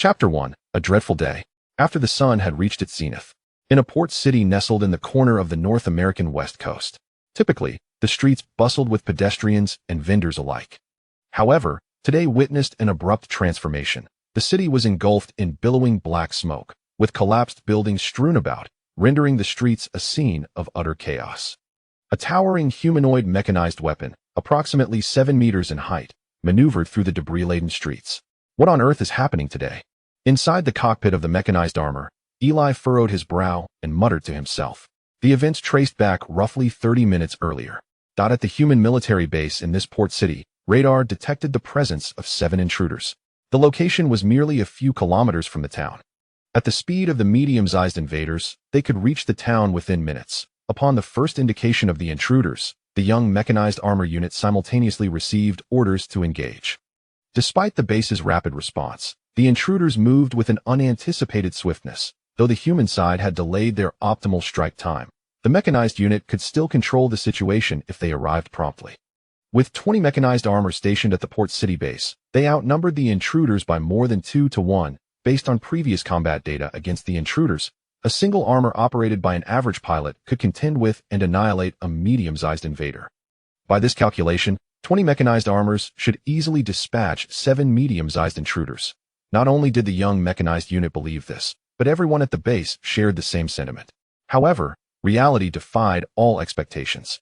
Chapter 1. A Dreadful Day. After the sun had reached its zenith. In a port city nestled in the corner of the North American West Coast. Typically, the streets bustled with pedestrians and vendors alike. However, today witnessed an abrupt transformation. The city was engulfed in billowing black smoke, with collapsed buildings strewn about, rendering the streets a scene of utter chaos. A towering humanoid mechanized weapon, approximately 7 meters in height, maneuvered through the debris-laden streets. What on earth is happening today? Inside the cockpit of the mechanized armor, Eli furrowed his brow and muttered to himself. The events traced back roughly 30 minutes earlier. At the human military base in this port city, radar detected the presence of 7 intruders. The location was merely a few kilometers from the town. At the speed of the medium-sized invaders, they could reach the town within minutes. Upon the first indication of the intruders, the young mechanized armor unit simultaneously received orders to engage. Despite the base's rapid response, the intruders moved with an unanticipated swiftness. Though the human side had delayed their optimal strike time, the mechanized unit could still control the situation if they arrived promptly. With 20 mechanized armor stationed at the port city base, they outnumbered the intruders by more than 2 to 1. Based on previous combat data against the intruders, a single armor operated by an average pilot could contend with and annihilate a medium-sized invader. By this calculation, 20 mechanized armors should easily dispatch 7 medium-sized intruders. Not only did the young mechanized unit believe this, but everyone at the base shared the same sentiment. However, reality defied all expectations.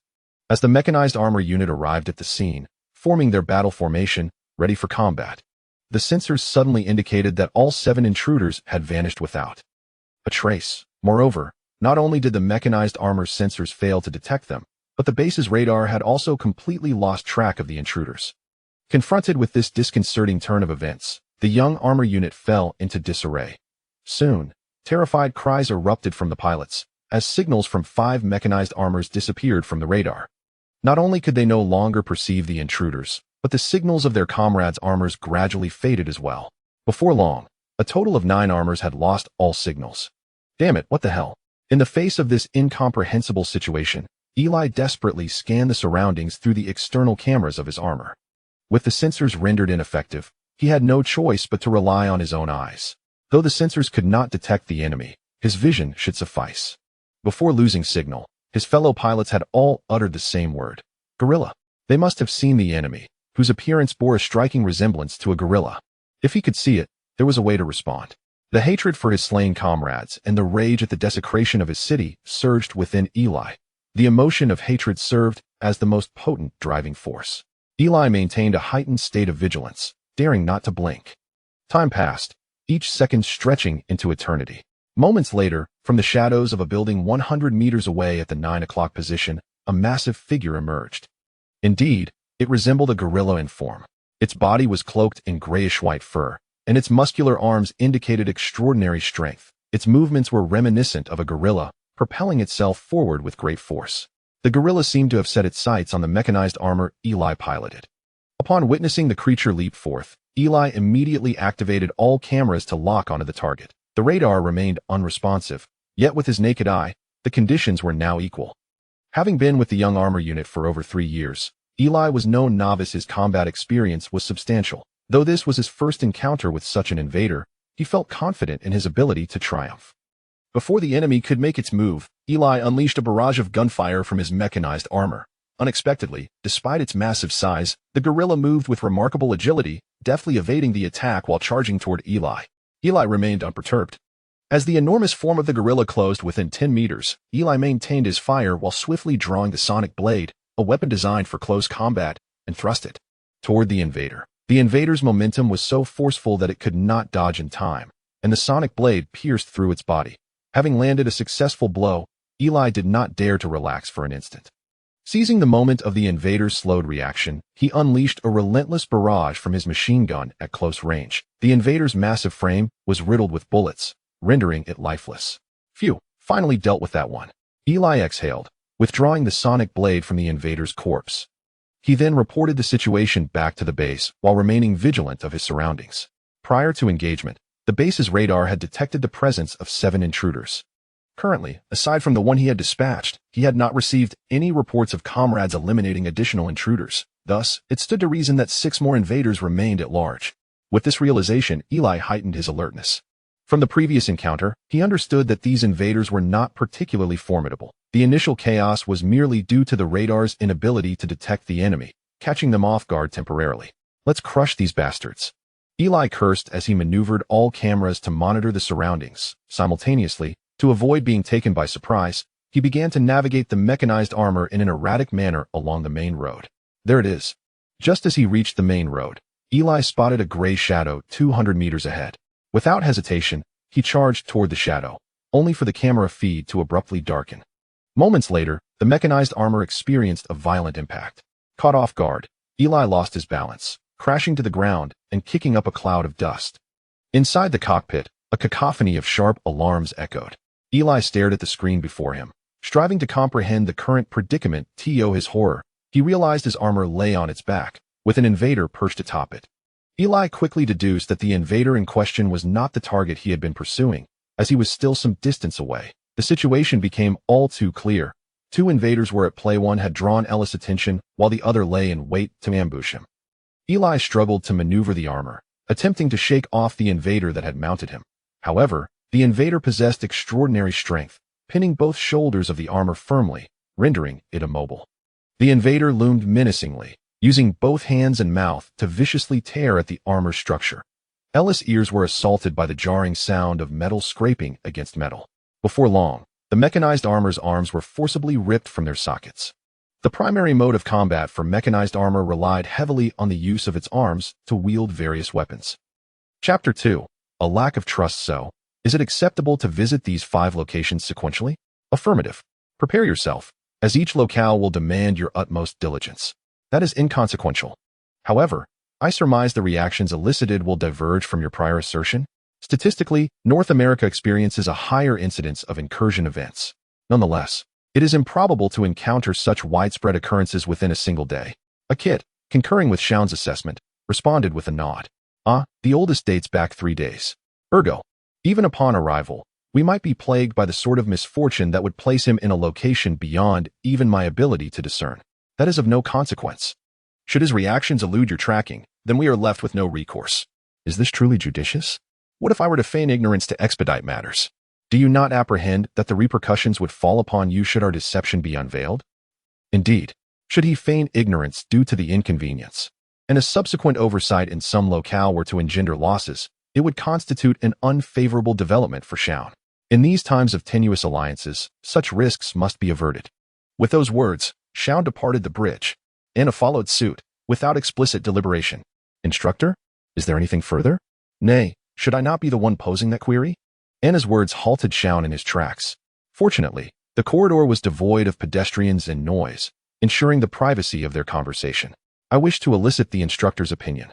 As the mechanized armor unit arrived at the scene, forming their battle formation, ready for combat, the sensors suddenly indicated that all 7 intruders had vanished without a trace. Moreover, not only did the mechanized armor's sensors fail to detect them, but the base's radar had also completely lost track of the intruders. Confronted with this disconcerting turn of events, the young armor unit fell into disarray. Soon, terrified cries erupted from the pilots, as signals from 5 mechanized armors disappeared from the radar. Not only could they no longer perceive the intruders, but the signals of their comrades' armors gradually faded as well. Before long, a total of 9 armors had lost all signals. Damn it, what the hell? In the face of this incomprehensible situation, Eli desperately scanned the surroundings through the external cameras of his armor. With the sensors rendered ineffective, he had no choice but to rely on his own eyes. Though the sensors could not detect the enemy, his vision should suffice. Before losing signal, his fellow pilots had all uttered the same word: gorilla. They must have seen the enemy, whose appearance bore a striking resemblance to a gorilla. If he could see it, there was a way to respond. The hatred for his slain comrades and the rage at the desecration of his city surged within Eli. The emotion of hatred served as the most potent driving force. Eli maintained a heightened state of vigilance, daring not to blink. Time passed, each second stretching into eternity. Moments later, from the shadows of a building 100 meters away at the 9 o'clock position, a massive figure emerged. Indeed, it resembled a gorilla in form. Its body was cloaked in grayish-white fur, and its muscular arms indicated extraordinary strength. Its movements were reminiscent of a gorilla, propelling itself forward with great force. The gorilla seemed to have set its sights on the mechanized armor Eli piloted. Upon witnessing the creature leap forth, Eli immediately activated all cameras to lock onto the target. The radar remained unresponsive, yet with his naked eye, the conditions were now equal. Having been with the young armor unit for over 3 years, Eli was no novice. His combat experience was substantial. Though this was his first encounter with such an invader, he felt confident in his ability to triumph. Before the enemy could make its move, Eli unleashed a barrage of gunfire from his mechanized armor. Unexpectedly, despite its massive size, the gorilla moved with remarkable agility, deftly evading the attack while charging toward Eli. Eli remained unperturbed. As the enormous form of the gorilla closed within 10 meters, Eli maintained his fire while swiftly drawing the sonic blade, a weapon designed for close combat, and thrust it toward the invader. The invader's momentum was so forceful that it could not dodge in time, and the sonic blade pierced through its body. Having landed a successful blow, Eli did not dare to relax for an instant. Seizing the moment of the invader's slowed reaction, he unleashed a relentless barrage from his machine gun at close range. The invader's massive frame was riddled with bullets, rendering it lifeless. Phew, finally dealt with that one. Eli exhaled, withdrawing the sonic blade from the invader's corpse. He then reported the situation back to the base while remaining vigilant of his surroundings. Prior to engagement, the base's radar had detected the presence of 7 intruders. Currently, aside from the one he had dispatched, he had not received any reports of comrades eliminating additional intruders. Thus, it stood to reason that 6 more invaders remained at large. With this realization, Eli heightened his alertness. From the previous encounter, he understood that these invaders were not particularly formidable. The initial chaos was merely due to the radar's inability to detect the enemy, catching them off guard temporarily. Let's crush these bastards. Eli cursed as he maneuvered all cameras to monitor the surroundings. Simultaneously, to avoid being taken by surprise, he began to navigate the mechanized armor in an erratic manner along the main road. There it is. Just as he reached the main road, Eli spotted a gray shadow 200 meters ahead. Without hesitation, he charged toward the shadow, only for the camera feed to abruptly darken. Moments later, the mechanized armor experienced a violent impact. Caught off guard, Eli lost his balance, crashing to the ground and kicking up a cloud of dust. Inside the cockpit, a cacophony of sharp alarms echoed. Eli stared at the screen before him, striving to comprehend the current predicament. To his horror, he realized his armor lay on its back, with an invader perched atop it. Eli quickly deduced that the invader in question was not the target he had been pursuing, as he was still some distance away. The situation became all too clear. Two invaders were at play. One had drawn Ellis' attention, while the other lay in wait to ambush him. Eli struggled to maneuver the armor, attempting to shake off the invader that had mounted him. However, the invader possessed extraordinary strength, pinning both shoulders of the armor firmly, rendering it immobile. The invader loomed menacingly, using both hands and mouth to viciously tear at the armor's structure. Ellis' ears were assaulted by the jarring sound of metal scraping against metal. Before long, the mechanized armor's arms were forcibly ripped from their sockets. The primary mode of combat for mechanized armor relied heavily on the use of its arms to wield various weapons. Chapter 2. A lack of trust. So, is it acceptable to visit these 5 locations sequentially? Affirmative. Prepare yourself, as each locale will demand your utmost diligence. That is inconsequential. However, I surmise the reactions elicited will diverge from your prior assertion. Statistically, North America experiences a higher incidence of incursion events. Nonetheless, it is improbable to encounter such widespread occurrences within a single day. A kid, concurring with Shaun's assessment, responded with a nod. The oldest dates back 3 days. Ergo, even upon arrival, we might be plagued by the sort of misfortune that would place him in a location beyond even my ability to discern. That is of no consequence. Should his reactions elude your tracking, then we are left with no recourse. Is this truly judicious? What if I were to feign ignorance to expedite matters? Do you not apprehend that the repercussions would fall upon you should our deception be unveiled? Indeed, should he feign ignorance due to the inconvenience, and a subsequent oversight in some locale were to engender losses, it would constitute an unfavorable development for Shaun. In these times of tenuous alliances, such risks must be averted. With those words, Shaun departed the bridge. Anna followed suit, without explicit deliberation. Instructor, is there anything further? Nay, should I not be the one posing that query? Anna's words halted Shaun in his tracks. Fortunately, the corridor was devoid of pedestrians and noise, ensuring the privacy of their conversation. I wish to elicit the instructor's opinion.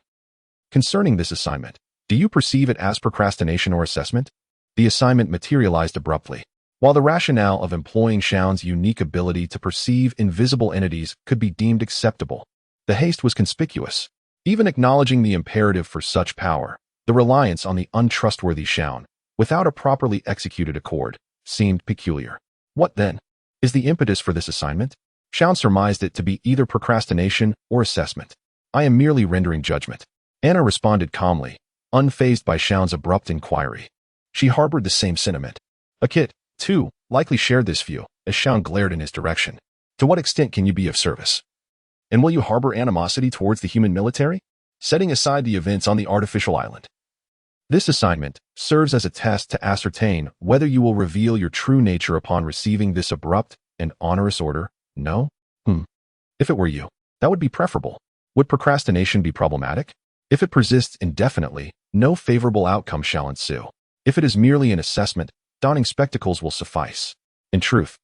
Concerning this assignment, do you perceive it as procrastination or assessment? The assignment materialized abruptly. While the rationale of employing Shaun's unique ability to perceive invisible entities could be deemed acceptable, the haste was conspicuous. Even acknowledging the imperative for such power, the reliance on the untrustworthy Shaun, without a properly executed accord, seemed peculiar. What, then, is the impetus for this assignment? Shaun surmised it to be either procrastination or assessment. I am merely rendering judgment. Anna responded calmly, unfazed by Shaun's abrupt inquiry. She harbored the same sentiment. Akit, too, likely shared this view, as Shaun glared in his direction. To what extent can you be of service? And will you harbor animosity towards the human military? Setting aside the events on the artificial island. This assignment serves as a test to ascertain whether you will reveal your true nature upon receiving this abrupt and onerous order. No? If it were you, that would be preferable. Would procrastination be problematic? If it persists indefinitely, no favorable outcome shall ensue. If it is merely an assessment, donning spectacles will suffice. In truth,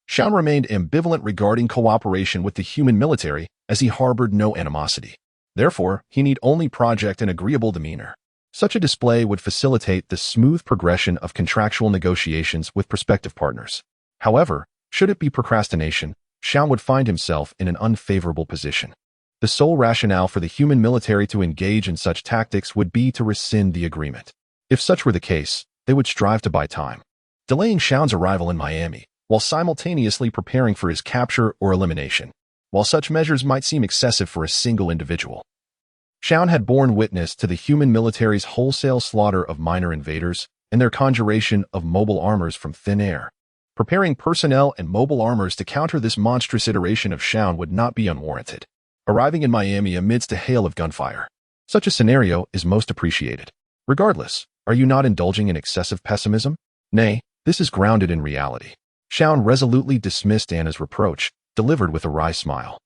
Shaun remained ambivalent regarding cooperation with the human military, as he harbored no animosity. Therefore, he need only project an agreeable demeanor. Such a display would facilitate the smooth progression of contractual negotiations with prospective partners. However, should it be procrastination, Shaun would find himself in an unfavorable position. The sole rationale for the human military to engage in such tactics would be to rescind the agreement. If such were the case, they would strive to buy time, delaying Shaun's arrival in Miami, while simultaneously preparing for his capture or elimination. While such measures might seem excessive for a single individual, Shaun had borne witness to the human military's wholesale slaughter of minor invaders and their conjuration of mobile armors from thin air. Preparing personnel and mobile armors to counter this monstrous iteration of Shaun would not be unwarranted. Arriving in Miami amidst a hail of gunfire. Such a scenario is most appreciated. Regardless, are you not indulging in excessive pessimism? Nay, this is grounded in reality. Shaun resolutely dismissed Anna's reproach, delivered with a wry smile.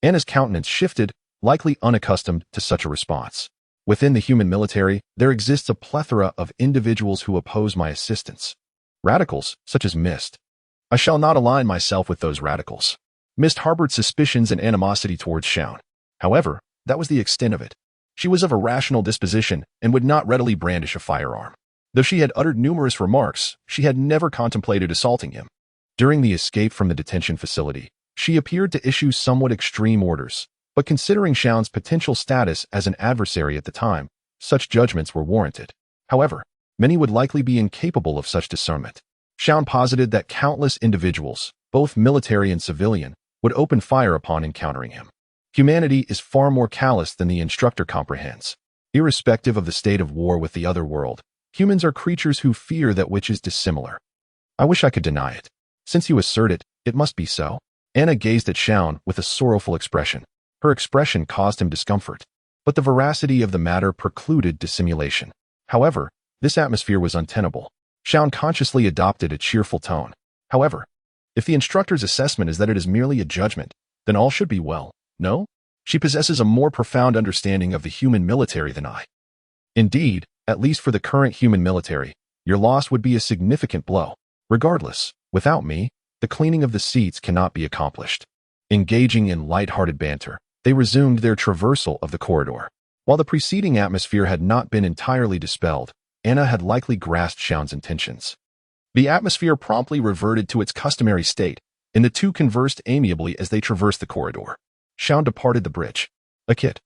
Anna's countenance shifted, likely unaccustomed to such a response. Within the human military, there exists a plethora of individuals who oppose my assistance. Radicals, such as Mist. I shall not align myself with those radicals. Mist harbored suspicions and animosity towards Shaun. However, that was the extent of it. She was of a rational disposition and would not readily brandish a firearm. Though she had uttered numerous remarks, she had never contemplated assaulting him. During the escape from the detention facility, she appeared to issue somewhat extreme orders, but considering Shaun's potential status as an adversary at the time, such judgments were warranted. However, many would likely be incapable of such discernment. Shaun posited that countless individuals, both military and civilian, would open fire upon encountering him. Humanity is far more callous than the instructor comprehends. Irrespective of the state of war with the other world, humans are creatures who fear that which is dissimilar. I wish I could deny it. Since you assert it, it must be so. Anna gazed at Shaun with a sorrowful expression. Her expression caused him discomfort, but the veracity of the matter precluded dissimulation. However, this atmosphere was untenable. Shaun consciously adopted a cheerful tone. However, if the instructor's assessment is that it is merely a judgment, then all should be well, no? She possesses a more profound understanding of the human military than I. Indeed, at least for the current human military, your loss would be a significant blow. Regardless, without me, the cleaning of the seats cannot be accomplished. Engaging in light-hearted banter, they resumed their traversal of the corridor. While the preceding atmosphere had not been entirely dispelled, Anna had likely grasped Shaun's intentions. The atmosphere promptly reverted to its customary state, and the two conversed amiably as they traversed the corridor. Shaun departed the bridge. A kit,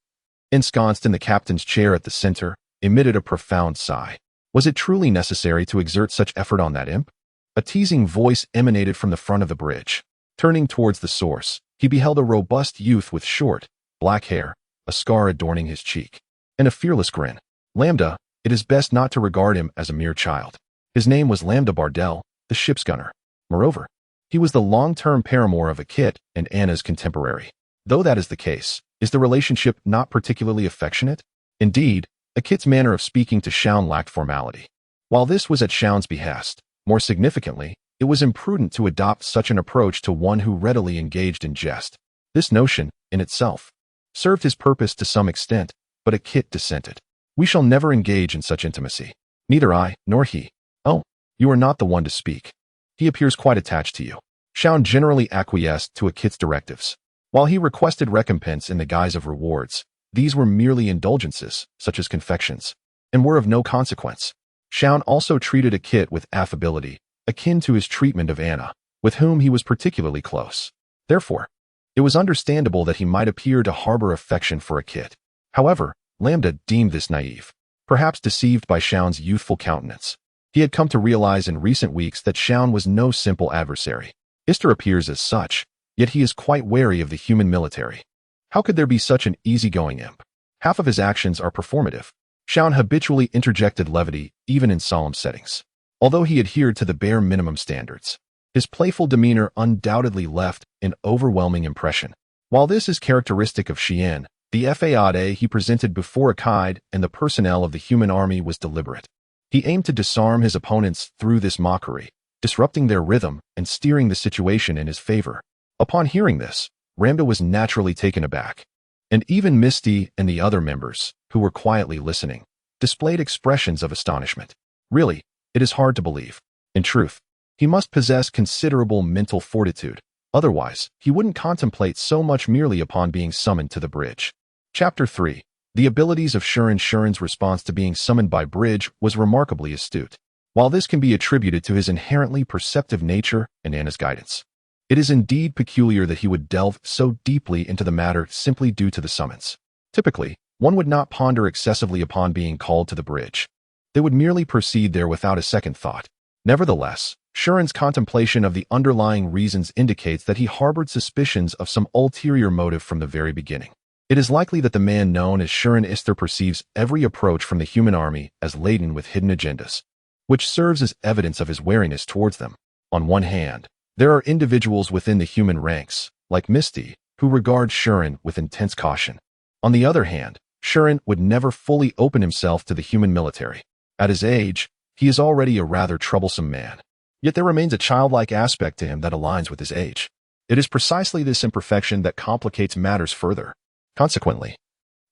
ensconced in the captain's chair at the center, emitted a profound sigh. Was it truly necessary to exert such effort on that imp? A teasing voice emanated from the front of the bridge. Turning towards the source, he beheld a robust youth with short, black hair, a scar adorning his cheek, and a fearless grin. Lambda, it is best not to regard him as a mere child. His name was Lambda Bardell, the ship's gunner. Moreover, he was the long-term paramour of Akit and Anna's contemporary. Though that is the case, is the relationship not particularly affectionate? Indeed, Akit's manner of speaking to Shaun lacked formality. While this was at Shaun's behest, more significantly, it was imprudent to adopt such an approach to one who readily engaged in jest. This notion, in itself, served his purpose to some extent, but Akit dissented. We shall never engage in such intimacy. Neither I, nor he. Oh, you are not the one to speak. He appears quite attached to you. Shaun generally acquiesced to Akit's directives. While he requested recompense in the guise of rewards, these were merely indulgences, such as confections, and were of no consequence. Shaun also treated Akit with affability, akin to his treatment of Anna, with whom he was particularly close. Therefore, it was understandable that he might appear to harbor affection for Akit. However, Lambda deemed this naive, perhaps deceived by Shaun's youthful countenance. He had come to realize in recent weeks that Shaun was no simple adversary. Ister appears as such, yet he is quite wary of the human military. How could there be such an easygoing imp? Half of his actions are performative. Shaun habitually interjected levity, even in solemn settings. Although he adhered to the bare minimum standards, his playful demeanor undoubtedly left an overwhelming impression. While this is characteristic of Xian, the fade he presented before Akaid and the personnel of the human army was deliberate. He aimed to disarm his opponents through this mockery, disrupting their rhythm and steering the situation in his favor. Upon hearing this, Ramda was naturally taken aback, and even Misty and the other members, who were quietly listening, displayed expressions of astonishment. Really, it is hard to believe. In truth, he must possess considerable mental fortitude, otherwise he wouldn't contemplate so much merely upon being summoned to the bridge. Chapter 3. The abilities of Shuren. Shuren's response to being summoned by bridge was remarkably astute. While this can be attributed to his inherently perceptive nature and Anna's guidance, it is indeed peculiar that he would delve so deeply into the matter simply due to the summons. Typically, one would not ponder excessively upon being called to the bridge. They would merely proceed there without a second thought. Nevertheless, Shuren's contemplation of the underlying reasons indicates that he harbored suspicions of some ulterior motive from the very beginning. It is likely that the man known as Shuren Ister perceives every approach from the human army as laden with hidden agendas, which serves as evidence of his wariness towards them. On one hand, there are individuals within the human ranks, like Misty, who regard Shuren with intense caution. On the other hand, Shuren would never fully open himself to the human military. At his age, he is already a rather troublesome man. Yet there remains a childlike aspect to him that aligns with his age. It is precisely this imperfection that complicates matters further. Consequently,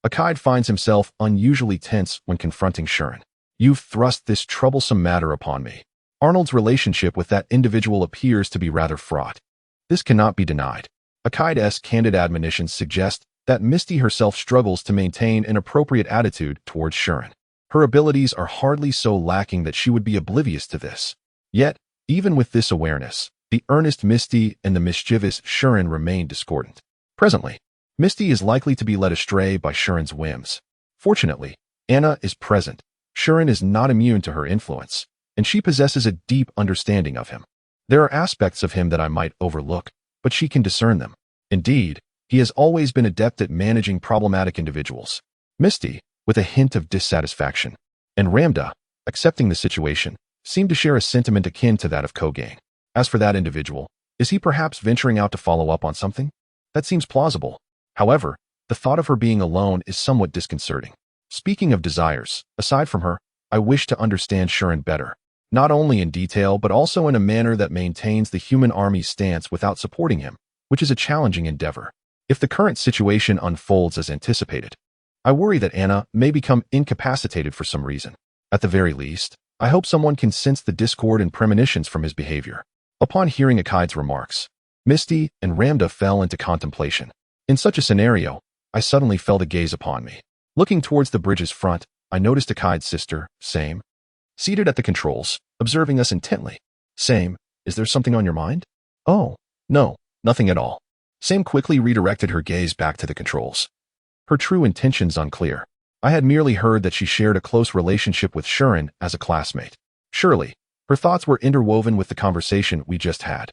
Akide finds himself unusually tense when confronting Shuren. You've thrust this troublesome matter upon me. Arnold's relationship with that individual appears to be rather fraught. This cannot be denied. Akide's candid admonitions suggest that Misty herself struggles to maintain an appropriate attitude towards Shuren. Her abilities are hardly so lacking that she would be oblivious to this. Yet, even with this awareness, the earnest Misty and the mischievous Shuren remain discordant. Presently, Misty is likely to be led astray by Shuren's whims. Fortunately, Anna is present. Shuren is not immune to her influence, and she possesses a deep understanding of him. There are aspects of him that I might overlook, but she can discern them. Indeed, he has always been adept at managing problematic individuals. Misty, with a hint of dissatisfaction, and Ramda, accepting the situation, seem to share a sentiment akin to that of Kogain. As for that individual, is he perhaps venturing out to follow up on something? That seems plausible. However, the thought of her being alone is somewhat disconcerting. Speaking of desires, aside from her, I wish to understand Shuren better, not only in detail but also in a manner that maintains the human army's stance without supporting him, which is a challenging endeavor. If the current situation unfolds as anticipated, I worry that Anna may become incapacitated for some reason. At the very least, I hope someone can sense the discord and premonitions from his behavior. Upon hearing Akide's remarks, Misty and Ramda fell into contemplation. In such a scenario, I suddenly felt a gaze upon me. Looking towards the bridge's front, I noticed Akide's sister, Same, seated at the controls, observing us intently. Same, is there something on your mind? Oh, no, nothing at all. Same quickly redirected her gaze back to the controls. Her true intentions unclear. I had merely heard that she shared a close relationship with Shuren as a classmate. Surely, her thoughts were interwoven with the conversation we just had.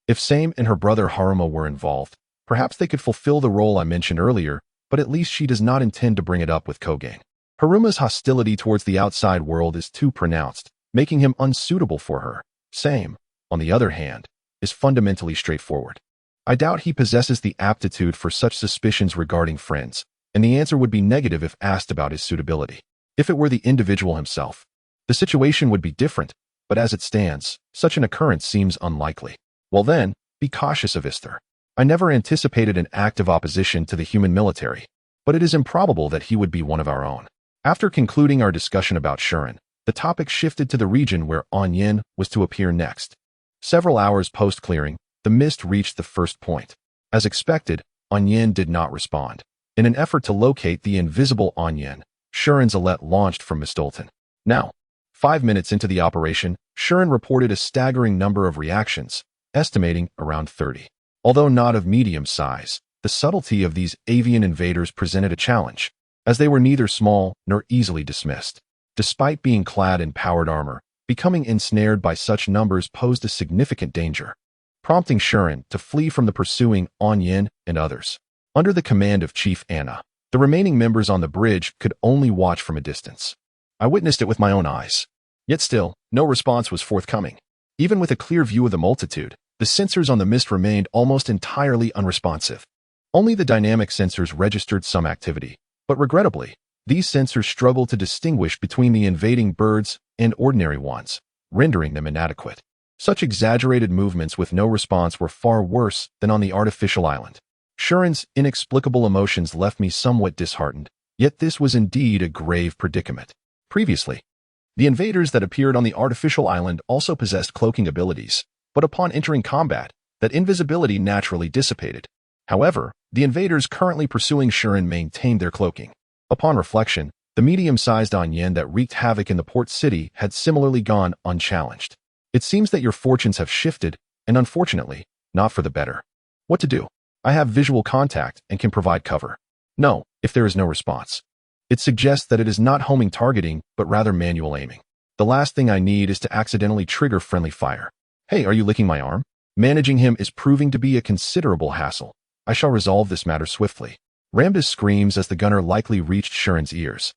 If Same and her brother Haruma were involved, perhaps they could fulfill the role I mentioned earlier, but at least she does not intend to bring it up with Kogain. Haruma's hostility towards the outside world is too pronounced, making him unsuitable for her. Same, on the other hand, is fundamentally straightforward. I doubt he possesses the aptitude for such suspicions regarding friends, and the answer would be negative if asked about his suitability. If it were the individual himself, the situation would be different, but as it stands, such an occurrence seems unlikely. Well then, be cautious of Ister. I never anticipated an active opposition to the human military, but it is improbable that he would be one of our own. After concluding our discussion about Shuren, the topic shifted to the region where Onyin was to appear next. Several hours post-clearing, the mist reached the first point. As expected, Onyin did not respond. In an effort to locate the invisible Onyin, Shuren's alette launched from Mistolton. Now, 5 minutes into the operation, Shuren reported a staggering number of reactions, estimating around 30. Although not of medium size, the subtlety of these avian invaders presented a challenge, as they were neither small nor easily dismissed. Despite being clad in powered armor, becoming ensnared by such numbers posed a significant danger, prompting Shuren to flee from the pursuing Onyin and others. Under the command of Chief Anna, the remaining members on the bridge could only watch from a distance. I witnessed it with my own eyes. Yet still, no response was forthcoming. Even with a clear view of the multitude, the sensors on the mist remained almost entirely unresponsive. Only the dynamic sensors registered some activity, but regrettably, these sensors struggled to distinguish between the invading birds and ordinary ones, rendering them inadequate. Such exaggerated movements with no response were far worse than on the artificial island. Shuren's inexplicable emotions left me somewhat disheartened, yet this was indeed a grave predicament. Previously, the invaders that appeared on the artificial island also possessed cloaking abilities, but upon entering combat, that invisibility naturally dissipated. However, the invaders currently pursuing Shuren maintained their cloaking. Upon reflection, the medium-sized Onyin that wreaked havoc in the port city had similarly gone unchallenged. It seems that your fortunes have shifted, and unfortunately, not for the better. What to do? I have visual contact and can provide cover. No, if there is no response. It suggests that it is not homing targeting, but rather manual aiming. The last thing I need is to accidentally trigger friendly fire. Hey, are you licking my arm? Managing him is proving to be a considerable hassle. I shall resolve this matter swiftly. Ramda's screams as the gunner likely reached Shuren's ears,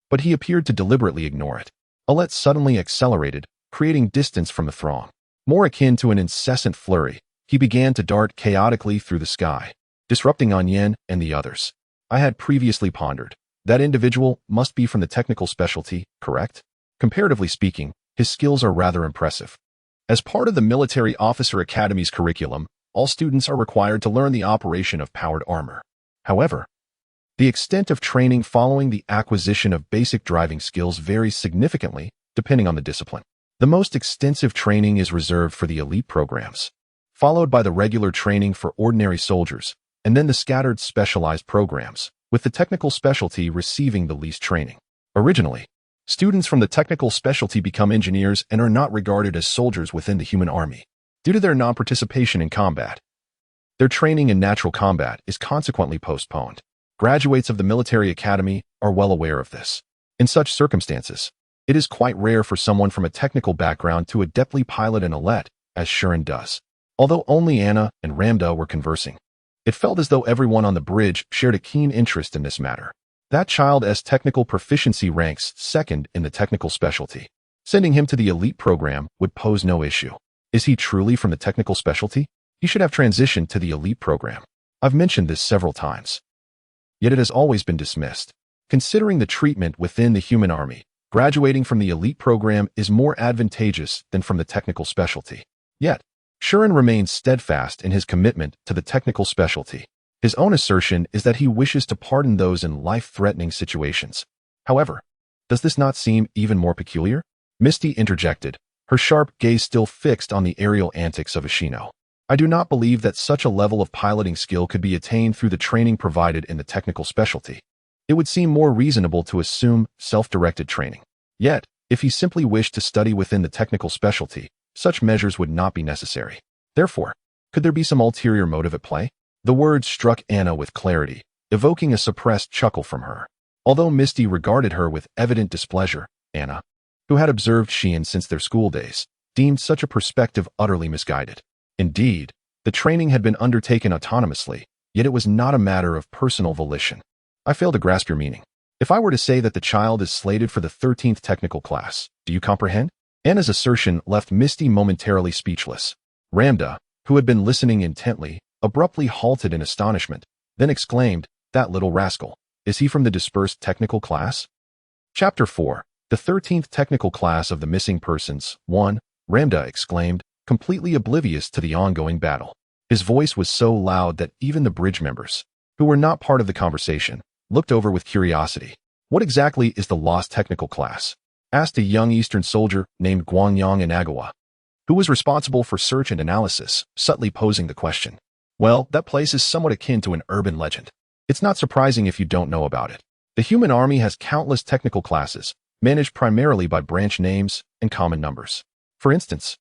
but he appeared to deliberately ignore it. Alet suddenly accelerated, creating distance from the throng. More akin to an incessant flurry, he began to dart chaotically through the sky, disrupting Onion and the others. I had previously pondered. That individual must be from the technical specialty, correct? Comparatively speaking, his skills are rather impressive. As part of the Military Officer Academy's curriculum, all students are required to learn the operation of powered armor. However, the extent of training following the acquisition of basic driving skills varies significantly depending on the discipline. The most extensive training is reserved for the elite programs, followed by the regular training for ordinary soldiers, and then the scattered specialized programs, with the technical specialty receiving the least training. Originally, students from the technical specialty become engineers and are not regarded as soldiers within the human army, due to their non-participation in combat. Their training in natural combat is consequently postponed. Graduates of the military academy are well aware of this. In such circumstances, it is quite rare for someone from a technical background to adeptly pilot an Alet, as Shuren does. Although only Anna and Ramda were conversing, it felt as though everyone on the bridge shared a keen interest in this matter. That child's technical proficiency ranks second in the technical specialty. Sending him to the elite program would pose no issue. Is he truly from the technical specialty? He should have transitioned to the elite program. I've mentioned this several times. Yet it has always been dismissed. Considering the treatment within the human army, graduating from the elite program is more advantageous than from the technical specialty. Yet, Shuren remains steadfast in his commitment to the technical specialty. His own assertion is that he wishes to pardon those in life-threatening situations. However, does this not seem even more peculiar? Misty interjected, her sharp gaze still fixed on the aerial antics of Ashino. I do not believe that such a level of piloting skill could be attained through the training provided in the technical specialty. It would seem more reasonable to assume self-directed training. Yet, if he simply wished to study within the technical specialty, such measures would not be necessary. Therefore, could there be some ulterior motive at play? The words struck Anna with clarity, evoking a suppressed chuckle from her. Although Misty regarded her with evident displeasure, Anna, who had observed Xian since their school days, deemed such a perspective utterly misguided. Indeed, the training had been undertaken autonomously, yet it was not a matter of personal volition. I fail to grasp your meaning. If I were to say that the child is slated for the 13th technical class, do you comprehend? Anna's assertion left Misty momentarily speechless. Ramda, who had been listening intently, abruptly halted in astonishment, then exclaimed, "That little rascal, is he from the dispersed technical class?" Chapter 4. The 13th technical class of the missing persons. 1. Ramda exclaimed, completely oblivious to the ongoing battle. His voice was so loud that even the bridge members, who were not part of the conversation, looked over with curiosity. "What exactly is the lost technical class?" asked a young Eastern soldier named Guangyang Inagawa, who was responsible for search and analysis, subtly posing the question. "Well, that place is somewhat akin to an urban legend. It's not surprising if you don't know about it. The human army has countless technical classes, managed primarily by branch names and common numbers. For instance,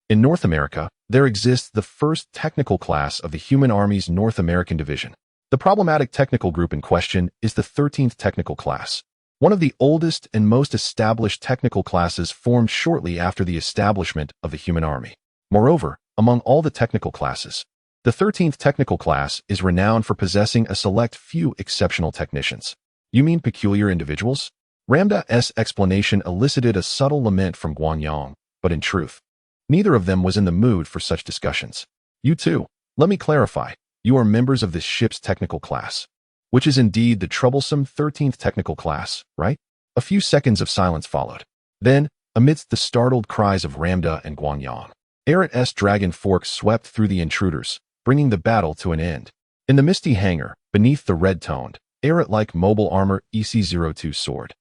in North America, there exists the first technical class of the human army's North American division. The problematic technical group in question is the 13th technical class, one of the oldest and most established technical classes formed shortly after the establishment of the human army. Moreover, among all the technical classes, the 13th technical class is renowned for possessing a select few exceptional technicians." "You mean peculiar individuals?" Ramda's explanation elicited a subtle lament from Guangyang, but in truth, neither of them was in the mood for such discussions. "You too. Let me clarify. You are members of this ship's technical class, which is indeed the troublesome 13th technical class, right?" A few seconds of silence followed. Then, amidst the startled cries of Ramda and Guangyang, Aerith's dragon fork swept through the intruders, bringing the battle to an end. In the misty hangar, beneath the red-toned, Aerith-like mobile armor EC-02 sword,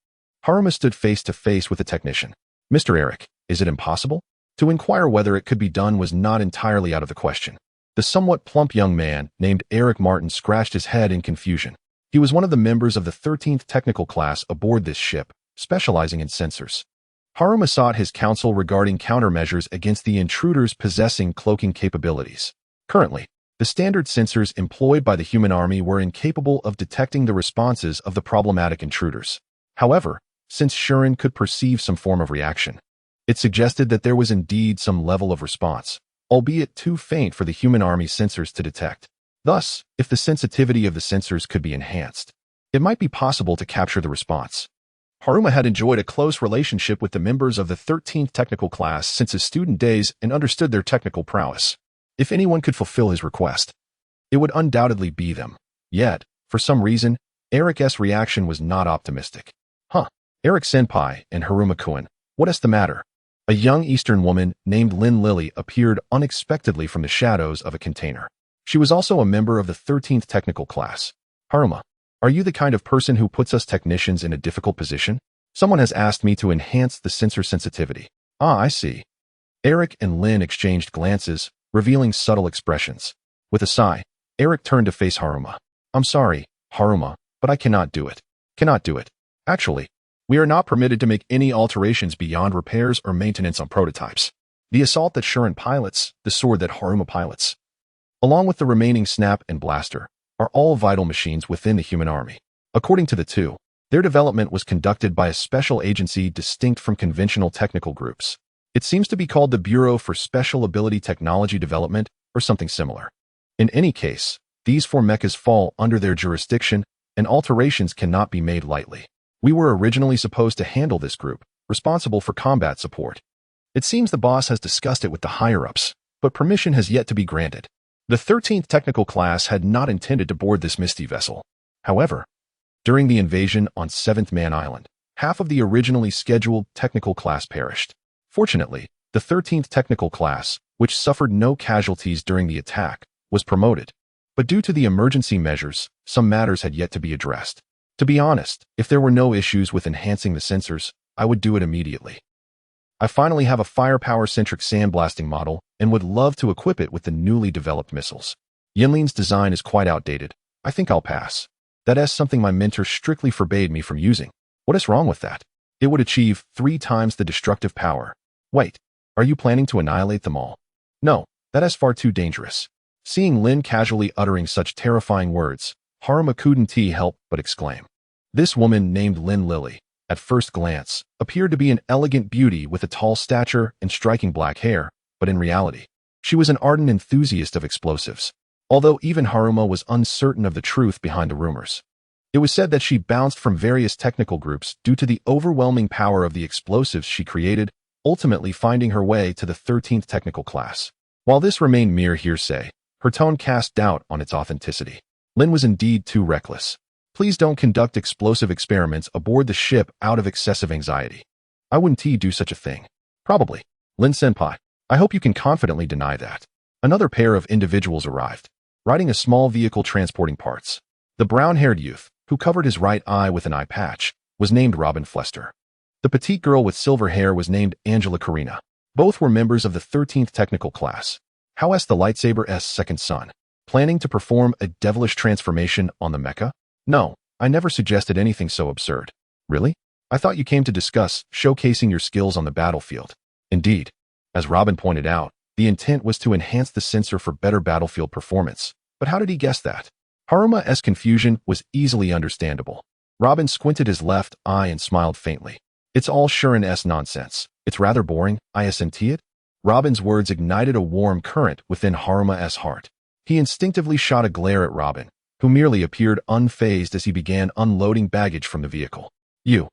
Haruma stood face to face with the technician. "Mr. Eric, is it impossible?" To inquire whether it could be done was not entirely out of the question. The somewhat plump young man, named Eric Martin, scratched his head in confusion. He was one of the members of the 13th technical class aboard this ship, specializing in sensors. Haruma sought his counsel regarding countermeasures against the intruders possessing cloaking capabilities. Currently, the standard sensors employed by the human army were incapable of detecting the responses of the problematic intruders. However, since Shuren could perceive some form of reaction, it suggested that there was indeed some level of response, albeit too faint for the human army sensors to detect. Thus, if the sensitivity of the sensors could be enhanced, it might be possible to capture the response. Haruma had enjoyed a close relationship with the members of the 13th technical class since his student days and understood their technical prowess. If anyone could fulfill his request, it would undoubtedly be them. Yet, for some reason, Eric's reaction was not optimistic. Eric Senpai and Haruma-kun, what is the matter? A young Eastern woman named Lin Lily appeared unexpectedly from the shadows of a container. She was also a member of the 13th technical class. Haruma, are you the kind of person who puts us technicians in a difficult position? Someone has asked me to enhance the sensor sensitivity. I see. Eric and Lin exchanged glances, revealing subtle expressions. With a sigh, Eric turned to face Haruma. I'm sorry, Haruma, but I cannot do it. Cannot do it. Actually, we are not permitted to make any alterations beyond repairs or maintenance on prototypes. The assault that Shuren pilots, the sword that Haruma pilots, along with the remaining snap and blaster, are all vital machines within the human army. According to the two, their development was conducted by a special agency distinct from conventional technical groups. It seems to be called the Bureau for Special Ability Technology Development or something similar. In any case, these 4 mechas fall under their jurisdiction, and alterations cannot be made lightly. We were originally supposed to handle this group, responsible for combat support. It seems the boss has discussed it with the higher-ups, but permission has yet to be granted. The 13th technical class had not intended to board this misty vessel. However, during the invasion on 7th Man Island, half of the originally scheduled technical class perished. Fortunately, the 13th technical class, which suffered no casualties during the attack, was promoted. But due to the emergency measures, some matters had yet to be addressed. To be honest, if there were no issues with enhancing the sensors, I would do it immediately. I finally have a firepower-centric sandblasting model and would love to equip it with the newly developed missiles. Yinlin's design is quite outdated. I think I'll pass. That is something my mentor strictly forbade me from using. What is wrong with that? It would achieve 3 times the destructive power. Wait, are you planning to annihilate them all? No, that is far too dangerous. Seeing Lin casually uttering such terrifying words, Haruma couldn't help but exclaim. This woman named Lin Lily, at first glance, appeared to be an elegant beauty with a tall stature and striking black hair, but in reality, she was an ardent enthusiast of explosives. Although even Haruma was uncertain of the truth behind the rumors. It was said that she bounced from various technical groups due to the overwhelming power of the explosives she created, ultimately finding her way to the 13th technical class. While this remained mere hearsay, her tone cast doubt on its authenticity. Lin was indeed too reckless. Please don't conduct explosive experiments aboard the ship out of excessive anxiety. I wouldn't do such a thing. Probably. Lin-senpai, I hope you can confidently deny that. Another pair of individuals arrived, riding a small vehicle transporting parts. The brown-haired youth, who covered his right eye with an eye patch, was named Robin Flester. The petite girl with silver hair was named Angela Karina. Both were members of the 13th technical class. How is the lightsaber's second son? Planning to perform a devilish transformation on the Mecha? No, I never suggested anything so absurd. Really? I thought you came to discuss showcasing your skills on the battlefield. Indeed. As Robin pointed out, the intent was to enhance the sensor for better battlefield performance. But how did he guess that? Haruma's confusion was easily understandable. Robin squinted his left eye and smiled faintly. It's all Shuren's nonsense. It's rather boring, isn't it? Robin's words ignited a warm current within Haruma's heart. He instinctively shot a glare at Robin, who merely appeared unfazed as he began unloading baggage from the vehicle. You.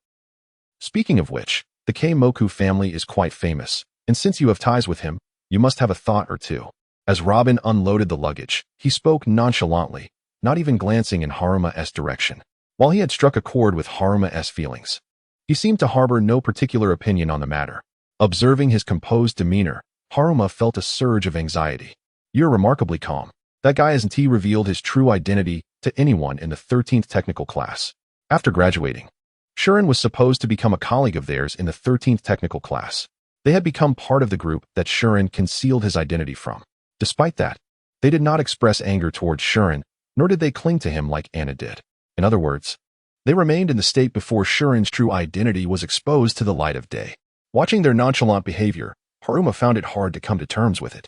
Speaking of which, the Keimoku family is quite famous, and since you have ties with him, you must have a thought or two. As Robin unloaded the luggage, he spoke nonchalantly, not even glancing in Haruma's direction. While he had struck a chord with Haruma's feelings, he seemed to harbor no particular opinion on the matter. Observing his composed demeanor, Haruma felt a surge of anxiety. You're remarkably calm. That guy hasn't revealed his true identity to anyone in the 13th technical class. After graduating, Shuren was supposed to become a colleague of theirs in the 13th technical class. They had become part of the group that Shuren concealed his identity from. Despite that, they did not express anger towards Shuren, nor did they cling to him like Anna did. In other words, they remained in the state before Shuren's true identity was exposed to the light of day. Watching their nonchalant behavior, Haruma found it hard to come to terms with it.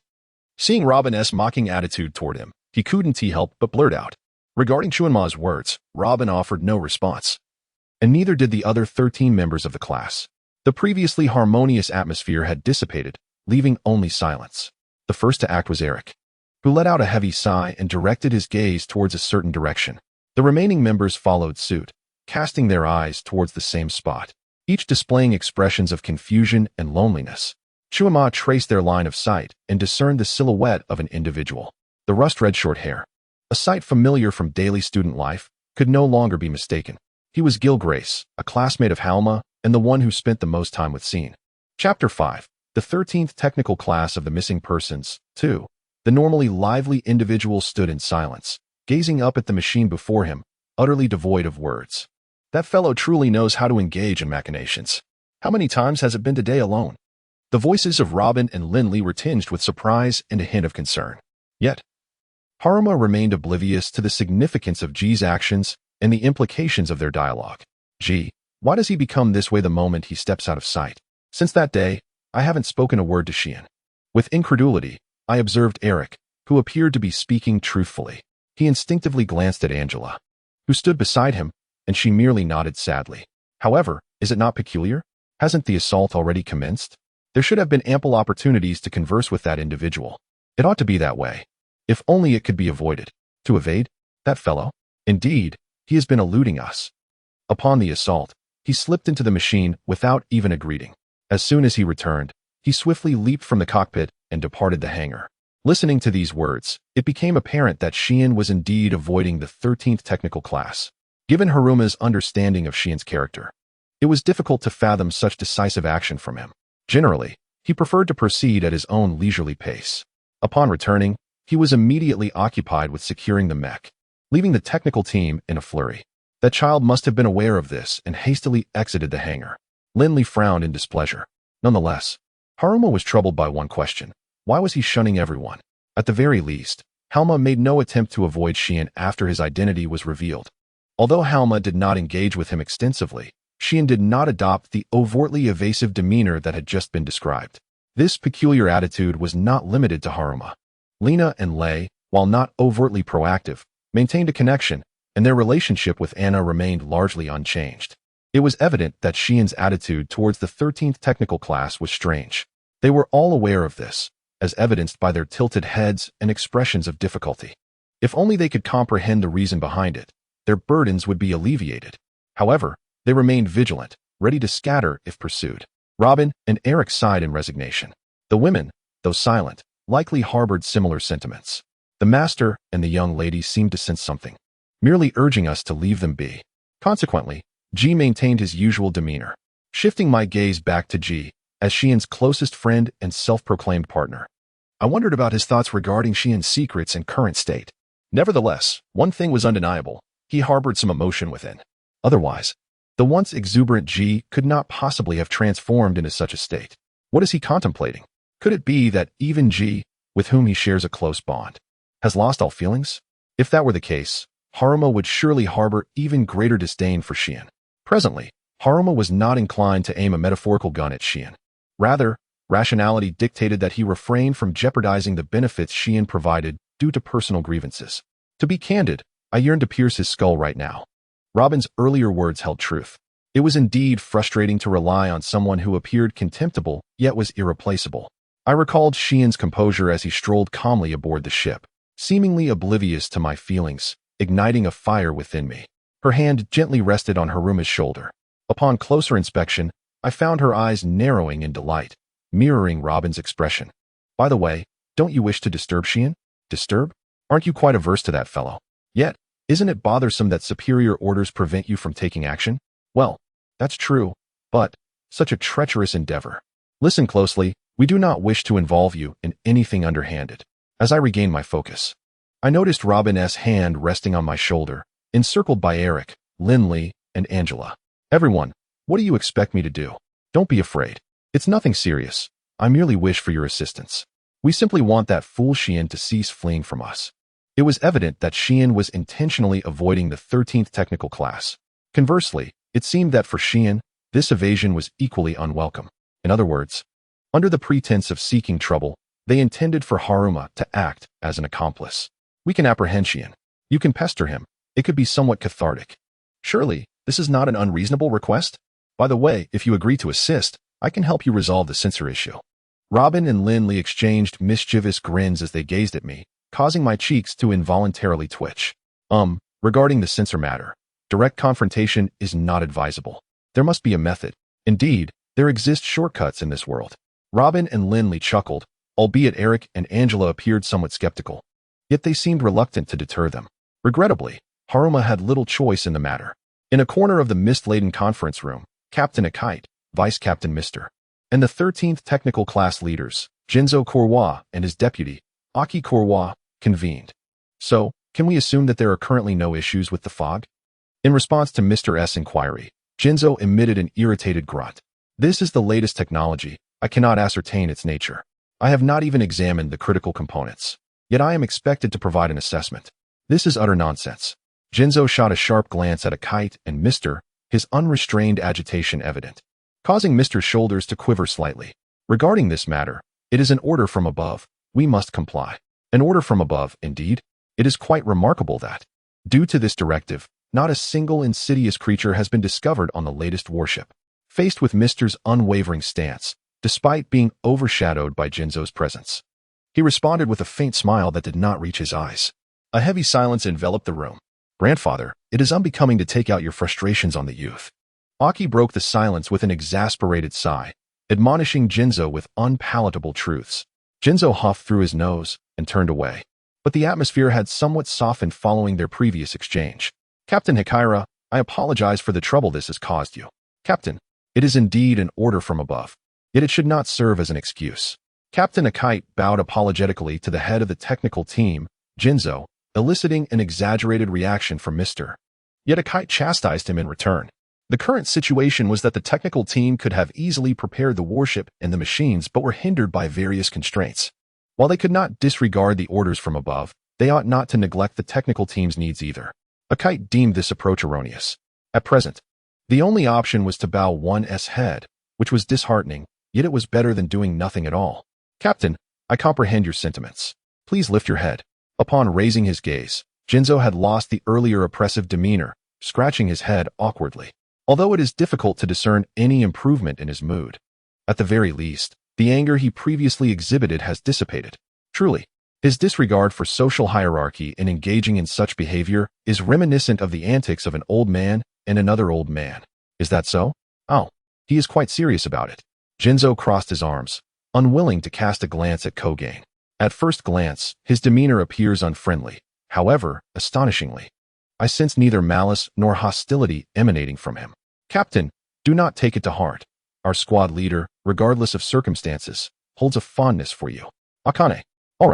Seeing Robin's mocking attitude toward him, he couldn't help but blurt out. Regarding Chuanma's words, Robin offered no response. And neither did the other 13 members of the class. The previously harmonious atmosphere had dissipated, leaving only silence. The first to act was Eric. who let out a heavy sigh and directed his gaze towards a certain direction. The remaining members followed suit, casting their eyes towards the same spot, each displaying expressions of confusion and loneliness. Chuama traced their line of sight and discerned the silhouette of an individual. The rust-red short hair, a sight familiar from daily student life, could no longer be mistaken. He was Gil Grace, a classmate of Halma, and the one who spent the most time with Scene. Chapter 5. The 13th Technical Class of the Missing Persons, 2. The normally lively individual stood in silence, gazing up at the machine before him, utterly devoid of words. That fellow truly knows how to engage in machinations. How many times has it been today alone? The voices of Robin and Lindley were tinged with surprise and a hint of concern. Yet, Haruma remained oblivious to the significance of G's actions and the implications of their dialogue. G, why does he become this way the moment he steps out of sight? Since that day, I haven't spoken a word to Xian. With incredulity, I observed Eric, who appeared to be speaking truthfully. He instinctively glanced at Angela, who stood beside him, and she merely nodded sadly. However, is it not peculiar? Hasn't the assault already commenced? There should have been ample opportunities to converse with that individual. It ought to be that way. If only it could be avoided. To evade? That fellow? Indeed, he has been eluding us. Upon the assault, he slipped into the machine without even a greeting. As soon as he returned, he swiftly leaped from the cockpit and departed the hangar. Listening to these words, it became apparent that Xian was indeed avoiding the 13th technical class. Given Haruma's understanding of Xian's character, it was difficult to fathom such decisive action from him. Generally, he preferred to proceed at his own leisurely pace. Upon returning, he was immediately occupied with securing the mech, leaving the technical team in a flurry. That child must have been aware of this and hastily exited the hangar. Lindley frowned in displeasure. Nonetheless, Haruma was troubled by one question. Why was he shunning everyone? At the very least, Halma made no attempt to avoid Xian after his identity was revealed. Although Halma did not engage with him extensively, Xian did not adopt the overtly evasive demeanor that had just been described. This peculiar attitude was not limited to Haruma. Lena and Lei, while not overtly proactive, maintained a connection, and their relationship with Anna remained largely unchanged. It was evident that Xian's attitude towards the 13th technical class was strange. They were all aware of this, as evidenced by their tilted heads and expressions of difficulty. If only they could comprehend the reason behind it, their burdens would be alleviated. However, they remained vigilant, ready to scatter if pursued. Robin and Eric sighed in resignation. The women, though silent, likely harbored similar sentiments. The master and the young lady seemed to sense something, merely urging us to leave them be. Consequently, G maintained his usual demeanor. Shifting my gaze back to G, as Xian's closest friend and self-proclaimed partner, I wondered about his thoughts regarding Xian's secrets and current state. Nevertheless, one thing was undeniable. He harbored some emotion within. Otherwise, the once exuberant G could not possibly have transformed into such a state. What is he contemplating? Could it be that even G, with whom he shares a close bond, has lost all feelings? If that were the case, Haruma would surely harbor even greater disdain for Xian. Presently, Haruma was not inclined to aim a metaphorical gun at Xian. Rather, rationality dictated that he refrain from jeopardizing the benefits Xian provided due to personal grievances. To be candid, I yearned to pierce his skull right now. Robin's earlier words held truth. It was indeed frustrating to rely on someone who appeared contemptible yet was irreplaceable. I recalled Xian's composure as he strolled calmly aboard the ship, seemingly oblivious to my feelings, igniting a fire within me. Her hand gently rested on Haruma's shoulder. Upon closer inspection, I found her eyes narrowing in delight, mirroring Robin's expression. By the way, don't you wish to disturb Xian? Disturb? Aren't you quite averse to that fellow? Yet, isn't it bothersome that superior orders prevent you from taking action? Well, that's true, but such a treacherous endeavor. Listen closely, we do not wish to involve you in anything underhanded. As I regained my focus, I noticed Robin's hand resting on my shoulder, encircled by Eric, Lindley, and Angela. Everyone, what do you expect me to do? Don't be afraid. It's nothing serious. I merely wish for your assistance. We simply want that fool Xian to cease fleeing from us. It was evident that Xian was intentionally avoiding the 13th technical class. Conversely, it seemed that for Xian, this evasion was equally unwelcome. In other words, under the pretense of seeking trouble, they intended for Haruma to act as an accomplice. We can apprehend Xian. You can pester him. It could be somewhat cathartic. Surely, this is not an unreasonable request? By the way, if you agree to assist, I can help you resolve the censor issue. Robin and Lindley exchanged mischievous grins as they gazed at me, causing my cheeks to involuntarily twitch. Regarding the sensor matter, direct confrontation is not advisable. There must be a method. Indeed, there exist shortcuts in this world. Robin and Lindley chuckled, albeit Eric and Angela appeared somewhat skeptical. Yet they seemed reluctant to deter them. Regrettably, Haruma had little choice in the matter. In a corner of the mist-laden conference room, Captain Akite, Vice Captain Mr., and the 13th Technical Class leaders, Jinzo Korwa and his deputy, Aki Korwa, convened. So, can we assume that there are currently no issues with the fog? In response to Mr. S. inquiry, Jinzo emitted an irritated grunt. This is the latest technology. I cannot ascertain its nature. I have not even examined the critical components. Yet I am expected to provide an assessment. This is utter nonsense. Jinzo shot a sharp glance at Akite and Mr., his unrestrained agitation evident, causing Mr.'s shoulders to quiver slightly. Regarding this matter, it is an order from above. We must comply. An order from above, indeed. It is quite remarkable that, due to this directive, not a single insidious creature has been discovered on the latest warship. Faced with Mr.'s unwavering stance, despite being overshadowed by Jinzo's presence, he responded with a faint smile that did not reach his eyes. A heavy silence enveloped the room. Grandfather, it is unbecoming to take out your frustrations on the youth. Aki broke the silence with an exasperated sigh, admonishing Jinzo with unpalatable truths. Jinzo huffed through his nose and turned away. But the atmosphere had somewhat softened following their previous exchange. Captain Hikaira, I apologize for the trouble this has caused you. Captain, it is indeed an order from above. Yet it should not serve as an excuse. Captain Akite bowed apologetically to the head of the technical team, Jinzo, eliciting an exaggerated reaction from Mr. Yet Akite chastised him in return. The current situation was that the technical team could have easily prepared the warship and the machines but were hindered by various constraints. While they could not disregard the orders from above, they ought not to neglect the technical team's needs either. Akite deemed this approach erroneous. At present, the only option was to bow one's head, which was disheartening, yet it was better than doing nothing at all. Captain, I comprehend your sentiments. Please lift your head. Upon raising his gaze, Jinzo had lost the earlier oppressive demeanor, scratching his head awkwardly. Although it is difficult to discern any improvement in his mood, at the very least, the anger he previously exhibited has dissipated. Truly, his disregard for social hierarchy in engaging in such behavior is reminiscent of the antics of an old man and another old man. Is that so? Oh, he is quite serious about it. Jinzo crossed his arms, unwilling to cast a glance at Kogain. At first glance, his demeanor appears unfriendly. However, astonishingly, I sense neither malice nor hostility emanating from him. Captain, do not take it to heart. Our squad leader, regardless of circumstances, holds a fondness for you. Akane. All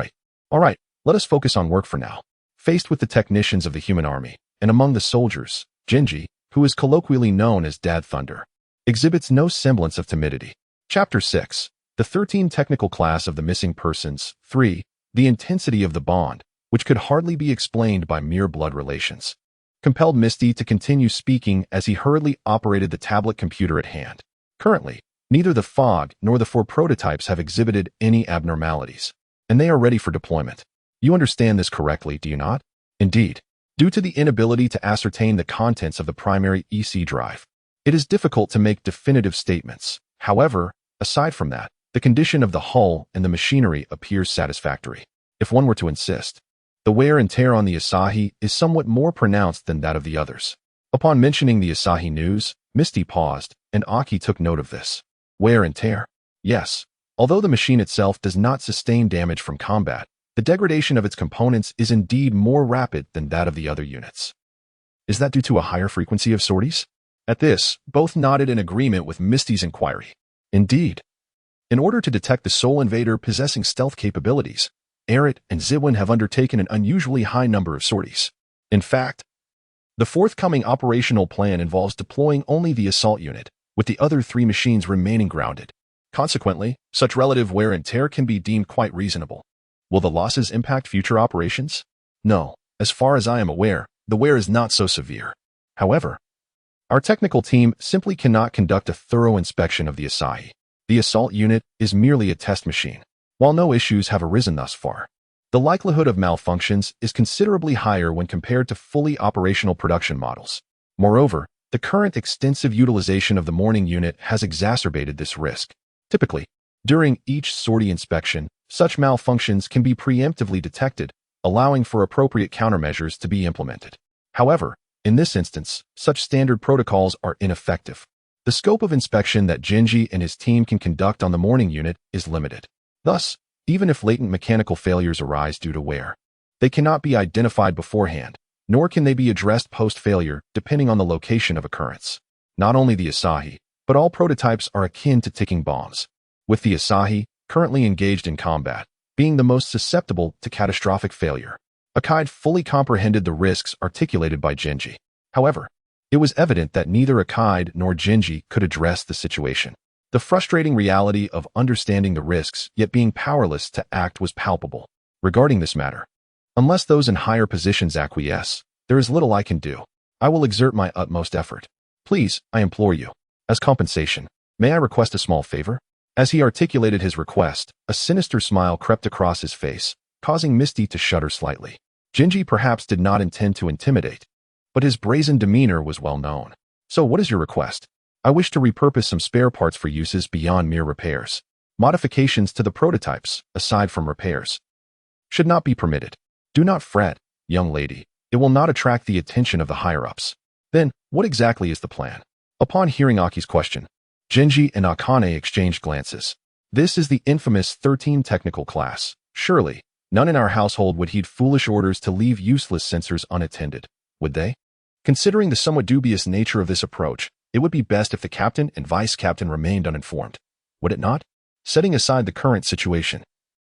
right, let us focus on work for now. Faced with the technicians of the human army, and among the soldiers, Jinji, who is colloquially known as Dad Thunder, exhibits no semblance of timidity. Chapter 6. The 13 Technical Class of the Missing Persons. 3. The intensity of the bond, which could hardly be explained by mere blood relations, compelled Misty to continue speaking as he hurriedly operated the tablet computer at hand. Currently, neither the fog nor the 4 prototypes have exhibited any abnormalities, and they are ready for deployment. You understand this correctly, do you not? Indeed, due to the inability to ascertain the contents of the primary EC drive, it is difficult to make definitive statements. However, aside from that, the condition of the hull and the machinery appears satisfactory. If one were to insist, the wear and tear on the Asahi is somewhat more pronounced than that of the others. Upon mentioning the Asahi news, Misty paused, and Aki took note of this. Wear and tear? Yes. Although the machine itself does not sustain damage from combat, the degradation of its components is indeed more rapid than that of the other units. Is that due to a higher frequency of sorties? At this, both nodded in agreement with Misty's inquiry. Indeed. In order to detect the Soul Invader possessing stealth capabilities, Eret and Zidwin have undertaken an unusually high number of sorties. In fact, the forthcoming operational plan involves deploying only the assault unit, with the other 3 machines remaining grounded. Consequently, such relative wear and tear can be deemed quite reasonable. Will the losses impact future operations? No. As far as I am aware, the wear is not so severe. However, our technical team simply cannot conduct a thorough inspection of the Asahi. The assault unit is merely a test machine. While no issues have arisen thus far, the likelihood of malfunctions is considerably higher when compared to fully operational production models. Moreover, the current extensive utilization of the morning unit has exacerbated this risk. Typically, during each sortie inspection, such malfunctions can be preemptively detected, allowing for appropriate countermeasures to be implemented. However, in this instance, such standard protocols are ineffective. The scope of inspection that Genji and his team can conduct on the morning unit is limited. Thus, even if latent mechanical failures arise due to wear, they cannot be identified beforehand, nor can they be addressed post-failure depending on the location of occurrence. Not only the Asahi, but all prototypes are akin to ticking bombs, with the Asahi, currently engaged in combat, being the most susceptible to catastrophic failure. Akide fully comprehended the risks articulated by Genji. However, it was evident that neither Akide nor Genji could address the situation. The frustrating reality of understanding the risks yet being powerless to act was palpable. Regarding this matter, unless those in higher positions acquiesce, there is little I can do. I will exert my utmost effort. Please, I implore you. As compensation, may I request a small favor? As he articulated his request, a sinister smile crept across his face, causing Misty to shudder slightly. Genji perhaps did not intend to intimidate, but his brazen demeanor was well known. So what is your request? I wish to repurpose some spare parts for uses beyond mere repairs. Modifications to the prototypes, aside from repairs, should not be permitted. Do not fret, young lady. It will not attract the attention of the higher-ups. Then, what exactly is the plan? Upon hearing Aki's question, Genji and Akane exchanged glances. This is the infamous 13 technical class. Surely, none in our household would heed foolish orders to leave useless sensors unattended, would they? Considering the somewhat dubious nature of this approach, it would be best if the captain and vice captain remained uninformed, would it not? Setting aside the current situation,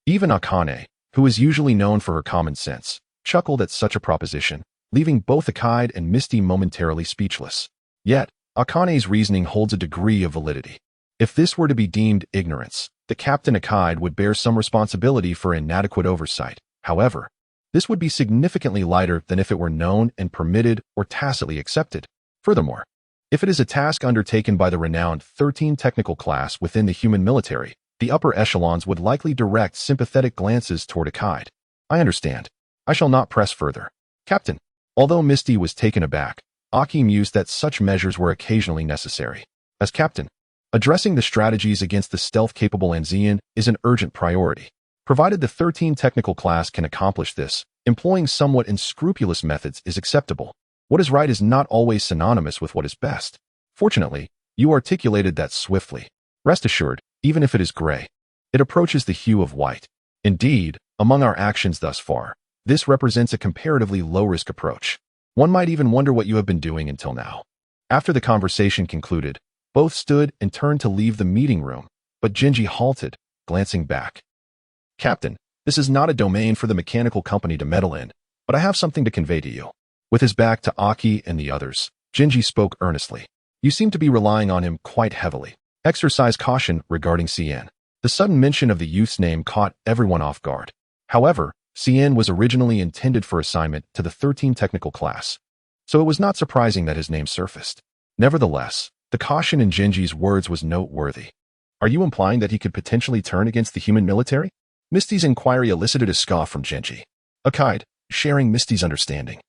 even Akane, who is usually known for her common sense, chuckled at such a proposition, leaving both Akide and Misty momentarily speechless. Yet, Akane's reasoning holds a degree of validity. If this were to be deemed ignorance, the Captain Akide would bear some responsibility for inadequate oversight. However, this would be significantly lighter than if it were known and permitted or tacitly accepted. Furthermore, if it is a task undertaken by the renowned 13 technical class within the human military, the upper echelons would likely direct sympathetic glances toward Akide. I understand. I shall not press further. Captain. Although Misty was taken aback, Aki mused that such measures were occasionally necessary. As captain, addressing the strategies against the stealth-capable Anzean is an urgent priority. Provided the 13 technical class can accomplish this, employing somewhat unscrupulous methods is acceptable. What is right is not always synonymous with what is best. Fortunately, you articulated that swiftly. Rest assured, even if it is gray, it approaches the hue of white. Indeed, among our actions thus far, this represents a comparatively low-risk approach. One might even wonder what you have been doing until now. After the conversation concluded, both stood and turned to leave the meeting room, but Genji halted, glancing back. Captain, this is not a domain for the mechanical company to meddle in, but I have something to convey to you. With his back to Aki and the others, Genji spoke earnestly. You seem to be relying on him quite heavily. Exercise caution regarding Cien. The sudden mention of the youth's name caught everyone off guard. However, Cien was originally intended for assignment to the 13 technical class, so it was not surprising that his name surfaced. Nevertheless, the caution in Genji's words was noteworthy. Are you implying that he could potentially turn against the human military? Misty's inquiry elicited a scoff from Genji. Akide, sharing Misty's understanding,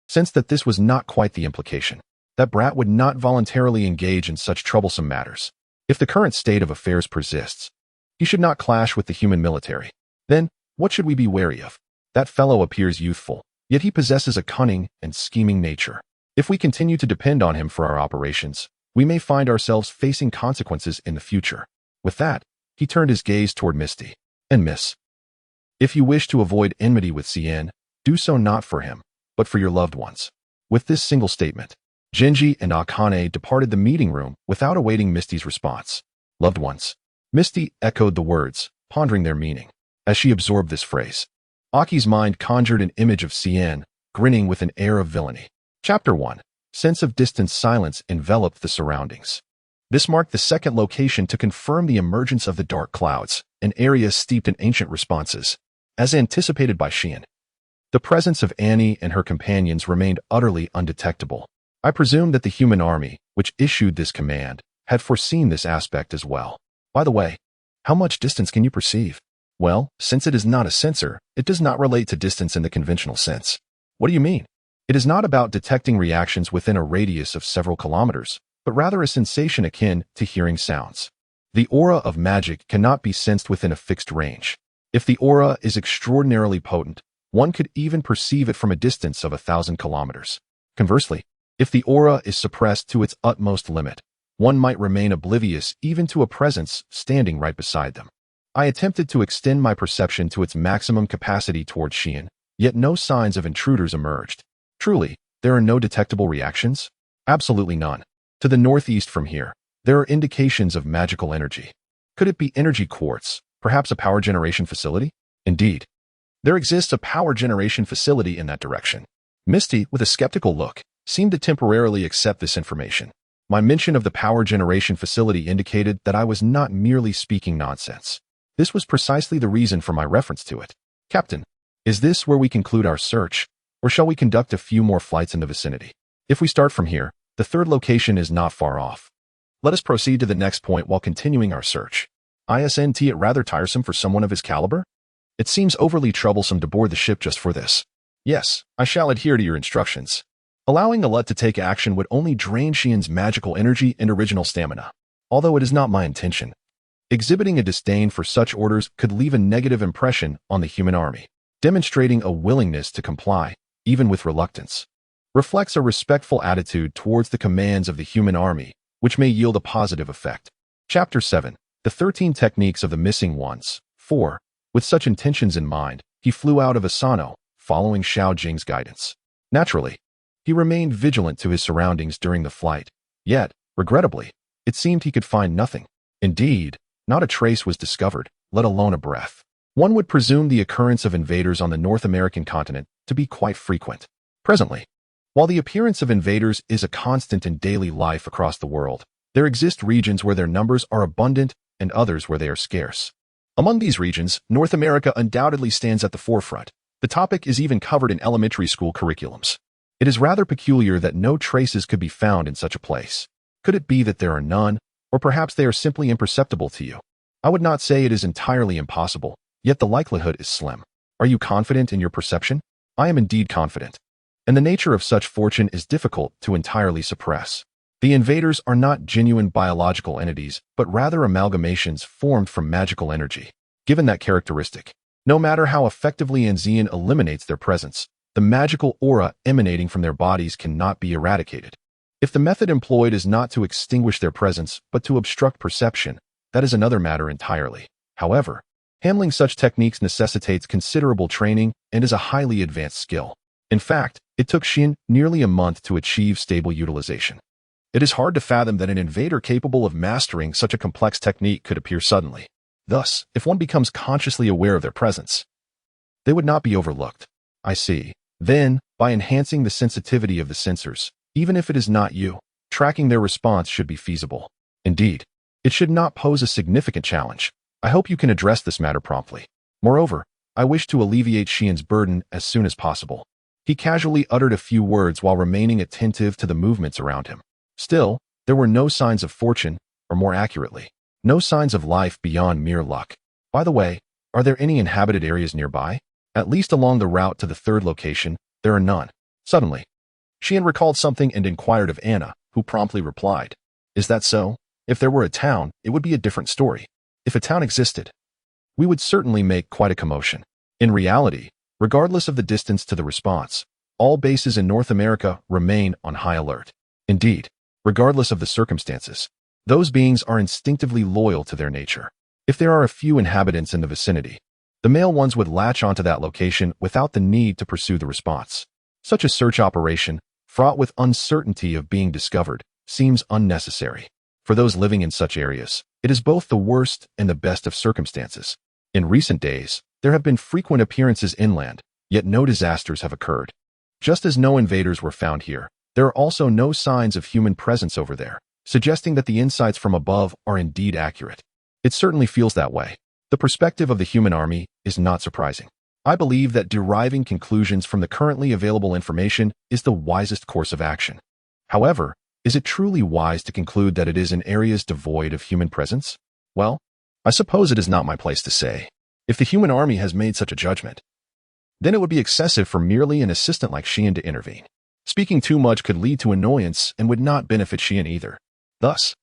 sensed that this was not quite the implication. That brat would not voluntarily engage in such troublesome matters. If the current state of affairs persists, he should not clash with the human military. Then, what should we be wary of? That fellow appears youthful, yet he possesses a cunning and scheming nature. If we continue to depend on him for our operations, we may find ourselves facing consequences in the future. With that, he turned his gaze toward Misty. And Miss, if you wish to avoid enmity with Cien, do so not for him, but for your loved ones. With this single statement, Genji and Akane departed the meeting room without awaiting Misty's response. Loved ones. Misty echoed the words, pondering their meaning. As she absorbed this phrase, Aki's mind conjured an image of Cien, grinning with an air of villainy. Chapter 1. Sense of distant silence enveloped the surroundings. This marked the second location to confirm the emergence of the dark clouds, an area steeped in ancient responses. As anticipated by Xian, the presence of Annie and her companions remained utterly undetectable. I presume that the human army, which issued this command, had foreseen this aspect as well. By the way, how much distance can you perceive? Well, since it is not a sensor, it does not relate to distance in the conventional sense. What do you mean? It is not about detecting reactions within a radius of several kilometers, but rather a sensation akin to hearing sounds. The aura of magic cannot be sensed within a fixed range. If the aura is extraordinarily potent, One could even perceive it from a distance of 1,000 kilometers. Conversely, if the aura is suppressed to its utmost limit, one might remain oblivious even to a presence standing right beside them. I attempted to extend my perception to its maximum capacity toward Xian, yet no signs of intruders emerged. Truly, there are no detectable reactions? Absolutely none. To the northeast from here, there are indications of magical energy. Could it be energy quartz, perhaps a power generation facility? Indeed. There exists a power generation facility in that direction. Misty, with a skeptical look, seemed to temporarily accept this information. My mention of the power generation facility indicated that I was not merely speaking nonsense. This was precisely the reason for my reference to it. Captain, is this where we conclude our search, or shall we conduct a few more flights in the vicinity? If we start from here, the third location is not far off. Let us proceed to the next point while continuing our search. Isn't it rather tiresome for someone of his caliber? It seems overly troublesome to board the ship just for this. Yes, I shall adhere to your instructions. Allowing Alut to take action would only drain Xian's magical energy and original stamina, although it is not my intention. Exhibiting a disdain for such orders could leave a negative impression on the human army. Demonstrating a willingness to comply, even with reluctance, reflects a respectful attitude towards the commands of the human army, which may yield a positive effect. Chapter 7. The 13 Techniques of the Missing Ones. 4. With such intentions in mind, he flew out of Asano, following Xiao Jing's guidance. Naturally, he remained vigilant to his surroundings during the flight, yet, regrettably, it seemed he could find nothing. Indeed, not a trace was discovered, let alone a breath. One would presume the occurrence of invaders on the North American continent to be quite frequent. Presently, while the appearance of invaders is a constant in daily life across the world, there exist regions where their numbers are abundant and others where they are scarce. Among these regions, North America undoubtedly stands at the forefront. The topic is even covered in elementary school curriculums. It is rather peculiar that no traces could be found in such a place. Could it be that there are none, or perhaps they are simply imperceptible to you? I would not say it is entirely impossible, yet the likelihood is slim. Are you confident in your perception? I am indeed confident. And the nature of such fortune is difficult to entirely suppress. The invaders are not genuine biological entities, but rather amalgamations formed from magical energy. Given that characteristic, no matter how effectively Anzean eliminates their presence, the magical aura emanating from their bodies cannot be eradicated. If the method employed is not to extinguish their presence, but to obstruct perception, that is another matter entirely. However, handling such techniques necessitates considerable training and is a highly advanced skill. In fact, it took Xian nearly a month to achieve stable utilization. It is hard to fathom that an invader capable of mastering such a complex technique could appear suddenly. Thus, if one becomes consciously aware of their presence, they would not be overlooked. I see. Then, by enhancing the sensitivity of the sensors, even if it is not you, tracking their response should be feasible. Indeed, it should not pose a significant challenge. I hope you can address this matter promptly. Moreover, I wish to alleviate Xian's burden as soon as possible. He casually uttered a few words while remaining attentive to the movements around him. Still, there were no signs of fortune, or more accurately, no signs of life beyond mere luck. By the way, are there any inhabited areas nearby? At least along the route to the third location, there are none. Suddenly, Xian recalled something and inquired of Anna, who promptly replied, "Is that so? If there were a town, it would be a different story. If a town existed, we would certainly make quite a commotion." In reality, regardless of the distance to the response, all bases in North America remain on high alert. Indeed, regardless of the circumstances, those beings are instinctively loyal to their nature. If there are a few inhabitants in the vicinity, the male ones would latch onto that location without the need to pursue the response. Such a search operation, fraught with uncertainty of being discovered, seems unnecessary. For those living in such areas, it is both the worst and the best of circumstances. In recent days, there have been frequent appearances inland, yet no disasters have occurred. Just as no invaders were found here, there are also no signs of human presence over there, suggesting that the insights from above are indeed accurate. It certainly feels that way. The perspective of the human army is not surprising. I believe that deriving conclusions from the currently available information is the wisest course of action. However, is it truly wise to conclude that it is in areas devoid of human presence? Well, I suppose it is not my place to say. If the human army has made such a judgment, then it would be excessive for merely an assistant like Xian to intervene. Speaking too much could lead to annoyance and would not benefit Xian either. Thus,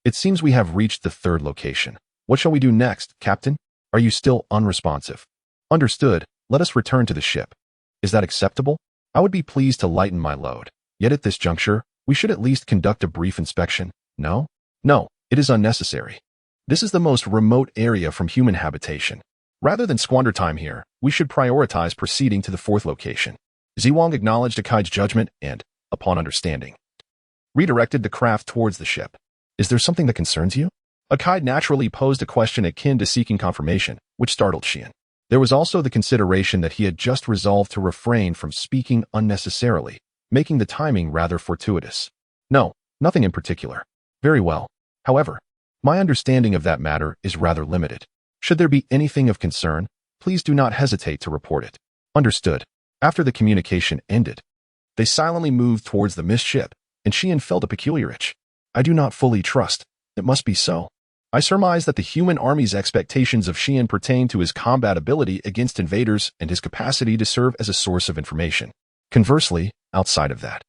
it seems we have reached the third location. What shall we do next, Captain? Are you still unresponsive? Understood. Let us return to the ship. Is that acceptable? I would be pleased to lighten my load. Yet at this juncture, we should at least conduct a brief inspection. No? No, it is unnecessary. This is the most remote area from human habitation. Rather than squander time here, we should prioritize proceeding to the fourth location. Ziwang acknowledged Akai's judgment and, upon understanding, redirected the craft towards the ship. Is there something that concerns you? Akai naturally posed a question akin to seeking confirmation, which startled Xian. There was also the consideration that he had just resolved to refrain from speaking unnecessarily, making the timing rather fortuitous. No, nothing in particular. Very well. However, my understanding of that matter is rather limited. Should there be anything of concern, please do not hesitate to report it. Understood. After the communication ended, they silently moved towards the mist ship, and Xian felt a peculiar itch. I do not fully trust. It must be so. I surmise that the human army's expectations of Xian pertain to his combat ability against invaders and his capacity to serve as a source of information. Conversely, outside of that,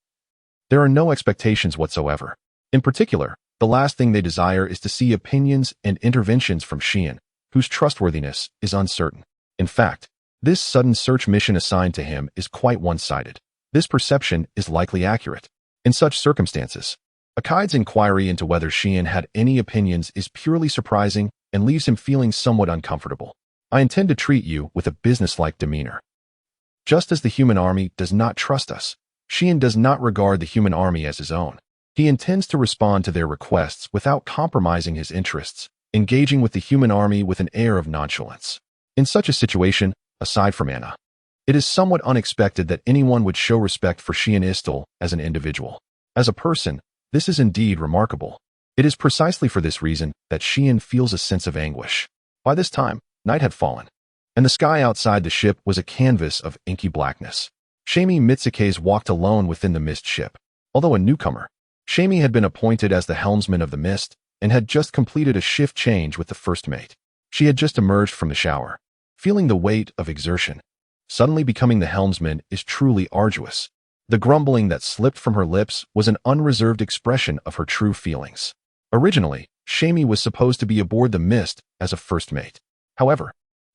there are no expectations whatsoever. In particular, the last thing they desire is to see opinions and interventions from Xian, whose trustworthiness is uncertain. In fact, this sudden search mission assigned to him is quite one-sided. This perception is likely accurate. In such circumstances, Akai's inquiry into whether Xian had any opinions is purely surprising and leaves him feeling somewhat uncomfortable. I intend to treat you with a businesslike demeanor. Just as the human army does not trust us, Xian does not regard the human army as his own. He intends to respond to their requests without compromising his interests, engaging with the human army with an air of nonchalance. In such a situation, aside from Anna, it is somewhat unexpected that anyone would show respect for Xian Istil as an individual. As a person, this is indeed remarkable. It is precisely for this reason that Xian feels a sense of anguish. By this time, night had fallen, and the sky outside the ship was a canvas of inky blackness. Shamie Mitsukaze walked alone within the mist ship. Although a newcomer, Shamie had been appointed as the helmsman of the mist and had just completed a shift change with the first mate. She had just emerged from the shower, feeling the weight of exertion. Suddenly becoming the helmsman is truly arduous. The grumbling that slipped from her lips was an unreserved expression of her true feelings. Originally, Shamie was supposed to be aboard the mist as a first mate. However,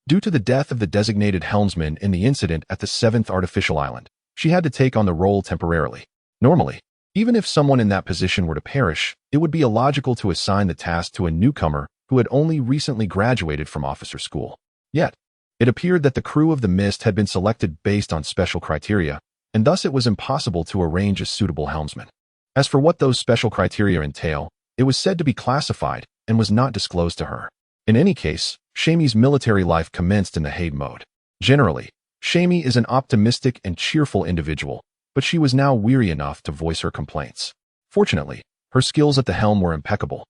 due to the death of the designated helmsman in the incident at the 7th artificial island, she had to take on the role temporarily. Normally, even if someone in that position were to perish, it would be illogical to assign the task to a newcomer who had only recently graduated from officer school. Yet, it appeared that the crew of the Mist had been selected based on special criteria, and thus it was impossible to arrange a suitable helmsman. As for what those special criteria entail, it was said to be classified and was not disclosed to her. In any case, Shamie's military life commenced in the Haid mode. Generally, Shamie is an optimistic and cheerful individual, but she was now weary enough to voice her complaints. Fortunately, her skills at the helm were impeccable.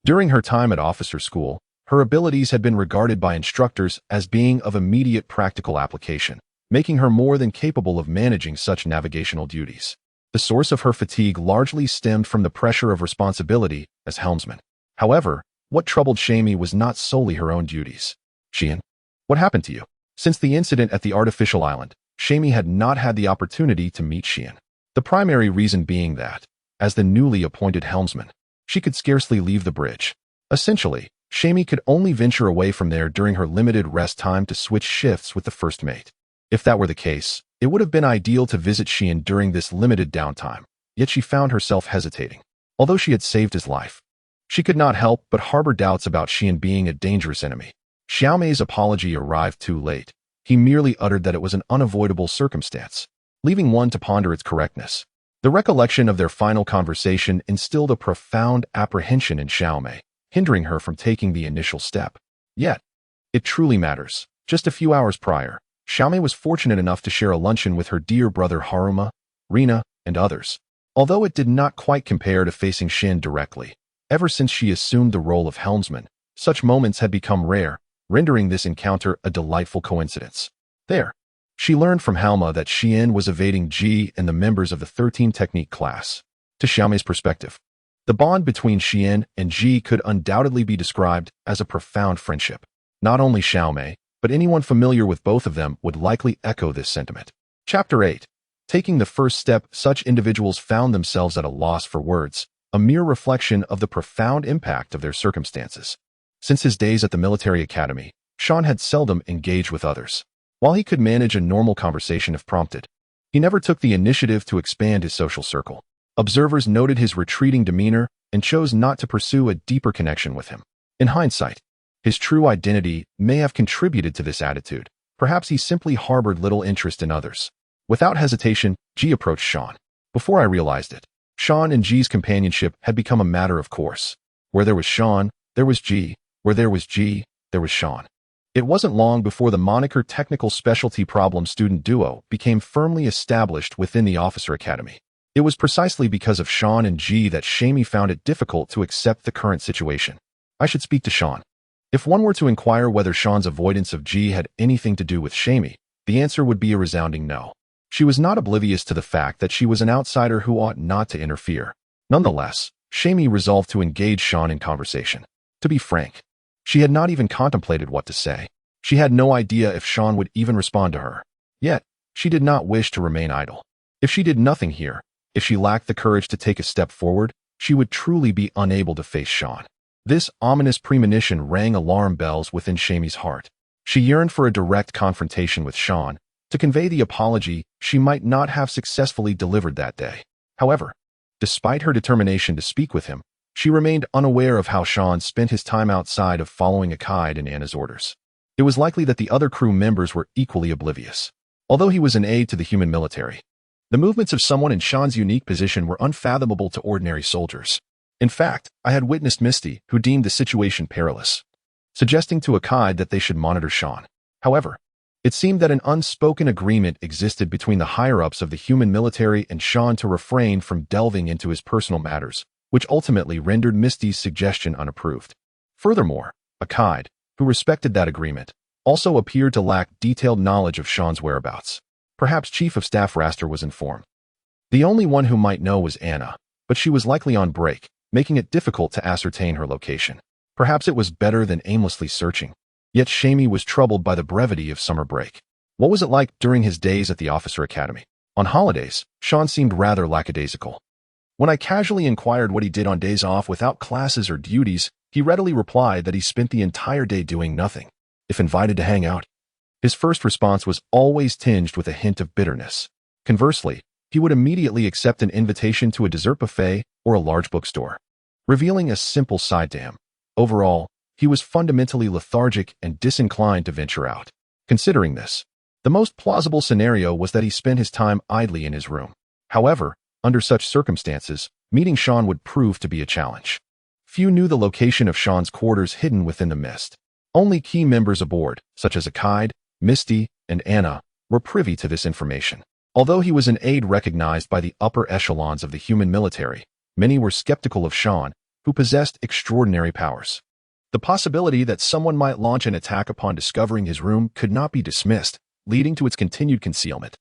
During her time at officer school, her abilities had been regarded by instructors as being of immediate practical application, making her more than capable of managing such navigational duties. The source of her fatigue largely stemmed from the pressure of responsibility as helmsman. However, what troubled Shamie was not solely her own duties. Xian, what happened to you? Since the incident at the artificial island, Shamie had not had the opportunity to meet Xian. The primary reason being that, as the newly appointed helmsman, she could scarcely leave the bridge. Essentially, Shamie could only venture away from there during her limited rest time to switch shifts with the first mate. If that were the case, it would have been ideal to visit Xian during this limited downtime, yet she found herself hesitating. Although she had saved his life, she could not help but harbor doubts about Xian being a dangerous enemy. Xiaomei's apology arrived too late. He merely uttered that it was an unavoidable circumstance, leaving one to ponder its correctness. The recollection of their final conversation instilled a profound apprehension in Xiaomei, hindering her from taking the initial step. Yet, it truly matters. Just a few hours prior, Xiaomei was fortunate enough to share a luncheon with her dear brother Haruma, Rina, and others. Although it did not quite compare to facing Xian directly, ever since she assumed the role of helmsman, such moments had become rare, rendering this encounter a delightful coincidence. There, she learned from Halma that Xian was evading Ji and the members of the 13 Technique class. To Xiaomei's perspective, the bond between Xian and Ji could undoubtedly be described as a profound friendship. Not only Xiaomei, but anyone familiar with both of them would likely echo this sentiment. Chapter 8. Taking the first step, such individuals found themselves at a loss for words, a mere reflection of the profound impact of their circumstances. Since his days at the military academy, Sean had seldom engaged with others. While he could manage a normal conversation if prompted, he never took the initiative to expand his social circle. Observers noted his retreating demeanor and chose not to pursue a deeper connection with him. In hindsight, his true identity may have contributed to this attitude. Perhaps he simply harbored little interest in others. Without hesitation, G approached Sean. Before I realized it, Sean and G's companionship had become a matter of course. Where there was Sean, there was G. Where there was G, there was Sean. It wasn't long before the moniker Technical Specialty Problem Student Duo became firmly established within the Officer Academy. It was precisely because of Sean and G that Shamey found it difficult to accept the current situation. I should speak to Sean. If one were to inquire whether Sean's avoidance of G had anything to do with Shamey, the answer would be a resounding no. She was not oblivious to the fact that she was an outsider who ought not to interfere. Nonetheless, Shamey resolved to engage Sean in conversation. To be frank, she had not even contemplated what to say. She had no idea if Sean would even respond to her. Yet, she did not wish to remain idle. If she did nothing here, if she lacked the courage to take a step forward, she would truly be unable to face Sean. This ominous premonition rang alarm bells within Shamey's heart. She yearned for a direct confrontation with Sean, to convey the apology she might not have successfully delivered that day. However, despite her determination to speak with him, she remained unaware of how Sean spent his time outside of following Akaid and Anna's orders. It was likely that the other crew members were equally oblivious. Although he was an aide to the human military, the movements of someone in Sean's unique position were unfathomable to ordinary soldiers. In fact, I had witnessed Misty, who deemed the situation perilous, suggesting to Akaid that they should monitor Sean. However, it seemed that an unspoken agreement existed between the higher-ups of the human military and Sean to refrain from delving into his personal matters, which ultimately rendered Misty's suggestion unapproved. Furthermore, Akaid, who respected that agreement, also appeared to lack detailed knowledge of Sean's whereabouts. Perhaps Chief of Staff Raster was informed. The only one who might know was Anna, but she was likely on break, making it difficult to ascertain her location. Perhaps it was better than aimlessly searching. Yet Shamey was troubled by the brevity of summer break. What was it like during his days at the Officer Academy? On holidays, Sean seemed rather lackadaisical. When I casually inquired what he did on days off without classes or duties, he readily replied that he spent the entire day doing nothing, if invited to hang out. His first response was always tinged with a hint of bitterness. Conversely, he would immediately accept an invitation to a dessert buffet or a large bookstore, revealing a simple side to him. Overall, he was fundamentally lethargic and disinclined to venture out. Considering this, the most plausible scenario was that he spent his time idly in his room. However, under such circumstances, meeting Sean would prove to be a challenge. Few knew the location of Sean's quarters hidden within the mist. Only key members aboard, such as Akaid, Misty, and Anna, were privy to this information. Although he was an aide recognized by the upper echelons of the human military, many were skeptical of Sean, who possessed extraordinary powers. The possibility that someone might launch an attack upon discovering his room could not be dismissed, leading to its continued concealment.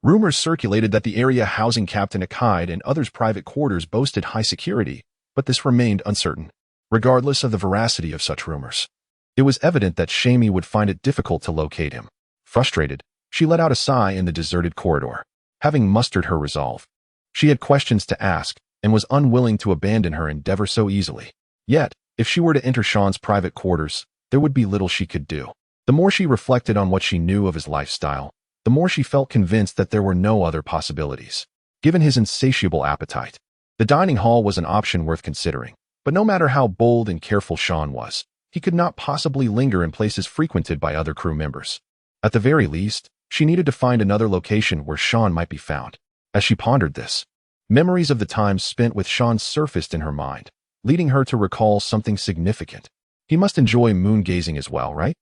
Rumors circulated that the area housing Captain Akaid and others' private quarters boasted high security, but this remained uncertain. Regardless of the veracity of such rumors, it was evident that Shamey would find it difficult to locate him. Frustrated, she let out a sigh in the deserted corridor. Having mustered her resolve, she had questions to ask and was unwilling to abandon her endeavor so easily. Yet, if she were to enter Sean's private quarters, there would be little she could do. The more she reflected on what she knew of his lifestyle, the more she felt convinced that there were no other possibilities. Given his insatiable appetite, the dining hall was an option worth considering. But no matter how bold and careful Sean was, he could not possibly linger in places frequented by other crew members. At the very least, she needed to find another location where Sean might be found. As she pondered this, memories of the times spent with Sean surfaced in her mind, leading her to recall something significant. He must enjoy moon-gazing as well, right?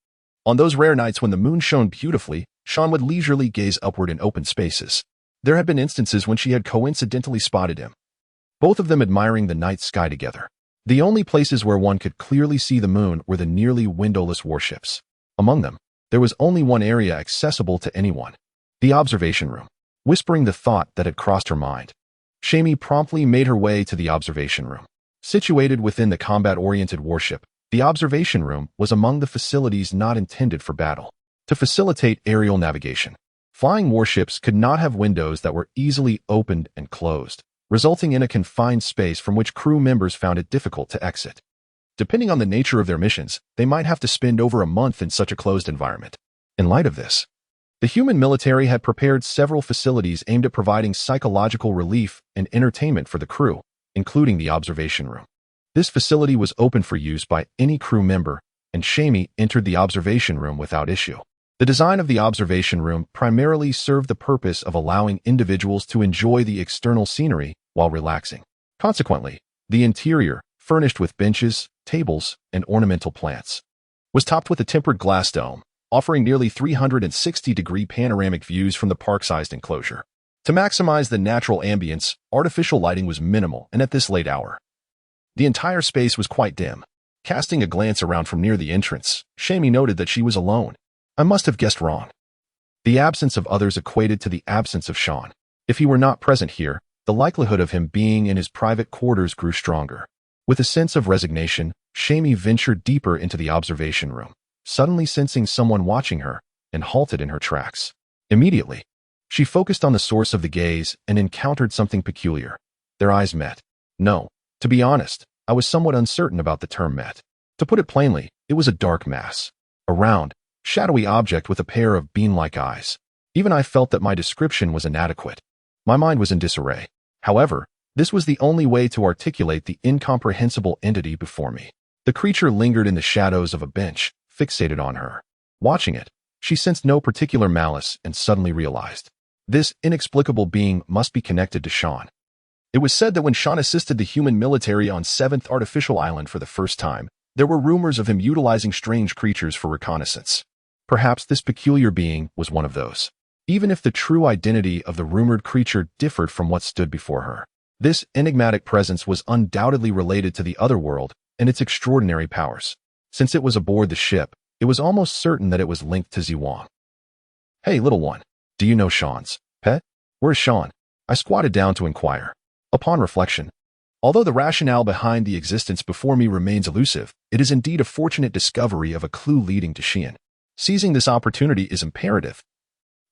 On those rare nights when the moon shone beautifully, Sean would leisurely gaze upward in open spaces. There had been instances when she had coincidentally spotted him, both of them admiring the night sky together. The only places where one could clearly see the moon were the nearly windowless warships. Among them, there was only one area accessible to anyone: the observation room. Whispering the thought that had crossed her mind, Shamey promptly made her way to the observation room. Situated within the combat-oriented warship, the observation room was among the facilities not intended for battle. To facilitate aerial navigation, flying warships could not have windows that were easily opened and closed, resulting in a confined space from which crew members found it difficult to exit. Depending on the nature of their missions, they might have to spend over a month in such a closed environment. In light of this, The human military had prepared several facilities aimed at providing psychological relief and entertainment for the crew, including the observation room. This facility was open for use by any crew member, and Shamey entered the observation room without issue. The design of the observation room primarily served the purpose of allowing individuals to enjoy the external scenery while relaxing. Consequently, the interior, furnished with benches, tables, and ornamental plants, was topped with a tempered glass dome, offering nearly 360-degree panoramic views from the park-sized enclosure. To maximize the natural ambience, artificial lighting was minimal, and at this late hour, the entire space was quite dim. Casting a glance around from near the entrance, Shamey noted that she was alone. I must have guessed wrong. The absence of others equated to the absence of Sean. If he were not present here, the likelihood of him being in his private quarters grew stronger. With a sense of resignation, Shamey ventured deeper into the observation room, suddenly sensing someone watching her, and halted in her tracks. Immediately, she focused on the source of the gaze and encountered something peculiar. Their eyes met. No, to be honest, I was somewhat uncertain about the term met. To put it plainly, it was a dark mass. A round, shadowy object with a pair of bean-like eyes. Even I felt that my description was inadequate. My mind was in disarray. However, this was the only way to articulate the incomprehensible entity before me. The creature lingered in the shadows of a bench, fixated on her. Watching it, she sensed no particular malice and suddenly realized this inexplicable being must be connected to Sean. It was said that when Sean assisted the human military on 7th Artificial Island for the first time, there were rumors of him utilizing strange creatures for reconnaissance. Perhaps this peculiar being was one of those. Even if the true identity of the rumored creature differed from what stood before her, this enigmatic presence was undoubtedly related to the other world and its extraordinary powers. Since it was aboard the ship, it was almost certain that it was linked to Ziwang. Hey, little one, do you know Sean's pet? Where's Sean? I squatted down to inquire. Upon reflection, although the rationale behind the existence before me remains elusive, it is indeed a fortunate discovery of a clue leading to Xian. Seizing this opportunity is imperative.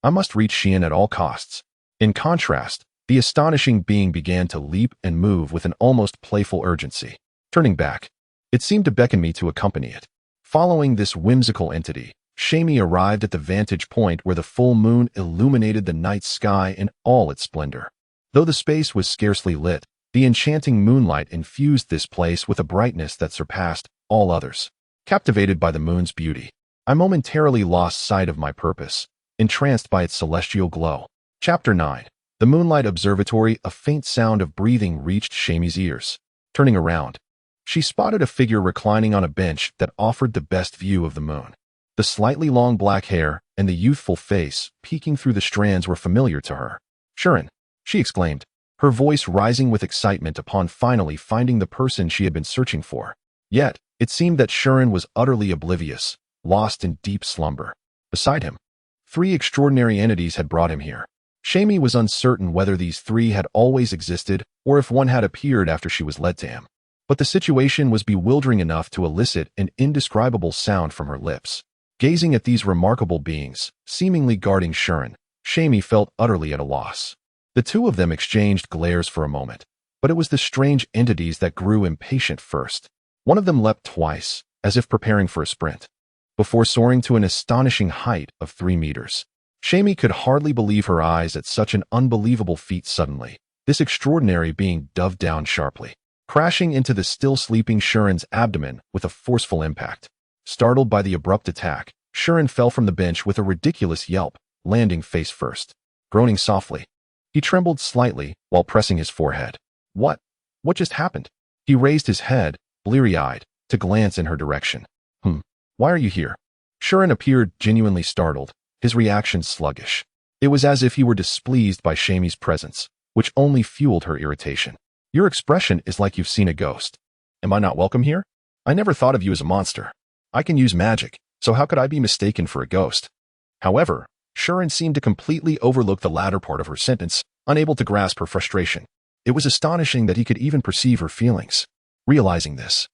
I must reach Xian at all costs. In contrast, the astonishing being began to leap and move with an almost playful urgency. Turning back, it seemed to beckon me to accompany it. Following this whimsical entity, Shamey arrived at the vantage point where the full moon illuminated the night sky in all its splendor. Though the space was scarcely lit, the enchanting moonlight infused this place with a brightness that surpassed all others. Captivated by the moon's beauty, I momentarily lost sight of my purpose, entranced by its celestial glow. Chapter 9. The Moonlight Observatory. A faint sound of breathing reached Shamey's ears. Turning around, she spotted a figure reclining on a bench that offered the best view of the moon. The slightly long black hair and the youthful face peeking through the strands were familiar to her. Shuren, she exclaimed, her voice rising with excitement upon finally finding the person she had been searching for. Yet, it seemed that Shuren was utterly oblivious, lost in deep slumber. Beside him, 3 extraordinary entities had brought him here. Shamey was uncertain whether these 3 had always existed or if one had appeared after she was led to him. But the situation was bewildering enough to elicit an indescribable sound from her lips. Gazing at these remarkable beings, seemingly guarding Shuren, Shamey felt utterly at a loss. The 2 of them exchanged glares for a moment, but it was the strange entities that grew impatient first. One of them leapt twice, as if preparing for a sprint, before soaring to an astonishing height of 3 meters. Shamey could hardly believe her eyes at such an unbelievable feat. Suddenly, this extraordinary being dove down sharply, crashing into the still sleeping Shuren's abdomen with a forceful impact. Startled by the abrupt attack, Shuren fell from the bench with a ridiculous yelp, landing face first. Groaning softly, he trembled slightly while pressing his forehead. What just happened? He raised his head, bleary-eyed, to glance in her direction. Why are you here? Shuren appeared genuinely startled, his reaction sluggish. It was as if he were displeased by Shamey's presence, which only fueled her irritation. Your expression is like you've seen a ghost. Am I not welcome here? I never thought of you as a monster. I can use magic, so how could I be mistaken for a ghost? However, Shuren seemed to completely overlook the latter part of her sentence, unable to grasp her frustration. It was astonishing that he could even perceive her feelings. Realizing this,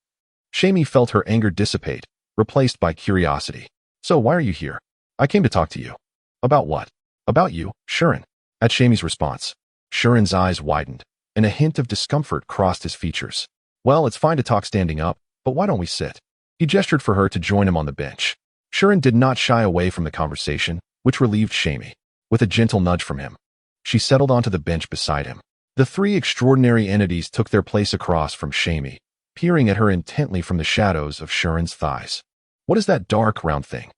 Shamey felt her anger dissipate, replaced by curiosity. So why are you here? I came to talk to you. About what? About you, Shuren. At Shamey's response, Shuren's eyes widened, and a hint of discomfort crossed his features. Well, it's fine to talk standing up, but why don't we sit? He gestured for her to join him on the bench. Shuren did not shy away from the conversation, which relieved Shamey. With a gentle nudge from him, she settled onto the bench beside him. The three extraordinary entities took their place across from Shamey, peering at her intently from the shadows of Shuren's thighs. What is that dark, round thing?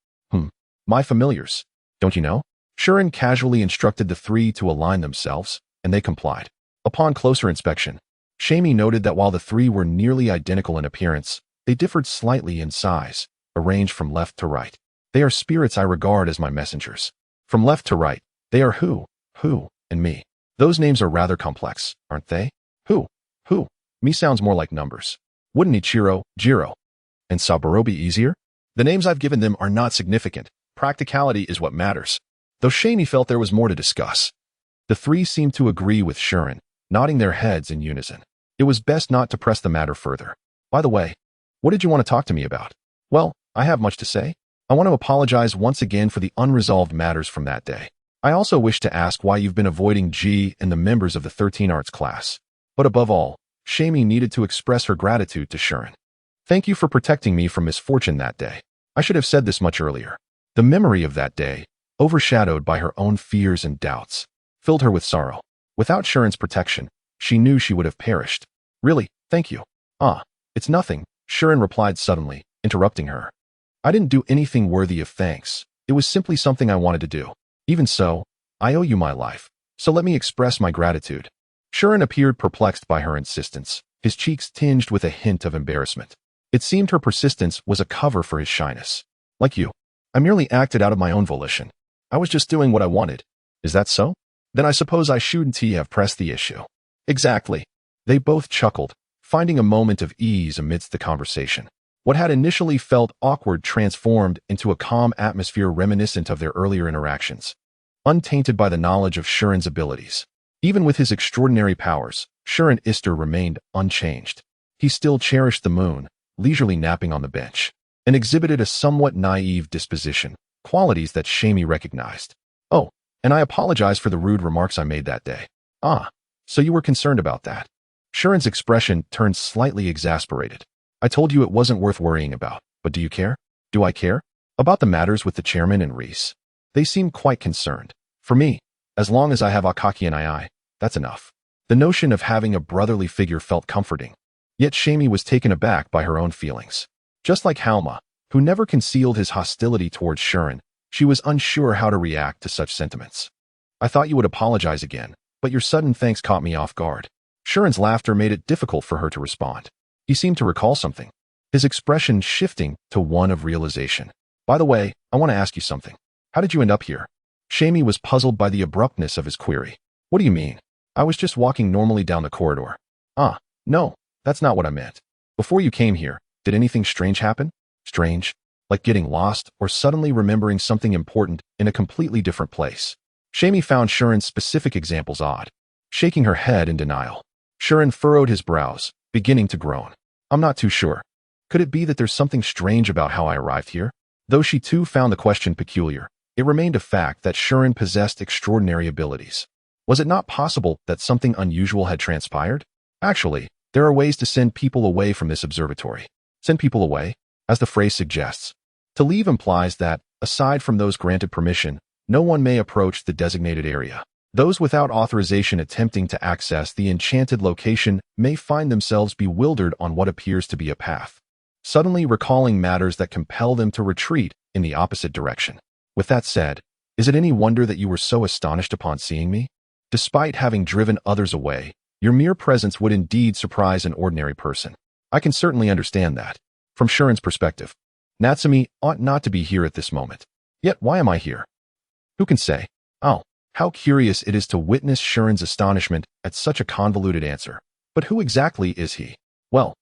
My familiars. Don't you know? Shuren casually instructed the three to align themselves, and they complied. Upon closer inspection, Shamey noted that while the three were nearly identical in appearance, they differed slightly in size, arranged from left to right. They are spirits I regard as my messengers. From left to right, they are who, and me. Those names are rather complex, aren't they? Who, me sounds more like numbers. Wouldn't Ichiro, Jiro, and Saburo be easier? The names I've given them are not significant. Practicality is what matters. Though Shamey felt there was more to discuss, the three seemed to agree with Shuren, nodding their heads in unison. It was best not to press the matter further. By the way, what did you want to talk to me about? Well, I have much to say. I want to apologize once again for the unresolved matters from that day. I also wish to ask why you've been avoiding G and the members of the 13 Arts class. But above all, Shamey needed to express her gratitude to Shuren. Thank you for protecting me from misfortune that day. I should have said this much earlier. The memory of that day, overshadowed by her own fears and doubts, filled her with sorrow. Without Shuren's protection, she knew she would have perished. Really, thank you. It's nothing, Shuren replied suddenly, interrupting her. I didn't do anything worthy of thanks. It was simply something I wanted to do. Even so, I owe you my life, so let me express my gratitude. Shuren appeared perplexed by her insistence, his cheeks tinged with a hint of embarrassment. It seemed her persistence was a cover for his shyness. Like you, I merely acted out of my own volition. I was just doing what I wanted. Is that so? Then I suppose I shouldn't have pressed the issue. Exactly. They both chuckled, finding a moment of ease amidst the conversation. What had initially felt awkward transformed into a calm atmosphere reminiscent of their earlier interactions, untainted by the knowledge of Shuren's abilities. Even with his extraordinary powers, Shuren Ister remained unchanged. He still cherished the moon, leisurely napping on the bench, and exhibited a somewhat naive disposition, qualities that Shamey recognized. Oh, and I apologize for the rude remarks I made that day. So you were concerned about that. Shuren's expression turned slightly exasperated. I told you it wasn't worth worrying about, but do you care? Do I care? About the matters with the chairman and Reese? They seem quite concerned. For me, as long as I have Akaki and II, that's enough. The notion of having a brotherly figure felt comforting. Yet Shamey was taken aback by her own feelings. Just like Halma, who never concealed his hostility towards Shuren, she was unsure how to react to such sentiments. I thought you would apologize again, but your sudden thanks caught me off guard. Shuren's laughter made it difficult for her to respond. He seemed to recall something, his expression shifting to one of realization. By the way, I want to ask you something. How did you end up here? Shamey was puzzled by the abruptness of his query. What do you mean? I was just walking normally down the corridor. No, that's not what I meant. Before you came here, did anything strange happen? Strange? Like getting lost or suddenly remembering something important in a completely different place? Shamey found Shuren's specific examples odd, shaking her head in denial. Shuren furrowed his brows, beginning to groan. I'm not too sure. Could it be that there's something strange about how I arrived here? Though she too found the question peculiar, it remained a fact that Shuren possessed extraordinary abilities. Was it not possible that something unusual had transpired? Actually, there are ways to send people away from this observatory. Send people away, as the phrase suggests. To leave implies that, aside from those granted permission, no one may approach the designated area. Those without authorization attempting to access the enchanted location may find themselves bewildered on what appears to be a path, suddenly recalling matters that compel them to retreat in the opposite direction. With that said, is it any wonder that you were so astonished upon seeing me? Despite having driven others away, your mere presence would indeed surprise an ordinary person. I can certainly understand that. From Shuren's perspective, Natsumi ought not to be here at this moment. Yet why am I here? Who can say? How curious it is to witness Shuren's astonishment at such a convoluted answer. But who exactly is he? Well,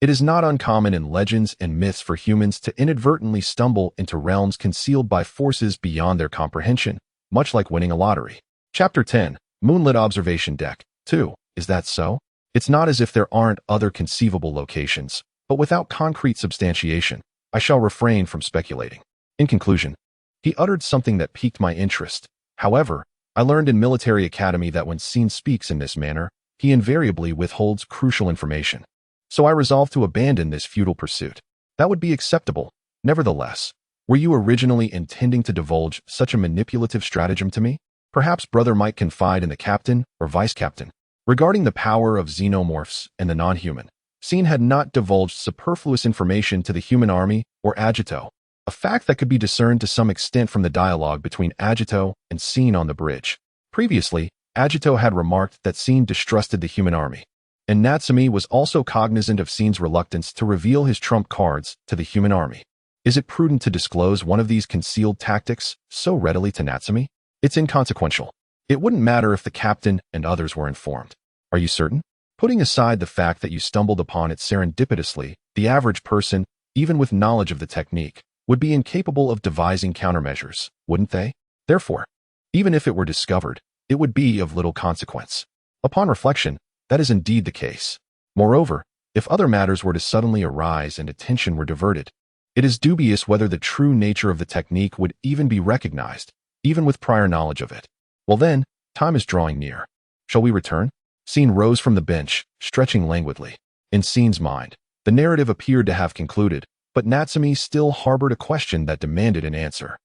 it is not uncommon in legends and myths for humans to inadvertently stumble into realms concealed by forces beyond their comprehension, much like winning a lottery. Chapter 10, Moonlit Observation Deck. 2. Is that so? It's not as if there aren't other conceivable locations, but without concrete substantiation, I shall refrain from speculating. In conclusion, he uttered something that piqued my interest. However, I learned in military academy that when Scene speaks in this manner, he invariably withholds crucial information. So I resolved to abandon this futile pursuit. That would be acceptable. Nevertheless, Were you originally intending to divulge such a manipulative stratagem to me? Perhaps brother might confide in the captain or vice-captain. Regarding the power of xenomorphs and the non-human, Scene had not divulged superfluous information to the human army or Agito, a fact that could be discerned to some extent from the dialogue between Agito and Scene on the bridge. Previously, Agito had remarked that Scene distrusted the human army, and Natsumi was also cognizant of Scene's reluctance to reveal his trump cards to the human army. Is it prudent to disclose one of these concealed tactics so readily to Natsumi? It's inconsequential. It wouldn't matter if the captain and others were informed. Are you certain? Putting aside the fact that you stumbled upon it serendipitously, the average person, even with knowledge of the technique, would be incapable of devising countermeasures, wouldn't they? Therefore, even if it were discovered, it would be of little consequence. Upon reflection, that is indeed the case. Moreover, if other matters were to suddenly arise and attention were diverted, it is dubious whether the true nature of the technique would even be recognized, even with prior knowledge of it. Well then, time is drawing near. Shall we return? Scene rose from the bench, stretching languidly. In Scene's mind, the narrative appeared to have concluded, but Natsumi still harbored a question that demanded an answer.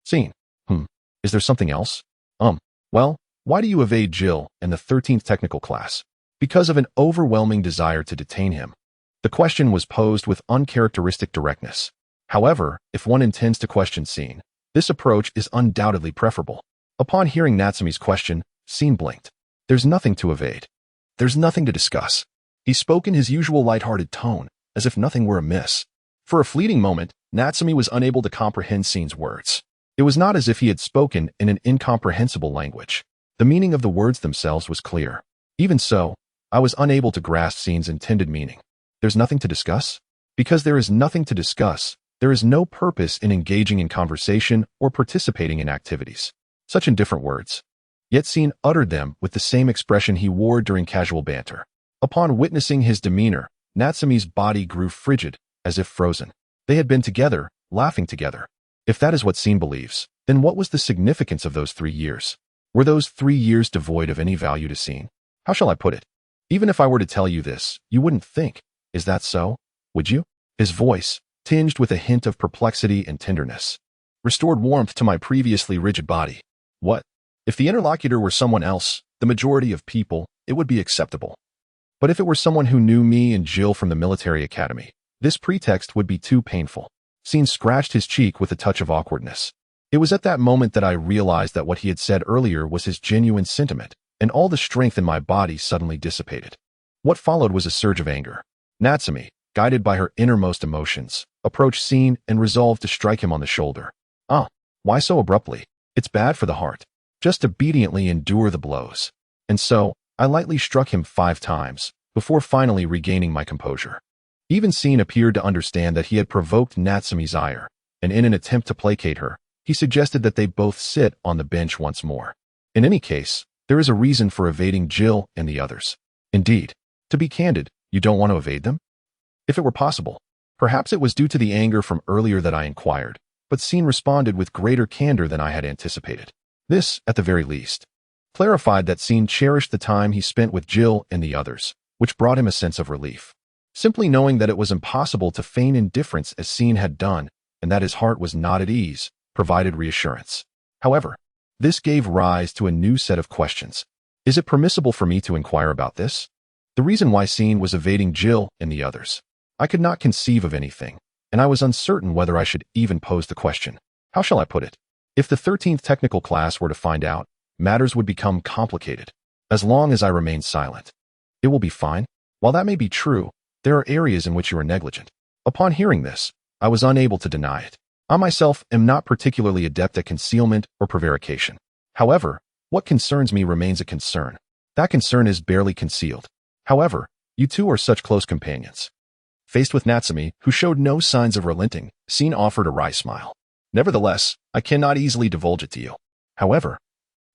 Scene. Is there something else? Well, why do you evade Jill and the 13th technical class? Because of an overwhelming desire to detain him. The question was posed with uncharacteristic directness. However, if one intends to question Scene, this approach is undoubtedly preferable. Upon hearing Natsumi's question, Scene blinked. There's nothing to evade. There's nothing to discuss. He spoke in his usual light-hearted tone, as if nothing were amiss. For a fleeting moment, Natsumi was unable to comprehend Scene's words. It was not as if he had spoken in an incomprehensible language. The meaning of the words themselves was clear. Even so, I was unable to grasp Scene's intended meaning. There's nothing to discuss? Because there is nothing to discuss, there is no purpose in engaging in conversation or participating in activities. Such indifferent words. Yet Scene uttered them with the same expression he wore during casual banter. Upon witnessing his demeanor, Natsumi's body grew frigid, as if frozen. They had been together, laughing together. If that is what Scene believes, then what was the significance of those 3 years? Were those 3 years devoid of any value to Scene? How shall I put it? Even if I were to tell you this, you wouldn't think. Is that so? Would you? His voice, tinged with a hint of perplexity and tenderness, restored warmth to my previously rigid body. What? If the interlocutor were someone else, the majority of people, it would be acceptable. But if it were someone who knew me and Jill from the military academy, this pretext would be too painful. Scene scratched his cheek with a touch of awkwardness. It was at that moment that I realized that what he had said earlier was his genuine sentiment, and all the strength in my body suddenly dissipated. What followed was a surge of anger. Natsumi, guided by her innermost emotions, approached Scene and resolved to strike him on the shoulder. Why so abruptly? It's bad for the heart. Just obediently endure the blows. And so, I lightly struck him 5 times, before finally regaining my composure. Even Scene appeared to understand that he had provoked Natsumi's ire, and in an attempt to placate her, he suggested that they both sit on the bench once more. In any case, there is a reason for evading Jill and the others. Indeed, to be candid, you don't want to evade them? If it were possible. Perhaps it was due to the anger from earlier that I inquired, but Scene responded with greater candor than I had anticipated. This, at the very least, clarified that Scene cherished the time he spent with Jill and the others, which brought him a sense of relief. Simply knowing that it was impossible to feign indifference as Scene had done, and that his heart was not at ease, provided reassurance. However, this gave rise to a new set of questions. Is it permissible for me to inquire about this? The reason why Scene was evading Jill and the others. I could not conceive of anything, and I was uncertain whether I should even pose the question. How shall I put it? If the 13th technical class were to find out, matters would become complicated. As long as I remain silent, it will be fine. While that may be true, there are areas in which you are negligent. Upon hearing this, I was unable to deny it. I myself am not particularly adept at concealment or prevarication. However, what concerns me remains a concern. That concern is barely concealed. However, you two are such close companions. Faced with Natsumi, who showed no signs of relenting, Scene offered a wry smile. Nevertheless, I cannot easily divulge it to you. However,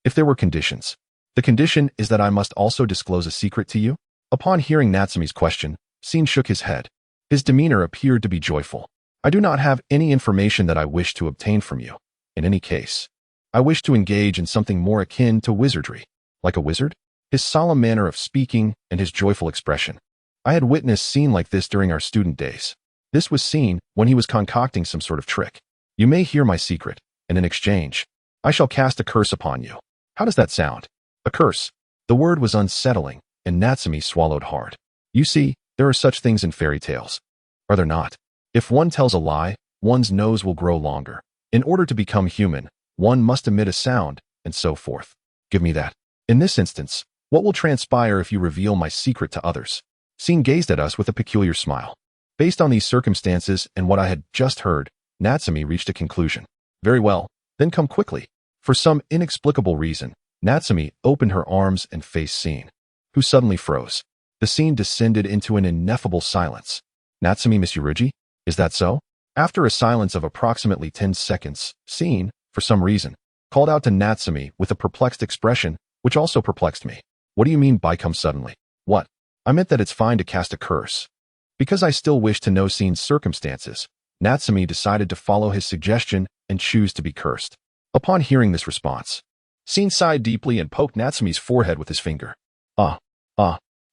if there were conditions, the condition is that I must also disclose a secret to you. Upon hearing Natsumi's question, Scene shook his head. His demeanor appeared to be joyful. I do not have any information that I wish to obtain from you. In any case, I wish to engage in something more akin to wizardry. Like a wizard? His solemn manner of speaking and his joyful expression. I had witnessed Scene like this during our student days. This was Scene when he was concocting some sort of trick. You may hear my secret, and in exchange, I shall cast a curse upon you. How does that sound? A curse. The word was unsettling, and Natsumi swallowed hard. You see, there are such things in fairy tales. Are there not? If one tells a lie, one's nose will grow longer. In order to become human, one must emit a sound, and so forth. Give me that. In this instance, what will transpire if you reveal my secret to others? Scene gazed at us with a peculiar smile. Based on these circumstances and what I had just heard, Natsumi reached a conclusion. Very well, then come quickly. For some inexplicable reason, Natsumi opened her arms and faced Scene, who suddenly froze. The scene descended into an ineffable silence. Natsumi, Miss Yuruji? Is that so? After a silence of approximately 10 seconds, Scene, for some reason, called out to Natsumi with a perplexed expression, which also perplexed me. What do you mean by come suddenly? What? I meant that it's fine to cast a curse. Because I still wish to know Scene's circumstances, Natsumi decided to follow his suggestion and choose to be cursed. Upon hearing this response, Scene sighed deeply and poked Natsumi's forehead with his finger.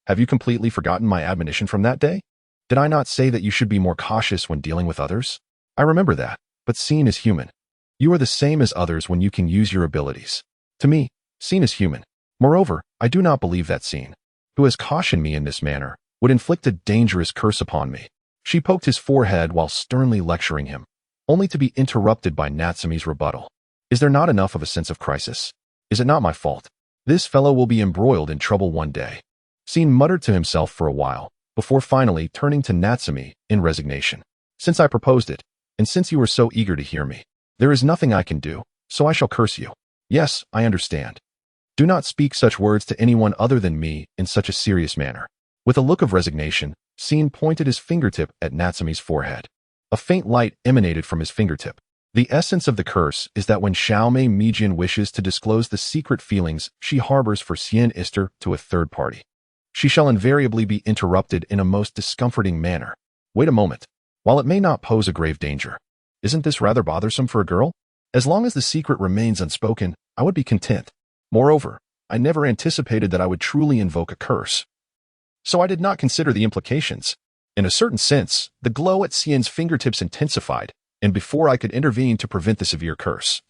Have you completely forgotten my admonition from that day? Did I not say that you should be more cautious when dealing with others? I remember that, but Scene is human. You are the same as others when you can use your abilities. To me, Scene is human. Moreover, I do not believe that Scene, who has cautioned me in this manner, would inflict a dangerous curse upon me. She poked his forehead while sternly lecturing him, only to be interrupted by Natsumi's rebuttal. Is there not enough of a sense of crisis? Is it not my fault? This fellow will be embroiled in trouble one day. Scene muttered to himself for a while, before finally turning to Natsumi in resignation. Since I proposed it, and since you are so eager to hear me, there is nothing I can do, so I shall curse you. Yes, I understand. Do not speak such words to anyone other than me in such a serious manner. With a look of resignation, Scene pointed his fingertip at Natsumi's forehead. A faint light emanated from his fingertip. The essence of the curse is that when Xiaomei Mijin wishes to disclose the secret feelings she harbors for Xian Ister to a third party, she shall invariably be interrupted in a most discomforting manner. Wait a moment. While it may not pose a grave danger, isn't this rather bothersome for a girl? As long as the secret remains unspoken, I would be content. Moreover, I never anticipated that I would truly invoke a curse. So I did not consider the implications. In a certain sense, the glow at Xian's fingertips intensified, and before I could intervene to prevent the severe curse,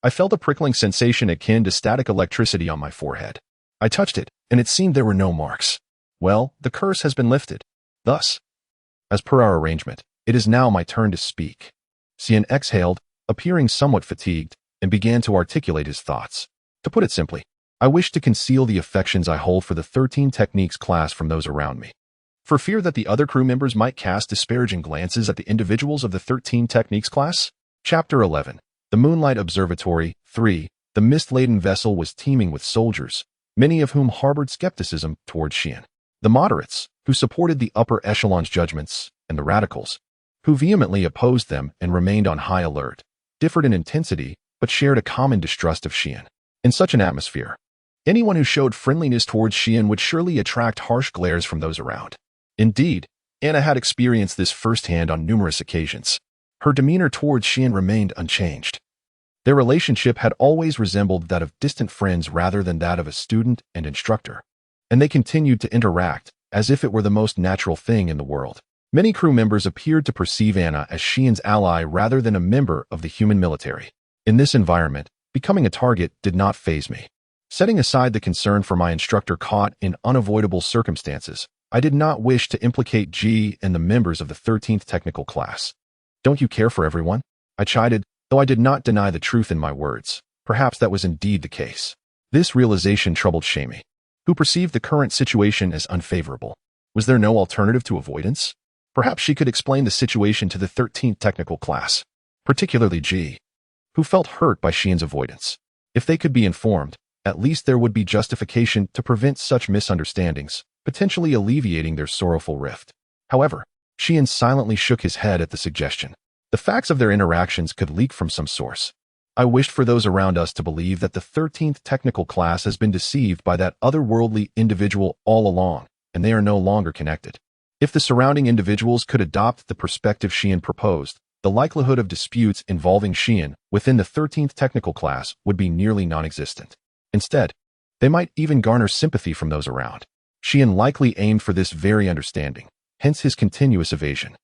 I felt a prickling sensation akin to static electricity on my forehead. I touched it, and it seemed there were no marks. Well, the curse has been lifted. Thus, as per our arrangement, it is now my turn to speak. Xian exhaled, appearing somewhat fatigued, and began to articulate his thoughts. To put it simply, I wish to conceal the affections I hold for the 13 Techniques class from those around me, for fear that the other crew members might cast disparaging glances at the individuals of the 13 Techniques class. Chapter 11. The Moonlight Observatory. 3. The mist-laden vessel was teeming with soldiers, many of whom harbored skepticism towards Xian. The moderates, who supported the upper echelon's judgments, and the radicals, who vehemently opposed them and remained on high alert, differed in intensity but shared a common distrust of Xian. In such an atmosphere, anyone who showed friendliness towards Xian would surely attract harsh glares from those around. Indeed, Anna had experienced this firsthand on numerous occasions. Her demeanor towards Xian remained unchanged. Their relationship had always resembled that of distant friends rather than that of a student and instructor, and they continued to interact as if it were the most natural thing in the world. Many crew members appeared to perceive Anna as Xian's ally rather than a member of the human military. In this environment, becoming a target did not faze me. Setting aside the concern for my instructor caught in unavoidable circumstances, I did not wish to implicate G and the members of the 13th technical class. Don't you care for everyone? I chided, though I did not deny the truth in my words. Perhaps that was indeed the case. This realization troubled Shamey, who perceived the current situation as unfavorable. Was there no alternative to avoidance? Perhaps she could explain the situation to the 13th technical class, particularly G, who felt hurt by Xian's avoidance. If they could be informed, at least there would be justification to prevent such misunderstandings, potentially alleviating their sorrowful rift. However, Xian silently shook his head at the suggestion. The facts of their interactions could leak from some source. I wished for those around us to believe that the 13th technical class has been deceived by that otherworldly individual all along, and they are no longer connected. If the surrounding individuals could adopt the perspective Xian proposed, the likelihood of disputes involving Xian within the 13th technical class would be nearly non-existent. Instead, they might even garner sympathy from those around. Xian likely aimed for this very understanding, hence his continuous evasion.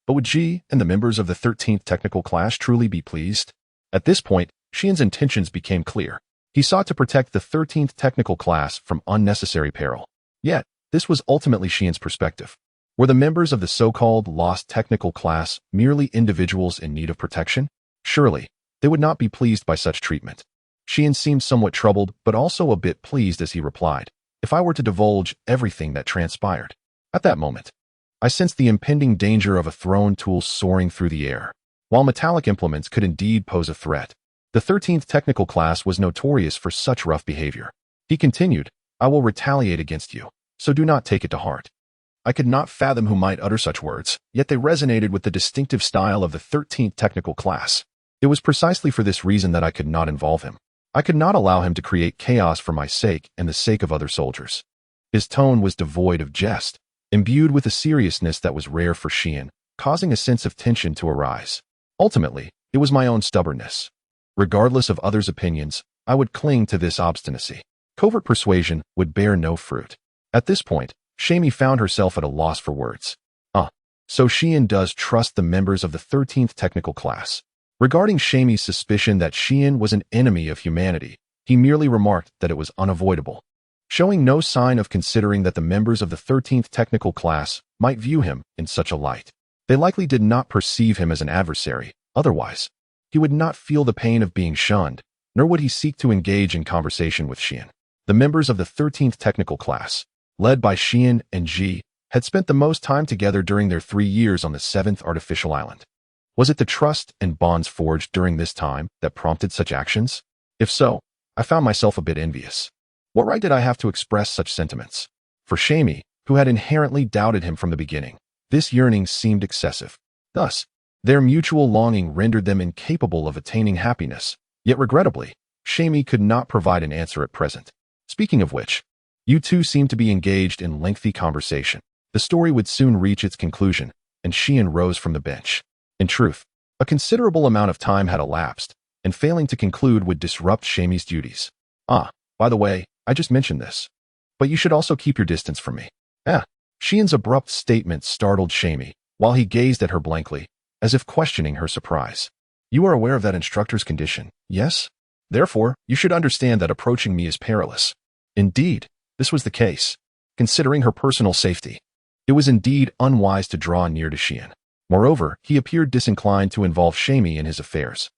But would Ji and the members of the 13th technical class truly be pleased? At this point, Xian's intentions became clear. He sought to protect the 13th technical class from unnecessary peril. Yet, this was ultimately Xian's perspective. Were the members of the so-called lost technical class merely individuals in need of protection? Surely, they would not be pleased by such treatment. Xian seemed somewhat troubled, but also a bit pleased as he replied, "If I were to divulge everything that transpired." At that moment, I sensed the impending danger of a thrown tool soaring through the air. While metallic implements could indeed pose a threat, the 13th technical class was notorious for such rough behavior. He continued, "I will retaliate against you, so do not take it to heart." I could not fathom who might utter such words, yet they resonated with the distinctive style of the 13th technical class. It was precisely for this reason that I could not involve him. I could not allow him to create chaos for my sake and the sake of other soldiers. His tone was devoid of jest, imbued with a seriousness that was rare for Xian, causing a sense of tension to arise. Ultimately, it was my own stubbornness. Regardless of others' opinions, I would cling to this obstinacy. Covert persuasion would bear no fruit. At this point, Shamie found herself at a loss for words. So Xian does trust the members of the 13th technical class. Regarding Shamie's suspicion that Xian was an enemy of humanity, he merely remarked that it was unavoidable, showing no sign of considering that the members of the 13th technical class might view him in such a light. They likely did not perceive him as an adversary. Otherwise, he would not feel the pain of being shunned, nor would he seek to engage in conversation with Xian. The members of the 13th technical class, led by Xian and Ji, had spent the most time together during their 3 years on the 7th artificial island. Was it the trust and bonds forged during this time that prompted such actions? If so, I found myself a bit envious. What right did I have to express such sentiments? For Shamie, who had inherently doubted him from the beginning, this yearning seemed excessive. Thus, their mutual longing rendered them incapable of attaining happiness. Yet regrettably, Shamie could not provide an answer at present. Speaking of which, you two seem to be engaged in lengthy conversation. The story would soon reach its conclusion, and Xian rose from the bench. In truth, a considerable amount of time had elapsed, and failing to conclude would disrupt Shamie's duties. By the way, I just mentioned this. But you should also keep your distance from me. Xian's abrupt statement startled Shamie, while he gazed at her blankly, as if questioning her surprise. You are aware of that instructor's condition, yes? Therefore, you should understand that approaching me is perilous. Indeed, this was the case. Considering her personal safety, it was indeed unwise to draw near to Xian. Moreover, he appeared disinclined to involve Shamie in his affairs.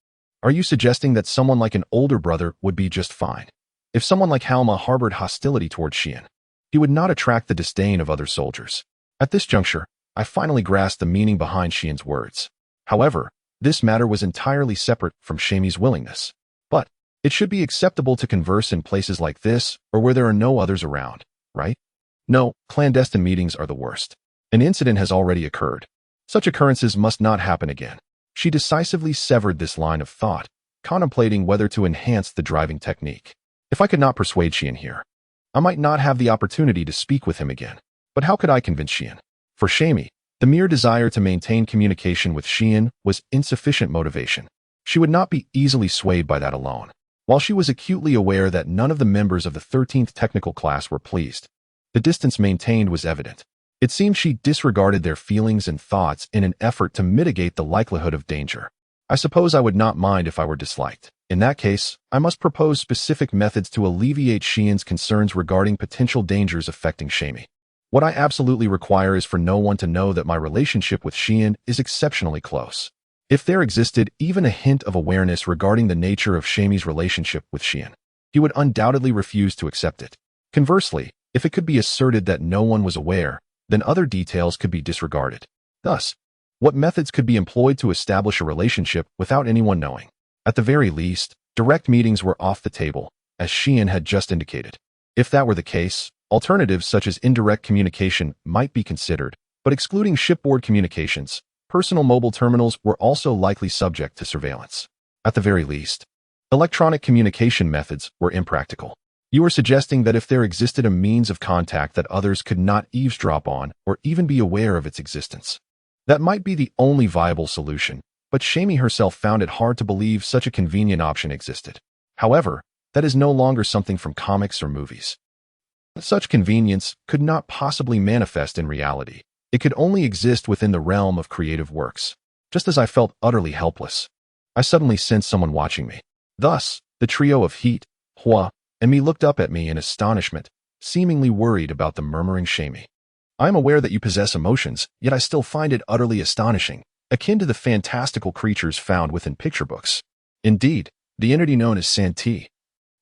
Are you suggesting that someone like an older brother would be just fine? If someone like Halma harbored hostility toward Xian, he would not attract the disdain of other soldiers. At this juncture, I finally grasped the meaning behind Xian's words. However, this matter was entirely separate from Shamie's willingness. But it should be acceptable to converse in places like this or where there are no others around, right? No, clandestine meetings are the worst. An incident has already occurred. Such occurrences must not happen again. She decisively severed this line of thought, contemplating whether to enhance the driving technique. If I could not persuade Xian here, I might not have the opportunity to speak with him again. But how could I convince Xian? For Shamie, the mere desire to maintain communication with Xian was insufficient motivation. She would not be easily swayed by that alone. While she was acutely aware that none of the members of the 13th technical class were pleased, the distance maintained was evident. It seemed she disregarded their feelings and thoughts in an effort to mitigate the likelihood of danger. I suppose I would not mind if I were disliked. In that case, I must propose specific methods to alleviate Xian's concerns regarding potential dangers affecting Shamie. What I absolutely require is for no one to know that my relationship with Xian is exceptionally close. If there existed even a hint of awareness regarding the nature of Shamie's relationship with Xian, he would undoubtedly refuse to accept it. Conversely, if it could be asserted that no one was aware, then other details could be disregarded. Thus, what methods could be employed to establish a relationship without anyone knowing? At the very least, direct meetings were off the table, as Xian had just indicated. If that were the case, alternatives such as indirect communication might be considered, but excluding shipboard communications, personal mobile terminals were also likely subject to surveillance. At the very least, electronic communication methods were impractical. You are suggesting that if there existed a means of contact that others could not eavesdrop on or even be aware of its existence, that might be the only viable solution, but Shamie herself found it hard to believe such a convenient option existed. However, that is no longer something from comics or movies. Such convenience could not possibly manifest in reality, It could only exist within the realm of creative works. Just as I felt utterly helpless, I suddenly sensed someone watching me. Thus, the trio of Heat, Hua, and me looked up at me in astonishment, seemingly worried about the murmuring Shamey. I am aware that you possess emotions, yet I still find it utterly astonishing, akin to the fantastical creatures found within picture books. Indeed, the entity known as Santi,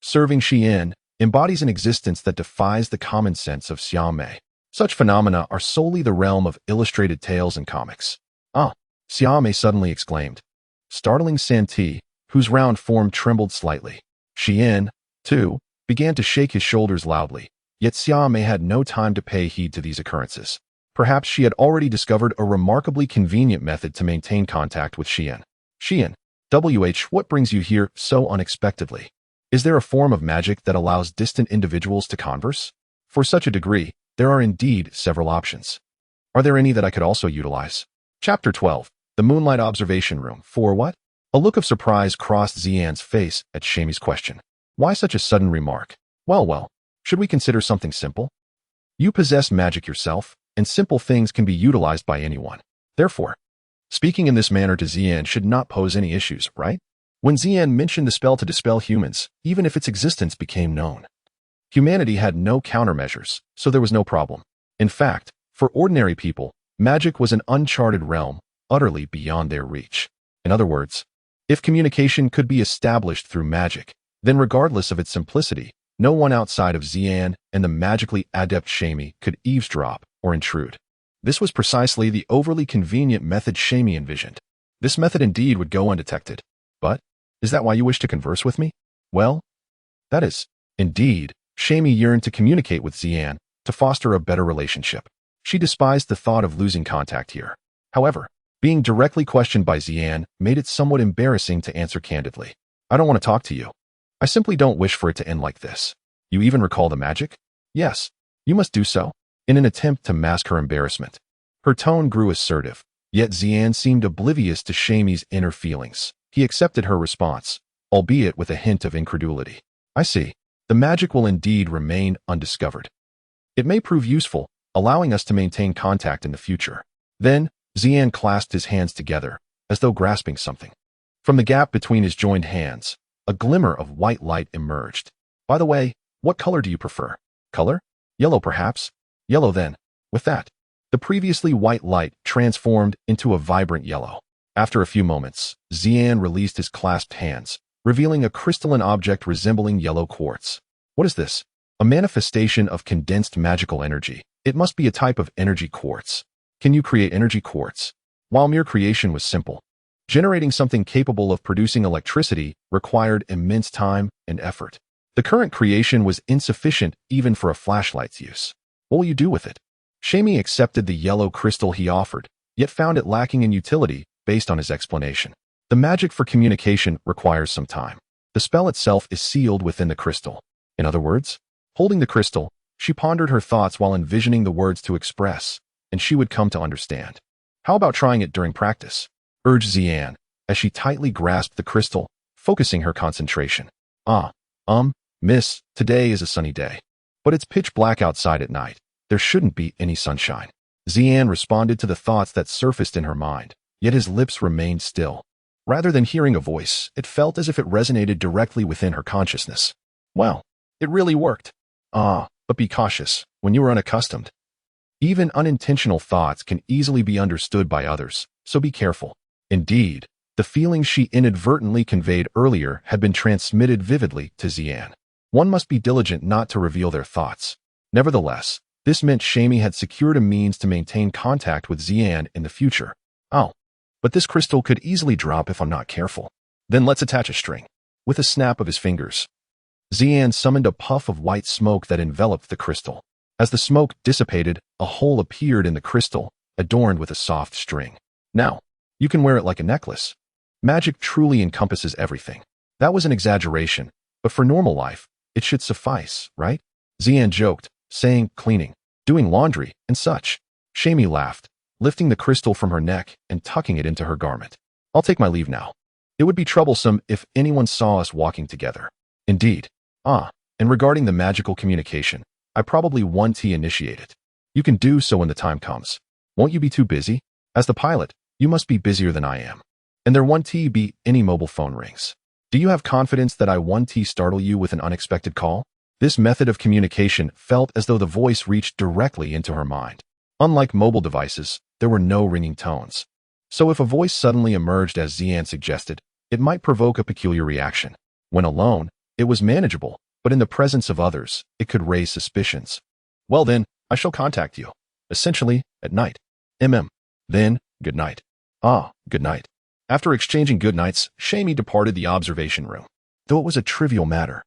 serving Xian, embodies an existence that defies the common sense of Xiaomei. Such phenomena are solely the realm of illustrated tales and comics. Ah, Xiaomei suddenly exclaimed, startling Santi, whose round form trembled slightly. Xian, too, began to shake his shoulders loudly, yet Xiaomei had no time to pay heed to these occurrences. Perhaps she had already discovered a remarkably convenient method to maintain contact with Xian. Xian, what brings you here so unexpectedly? Is there a form of magic that allows distant individuals to converse? For such a degree, there are indeed several options. Are there any that I could also utilize? Chapter 12. The Moonlight Observation Room. For what? A look of surprise crossed Xian's face at Shamey's question. Why such a sudden remark? Well, should we consider something simple? You possess magic yourself, and simple things can be utilized by anyone. Therefore, speaking in this manner to Xian should not pose any issues, right? When Xian mentioned the spell to dispel humans, even if its existence became known, humanity had no countermeasures, so there was no problem. In fact, for ordinary people, magic was an uncharted realm, utterly beyond their reach. In other words, if communication could be established through magic, then regardless of its simplicity, no one outside of Xian and the magically adept Shamey could eavesdrop or intrude. This was precisely the overly convenient method Shamey envisioned. This method indeed would go undetected. But, is that why you wish to converse with me? Well, that is. Indeed, Shamey yearned to communicate with Xian, to foster a better relationship. She despised the thought of losing contact here. However, being directly questioned by Xian made it somewhat embarrassing to answer candidly. I don't want to talk to you. I simply don't wish for it to end like this. You even recall the magic? Yes, you must do so. In an attempt to mask her embarrassment, her tone grew assertive, yet Xian seemed oblivious to Shamey's inner feelings. He accepted her response, albeit with a hint of incredulity. I see. The magic will indeed remain undiscovered. It may prove useful, allowing us to maintain contact in the future. Then, Xian clasped his hands together, as though grasping something. From the gap between his joined hands, a glimmer of white light emerged. By the way, what color do you prefer? Color? Yellow perhaps? Yellow then. With that, the previously white light transformed into a vibrant yellow. After a few moments, Xian released his clasped hands, revealing a crystalline object resembling yellow quartz. What is this? A manifestation of condensed magical energy. It must be a type of energy quartz. Can you create energy quartz? While mere creation was simple, generating something capable of producing electricity required immense time and effort. The current creation was insufficient even for a flashlight's use. What will you do with it? Shamey accepted the yellow crystal he offered, yet found it lacking in utility based on his explanation. The magic for communication requires some time. The spell itself is sealed within the crystal. In other words, holding the crystal, she pondered her thoughts while envisioning the words to express, and she would come to understand. How about trying it during practice? Urged Xian, as she tightly grasped the crystal, focusing her concentration. Miss, today is a sunny day. But it's pitch black outside at night. There shouldn't be any sunshine. Xian responded to the thoughts that surfaced in her mind, yet his lips remained still. Rather than hearing a voice, it felt as if it resonated directly within her consciousness. Well, it really worked. But be cautious when you are unaccustomed. Even unintentional thoughts can easily be understood by others, so be careful. Indeed, the feelings she inadvertently conveyed earlier had been transmitted vividly to Xian. One must be diligent not to reveal their thoughts. Nevertheless, this meant Shamey had secured a means to maintain contact with Xian in the future. But this crystal could easily drop if I'm not careful. Then let's attach a string. With a snap of his fingers, Xian summoned a puff of white smoke that enveloped the crystal. As the smoke dissipated, a hole appeared in the crystal, adorned with a soft string. Now, you can wear it like a necklace. Magic truly encompasses everything. That was an exaggeration, but for normal life, it should suffice, right? Xian joked, saying cleaning, doing laundry, and such. Shamey laughed, lifting the crystal from her neck and tucking it into her garment. I'll take my leave now. It would be troublesome if anyone saw us walking together. Indeed. And regarding the magical communication, I probably want to initiate it. You can do so when the time comes. Won't you be too busy? As the pilot, you must be busier than I am. And there won't be any mobile phone rings. Do you have confidence that I won't startle you with an unexpected call? This method of communication felt as though the voice reached directly into her mind. Unlike mobile devices, there were no ringing tones. So if a voice suddenly emerged as Xian suggested, it might provoke a peculiar reaction. When alone, it was manageable, but in the presence of others, it could raise suspicions. Well then, I shall contact you. Essentially, at night. Then, good night. Good night. After exchanging good nights, Shamey departed the observation room. Though it was a trivial matter.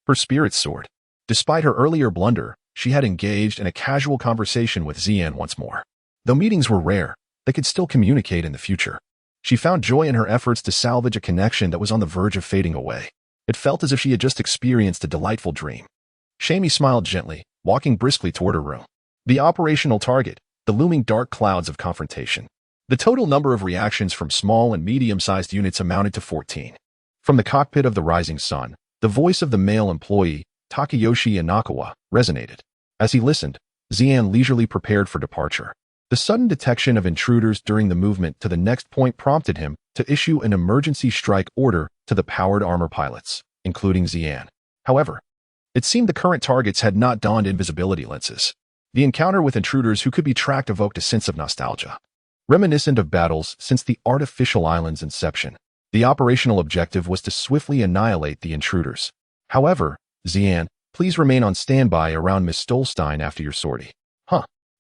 Her spirits soared. Despite her earlier blunder, she had engaged in a casual conversation with Xian once more. Though meetings were rare, they could still communicate in the future. She found joy in her efforts to salvage a connection that was on the verge of fading away. It felt as if she had just experienced a delightful dream. Shamey smiled gently, walking briskly toward her room. The operational target, the looming dark clouds of confrontation. The total number of reactions from small and medium-sized units amounted to 14. From the cockpit of the Rising Sun, the voice of the male employee, Takayoshi Inakawa, resonated. As he listened, Xian leisurely prepared for departure. The sudden detection of intruders during the movement to the next point prompted him to issue an emergency strike order to the powered armor pilots, including Xian. However, it seemed the current targets had not donned invisibility lenses. The encounter with intruders who could be tracked evoked a sense of nostalgia. Reminiscent of battles since the artificial island's inception, the operational objective was to swiftly annihilate the intruders. However, Xian, please remain on standby around Miss Stolstein after your sortie.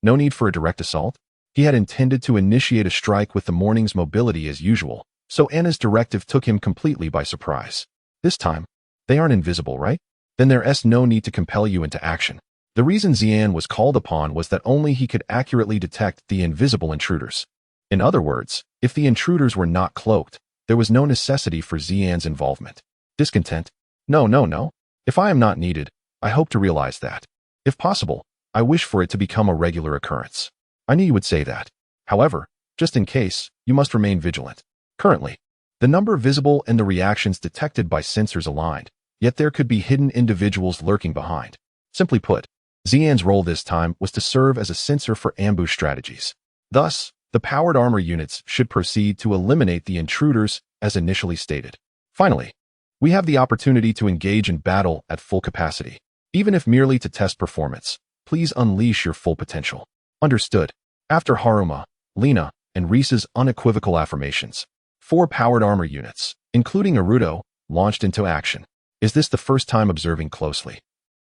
No need for a direct assault? He had intended to initiate a strike with the morning's mobility as usual, so Anna's directive took him completely by surprise. This time, they aren't invisible, right? Then there's no need to compel you into action. The reason Xian was called upon was that only he could accurately detect the invisible intruders. In other words, if the intruders were not cloaked, there was no necessity for Xian's involvement. Discontent? No. If I am not needed, I hope to realize that. If possible, I wish for it to become a regular occurrence. I knew you would say that. However, just in case, you must remain vigilant. Currently, the number visible and the reactions detected by sensors aligned, yet there could be hidden individuals lurking behind. Simply put, Xian's role this time was to serve as a sensor for ambush strategies. Thus, the powered armor units should proceed to eliminate the intruders as initially stated. Finally, we have the opportunity to engage in battle at full capacity. Even if merely to test performance, please unleash your full potential. Understood. After Haruma, Lena, and Reese's unequivocal affirmations, 4 powered armor units, including Naruto, launched into action. Is this the first time observing closely?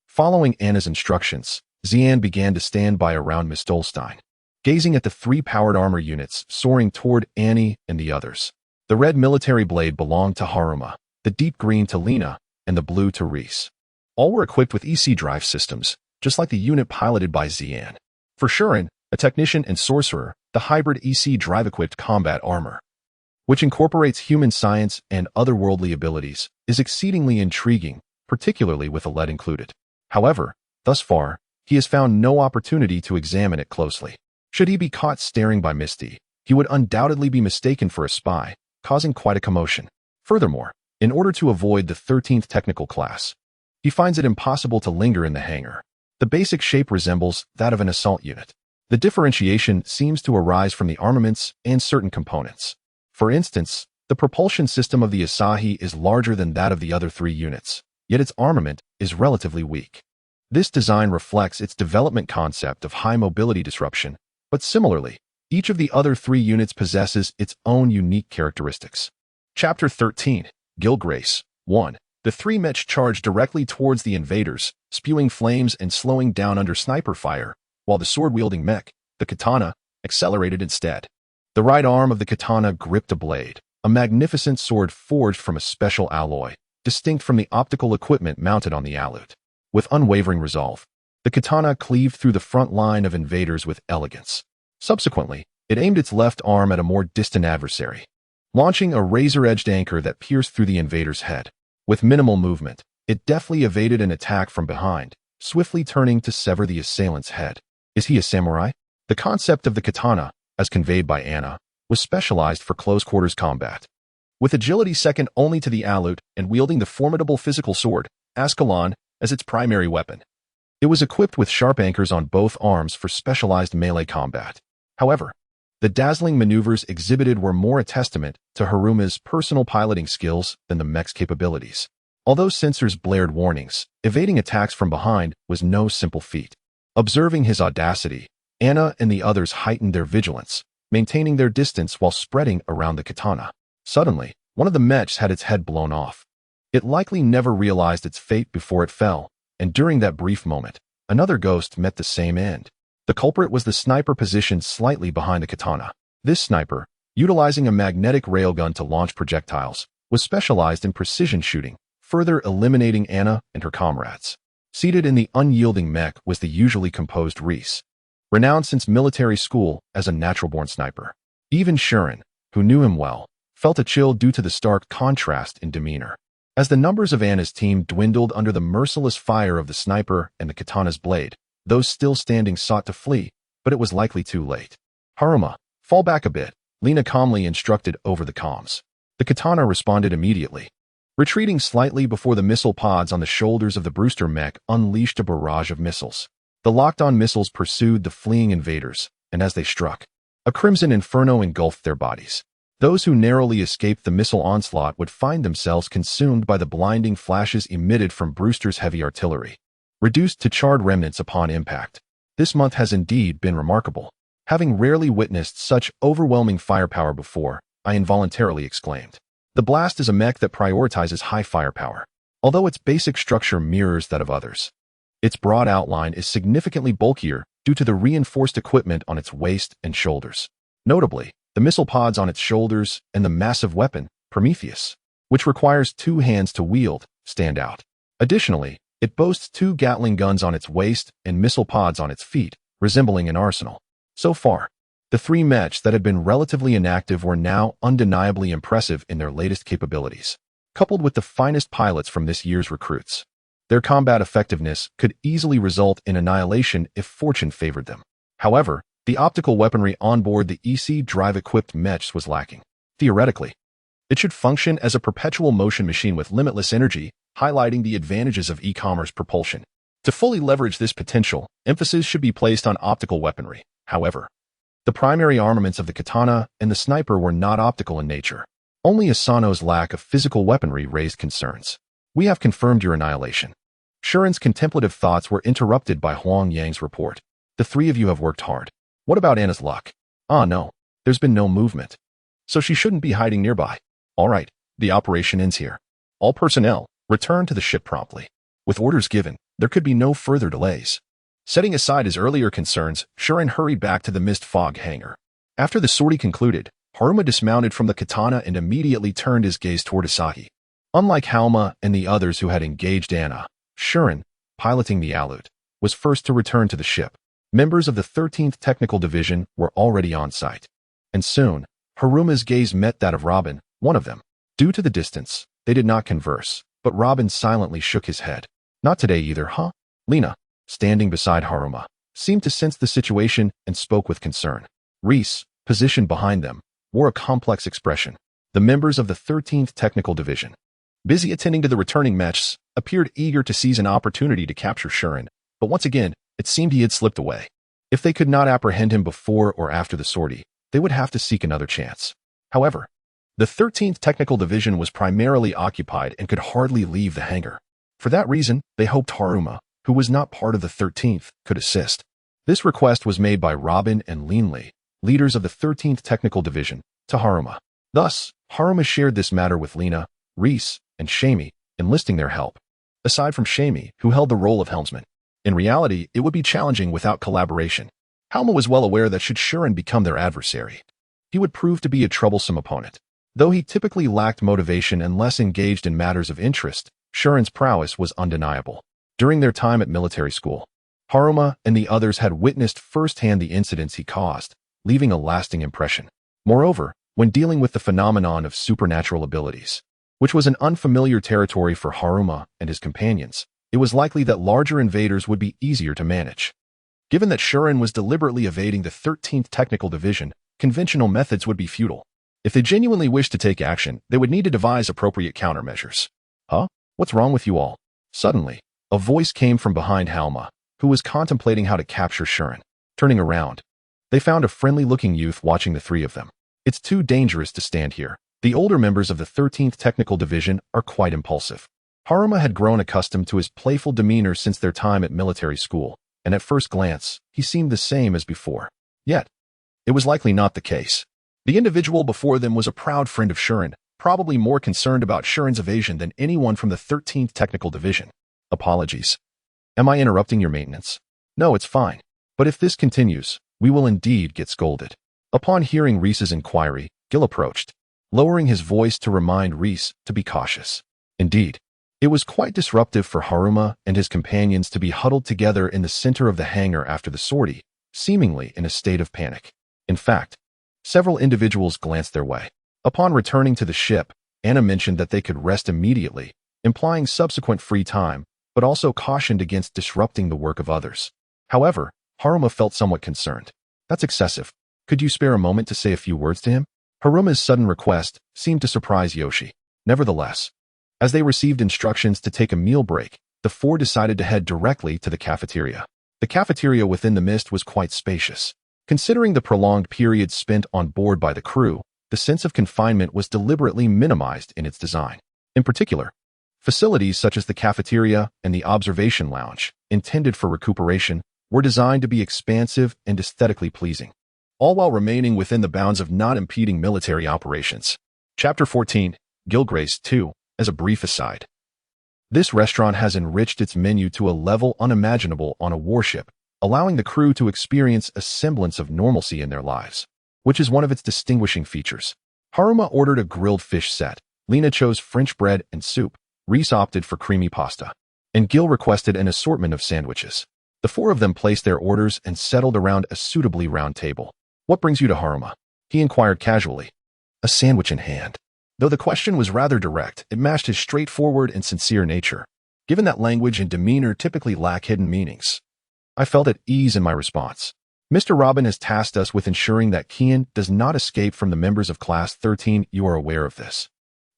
Following Anna's instructions, Xian began to stand by around Miss Stolstein, gazing at the 3 powered armor units soaring toward Annie and the others. The red military blade belonged to Haruma, the deep green to Lena, and the blue to Reese. All were equipped with EC drive systems, just like the unit piloted by Xian. For Shuren, a technician and sorcerer, the hybrid EC drive-equipped combat armor, which incorporates human science and otherworldly abilities, is exceedingly intriguing, particularly with a lead included. However, thus far, he has found no opportunity to examine it closely. Should he be caught staring by Misty, he would undoubtedly be mistaken for a spy, causing quite a commotion. Furthermore, in order to avoid the 13th technical class, he finds it impossible to linger in the hangar. The basic shape resembles that of an assault unit. The differentiation seems to arise from the armaments and certain components. For instance, the propulsion system of the Asahi is larger than that of the other 3 units, yet its armament is relatively weak. This design reflects its development concept of high mobility disruption, but similarly, each of the other 3 units possesses its own unique characteristics. Chapter 13, Gilgrace 1. The 3 mechs charged directly towards the invaders, spewing flames and slowing down under sniper fire, while the sword-wielding mech, the katana, accelerated instead. The right arm of the katana gripped a blade, a magnificent sword forged from a special alloy, distinct from the optical equipment mounted on the alute. With unwavering resolve, the katana cleaved through the front line of invaders with elegance. Subsequently, it aimed its left arm at a more distant adversary, launching a razor-edged anchor that pierced through the invader's head. With minimal movement, it deftly evaded an attack from behind, swiftly turning to sever the assailant's head. Is he a samurai? The concept of the katana, as conveyed by Anna, was specialized for close-quarters combat. With agility second only to the alute and wielding the formidable physical sword, Ascalon, as its primary weapon, it was equipped with sharp anchors on both arms for specialized melee combat. However, the dazzling maneuvers exhibited were more a testament to Haruma's personal piloting skills than the mech's capabilities. Although sensors blared warnings, evading attacks from behind was no simple feat. Observing his audacity, Anna and the others heightened their vigilance, maintaining their distance while spreading around the katana. Suddenly, one of the mechs had its head blown off. It likely never realized its fate before it fell, and during that brief moment, another ghost met the same end. The culprit was the sniper positioned slightly behind the katana. This sniper, utilizing a magnetic railgun to launch projectiles, was specialized in precision shooting, further eliminating Anna and her comrades. Seated in the unyielding mech was the usually composed Reese, renowned since military school as a natural-born sniper. Even Shuren, who knew him well, felt a chill due to the stark contrast in demeanor. As the numbers of Anna's team dwindled under the merciless fire of the sniper and the katana's blade, those still standing sought to flee, but it was likely too late. "Haruma, fall back a bit," Lena calmly instructed over the comms. The katana responded immediately. Retreating slightly before the missile pods on the shoulders of the Brewster mech unleashed a barrage of missiles. The locked-on missiles pursued the fleeing invaders, and as they struck, a crimson inferno engulfed their bodies. Those who narrowly escaped the missile onslaught would find themselves consumed by the blinding flashes emitted from Brewster's heavy artillery, reduced to charred remnants upon impact. This month has indeed been remarkable. Having rarely witnessed such overwhelming firepower before, I involuntarily exclaimed. The blast is a mech that prioritizes high firepower, although its basic structure mirrors that of others. Its broad outline is significantly bulkier due to the reinforced equipment on its waist and shoulders. Notably, the missile pods on its shoulders and the massive weapon, Prometheus, which requires 2 hands to wield, stand out. Additionally, it boasts 2 Gatling guns on its waist and missile pods on its feet, resembling an arsenal. So far, the 3 mechs that had been relatively inactive were now undeniably impressive in their latest capabilities. Coupled with the finest pilots from this year's recruits, their combat effectiveness could easily result in annihilation if fortune favored them. However, the optical weaponry on board the EC drive-equipped mechs was lacking. Theoretically, it should function as a perpetual motion machine with limitless energy, highlighting the advantages of e-commerce propulsion. To fully leverage this potential, emphasis should be placed on optical weaponry. However, the primary armaments of the katana and the sniper were not optical in nature. Only Asano's lack of physical weaponry raised concerns. "We have confirmed your annihilation." Shuren's contemplative thoughts were interrupted by Huang Yang's report. "The 3 of you have worked hard. What about Anna's luck?" "Ah, no. There's been no movement. So she shouldn't be hiding nearby." "All right, the operation ends here. All personnel, return to the ship promptly." With orders given, there could be no further delays. Setting aside his earlier concerns, Shuren hurried back to the mist fog hangar. After the sortie concluded, Haruma dismounted from the katana and immediately turned his gaze toward Asahi. Unlike Halma and the others who had engaged Anna, Shuren, piloting the Alut, was first to return to the ship. Members of the 13th Technical Division were already on site. And soon, Haruma's gaze met that of Robin, one of them. Due to the distance, they did not converse, but Robin silently shook his head. "Not today either, huh?" Lena, standing beside Haruma, seemed to sense the situation and spoke with concern. Reese, positioned behind them, wore a complex expression. The members of the 13th Technical Division, busy attending to the returning mechs, appeared eager to seize an opportunity to capture Shuren, but once again, it seemed he had slipped away. If they could not apprehend him before or after the sortie, they would have to seek another chance. However, the 13th Technical Division was primarily occupied and could hardly leave the hangar. For that reason, they hoped Haruma, who was not part of the 13th, could assist. This request was made by Robin and Linley, leaders of the 13th Technical Division, to Haruma. Thus, Haruma shared this matter with Lena, Reese, and Shamie, enlisting their help. Aside from Shamie, who held the role of helmsman, in reality, it would be challenging without collaboration. Halma was well aware that should Shuren become their adversary, he would prove to be a troublesome opponent. Though he typically lacked motivation and less engaged in matters of interest, Shuren's prowess was undeniable. During their time at military school, Haruma and the others had witnessed firsthand the incidents he caused, leaving a lasting impression. Moreover, when dealing with the phenomenon of supernatural abilities, which was an unfamiliar territory for Haruma and his companions, it was likely that larger invaders would be easier to manage. Given that Shuren was deliberately evading the 13th Technical Division, conventional methods would be futile. If they genuinely wished to take action, they would need to devise appropriate countermeasures. "Huh? What's wrong with you all?" Suddenly, a voice came from behind Halma, who was contemplating how to capture Shuren. Turning around, they They found a friendly-looking youth watching the three of them. It's too dangerous to stand here. The older members of the 13th Technical Division are quite impulsive. Haruma had grown accustomed to his playful demeanor since their time at military school, and at first glance, he seemed the same as before. Yet, it was likely not the case. The individual before them was a proud friend of Shuren, probably more concerned about Shuren's evasion than anyone from the 13th Technical Division. Apologies. Am I interrupting your maintenance? No, it's fine. But if this continues, we will indeed get scolded. Upon hearing Reese's inquiry, Gil approached, lowering his voice to remind Reese to be cautious. Indeed, it was quite disruptive for Haruma and his companions to be huddled together in the center of the hangar after the sortie, seemingly in a state of panic. In fact, several individuals glanced their way. Upon returning to the ship, Anna mentioned that they could rest immediately, implying subsequent free time, but also cautioned against disrupting the work of others. However, Haruma felt somewhat concerned. That's excessive. Could you spare a moment to say a few words to him? Haruma's sudden request seemed to surprise Yoshi. Nevertheless, as they received instructions to take a meal break, the four decided to head directly to the cafeteria. The cafeteria within the mist was quite spacious. Considering the prolonged period spent on board by the crew, the sense of confinement was deliberately minimized in its design. In particular, facilities such as the cafeteria and the observation lounge, intended for recuperation, were designed to be expansive and aesthetically pleasing, all while remaining within the bounds of not impeding military operations. Chapter 14, Gilgrace 2, as a brief aside. This restaurant has enriched its menu to a level unimaginable on a warship, allowing the crew to experience a semblance of normalcy in their lives, which is one of its distinguishing features. Haruma ordered a grilled fish set, Lena chose French bread and soup, Reese opted for creamy pasta, and Gil requested an assortment of sandwiches. The four of them placed their orders and settled around a suitably round table. What brings you to Haruma? He inquired casually, a sandwich in hand. Though the question was rather direct, it matched his straightforward and sincere nature, given that language and demeanor typically lack hidden meanings. I felt at ease in my response. Mr. Robin has tasked us with ensuring that Kian does not escape from the members of Class 13. You are aware of this,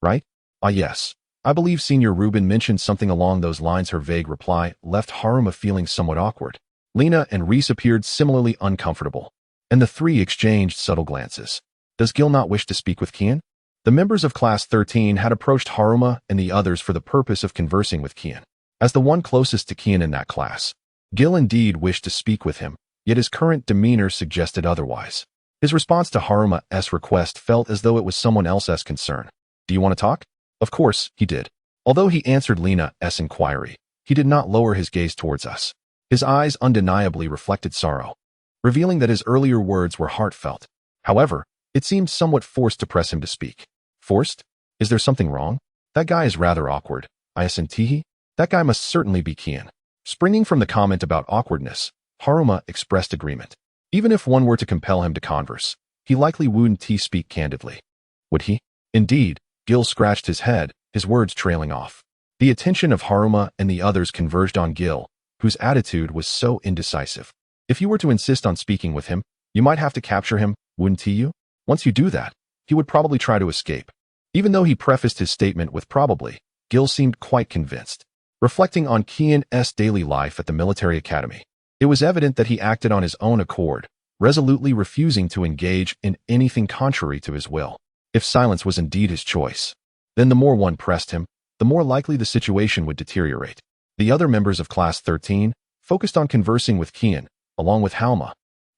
right? Ah, yes. I believe Senior Rubin mentioned something along those lines. Her vague reply left Haruma feeling somewhat awkward. Lena and Reese appeared similarly uncomfortable, and the three exchanged subtle glances. Does Gil not wish to speak with Kian? The members of Class 13 had approached Haruma and the others for the purpose of conversing with Kian. As the one closest to Kian in that class, Gil indeed wished to speak with him, yet his current demeanor suggested otherwise. His response to Haruma's request felt as though it was someone else's concern. Do you want to talk? Of course, he did. Although he answered Lena's inquiry, he did not lower his gaze towards us. His eyes undeniably reflected sorrow, revealing that his earlier words were heartfelt. However, it seemed somewhat forced to press him to speak. Forced? Is there something wrong? That guy is rather awkward. Iasantihi? That guy must certainly be Kian. Springing from the comment about awkwardness, Haruma expressed agreement. Even if one were to compel him to converse, he likely wouldn't speak candidly. Would he? Indeed, Gil scratched his head, his words trailing off. The attention of Haruma and the others converged on Gil, whose attitude was so indecisive. If you were to insist on speaking with him, you might have to capture him, wouldn't you? Once you do that, he would probably try to escape. Even though he prefaced his statement with probably, Gil seemed quite convinced. Reflecting on Kian's daily life at the military academy, it was evident that he acted on his own accord, resolutely refusing to engage in anything contrary to his will. If silence was indeed his choice, then the more one pressed him, the more likely the situation would deteriorate. The other members of Class 13 focused on conversing with Kian, along with Halma,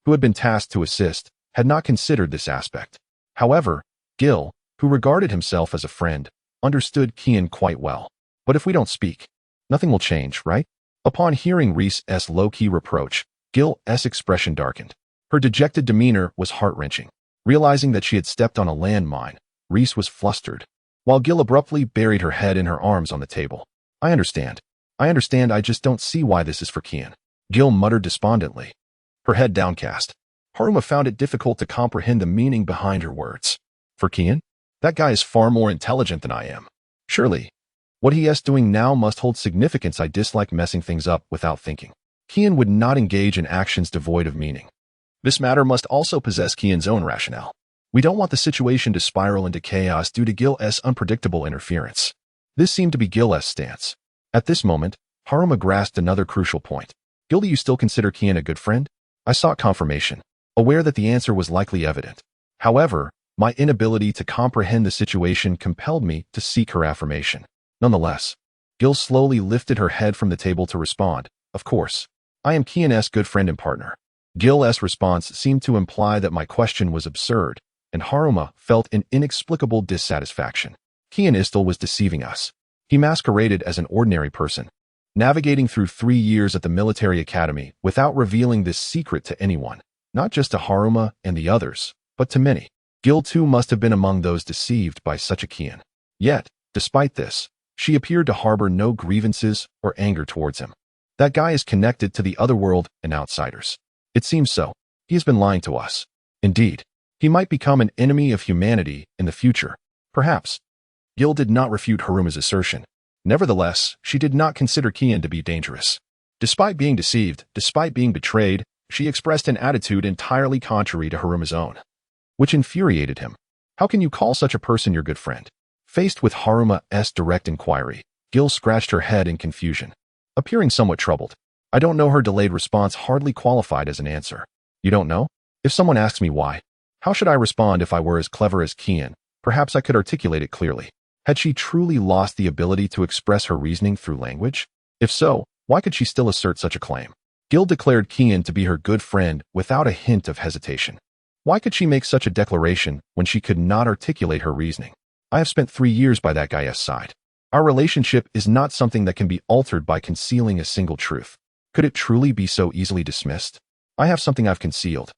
who had been tasked to assist, had not considered this aspect. However, Gil, who regarded himself as a friend, understood Kian quite well. But if we don't speak, nothing will change, right? Upon hearing Reese's low-key reproach, Gil's expression darkened. Her dejected demeanor was heart-wrenching. Realizing that she had stepped on a landmine, Reese was flustered, while Gil abruptly buried her head in her arms on the table. I understand, I just don't see why this is for Kian. Gil muttered despondently, her head downcast. Haruma found it difficult to comprehend the meaning behind her words. For Kian? That guy is far more intelligent than I am. Surely, what he is doing now must hold significance. I dislike messing things up without thinking. Kian would not engage in actions devoid of meaning. This matter must also possess Kian's own rationale. We don't want the situation to spiral into chaos due to Gil's unpredictable interference. This seemed to be Gil's stance. At this moment, Haruma grasped another crucial point. Gil, do you still consider Kian a good friend? I sought confirmation. aware that the answer was likely evident. However, my inability to comprehend the situation compelled me to seek her affirmation. Nonetheless, Gil slowly lifted her head from the table to respond. Of course, I am Kian's good friend and partner. Gil's response seemed to imply that my question was absurd, and Haruma felt an inexplicable dissatisfaction. Kian Istil was deceiving us. He masqueraded as an ordinary person, navigating through 3 years at the military academy without revealing this secret to anyone, not just to Haruma and the others, but to many. Gil too must have been among those deceived by such a Kian. Yet, despite this, she appeared to harbor no grievances or anger towards him. That guy is connected to the otherworld and outsiders. It seems so. He has been lying to us. Indeed, he might become an enemy of humanity in the future. Perhaps. Gil did not refute Haruma's assertion. Nevertheless, she did not consider Kian to be dangerous. Despite being deceived, despite being betrayed, she expressed an attitude entirely contrary to Haruma's own, which infuriated him. How can you call such a person your good friend? Faced with Haruma's direct inquiry, Gil scratched her head in confusion, appearing somewhat troubled. I don't know. Her delayed response hardly qualified as an answer. You don't know? If someone asks me why, how should I respond if I were as clever as Kian? Perhaps I could articulate it clearly. Had she truly lost the ability to express her reasoning through language? If so, why could she still assert such a claim? Gil declared Kian to be her good friend without a hint of hesitation. Why could she make such a declaration when she could not articulate her reasoning? I have spent 3 years by that guy's side. Our relationship is not something that can be altered by concealing a single truth. Could it truly be so easily dismissed? I have something I've concealed.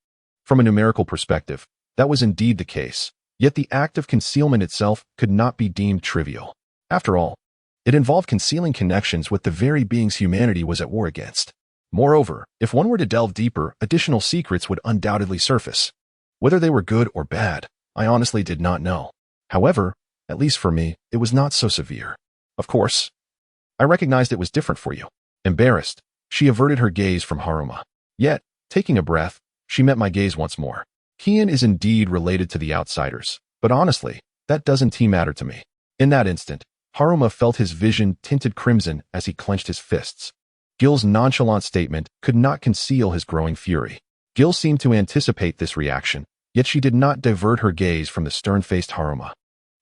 From a numerical perspective, that was indeed the case, yet the act of concealment itself could not be deemed trivial. After all, it involved concealing connections with the very beings humanity was at war against. Moreover, if one were to delve deeper, additional secrets would undoubtedly surface. Whether they were good or bad, I honestly did not know. However, at least for me, it was not so severe. Of course, I recognized it was different for you. Embarrassed, she averted her gaze from Haruma. Yet, taking a breath, she met my gaze once more. Kian is indeed related to the outsiders, but honestly, that doesn't matter to me. In that instant, Haruma felt his vision tinted crimson as he clenched his fists. Gil's nonchalant statement could not conceal his growing fury. Gil seemed to anticipate this reaction, yet she did not divert her gaze from the stern-faced Haruma.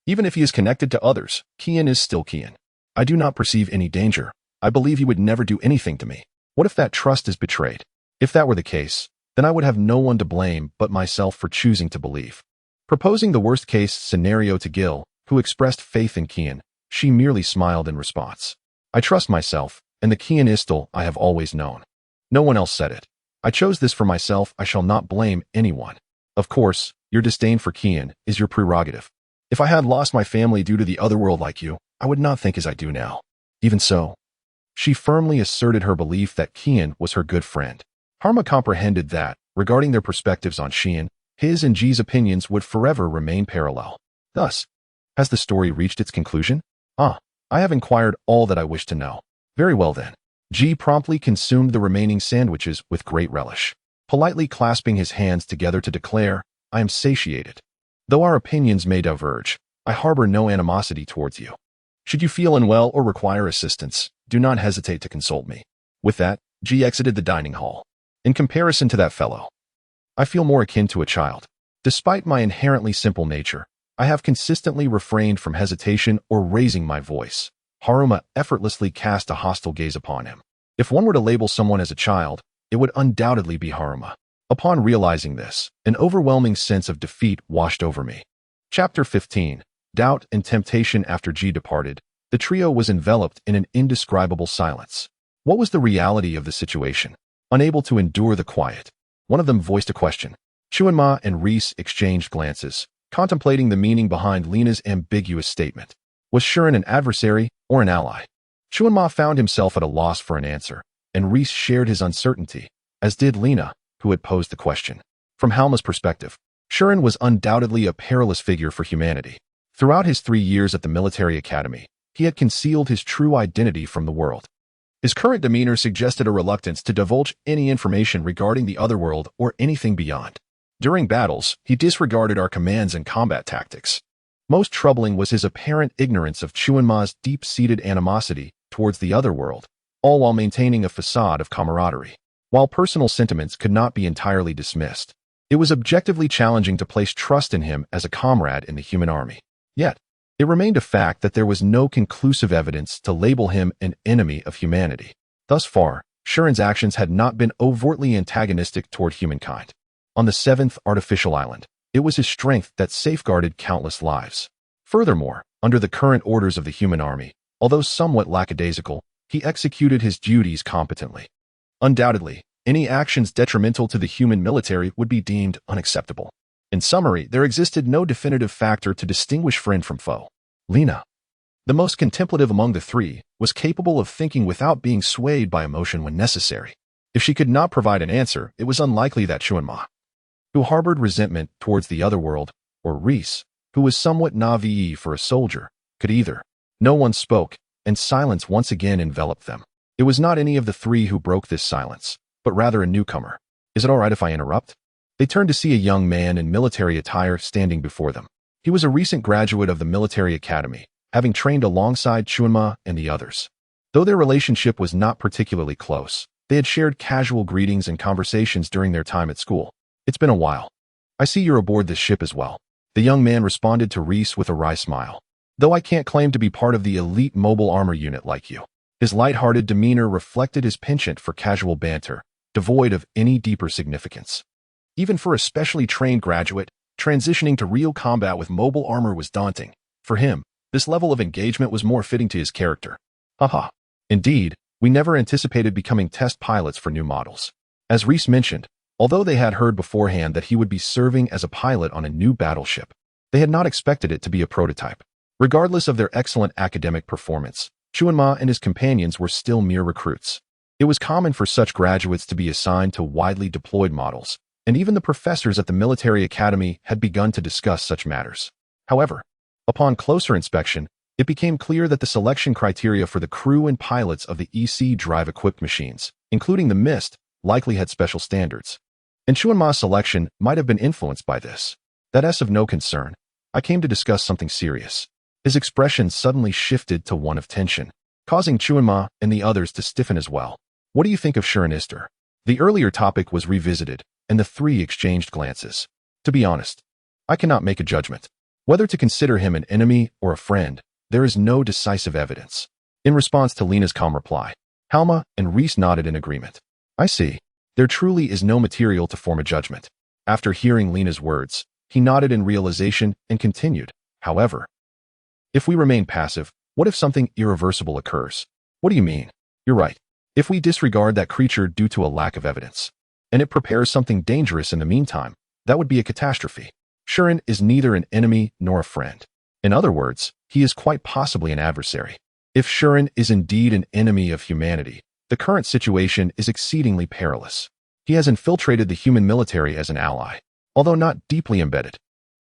Even if he is connected to others, Kian is still Kian. I do not perceive any danger. I believe he would never do anything to me. What if that trust is betrayed? If that were the case, then I would have no one to blame but myself for choosing to believe. Proposing the worst-case scenario to Gil, who expressed faith in Kian, she merely smiled in response. I trust myself, and the Kian Istil I have always known. No one else said it. I chose this for myself. I shall not blame anyone. Of course, your disdain for Kian is your prerogative. If I had lost my family due to the otherworld like you, I would not think as I do now. Even so, she firmly asserted her belief that Kian was her good friend. Haruma comprehended that, regarding their perspectives on Xian, his and Ji's opinions would forever remain parallel. Thus, has the story reached its conclusion? I have inquired all that I wish to know. Very well then. Ji promptly consumed the remaining sandwiches with great relish, politely clasping his hands together to declare, I am satiated. Though our opinions may diverge, I harbor no animosity towards you. Should you feel unwell or require assistance, do not hesitate to consult me. With that, Ji exited the dining hall. In comparison to that fellow, I feel more akin to a child. Despite my inherently simple nature, I have consistently refrained from hesitation or raising my voice. Haruma effortlessly cast a hostile gaze upon him. If one were to label someone as a child, it would undoubtedly be Haruma. Upon realizing this, an overwhelming sense of defeat washed over me. Chapter 15. Doubt and temptation. After Ji departed, the trio was enveloped in an indescribable silence. What was the reality of the situation? Unable to endure the quiet, one of them voiced a question. Chuanma and Reese exchanged glances, contemplating the meaning behind Lena's ambiguous statement. Was Shuren an adversary or an ally? Chuanma found himself at a loss for an answer, and Reese shared his uncertainty, as did Lena, who had posed the question. From Halma's perspective, Shuren was undoubtedly a perilous figure for humanity. Throughout his 3 years at the military academy, he had concealed his true identity from the world. His current demeanor suggested a reluctance to divulge any information regarding the otherworld or anything beyond. During battles, he disregarded our commands and combat tactics. Most troubling was his apparent ignorance of Chuanma's deep-seated animosity towards the otherworld, all while maintaining a facade of camaraderie. While personal sentiments could not be entirely dismissed, It was objectively challenging to place trust in him as a comrade in the human army. Yet, it remained a fact that there was no conclusive evidence to label him an enemy of humanity. Thus far, Shuren's actions had not been overtly antagonistic toward humankind. On the seventh artificial island, it was his strength that safeguarded countless lives. Furthermore, under the current orders of the human army, although somewhat lackadaisical, he executed his duties competently. Undoubtedly, any actions detrimental to the human military would be deemed unacceptable. In summary, there existed no definitive factor to distinguish friend from foe. Lena, the most contemplative among the three, was capable of thinking without being swayed by emotion when necessary. If she could not provide an answer, it was unlikely that Chuanma, who harbored resentment towards the otherworld, or Reese, who was somewhat naive for a soldier, could either. No one spoke, and silence once again enveloped them. It was not any of the three who broke this silence, but rather a newcomer. Is it all right if I interrupt? They turned to see a young man in military attire standing before them. He was a recent graduate of the military academy, having trained alongside Chuanma and the others. Though their relationship was not particularly close, they had shared casual greetings and conversations during their time at school. It's been a while. I see you're aboard this ship as well. The young man responded to Reese with a wry smile. Though I can't claim to be part of the elite mobile armor unit like you. His light-hearted demeanor reflected his penchant for casual banter, devoid of any deeper significance. Even for a specially trained graduate, transitioning to real combat with mobile armor was daunting. For him, this level of engagement was more fitting to his character. Haha. Indeed, we never anticipated becoming test pilots for new models. As Reese mentioned, although they had heard beforehand that he would be serving as a pilot on a new battleship, they had not expected it to be a prototype. Regardless of their excellent academic performance, Chuanma and his companions were still mere recruits. It was common for such graduates to be assigned to widely deployed models, and even the professors at the military academy had begun to discuss such matters. However, upon closer inspection, it became clear that the selection criteria for the crew and pilots of the EC drive-equipped machines, including the Mist, likely had special standards. And Chuanma's selection might have been influenced by this. That's of no concern. I came to discuss something serious. His expression suddenly shifted to one of tension, causing Chuanma and the others to stiffen as well. What do you think of Shuren Ister? The earlier topic was revisited, and the three exchanged glances. To be honest, I cannot make a judgment. Whether to consider him an enemy or a friend, there is no decisive evidence. In response to Lena's calm reply, Halma and Reese nodded in agreement. I see. There truly is no material to form a judgment. After hearing Lena's words, he nodded in realization and continued. However, if we remain passive, what if something irreversible occurs? What do you mean? You're right. If we disregard that creature due to a lack of evidence, and it prepares something dangerous in the meantime, that would be a catastrophe. Shuren is neither an enemy nor a friend. In other words, he is quite possibly an adversary. If Shuren is indeed an enemy of humanity, the current situation is exceedingly perilous. He has infiltrated the human military as an ally, although not deeply embedded.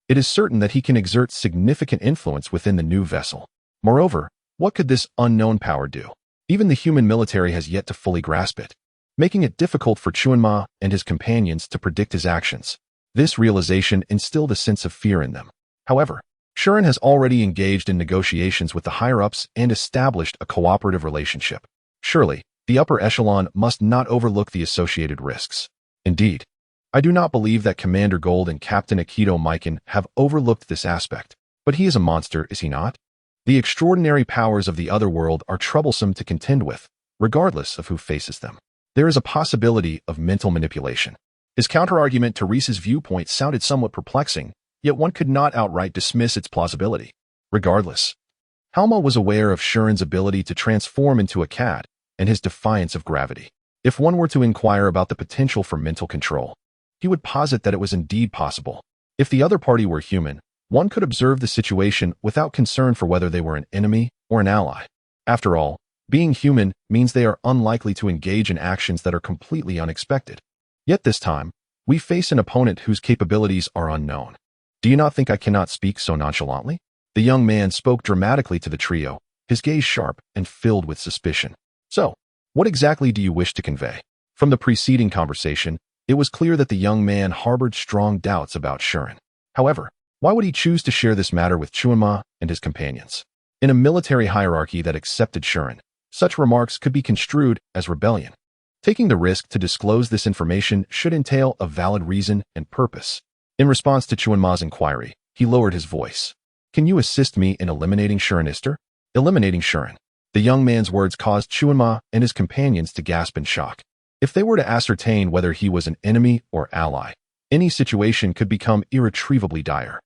It is certain that he can exert significant influence within the new vessel. Moreover, what could this unknown power do? Even the human military has yet to fully grasp it, making it difficult for Chuanma and his companions to predict his actions. This realization instilled a sense of fear in them. However, Shuren has already engaged in negotiations with the higher-ups and established a cooperative relationship. Surely, the upper echelon must not overlook the associated risks. Indeed, I do not believe that Commander Gold and Captain Akito Mikan have overlooked this aspect. But he is a monster, is he not? The extraordinary powers of the other world are troublesome to contend with, regardless of who faces them. There is a possibility of mental manipulation. His counterargument to Reese's viewpoint sounded somewhat perplexing, yet one could not outright dismiss its plausibility. Regardless, Halma was aware of Shuren's ability to transform into a cat and his defiance of gravity. If one were to inquire about the potential for mental control, he would posit that it was indeed possible. If the other party were human, one could observe the situation without concern for whether they were an enemy or an ally. After all, being human means they are unlikely to engage in actions that are completely unexpected. Yet this time, we face an opponent whose capabilities are unknown. Do you not think I cannot speak so nonchalantly? The young man spoke dramatically to the trio, his gaze sharp and filled with suspicion. So, what exactly do you wish to convey? From the preceding conversation, it was clear that the young man harbored strong doubts about Shuren. However, why would he choose to share this matter with Chuanma and his companions? In a military hierarchy that accepted Shuren, such remarks could be construed as rebellion. Taking the risk to disclose this information should entail a valid reason and purpose. In response to Chuanma's inquiry, he lowered his voice. Can you assist me in eliminating Shurinister? Eliminating Shurin. The young man's words caused Chuanma and his companions to gasp in shock. If they were to ascertain whether he was an enemy or ally, any situation could become irretrievably dire.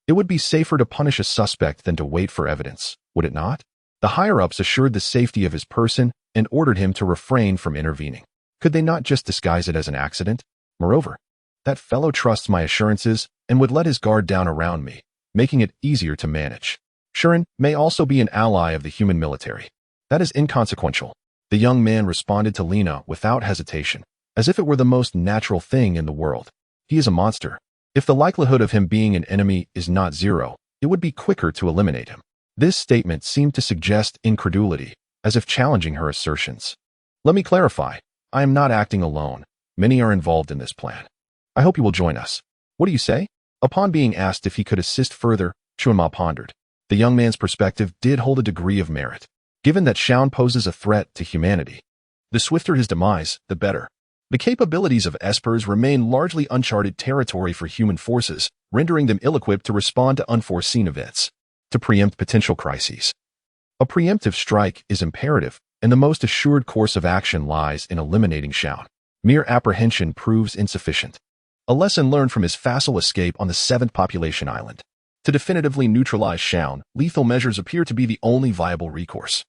It would be safer to punish a suspect than to wait for evidence, would it not? The higher-ups assured the safety of his person and ordered him to refrain from intervening. Could they not just disguise it as an accident? Moreover, that fellow trusts my assurances and would let his guard down around me, making it easier to manage. Shurin may also be an ally of the human military. That is inconsequential. The young man responded to Lena without hesitation, as if it were the most natural thing in the world. He is a monster. If the likelihood of him being an enemy is not zero, it would be quicker to eliminate him. This statement seemed to suggest incredulity, as if challenging her assertions. Let me clarify. I am not acting alone. Many are involved in this plan. I hope you will join us. What do you say? Upon being asked if he could assist further, Chuanma pondered. The young man's perspective did hold a degree of merit. Given that Shaun poses a threat to humanity, the swifter his demise, the better. The capabilities of espers remain largely uncharted territory for human forces, rendering them ill-equipped to respond to unforeseen events, to preempt potential crises. A preemptive strike is imperative, and the most assured course of action lies in eliminating Shaun. Mere apprehension proves insufficient. A lesson learned from his facile escape on the 7th population island. To definitively neutralize Shaun, lethal measures appear to be the only viable recourse.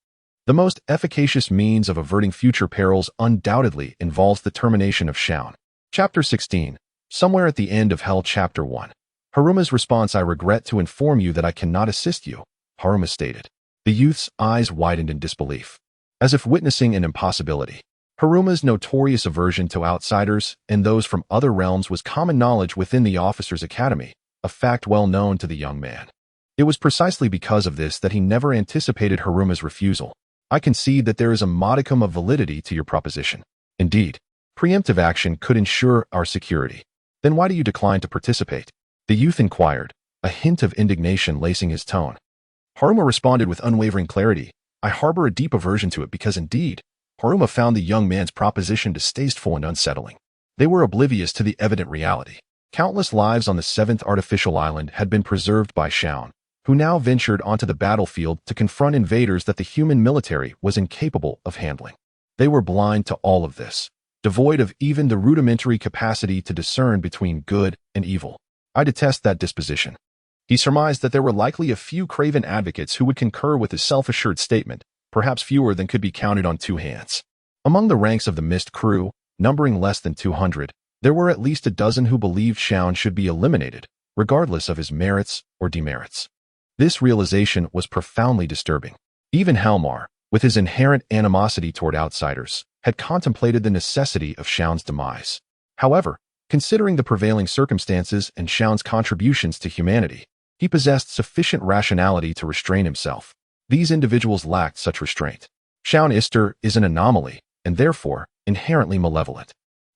The most efficacious means of averting future perils undoubtedly involves the termination of Shaun. Chapter 16. Somewhere at the end of Hell Chapter 1. Haruma's response. I regret to inform you that I cannot assist you, Haruma stated. The youth's eyes widened in disbelief, as if witnessing an impossibility. Haruma's notorious aversion to outsiders and those from other realms was common knowledge within the officers' academy, a fact well known to the young man. It was precisely because of this that he never anticipated Haruma's refusal. I concede that there is a modicum of validity to your proposition. Indeed, preemptive action could ensure our security. Then why do you decline to participate? The youth inquired, a hint of indignation lacing his tone. Haruma responded with unwavering clarity. I harbor a deep aversion to it because indeed, Haruma found the young man's proposition distasteful and unsettling. They were oblivious to the evident reality. Countless lives on the 7th artificial island had been preserved by Shaun, who now ventured onto the battlefield to confront invaders that the human military was incapable of handling. They were blind to all of this, devoid of even the rudimentary capacity to discern between good and evil. I detest that disposition. He surmised that there were likely a few craven advocates who would concur with his self-assured statement, perhaps fewer than could be counted on two hands. Among the ranks of the Mist crew, numbering less than 200, there were at least a dozen who believed Shaun should be eliminated, regardless of his merits or demerits. This realization was profoundly disturbing. Even Halmar, with his inherent animosity toward outsiders, had contemplated the necessity of Shaun's demise. However, considering the prevailing circumstances and Shaun's contributions to humanity, he possessed sufficient rationality to restrain himself. These individuals lacked such restraint. Shaun Ister is an anomaly, and therefore, inherently malevolent.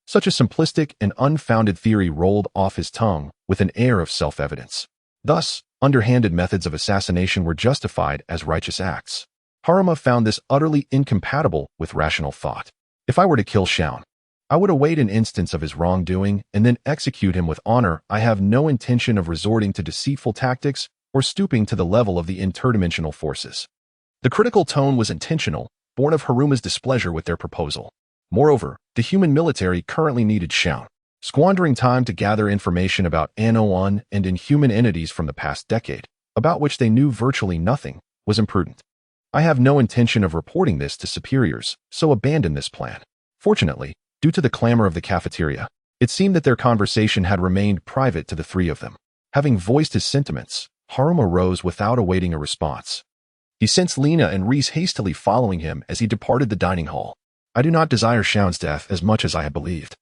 Such a simplistic and unfounded theory rolled off his tongue with an air of self-evidence. Thus, underhanded methods of assassination were justified as righteous acts. Haruma found this utterly incompatible with rational thought. If I were to kill Shaun, I would await an instance of his wrongdoing and then execute him with honor. I have no intention of resorting to deceitful tactics or stooping to the level of the interdimensional forces. The critical tone was intentional, born of Haruma's displeasure with their proposal. Moreover, the human military currently needed Shaun. Squandering time to gather information about An-1 and inhuman entities from the past decade, about which they knew virtually nothing, was imprudent. I have no intention of reporting this to superiors, so abandon this plan. Fortunately, due to the clamor of the cafeteria, it seemed that their conversation had remained private to the three of them. Having voiced his sentiments, Haruma rose without awaiting a response. He sensed Lena and Reese hastily following him as he departed the dining hall. I do not desire Shaun's death as much as I had believed.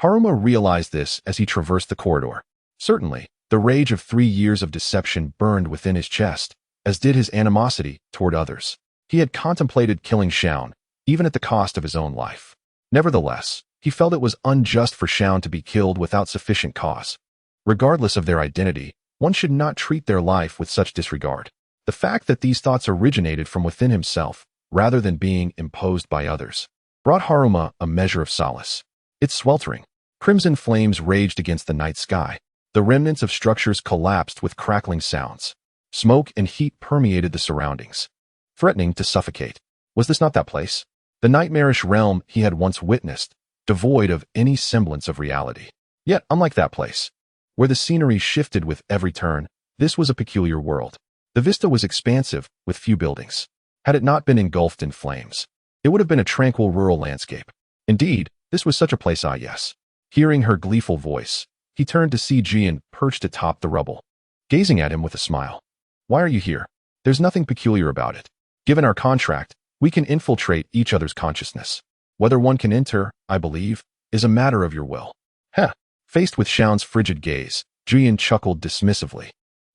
Haruma realized this as he traversed the corridor. Certainly, the rage of 3 years of deception burned within his chest, as did his animosity toward others. He had contemplated killing Shaun, even at the cost of his own life. Nevertheless, he felt it was unjust for Shaun to be killed without sufficient cause. Regardless of their identity, one should not treat their life with such disregard. The fact that these thoughts originated from within himself, rather than being imposed by others, brought Haruma a measure of solace. It's sweltering. Crimson flames raged against the night sky. The remnants of structures collapsed with crackling sounds. Smoke and heat permeated the surroundings, threatening to suffocate. Was this not that place? The nightmarish realm he had once witnessed, devoid of any semblance of reality. Yet, unlike that place, where the scenery shifted with every turn, this was a peculiar world. The vista was expansive, with few buildings. Had it not been engulfed in flames, it would have been a tranquil rural landscape. Indeed, this was such a place, yes. Hearing her gleeful voice, he turned to see Jian perched atop the rubble, gazing at him with a smile. Why are you here? There's nothing peculiar about it. Given our contract, we can infiltrate each other's consciousness. Whether one can enter, I believe, is a matter of your will. Heh. Faced with Xiao's frigid gaze, Jian chuckled dismissively.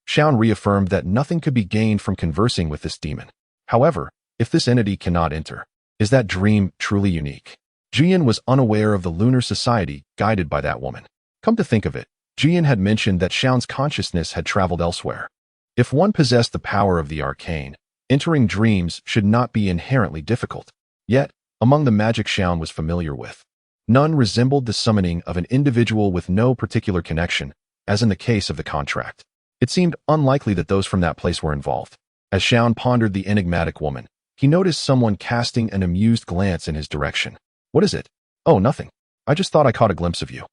Xiao reaffirmed that nothing could be gained from conversing with this demon. However, if this entity cannot enter, is that dream truly unique? Jian was unaware of the lunar society guided by that woman. Come to think of it, Jian had mentioned that Xiao's consciousness had traveled elsewhere. If one possessed the power of the arcane, entering dreams should not be inherently difficult. Yet, among the magic Xiao was familiar with, none resembled the summoning of an individual with no particular connection, as in the case of the contract. It seemed unlikely that those from that place were involved. As Xiao pondered the enigmatic woman, he noticed someone casting an amused glance in his direction. What is it? Oh, nothing. I just thought I caught a glimpse of you.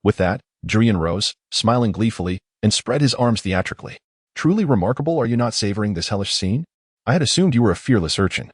With that, Jian rose, smiling gleefully, and spread his arms theatrically. Truly remarkable, are you not savoring this hellish scene? I had assumed you were a fearless urchin.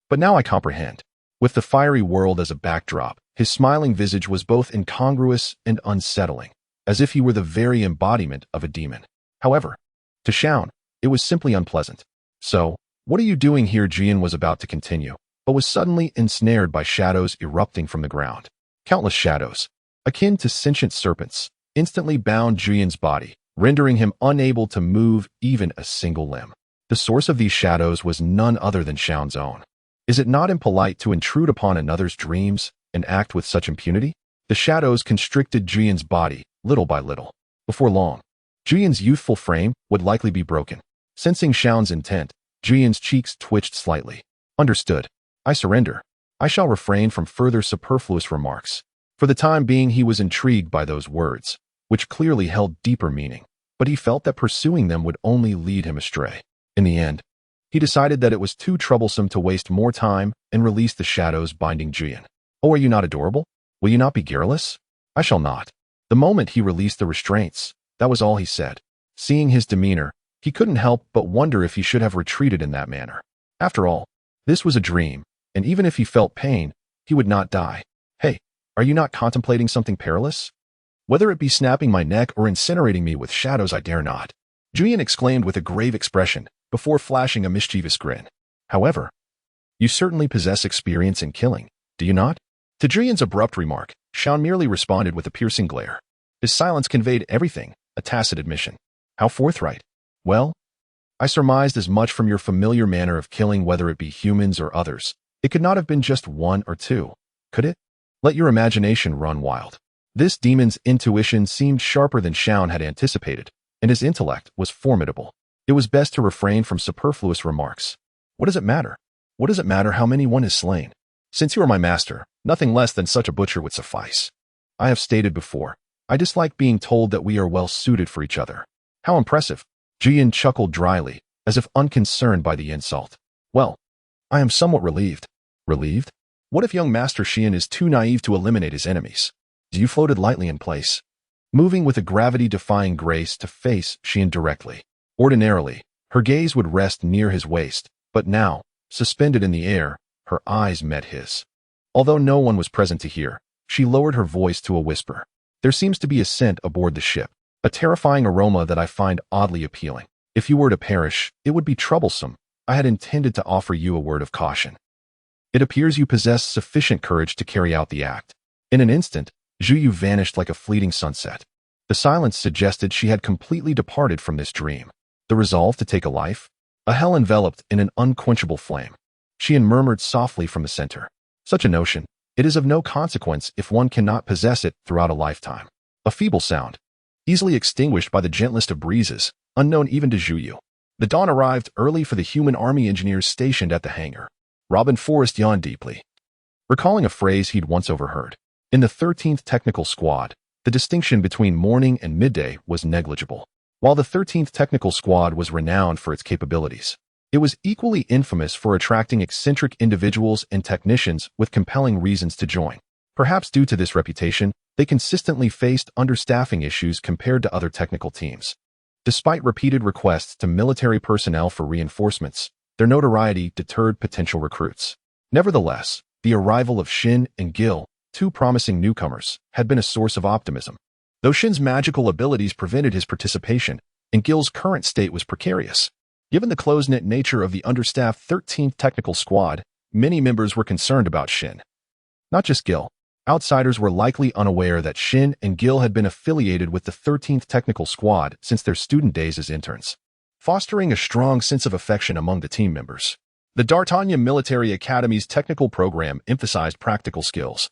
But now I comprehend. With the fiery world as a backdrop, his smiling visage was both incongruous and unsettling, as if he were the very embodiment of a demon. However, to Xiao, it was simply unpleasant. So, what are you doing here? Jian was about to continue, but was suddenly ensnared by shadows erupting from the ground. Countless shadows, akin to sentient serpents, instantly bound Jian's body, rendering him unable to move even a single limb. The source of these shadows was none other than Xiao's own. Is it not impolite to intrude upon another's dreams and act with such impunity? The shadows constricted Jian's body, little by little. Before long, Jian's youthful frame would likely be broken. Sensing Xiao's intent, Jian's cheeks twitched slightly. Understood. I surrender. I shall refrain from further superfluous remarks. For the time being, he was intrigued by those words, which clearly held deeper meaning, but he felt that pursuing them would only lead him astray. In the end, he decided that it was too troublesome to waste more time and release the shadows binding Jian. Oh, are you not adorable? Will you not be garrulous? I shall not. The moment he released the restraints, that was all he said. Seeing his demeanor, he couldn't help but wonder if he should have retreated in that manner. After all, this was a dream, and even if he felt pain, he would not die. Hey, are you not contemplating something perilous? Whether it be snapping my neck or incinerating me with shadows, I dare not. Jian exclaimed with a grave expression, before flashing a mischievous grin. However, you certainly possess experience in killing, do you not? To Jian's abrupt remark, Xiao merely responded with a piercing glare. His silence conveyed everything, a tacit admission. How forthright. Well, I surmised as much from your familiar manner of killing, whether it be humans or others. It could not have been just one or two, could it? Let your imagination run wild. This demon's intuition seemed sharper than Xiao had anticipated, and his intellect was formidable. It was best to refrain from superfluous remarks. What does it matter? What does it matter how many one is slain? Since you are my master, nothing less than such a butcher would suffice. I have stated before, I dislike being told that we are well suited for each other. How impressive. Jian chuckled dryly, as if unconcerned by the insult. Well, I am somewhat relieved. Relieved? What if young Master Xian is too naive to eliminate his enemies? You floated lightly in place, moving with a gravity-defying grace to face Xian directly. Ordinarily, her gaze would rest near his waist, but now, suspended in the air, her eyes met his. Although no one was present to hear, she lowered her voice to a whisper. There seems to be a scent aboard the ship, a terrifying aroma that I find oddly appealing. If you were to perish, it would be troublesome. I had intended to offer you a word of caution. It appears you possess sufficient courage to carry out the act. In an instant, Zhu Yu vanished like a fleeting sunset. The silence suggested she had completely departed from this dream. The resolve to take a life? A hell enveloped in an unquenchable flame. Xian murmured softly from the center. Such a notion, it is of no consequence if one cannot possess it throughout a lifetime. A feeble sound, easily extinguished by the gentlest of breezes, unknown even to Zhu Yu. The dawn arrived early for the human army engineers stationed at the hangar. Robin Forrest yawned deeply. recalling a phrase he'd once overheard. In the 13th Technical Squad, the distinction between morning and midday was negligible. While the 13th Technical Squad was renowned for its capabilities, it was equally infamous for attracting eccentric individuals and technicians with compelling reasons to join. Perhaps due to this reputation, they consistently faced understaffing issues compared to other technical teams. Despite repeated requests to military personnel for reinforcements, their notoriety deterred potential recruits. Nevertheless, the arrival of Shin and Gil, two promising newcomers, had been a source of optimism. Though Shin's magical abilities prevented his participation, and Gil's current state was precarious. Given the close-knit nature of the understaffed 13th Technical Squad, many members were concerned about Shin. Not just Gil. Outsiders were likely unaware that Shin and Gil had been affiliated with the 13th Technical Squad since their student days as interns, fostering a strong sense of affection among the team members. The D'Artagnan Military Academy's technical program emphasized practical skills,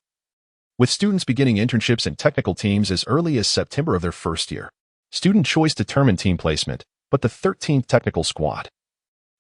with students beginning internships in technical teams as early as September of their first year. Student choice determined team placement, but the 13th Technical Squad,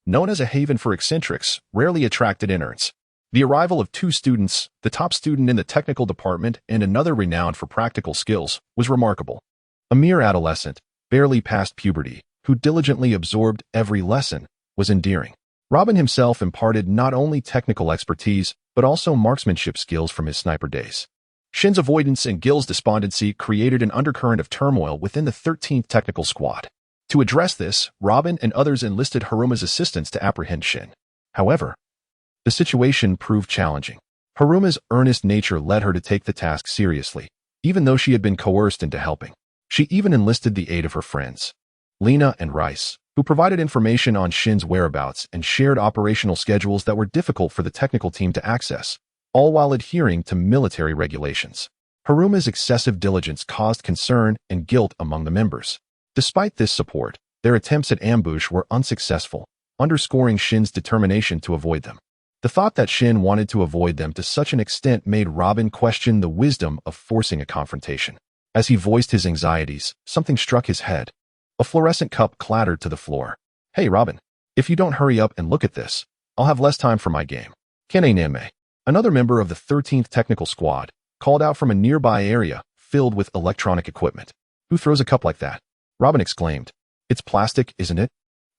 known as a haven for eccentrics, rarely attracted interns. The arrival of two students, the top student in the technical department and another renowned for practical skills, was remarkable. A mere adolescent, barely past puberty, who diligently absorbed every lesson, was endearing. Robin himself imparted not only technical expertise, but also marksmanship skills from his sniper days. Shin's avoidance and Gil's despondency created an undercurrent of turmoil within the 13th Technical Squad. To address this, Robin and others enlisted Haruma's assistance to apprehend Shin. However, the situation proved challenging. Haruma's earnest nature led her to take the task seriously, even though she had been coerced into helping. She even enlisted the aid of her friends, Lena and Rice, who provided information on Shin's whereabouts and shared operational schedules that were difficult for the technical team to access, all while adhering to military regulations. Haruma's excessive diligence caused concern and guilt among the members. Despite this support, their attempts at ambush were unsuccessful, underscoring Shin's determination to avoid them. The thought that Shin wanted to avoid them to such an extent made Robin question the wisdom of forcing a confrontation. As he voiced his anxieties, something struck his head. A fluorescent cup clattered to the floor. "Hey, Robin, if you don't hurry up and look at this, I'll have less time for my game." Kane, another member of the 13th Technical Squad, called out from a nearby area filled with electronic equipment. "Who throws a cup like that?" Robin exclaimed. "It's plastic, isn't it?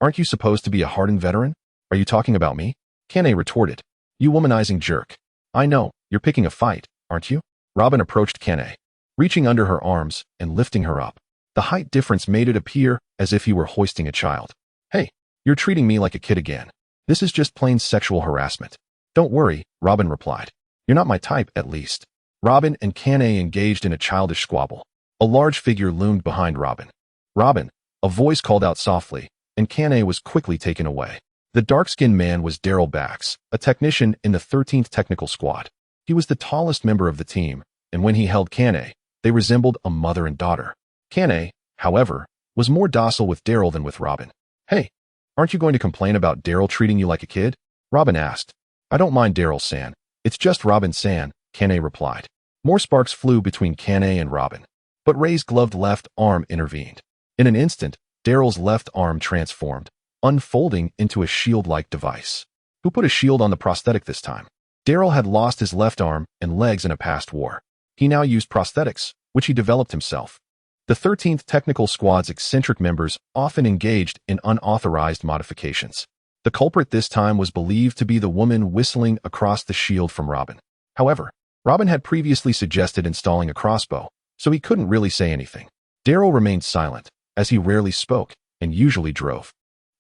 Aren't you supposed to be a hardened veteran? Are you talking about me?" Kane retorted. "You womanizing jerk. I know, you're picking a fight, aren't you?" Robin approached Kane, reaching under her arms and lifting her up. The height difference made it appear as if he were hoisting a child. "Hey, you're treating me like a kid again. This is just plain sexual harassment." "Don't worry," Robin replied. "You're not my type, at least." Robin and Kane engaged in a childish squabble. A large figure loomed behind Robin. "Robin," a voice called out softly, and Kane was quickly taken away. The dark-skinned man was Daryl Bax, a technician in the 13th Technical Squad. He was the tallest member of the team, and when he held Kane, they resembled a mother and daughter. Kane, however, was more docile with Daryl than with Robin. "Hey, aren't you going to complain about Daryl treating you like a kid?" Robin asked. "I don't mind Daryl-san. It's just Robin-san," Kane replied. More sparks flew between Kane and Robin, but Ray's gloved left arm intervened. In an instant, Daryl's left arm transformed, unfolding into a shield-like device. Who put a shield on the prosthetic this time? Daryl had lost his left arm and legs in a past war. He now used prosthetics, which he developed himself. The 13th Technical Squad's eccentric members often engaged in unauthorized modifications. The culprit this time was believed to be the woman whistling across the shield from Robin. However, Robin had previously suggested installing a crossbow, so he couldn't really say anything. Daryl remained silent, as he rarely spoke and usually drove.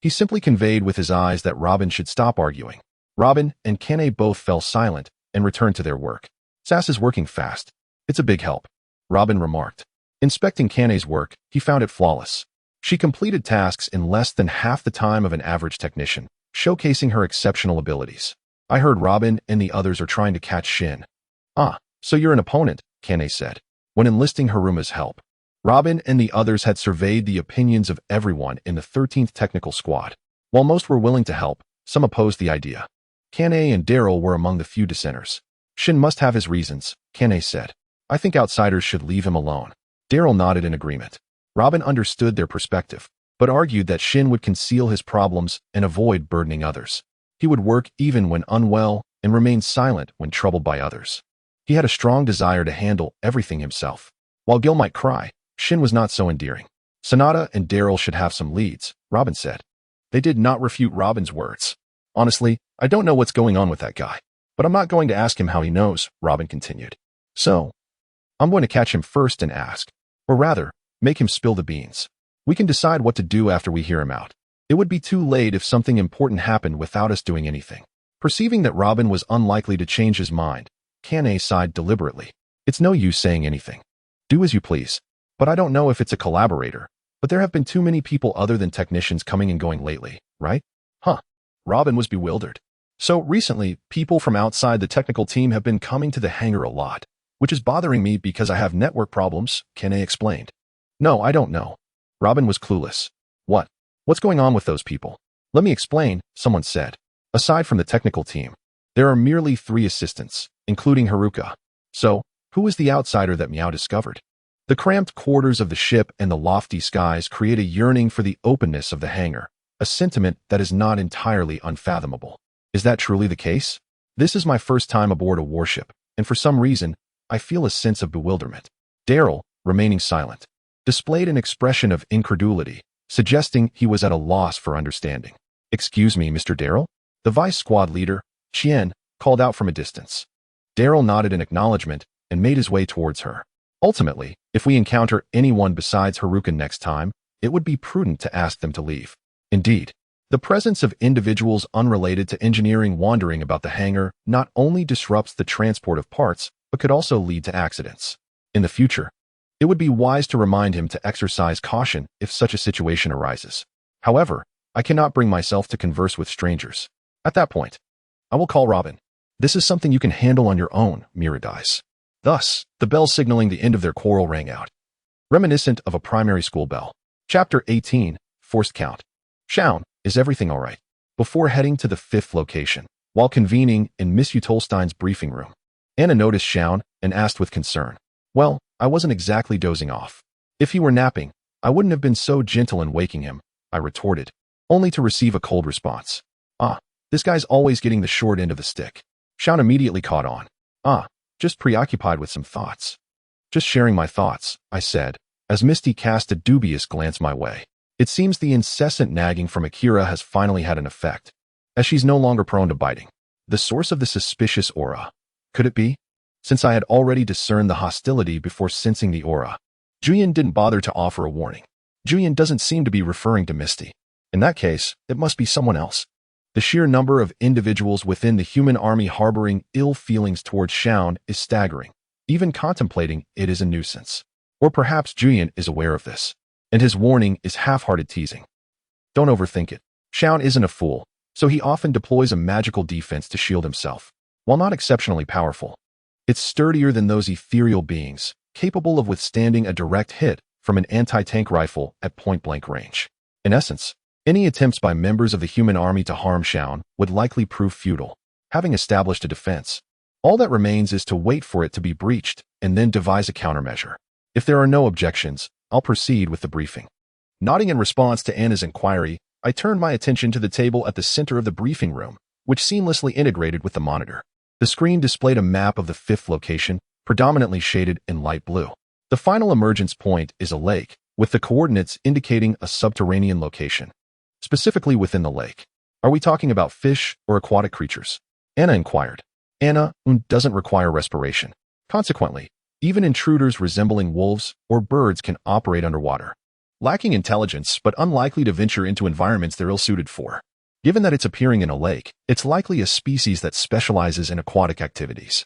He simply conveyed with his eyes that Robin should stop arguing. Robin and Kane both fell silent and returned to their work. "Sass is working fast. It's a big help," Robin remarked. Inspecting Kane's work, he found it flawless. She completed tasks in less than half the time of an average technician, showcasing her exceptional abilities. "I heard Robin and the others are trying to catch Shin." "Ah, so you're an opponent," Kane said. When enlisting Haruma's help, Robin and the others had surveyed the opinions of everyone in the 13th Technical Squad. While most were willing to help, some opposed the idea. Kane and Daryl were among the few dissenters. "Shin must have his reasons," Kane said. "I think outsiders should leave him alone." Daryl nodded in agreement. Robin understood their perspective, but argued that Shin would conceal his problems and avoid burdening others. He would work even when unwell and remained silent when troubled by others. He had a strong desire to handle everything himself. While Gil might cry, Shin was not so endearing. Sonata and Daryl should have some leads, Robin said. They did not refute Robin's words. Honestly, I don't know what's going on with that guy, but I'm not going to ask him how he knows, Robin continued. So, I'm going to catch him first and ask, or rather, make him spill the beans. We can decide what to do after we hear him out. It would be too late if something important happened without us doing anything. Perceiving that Robin was unlikely to change his mind, Kane sighed deliberately. It's no use saying anything. Do as you please. But I don't know if it's a collaborator. But there have been too many people other than technicians coming and going lately, right? Huh. Robin was bewildered. So recently, people from outside the technical team have been coming to the hangar a lot, which is bothering me because I have network problems, Kane explained. No, I don't know. Robin was clueless. What? What's going on with those people? Let me explain, someone said. Aside from the technical team, there are merely 3 assistants, including Haruka. So, who is the outsider that Meow discovered? The cramped quarters of the ship and the lofty skies create a yearning for the openness of the hangar, a sentiment that is not entirely unfathomable. Is that truly the case? This is my first time aboard a warship, and for some reason, I feel a sense of bewilderment. Daryl, remaining silent, displayed an expression of incredulity, suggesting he was at a loss for understanding. Excuse me, Mr. Daryl? The vice squad leader, Chien, called out from a distance. Daryl nodded in acknowledgement and made his way towards her. Ultimately, if we encounter anyone besides Haruka next time, it would be prudent to ask them to leave. Indeed, the presence of individuals unrelated to engineering wandering about the hangar not only disrupts the transport of parts, but could also lead to accidents. In the future, it would be wise to remind him to exercise caution if such a situation arises. However, I cannot bring myself to converse with strangers. At that point, I will call Robin. This is something you can handle on your own, Miradyes. Thus, the bell signaling the end of their quarrel rang out, reminiscent of a primary school bell. Chapter 18, Forced Count. Shaun, is everything all right? Before heading to the 5th location, while convening in Miss Utolstein's briefing room, Anna noticed Shaun and asked with concern. Well, I wasn't exactly dozing off. If he were napping, I wouldn't have been so gentle in waking him, I retorted, only to receive a cold response. Ah, this guy's always getting the short end of the stick. Shaun immediately caught on. Just preoccupied with some thoughts. Just sharing my thoughts, I said, as Misty cast a dubious glance my way. It seems the incessant nagging from Akira has finally had an effect, as she's no longer prone to biting. The source of the suspicious aura. Could it be? Since I had already discerned the hostility before sensing the aura, Julian didn't bother to offer a warning. Julian doesn't seem to be referring to Misty. In that case, it must be someone else. The sheer number of individuals within the human army harboring ill feelings towards Shaun is staggering. Even contemplating it is a nuisance. Or perhaps Julian is aware of this, and his warning is half-hearted teasing. Don't overthink it. Shaun isn't a fool, so he often deploys a magical defense to shield himself. While not exceptionally powerful, it's sturdier than those ethereal beings, capable of withstanding a direct hit from an anti-tank rifle at point-blank range. In essence, any attempts by members of the human army to harm Shaun would likely prove futile. Having established a defense, all that remains is to wait for it to be breached and then devise a countermeasure. If there are no objections, I'll proceed with the briefing. Nodding in response to Anna's inquiry, I turned my attention to the table at the center of the briefing room, which seamlessly integrated with the monitor. The screen displayed a map of the 5th location, predominantly shaded in light blue. The final emergence point is a lake, with the coordinates indicating a subterranean location. Specifically within the lake. Are we talking about fish or aquatic creatures? Anna inquired. Anna doesn't require respiration. Consequently, even intruders resembling wolves or birds can operate underwater. Lacking intelligence but unlikely to venture into environments they're ill-suited for. Given that it's appearing in a lake, it's likely a species that specializes in aquatic activities.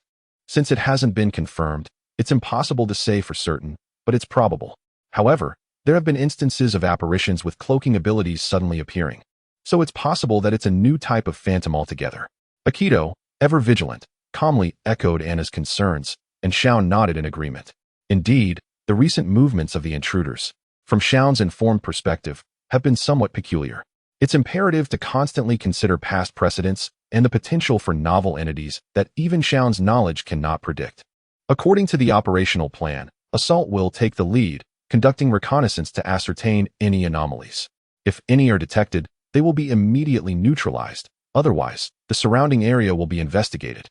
Since it hasn't been confirmed, it's impossible to say for certain, but it's probable. However, there have been instances of apparitions with cloaking abilities suddenly appearing, so it's possible that it's a new type of phantom altogether. Akito, ever vigilant, calmly echoed Anna's concerns, and Shaun nodded in agreement. Indeed, the recent movements of the intruders, from Shaun's informed perspective, have been somewhat peculiar. It's imperative to constantly consider past precedents and the potential for novel entities that even Shaun's knowledge cannot predict. According to the operational plan, Assault will take the lead, conducting reconnaissance to ascertain any anomalies. If any are detected, they will be immediately neutralized, Otherwise, the surrounding area will be investigated.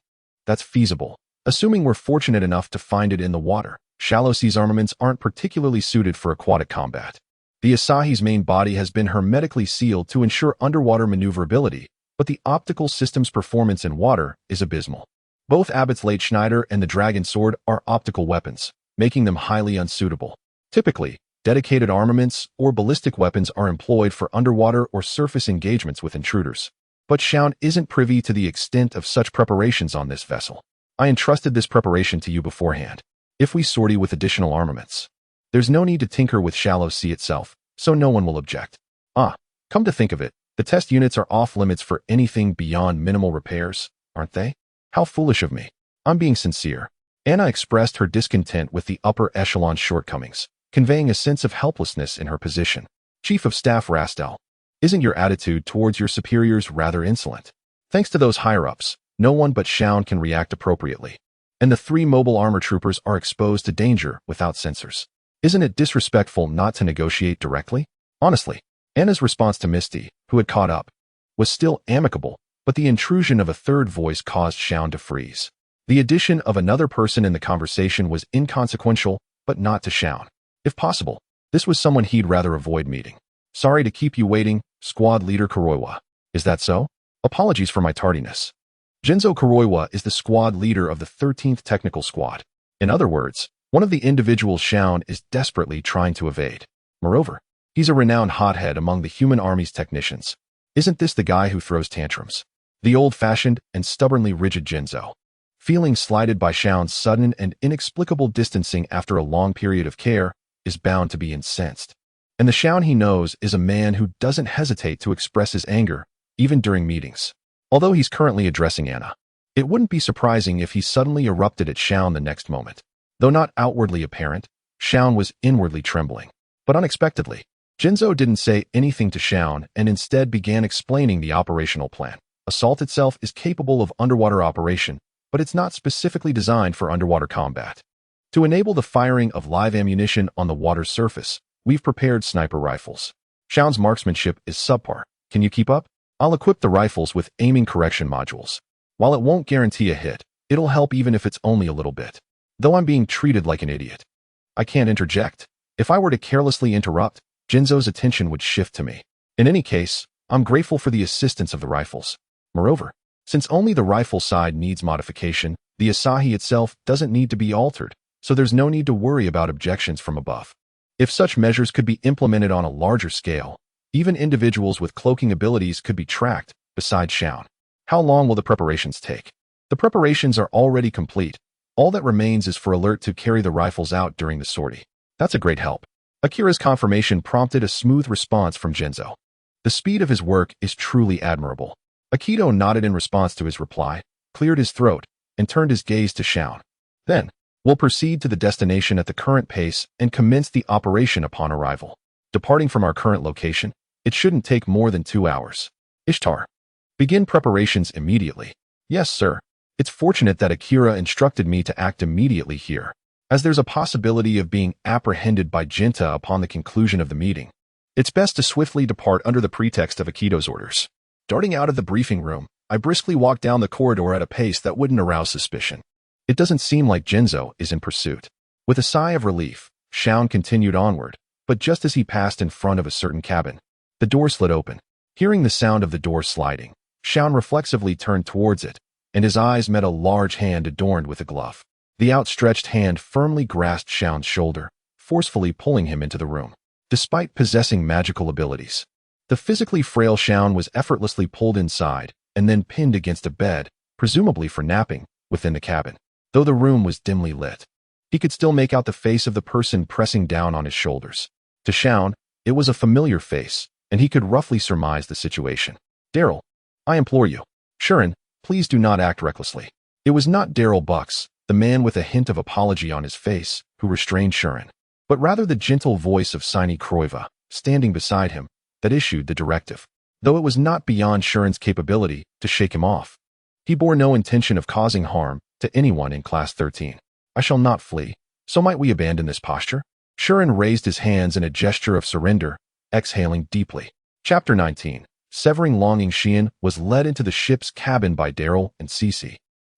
That's feasible, assuming we're fortunate enough to find it in the water. Shallow seas armaments aren't particularly suited for aquatic combat. The Asahi's main body has been hermetically sealed to ensure underwater maneuverability, but the optical system's performance in water is abysmal. Both Abbott's Late Schneider and the Dragon Sword are optical weapons, making them highly unsuitable. Typically, dedicated armaments or ballistic weapons are employed for underwater or surface engagements with intruders. But Shaun isn't privy to the extent of such preparations on this vessel. I entrusted this preparation to you beforehand. If we sortie with additional armaments, there's no need to tinker with shallow sea itself, so no one will object. Come to think of it, the test units are off limits for anything beyond minimal repairs, aren't they? How foolish of me. I'm being sincere. Anna expressed her discontent with the upper echelon's shortcomings, conveying a sense of helplessness in her position. Chief of Staff Rastel, isn't your attitude towards your superiors rather insolent? Thanks to those higher-ups, no one but Shaun can react appropriately. And the 3 mobile armor troopers are exposed to danger without sensors. Isn't it disrespectful not to negotiate directly? Honestly, Anna's response to Misty, who had caught up, was still amicable, but the intrusion of a third voice caused Shaun to freeze. The addition of another person in the conversation was inconsequential, but not to Shaun. If possible, this was someone he'd rather avoid meeting. Sorry to keep you waiting, Squad Leader Kuroiwa. Is that so? Apologies for my tardiness. Jinzo Kuroiwa is the squad leader of the 13th Technical Squad. In other words, one of the individuals Shaun is desperately trying to evade. Moreover, he's a renowned hothead among the human army's technicians. Isn't this the guy who throws tantrums? The old-fashioned and stubbornly rigid Jinzo. Feeling slighted by Shaun's sudden and inexplicable distancing after a long period of care, is bound to be incensed. And the Shaun he knows is a man who doesn't hesitate to express his anger, even during meetings. Although he's currently addressing Anna, it wouldn't be surprising if he suddenly erupted at Shaun the next moment. Though not outwardly apparent, Shaun was inwardly trembling. But unexpectedly, Jinzo didn't say anything to Shaun and instead began explaining the operational plan. Assault itself is capable of underwater operation, but it's not specifically designed for underwater combat. To enable the firing of live ammunition on the water's surface, we've prepared sniper rifles. Shaun's marksmanship is subpar. Can you keep up? I'll equip the rifles with aiming correction modules. While it won't guarantee a hit, it'll help even if it's only a little bit. Though I'm being treated like an idiot. I can't interject. If I were to carelessly interrupt, Jinzo's attention would shift to me. In any case, I'm grateful for the assistance of the rifles. Moreover, since only the rifle side needs modification, the Asahi itself doesn't need to be altered, so there's no need to worry about objections from above. If such measures could be implemented on a larger scale, even individuals with cloaking abilities could be tracked, besides Shaun. How long will the preparations take? The preparations are already complete. All that remains is for Alert to carry the rifles out during the sortie. That's a great help. Akira's confirmation prompted a smooth response from Jinzo. The speed of his work is truly admirable. Akito nodded in response to his reply, cleared his throat, and turned his gaze to Shaun. Then, we'll proceed to the destination at the current pace and commence the operation upon arrival. Departing from our current location, it shouldn't take more than 2 hours. Ishtar. Begin preparations immediately. Yes, sir. It's fortunate that Akira instructed me to act immediately here, as there's a possibility of being apprehended by Jinta upon the conclusion of the meeting. It's best to swiftly depart under the pretext of Akito's orders. Darting out of the briefing room, I briskly walked down the corridor at a pace that wouldn't arouse suspicion. It doesn't seem like Jinzo is in pursuit. With a sigh of relief, Shaun continued onward, but just as he passed in front of a certain cabin, the door slid open. Hearing the sound of the door sliding, Shaun reflexively turned towards it, and his eyes met a large hand adorned with a glove. The outstretched hand firmly grasped Shaun's shoulder, forcefully pulling him into the room. Despite possessing magical abilities, the physically frail Shaun was effortlessly pulled inside and then pinned against a bed, presumably for napping, within the cabin. Though the room was dimly lit, he could still make out the face of the person pressing down on his shoulders. To Shaun, it was a familiar face, and he could roughly surmise the situation. Daryl, I implore you. Shuren, please do not act recklessly. It was not Daryl Bucks, the man with a hint of apology on his face, who restrained Shuren, but rather the gentle voice of Sini Kroiva, standing beside him, that issued the directive. Though it was not beyond Shuren's capability to shake him off, he bore no intention of causing harm to anyone in Class 13. I shall not flee, so might we abandon this posture? Shuren raised his hands in a gesture of surrender, exhaling deeply. Chapter 19. Severing longing, Xian was led into the ship's cabin by Daryl and Cece.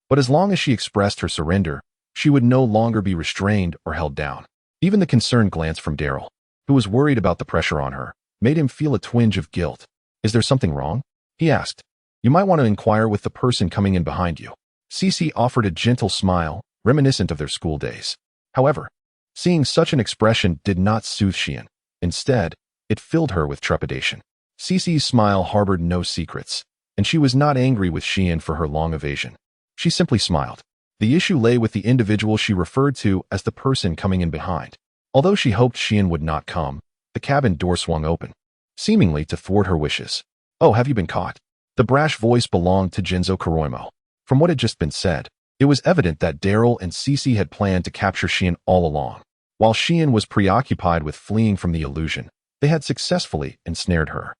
But as long as she expressed her surrender, she would no longer be restrained or held down. Even the concerned glance from Daryl, who was worried about the pressure on her, made him feel a twinge of guilt. "Is there something wrong?" he asked. "You might want to inquire with the person coming in behind you." Cece offered a gentle smile, reminiscent of their school days. However, seeing such an expression did not soothe Xian. Instead, it filled her with trepidation. Cece's smile harbored no secrets, and she was not angry with Xian for her long evasion. She simply smiled. The issue lay with the individual she referred to as the person coming in behind. Although she hoped Xian would not come, the cabin door swung open, seemingly to thwart her wishes. "Oh, have you been caught?" The brash voice belonged to Jinzo Kuroimo. From what had just been said, it was evident that Daryl and Cece had planned to capture Xian all along. While Xian was preoccupied with fleeing from the illusion, they had successfully ensnared her.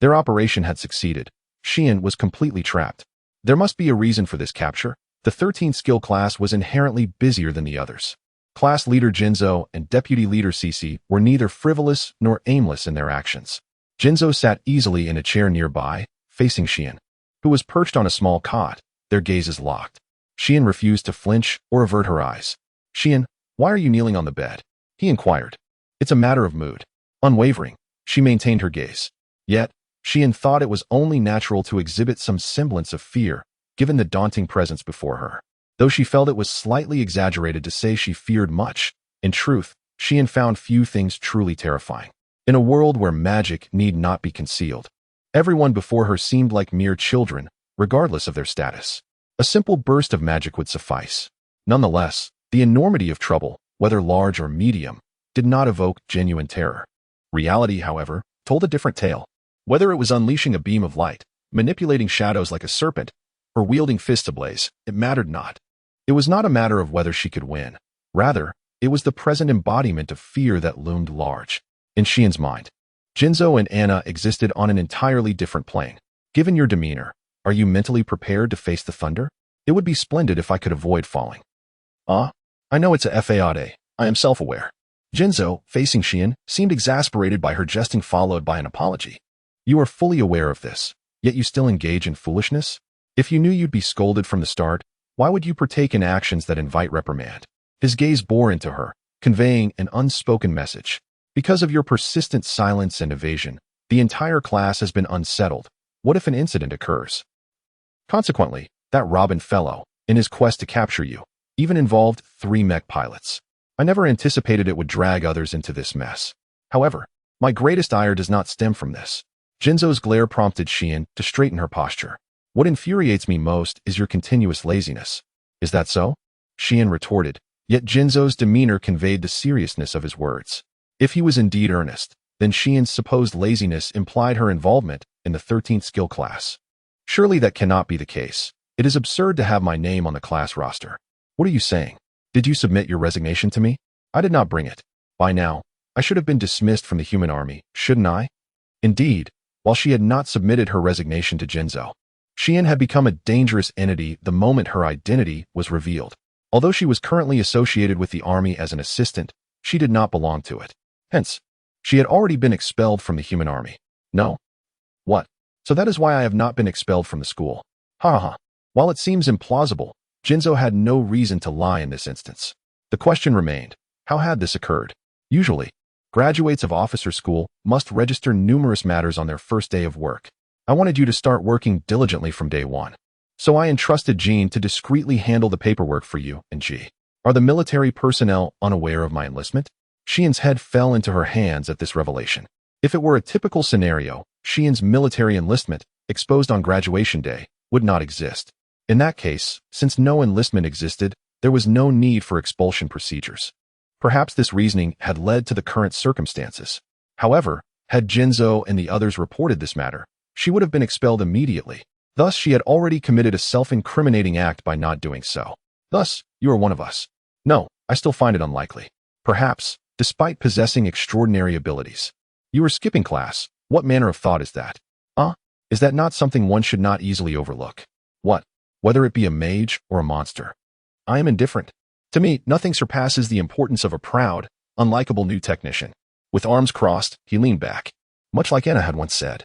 Their operation had succeeded. Xian was completely trapped. There must be a reason for this capture. The 13th skill class was inherently busier than the others. Class leader Jinzo and deputy leader Cece were neither frivolous nor aimless in their actions. Jinzo sat easily in a chair nearby, facing Xian, who was perched on a small cot, their gazes locked. Xian refused to flinch or avert her eyes. "Xian, why are you kneeling on the bed?" he inquired. "It's a matter of mood." Unwavering, she maintained her gaze. Yet, Xian thought it was only natural to exhibit some semblance of fear, given the daunting presence before her. Though she felt it was slightly exaggerated to say she feared much, in truth, Xian found few things truly terrifying. In a world where magic need not be concealed, everyone before her seemed like mere children, regardless of their status. A simple burst of magic would suffice. Nonetheless, the enormity of trouble, whether large or medium, did not evoke genuine terror. Reality, however, told a different tale. Whether it was unleashing a beam of light, manipulating shadows like a serpent, or wielding fists ablaze, it mattered not. It was not a matter of whether she could win. Rather, it was the present embodiment of fear that loomed large. In Xian's mind, Jinzo and Anna existed on an entirely different plane. "Given your demeanor, are you mentally prepared to face the thunder? It would be splendid if I could avoid falling." I know it's a FAAD. I am self-aware." Jinzo, facing Xian, seemed exasperated by her jesting followed by an apology. "You are fully aware of this, yet you still engage in foolishness? If you knew you'd be scolded from the start, why would you partake in actions that invite reprimand?" His gaze bore into her, conveying an unspoken message. "Because of your persistent silence and evasion, the entire class has been unsettled. What if an incident occurs? Consequently, that Robin fellow, in his quest to capture you, even involved 3 mech pilots. I never anticipated it would drag others into this mess. However, my greatest ire does not stem from this." Jinzo's glare prompted Xian to straighten her posture. "What infuriates me most is your continuous laziness." "Is that so?" Xian retorted, yet Jinzo's demeanor conveyed the seriousness of his words. If he was indeed earnest, then Xian's supposed laziness implied her involvement in the 13th skill class. Surely that cannot be the case. It is absurd to have my name on the class roster. "What are you saying? Did you submit your resignation to me?" "I did not bring it. By now, I should have been dismissed from the human army, shouldn't I?" Indeed, while she had not submitted her resignation to Jinzo, Xian had become a dangerous entity the moment her identity was revealed. Although she was currently associated with the army as an assistant, she did not belong to it. Hence, she had already been expelled from the human army. "No? What? So that is why I have not been expelled from the school." Ha ha ha. While it seems implausible, Jinzo had no reason to lie in this instance. The question remained, how had this occurred? Usually, graduates of officer school must register numerous matters on their first day of work. I wanted you to start working diligently from day one. So I entrusted Jean to discreetly handle the paperwork for you and G. Are the military personnel unaware of my enlistment? Xian's head fell into her hands at this revelation. If it were a typical scenario, Xian's military enlistment, exposed on graduation day, would not exist. In that case, since no enlistment existed, there was no need for expulsion procedures. Perhaps this reasoning had led to the current circumstances. However, had Jinzo and the others reported this matter, she would have been expelled immediately. Thus, she had already committed a self-incriminating act by not doing so. "Thus, you are one of us." "No, I still find it unlikely." "Perhaps, despite possessing extraordinary abilities. You are skipping class. What manner of thought is that? Is that not something one should not easily overlook? What? Whether it be a mage or a monster. I am indifferent. To me, nothing surpasses the importance of a proud, unlikable new technician." With arms crossed, he leaned back, much like Anna had once said.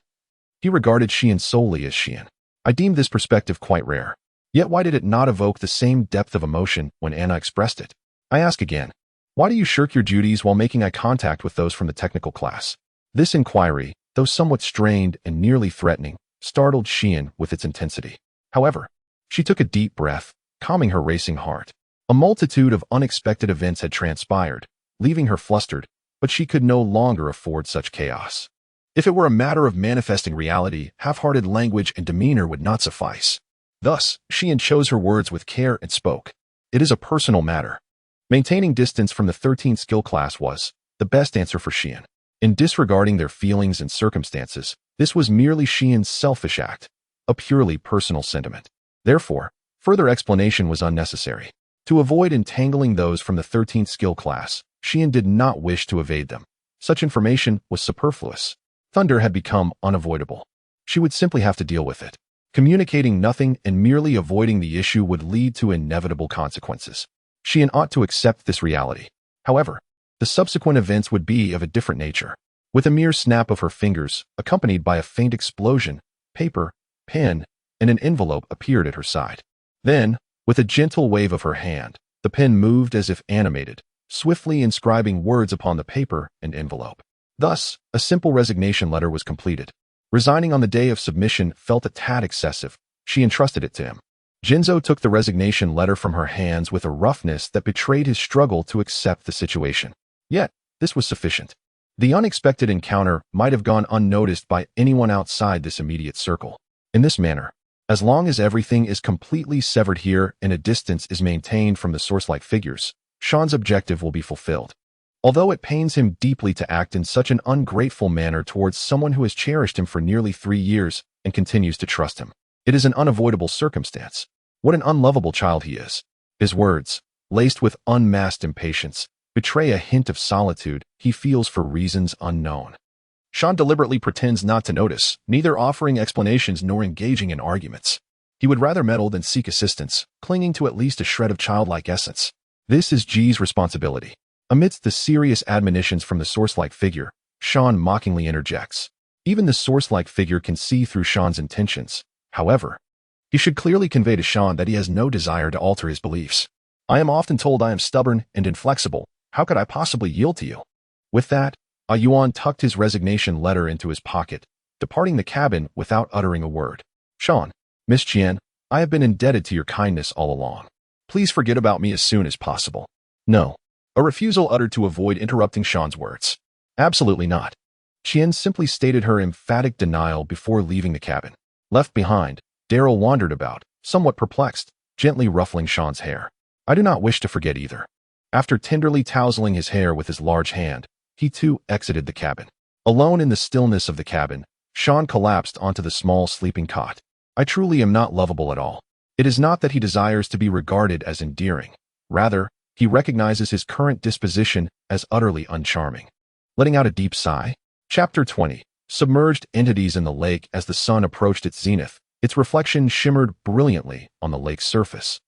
He regarded Xian solely as Xian. I deemed this perspective quite rare. Yet why did it not evoke the same depth of emotion when Anna expressed it? I ask again. Why do you shirk your duties while making eye contact with those from the technical class? This inquiry, though somewhat strained and nearly threatening, startled Xian with its intensity. However, she took a deep breath, calming her racing heart. A multitude of unexpected events had transpired, leaving her flustered, but she could no longer afford such chaos. If it were a matter of manifesting reality, half-hearted language and demeanor would not suffice. Thus, Xian chose her words with care and spoke. It is a personal matter. Maintaining distance from the 13th skill class was the best answer for Xian. In disregarding their feelings and circumstances, this was merely Xian's selfish act, a purely personal sentiment. Therefore, further explanation was unnecessary. To avoid entangling those from the 13th skill class, Xian did not wish to evade them. Such information was superfluous. Thunder had become unavoidable. She would simply have to deal with it. Communicating nothing and merely avoiding the issue would lead to inevitable consequences. Xian ought to accept this reality. However, the subsequent events would be of a different nature. With a mere snap of her fingers, accompanied by a faint explosion, paper, pen, and an envelope appeared at her side. Then, with a gentle wave of her hand, the pen moved as if animated, swiftly inscribing words upon the paper and envelope. Thus, a simple resignation letter was completed. Resigning on the day of submission felt a tad excessive. She entrusted it to him. Jinzhou took the resignation letter from her hands with a roughness that betrayed his struggle to accept the situation. Yet, this was sufficient. The unexpected encounter might have gone unnoticed by anyone outside this immediate circle. In this manner, as long as everything is completely severed here and a distance is maintained from the source-like figures, Sean's objective will be fulfilled. Although it pains him deeply to act in such an ungrateful manner towards someone who has cherished him for nearly 3 years and continues to trust him, it is an unavoidable circumstance. What an unlovable child he is. His words, laced with unmasked impatience, betray a hint of solitude he feels for reasons unknown. Sean deliberately pretends not to notice, neither offering explanations nor engaging in arguments. He would rather meddle than seek assistance, clinging to at least a shred of childlike essence. This is Ji's responsibility. Amidst the serious admonitions from the source-like figure, Sean mockingly interjects. Even the source-like figure can see through Sean's intentions. However, he should clearly convey to Sean that he has no desire to alter his beliefs. I am often told I am stubborn and inflexible. How could I possibly yield to you? With that, Yuan tucked his resignation letter into his pocket, departing the cabin without uttering a word. Sean, Miss Qian, I have been indebted to your kindness all along. Please forget about me as soon as possible. No. A refusal uttered to avoid interrupting Sean's words. Absolutely not. Qian simply stated her emphatic denial before leaving the cabin. Left behind, Daryl wandered about, somewhat perplexed, gently ruffling Sean's hair. I do not wish to forget either. After tenderly tousling his hair with his large hand, he too exited the cabin. Alone in the stillness of the cabin, Sean collapsed onto the small sleeping cot. I truly am not lovable at all. It is not that he desires to be regarded as endearing. Rather, he recognizes his current disposition as utterly uncharming. Letting out a deep sigh. Chapter 20. Submerged entities in the lake. As the sun approached its zenith, its reflection shimmered brilliantly on the lake's surface,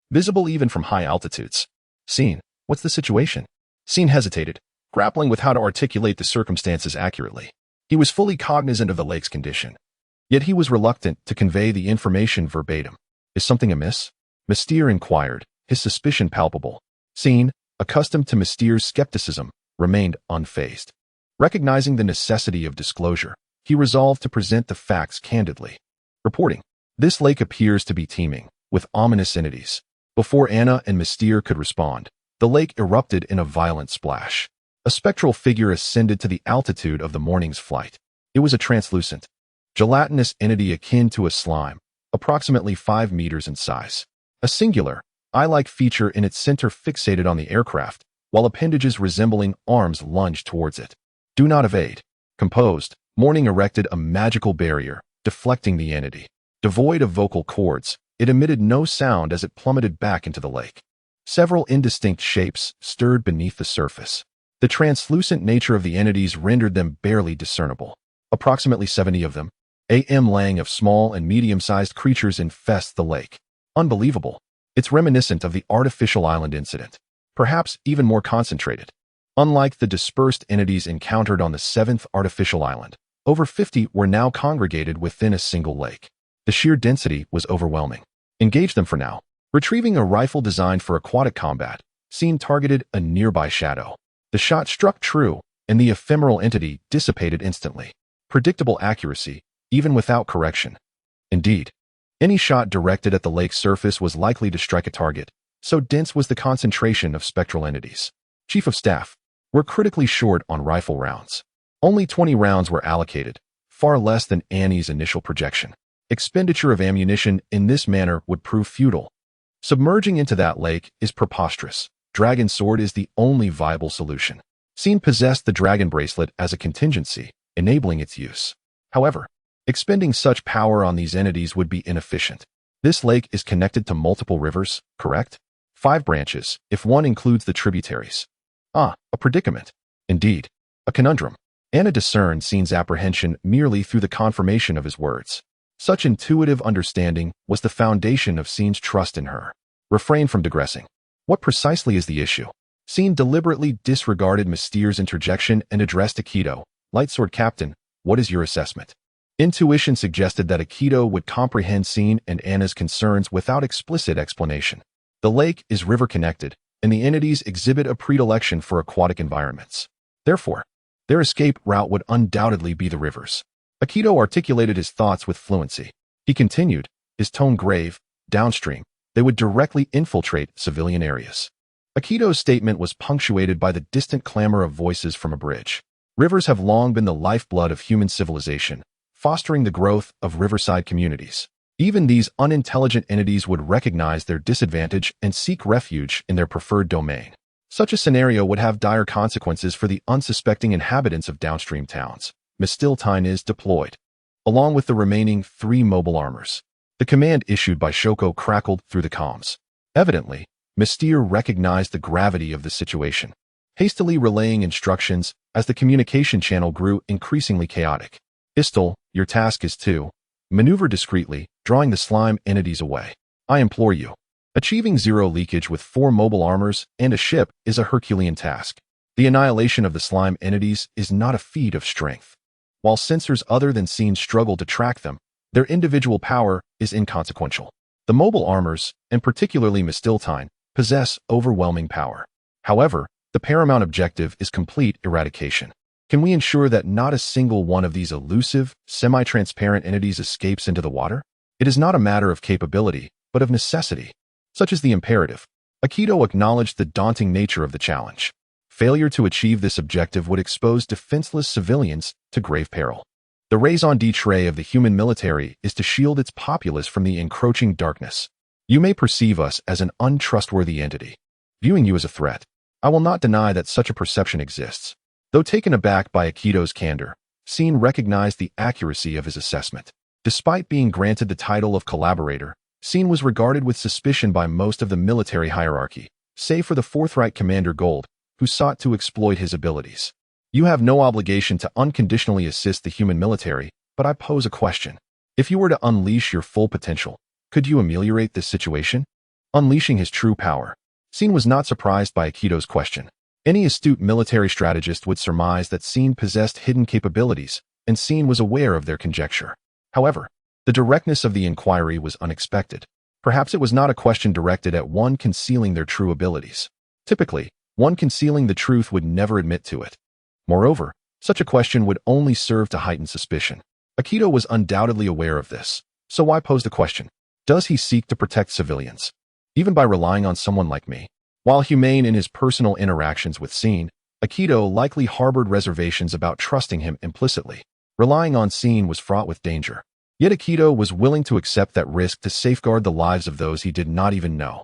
visible even from high altitudes. Scene, what's the situation? Scene hesitated, grappling with how to articulate the circumstances accurately. He was fully cognizant of the lake's condition, yet he was reluctant to convey the information verbatim. Is something amiss? Mystere inquired, his suspicion palpable. Scene, accustomed to Mystere's skepticism, remained unfazed. Recognizing the necessity of disclosure, he resolved to present the facts candidly. Reporting, this lake appears to be teeming with ominous entities. Before Anna and Mystere could respond, the lake erupted in a violent splash. A spectral figure ascended to the altitude of the morning's flight. It was a translucent, gelatinous entity akin to a slime, approximately 5 meters in size. A singular, eye-like feature in its center fixated on the aircraft, while appendages resembling arms lunged towards it. Do not evade. Composed, Morning erected a magical barrier, deflecting the entity. Devoid of vocal cords, it emitted no sound as it plummeted back into the lake. Several indistinct shapes stirred beneath the surface. The translucent nature of the entities rendered them barely discernible. Approximately 70 of them, lang of small and medium-sized creatures infest the lake. Unbelievable. It's reminiscent of the artificial island incident. Perhaps even more concentrated. Unlike the dispersed entities encountered on the 7th artificial island, Over 50 were now congregated within a single lake. The sheer density was overwhelming. Engage them for now. Retrieving a rifle designed for aquatic combat, Scene targeted a nearby shadow. The shot struck true, and the ephemeral entity dissipated instantly. Predictable accuracy, even without correction. Indeed, any shot directed at the lake's surface was likely to strike a target, so dense was the concentration of spectral entities. Chief of Staff, we're critically short on rifle rounds. Only 20 rounds were allocated, far less than Annie's initial projection. Expenditure of ammunition in this manner would prove futile. Submerging into that lake is preposterous. Dragon Sword is the only viable solution. Scene possessed the dragon bracelet as a contingency, enabling its use. However, expending such power on these entities would be inefficient. This lake is connected to multiple rivers, correct? 5 branches, if one includes the tributaries. A predicament. Indeed, a conundrum. Anna discerned Scene's apprehension merely through the confirmation of his words. Such intuitive understanding was the foundation of Scene's trust in her. Refrain from digressing. What precisely is the issue? Scene deliberately disregarded Mystere's interjection and addressed Aikido. Lightsword Captain, what is your assessment? Intuition suggested that Aikido would comprehend Scene and Anna's concerns without explicit explanation. The lake is river-connected, and the entities exhibit a predilection for aquatic environments. Therefore, their escape route would undoubtedly be the rivers. Aikido articulated his thoughts with fluency. He continued, his tone grave, downstream. They would directly infiltrate civilian areas. Aikido's statement was punctuated by the distant clamor of voices from a bridge. Rivers have long been the lifeblood of human civilization, fostering the growth of riverside communities. Even these unintelligent entities would recognize their disadvantage and seek refuge in their preferred domain. Such a scenario would have dire consequences for the unsuspecting inhabitants of downstream towns. Mistiltine is deployed, along with the remaining 3 mobile armors. The command issued by Shoko crackled through the comms. Evidently, Mystere recognized the gravity of the situation, hastily relaying instructions as the communication channel grew increasingly chaotic. Istel, your task is to maneuver discreetly, drawing the slime entities away. I implore you. Achieving 0 leakage with 4 mobile armors and a ship is a Herculean task. The annihilation of the slime entities is not a feat of strength. While sensors other than Scene struggle to track them, their individual power is inconsequential. The mobile armors, and particularly Mistiltine, possess overwhelming power. However, the paramount objective is complete eradication. Can we ensure that not a single one of these elusive, semi-transparent entities escapes into the water? It is not a matter of capability, but of necessity. Such is the imperative. Aikido acknowledged the daunting nature of the challenge. Failure to achieve this objective would expose defenseless civilians to grave peril. The raison d'etre of the human military is to shield its populace from the encroaching darkness. You may perceive us as an untrustworthy entity, viewing you as a threat. I will not deny that such a perception exists. Though taken aback by Aikido's candor, Scene recognized the accuracy of his assessment. Despite being granted the title of collaborator, Scene was regarded with suspicion by most of the military hierarchy, save for the forthright Commander Gold, who sought to exploit his abilities. You have no obligation to unconditionally assist the human military, but I pose a question. If you were to unleash your full potential, could you ameliorate this situation? Unleashing his true power. Scene was not surprised by Aikido's question. Any astute military strategist would surmise that Scene possessed hidden capabilities, and Scene was aware of their conjecture. However, the directness of the inquiry was unexpected. Perhaps it was not a question directed at one concealing their true abilities. Typically, one concealing the truth would never admit to it. Moreover, such a question would only serve to heighten suspicion. Aikido was undoubtedly aware of this, so why pose the question? Does he seek to protect civilians? Even by relying on someone like me? While humane in his personal interactions with Scene, Aikido likely harbored reservations about trusting him implicitly. Relying on Scene was fraught with danger. Yet Aikido was willing to accept that risk to safeguard the lives of those he did not even know.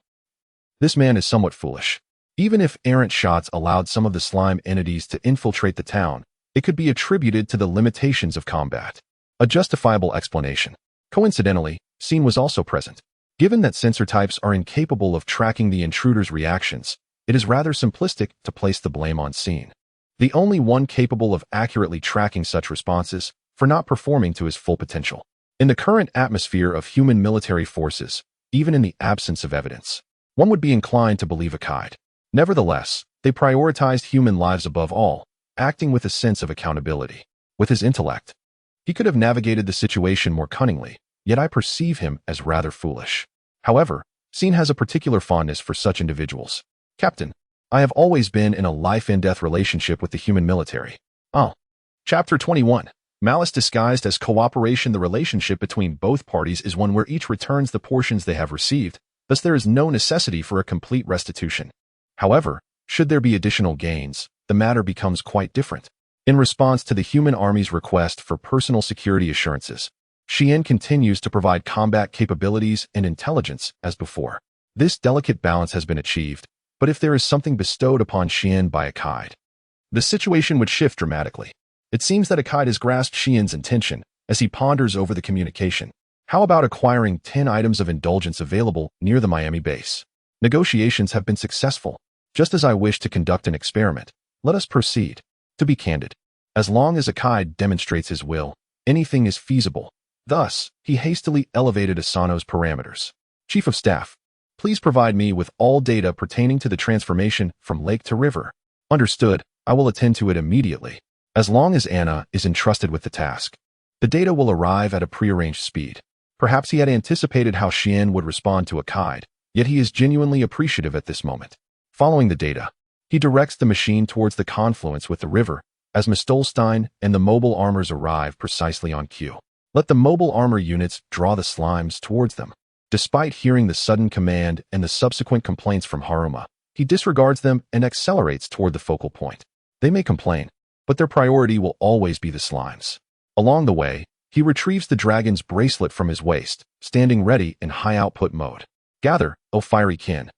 This man is somewhat foolish. Even if errant shots allowed some of the slime entities to infiltrate the town, it could be attributed to the limitations of combat. A justifiable explanation. Coincidentally, Scene was also present. Given that sensor types are incapable of tracking the intruder's reactions, it is rather simplistic to place the blame on Scene. The only one capable of accurately tracking such responses, for not performing to his full potential. In the current atmosphere of human military forces, even in the absence of evidence, one would be inclined to believe Aikido. Nevertheless, they prioritized human lives above all, acting with a sense of accountability. With his intellect, He could have navigated the situation more cunningly, yet I perceive him as rather foolish. However, Scene has a particular fondness for such individuals. Captain, I have always been in a life-and-death relationship with the human military. Oh. Chapter 21. Malice disguised as cooperation. The relationship between both parties is one where each returns the portions they have received, thus there is no necessity for a complete restitution. However, should there be additional gains, the matter becomes quite different. In response to the human army's request for personal security assurances, Xian continues to provide combat capabilities and intelligence as before. This delicate balance has been achieved, but if there is something bestowed upon Xian by Akaid, the situation would shift dramatically. It seems that Akaid has grasped Xian's intention as he ponders over the communication. How about acquiring 10 items of indulgence available near the Miami base? Negotiations have been successful. Just as I wish to conduct an experiment, let us proceed. To be candid, as long as Akaid demonstrates his will, anything is feasible. Thus, he hastily elevated Asano's parameters. Chief of Staff, please provide me with all data pertaining to the transformation from lake to river. Understood, I will attend to it immediately. As long as Anna is entrusted with the task, the data will arrive at a prearranged speed. Perhaps he had anticipated how Xian would respond to Akaid, yet he is genuinely appreciative at this moment. Following the data, he directs the machine towards the confluence with the river, as Mistolstein and the mobile armors arrive precisely on cue. Let the mobile armor units draw the slimes towards them. Despite hearing the sudden command and the subsequent complaints from Haruma, he disregards them and accelerates toward the focal point. They may complain, but their priority will always be the slimes. Along the way, he retrieves the dragon's bracelet from his waist, standing ready in high-output mode. Gather, O fiery kin.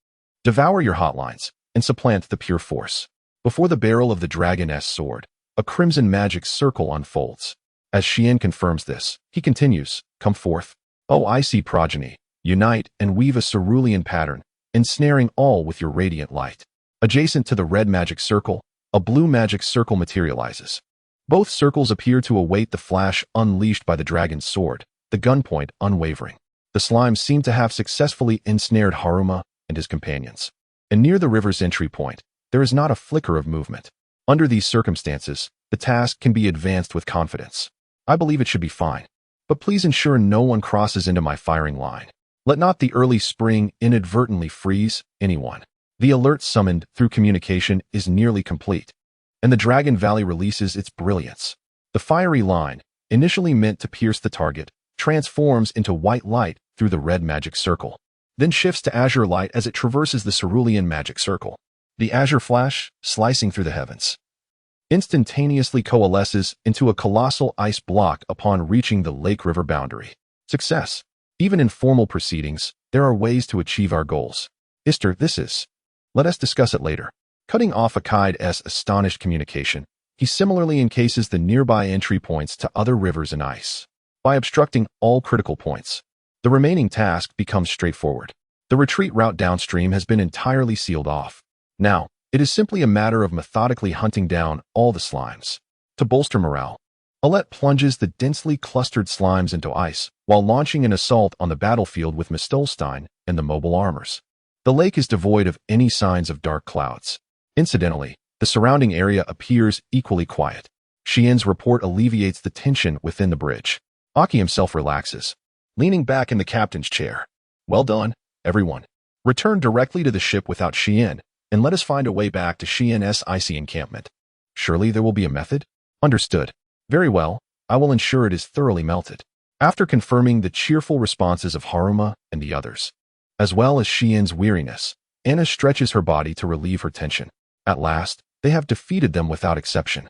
Devour your hotlines, and supplant the pure force. Before the barrel of the dragon's sword, a crimson magic circle unfolds. As Xian confirms this, he continues, Come forth, O icy progeny, unite and weave a cerulean pattern, ensnaring all with your radiant light. Adjacent to the red magic circle, a blue magic circle materializes. Both circles appear to await the flash unleashed by the dragon's sword, the gunpoint unwavering. The slimes seem to have successfully ensnared Haruma and his companions. And near the river's entry point, there is not a flicker of movement. Under these circumstances, the task can be advanced with confidence. I believe it should be fine, but please ensure no one crosses into my firing line. Let not the early spring inadvertently freeze anyone. The alert summoned through communication is nearly complete, and the Dragon Valley releases its brilliance. The fiery line, initially meant to pierce the target, transforms into white light through the red magic circle, then shifts to azure light as it traverses the cerulean magic circle. The azure flash, slicing through the heavens, instantaneously coalesces into a colossal ice block upon reaching the lake-river boundary. Success. Even in formal proceedings, there are ways to achieve our goals. Ister, this is. Let us discuss it later. Cutting off Akaid's astonished communication, he similarly encases the nearby entry points to other rivers and ice. By obstructing all critical points, the remaining task becomes straightforward. The retreat route downstream has been entirely sealed off. Now, it is simply a matter of methodically hunting down all the slimes. To bolster morale, Alette plunges the densely clustered slimes into ice while launching an assault on the battlefield with Mistolstein and the mobile armors. The lake is devoid of any signs of dark clouds. Incidentally, the surrounding area appears equally quiet. Xian's report alleviates the tension within the bridge. Aki himself relaxes, leaning back in the captain's chair. Well done, everyone. Return directly to the ship without Xian, and let us find a way back to Xian's icy encampment. Surely there will be a method? Understood. Very well, I will ensure it is thoroughly melted. After confirming the cheerful responses of Haruma and the others, as well as Xian's weariness, Anna stretches her body to relieve her tension. At last, they have defeated them without exception.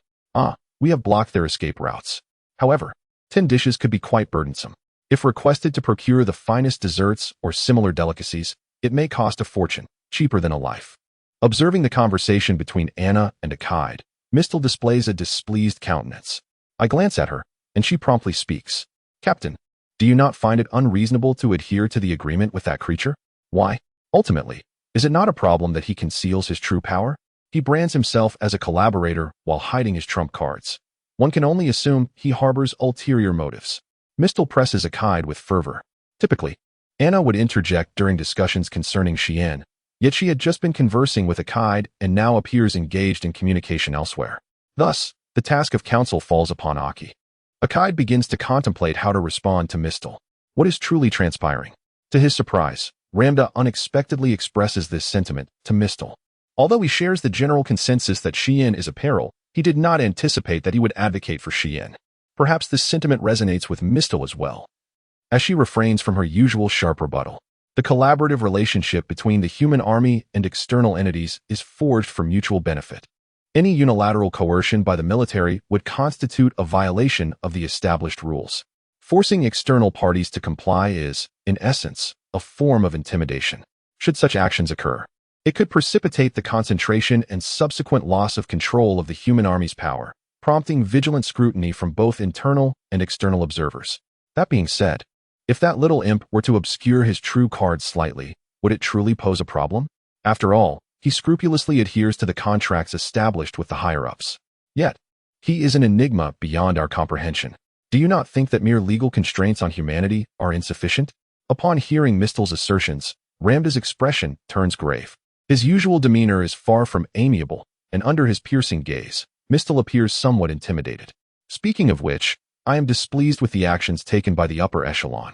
We have blocked their escape routes. However, 10 dishes could be quite burdensome. If requested to procure the finest desserts or similar delicacies, it may cost a fortune, cheaper than a life. Observing the conversation between Anna and Akaid, Mistel displays a displeased countenance. I glance at her, and she promptly speaks. Captain, do you not find it unreasonable to adhere to the agreement with that creature? Why? Ultimately, is it not a problem that he conceals his true power? He brands himself as a collaborator while hiding his trump cards. One can only assume he harbors ulterior motives. Mistel presses Akaid with fervor. Typically, Anna would interject during discussions concerning Xian, yet she had just been conversing with Akaid and now appears engaged in communication elsewhere. Thus, the task of counsel falls upon Aki. Akide begins to contemplate how to respond to Mistel. What is truly transpiring? To his surprise, Ramda unexpectedly expresses this sentiment to Mistel. Although he shares the general consensus that Xian is a peril, he did not anticipate that he would advocate for Xian. Perhaps this sentiment resonates with Mistel as well. As she refrains from her usual sharp rebuttal, the collaborative relationship between the human army and external entities is forged for mutual benefit. Any unilateral coercion by the military would constitute a violation of the established rules. Forcing external parties to comply is, in essence, a form of intimidation. Should such actions occur, it could precipitate the concentration and subsequent loss of control of the human army's power, prompting vigilant scrutiny from both internal and external observers. That being said, if that little imp were to obscure his true cards slightly, would it truly pose a problem? After all, he scrupulously adheres to the contracts established with the higher-ups. Yet, he is an enigma beyond our comprehension. Do you not think that mere legal constraints on humanity are insufficient? Upon hearing Mistel's assertions, Ramda's expression turns grave. His usual demeanor is far from amiable, and under his piercing gaze, Mistel appears somewhat intimidated. Speaking of which, I am displeased with the actions taken by the upper echelon.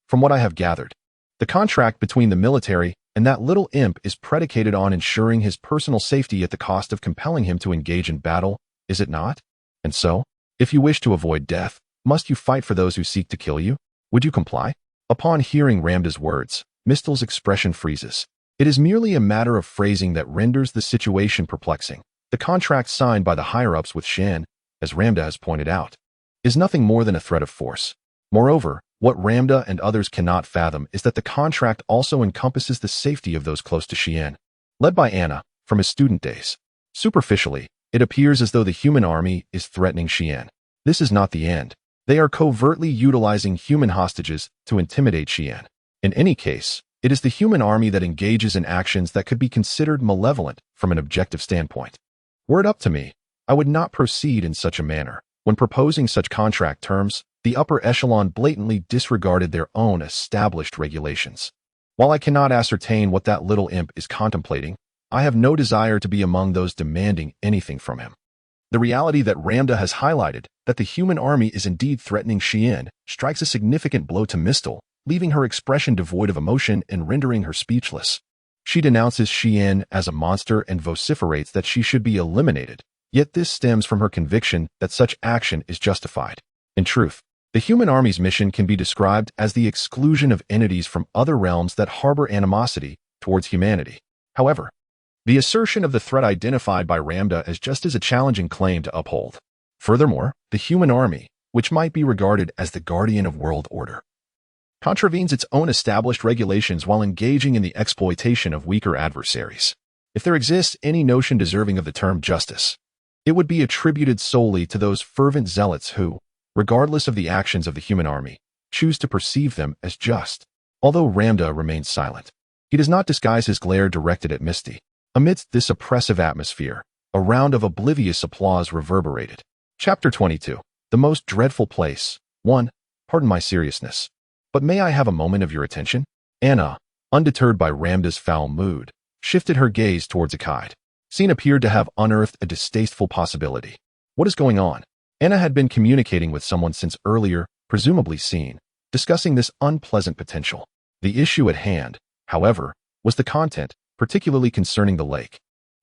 From what I have gathered, the contract between the military and that little imp is predicated on ensuring his personal safety at the cost of compelling him to engage in battle, is it not? And so, if you wish to avoid death, must you fight for those who seek to kill you? Would you comply? Upon hearing Ramda's words, Mistel's expression freezes. It is merely a matter of phrasing that renders the situation perplexing. The contract signed by the higher-ups with Shan, as Ramda has pointed out, is nothing more than a threat of force. Moreover, what Ramda and others cannot fathom is that the contract also encompasses the safety of those close to Xian. Led by Anna, from his student days. Superficially, it appears as though the human army is threatening Xian. This is not the end. They are covertly utilizing human hostages to intimidate Xian. In any case, it is the human army that engages in actions that could be considered malevolent from an objective standpoint. Were it up to me, I would not proceed in such a manner. When proposing such contract terms, the upper echelon blatantly disregarded their own established regulations. While I cannot ascertain what that little imp is contemplating, I have no desire to be among those demanding anything from him. The reality that Ramda has highlighted, that the human army is indeed threatening Xian, strikes a significant blow to Mistel, leaving her expression devoid of emotion and rendering her speechless. She denounces Xian as a monster and vociferates that she should be eliminated, yet this stems from her conviction that such action is justified. In truth, the human army's mission can be described as the exclusion of entities from other realms that harbor animosity towards humanity. However, the assertion of the threat identified by Ramda is just as a challenging claim to uphold. Furthermore, the human army, which might be regarded as the guardian of world order, contravenes its own established regulations while engaging in the exploitation of weaker adversaries. If there exists any notion deserving of the term justice, it would be attributed solely to those fervent zealots who, regardless of the actions of the human army, choose to perceive them as just. Although Ramda remains silent, he does not disguise his glare directed at Misty. Amidst this oppressive atmosphere, a round of oblivious applause reverberated. Chapter 22. The Most Dreadful Place. 1. Pardon my seriousness, but may I have a moment of your attention? Anna, undeterred by Ramda's foul mood, shifted her gaze towards Akide. Scene appeared to have unearthed a distasteful possibility. What is going on? Anna had been communicating with someone since earlier, presumably Scene, discussing this unpleasant potential. The issue at hand, however, was the content, particularly concerning the lake,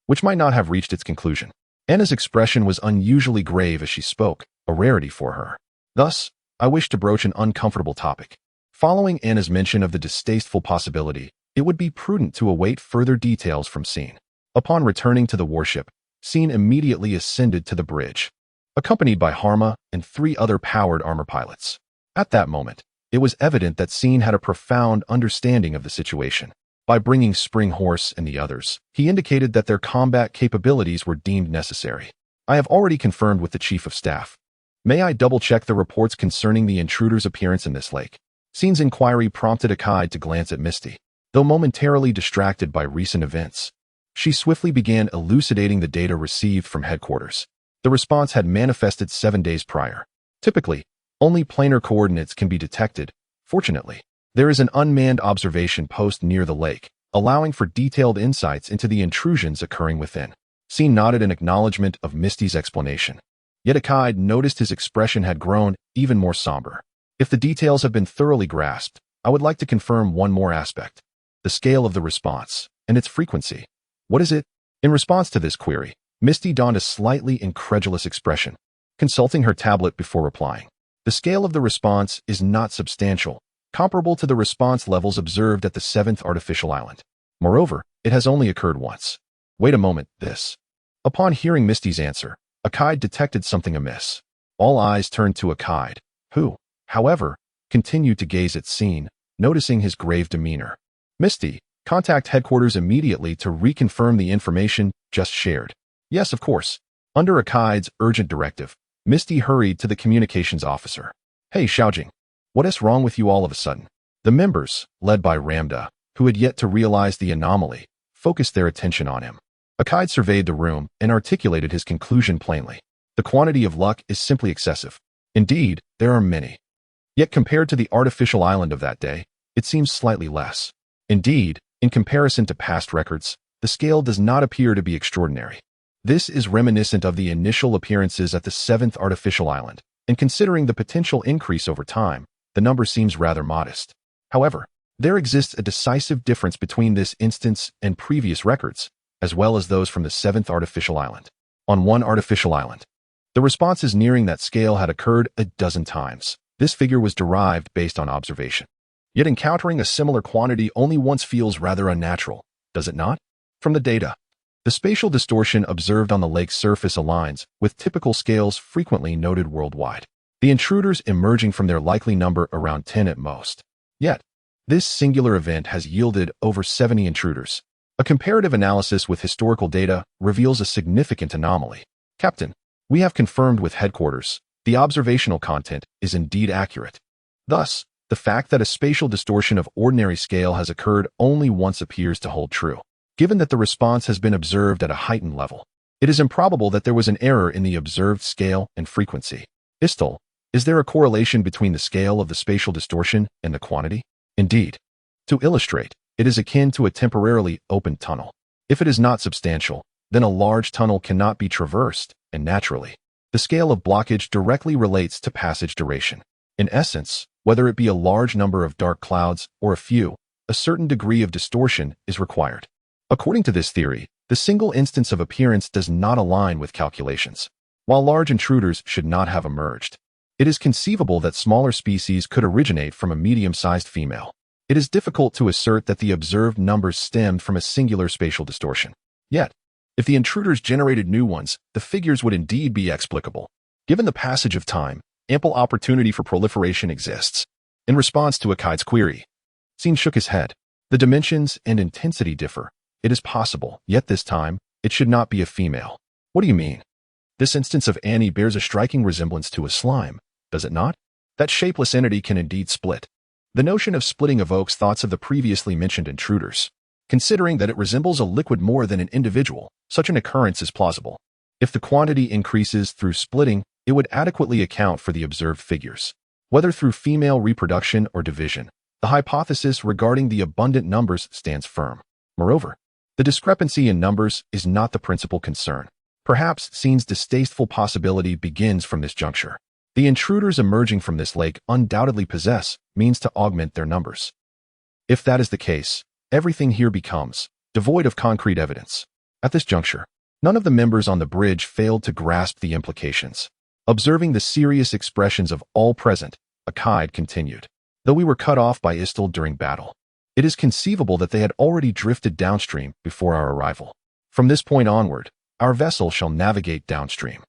which might not have reached its conclusion. Anna's expression was unusually grave as she spoke, a rarity for her. Thus, I wish to broach an uncomfortable topic. Following Anna's mention of the distasteful possibility, it would be prudent to await further details from Scene. Upon returning to the warship, Scene immediately ascended to the bridge, accompanied by Harma and 3 other powered armor pilots. At that moment, it was evident that Scene had a profound understanding of the situation. By bringing Spring Horse and the others, he indicated that their combat capabilities were deemed necessary. I have already confirmed with the Chief of Staff. May I double-check the reports concerning the intruder's appearance in this lake? Scene's inquiry prompted Akide to glance at Misty. Though momentarily distracted by recent events, she swiftly began elucidating the data received from headquarters. The response had manifested 7 days prior. Typically, only planar coordinates can be detected. Fortunately, there is an unmanned observation post near the lake, allowing for detailed insights into the intrusions occurring within. Scene nodded in acknowledgement of Misty's explanation. Yet Akide noticed his expression had grown even more somber. If the details have been thoroughly grasped, I would like to confirm one more aspect: the scale of the response and its frequency. What is it? In response to this query, Misty donned a slightly incredulous expression, consulting her tablet before replying. The scale of the response is not substantial, comparable to the response levels observed at the 7th artificial island. Moreover, it has only occurred once. Wait a moment, this. Upon hearing Misty's answer, Akide detected something amiss. All eyes turned to Akide, who, however, continued to gaze at Scene, noticing his grave demeanor. Misty, contact headquarters immediately to reconfirm the information just shared. Yes, of course. Under Akide's urgent directive, Misty hurried to the communications officer. Hey, Xiaojing. What's wrong with you all of a sudden? The members, led by Ramda, who had yet to realize the anomaly, focused their attention on him. Akide surveyed the room and articulated his conclusion plainly. The quantity of luck is simply excessive. Indeed, there are many. Yet compared to the artificial island of that day, it seems slightly less. Indeed, in comparison to past records, the scale does not appear to be extraordinary. This is reminiscent of the initial appearances at the 7th artificial island, and considering the potential increase over time, the number seems rather modest. However, there exists a decisive difference between this instance and previous records, as well as those from the 7th artificial island. On one artificial island, the responses nearing that scale had occurred a dozen times. This figure was derived based on observation. Yet encountering a similar quantity only once feels rather unnatural, does it not? From the data, the spatial distortion observed on the lake's surface aligns with typical scales frequently noted worldwide. The intruders emerging from their likely number around 10 at most. Yet, this singular event has yielded over 70 intruders. A comparative analysis with historical data reveals a significant anomaly. Captain, we have confirmed with headquarters, the observational content is indeed accurate. Thus, the fact that a spatial distortion of ordinary scale has occurred only once appears to hold true. Given that the response has been observed at a heightened level, it is improbable that there was an error in the observed scale and frequency. Istal, is there a correlation between the scale of the spatial distortion and the quantity? Indeed. To illustrate, it is akin to a temporarily opened tunnel. If it is not substantial, then a large tunnel cannot be traversed, and naturally, the scale of blockage directly relates to passage duration. In essence, whether it be a large number of dark clouds or a few, a certain degree of distortion is required. According to this theory, the single instance of appearance does not align with calculations. While large intruders should not have emerged, it is conceivable that smaller species could originate from a medium-sized female. It is difficult to assert that the observed numbers stemmed from a singular spatial distortion. Yet, if the intruders generated new ones, the figures would indeed be explicable. Given the passage of time, ample opportunity for proliferation exists. In response to Akide's query, Scene shook his head. The dimensions and intensity differ. It is possible, yet this time, it should not be a female. What do you mean? This instance of Annie bears a striking resemblance to a slime, does it not? That shapeless entity can indeed split. The notion of splitting evokes thoughts of the previously mentioned intruders. Considering that it resembles a liquid more than an individual, such an occurrence is plausible. If the quantity increases through splitting, it would adequately account for the observed figures. Whether through female reproduction or division, the hypothesis regarding the abundant numbers stands firm. Moreover, the discrepancy in numbers is not the principal concern. Perhaps Scene's distasteful possibility begins from this juncture. The intruders emerging from this lake undoubtedly possess means to augment their numbers. If that is the case, everything here becomes devoid of concrete evidence. At this juncture, none of the members on the bridge failed to grasp the implications. Observing the serious expressions of all present, Akide continued. Though we were cut off by Istal during battle, it is conceivable that they had already drifted downstream before our arrival. From this point onward, our vessel shall navigate downstream,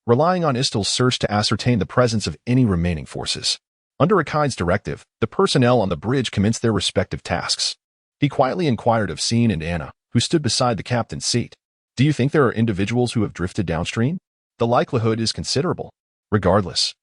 relying on Istal's search to ascertain the presence of any remaining forces. Under Akide's directive, the personnel on the bridge commenced their respective tasks. He quietly inquired of Scene and Anna, who stood beside the captain's seat. Do you think there are individuals who have drifted downstream? The likelihood is considerable. Regardless,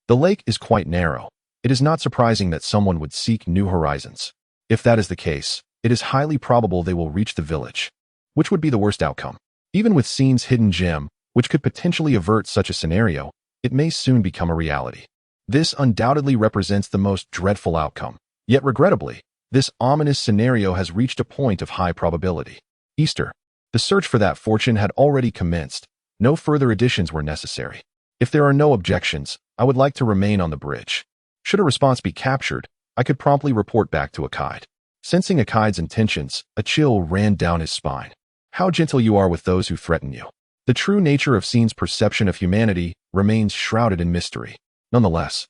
the lake is quite narrow. It is not surprising that someone would seek new horizons. If that is the case, it is highly probable they will reach the village. Which would be the worst outcome? Even with Scene's hidden gem, which could potentially avert such a scenario, it may soon become a reality. This undoubtedly represents the most dreadful outcome. Yet regrettably, this ominous scenario has reached a point of high probability. Easter. The search for that fortune had already commenced. No further additions were necessary. If there are no objections, I would like to remain on the bridge. Should a response be captured, I could promptly report back to Akide. Sensing Akide's intentions, a chill ran down his spine. How gentle you are with those who threaten you. The true nature of Sin's perception of humanity remains shrouded in mystery. Nonetheless,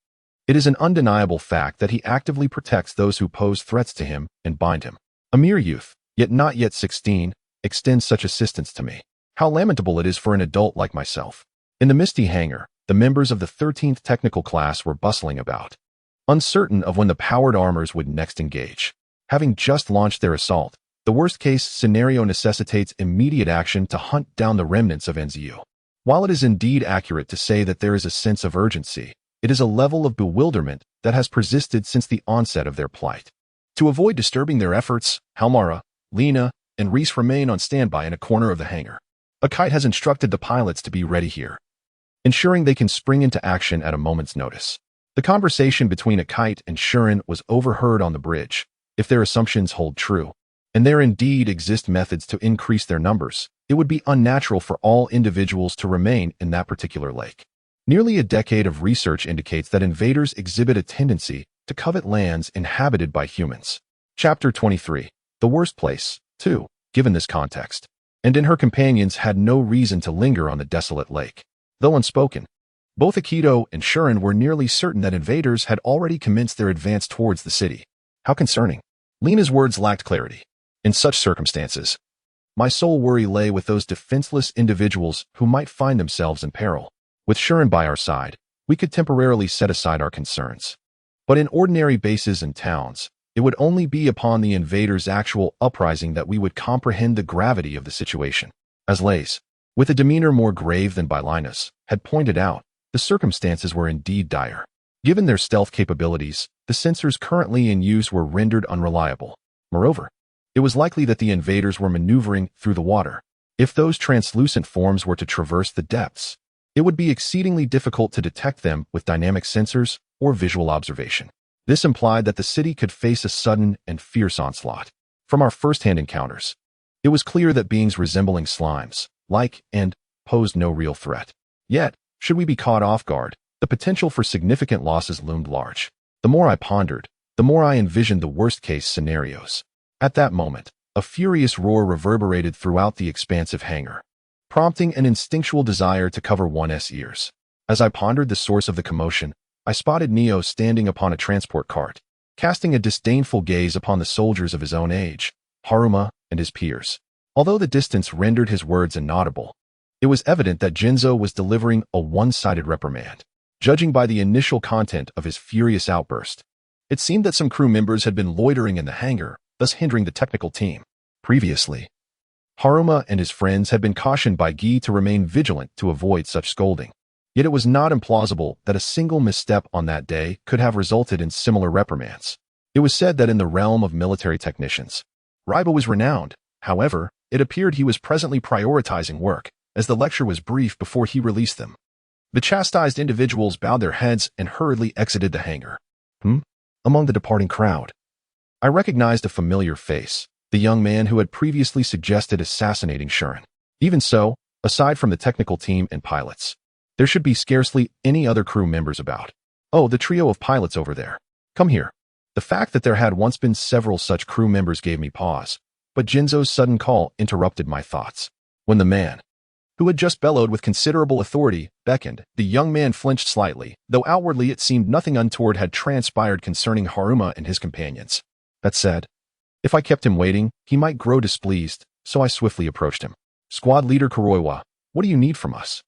it is an undeniable fact that he actively protects those who pose threats to him and bind him. A mere youth, yet not yet 16, extends such assistance to me. How lamentable it is for an adult like myself. In the misty hangar, the members of the 13th technical class were bustling about, uncertain of when the powered armors would next engage. Having just launched their assault, the worst-case scenario necessitates immediate action to hunt down the remnants of NZU. While it is indeed accurate to say that there is a sense of urgency, it is a level of bewilderment that has persisted since the onset of their plight. To avoid disturbing their efforts, Halmara, Lena, and Reese remain on standby in a corner of the hangar. Akite has instructed the pilots to be ready here, ensuring they can spring into action at a moment's notice. The conversation between Akite and Shuren was overheard on the bridge. If their assumptions hold true, and there indeed exist methods to increase their numbers, it would be unnatural for all individuals to remain in that particular lake. Nearly a decade of research indicates that invaders exhibit a tendency to covet lands inhabited by humans. Chapter 23. The worst place, too, given this context. And her companions had no reason to linger on the desolate lake. Though unspoken, both Akido and Shuren were nearly certain that invaders had already commenced their advance towards the city. How concerning. Lena's words lacked clarity. In such circumstances, my sole worry lay with those defenseless individuals who might find themselves in peril. With Shuren by our side, we could temporarily set aside our concerns. But in ordinary bases and towns, it would only be upon the invaders' actual uprising that we would comprehend the gravity of the situation. As Lays, with a demeanor more grave than Bylinus, had pointed out, the circumstances were indeed dire. Given their stealth capabilities, the sensors currently in use were rendered unreliable. Moreover, it was likely that the invaders were maneuvering through the water. If those translucent forms were to traverse the depths, it would be exceedingly difficult to detect them with dynamic sensors or visual observation. This implied that the city could face a sudden and fierce onslaught. From our first-hand encounters, it was clear that beings resembling slimes, and posed no real threat. Yet, should we be caught off guard, the potential for significant losses loomed large. The more I pondered, the more I envisioned the worst-case scenarios. At that moment, a furious roar reverberated throughout the expansive hangar, prompting an instinctual desire to cover one's ears. As I pondered the source of the commotion, I spotted Neo standing upon a transport cart, casting a disdainful gaze upon the soldiers of his own age, Haruma and his peers. Although the distance rendered his words inaudible, it was evident that Jinzo was delivering a one-sided reprimand. Judging by the initial content of his furious outburst, it seemed that some crew members had been loitering in the hangar, thus hindering the technical team. Previously, Haruma and his friends had been cautioned by Gi to remain vigilant to avoid such scolding. Yet it was not implausible that a single misstep on that day could have resulted in similar reprimands. It was said that in the realm of military technicians, Raiba was renowned. However, it appeared he was presently prioritizing work, as the lecture was brief before he released them. The chastised individuals bowed their heads and hurriedly exited the hangar. Among the departing crowd, I recognized a familiar face, the young man who had previously suggested assassinating Shuren. Even so, aside from the technical team and pilots, there should be scarcely any other crew members about. Oh, the trio of pilots over there. Come here. The fact that there had once been several such crew members gave me pause, but Jinzo's sudden call interrupted my thoughts. When the man, who had just bellowed with considerable authority, beckoned, the young man flinched slightly, though outwardly it seemed nothing untoward had transpired concerning Haruma and his companions. That said, if I kept him waiting, he might grow displeased, so I swiftly approached him. Squad leader Kuroiwa, what do you need from us?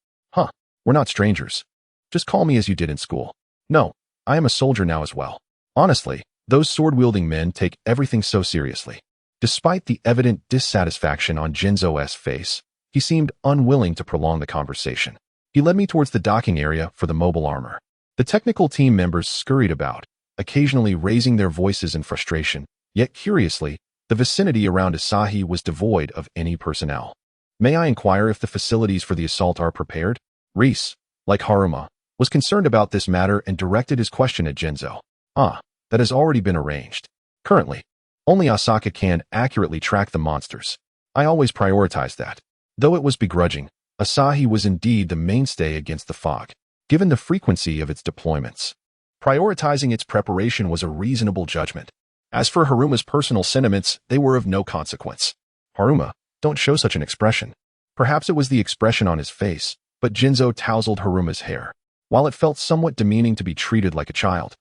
We're not strangers. Just call me as you did in school. No, I am a soldier now as well. Honestly, those sword-wielding men take everything so seriously. Despite the evident dissatisfaction on Jinzo's face, he seemed unwilling to prolong the conversation. He led me towards the docking area for the mobile armor. The technical team members scurried about, occasionally raising their voices in frustration, yet curiously, the vicinity around Asahi was devoid of any personnel. May I inquire if the facilities for the assault are prepared? Reese, like Haruma, was concerned about this matter and directed his question at Jinzo. That has already been arranged. Currently, only Asaka can accurately track the monsters. I always prioritize that. Though it was begrudging, Asahi was indeed the mainstay against the fog. given the frequency of its deployments. Prioritizing its preparation was a reasonable judgment. As for Haruma's personal sentiments, they were of no consequence. Haruma, don't show such an expression. Perhaps it was the expression on his face, but Jinzo tousled Haruma's hair. While it felt somewhat demeaning to be treated like a child,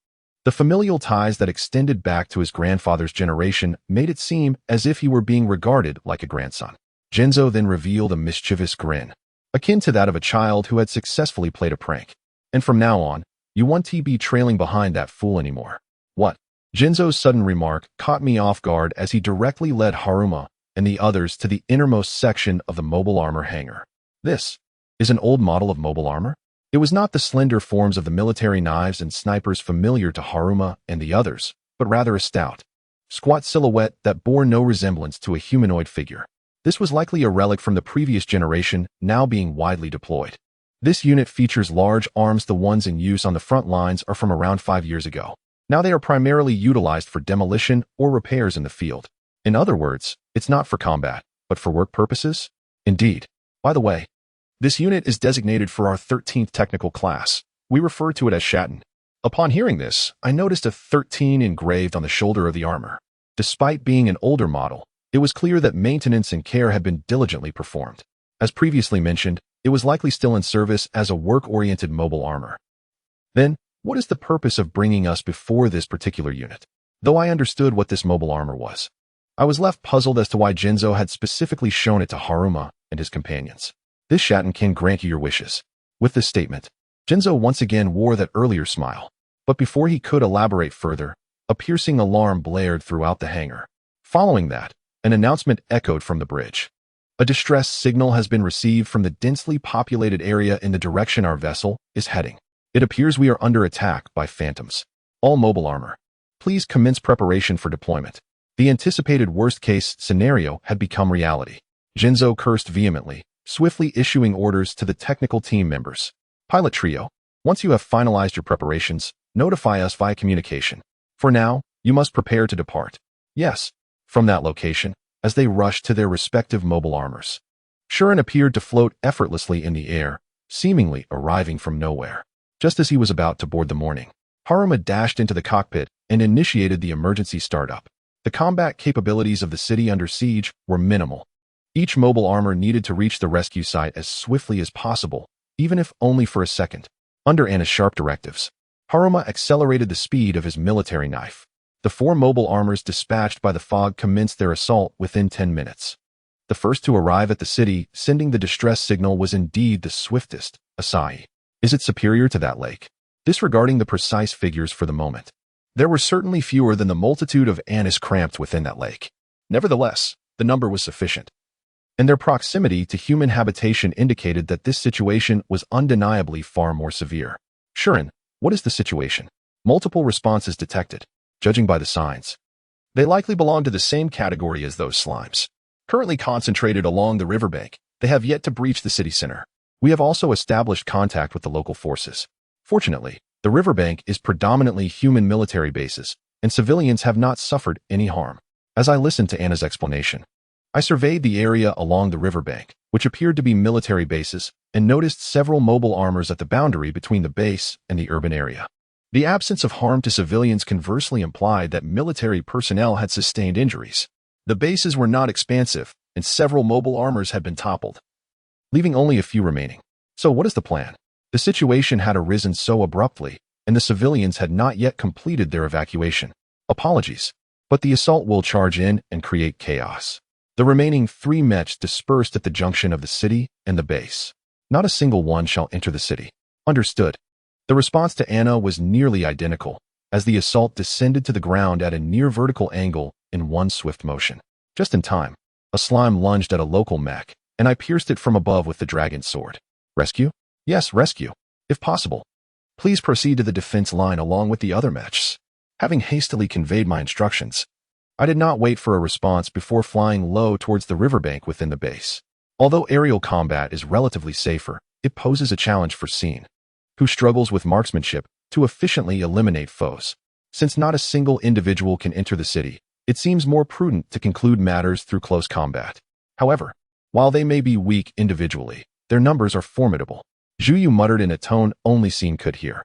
the familial ties that extended back to his grandfather's generation made it seem as if he were being regarded like a grandson. Jinzo then revealed a mischievous grin, akin to that of a child who had successfully played a prank. And from now on, you won't be trailing behind that fool anymore. What? Jinzo's sudden remark caught me off guard as he directly led Haruma and the others to the innermost section of the mobile armor hangar. This is an old model of mobile armor? It was not the slender forms of the military knives and snipers familiar to Haruma and the others, but rather a stout, squat silhouette that bore no resemblance to a humanoid figure. This was likely a relic from the previous generation, now being widely deployed. This unit features large arms. The ones in use on the front lines are from around 5 years ago. Now they are primarily utilized for demolition or repairs in the field. In other words, it's not for combat, but for work purposes? Indeed. By the way, this unit is designated for our 13th technical class. We refer to it as Shatten. Upon hearing this, I noticed a 13 engraved on the shoulder of the armor. Despite being an older model, it was clear that maintenance and care had been diligently performed. As previously mentioned, it was likely still in service as a work-oriented mobile armor. Then, what is the purpose of bringing us before this particular unit? Though I understood what this mobile armor was, I was left puzzled as to why Jinzo had specifically shown it to Haruma and his companions. This Shatten can grant you your wishes. With this statement, Jinzo once again wore that earlier smile. But before he could elaborate further, a piercing alarm blared throughout the hangar. Following that, an announcement echoed from the bridge. A distress signal has been received from the densely populated area in the direction our vessel is heading. It appears we are under attack by phantoms. All mobile armor, please commence preparation for deployment. The anticipated worst-case scenario had become reality. Jinzo cursed vehemently, swiftly issuing orders to the technical team members. Pilot Trio, once you have finalized your preparations, notify us via communication. For now, you must prepare to depart. Yes, from that location, as they rushed to their respective mobile armors. Shuren appeared to float effortlessly in the air, seemingly arriving from nowhere. Just as he was about to board the morning, Haruma dashed into the cockpit and initiated the emergency startup. The combat capabilities of the city under siege were minimal. Each mobile armor needed to reach the rescue site as swiftly as possible, even if only for a second. Under Anna's sharp directives, Haruma accelerated the speed of his military knife. The 4 mobile armors dispatched by the fog commenced their assault within 10 minutes. The first to arrive at the city, sending the distress signal, was indeed the swiftest, Asahi. Is it superior to that lake? Disregarding the precise figures for the moment, there were certainly fewer than the multitude of Annas cramped within that lake. Nevertheless, the number was sufficient, and their proximity to human habitation indicated that this situation was undeniably far more severe. Shuren, what is the situation? Multiple responses detected. Judging by the signs, they likely belong to the same category as those slimes. Currently concentrated along the riverbank, they have yet to breach the city center. We have also established contact with the local forces. Fortunately, the riverbank is predominantly human military bases, and civilians have not suffered any harm. As I listened to Anna's explanation, I surveyed the area along the riverbank, which appeared to be military bases, and noticed several mobile armors at the boundary between the base and the urban area. The absence of harm to civilians conversely implied that military personnel had sustained injuries. The bases were not expansive, and several mobile armors had been toppled, leaving only a few remaining. So what is the plan? The situation had arisen so abruptly, and the civilians had not yet completed their evacuation. Apologies, but the assault will charge in and create chaos. The remaining 3 mechs dispersed at the junction of the city and the base. Not a single one shall enter the city. Understood. The response to Anna was nearly identical, as the assault descended to the ground at a near vertical angle in one swift motion. Just in time, a slime lunged at a local mech, and I pierced it from above with the dragon's sword. Rescue? Yes, rescue. If possible, please proceed to the defense line along with the other mechs. Having hastily conveyed my instructions, I did not wait for a response before flying low towards the riverbank within the base. Although aerial combat is relatively safer, it poses a challenge for Scene, who struggles with marksmanship to efficiently eliminate foes. Since not a single individual can enter the city, it seems more prudent to conclude matters through close combat. However, while they may be weak individually, their numbers are formidable. Zhuyu muttered in a tone only Xin could hear.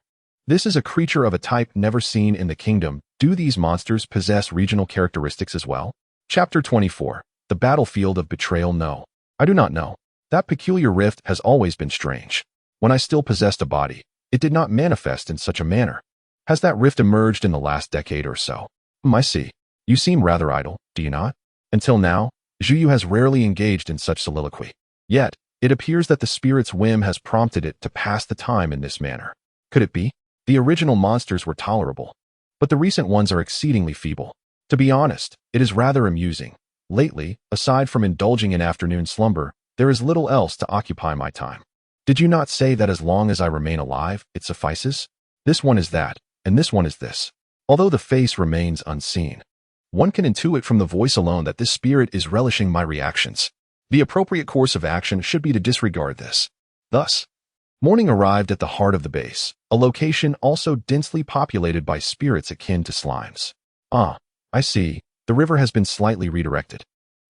This is a creature of a type never seen in the kingdom. Do these monsters possess regional characteristics as well? Chapter 24. The Battlefield of Betrayal. No, I do not know. That peculiar rift has always been strange. When I still possessed a body, it did not manifest in such a manner. Has that rift emerged in the last decade or so? I see. You seem rather idle, do you not? Until now, Zhuyu has rarely engaged in such soliloquy. Yet, it appears that the spirit's whim has prompted it to pass the time in this manner. Could it be? The original monsters were tolerable, but the recent ones are exceedingly feeble. To be honest, it is rather amusing. Lately, aside from indulging in afternoon slumber, there is little else to occupy my time. Did you not say that as long as I remain alive, it suffices? This one is that, and this one is this. Although the face remains unseen, one can intuit from the voice alone that this spirit is relishing my reactions. The appropriate course of action should be to disregard this. Thus, morning arrived at the heart of the base, a location also densely populated by spirits akin to slimes. Ah, I see. The river has been slightly redirected.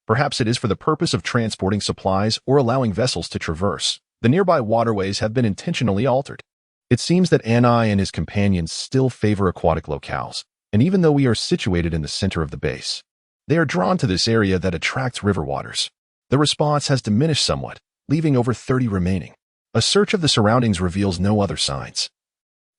Perhaps it is for the purpose of transporting supplies or allowing vessels to traverse. The nearby waterways have been intentionally altered. It seems that Anai and his companions still favor aquatic locales, and even though we are situated in the center of the base, they are drawn to this area that attracts river waters. The response has diminished somewhat, leaving over 30 remaining. A search of the surroundings reveals no other signs.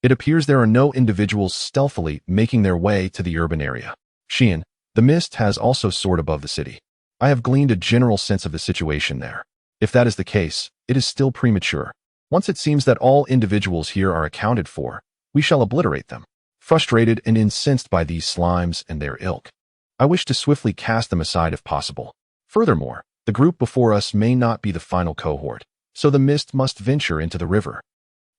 It appears there are no individuals stealthily making their way to the urban area. Xian, the mist has also soared above the city. I have gleaned a general sense of the situation there. If that is the case, it is still premature. Once it seems that all individuals here are accounted for, we shall obliterate them. Frustrated and incensed by these slimes and their ilk, I wish to swiftly cast them aside if possible. Furthermore, the group before us may not be the final cohort, so the mist must venture into the river.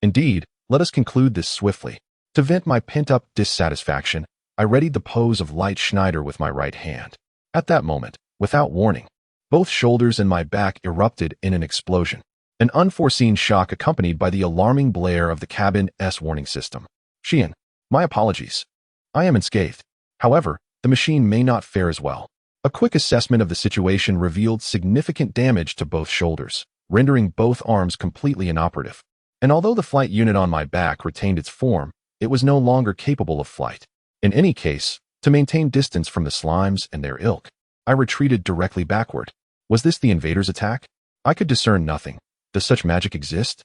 Indeed, let us conclude this swiftly. To vent my pent-up dissatisfaction, I readied the pose of Light Schneider with my right hand. At that moment, without warning, both shoulders and my back erupted in an explosion. An unforeseen shock accompanied by the alarming blare of the cabin's warning system. Xian, my apologies. I am unscathed. However, the machine may not fare as well. A quick assessment of the situation revealed significant damage to both shoulders, rendering both arms completely inoperative. And although the flight unit on my back retained its form, it was no longer capable of flight. In any case, to maintain distance from the slimes and their ilk, I retreated directly backward. Was this the invaders' attack? I could discern nothing. Does such magic exist?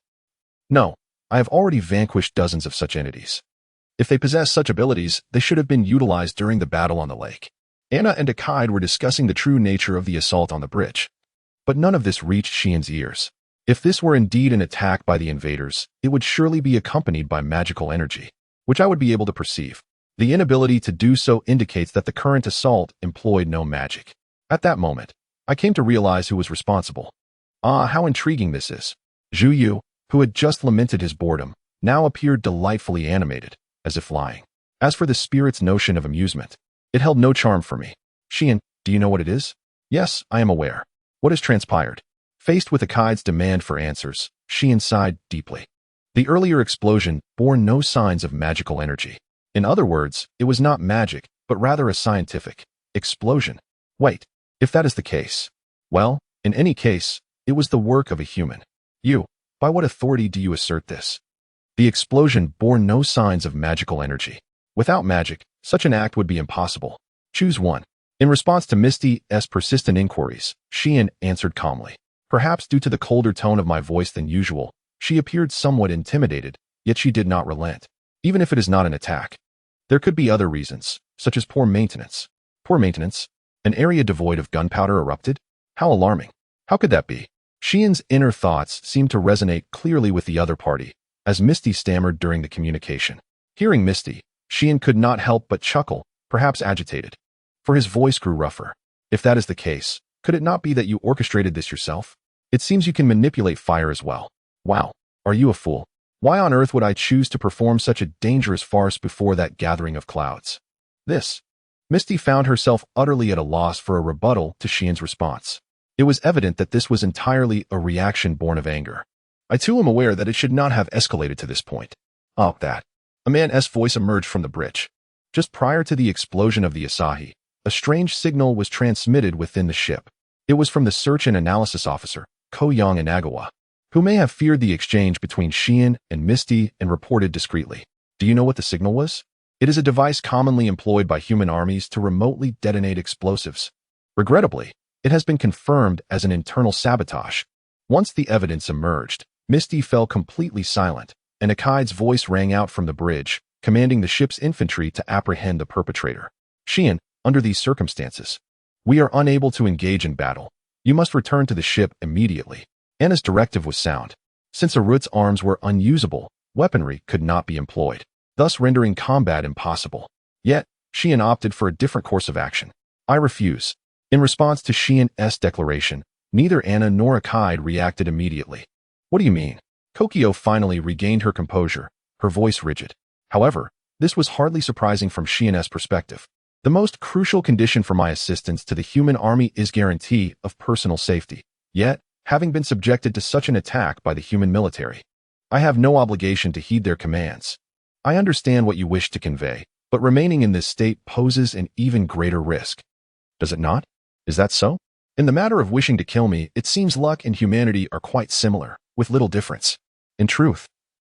No, I have already vanquished dozens of such entities. If they possess such abilities, they should have been utilized during the battle on the lake. Anna and Akide were discussing the true nature of the assault on the bridge. But none of this reached Xian's ears. If this were indeed an attack by the invaders, it would surely be accompanied by magical energy, which I would be able to perceive. The inability to do so indicates that the current assault employed no magic. At that moment, I came to realize who was responsible. Ah, how intriguing this is. Zhuyu, who had just lamented his boredom, now appeared delightfully animated, as if lying. As for the spirit's notion of amusement, it held no charm for me. Xian, do you know what it is? Yes, I am aware. What has transpired? Faced with Akide's demand for answers, Xian sighed deeply. The earlier explosion bore no signs of magical energy. In other words, it was not magic, but rather a scientific explosion. Wait, if that is the case, well, in any case, it was the work of a human. You, by what authority do you assert this? The explosion bore no signs of magical energy. Without magic, such an act would be impossible. Choose one. In response to Misty's persistent inquiries, Xian answered calmly. Perhaps due to the colder tone of my voice than usual, she appeared somewhat intimidated, yet she did not relent. Even if it is not an attack, there could be other reasons, such as poor maintenance. Poor maintenance? An area devoid of gunpowder erupted? How alarming. How could that be? Xian's inner thoughts seemed to resonate clearly with the other party, as Misty stammered during the communication. Hearing Misty, Xian could not help but chuckle, perhaps agitated. For his voice grew rougher. If that is the case, could it not be that you orchestrated this yourself? It seems you can manipulate fire as well. Wow, are you a fool? Why on earth would I choose to perform such a dangerous farce before that gathering of clouds? Misty found herself utterly at a loss for a rebuttal to Xian's response. It was evident that this was entirely a reaction born of anger. I too am aware that it should not have escalated to this point. Oh, that. A man's voice emerged from the bridge. Just prior to the explosion of the Asahi, a strange signal was transmitted within the ship. It was from the search and analysis officer, Koyang Inagawa, who may have feared the exchange between Xian and Misty and reported discreetly. Do you know what the signal was? It is a device commonly employed by human armies to remotely detonate explosives. Regrettably, it has been confirmed as an internal sabotage. Once the evidence emerged, Misty fell completely silent, and Akai's voice rang out from the bridge, commanding the ship's infantry to apprehend the perpetrator. Xian, under these circumstances, we are unable to engage in battle. You must return to the ship immediately. Anna's directive was sound. Since Arut's arms were unusable, weaponry could not be employed, thus rendering combat impossible. Yet, Xian opted for a different course of action. I refuse. In response to Xian's declaration, neither Anna nor Akai reacted immediately. What do you mean? Kokio finally regained her composure, her voice rigid. However, this was hardly surprising from Xian's perspective. The most crucial condition for my assistance to the human army is guarantee of personal safety. Yet, having been subjected to such an attack by the human military, I have no obligation to heed their commands. I understand what you wish to convey, but remaining in this state poses an even greater risk. Does it not? Is that so? In the matter of wishing to kill me, it seems luck and humanity are quite similar, with little difference. In truth,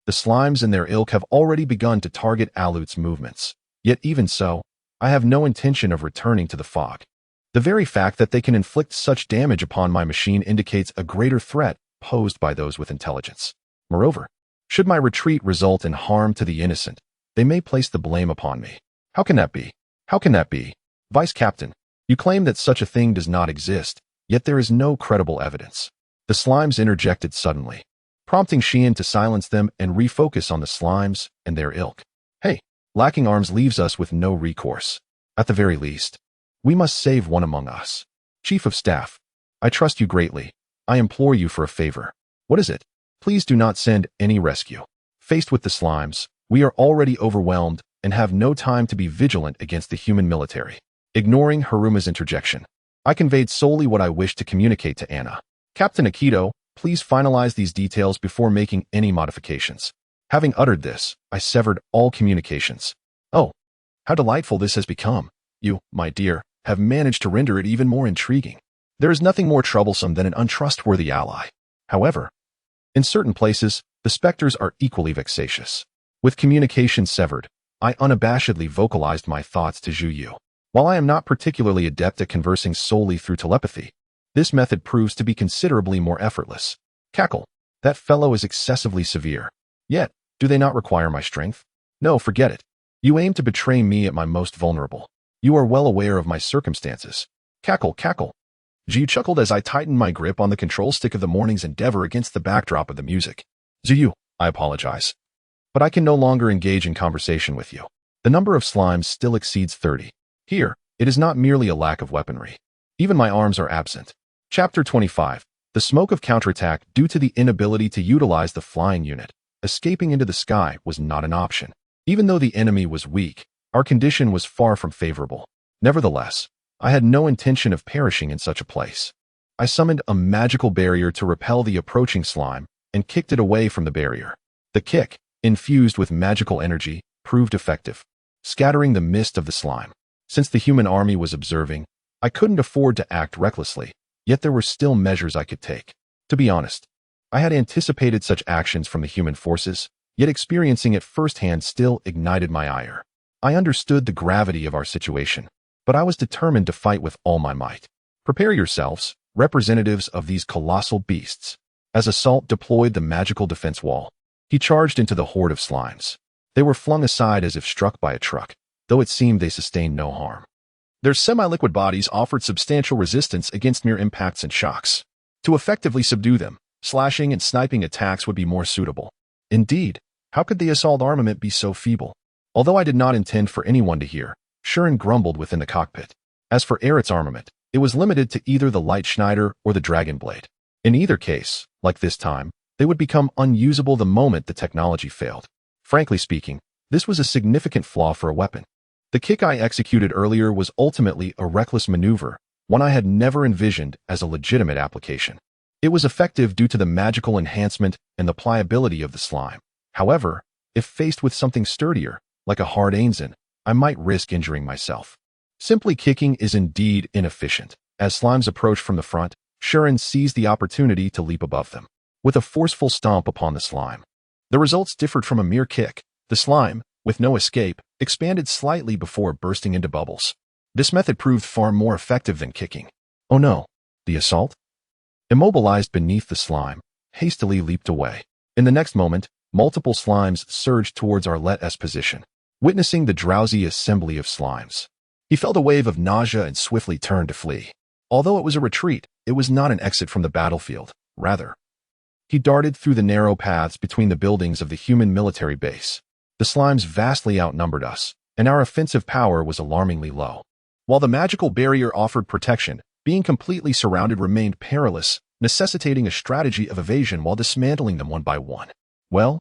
the slimes and their ilk have already begun to target Alut's movements. Yet even so, I have no intention of returning to the fog. The very fact that they can inflict such damage upon my machine indicates a greater threat posed by those with intelligence. Moreover, should my retreat result in harm to the innocent, they may place the blame upon me. How can that be? How can that be? Vice Captain, you claim that such a thing does not exist, yet there is no credible evidence. The slimes interjected suddenly, prompting Xian to silence them and refocus on the slimes and their ilk. Hey, lacking arms leaves us with no recourse. At the very least, we must save one among us. Chief of Staff, I trust you greatly. I implore you for a favor. What is it? Please do not send any rescue. Faced with the slimes, we are already overwhelmed and have no time to be vigilant against the human military. Ignoring Haruma's interjection, I conveyed solely what I wished to communicate to Anna. Captain Akito, please finalize these details before making any modifications. Having uttered this, I severed all communications. Oh, how delightful this has become. You, my dear, have managed to render it even more intriguing. There is nothing more troublesome than an untrustworthy ally. However, in certain places, the specters are equally vexatious. With communication severed, I unabashedly vocalized my thoughts to Zhu Yu. While I am not particularly adept at conversing solely through telepathy, this method proves to be considerably more effortless. Cackle, that fellow is excessively severe. Yet, do they not require my strength? No, forget it. You aim to betray me at my most vulnerable. You are well aware of my circumstances. Cackle, cackle. Zhu chuckled as I tightened my grip on the control stick of the morning's endeavor against the backdrop of the music. Zhu, I apologize, but I can no longer engage in conversation with you. The number of slimes still exceeds 30. Here, it is not merely a lack of weaponry. Even my arms are absent. Chapter 25. The smoke of counterattack due to the inability to utilize the flying unit. Escaping into the sky was not an option. Even though the enemy was weak, our condition was far from favorable. Nevertheless, I had no intention of perishing in such a place. I summoned a magical barrier to repel the approaching slime and kicked it away from the barrier. The kick, infused with magical energy, proved effective, scattering the mist of the slime. Since the human army was observing, I couldn't afford to act recklessly, yet there were still measures I could take. To be honest, I had anticipated such actions from the human forces, yet experiencing it firsthand still ignited my ire. I understood the gravity of our situation, but I was determined to fight with all my might. Prepare yourselves, representatives of these colossal beasts. As Assault deployed the magical defense wall, he charged into the horde of slimes. They were flung aside as if struck by a truck, though it seemed they sustained no harm. Their semi-liquid bodies offered substantial resistance against mere impacts and shocks. To effectively subdue them, slashing and sniping attacks would be more suitable. Indeed, how could the assault armament be so feeble? Although I did not intend for anyone to hear, Shuren grumbled within the cockpit. As for Aerith's armament, it was limited to either the Light Schneider or the Dragon Blade. In either case, like this time, they would become unusable the moment the technology failed. Frankly speaking, this was a significant flaw for a weapon. The kick I executed earlier was ultimately a reckless maneuver, one I had never envisioned as a legitimate application. It was effective due to the magical enhancement and the pliability of the slime. However, if faced with something sturdier, like a hard Ainzin, I might risk injuring myself. Simply kicking is indeed inefficient. As slimes approached from the front, Shuren seized the opportunity to leap above them. with a forceful stomp upon the slime. The results differed from a mere kick. The slime, with no escape, expanded slightly before bursting into bubbles. This method proved far more effective than kicking. Oh no, the assault? Immobilized beneath the slime, hastily leaped away. In the next moment, multiple slimes surged towards Arlette's position. Witnessing the drowsy assembly of slimes, he felt a wave of nausea and swiftly turned to flee. Although it was a retreat, it was not an exit from the battlefield. Rather, he darted through the narrow paths between the buildings of the human military base. The slimes vastly outnumbered us, and our offensive power was alarmingly low. While the magical barrier offered protection, being completely surrounded remained perilous, necessitating a strategy of evasion while dismantling them one by one. Well,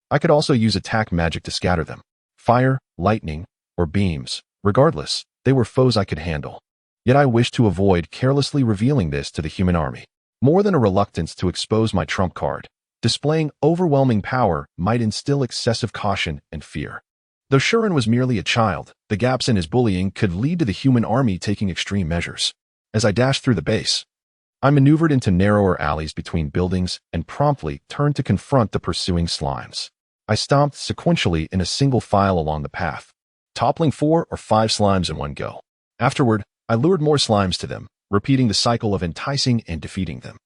I could also use attack magic to scatter them. Fire, lightning, or beams. Regardless, they were foes I could handle. Yet I wished to avoid carelessly revealing this to the human army. More than a reluctance to expose my trump card, displaying overwhelming power might instill excessive caution and fear. Though Shuren was merely a child, the gaps in his bullying could lead to the human army taking extreme measures. As I dashed through the base, I maneuvered into narrower alleys between buildings and promptly turned to confront the pursuing slimes. I stomped sequentially in a single file along the path, toppling 4 or 5 slimes in one go. Afterward, I lured more slimes to them, repeating the cycle of enticing and defeating them.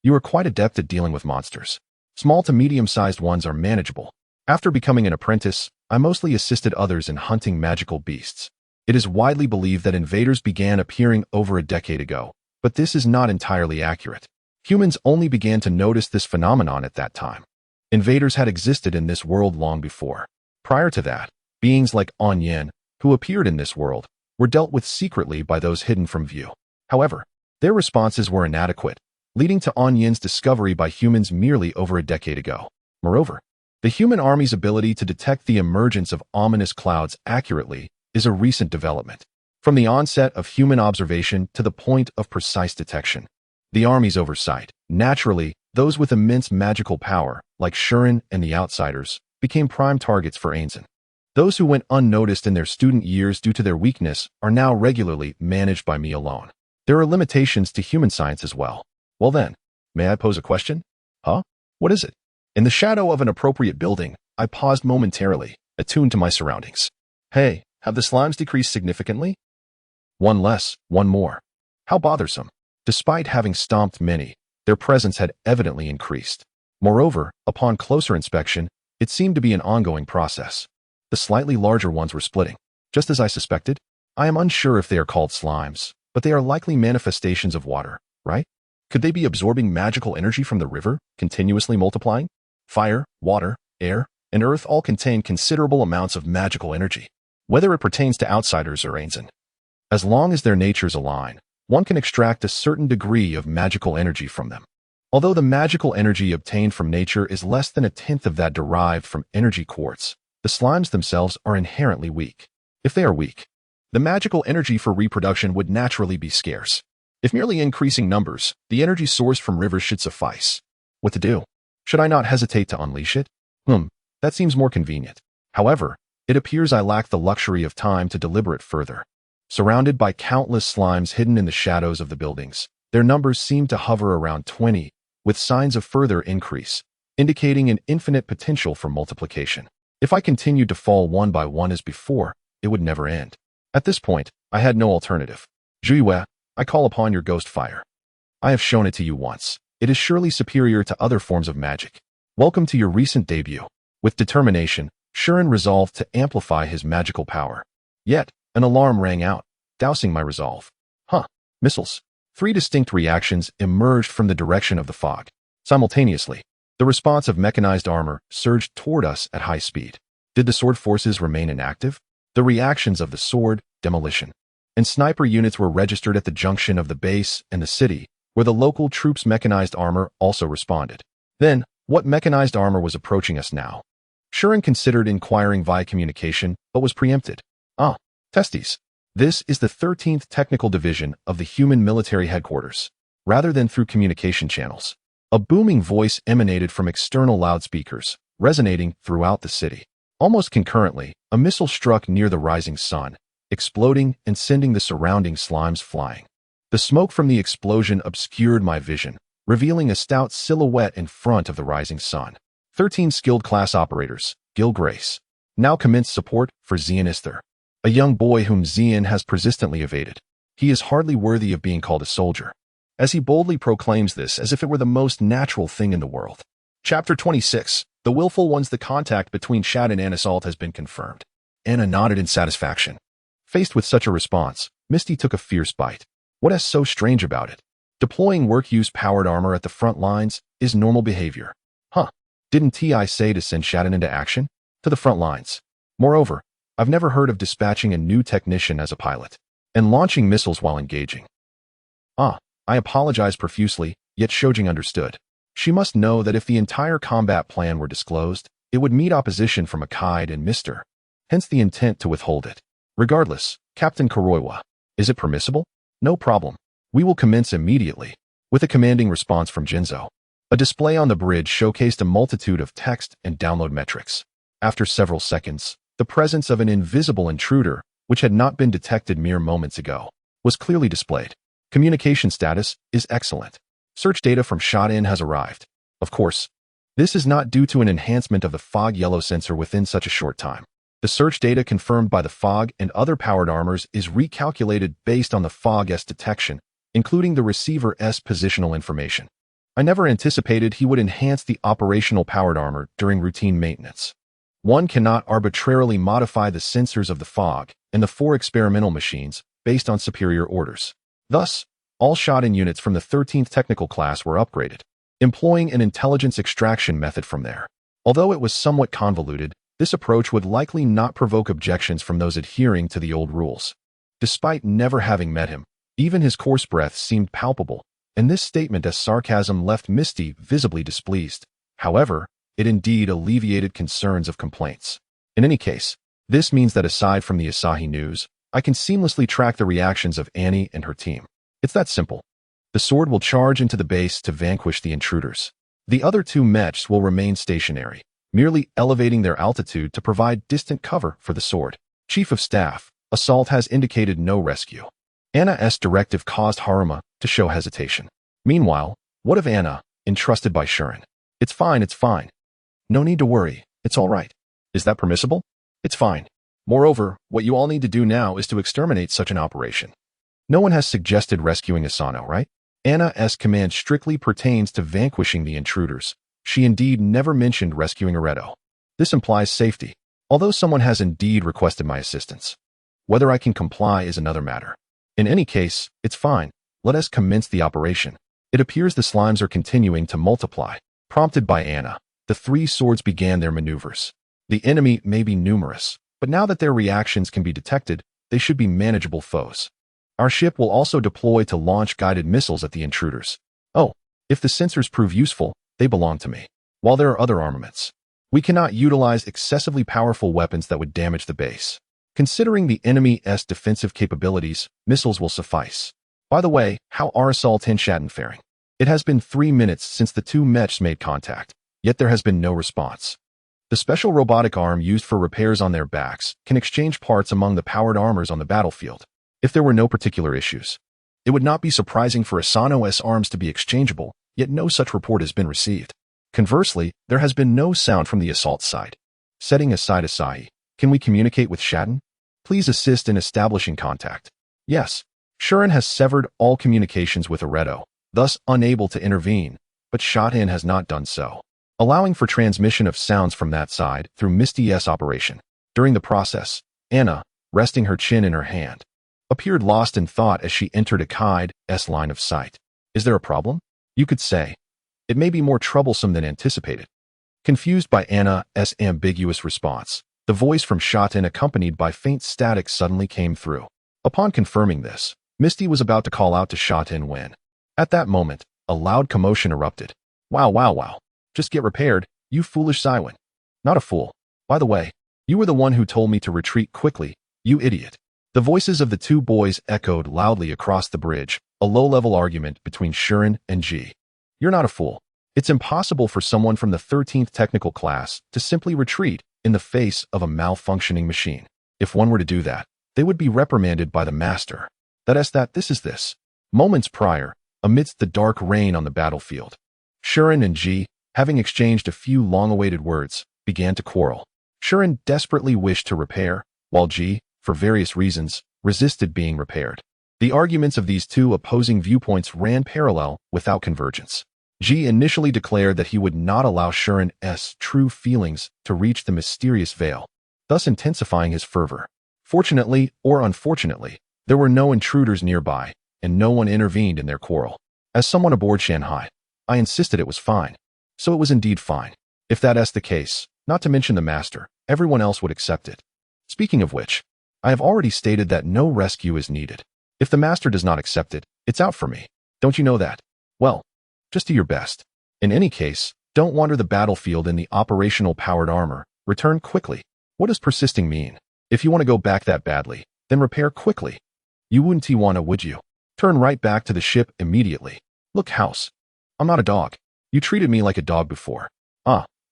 You are quite adept at dealing with monsters. Small to medium-sized ones are manageable. After becoming an apprentice, I mostly assisted others in hunting magical beasts. It is widely believed that invaders began appearing over a decade ago, but this is not entirely accurate. Humans only began to notice this phenomenon at that time. Invaders had existed in this world long before. Prior to that, beings like Onyen, who appeared in this world, were dealt with secretly by those hidden from view. However, their responses were inadequate, leading to Onyen's discovery by humans merely over a decade ago. Moreover, the human army's ability to detect the emergence of ominous clouds accurately is a recent development. From the onset of human observation to the point of precise detection, the army's oversight. Naturally, those with immense magical power, like Shuren and the Outsiders, became prime targets for Ainzen. Those who went unnoticed in their student years due to their weakness are now regularly managed by me alone. There are limitations to human science as well. Well then, may I pose a question? Huh? What is it? In the shadow of an appropriate building, I paused momentarily, attuned to my surroundings. Hey, have the slimes decreased significantly? One less, one more. How bothersome. Despite having stomped many, their presence had evidently increased. Moreover, upon closer inspection, it seemed to be an ongoing process. The slightly larger ones were splitting. Just as I suspected, I am unsure if they are called slimes, but they are likely manifestations of water, right? Could they be absorbing magical energy from the river, continuously multiplying? Fire, water, air, and earth all contain considerable amounts of magical energy, whether it pertains to Outsiders or Ainzen. As long as their natures align, one can extract a certain degree of magical energy from them. Although the magical energy obtained from nature is less than 1/10 of that derived from energy quartz, the slimes themselves are inherently weak. If they are weak, the magical energy for reproduction would naturally be scarce. If merely increasing numbers, the energy sourced from rivers should suffice. What to do? Should I not hesitate to unleash it? That seems more convenient. However, it appears I lack the luxury of time to deliberate further. Surrounded by countless slimes hidden in the shadows of the buildings, their numbers seem to hover around 20, with signs of further increase, indicating an infinite potential for multiplication. If I continued to fall one by one as before, it would never end. At this point, I had no alternative. Juiwe, I call upon your ghost fire. I have shown it to you once. It is surely superior to other forms of magic. Welcome to your recent debut. With determination, Shuren resolved to amplify his magical power. Yet, an alarm rang out, dousing my resolve. Missiles. 3 distinct reactions emerged from the direction of the fog. Simultaneously, the response of mechanized armor surged toward us at high speed. Did the sword forces remain inactive? The reactions of the sword, demolition, and sniper units were registered at the junction of the base and the city, where the local troops' mechanized armor also responded. Then, what mechanized armor was approaching us now? Shuren considered inquiring via communication, but was preempted. Testes. This is the 13th Technical Division of the Human Military Headquarters. Rather than through communication channels, a booming voice emanated from external loudspeakers, resonating throughout the city. Almost concurrently, a missile struck near the rising sun, exploding and sending the surrounding slimes flying. The smoke from the explosion obscured my vision, revealing a stout silhouette in front of the rising sun. 13 skilled class operators, Gil Grace. Now commence support for Xian Isther, a young boy whom Xian has persistently evaded. He is hardly worthy of being called a soldier, as he boldly proclaims this as if it were the most natural thing in the world. Chapter 26. The Willful Ones. The contact between Shaden and Assault has been confirmed. Anna nodded in satisfaction. Faced with such a response, Misty took a fierce bite. What is so strange about it? Deploying work-use powered armor at the front lines is normal behavior. Huh. Didn't TI say to send Shaden into action? To the front lines. Moreover, I've never heard of dispatching a new technician as a pilot and launching missiles while engaging. I apologize profusely, yet Shojing understood. She must know that if the entire combat plan were disclosed, it would meet opposition from Akaid and Mr. Hence the intent to withhold it. Regardless, Captain Kuroiwa, is it permissible? No problem. We will commence immediately. With a commanding response from Jinzo. A display on the bridge showcased a multitude of text and download metrics. After several seconds, the presence of an invisible intruder, which had not been detected mere moments ago, was clearly displayed. Communication status is excellent. Search data from Shaden has arrived. Of course, this is not due to an enhancement of the fog yellow sensor within such a short time. The search data confirmed by the fog and other powered armors is recalculated based on the fog's detection, including the receiver's positional information. I never anticipated he would enhance the operational powered armor during routine maintenance. One cannot arbitrarily modify the sensors of the fog and the 4 experimental machines based on superior orders. Thus, all Shaden units from the 13th technical class were upgraded, employing an intelligence extraction method from there. Although it was somewhat convoluted, this approach would likely not provoke objections from those adhering to the old rules. Despite never having met him, even his coarse breath seemed palpable, and this statement as sarcasm left Misty visibly displeased. However, it indeed alleviated concerns of complaints. In any case, this means that aside from the Asahi News, I can seamlessly track the reactions of Annie and her team. It's that simple. The sword will charge into the base to vanquish the intruders. The other 2 mechs will remain stationary, merely elevating their altitude to provide distant cover for the sword. Chief of Staff, Assault has indicated no rescue. Anna's directive caused Haruma to show hesitation. Meanwhile, what of Anna, entrusted by Shuren? It's fine, it's fine. No need to worry, it's all right. Is that permissible? It's fine. Moreover, what you all need to do now is to exterminate such an operation. No one has suggested rescuing Asano, right? Anna's command strictly pertains to vanquishing the intruders. She indeed never mentioned rescuing Areto. This implies safety, although someone has indeed requested my assistance. Whether I can comply is another matter. In any case, it's fine. Let us commence the operation. It appears the slimes are continuing to multiply. Prompted by Anna, the 3 swords began their maneuvers. The enemy may be numerous, but now that their reactions can be detected, they should be manageable foes. Our ship will also deploy to launch guided missiles at the intruders. Oh, if the sensors prove useful, they belong to me. While there are other armaments, we cannot utilize excessively powerful weapons that would damage the base. Considering the enemy's defensive capabilities, missiles will suffice. By the way, how are Assault and Shaden faring? It has been 3 minutes since the 2 mechs made contact, yet there has been no response. The special robotic arm used for repairs on their backs can exchange parts among the powered armors on the battlefield. If there were no particular issues, it would not be surprising for Asano's arms to be exchangeable, yet no such report has been received. Conversely, there has been no sound from the Assault side. Setting aside Asahi, can we communicate with Shaden? Please assist in establishing contact. Yes. Shuren has severed all communications with Areto, thus unable to intervene, but Shaden has not done so, allowing for transmission of sounds from that side through Misty's operation. During the process, Anna, resting her chin in her hand, appeared lost in thought as she entered Akaid's line of sight. Is there a problem? You could say. It may be more troublesome than anticipated. Confused by Anna's ambiguous response, the voice from Shaden accompanied by faint static suddenly came through. Upon confirming this, Misty was about to call out to Shaden when, at that moment, a loud commotion erupted. Wow, wow, wow. Just get repaired, you foolish Cywin. Not a fool. By the way, you were the one who told me to retreat quickly, you idiot. The voices of the 2 boys echoed loudly across the bridge, a low-level argument between Shuren and G. You're not a fool. It's impossible for someone from the 13th technical class to simply retreat in the face of a malfunctioning machine. If one were to do that, they would be reprimanded by the master. This is this. Moments prior, amidst the dark rain on the battlefield. Shuren and Ji, having exchanged a few long-awaited words, began to quarrel. Shuren desperately wished to repair, while Ji, for various reasons, resisted being repaired. The arguments of these two opposing viewpoints ran parallel without convergence. Ji initially declared that he would not allow Shuren's true feelings to reach the mysterious veil, thus intensifying his fervor. Fortunately or unfortunately, there were no intruders nearby, and no one intervened in their quarrel. As someone aboard Shanghai, I insisted it was fine. So it was indeed fine. If that's the case, not to mention the master, everyone else would accept it. Speaking of which, I have already stated that no rescue is needed. If the master does not accept it, it's out for me. Don't you know that? Well, just do your best. In any case, don't wander the battlefield in the operational powered armor. Return quickly. What does persisting mean? If you want to go back that badly, then repair quickly. You wouldn't wanna, would you? Turn right back to the ship immediately. Look, House. I'm not a dog. You treated me like a dog before.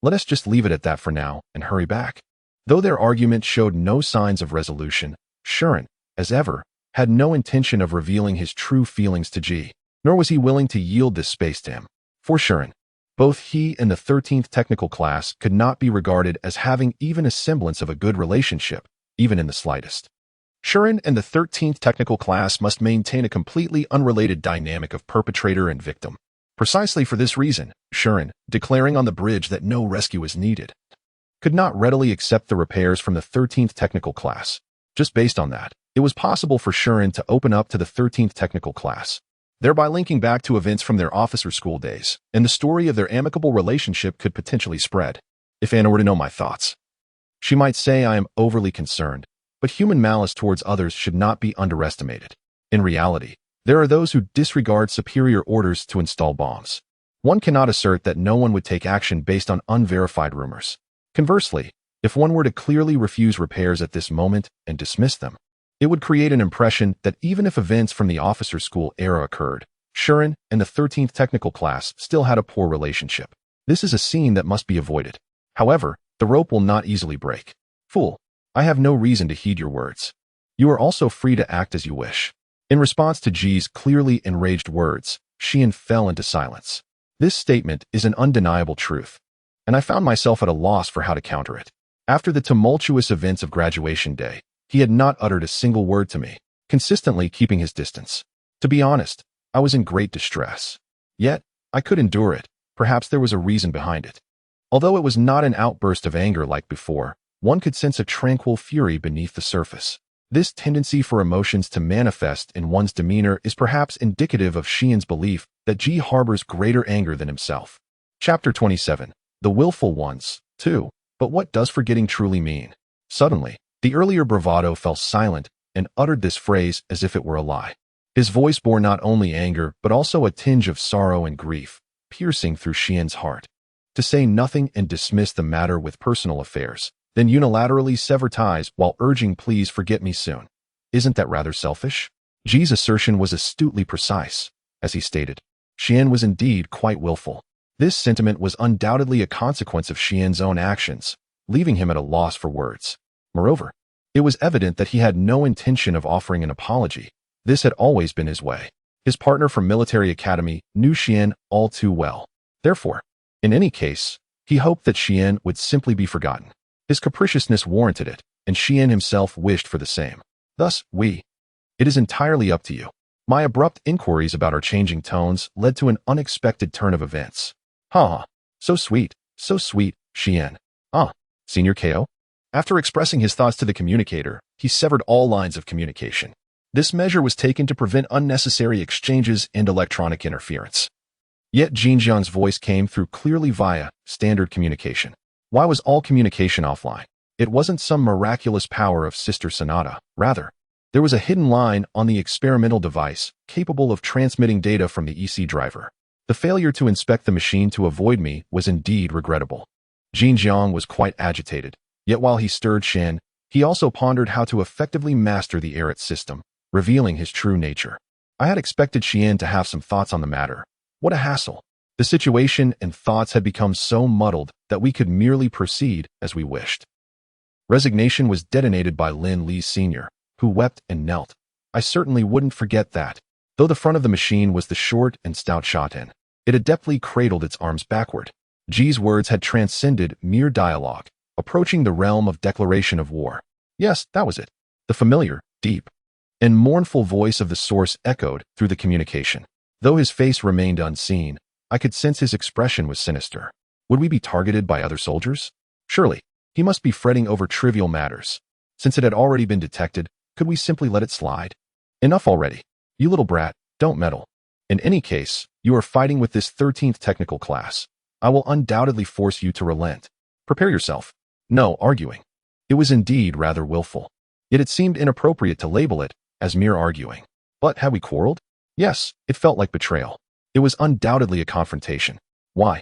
Let us just leave it at that for now and hurry back. Though their argument showed no signs of resolution, Shuren, as ever, had no intention of revealing his true feelings to Ji, nor was he willing to yield this space to him. For Shuren, both he and the 13th technical class could not be regarded as having even a semblance of a good relationship, even in the slightest. Shuren and the 13th technical class must maintain a completely unrelated dynamic of perpetrator and victim. Precisely for this reason, Shuren, declaring on the bridge that no rescue is needed, could not readily accept the repairs from the 13th technical class. Just based on that, it was possible for Shuren to open up to the 13th technical class, thereby linking back to events from their officer school days, and the story of their amicable relationship could potentially spread. If Anna were to know my thoughts, she might say I am overly concerned, but human malice towards others should not be underestimated. In reality, there are those who disregard superior orders to install bombs. One cannot assert that no one would take action based on unverified rumors. Conversely, if one were to clearly refuse repairs at this moment and dismiss them, it would create an impression that even if events from the officer school era occurred, Shuren and the 13th technical class still had a poor relationship. This is a scene that must be avoided. However, the rope will not easily break. Fool, I have no reason to heed your words. You are also free to act as you wish. In response to Ji's clearly enraged words, Xian fell into silence. This statement is an undeniable truth, and I found myself at a loss for how to counter it. After the tumultuous events of graduation day, he had not uttered a single word to me, consistently keeping his distance. To be honest, I was in great distress. Yet, I could endure it. Perhaps there was a reason behind it. Although it was not an outburst of anger like before, one could sense a tranquil fury beneath the surface. This tendency for emotions to manifest in one's demeanor is perhaps indicative of Xian's belief that Ji harbors greater anger than himself. Chapter 27. The Willful Ones, 2. But what does forgetting truly mean? Suddenly, the earlier bravado fell silent and uttered this phrase as if it were a lie. His voice bore not only anger but also a tinge of sorrow and grief, piercing through Xian's heart. To say nothing and dismiss the matter with personal affairs, then unilaterally sever ties while urging please forget me soon. Isn't that rather selfish? Ji's assertion was astutely precise. As he stated, Xian was indeed quite willful. This sentiment was undoubtedly a consequence of Xian's own actions, leaving him at a loss for words. Moreover, it was evident that he had no intention of offering an apology. This had always been his way. His partner from military academy knew Xian all too well. Therefore, in any case, he hoped that Xian would simply be forgotten. His capriciousness warranted it, and Xian himself wished for the same. Thus, it is entirely up to you. My abrupt inquiries about our changing tones led to an unexpected turn of events. So sweet, Xian. Senior KO? After expressing his thoughts to the communicator, he severed all lines of communication. This measure was taken to prevent unnecessary exchanges and electronic interference. Yet Jinjiang's voice came through clearly via standard communication. Why was all communication offline? It wasn't some miraculous power of Sister Sonata. Rather, there was a hidden line on the experimental device capable of transmitting data from the EC driver. The failure to inspect the machine to avoid me was indeed regrettable. Jinjiang was quite agitated, yet while he stirred Xian, he also pondered how to effectively master the Arit system, revealing his true nature. I had expected Xian to have some thoughts on the matter. What a hassle. The situation and thoughts had become so muddled that we could merely proceed as we wished. Resignation was detonated by Lin Li Sr., who wept and knelt. I certainly wouldn't forget that. Though the front of the machine was the short and stout Shatin, it adeptly cradled its arms backward. Ji's words had transcended mere dialogue, approaching the realm of declaration of war. Yes, that was it. The familiar, deep, and mournful voice of the source echoed through the communication. Though his face remained unseen, I could sense his expression was sinister. Would we be targeted by other soldiers? Surely, he must be fretting over trivial matters. Since it had already been detected, could we simply let it slide? Enough already. You little brat, don't meddle. In any case, you are fighting with this 13th technical class. I will undoubtedly force you to relent. Prepare yourself. No arguing. It was indeed rather willful. Yet it seemed inappropriate to label it as mere arguing. But had we quarreled? Yes, it felt like betrayal. It was undoubtedly a confrontation. Why?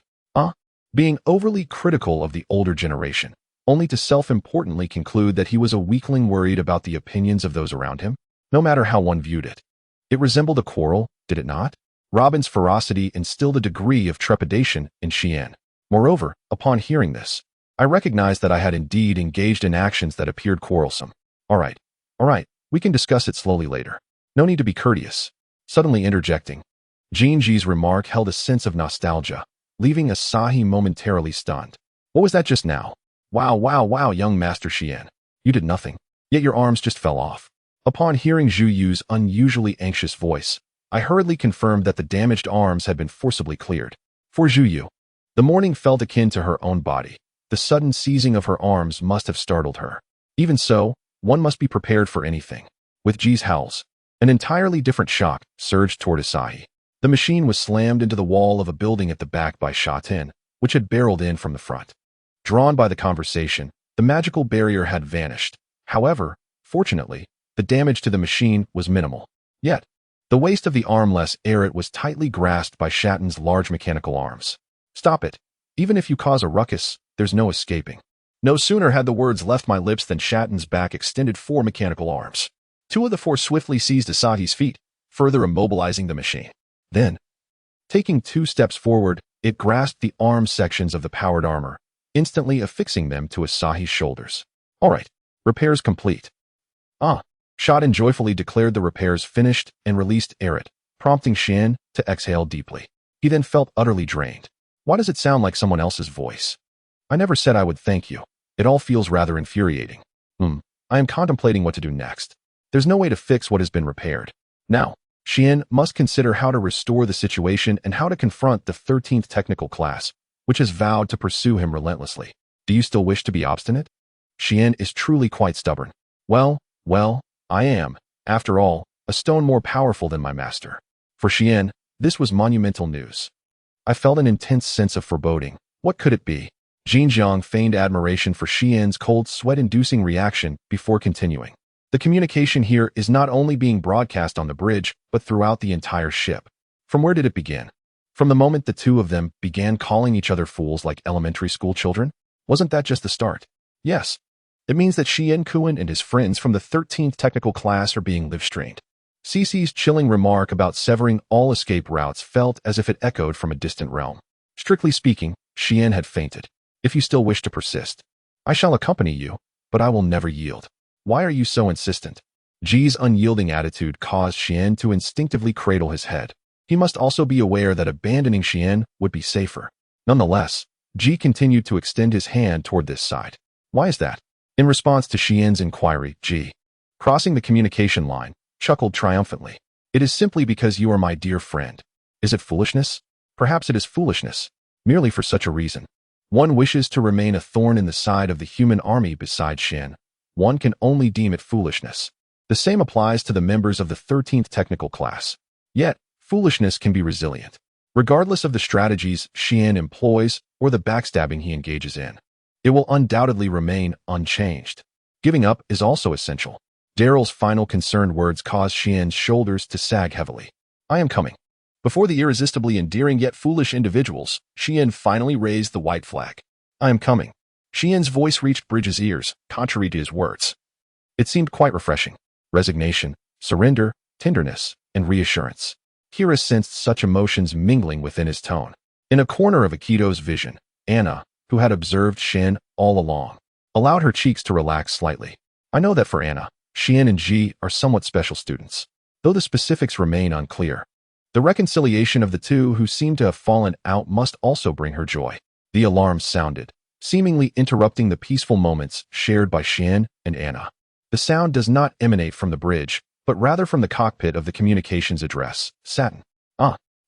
Being overly critical of the older generation, only to self-importantly conclude that he was a weakling worried about the opinions of those around him, no matter how one viewed it. It resembled a quarrel, did it not? Robin's ferocity instilled a degree of trepidation in Xian. Moreover, upon hearing this, I recognized that I had indeed engaged in actions that appeared quarrelsome. All right, we can discuss it slowly later. No need to be courteous. Suddenly interjecting, Ji's remark held a sense of nostalgia, leaving Asahi momentarily stunned. What was that just now? Wow, young Master Xian. You did nothing, yet your arms just fell off. Upon hearing Zhu Yu's unusually anxious voice, I hurriedly confirmed that the damaged arms had been forcibly cleared. For Zhu Yu, the morning felt akin to her own body. The sudden seizing of her arms must have startled her. Even so, one must be prepared for anything. With Ji's howls, an entirely different shock surged toward Asahi. The machine was slammed into the wall of a building at the back by Shatin, which had barreled in from the front. Drawn by the conversation, the magical barrier had vanished. However, fortunately, the damage to the machine was minimal. Yet, the waist of the armless Arit was tightly grasped by Shatin's large mechanical arms. Stop it. Even if you cause a ruckus, there's no escaping. No sooner had the words left my lips than Shatin's back extended 4 mechanical arms. 2 of the 4 swiftly seized Asahi's feet, further immobilizing the machine. Then, taking 2 steps forward, it grasped the arm sections of the powered armor, instantly affixing them to Asahi's shoulders. All right, repairs complete. Shatin joyfully declared the repairs finished and released Arit, prompting Xian to exhale deeply. He then felt utterly drained. Why does it sound like someone else's voice? I never said I would thank you. It all feels rather infuriating. I am contemplating what to do next. There's no way to fix what has been repaired. Now, Xian must consider how to restore the situation and how to confront the 13th technical class, which has vowed to pursue him relentlessly. Do you still wish to be obstinate? Xian is truly quite stubborn. Well, I am, after all, a stone more powerful than my master. For Xian, this was monumental news. I felt an intense sense of foreboding. What could it be? Jinjiang feigned admiration for Xian's cold sweat-inducing reaction before continuing. The communication here is not only being broadcast on the bridge, but throughout the entire ship. From where did it begin? From the moment the 2 of them began calling each other fools like elementary school children? Wasn't that just the start? Yes. It means that Xian Kuan and his friends from the 13th technical class are being live-streamed. Cece's chilling remark about severing all escape routes felt as if it echoed from a distant realm. Strictly speaking, Xian had fainted. If you still wish to persist, I shall accompany you, but I will never yield. Why are you so insistent? Ji's unyielding attitude caused Xian to instinctively cradle his head. He must also be aware that abandoning Xian would be safer. Nonetheless, Ji continued to extend his hand toward this side. Why is that? In response to Xian's inquiry, Ji, crossing the communication line, chuckled triumphantly. It is simply because you are my dear friend. Is it foolishness? Perhaps it is foolishness. Merely for such a reason. One wishes to remain a thorn in the side of the human army beside Xian. One can only deem it foolishness. The same applies to the members of the 13th technical class. Yet, foolishness can be resilient, regardless of the strategies Xian employs or the backstabbing he engages in. It will undoubtedly remain unchanged. Giving up is also essential. Daryl's final concerned words caused Xian's shoulders to sag heavily. I am coming. Before the irresistibly endearing yet foolish individuals, Xian finally raised the white flag. I am coming. Xian's voice reached Bridge's ears, contrary to his words. It seemed quite refreshing. Resignation, surrender, tenderness, and reassurance. Kira sensed such emotions mingling within his tone. In a corner of Akito's vision, Anna, who had observed Xian all along, allowed her cheeks to relax slightly. I know that for Anna, Xian and Ji are somewhat special students. though the specifics remain unclear. The reconciliation of the two who seem to have fallen out must also bring her joy. The alarm sounded, seemingly interrupting the peaceful moments shared by Xian and Anna. The sound does not emanate from the bridge, but rather from the cockpit of the communications address, Saturn.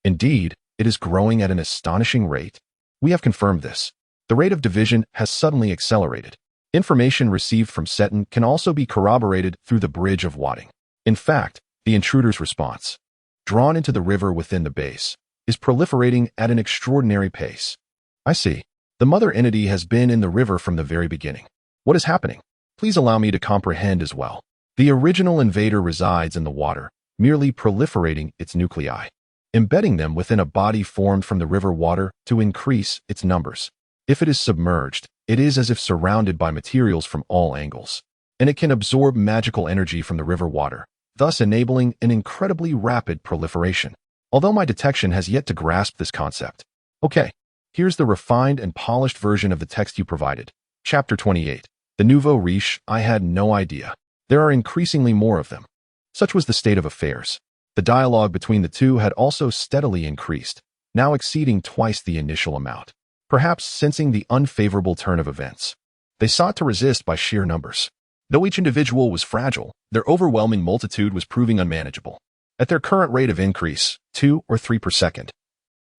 Indeed, it is growing at an astonishing rate. We have confirmed this. The rate of division has suddenly accelerated. Information received from Saturn can also be corroborated through the bridge of Wadding. In fact, the intruder's response, drawn into the river within the base, is proliferating at an extraordinary pace. I see. The mother entity has been in the river from the very beginning. What is happening? Please allow me to comprehend as well. The original invader resides in the water, merely proliferating its nuclei, embedding them within a body formed from the river water to increase its numbers. If it is submerged, it is as if surrounded by materials from all angles, and it can absorb magical energy from the river water, thus enabling an incredibly rapid proliferation. Although my detection has yet to grasp this concept. Okay, here's the refined and polished version of the text you provided. Chapter 28. The nouveau riche. I had no idea. There are increasingly more of them. Such was the state of affairs. The dialogue between the two had also steadily increased, now exceeding twice the initial amount. Perhaps sensing the unfavorable turn of events, they sought to resist by sheer numbers. Though each individual was fragile, their overwhelming multitude was proving unmanageable. At their current rate of increase, 2 or 3 per second,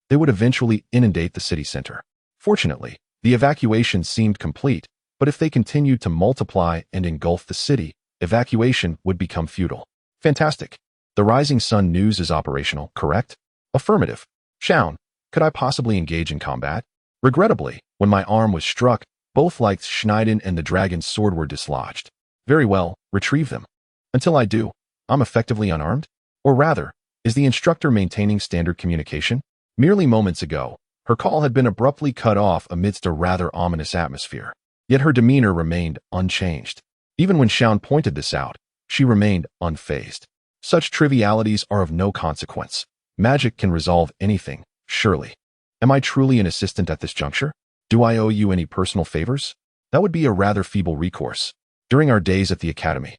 they would eventually inundate the city center. Fortunately, the evacuation seemed complete, but if they continued to multiply and engulf the city, evacuation would become futile. Fantastic. The Rising Sun news is operational, correct? Affirmative. Xian, could I possibly engage in combat? Regrettably, when my arm was struck, both like Schneiden and the dragon's sword were dislodged. Very well, retrieve them. Until I do, I'm effectively unarmed? Or rather, is the instructor maintaining standard communication? Merely moments ago, her call had been abruptly cut off amidst a rather ominous atmosphere. Yet her demeanor remained unchanged. Even when Xian pointed this out, she remained unfazed. Such trivialities are of no consequence. Magic can resolve anything, surely. Am I truly an assistant at this juncture? Do I owe you any personal favors? That would be a rather feeble recourse. During our days at the academy,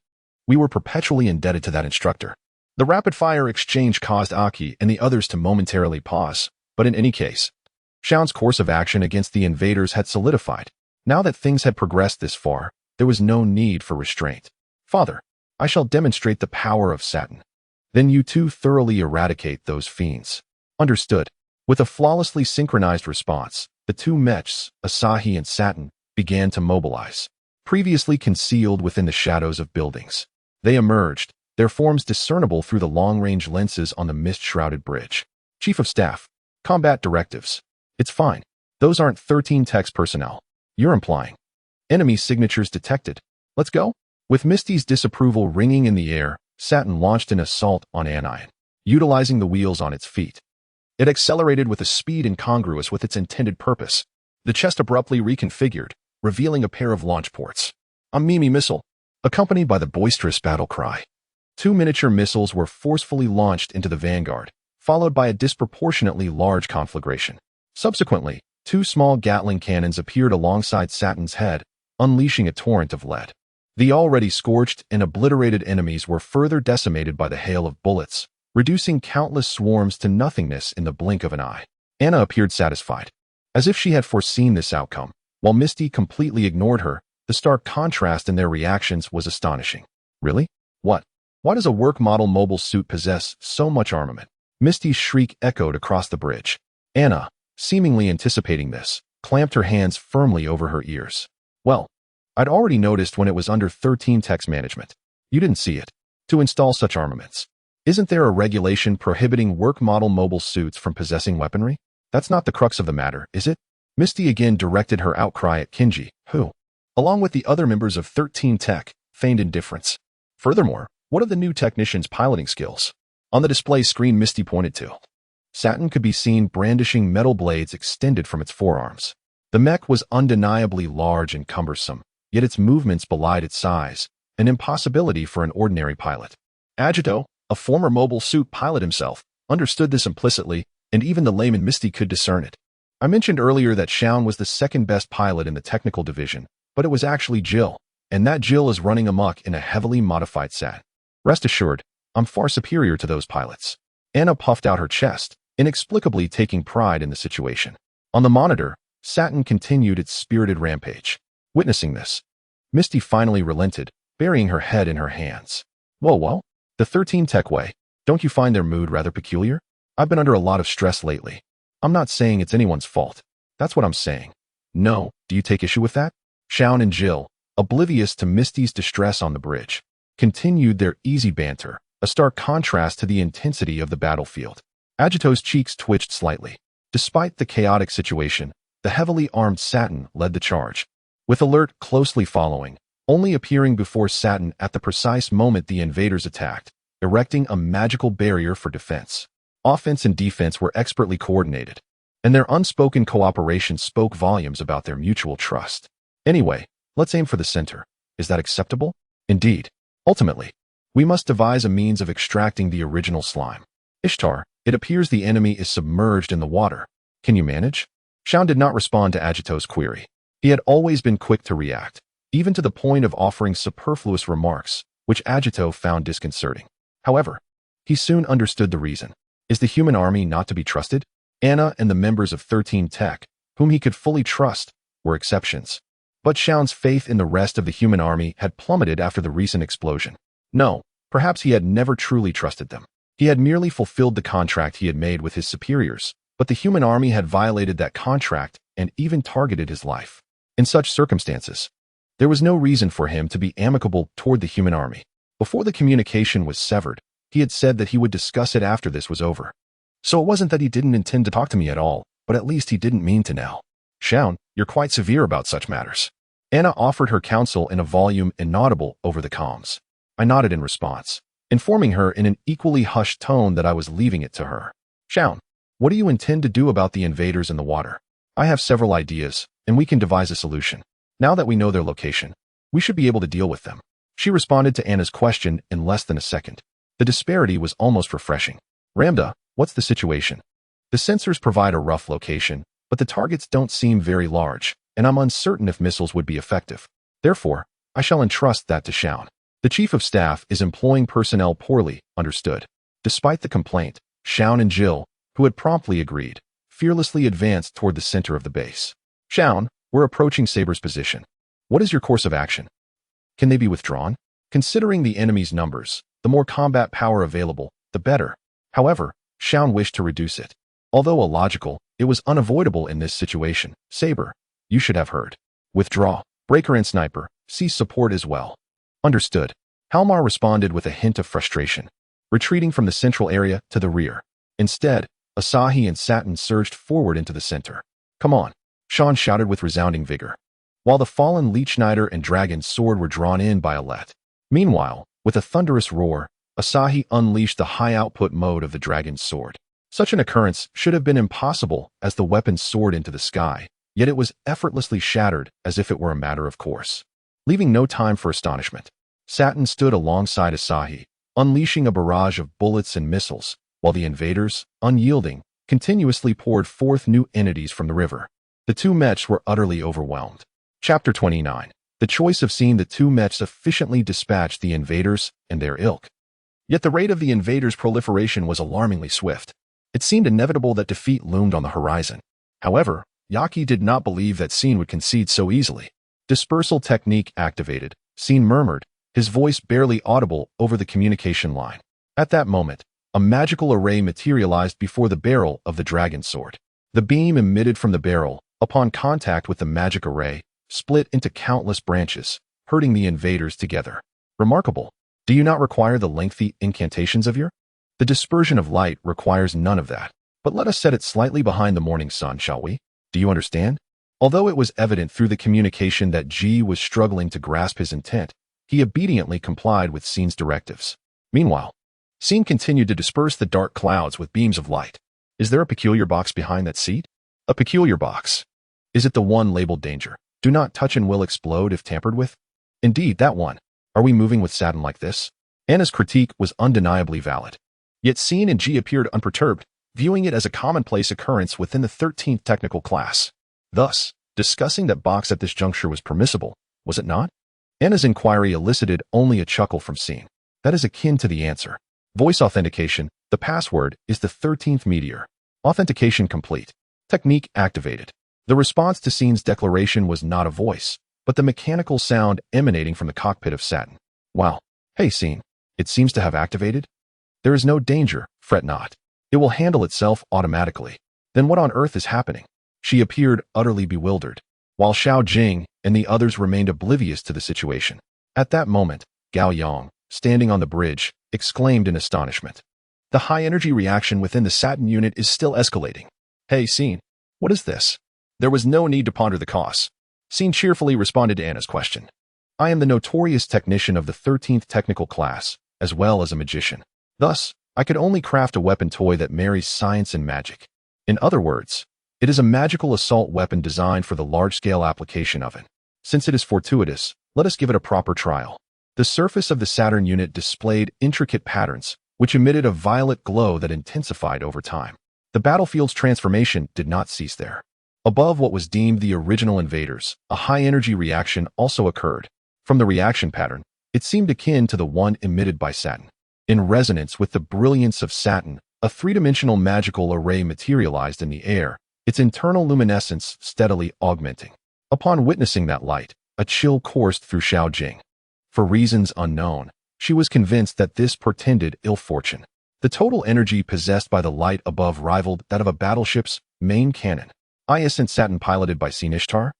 we were perpetually indebted to that instructor. The rapid-fire exchange caused Aki and the others to momentarily pause, but in any case, Xian's course of action against the invaders had solidified. Now that things had progressed this far, there was no need for restraint. Father, I shall demonstrate the power of Saturn. Then you two thoroughly eradicate those fiends. Understood. With a flawlessly synchronized response, the two mechs, Asahi and Saturn, began to mobilize. Previously concealed within the shadows of buildings, they emerged, their forms discernible through the long-range lenses on the mist-shrouded bridge. Chief of Staff, combat directives. It's fine. Those aren't 13 Tech's personnel. You're implying. Enemy signatures detected. Let's go? With Misty's disapproval ringing in the air, Saturn launched an assault on Anion, utilizing the wheels on its feet. It accelerated with a speed incongruous with its intended purpose. The chest abruptly reconfigured, revealing a pair of launch ports. A Mimi missile, accompanied by the boisterous battle cry. 2 miniature missiles were forcefully launched into the vanguard, followed by a disproportionately large conflagration. Subsequently, 2 small Gatling cannons appeared alongside Saturn's head, unleashing a torrent of lead. The already scorched and obliterated enemies were further decimated by the hail of bullets, reducing countless swarms to nothingness in the blink of an eye. Anna appeared satisfied, as if she had foreseen this outcome, while Misty completely ignored her. The stark contrast in their reactions was astonishing. Really? What? Why does a work model mobile suit possess so much armament? Misty's shriek echoed across the bridge. Anna, seemingly anticipating this, clamped her hands firmly over her ears. Well, I'd already noticed when it was under 13 Tech's management. You didn't see it. To install such armaments. Isn't there a regulation prohibiting work model mobile suits from possessing weaponry? That's not the crux of the matter, is it? Misty again directed her outcry at Kinji, who, along with the other members of 13 Tech, feigned indifference. Furthermore, what of the new technician's piloting skills? On the display screen Misty pointed to, Saturn could be seen brandishing metal blades extended from its forearms. The mech was undeniably large and cumbersome, yet its movements belied its size, an impossibility for an ordinary pilot. Agito, a former mobile suit pilot himself, understood this implicitly, and even the layman Misty could discern it. I mentioned earlier that Xian was the second best pilot in the technical division, but it was actually Jill, and that Jill is running amok in a heavily modified Sat. Rest assured, I'm far superior to those pilots. Anna puffed out her chest, inexplicably taking pride in the situation. On the monitor, Saturn continued its spirited rampage. Witnessing this, Misty finally relented, burying her head in her hands. Whoa. The 13 Tech way. Don't you find their mood rather peculiar? I've been under a lot of stress lately. I'm not saying it's anyone's fault. That's what I'm saying. No, do you take issue with that? Shaun and Jill, oblivious to Misty's distress on the bridge, continued their easy banter, a stark contrast to the intensity of the battlefield. Agito's cheeks twitched slightly. Despite the chaotic situation, the heavily armed Saturn led the charge, with Alert closely following, only appearing before Saturn at the precise moment the invaders attacked, erecting a magical barrier for defense. Offense and defense were expertly coordinated, and their unspoken cooperation spoke volumes about their mutual trust. Anyway, let's aim for the center. Is that acceptable? Indeed. Ultimately, we must devise a means of extracting the original slime. Ishtar, it appears the enemy is submerged in the water. Can you manage? Shaun did not respond to Agito's query. He had always been quick to react, even to the point of offering superfluous remarks, which Agito found disconcerting. However, he soon understood the reason. Is the human army not to be trusted? Anna and the members of 13 Tech, whom he could fully trust, were exceptions. But Shaun's faith in the rest of the human army had plummeted after the recent explosion. No, perhaps he had never truly trusted them. He had merely fulfilled the contract he had made with his superiors, but the human army had violated that contract and even targeted his life. In such circumstances, there was no reason for him to be amicable toward the human army. Before the communication was severed, he had said that he would discuss it after this was over. So it wasn't that he didn't intend to talk to me at all, but at least he didn't mean to now. Shaun, you're quite severe about such matters. Anna offered her counsel in a volume inaudible over the comms. I nodded in response, informing her in an equally hushed tone that I was leaving it to her. Shaun, what do you intend to do about the invaders in the water? I have several ideas, and we can devise a solution. Now that we know their location, we should be able to deal with them. She responded to Anna's question in less than a second. The disparity was almost refreshing. Ramda, what's the situation? The sensors provide a rough location, but the targets don't seem very large, and I'm uncertain if missiles would be effective. Therefore, I shall entrust that to Shaun. The chief of staff is employing personnel poorly, understood. Despite the complaint, Shaun and Jill, who had promptly agreed, fearlessly advanced toward the center of the base. Shaun, we're approaching Saber's position. What is your course of action? Can they be withdrawn? Considering the enemy's numbers, the more combat power available, the better. However, Shaun wished to reduce it. Although illogical, it was unavoidable in this situation. Saber, you should have heard. Withdraw. Breaker and Sniper, cease support as well. Understood. Halmar responded with a hint of frustration, retreating from the central area to the rear. Instead, Asahi and Saturn surged forward into the center. Come on, Shaun shouted with resounding vigor, while the fallen Leechnider and Dragon's sword were drawn in by Alette. Meanwhile, with a thunderous roar, Asahi unleashed the high-output mode of the Dragon's sword. Such an occurrence should have been impossible as the weapon soared into the sky, yet it was effortlessly shattered as if it were a matter of course. Leaving no time for astonishment, Saturn stood alongside Asahi, unleashing a barrage of bullets and missiles, while the invaders, unyielding, continuously poured forth new entities from the river. The two mechs were utterly overwhelmed. Chapter 29. The choice of seeing the two mechs efficiently dispatch the invaders and their ilk. Yet the rate of the invaders' proliferation was alarmingly swift. It seemed inevitable that defeat loomed on the horizon. However, Yaki did not believe that Scene would concede so easily. Dispersal technique activated, Scene murmured, his voice barely audible over the communication line. At that moment, a magical array materialized before the barrel of the dragon's sword. The beam emitted from the barrel, upon contact with the magic array, split into countless branches, herding the invaders together. Remarkable. Do you not require the lengthy incantations of your? The dispersion of light requires none of that. But let us set it slightly behind the morning sun, shall we? Do you understand? Although it was evident through the communication that G was struggling to grasp his intent, he obediently complied with Scene's directives. Meanwhile, Scene continued to disperse the dark clouds with beams of light. Is there a peculiar box behind that seat? A peculiar box. Is it the one labeled danger? Do not touch and will explode if tampered with? Indeed, that one. Are we moving with Saturn like this? Anna's critique was undeniably valid. Yet Scene and G appeared unperturbed, viewing it as a commonplace occurrence within the 13th technical class. Thus, discussing that box at this juncture was permissible, was it not? Anna's inquiry elicited only a chuckle from Scene. That is akin to the answer. Voice authentication. The password is the 13th meteor. Authentication complete. Technique activated. The response to Scene's declaration was not a voice, but the mechanical sound emanating from the cockpit of Saturn. Wow. Hey, Scene. It seems to have activated? There is no danger, fret not. It will handle itself automatically. Then what on earth is happening? She appeared utterly bewildered, while Xiao Jing and the others remained oblivious to the situation. At that moment, Gao Yang, standing on the bridge, exclaimed in astonishment. The high-energy reaction within the Saturn unit is still escalating. Hey, Scene, what is this? There was no need to ponder the costs. Scene cheerfully responded to Anna's question. I am the notorious technician of the 13th technical class, as well as a magician. Thus, I could only craft a weapon toy that marries science and magic. In other words, it is a magical assault weapon designed for the large-scale application of it. Since it is fortuitous, let us give it a proper trial. The surface of the Saturn unit displayed intricate patterns, which emitted a violet glow that intensified over time. The battlefield's transformation did not cease there. Above what was deemed the original invaders, a high-energy reaction also occurred. From the reaction pattern, it seemed akin to the one emitted by Saturn. In resonance with the brilliance of Saturn, a three-dimensional magical array materialized in the air, its internal luminescence steadily augmenting. Upon witnessing that light, a chill coursed through Xiao Jing. For reasons unknown, she was convinced that this portended ill fortune. The total energy possessed by the light above rivaled that of a battleship's main cannon. Iacent Saturn piloted by Scene Ishtar?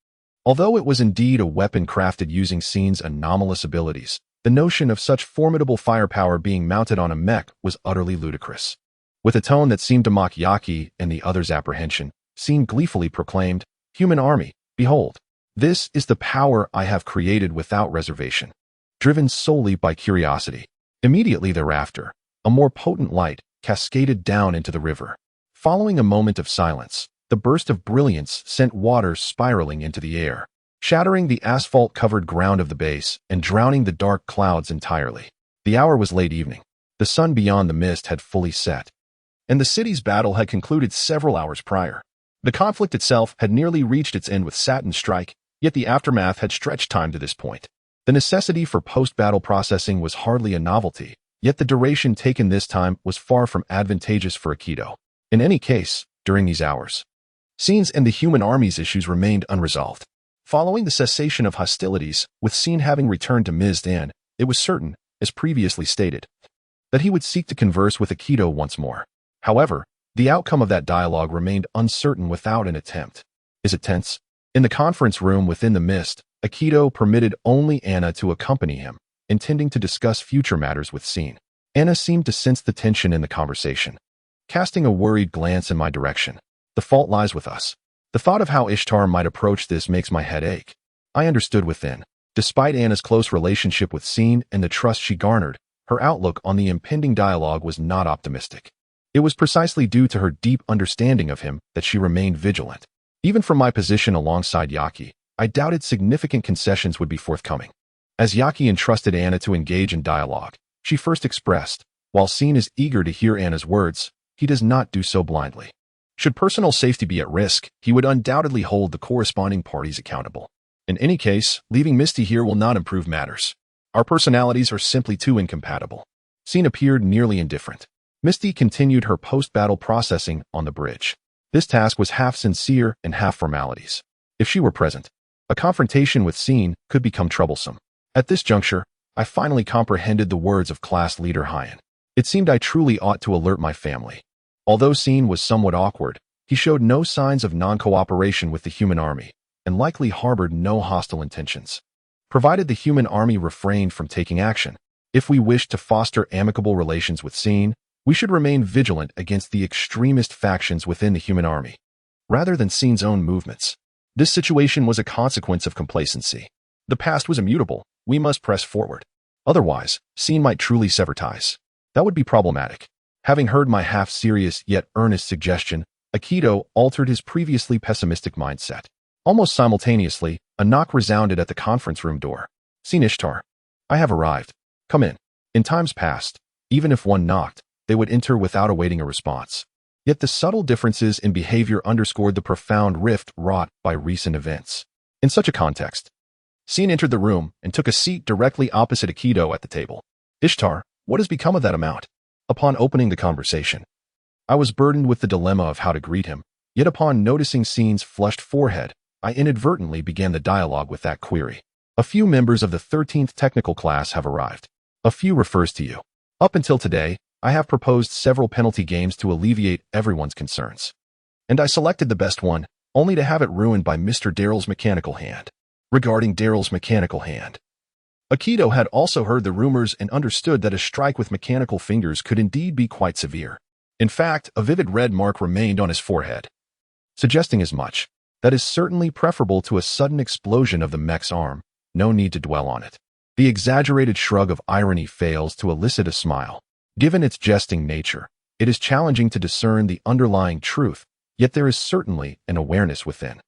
Although it was indeed a weapon crafted using Scene's anomalous abilities, the notion of such formidable firepower being mounted on a mech was utterly ludicrous. With a tone that seemed to mock Yaki and the others' apprehension, Scene gleefully proclaimed, Human army, behold, this is the power I have created without reservation, driven solely by curiosity. Immediately thereafter, a more potent light cascaded down into the river. Following a moment of silence, the burst of brilliance sent water spiraling into the air, shattering the asphalt-covered ground of the base and drowning the dark clouds entirely. The hour was late evening. The sun beyond the mist had fully set, and the city's battle had concluded several hours prior. The conflict itself had nearly reached its end with Saturn's strike, yet the aftermath had stretched time to this point. The necessity for post-battle processing was hardly a novelty, yet the duration taken this time was far from advantageous for Aikido. In any case, during these hours, Scene's and the human army's issues remained unresolved. Following the cessation of hostilities, with Scene having returned to Mizdan, it was certain, as previously stated, that he would seek to converse with Aikido once more. However, the outcome of that dialogue remained uncertain without an attempt. Is it tense? In the conference room within the mist, Aikido permitted only Anna to accompany him, intending to discuss future matters with Scene. Anna seemed to sense the tension in the conversation, casting a worried glance in my direction. The fault lies with us. The thought of how Ishtar might approach this makes my head ache. I understood within. Despite Anna's close relationship with Scene and the trust she garnered, her outlook on the impending dialogue was not optimistic. It was precisely due to her deep understanding of him that she remained vigilant. Even from my position alongside Yaki, I doubted significant concessions would be forthcoming. As Yaki entrusted Anna to engage in dialogue, she first expressed, while Scene is eager to hear Anna's words, he does not do so blindly. Should personal safety be at risk, he would undoubtedly hold the corresponding parties accountable. In any case, leaving Misty here will not improve matters. Our personalities are simply too incompatible. Scene appeared nearly indifferent. Misty continued her post-battle processing on the bridge. This task was half sincere and half formalities. If she were present, a confrontation with Scene could become troublesome. At this juncture, I finally comprehended the words of class leader Hyan. It seemed I truly ought to alert my family. Although Scene was somewhat awkward, he showed no signs of non-cooperation with the human army, and likely harbored no hostile intentions. Provided the human army refrained from taking action, if we wished to foster amicable relations with Scene, we should remain vigilant against the extremist factions within the human army, rather than Scene's own movements. This situation was a consequence of complacency. The past was immutable, we must press forward. Otherwise, Scene might truly sever ties. That would be problematic. Having heard my half-serious yet earnest suggestion, Aikido altered his previously pessimistic mindset. Almost simultaneously, a knock resounded at the conference room door. Scene Ishtar. I have arrived. Come in. In times past, even if one knocked, they would enter without awaiting a response. Yet the subtle differences in behavior underscored the profound rift wrought by recent events. In such a context, Scene entered the room and took a seat directly opposite Aikido at the table. Ishtar, what has become of that amount? Upon opening the conversation, I was burdened with the dilemma of how to greet him, yet upon noticing Scene's flushed forehead, I inadvertently began the dialogue with that query. A few members of the 13th technical class have arrived. A few refers to you. Up until today, I have proposed several penalty games to alleviate everyone's concerns. And I selected the best one, only to have it ruined by Mr. Daryl's mechanical hand. Regarding Daryl's mechanical hand, Akito had also heard the rumors and understood that a strike with mechanical fingers could indeed be quite severe. In fact, a vivid red mark remained on his forehead, suggesting as much. That is certainly preferable to a sudden explosion of the mech's arm. No need to dwell on it. The exaggerated shrug of irony fails to elicit a smile. Given its jesting nature, it is challenging to discern the underlying truth, yet there is certainly an awareness within.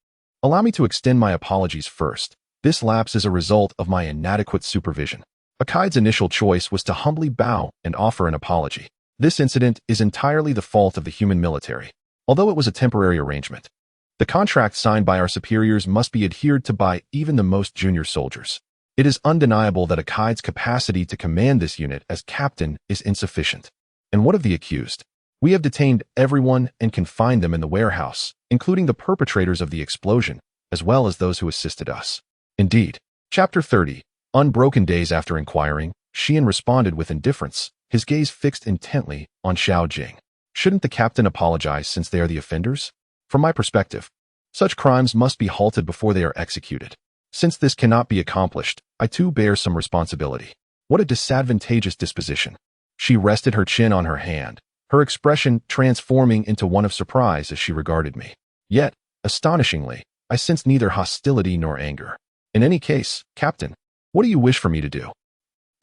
Allow me to extend my apologies first. This lapse is a result of my inadequate supervision. Akai's initial choice was to humbly bow and offer an apology. This incident is entirely the fault of the human military. Although it was a temporary arrangement, the contract signed by our superiors must be adhered to by even the most junior soldiers. It is undeniable that Akai's capacity to command this unit as captain is insufficient. And what of the accused? We have detained everyone and confined them in the warehouse, including the perpetrators of the explosion, as well as those who assisted us. Indeed. Chapter 30. Unbroken days after inquiring, Xian responded with indifference, his gaze fixed intently on Xiao Jing. Shouldn't the captain apologize since they are the offenders? From my perspective, such crimes must be halted before they are executed. Since this cannot be accomplished, I too bear some responsibility. What a disadvantageous disposition. She rested her chin on her hand, her expression transforming into one of surprise as she regarded me. Yet, astonishingly, I sensed neither hostility nor anger. In any case, Captain, what do you wish for me to do?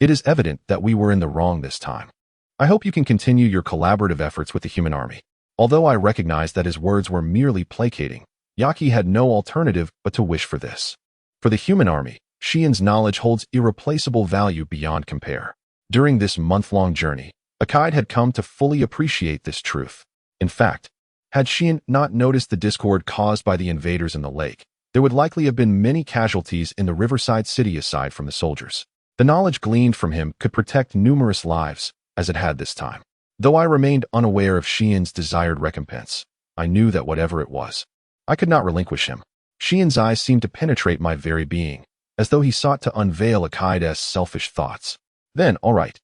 It is evident that we were in the wrong this time. I hope you can continue your collaborative efforts with the human army. Although I recognized that his words were merely placating, Yaki had no alternative but to wish for this. For the human army, Xian's knowledge holds irreplaceable value beyond compare. During this month-long journey, Akai had come to fully appreciate this truth. In fact, had Xian not noticed the discord caused by the invaders in the lake, there would likely have been many casualties in the riverside city aside from the soldiers. The knowledge gleaned from him could protect numerous lives, as it had this time. Though I remained unaware of Xian's desired recompense, I knew that whatever it was, I could not relinquish him. Xian's eyes seemed to penetrate my very being, as though he sought to unveil Akai's selfish thoughts. Then, all right.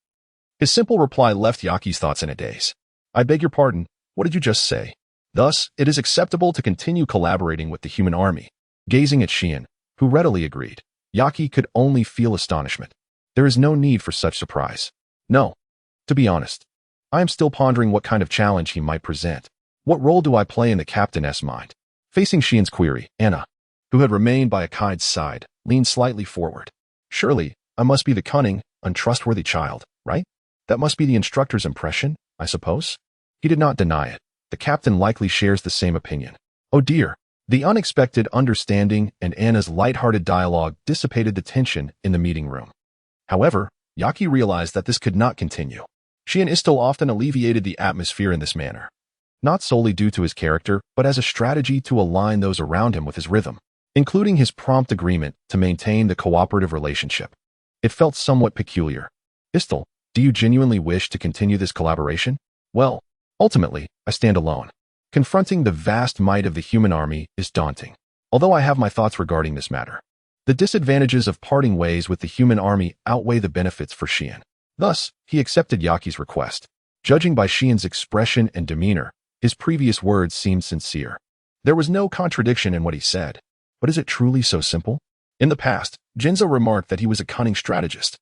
His simple reply left Yaki's thoughts in a daze. I beg your pardon, what did you just say? Thus, it is acceptable to continue collaborating with the human army. Gazing at Xian, who readily agreed, Yaki could only feel astonishment. There is no need for such surprise. No. To be honest, I am still pondering what kind of challenge he might present. What role do I play in the captain's mind? Facing Xian's query, Anna, who had remained by Akai's side, leaned slightly forward. Surely, I must be the cunning, untrustworthy child, right? That must be the instructor's impression, I suppose? He did not deny it. The captain likely shares the same opinion. Oh dear. The unexpected understanding and Anna's light-hearted dialogue dissipated the tension in the meeting room. However, Yaki realized that this could not continue. Xian Istil often alleviated the atmosphere in this manner, not solely due to his character, but as a strategy to align those around him with his rhythm, including his prompt agreement to maintain the cooperative relationship. It felt somewhat peculiar. Istil, do you genuinely wish to continue this collaboration? Well, ultimately, I stand alone. Confronting the vast might of the human army is daunting. Although I have my thoughts regarding this matter, the disadvantages of parting ways with the human army outweigh the benefits for Xian. Thus, he accepted Yaki's request. Judging by Xian's expression and demeanor, his previous words seemed sincere. There was no contradiction in what he said. But is it truly so simple? In the past, Jinzo remarked that he was a cunning strategist.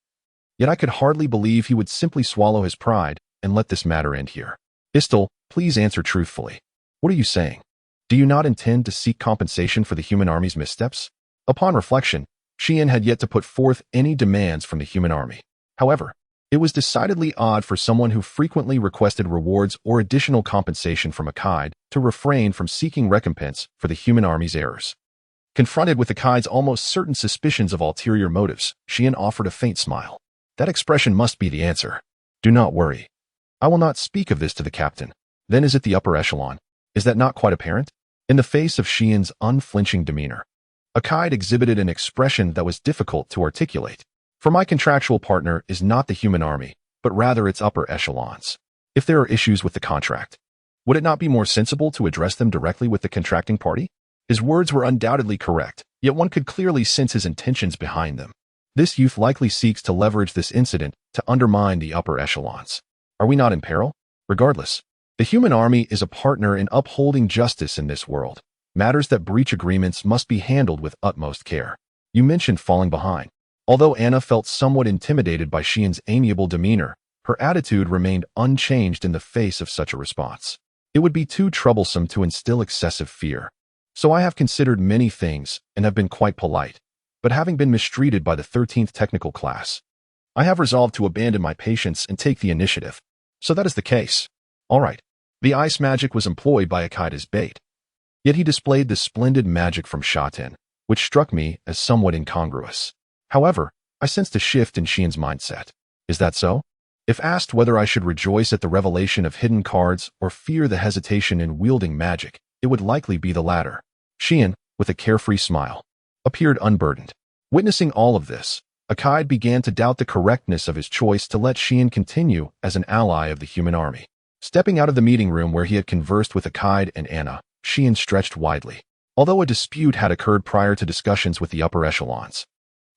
Yet I could hardly believe he would simply swallow his pride and let this matter end here. Istil, please answer truthfully. What are you saying? Do you not intend to seek compensation for the human army's missteps? Upon reflection, Xian had yet to put forth any demands from the human army. However, it was decidedly odd for someone who frequently requested rewards or additional compensation from Akai to refrain from seeking recompense for the human army's errors. Confronted with Akai's almost certain suspicions of ulterior motives, Xian offered a faint smile. That expression must be the answer. Do not worry. I will not speak of this to the captain. Then is it the upper echelon? Is that not quite apparent? In the face of Xian's unflinching demeanor, Akai exhibited an expression that was difficult to articulate. For my contractual partner is not the human army, but rather its upper echelons. If there are issues with the contract, would it not be more sensible to address them directly with the contracting party? His words were undoubtedly correct, yet one could clearly sense his intentions behind them. This youth likely seeks to leverage this incident to undermine the upper echelons. Are we not in peril? Regardless, the human army is a partner in upholding justice in this world. Matters that breach agreements must be handled with utmost care. You mentioned falling behind. Although Anna felt somewhat intimidated by Xian's amiable demeanor, her attitude remained unchanged in the face of such a response. It would be too troublesome to instill excessive fear. So I have considered many things and have been quite polite, but having been mistreated by the 13th technical class, I have resolved to abandon my patience and take the initiative. So that is the case. All right. The ice magic was employed by Akide as bait. Yet he displayed the splendid magic from Shatin, which struck me as somewhat incongruous. However, I sensed a shift in Xian's mindset. Is that so? If asked whether I should rejoice at the revelation of hidden cards or fear the hesitation in wielding magic, it would likely be the latter. Xian, with a carefree smile, appeared unburdened. Witnessing all of this, Akide began to doubt the correctness of his choice to let Xian continue as an ally of the human army. Stepping out of the meeting room where he had conversed with Akide and Anna, Xian stretched widely. Although a dispute had occurred prior to discussions with the upper echelons,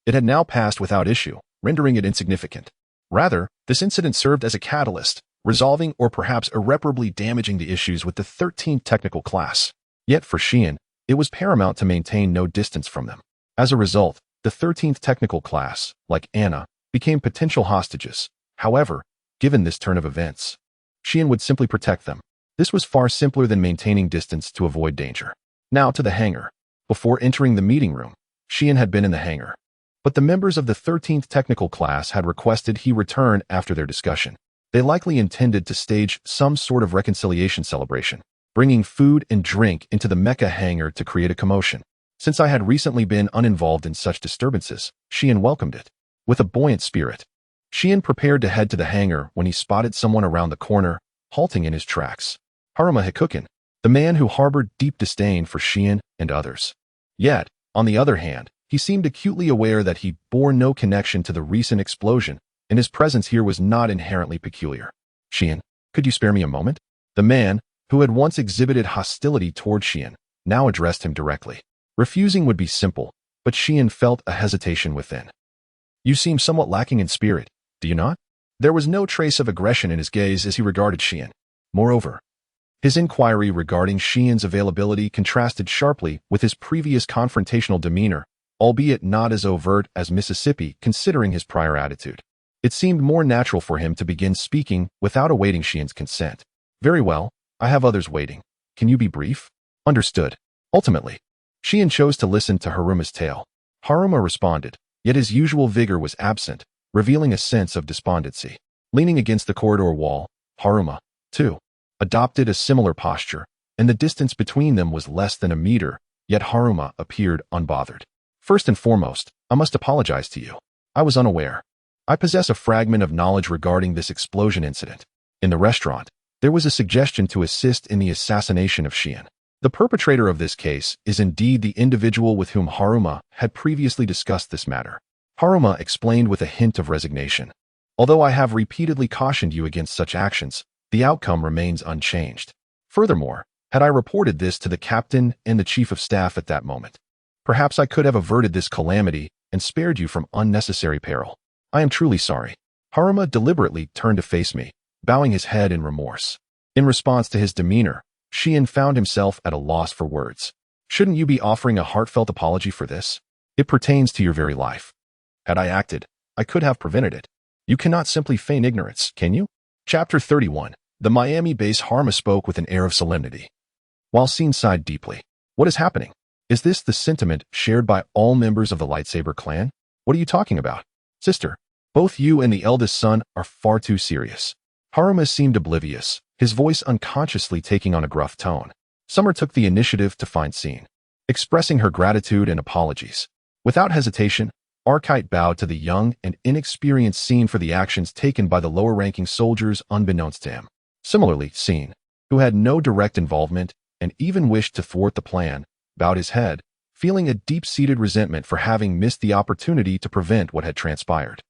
it had now passed without issue, rendering it insignificant. Rather, this incident served as a catalyst, resolving or perhaps irreparably damaging the issues with the 13th technical class. Yet for Xian, it was paramount to maintain no distance from them. As a result, the 13th technical class, like Anna, became potential hostages. However, given this turn of events, Xian would simply protect them. This was far simpler than maintaining distance to avoid danger. Now to the hangar. Before entering the meeting room, Xian had been in the hangar. But the members of the 13th technical class had requested he return after their discussion. They likely intended to stage some sort of reconciliation celebration, bringing food and drink into the Mecha hangar to create a commotion. Since I had recently been uninvolved in such disturbances, Xian welcomed it. With a buoyant spirit, Xian prepared to head to the hangar when he spotted someone around the corner, halting in his tracks. Haruma Hikuken, the man who harbored deep disdain for Xian and others. Yet, on the other hand, he seemed acutely aware that he bore no connection to the recent explosion, and his presence here was not inherently peculiar. Xian, could you spare me a moment? The man, who had once exhibited hostility toward Xian, now addressed him directly. Refusing would be simple, but Xian felt a hesitation within. You seem somewhat lacking in spirit, do you not? There was no trace of aggression in his gaze as he regarded Xian. Moreover, his inquiry regarding Xian's availability contrasted sharply with his previous confrontational demeanor, albeit not as overt as Mississippi considering his prior attitude. It seemed more natural for him to begin speaking without awaiting Xian's consent. Very well, I have others waiting. Can you be brief? Understood. Ultimately, Xian chose to listen to Haruma's tale. Haruma responded, yet his usual vigor was absent, revealing a sense of despondency. Leaning against the corridor wall, Haruma, too, adopted a similar posture, and the distance between them was less than a meter, yet Haruma appeared unbothered. First and foremost, I must apologize to you. I was unaware. I possess a fragment of knowledge regarding this explosion incident. In the restaurant, there was a suggestion to assist in the assassination of Xian. The perpetrator of this case is indeed the individual with whom Haruma had previously discussed this matter. Haruma explained with a hint of resignation. Although I have repeatedly cautioned you against such actions, the outcome remains unchanged. Furthermore, had I reported this to the captain and the chief of staff at that moment, perhaps I could have averted this calamity and spared you from unnecessary peril. I am truly sorry. Haruma deliberately turned to face me, bowing his head in remorse. In response to his demeanor, Xian found himself at a loss for words. Shouldn't you be offering a heartfelt apology for this? It pertains to your very life. Had I acted, I could have prevented it. You cannot simply feign ignorance, can you? Chapter 31. The Miami-based Haruma spoke with an air of solemnity. While Xian sighed deeply. What is happening? Is this the sentiment shared by all members of the Lightsaber clan? What are you talking about? Sister, both you and the eldest son are far too serious. Haruma seemed oblivious, his voice unconsciously taking on a gruff tone. Summer took the initiative to find Xian, expressing her gratitude and apologies. Without hesitation, Arkite bowed to the young and inexperienced Xian for the actions taken by the lower-ranking soldiers unbeknownst to him. Similarly, Xian, who had no direct involvement and even wished to thwart the plan, bowed his head, feeling a deep-seated resentment for having missed the opportunity to prevent what had transpired.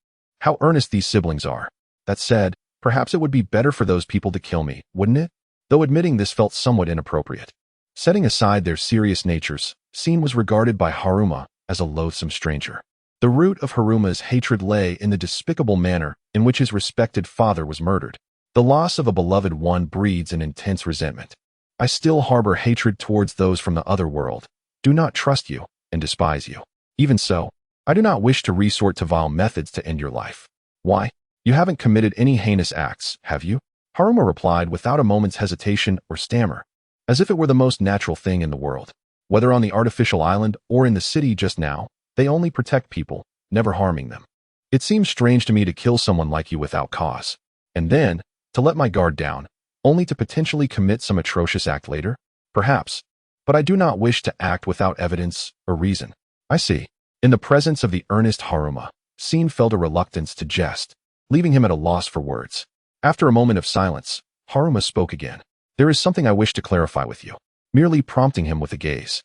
How earnest these siblings are. That said, Perhaps it would be better for those people to kill me, wouldn't it? Though admitting this felt somewhat inappropriate. Setting aside their serious natures, Scene was regarded by Haruma as a loathsome stranger. The root of Haruma's hatred lay in the despicable manner in which his respected father was murdered. The loss of a beloved one breeds an intense resentment. I still harbor hatred towards those from the other world, do not trust you, and despise you. Even so, I do not wish to resort to vile methods to end your life. Why? You haven't committed any heinous acts, have you? Haruma replied without a moment's hesitation or stammer, as if it were the most natural thing in the world. Whether on the artificial island or in the city just now, they only protect people, never harming them. It seems strange to me to kill someone like you without cause, and then, to let my guard down, only to potentially commit some atrocious act later? Perhaps. But I do not wish to act without evidence or reason. I see. In the presence of the earnest Haruma, Scene felt a reluctance to jest, leaving him at a loss for words. After a moment of silence, Haruma spoke again. There is something I wish to clarify with you, merely prompting him with a gaze.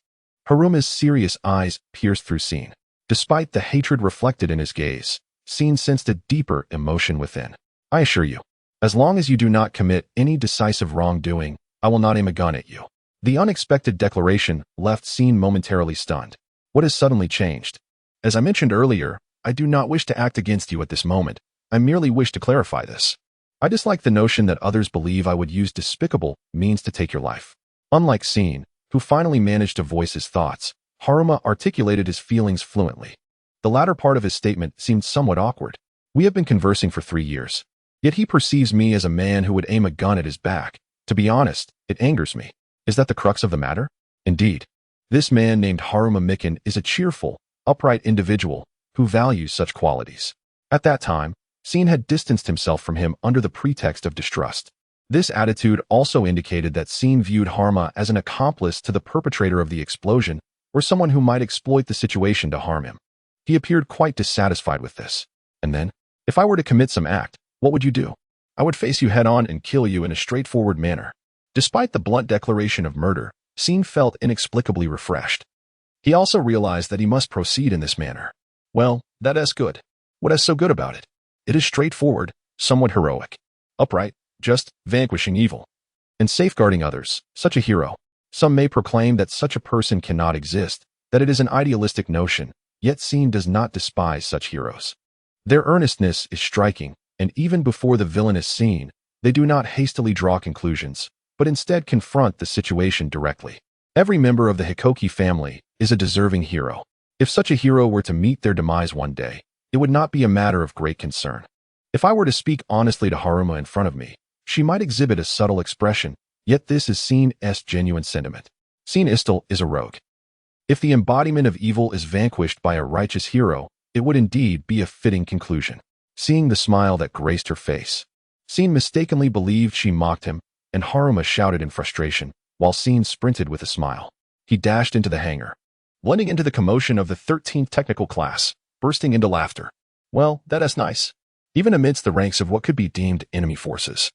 Haruma's serious eyes pierced through Scene. Despite the hatred reflected in his gaze, Scene sensed a deeper emotion within. I assure you, as long as you do not commit any decisive wrongdoing, I will not aim a gun at you. The unexpected declaration left Scene momentarily stunned. What has suddenly changed? As I mentioned earlier, I do not wish to act against you at this moment. I merely wish to clarify this. I dislike the notion that others believe I would use despicable means to take your life. Unlike Scene, who finally managed to voice his thoughts, Haruma articulated his feelings fluently. The latter part of his statement seemed somewhat awkward. We have been conversing for 3 years. Yet he perceives me as a man who would aim a gun at his back. To be honest, it angers me. Is that the crux of the matter? Indeed. This man named Haruma Mikan is a cheerful, upright individual who values such qualities. At that time, Scene had distanced himself from him under the pretext of distrust. This attitude also indicated that Scene viewed Haruma as an accomplice to the perpetrator of the explosion, or someone who might exploit the situation to harm him. He appeared quite dissatisfied with this. And then, if I were to commit some act, what would you do? I would face you head-on and kill you in a straightforward manner. Despite the blunt declaration of murder, Scene felt inexplicably refreshed. He also realized that he must proceed in this manner. Well, that is good. What is so good about it? It is straightforward, somewhat heroic, upright, just vanquishing evil, and safeguarding others, such a hero. Some may proclaim that such a person cannot exist, that it is an idealistic notion, yet Scene does not despise such heroes. Their earnestness is striking, and even before the villainous scene, they do not hastily draw conclusions, but instead confront the situation directly. Every member of the Hikoki family is a deserving hero. If such a hero were to meet their demise one day, it would not be a matter of great concern. If I were to speak honestly to Haruma in front of me, she might exhibit a subtle expression, yet this is Scene's genuine sentiment. Scene Istel is a rogue. If the embodiment of evil is vanquished by a righteous hero, it would indeed be a fitting conclusion. Seeing the smile that graced her face, Scene mistakenly believed she mocked him, and Haruma shouted in frustration, while Scene sprinted with a smile. He dashed into the hangar, blending into the commotion of the 13th technical class, bursting into laughter. Well, that is nice. Even amidst the ranks of what could be deemed enemy forces,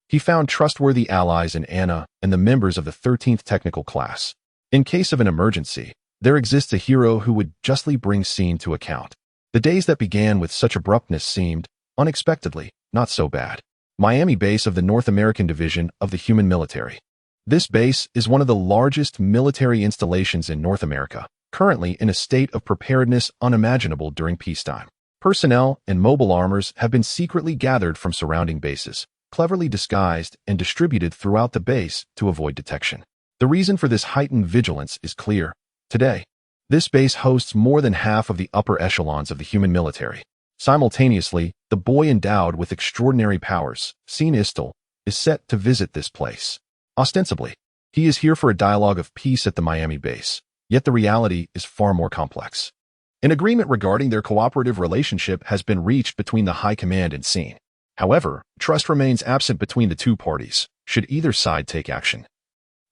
he found trustworthy allies in Anna and the members of the 13th technical class. In case of an emergency, there exists a hero who would justly bring Scene to account. The days that began with such abruptness seemed, unexpectedly, not so bad. Miami base of the North American Division of the Human Military. This base is one of the largest military installations in North America, currently in a state of preparedness unimaginable during peacetime. Personnel and mobile armors have been secretly gathered from surrounding bases, cleverly disguised and distributed throughout the base to avoid detection. The reason for this heightened vigilance is clear. Today, this base hosts more than half of the upper echelons of the human military. Simultaneously, the boy endowed with extraordinary powers, Scene Istel, is set to visit this place. Ostensibly, he is here for a dialogue of peace at the Miami base, yet the reality is far more complex. An agreement regarding their cooperative relationship has been reached between the High Command and Scene. However, trust remains absent between the two parties, should either side take action.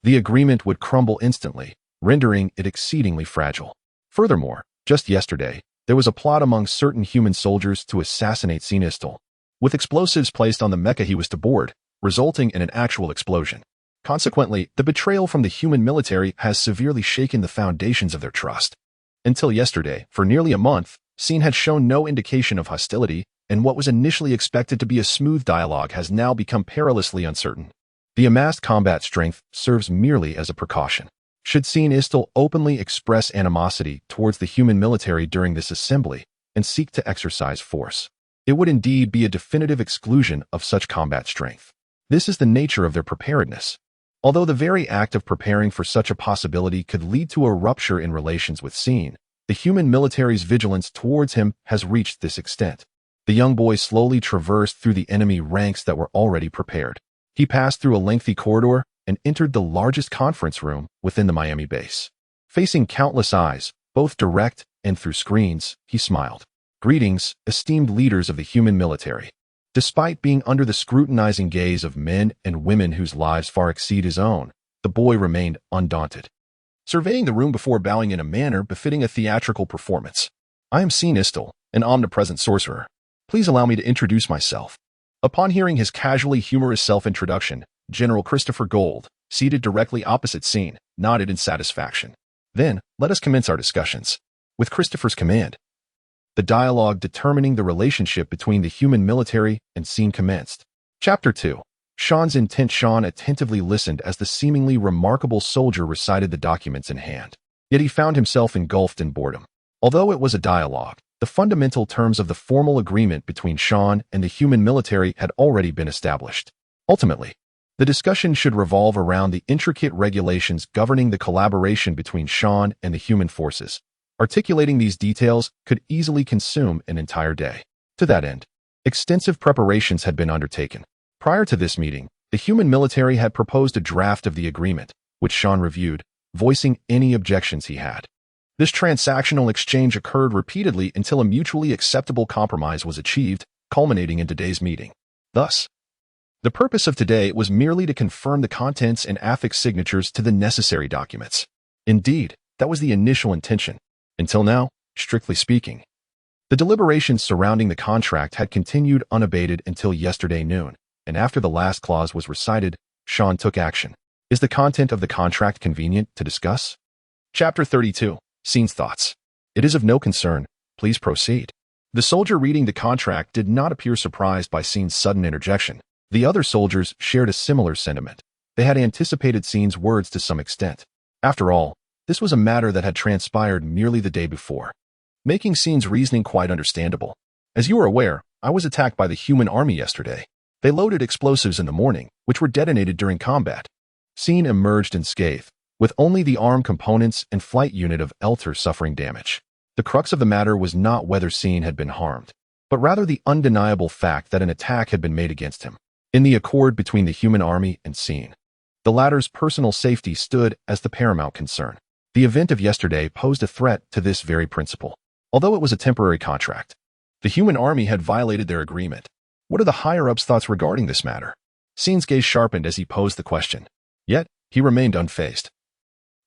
The agreement would crumble instantly, rendering it exceedingly fragile. Furthermore, just yesterday, there was a plot among certain human soldiers to assassinate Scene Istel, with explosives placed on the mecha he was to board, resulting in an actual explosion. Consequently, the betrayal from the human military has severely shaken the foundations of their trust. Until yesterday, for nearly a month, Scene had shown no indication of hostility, and what was initially expected to be a smooth dialogue has now become perilously uncertain. The amassed combat strength serves merely as a precaution. Should Scene Istil openly express animosity towards the human military during this assembly and seek to exercise force, it would indeed be a definitive exclusion of such combat strength. This is the nature of their preparedness. Although the very act of preparing for such a possibility could lead to a rupture in relations with Scene, the human military's vigilance towards him has reached this extent. The young boy slowly traversed through the enemy ranks that were already prepared. He passed through a lengthy corridor and entered the largest conference room within the Miami base. Facing countless eyes, both direct and through screens, he smiled. Greetings, esteemed leaders of the human military. Despite being under the scrutinizing gaze of men and women whose lives far exceed his own, the boy remained undaunted. Surveying the room before bowing in a manner befitting a theatrical performance. I am Scene Istil, an omnipresent sorcerer. Please allow me to introduce myself. Upon hearing his casually humorous self-introduction, General Christopher Gold, seated directly opposite Scene, nodded in satisfaction. Then, let us commence our discussions. With Christopher's command, the dialogue determining the relationship between the human military and Scene commenced. Chapter 2. Sean's intent. Sean attentively listened as the seemingly remarkable soldier recited the documents in hand. Yet he found himself engulfed in boredom. Although it was a dialogue, the fundamental terms of the formal agreement between Sean and the human military had already been established. Ultimately, the discussion should revolve around the intricate regulations governing the collaboration between Sean and the human forces. Articulating these details could easily consume an entire day. To that end, extensive preparations had been undertaken. Prior to this meeting, the human military had proposed a draft of the agreement, which Sean reviewed, voicing any objections he had. This transactional exchange occurred repeatedly until a mutually acceptable compromise was achieved, culminating in today's meeting. Thus, the purpose of today was merely to confirm the contents and affix signatures to the necessary documents. Indeed, that was the initial intention. Until now, strictly speaking. The deliberations surrounding the contract had continued unabated until yesterday noon, and after the last clause was recited, Sean took action. Is the content of the contract convenient to discuss? Chapter 32. Scene's thoughts. It is of no concern. Please proceed. The soldier reading the contract did not appear surprised by Scene's sudden interjection. The other soldiers shared a similar sentiment. They had anticipated Scene's words to some extent. After all, this was a matter that had transpired merely the day before, making Scene's reasoning quite understandable. As you are aware, I was attacked by the human army yesterday. They loaded explosives in the morning, which were detonated during combat. Scene emerged unscathed, with only the arm components and flight unit of Elter suffering damage. The crux of the matter was not whether Scene had been harmed, but rather the undeniable fact that an attack had been made against him. In the accord between the human army and Scene, the latter's personal safety stood as the paramount concern. The event of yesterday posed a threat to this very principle. Although it was a temporary contract, the human army had violated their agreement. What are the higher-ups' thoughts regarding this matter? Scene's gaze sharpened as he posed the question. Yet, he remained unfazed,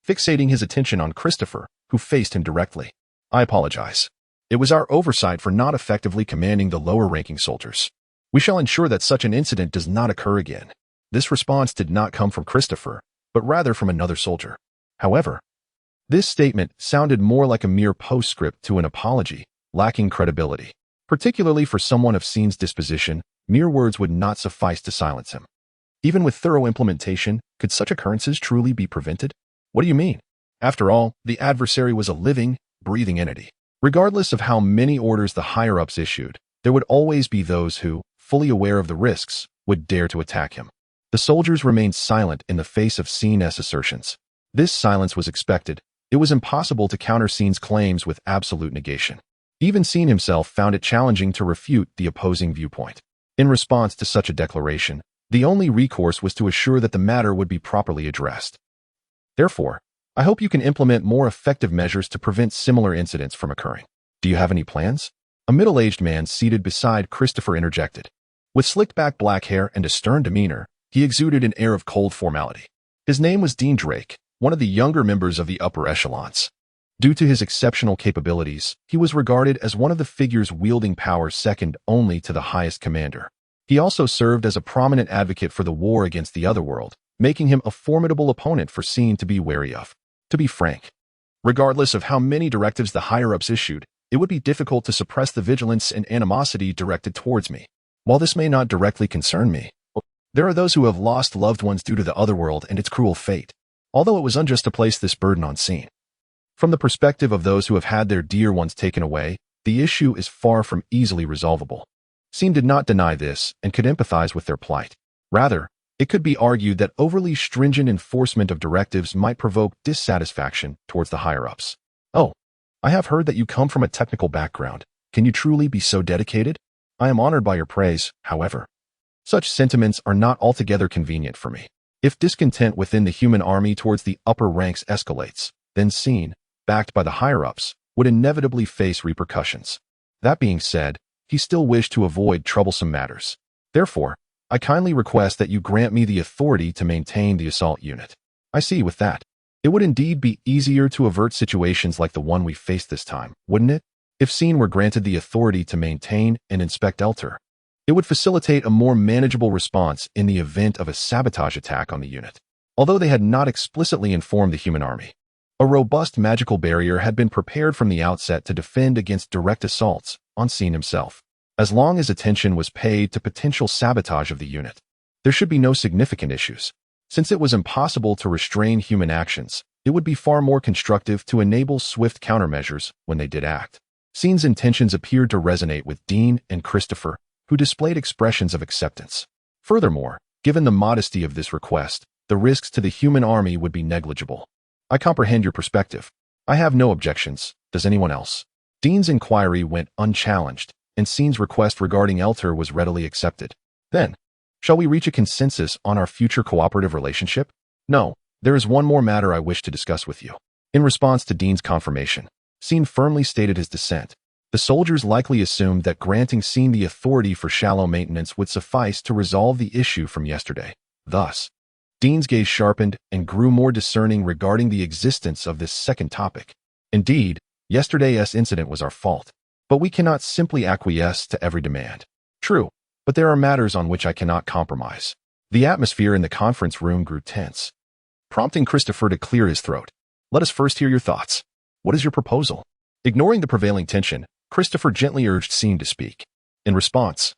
fixating his attention on Christopher, who faced him directly. I apologize. It was our oversight for not effectively commanding the lower-ranking soldiers. We shall ensure that such an incident does not occur again. This response did not come from Christopher, but rather from another soldier. However, this statement sounded more like a mere postscript to an apology, lacking credibility. Particularly for someone of Scene's disposition, mere words would not suffice to silence him. Even with thorough implementation, could such occurrences truly be prevented? What do you mean? After all, the adversary was a living, breathing entity. Regardless of how many orders the higher-ups issued, there would always be those who, fully aware of the risks, would dare to attack him. The soldiers remained silent in the face of Scene's assertions. This silence was expected. It was impossible to counter Scene's claims with absolute negation. Even Scene himself found it challenging to refute the opposing viewpoint. In response to such a declaration, the only recourse was to assure that the matter would be properly addressed. Therefore, I hope you can implement more effective measures to prevent similar incidents from occurring. Do you have any plans? A middle-aged man seated beside Christopher interjected. With slicked-back black hair and a stern demeanor, he exuded an air of cold formality. His name was Dean Drake, one of the younger members of the upper echelons. Due to his exceptional capabilities, he was regarded as one of the figures wielding power second only to the highest commander. He also served as a prominent advocate for the war against the Otherworld, making him a formidable opponent for Scene to be wary of. To be frank, regardless of how many directives the higher-ups issued, it would be difficult to suppress the vigilance and animosity directed towards me. While this may not directly concern me, there are those who have lost loved ones due to the otherworld and its cruel fate, although it was unjust to place this burden on Scene. From the perspective of those who have had their dear ones taken away, the issue is far from easily resolvable. Scene did not deny this and could empathize with their plight. Rather, it could be argued that overly stringent enforcement of directives might provoke dissatisfaction towards the higher-ups. Oh, I have heard that you come from a technical background. Can you truly be so dedicated? I am honored by your praise, however. Such sentiments are not altogether convenient for me. If discontent within the human army towards the upper ranks escalates, then Scene, backed by the higher-ups, would inevitably face repercussions. That being said, he still wished to avoid troublesome matters. Therefore, I kindly request that you grant me the authority to maintain the assault unit. I see with that. It would indeed be easier to avert situations like the one we faced this time, wouldn't it? If Scene were granted the authority to maintain and inspect Elter, it would facilitate a more manageable response in the event of a sabotage attack on the unit. Although they had not explicitly informed the human army, a robust magical barrier had been prepared from the outset to defend against direct assaults on Scene himself. As long as attention was paid to potential sabotage of the unit, there should be no significant issues. Since it was impossible to restrain human actions, it would be far more constructive to enable swift countermeasures when they did act. Scene's intentions appeared to resonate with Dean and Christopher, who displayed expressions of acceptance. Furthermore, given the modesty of this request, the risks to the human army would be negligible. I comprehend your perspective. I have no objections. Does anyone else? Dean's inquiry went unchallenged, and Scene's request regarding Elter was readily accepted. Then, shall we reach a consensus on our future cooperative relationship? No, there is one more matter I wish to discuss with you. In response to Dean's confirmation, Scene firmly stated his dissent. The soldiers likely assumed that granting Scene the authority for shallow maintenance would suffice to resolve the issue from yesterday. Thus, Dean's gaze sharpened and grew more discerning regarding the existence of this second topic. Indeed, yesterday's incident was our fault, but we cannot simply acquiesce to every demand. True, but there are matters on which I cannot compromise. The atmosphere in the conference room grew tense, prompting Christopher to clear his throat. Let us first hear your thoughts. What is your proposal? Ignoring the prevailing tension, Christopher gently urged Scene to speak. In response,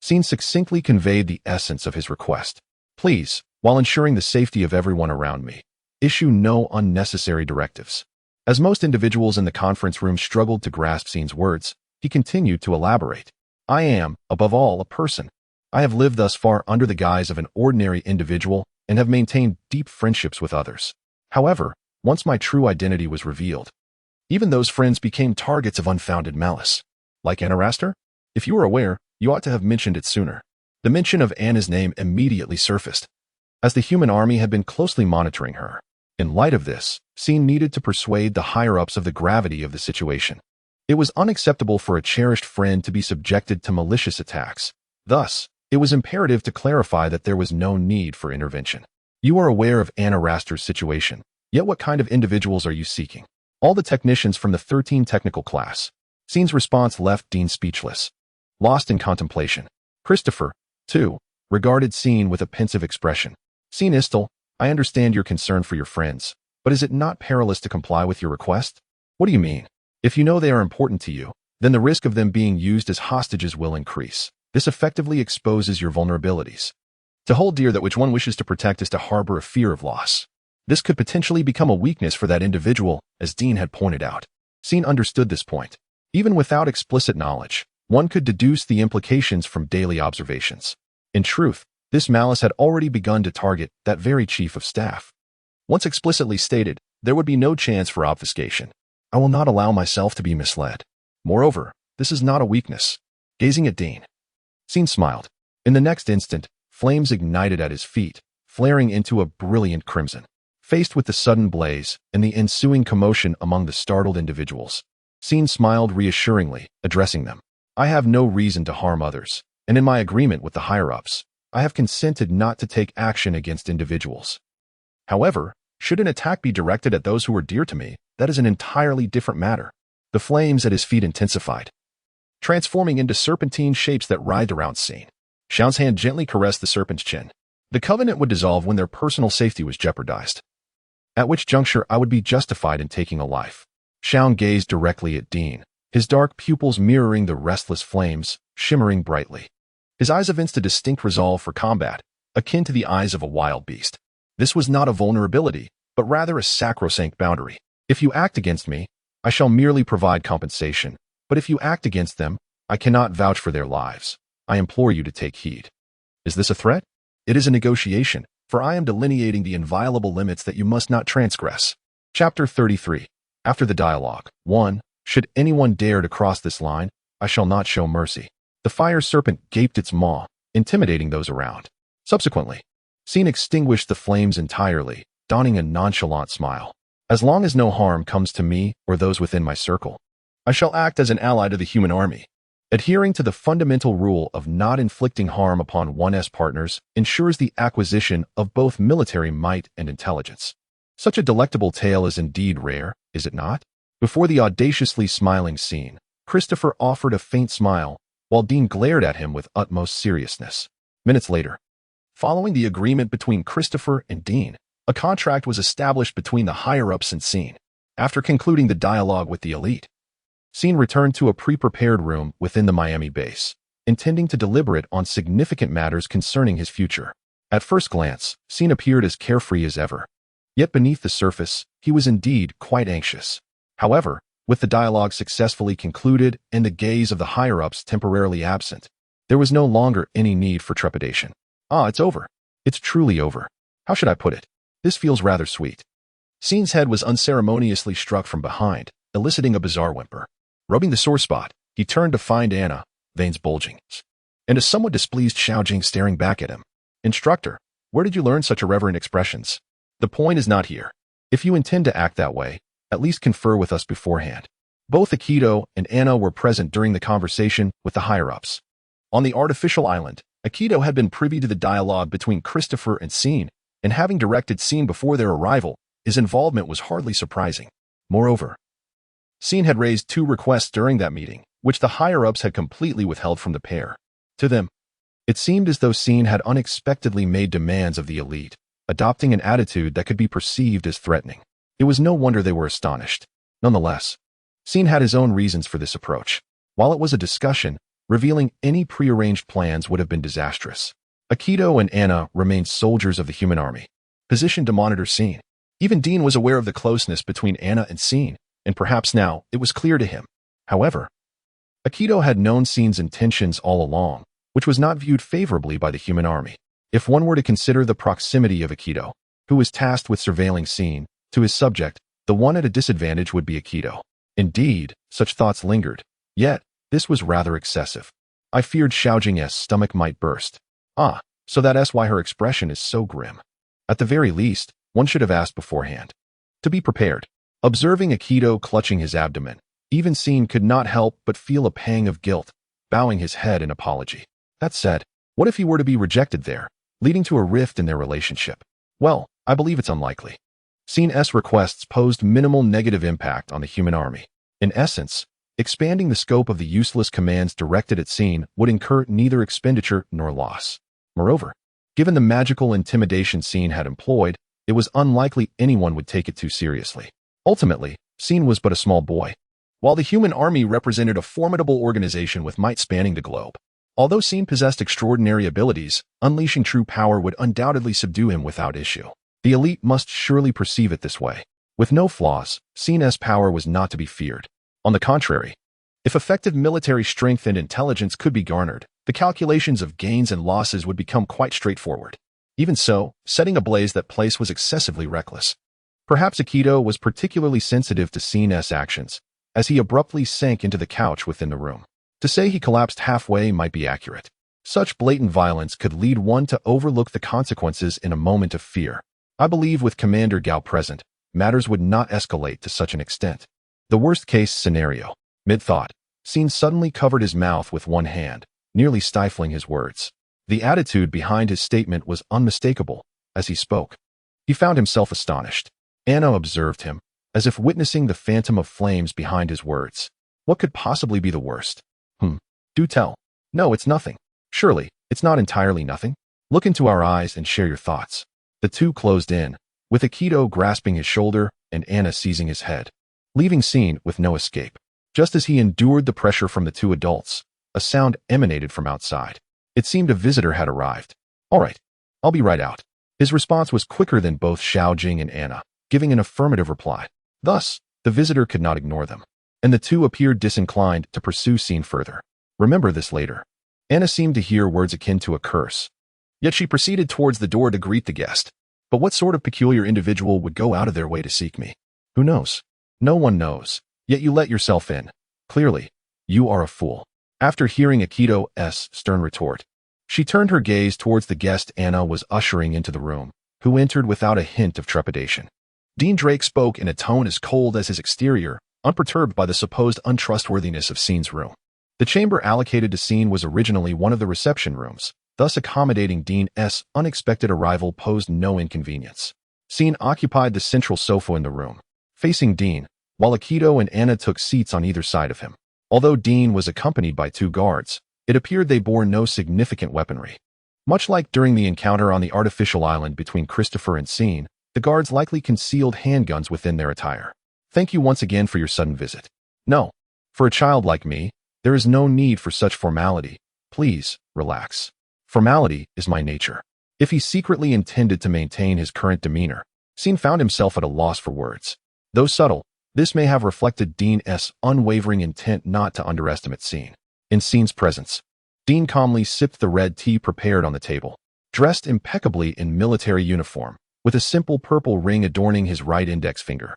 Scene succinctly conveyed the essence of his request. Please, while ensuring the safety of everyone around me, issue no unnecessary directives. As most individuals in the conference room struggled to grasp Scene's words, he continued to elaborate. I am, above all, a person. I have lived thus far under the guise of an ordinary individual and have maintained deep friendships with others. However, once my true identity was revealed, even those friends became targets of unfounded malice. Like Anaraster? If you were aware, you ought to have mentioned it sooner. The mention of Anna's name immediately surfaced, as the human army had been closely monitoring her. In light of this, Scene needed to persuade the higher-ups of the gravity of the situation. It was unacceptable for a cherished friend to be subjected to malicious attacks. Thus, it was imperative to clarify that there was no need for intervention. You are aware of Anaraster's situation, yet what kind of individuals are you seeking? All the technicians from the 13 technical class. Scene's response left Dean speechless, lost in contemplation. Christopher, too, regarded Scene with a pensive expression. Scene Istel, I understand your concern for your friends, but is it not perilous to comply with your request? What do you mean? If you know they are important to you, then the risk of them being used as hostages will increase. This effectively exposes your vulnerabilities. To hold dear that which one wishes to protect is to harbor a fear of loss. This could potentially become a weakness for that individual, as Dean had pointed out. Scene understood this point. Even without explicit knowledge, one could deduce the implications from daily observations. In truth, this malice had already begun to target that very chief of staff. Once explicitly stated, there would be no chance for obfuscation. I will not allow myself to be misled. Moreover, this is not a weakness. Gazing at Dean, Scene smiled. In the next instant, flames ignited at his feet, flaring into a brilliant crimson. Faced with the sudden blaze and the ensuing commotion among the startled individuals, Scene smiled reassuringly, addressing them. I have no reason to harm others, and in my agreement with the higher-ups, I have consented not to take action against individuals. However, should an attack be directed at those who are dear to me, that is an entirely different matter. The flames at his feet intensified, transforming into serpentine shapes that writhed around Scene. Xiao's hand gently caressed the serpent's chin. The covenant would dissolve when their personal safety was jeopardized, at which juncture I would be justified in taking a life. Xiao gazed directly at Dean, his dark pupils mirroring the restless flames, shimmering brightly. His eyes evinced a distinct resolve for combat, akin to the eyes of a wild beast. This was not a vulnerability, but rather a sacrosanct boundary. If you act against me, I shall merely provide compensation, but if you act against them, I cannot vouch for their lives. I implore you to take heed. Is this a threat? It is a negotiation, for I am delineating the inviolable limits that you must not transgress. Chapter 33. After the dialogue. 1. Should anyone dare to cross this line, I shall not show mercy. The fire serpent gaped its maw, intimidating those around. Subsequently, Scene extinguished the flames entirely, donning a nonchalant smile. As long as no harm comes to me or those within my circle, I shall act as an ally to the human army. Adhering to the fundamental rule of not inflicting harm upon one's partners ensures the acquisition of both military might and intelligence. Such a delectable tale is indeed rare, is it not? Before the audaciously smiling Scene, Christopher offered a faint smile, while Dean glared at him with utmost seriousness. Minutes later, following the agreement between Christopher and Dean, a contract was established between the higher-ups and Scene. After concluding the dialogue with the elite, Scene returned to a pre-prepared room within the Miami base, intending to deliberate on significant matters concerning his future. At first glance, Scene appeared as carefree as ever. Yet beneath the surface, he was indeed quite anxious. However, with the dialogue successfully concluded and the gaze of the higher-ups temporarily absent, there was no longer any need for trepidation. Ah, it's over. It's truly over. How should I put it? This feels rather sweet. Scene's head was unceremoniously struck from behind, eliciting a bizarre whimper. Rubbing the sore spot, he turned to find Anna, veins bulging, and a somewhat displeased Xiaojing staring back at him. Instructor, where did you learn such irreverent expressions? The point is not here. If you intend to act that way, at least confer with us beforehand. Both Aikido and Anna were present during the conversation with the higher-ups. On the artificial island, Aikido had been privy to the dialogue between Christopher and Scene, and having directed Scene before their arrival, his involvement was hardly surprising. Moreover, Scene had raised 2 requests during that meeting, which the higher-ups had completely withheld from the pair. To them, it seemed as though Scene had unexpectedly made demands of the elite, adopting an attitude that could be perceived as threatening. It was no wonder they were astonished. Nonetheless, Scene had his own reasons for this approach. While it was a discussion, revealing any prearranged plans would have been disastrous. Aikido and Anna remained soldiers of the human army, positioned to monitor Scene. Even Dean was aware of the closeness between Anna and Scene, and perhaps now it was clear to him. However, Aikido had known Scene's intentions all along, which was not viewed favorably by the human army. If one were to consider the proximity of Aikido, who was tasked with surveilling Scene, to his subject, the one at a disadvantage would be Aikido. Indeed, such thoughts lingered. Yet, this was rather excessive. I feared Xiaojing's stomach might burst. Ah, so that's why her expression is so grim. At the very least, one should have asked beforehand. To be prepared. Observing Aikido clutching his abdomen, even Scene could not help but feel a pang of guilt, bowing his head in apology. That said, what if he were to be rejected there, leading to a rift in their relationship? Well, I believe it's unlikely. Scene's requests posed minimal negative impact on the human army. In essence, expanding the scope of the useless commands directed at Scene would incur neither expenditure nor loss. Moreover, given the magical intimidation Scene had employed, it was unlikely anyone would take it too seriously. Ultimately, Scene was but a small boy, while the human army represented a formidable organization with might spanning the globe. Although Scene possessed extraordinary abilities, unleashing true power would undoubtedly subdue him without issue. The elite must surely perceive it this way. With no flaws, Scene's power was not to be feared. On the contrary, if effective military strength and intelligence could be garnered, the calculations of gains and losses would become quite straightforward. Even so, setting ablaze that place was excessively reckless. Perhaps Aikido was particularly sensitive to Scene's actions, as he abruptly sank into the couch within the room. To say he collapsed halfway might be accurate. Such blatant violence could lead one to overlook the consequences in a moment of fear. I believe with Commander Gao present, matters would not escalate to such an extent. The worst-case scenario. Mid-thought, Scene suddenly covered his mouth with one hand, nearly stifling his words. The attitude behind his statement was unmistakable as he spoke. He found himself astonished. Anna observed him, as if witnessing the phantom of flames behind his words. What could possibly be the worst? Do tell. No, it's nothing. Surely, it's not entirely nothing. Look into our eyes and share your thoughts. The two closed in, with Aikido grasping his shoulder and Anna seizing his head, leaving Scene with no escape. Just as he endured the pressure from the two adults, a sound emanated from outside. It seemed a visitor had arrived. All right, I'll be right out. His response was quicker than both Xiaojing and Anna, giving an affirmative reply. Thus, the visitor could not ignore them, and the two appeared disinclined to pursue Xin further. Remember this later. Anna seemed to hear words akin to a curse. Yet she proceeded towards the door to greet the guest. But what sort of peculiar individual would go out of their way to seek me? Who knows? No one knows. Yet you let yourself in. Clearly, you are a fool. After hearing Akito's stern retort, she turned her gaze towards the guest Anna was ushering into the room, who entered without a hint of trepidation. Dean Drake spoke in a tone as cold as his exterior, unperturbed by the supposed untrustworthiness of Scene's room. The chamber allocated to Scene was originally one of the reception rooms, thus accommodating Dean's unexpected arrival posed no inconvenience. Scene occupied the central sofa in the room, facing Dean, while Akito and Anna took seats on either side of him. Although Dean was accompanied by two guards, it appeared they bore no significant weaponry. Much like during the encounter on the artificial island between Christopher and Scene, the guards likely concealed handguns within their attire. Thank you once again for your sudden visit. No, for a child like me, there is no need for such formality. Please, relax. Formality is my nature. If he secretly intended to maintain his current demeanor, Scene found himself at a loss for words. Though subtle, this may have reflected Dean's unwavering intent not to underestimate Scene. In Scene's presence, Dean calmly sipped the red tea prepared on the table. Dressed impeccably in military uniform, with a simple purple ring adorning his right index finger,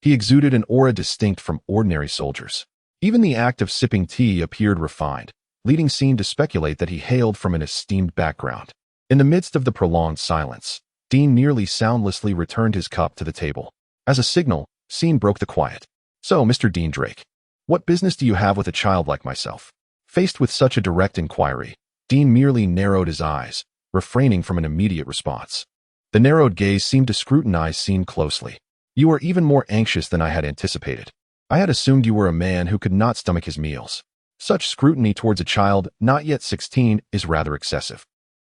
he exuded an aura distinct from ordinary soldiers. Even the act of sipping tea appeared refined, leading Scene to speculate that he hailed from an esteemed background. In the midst of the prolonged silence, Dean nearly soundlessly returned his cup to the table. As a signal, Scene broke the quiet. So, Mr. Dean Drake, what business do you have with a child like myself? Faced with such a direct inquiry, Dean merely narrowed his eyes, refraining from an immediate response. The narrowed gaze seemed to scrutinize Scene closely. You are even more anxious than I had anticipated. I had assumed you were a man who could not stomach his meals. Such scrutiny towards a child not yet 16 is rather excessive.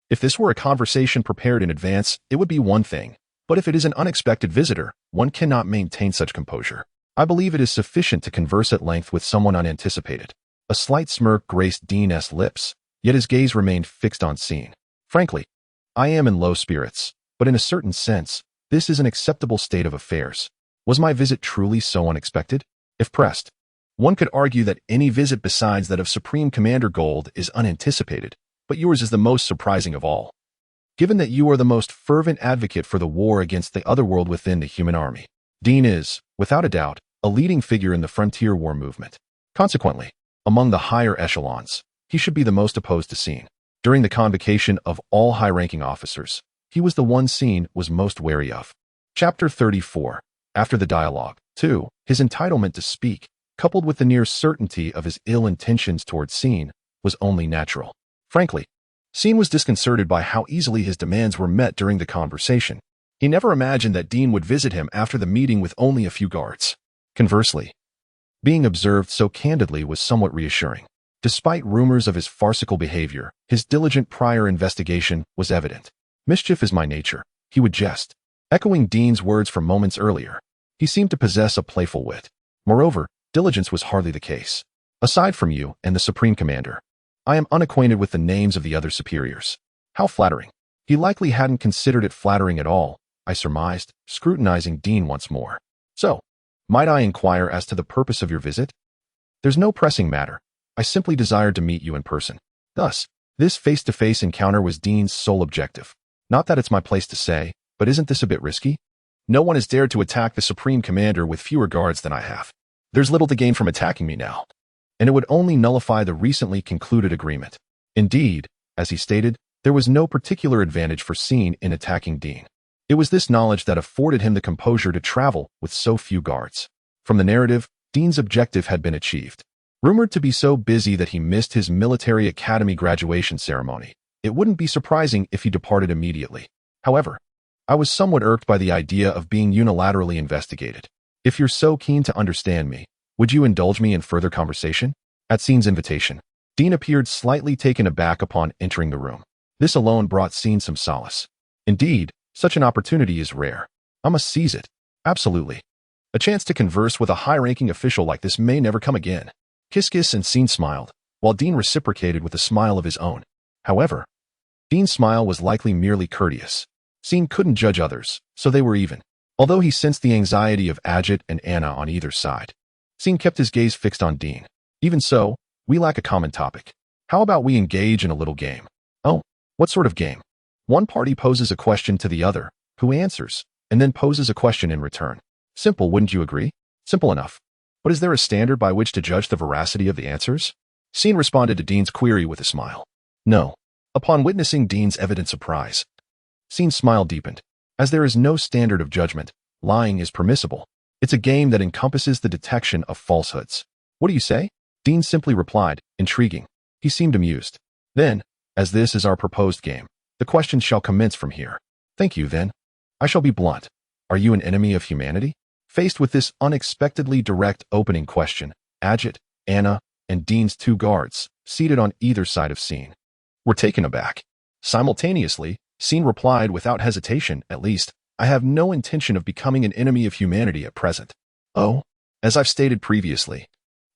If this were a conversation prepared in advance, it would be one thing. But if it is an unexpected visitor, one cannot maintain such composure. I believe it is sufficient to converse at length with someone unanticipated. A slight smirk graced Dean's lips, yet his gaze remained fixed on Scene. Frankly, I am in low spirits, but in a certain sense, this is an acceptable state of affairs. Was my visit truly so unexpected? If pressed, one could argue that any visit besides that of Supreme Commander Gold is unanticipated, but yours is the most surprising of all. Given that you are the most fervent advocate for the war against the otherworld within the human army, Dean is, without a doubt, a leading figure in the frontier war movement. Consequently, among the higher echelons, he should be the most opposed to Scene. During the convocation of all high-ranking officers, he was the one Scene was most wary of. Chapter 34. After the dialogue, 2, his entitlement to speak, coupled with the near certainty of his ill intentions towards Scene, was only natural. Frankly, Scene was disconcerted by how easily his demands were met during the conversation. He never imagined that Dean would visit him after the meeting with only a few guards. Conversely, being observed so candidly was somewhat reassuring. Despite rumors of his farcical behavior, his diligent prior investigation was evident. Mischief is my nature, he would jest. Echoing Dean's words from moments earlier, he seemed to possess a playful wit. Moreover, diligence was hardly the case. Aside from you and the Supreme Commander, I am unacquainted with the names of the other superiors. How flattering. He likely hadn't considered it flattering at all, I surmised, scrutinizing Dean once more. So, might I inquire as to the purpose of your visit? There's no pressing matter. I simply desired to meet you in person. Thus, this face-to-face encounter was Dean's sole objective. Not that it's my place to say, but isn't this a bit risky? No one has dared to attack the Supreme Commander with fewer guards than I have. There's little to gain from attacking me now, and it would only nullify the recently concluded agreement. Indeed, as he stated, there was no particular advantage for Scene in attacking Dean. It was this knowledge that afforded him the composure to travel with so few guards. From the narrative, Dean's objective had been achieved. Rumored to be so busy that he missed his military academy graduation ceremony, it wouldn't be surprising if he departed immediately. However, I was somewhat irked by the idea of being unilaterally investigated. If you're so keen to understand me, would you indulge me in further conversation? At Scene's invitation, Dean appeared slightly taken aback upon entering the room. This alone brought Scene some solace. Indeed, such an opportunity is rare. I must seize it. Absolutely. A chance to converse with a high-ranking official like this may never come again. Kiss and Scene smiled, while Dean reciprocated with a smile of his own. However, Dean's smile was likely merely courteous. Scene couldn't judge others, so they were even. Although he sensed the anxiety of Ajit and Anna on either side, Scene kept his gaze fixed on Dean. Even so, we lack a common topic. How about we engage in a little game? Oh, what sort of game? One party poses a question to the other, who answers, and then poses a question in return. Simple, wouldn't you agree? Simple enough. But is there a standard by which to judge the veracity of the answers? Scene responded to Dean's query with a smile. No. Upon witnessing Dean's evident surprise, Scene's smile deepened. As there is no standard of judgment, lying is permissible. It's a game that encompasses the detection of falsehoods. What do you say? Dean simply replied, intriguing. He seemed amused. Then, as this is our proposed game, the questions shall commence from here. Thank you, then. I shall be blunt. Are you an enemy of humanity? Faced with this unexpectedly direct opening question, Ajit, Anna, and Dean's two guards, seated on either side of Scene, were taken aback. Simultaneously, Scene replied without hesitation, at least, I have no intention of becoming an enemy of humanity at present. Oh, as I've stated previously,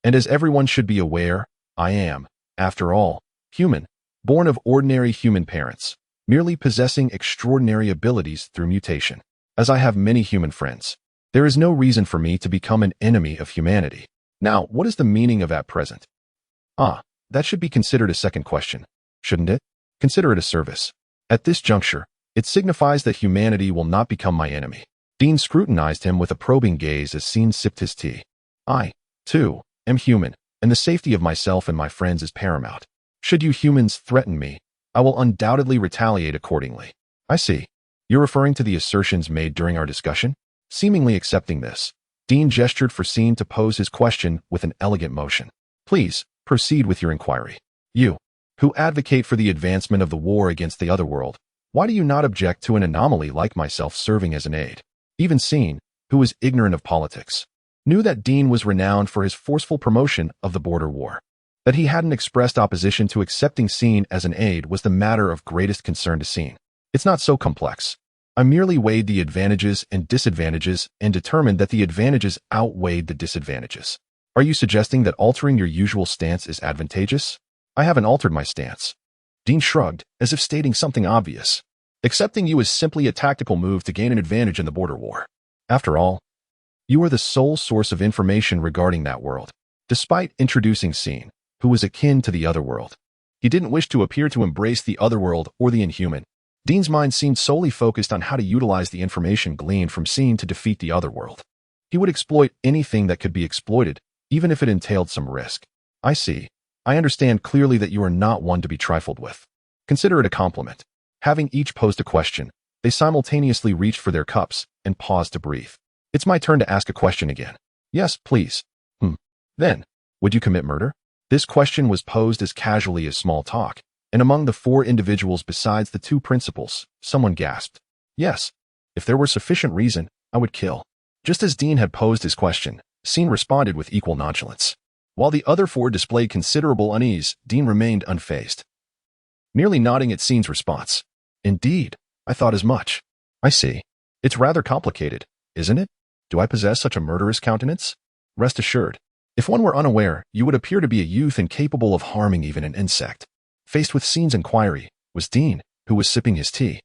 and as everyone should be aware, I am, after all, human, born of ordinary human parents, merely possessing extraordinary abilities through mutation. As I have many human friends, there is no reason for me to become an enemy of humanity. Now, what is the meaning of at present? That should be considered a second question, shouldn't it? Consider it a service. At this juncture, it signifies that humanity will not become my enemy. Dean scrutinized him with a probing gaze as Scene sipped his tea. I, too, am human, and the safety of myself and my friends is paramount. Should you humans threaten me, I will undoubtedly retaliate accordingly. I see. You're referring to the assertions made during our discussion? Seemingly accepting this, Dean gestured for Scene to pose his question with an elegant motion. Please, proceed with your inquiry. You, who advocate for the advancement of the war against the otherworld, why do you not object to an anomaly like myself serving as an aide? Even Scene, who was ignorant of politics, knew that Dean was renowned for his forceful promotion of the border war. That he hadn't expressed opposition to accepting Scene as an aide was the matter of greatest concern to Scene. It's not so complex. I merely weighed the advantages and disadvantages and determined that the advantages outweighed the disadvantages. Are you suggesting that altering your usual stance is advantageous? I haven't altered my stance. Dean shrugged, as if stating something obvious. Accepting you is simply a tactical move to gain an advantage in the border war. After all, you are the sole source of information regarding that world. Despite introducing Scene, who was akin to the otherworld, he didn't wish to appear to embrace the otherworld or the inhuman. Dean's mind seemed solely focused on how to utilize the information gleaned from Scene to defeat the otherworld. He would exploit anything that could be exploited, even if it entailed some risk. I see. I understand clearly that you are not one to be trifled with. Consider it a compliment. Having each posed a question, they simultaneously reached for their cups and paused to breathe. It's my turn to ask a question again. Yes, please. Then, would you commit murder? This question was posed as casually as small talk, and among the four individuals besides the two principals, someone gasped. Yes. If there were sufficient reason, I would kill. Just as Dean had posed his question, Scene responded with equal nonchalance. While the other four displayed considerable unease, Dean remained unfazed, merely nodding at Scene's response. Indeed, I thought as much. I see. It's rather complicated, isn't it? Do I possess such a murderous countenance? Rest assured, if one were unaware, you would appear to be a youth incapable of harming even an insect. Faced with Scene's inquiry, was Dean, who was sipping his tea,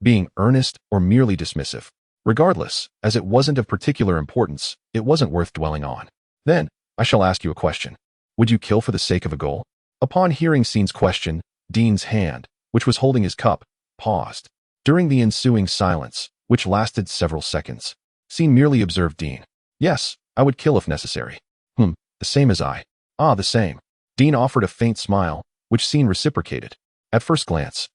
being earnest or merely dismissive. Regardless, as it wasn't of particular importance, it wasn't worth dwelling on. Then, I shall ask you a question. Would you kill for the sake of a goal? Upon hearing Scene's question, Dean's hand, which was holding his cup, paused. During the ensuing silence, which lasted several seconds, Scene merely observed Dean. Yes, I would kill if necessary. The same as I. The same. Dean offered a faint smile, which Scene reciprocated. At first glance,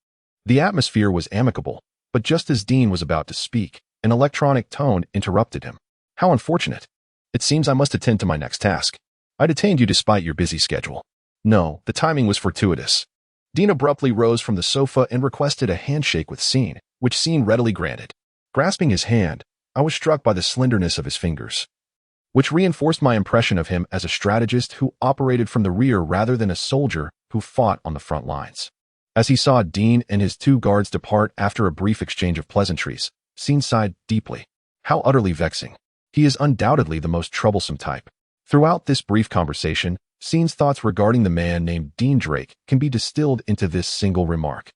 the atmosphere was amicable, but just as Dean was about to speak, an electronic tone interrupted him. How unfortunate. It seems I must attend to my next task. I detained you despite your busy schedule. No, the timing was fortuitous. Dean abruptly rose from the sofa and requested a handshake with Scene, which Scene readily granted. Grasping his hand, I was struck by the slenderness of his fingers, which reinforced my impression of him as a strategist who operated from the rear rather than a soldier who fought on the front lines. As he saw Dean and his two guards depart after a brief exchange of pleasantries, Scene sighed deeply. How utterly vexing. He is undoubtedly the most troublesome type. Throughout this brief conversation, Scene's thoughts regarding the man named Dean Drake can be distilled into this single remark.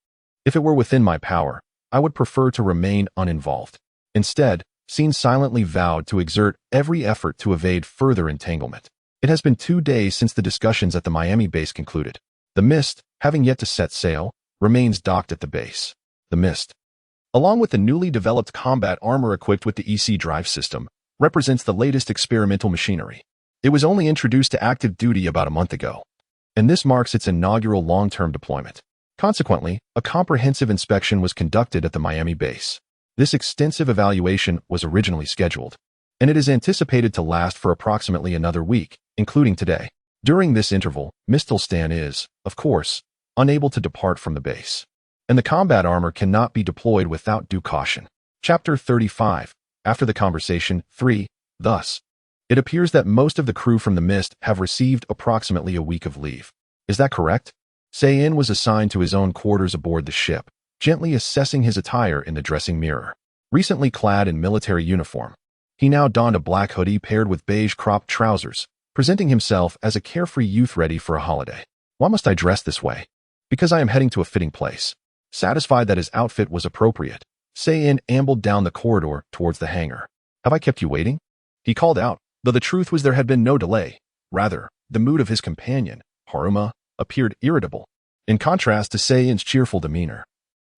If it were within my power, I would prefer to remain uninvolved. Instead, Scene silently vowed to exert every effort to evade further entanglement. It has been 2 days since the discussions at the Miami base concluded. The Mist, having yet to set sail, remains docked at the base. The Mist, along with the newly developed combat armor equipped with the EC drive system, represents the latest experimental machinery. It was only introduced to active duty about a month ago, and this marks its inaugural long-term deployment. Consequently, a comprehensive inspection was conducted at the Miami base. This extensive evaluation was originally scheduled, and it is anticipated to last for approximately another week, including today. During this interval, Mistlestan is, of course, unable to depart from the base, and the combat armor cannot be deployed without due caution. Chapter 35. After the conversation, 3. Thus, it appears that most of the crew from the Mist have received approximately a week of leave. Is that correct? Sei-in was assigned to his own quarters aboard the ship, gently assessing his attire in the dressing mirror. Recently clad in military uniform, he now donned a black hoodie paired with beige cropped trousers, presenting himself as a carefree youth ready for a holiday. Why must I dress this way? Because I am heading to a fitting place. Satisfied that his outfit was appropriate, Sei-in ambled down the corridor towards the hangar. Have I kept you waiting? He called out, though the truth was there had been no delay. Rather, the mood of his companion, Haruma, appeared irritable, in contrast to Sei-in's cheerful demeanor.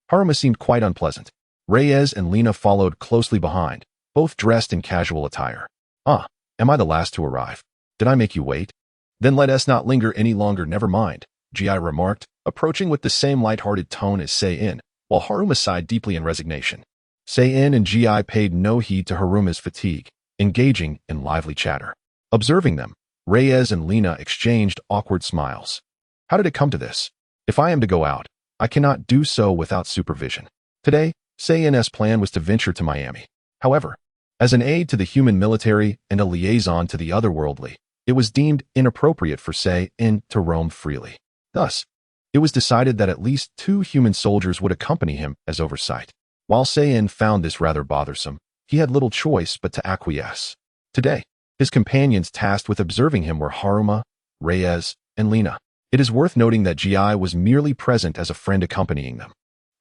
Haruma seemed quite unpleasant. Reyes and Lena followed closely behind, both dressed in casual attire. Ah, am I the last to arrive? Did I make you wait? Then let us not linger any longer, never mind, Gi remarked, approaching with the same light-hearted tone as Sei-in, while Haruma sighed deeply in resignation. Sei-in and Gi paid no heed to Haruma's fatigue, engaging in lively chatter. Observing them, Reyes and Lena exchanged awkward smiles. How did it come to this? If I am to go out, I cannot do so without supervision. Today, Sei-in's plan was to venture to Miami. However, as an aide to the human military and a liaison to the otherworldly, it was deemed inappropriate for Sei-in to roam freely. Thus, it was decided that at least 2 human soldiers would accompany him as oversight. While Sei-in found this rather bothersome, he had little choice but to acquiesce. Today, his companions tasked with observing him were Haruma, Reyes, and Lena. It is worth noting that Gi was merely present as a friend accompanying them.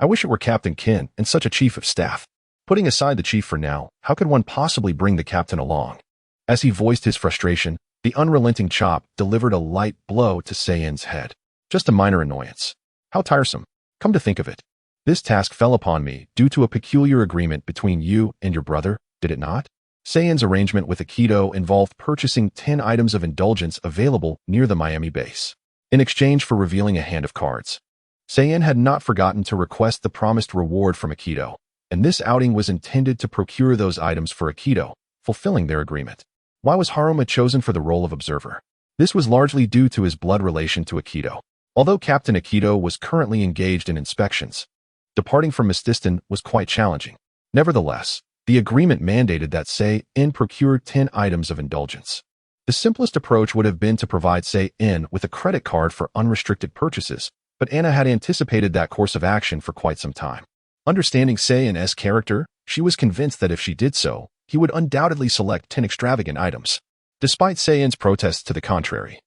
I wish it were Captain Kin and such a chief of staff. Putting aside the chief for now, how could one possibly bring the captain along? As he voiced his frustration, the unrelenting Chop delivered a light blow to Sei-in's head. Just a minor annoyance. How tiresome. Come to think of it, this task fell upon me due to a peculiar agreement between you and your brother, did it not? Sei-in's arrangement with Aikido involved purchasing 10 items of indulgence available near the Miami base, in exchange for revealing a hand of cards. Sei-in had not forgotten to request the promised reward from Aikido, and this outing was intended to procure those items for Aikido, fulfilling their agreement. Why was Haruma chosen for the role of observer? This was largely due to his blood relation to Aikido. Although Captain Aikido was currently engaged in inspections, departing from Mististan was quite challenging. Nevertheless, the agreement mandated that Sei-in procure 10 items of indulgence. The simplest approach would have been to provide Sei-in with a credit card for unrestricted purchases, but Anna had anticipated that course of action for quite some time. Understanding Sei-in's character, she was convinced that if she did so, he would undoubtedly select 10 extravagant items. Despite Sei-in's protests to the contrary,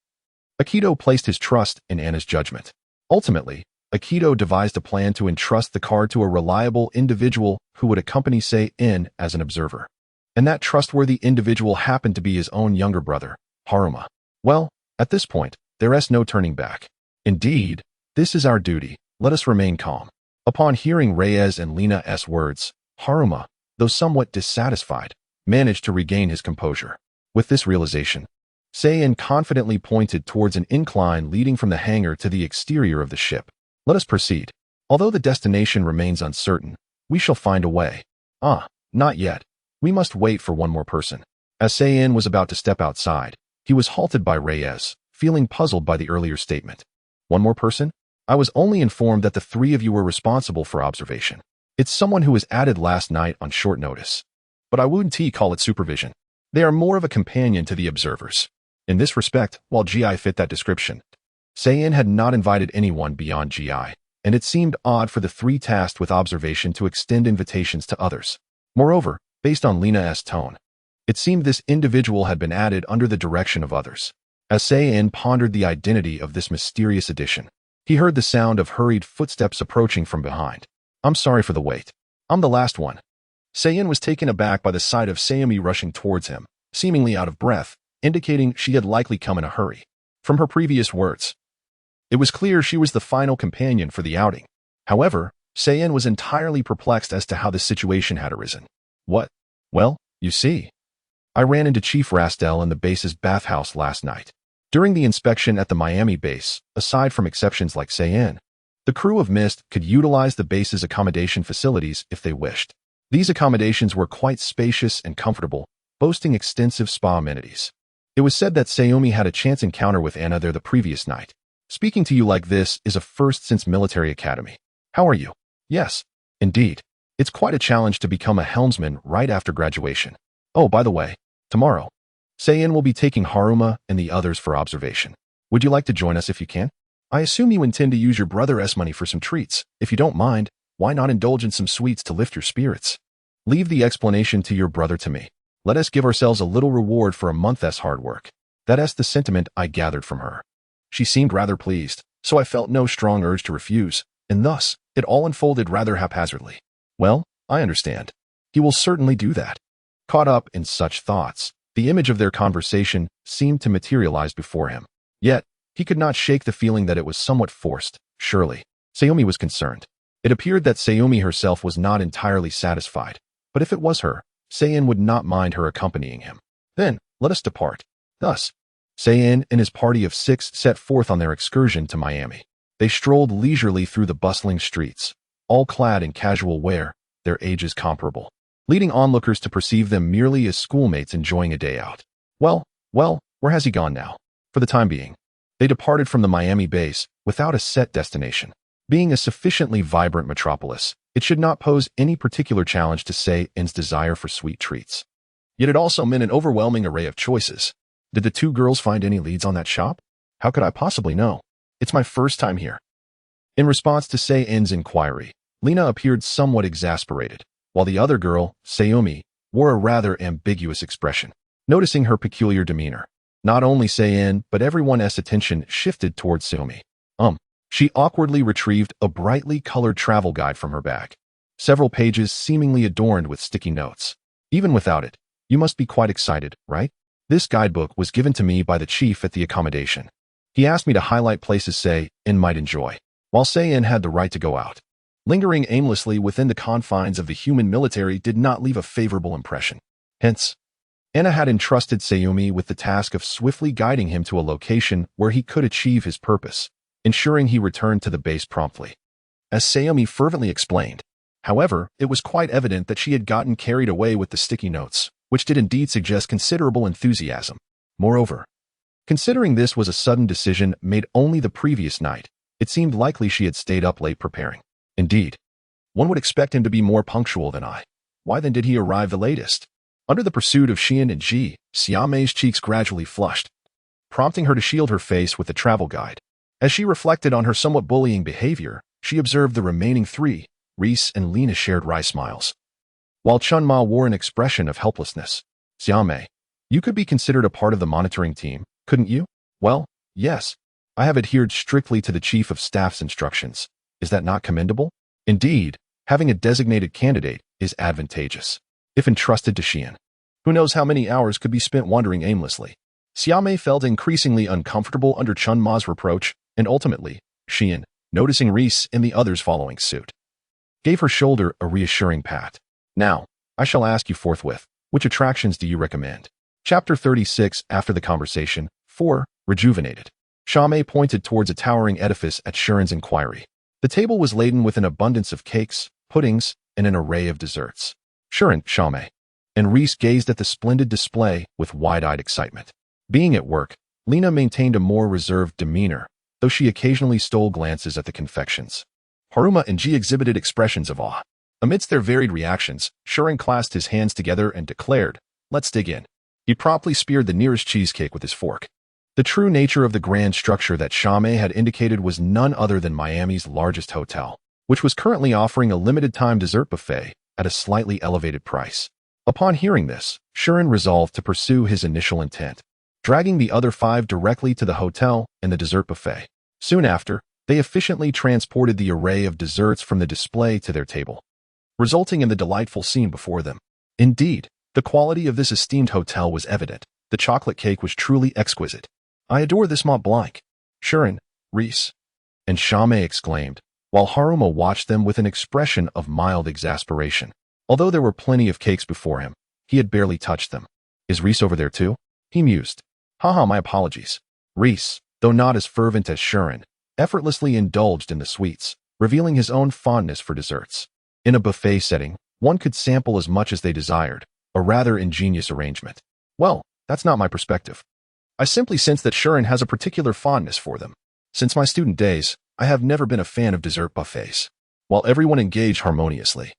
Aikido placed his trust in Anna's judgment. Ultimately, Aikido devised a plan to entrust the card to a reliable individual who would accompany Sei-in as an observer. And that trustworthy individual happened to be his own younger brother, Haruma. Well, at this point, there is no turning back. Indeed, this is our duty, let us remain calm. Upon hearing Reyes and Lena's words, Haruma, though somewhat dissatisfied, managed to regain his composure. With this realization, Sei-in confidently pointed towards an incline leading from the hangar to the exterior of the ship. Let us proceed. Although the destination remains uncertain, we shall find a way. Ah, not yet. We must wait for one more person. As Sei-in was about to step outside, he was halted by Reyes, feeling puzzled by the earlier statement. One more person? I was only informed that the 3 of you were responsible for observation. It's someone who was added last night on short notice. But I wouldn't call it supervision. They are more of a companion to the observers. In this respect, while Gi fit that description, Sei-in had not invited anyone beyond Gi, and it seemed odd for the 3 tasked with observation to extend invitations to others. Moreover, based on Lena's tone, It seemed this individual had been added under the direction of others. As Sei-in pondered the identity of this mysterious addition, he heard the sound of hurried footsteps approaching from behind. "I'm sorry for the wait. I'm the last one." Sei-in was taken aback by the sight of Sayumi rushing towards him, seemingly out of breath, indicating she had likely come in a hurry. From her previous words, it was clear she was the final companion for the outing. However, Sei-in was entirely perplexed as to how the situation had arisen. "What?" "Well, you see, I ran into Chief Rastel in the base's bathhouse last night. During the inspection at the Miami base, aside from exceptions like Sei-in, the crew of Mist could utilize the base's accommodation facilities if they wished. These accommodations were quite spacious and comfortable, boasting extensive spa amenities. It was said that Sayumi had a chance encounter with Anna there the previous night. Speaking to you like this is a first since military academy. How are you?" "Yes, indeed. It's quite a challenge to become a helmsman right after graduation. Oh, by the way, tomorrow, Sei-in will be taking Haruma and the others for observation. Would you like to join us if you can? I assume you intend to use your brother's money for some treats. If you don't mind, why not indulge in some sweets to lift your spirits? Leave the explanation to your brother to me. Let us give ourselves a little reward for a month's hard work." That's the sentiment I gathered from her. She seemed rather pleased, so I felt no strong urge to refuse, and thus, it all unfolded rather haphazardly. Well, I understand. He will certainly do that. Caught up in such thoughts, the image of their conversation seemed to materialize before him. Yet, he could not shake the feeling that it was somewhat forced. Surely, Sayumi was concerned. It appeared that Sayumi herself was not entirely satisfied, but if it was her, Sei-in would not mind her accompanying him. "Then, let us depart." Thus, Sei-in and his party of 6 set forth on their excursion to Miami. They strolled leisurely through the bustling streets, all clad in casual wear, their ages comparable, leading onlookers to perceive them merely as schoolmates enjoying a day out. Well, where has he gone now? For the time being, they departed from the Miami base without a set destination. Being a sufficiently vibrant metropolis, it should not pose any particular challenge to Sei-in's desire for sweet treats. Yet it also meant an overwhelming array of choices. Did the two girls find any leads on that shop? How could I possibly know? It's my first time here. In response to Sei-in's inquiry, Lena appeared somewhat exasperated, while the other girl, Sayumi, wore a rather ambiguous expression. Noticing her peculiar demeanor, not only Sei-in but everyone's attention shifted towards Sayumi. She awkwardly retrieved a brightly colored travel guide from her bag, several pages seemingly adorned with sticky notes. Even without it, you must be quite excited, right? This guidebook was given to me by the chief at the accommodation. He asked me to highlight places Sei-in might enjoy, while Sei-in had the right to go out. Lingering aimlessly within the confines of the human military did not leave a favorable impression. Hence, Anna had entrusted Sayumi with the task of swiftly guiding him to a location where he could achieve his purpose, ensuring he returned to the base promptly. As Sayumi fervently explained, however, it was quite evident that she had gotten carried away with the sticky notes, which did indeed suggest considerable enthusiasm. Moreover, considering this was a sudden decision made only the previous night, it seemed likely she had stayed up late preparing. Indeed, one would expect him to be more punctual than I. Why then did he arrive the latest? Under the pursuit of Xian and Ji, Xiaomei's cheeks gradually flushed, prompting her to shield her face with the travel guide. As she reflected on her somewhat bullying behavior, she observed the remaining 3, Reese and Lena, shared wry smiles, while Chunma wore an expression of helplessness. "Xiaomei, you could be considered a part of the monitoring team, couldn't you?" "Well, yes. I have adhered strictly to the Chief of Staff's instructions. Is that not commendable?" "Indeed, having a designated candidate is advantageous. If entrusted to Xian, who knows how many hours could be spent wandering aimlessly." Xiaomei felt increasingly uncomfortable under Chunma's reproach, and ultimately, Xian, noticing Reese and the others following suit, gave her shoulder a reassuring pat. "Now, I shall ask you forthwith, which attractions do you recommend?" Chapter 36. After the conversation, 4. Rejuvenated. Xiaomei pointed towards a towering edifice at Shuren's inquiry. The table was laden with an abundance of cakes, puddings, and an array of desserts. Shuren, Xiaomei, and Reese gazed at the splendid display with wide-eyed excitement. Being at work, Lena maintained a more reserved demeanor, though she occasionally stole glances at the confections. Haruma and Ji exhibited expressions of awe. Amidst their varied reactions, Shuren clasped his hands together and declared, "Let's dig in." He promptly speared the nearest cheesecake with his fork. The true nature of the grand structure that Xiaomei had indicated was none other than Miami's largest hotel, which was currently offering a limited-time dessert buffet at a slightly elevated price. Upon hearing this, Shuren resolved to pursue his initial intent, dragging the other 5 directly to the hotel and the dessert buffet. Soon after, they efficiently transported the array of desserts from the display to their table, resulting in the delightful scene before them. Indeed, the quality of this esteemed hotel was evident. The chocolate cake was truly exquisite. "I adore this Mont Blanc," Shuren, Reese, and Shame exclaimed, while Haruma watched them with an expression of mild exasperation. Although there were plenty of cakes before him, he had barely touched them. "Is Reese over there too?" he mused. "Haha, my apologies." Reese, though not as fervent as Shuren, effortlessly indulged in the sweets, revealing his own fondness for desserts. In a buffet setting, one could sample as much as they desired, a rather ingenious arrangement. Well, that's not my perspective. I simply sense that Shuren has a particular fondness for them. Since my student days, I have never been a fan of dessert buffets. While everyone engaged harmoniously,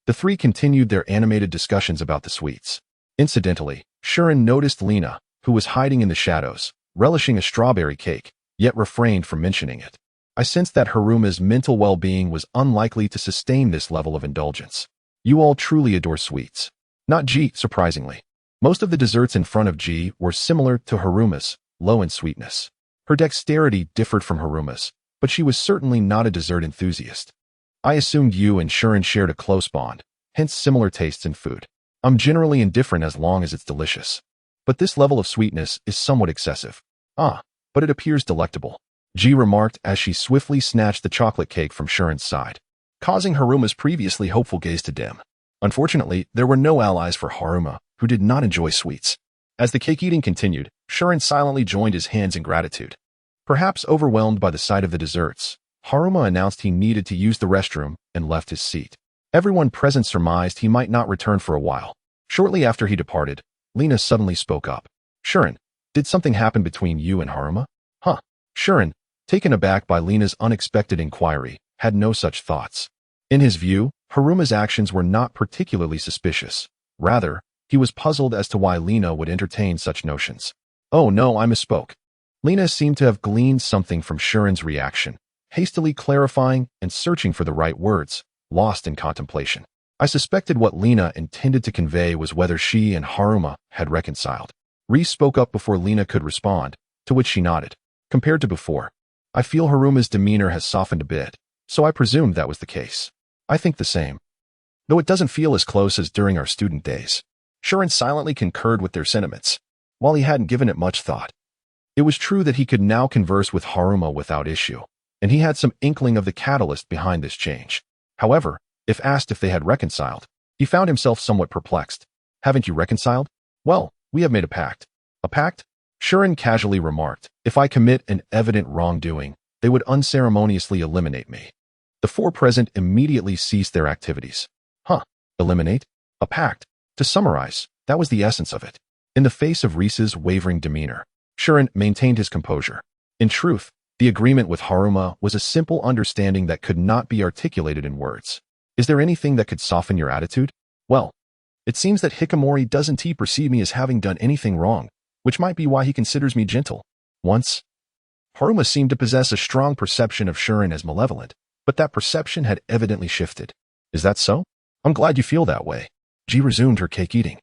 the 3 continued their animated discussions about the sweets. Incidentally, Shuren noticed Lena, who was hiding in the shadows, relishing a strawberry cake, yet refrained from mentioning it. I sensed that Haruma's mental well-being was unlikely to sustain this level of indulgence. You all truly adore sweets. Not G, surprisingly. Most of the desserts in front of G were similar to Haruma's, low in sweetness. Her dexterity differed from Haruma's, but she was certainly not a dessert enthusiast. I assumed you and Shuren shared a close bond, hence similar tastes in food. I'm generally indifferent as long as it's delicious. But this level of sweetness is somewhat excessive. But it appears delectable, G remarked as she swiftly snatched the chocolate cake from Shuren's side, causing Haruma's previously hopeful gaze to dim. Unfortunately, there were no allies for Haruma, who did not enjoy sweets. As the cake eating continued, Shuren silently joined his hands in gratitude. Perhaps overwhelmed by the sight of the desserts, Haruma announced he needed to use the restroom and left his seat. Everyone present surmised he might not return for a while. Shortly after he departed, Lena suddenly spoke up. "Shuren, did something happen between you and Haruma?" Shuren, taken aback by Lena's unexpected inquiry, had no such thoughts. In his view, Haruma's actions were not particularly suspicious. Rather, he was puzzled as to why Lena would entertain such notions. "Oh no, I misspoke." Lena seemed to have gleaned something from Shuren's reaction, hastily clarifying and searching for the right words, lost in contemplation. I suspected what Lena intended to convey was whether she and Haruma had reconciled. Reese spoke up before Lena could respond, to which she nodded. "Compared to before, I feel Haruma's demeanor has softened a bit, so I presumed that was the case." "I think the same. Though it doesn't feel as close as during our student days." Shuren silently concurred with their sentiments, while he hadn't given it much thought. It was true that he could now converse with Haruma without issue, and he had some inkling of the catalyst behind this change. However, if asked if they had reconciled, he found himself somewhat perplexed. "Haven't you reconciled?" "Well, we have made a pact." "A pact?" Shuren casually remarked. "If I commit an evident wrongdoing, they would unceremoniously eliminate me." The 4 present immediately ceased their activities. Eliminate? A pact? To summarize, that was the essence of it. In the face of Reese's wavering demeanor, Shuren maintained his composure. In truth, the agreement with Haruma was a simple understanding that could not be articulated in words. "Is there anything that could soften your attitude?" "Well, it seems that Hikamori doesn't perceive me as having done anything wrong, which might be why he considers me gentle." Once, Haruma seemed to possess a strong perception of Shuren as malevolent, but that perception had evidently shifted. "Is that so? I'm glad you feel that way." G resumed her cake eating,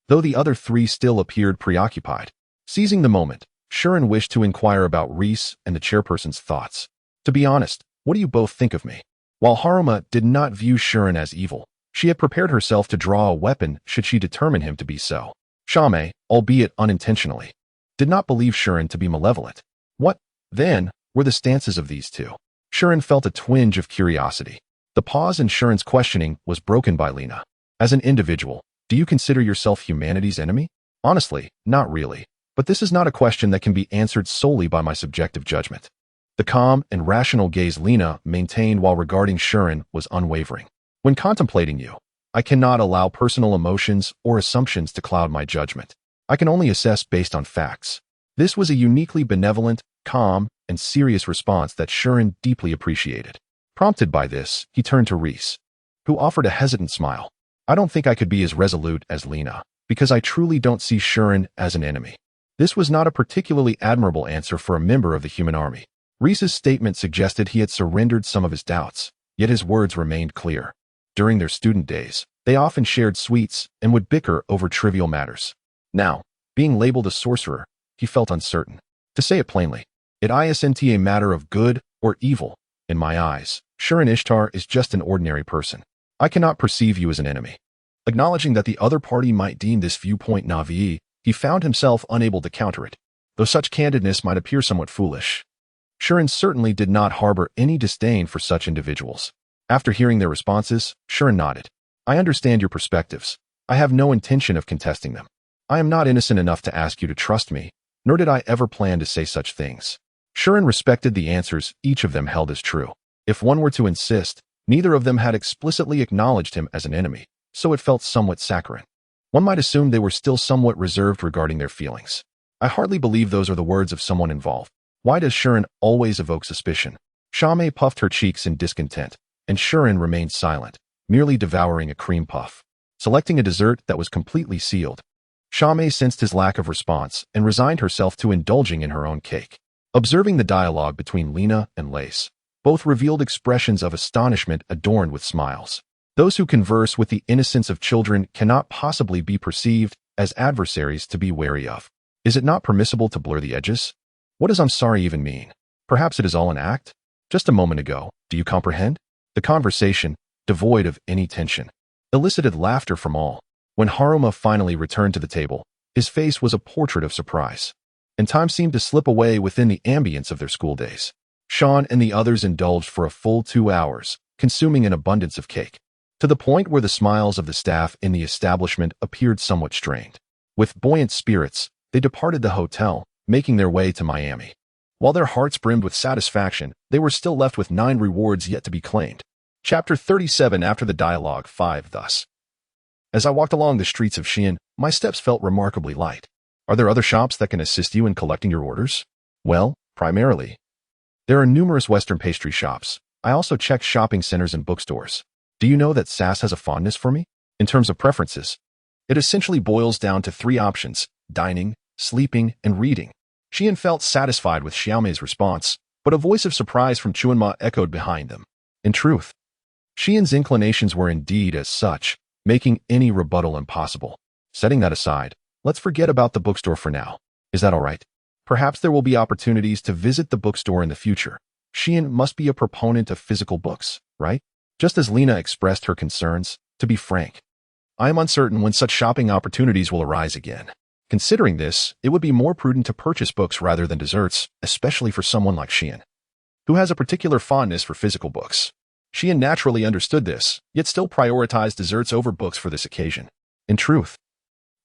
though the other 3 still appeared preoccupied. Seizing the moment, Shuren wished to inquire about Reese and the chairperson's thoughts. "To be honest, what do you both think of me?" While Haruma did not view Shuren as evil, she had prepared herself to draw a weapon should she determine him to be so. Shame, albeit unintentionally, did not believe Shuren to be malevolent. What, then, were the stances of these 2? Shuren felt a twinge of curiosity. The pause in Shuren's questioning was broken by Lena. "As an individual, do you consider yourself humanity's enemy?" "Honestly, not really. But this is not a question that can be answered solely by my subjective judgment." The calm and rational gaze Lena maintained while regarding Shuren was unwavering. "When contemplating you, I cannot allow personal emotions or assumptions to cloud my judgment. I can only assess based on facts." This was a uniquely benevolent, calm, and serious response that Shuren deeply appreciated. Prompted by this, he turned to Reese, who offered a hesitant smile. "I don't think I could be as resolute as Lena, because I truly don't see Shuren as an enemy." This was not a particularly admirable answer for a member of the human army. Reese's statement suggested he had surrendered some of his doubts, yet his words remained clear. During their student days, they often shared sweets and would bicker over trivial matters. Now, being labeled a sorcerer, he felt uncertain. To say it plainly, it isn't a matter of good or evil. In my eyes, Shuren Ishtar is just an ordinary person. I cannot perceive you as an enemy. Acknowledging that the other party might deem this viewpoint naive, he found himself unable to counter it, though such candidness might appear somewhat foolish. Shuren certainly did not harbor any disdain for such individuals. After hearing their responses, Shuren nodded. I understand your perspectives. I have no intention of contesting them. I am not innocent enough to ask you to trust me, nor did I ever plan to say such things. Shuren respected the answers each of them held as true. If one were to insist, neither of them had explicitly acknowledged him as an enemy, so it felt somewhat saccharine. One might assume they were still somewhat reserved regarding their feelings. I hardly believe those are the words of someone involved. Why does Shuren always evoke suspicion? Shame puffed her cheeks in discontent, and Shuren remained silent, merely devouring a cream puff, selecting a dessert that was completely sealed. Shame sensed his lack of response and resigned herself to indulging in her own cake. Observing the dialogue between Lena and Lace, both revealed expressions of astonishment adorned with smiles. Those who converse with the innocence of children cannot possibly be perceived as adversaries to be wary of. Is it not permissible to blur the edges? What does I'm sorry even mean? Perhaps it is all an act? Just a moment ago, do you comprehend? The conversation, devoid of any tension, elicited laughter from all. When Haruma finally returned to the table, his face was a portrait of surprise, and time seemed to slip away within the ambience of their school days. Sean and the others indulged for a full 2 hours, consuming an abundance of cake, to the point where the smiles of the staff in the establishment appeared somewhat strained. With buoyant spirits, they departed the hotel, making their way to Miami. While their hearts brimmed with satisfaction, they were still left with 9 rewards yet to be claimed. Chapter 37 After the Dialogue 5 Thus. As I walked along the streets of Xi'an, my steps felt remarkably light. Are there other shops that can assist you in collecting your orders? Well, primarily, there are numerous Western pastry shops. I also check shopping centers and bookstores. Do you know that Sass has a fondness for me? In terms of preferences, it essentially boils down to 3 options: dining, sleeping, and reading. Xi'an felt satisfied with Xiaomei's response, but a voice of surprise from Chuanma echoed behind them. In truth, Xi'an's inclinations were indeed as such, making any rebuttal impossible. Setting that aside, let's forget about the bookstore for now. Is that all right? Perhaps there will be opportunities to visit the bookstore in the future. Xi'an must be a proponent of physical books, right? Just as Lena expressed her concerns, to be frank, I am uncertain when such shopping opportunities will arise again. Considering this, it would be more prudent to purchase books rather than desserts, especially for someone like Xi'an, who has a particular fondness for physical books. Xi'an naturally understood this, yet still prioritized desserts over books for this occasion. In truth,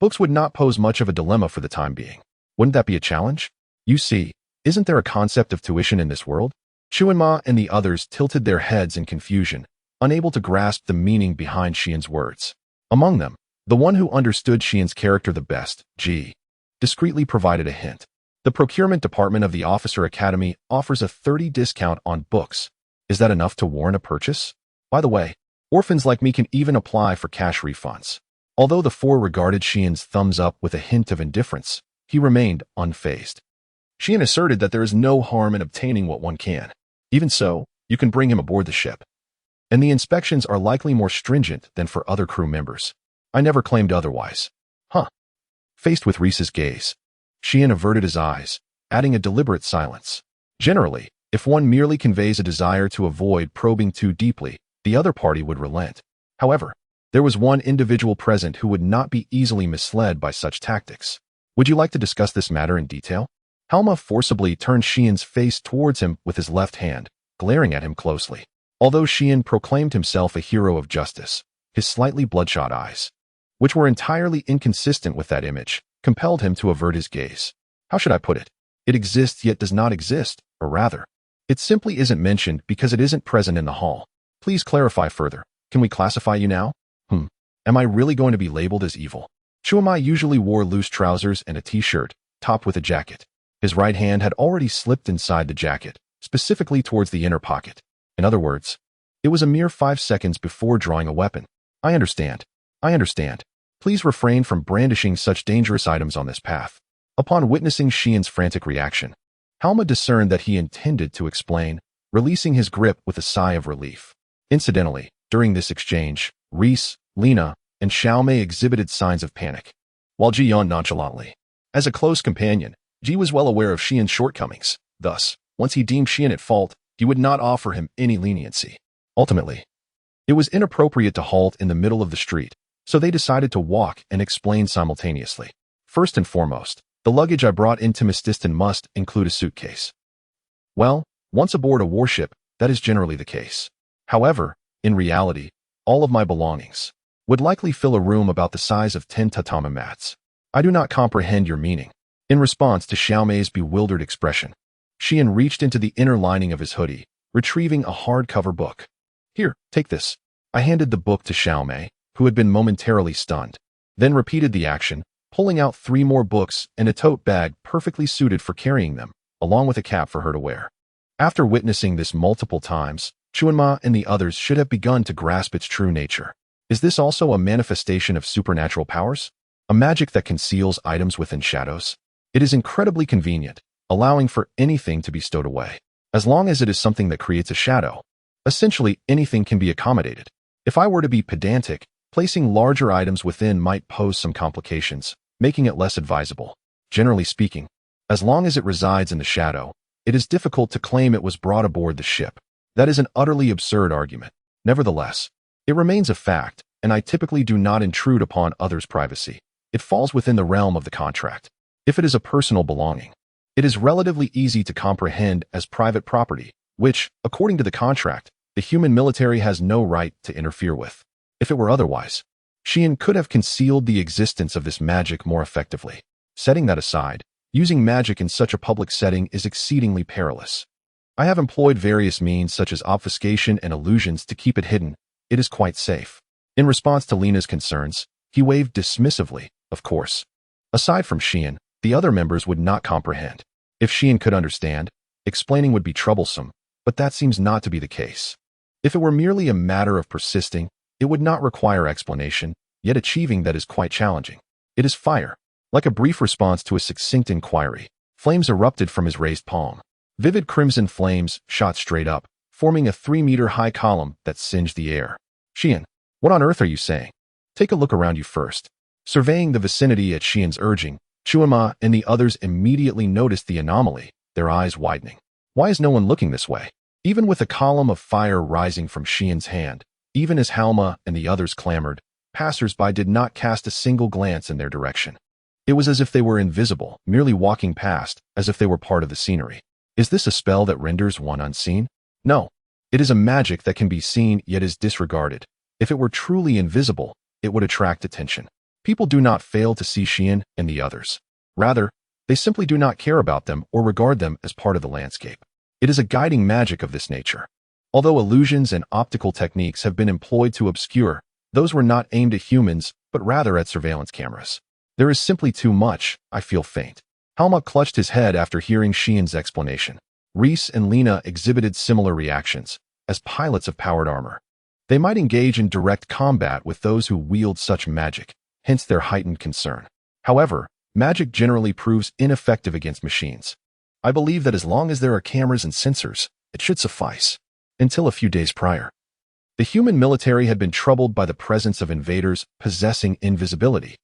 books would not pose much of a dilemma for the time being. Wouldn't that be a challenge? You see, isn't there a concept of tuition in this world? Chuanma and the others tilted their heads in confusion, unable to grasp the meaning behind Xi'an's words. Among them, the one who understood Xi'an's character the best, Ji, discreetly provided a hint. The procurement department of the Officer Academy offers a 30% discount on books. Is that enough to warrant a purchase? By the way, orphans like me can even apply for cash refunds. Although the 4 regarded Xi'an's thumbs up with a hint of indifference, he remained unfazed. Xi'an asserted that there is no harm in obtaining what one can. Even so, you can bring him aboard the ship, and the inspections are likely more stringent than for other crew members. I never claimed otherwise. Huh. Faced with Reese's gaze, Xi'an averted his eyes, adding a deliberate silence. Generally, if one merely conveys a desire to avoid probing too deeply, the other party would relent. However, there was one individual present who would not be easily misled by such tactics. Would you like to discuss this matter in detail? Halma forcibly turned Xi'an's face towards him with his left hand, glaring at him closely. Although Xi'an proclaimed himself a hero of justice, his slightly bloodshot eyes, which were entirely inconsistent with that image, compelled him to avert his gaze. How should I put it? It exists yet does not exist, or rather, it simply isn't mentioned because it isn't present in the hall. Please clarify further. Can we classify you now? Am I really going to be labeled as evil? Chuamai usually wore loose trousers and a t-shirt, topped with a jacket. His right hand had already slipped inside the jacket, specifically towards the inner pocket. In other words, it was a mere 5 seconds before drawing a weapon. I understand. Please refrain from brandishing such dangerous items on this path. Upon witnessing Xi'an's frantic reaction, Halma discerned that he intended to explain, releasing his grip with a sigh of relief. Incidentally, During this exchange, Reese, Lena, and Xiaomei exhibited signs of panic, while Ji yawned nonchalantly. As a close companion, Ji was well aware of Xian's shortcomings. Thus, once he deemed Xian at fault, he would not offer him any leniency. Ultimately, it was inappropriate to halt in the middle of the street, so they decided to walk and explain simultaneously. First and foremost, the luggage I brought into Mististon must include a suitcase. Well, once aboard a warship, that is generally the case. However, in reality, all of my belongings would likely fill a room about the size of 10 tatami mats. I do not comprehend your meaning. In response to Xiaomei's bewildered expression, Xian reached into the inner lining of his hoodie, retrieving a hardcover book. Here, take this. I handed the book to Xiaomei, who had been momentarily stunned, then repeated the action, pulling out 3 more books and a tote bag perfectly suited for carrying them, along with a cap for her to wear. After witnessing this multiple times, Chuanma and the others should have begun to grasp its true nature. Is this also a manifestation of supernatural powers? A magic that conceals items within shadows? It is incredibly convenient, allowing for anything to be stowed away. As long as it is something that creates a shadow, essentially anything can be accommodated. If I were to be pedantic, placing larger items within might pose some complications, making it less advisable. Generally speaking, as long as it resides in the shadow, it is difficult to claim it was brought aboard the ship. That is an utterly absurd argument. Nevertheless, it remains a fact, and I typically do not intrude upon others' privacy. It falls within the realm of the contract. If it is a personal belonging, it is relatively easy to comprehend as private property, which, according to the contract, the human military has no right to interfere with. If it were otherwise, Xian could have concealed the existence of this magic more effectively. Setting that aside, using magic in such a public setting is exceedingly perilous. I have employed various means such as obfuscation and illusions to keep it hidden. It is quite safe. In response to Lena's concerns, he waved dismissively, of course. Aside from Xian, the other members would not comprehend. If Xian could understand, explaining would be troublesome, but that seems not to be the case. If it were merely a matter of persisting, it would not require explanation, yet achieving that is quite challenging. It is fire. Like a brief response to a succinct inquiry, flames erupted from his raised palm. Vivid crimson flames shot straight up, forming a 3-meter-high column that singed the air. Xian, what on earth are you saying? Take a look around you first. Surveying the vicinity at Xian's urging, Chuanma and the others immediately noticed the anomaly, their eyes widening. Why is no one looking this way? Even with a column of fire rising from Xian's hand, even as Halma and the others clamored, passers-by did not cast a single glance in their direction. It was as if they were invisible, merely walking past, as if they were part of the scenery. Is this a spell that renders one unseen? No. It is a magic that can be seen yet is disregarded. If it were truly invisible, it would attract attention. People do not fail to see Xian and the others. Rather, they simply do not care about them or regard them as part of the landscape. It is a guiding magic of this nature. Although illusions and optical techniques have been employed to obscure, those were not aimed at humans, but rather at surveillance cameras. There is simply too much. I feel faint. Halma clutched his head after hearing Xian's explanation. Reese and Lena exhibited similar reactions. As pilots of powered armor, they might engage in direct combat with those who wield such magic, hence their heightened concern. However, magic generally proves ineffective against machines. I believe that as long as there are cameras and sensors, it should suffice. Until a few days prior, the human military had been troubled by the presence of invaders possessing invisibility.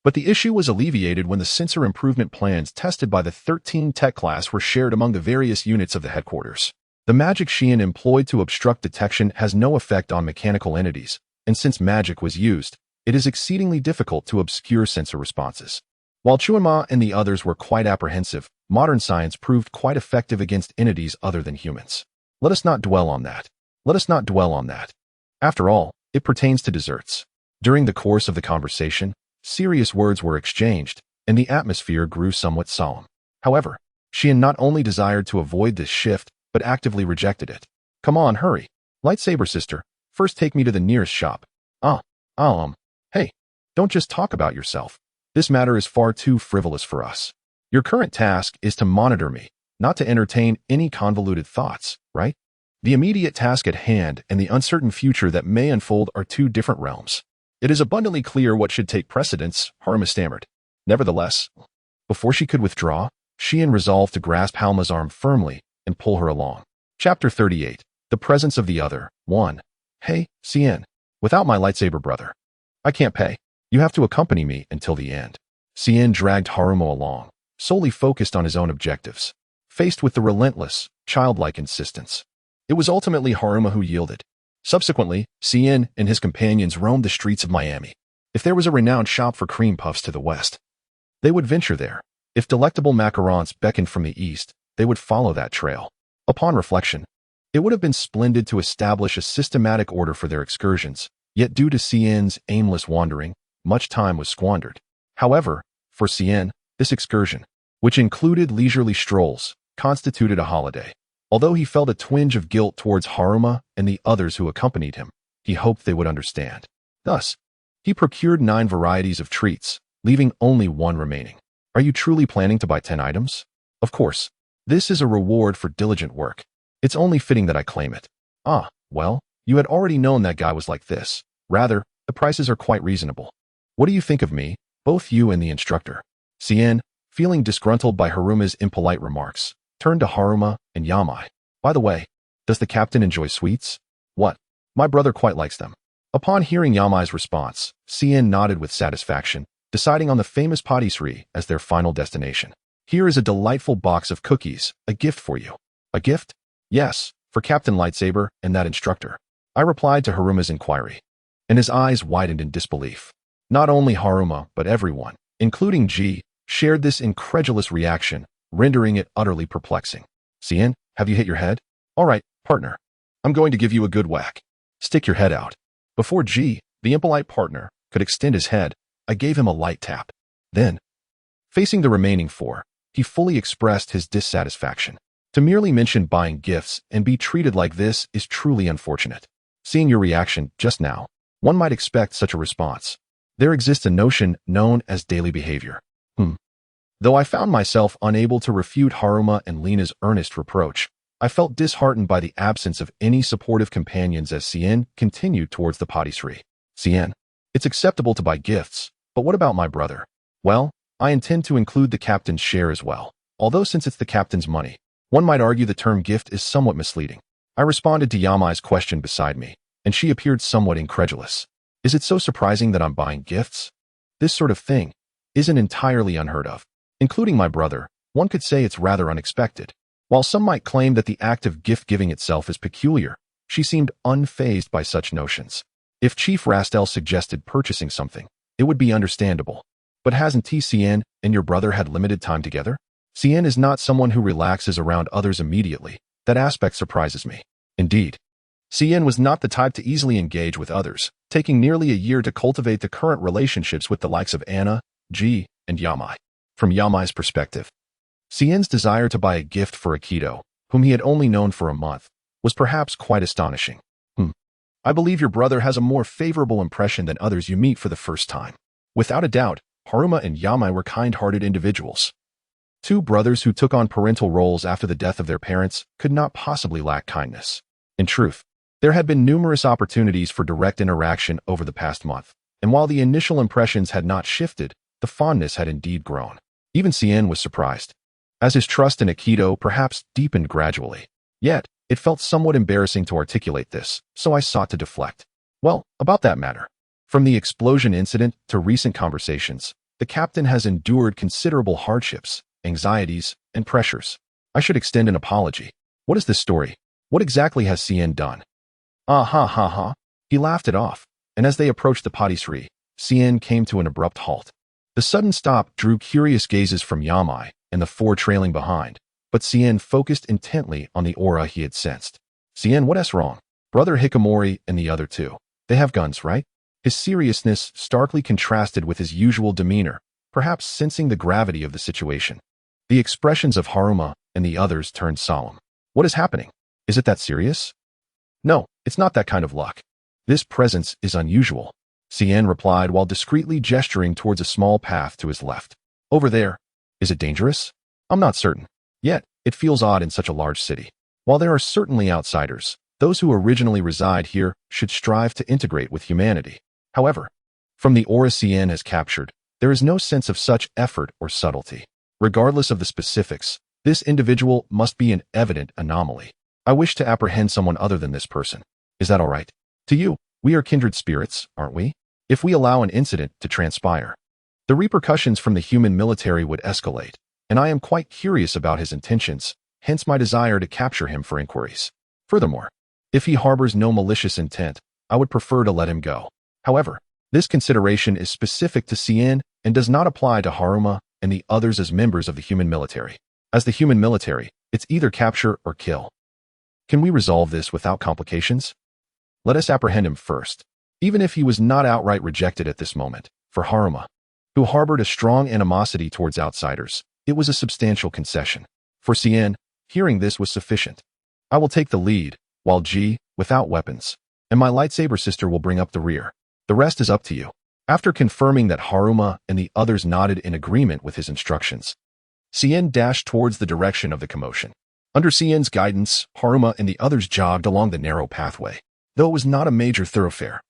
But the issue was alleviated when the sensor improvement plans tested by the 13 Tech class were shared among the various units of the headquarters. The magic Xian employed to obstruct detection has no effect on mechanical entities, and since magic was used, it is exceedingly difficult to obscure sensor responses. While Chuanma and the others were quite apprehensive, modern science proved quite effective against entities other than humans. Let us not dwell on that. Let us not dwell on that. After all, it pertains to desserts. During the course of the conversation, serious words were exchanged, and the atmosphere grew somewhat solemn. However, Xian not only desired to avoid this shift, but actively rejected it. Come on, hurry. Lightsaber sister, first take me to the nearest shop. Hey, don't just talk about yourself. This matter is far too frivolous for us. Your current task is to monitor me, not to entertain any convoluted thoughts, right? The immediate task at hand and the uncertain future that may unfold are two different realms. It is abundantly clear what should take precedence, Harima stammered. Nevertheless, before she could withdraw, Xian resolved to grasp Halma's arm firmly and pull her along. Chapter 38. The Presence of the Other. 1. Hey, Cien. Without my lightsaber brother, I can't pay. You have to accompany me until the end. Cien dragged Haruma along, solely focused on his own objectives, faced with the relentless, childlike insistence. It was ultimately Haruma who yielded. Subsequently, Cien and his companions roamed the streets of Miami. If there was a renowned shop for cream puffs to the west, they would venture there. If delectable macarons beckoned from the east, they would follow that trail. Upon reflection, it would have been splendid to establish a systematic order for their excursions, yet due to Cien's aimless wandering, much time was squandered. However, for Cien, this excursion, which included leisurely strolls, constituted a holiday. Although he felt a twinge of guilt towards Haruma and the others who accompanied him, he hoped they would understand. Thus, he procured 9 varieties of treats, leaving only 1 remaining. Are you truly planning to buy 10 items? Of course. This is a reward for diligent work. It's only fitting that I claim it. Ah, well, you had already known that guy was like this. Rather, the prices are quite reasonable. What do you think of me, both you and the instructor? Cien, feeling disgruntled by Haruma's impolite remarks, turned to Haruma and Yamai. By the way, does the captain enjoy sweets? What? My brother quite likes them. Upon hearing Yamai's response, Cien nodded with satisfaction, deciding on the famous patisserie as their final destination. Here is a delightful box of cookies, a gift for you. A gift? Yes, for Captain Lightsaber and that instructor. I replied to Haruma's inquiry, and his eyes widened in disbelief. Not only Haruma, but everyone, including G, shared this incredulous reaction, rendering it utterly perplexing. Cien, have you hit your head? All right, partner. I'm going to give you a good whack. Stick your head out. Before G, the impolite partner, could extend his head, I gave him a light tap. Then, facing the remaining 4, he fully expressed his dissatisfaction. To merely mention buying gifts and be treated like this is truly unfortunate. Seeing your reaction just now, one might expect such a response. There exists a notion known as daily behavior. Though I found myself unable to refute Haruma and Lena's earnest reproach, I felt disheartened by the absence of any supportive companions as Cien continued towards the patisserie. Cien, it's acceptable to buy gifts, but what about my brother? Well, I intend to include the captain's share as well, although since it's the captain's money, one might argue the term gift is somewhat misleading. I responded to Yamai's question beside me, and she appeared somewhat incredulous. Is it so surprising that I'm buying gifts? This sort of thing isn't entirely unheard of. Including my brother, one could say it's rather unexpected. While some might claim that the act of gift-giving itself is peculiar, she seemed unfazed by such notions. If Chief Rastel suggested purchasing something, it would be understandable. But hasn't Cien and your brother had limited time together? Cien is not someone who relaxes around others immediately. That aspect surprises me. Indeed, Cien was not the type to easily engage with others, taking nearly a year to cultivate the current relationships with the likes of Anna, G, and Yamai. From Yamai's perspective, Cien's desire to buy a gift for Akito, whom he had only known for a month, was perhaps quite astonishing. I believe your brother has a more favorable impression than others you meet for the first time. Without a doubt, Haruma and Yamai were kind-hearted individuals. 2 brothers who took on parental roles after the death of their parents could not possibly lack kindness. In truth, there had been numerous opportunities for direct interaction over the past month, and while the initial impressions had not shifted, the fondness had indeed grown. Even Cien was surprised, as his trust in Akito perhaps deepened gradually. Yet, it felt somewhat embarrassing to articulate this, so I sought to deflect. Well, about that matter. From the explosion incident to recent conversations, the captain has endured considerable hardships, anxieties, and pressures. I should extend an apology. What is this story? What exactly has Cien done? Ah ha ha ha. He laughed it off, and as they approached the patisserie, Cien came to an abrupt halt. The sudden stop drew curious gazes from Yamai and the 4 trailing behind, but Cien focused intently on the aura he had sensed. Cien, what's wrong? Brother Hikamori and the other 2. They have guns, right? His seriousness starkly contrasted with his usual demeanor, perhaps sensing the gravity of the situation. The expressions of Haruma and the others turned solemn. What is happening? Is it that serious? No, it's not that kind of luck. This presence is unusual, Cien replied while discreetly gesturing towards a small path to his left. Over there. Is it dangerous? I'm not certain. Yet, it feels odd in such a large city. While there are certainly outsiders, those who originally reside here should strive to integrate with humanity. However, from the aura Cien has captured, there is no sense of such effort or subtlety. Regardless of the specifics, this individual must be an evident anomaly. I wish to apprehend someone other than this person. Is that all right? To you, we are kindred spirits, aren't we? If we allow an incident to transpire, the repercussions from the human military would escalate, and I am quite curious about his intentions, hence my desire to capture him for inquiries. Furthermore, if he harbors no malicious intent, I would prefer to let him go. However, this consideration is specific to Cien and does not apply to Haruma and the others as members of the human military. As the human military, it's either capture or kill. Can we resolve this without complications? Let us apprehend him first, even if he was not outright rejected at this moment. For Haruma, who harbored a strong animosity towards outsiders, it was a substantial concession. For Cien, hearing this was sufficient. I will take the lead, while G, without weapons, and my lightsaber sister will bring up the rear. The rest is up to you. After confirming that Haruma and the others nodded in agreement with his instructions, Cien dashed towards the direction of the commotion. Under Cien's guidance, Haruma and the others jogged along the narrow pathway. Though it was not a major thoroughfare,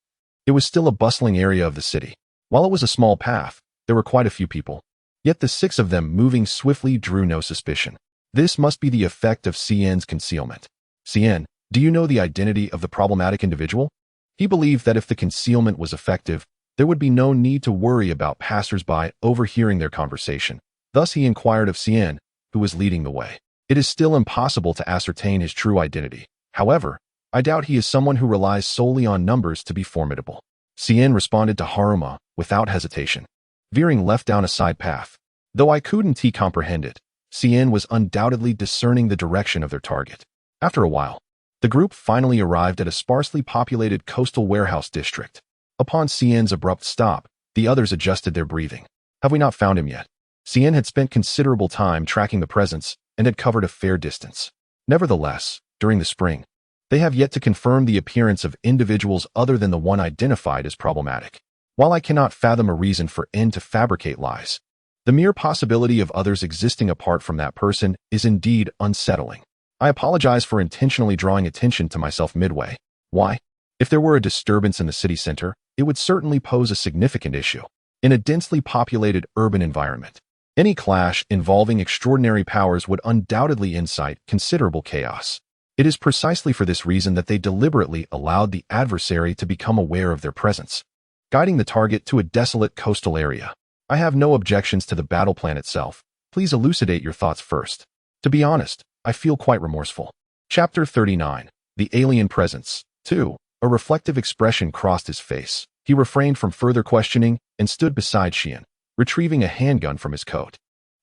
it was still a bustling area of the city. While it was a small path, there were quite a few people. Yet the 6 of them moving swiftly drew no suspicion. This must be the effect of Cien's concealment. Cien, do you know the identity of the problematic individual? He believed that if the concealment was effective, there would be no need to worry about passers-by overhearing their conversation. Thus he inquired of Cien, who was leading the way. It is still impossible to ascertain his true identity. However, I doubt he is someone who relies solely on numbers to be formidable. Cien responded to Haruma without hesitation, veering left down a side path. Though I couldn't comprehend it, Cien was undoubtedly discerning the direction of their target. After a while, the group finally arrived at a sparsely populated coastal warehouse district. Upon Cien's abrupt stop, the others adjusted their breathing. Have we not found him yet? Cien had spent considerable time tracking the presence and had covered a fair distance. Nevertheless, during the spring, they have yet to confirm the appearance of individuals other than the one identified as problematic. While I cannot fathom a reason for N to fabricate lies, the mere possibility of others existing apart from that person is indeed unsettling. I apologize for intentionally drawing attention to myself midway. Why? If there were a disturbance in the city center, it would certainly pose a significant issue. In a densely populated urban environment, any clash involving extraordinary powers would undoubtedly incite considerable chaos. It is precisely for this reason that they deliberately allowed the adversary to become aware of their presence, guiding the target to a desolate coastal area. I have no objections to the battle plan itself. Please elucidate your thoughts first. To be honest, I feel quite remorseful. Chapter 39. The Alien Presence. 2. A reflective expression crossed his face. He refrained from further questioning and stood beside Cien, retrieving a handgun from his coat.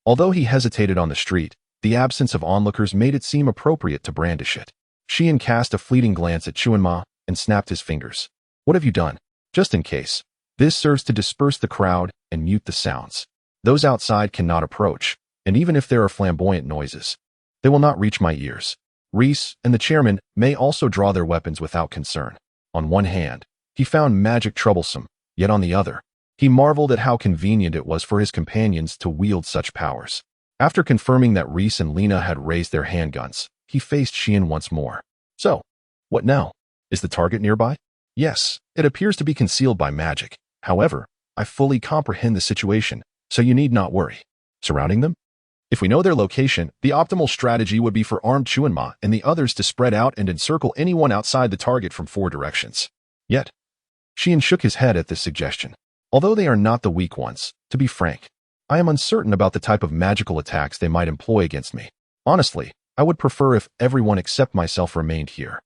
Although he hesitated on the street, the absence of onlookers made it seem appropriate to brandish it. Cien cast a fleeting glance at Chuanma and snapped his fingers. What have you done? Just in case. This serves to disperse the crowd and mute the sounds. Those outside cannot approach, and even if there are flamboyant noises, they will not reach my ears. Reese and the chairman may also draw their weapons without concern. On one hand, he found magic troublesome, yet on the other, he marveled at how convenient it was for his companions to wield such powers. After confirming that Reese and Lena had raised their handguns, he faced Cien once more. So, what now? Is the target nearby? Yes, it appears to be concealed by magic. However, I fully comprehend the situation, so you need not worry. Surrounding them? If we know their location, the optimal strategy would be for armed Chuanma and the others to spread out and encircle anyone outside the target from 4 directions. Yet, Cien shook his head at this suggestion. Although they are not the weak ones, to be frank, I am uncertain about the type of magical attacks they might employ against me. Honestly, I would prefer if everyone except myself remained here.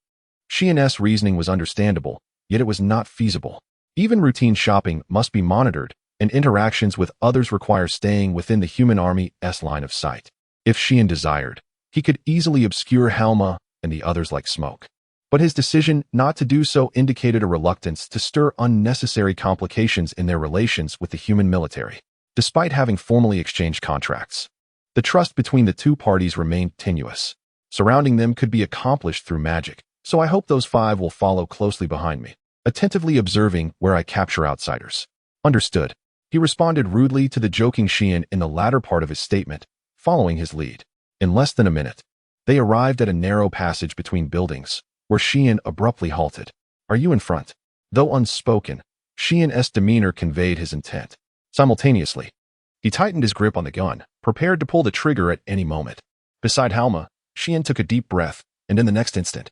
Cien's reasoning was understandable, yet it was not feasible. Even routine shopping must be monitored, and interactions with others require staying within the human army's line of sight. If Cien desired, he could easily obscure Halma and the others like smoke. But his decision not to do so indicated a reluctance to stir unnecessary complications in their relations with the human military. Despite having formally exchanged contracts, the trust between the two parties remained tenuous. Surrounding them could be accomplished through magic, so I hope those 5 will follow closely behind me, attentively observing where I capture outsiders. Understood. He responded rudely to the joking Cien in the latter part of his statement, following his lead. In less than a minute, they arrived at a narrow passage between buildings, where Cien abruptly halted. Are you in front? Though unspoken, Cien's demeanor conveyed his intent. Simultaneously, he tightened his grip on the gun, prepared to pull the trigger at any moment. Beside Halma, Cien took a deep breath, and in the next instant,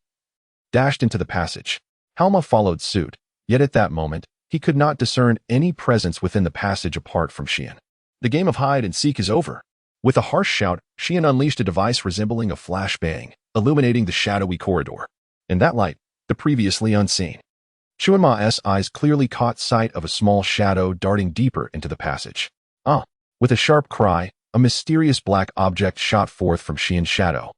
dashed into the passage. Halma followed suit, yet at that moment, he could not discern any presence within the passage apart from Xian. The game of hide-and-seek is over. With a harsh shout, Xian unleashed a device resembling a flashbang, illuminating the shadowy corridor. In that light, the previously unseen. Chuanma's eyes clearly caught sight of a small shadow darting deeper into the passage. Ah! With a sharp cry, a mysterious black object shot forth from Xian's shadow.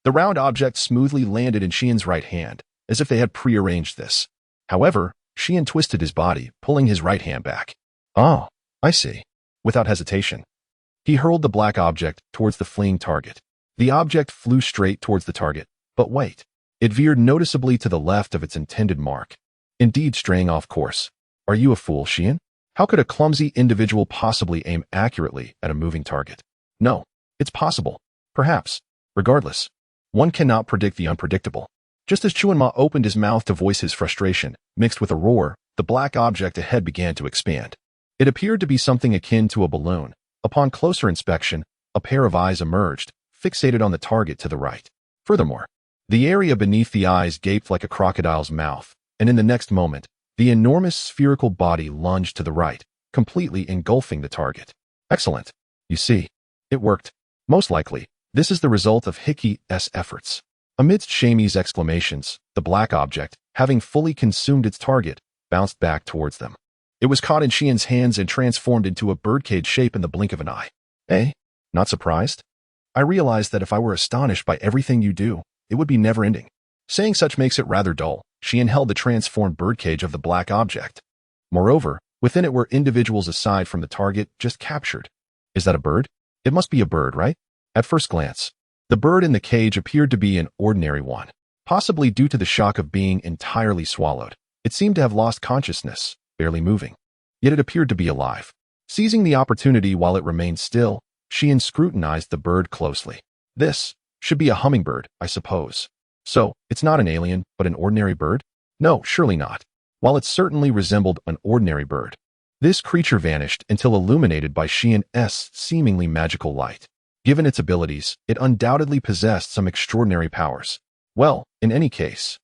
The round object smoothly landed in Xian's right hand, as if they had prearranged this. However, Xian twisted his body, pulling his right hand back. Oh, I see. Without hesitation, he hurled the black object towards the fleeing target. The object flew straight towards the target, but wait. It veered noticeably to the left of its intended mark, indeed straying off course. Are you a fool, Xian? How could a clumsy individual possibly aim accurately at a moving target? No, it's possible. Perhaps. Regardless, one cannot predict the unpredictable. Just as Chuanma opened his mouth to voice his frustration, mixed with a roar, the black object ahead began to expand. It appeared to be something akin to a balloon. Upon closer inspection, a pair of eyes emerged, fixated on the target to the right. Furthermore, the area beneath the eyes gaped like a crocodile's mouth, and in the next moment, the enormous spherical body lunged to the right, completely engulfing the target. Excellent. You see, it worked. Most likely, this is the result of Hickey's efforts. Amidst Shamey's exclamations, the black object, having fully consumed its target, bounced back towards them. It was caught in Xian's hands and transformed into a birdcage shape in the blink of an eye. Eh? Not surprised? I realized that if I were astonished by everything you do, it would be never-ending. Saying such makes it rather dull. Xian held the transformed birdcage of the black object. Moreover, within it were individuals aside from the target just captured. Is that a bird? It must be a bird, right? At first glance, the bird in the cage appeared to be an ordinary one. Possibly due to the shock of being entirely swallowed. It seemed to have lost consciousness, barely moving. Yet it appeared to be alive. Seizing the opportunity while it remained still, Xian scrutinized the bird closely. This should be a hummingbird, I suppose. So, it's not an alien, but an ordinary bird? No, surely not. While it certainly resembled an ordinary bird, this creature vanished until illuminated by Xian's seemingly magical light. Given its abilities, it undoubtedly possessed some extraordinary powers. Well, in any case,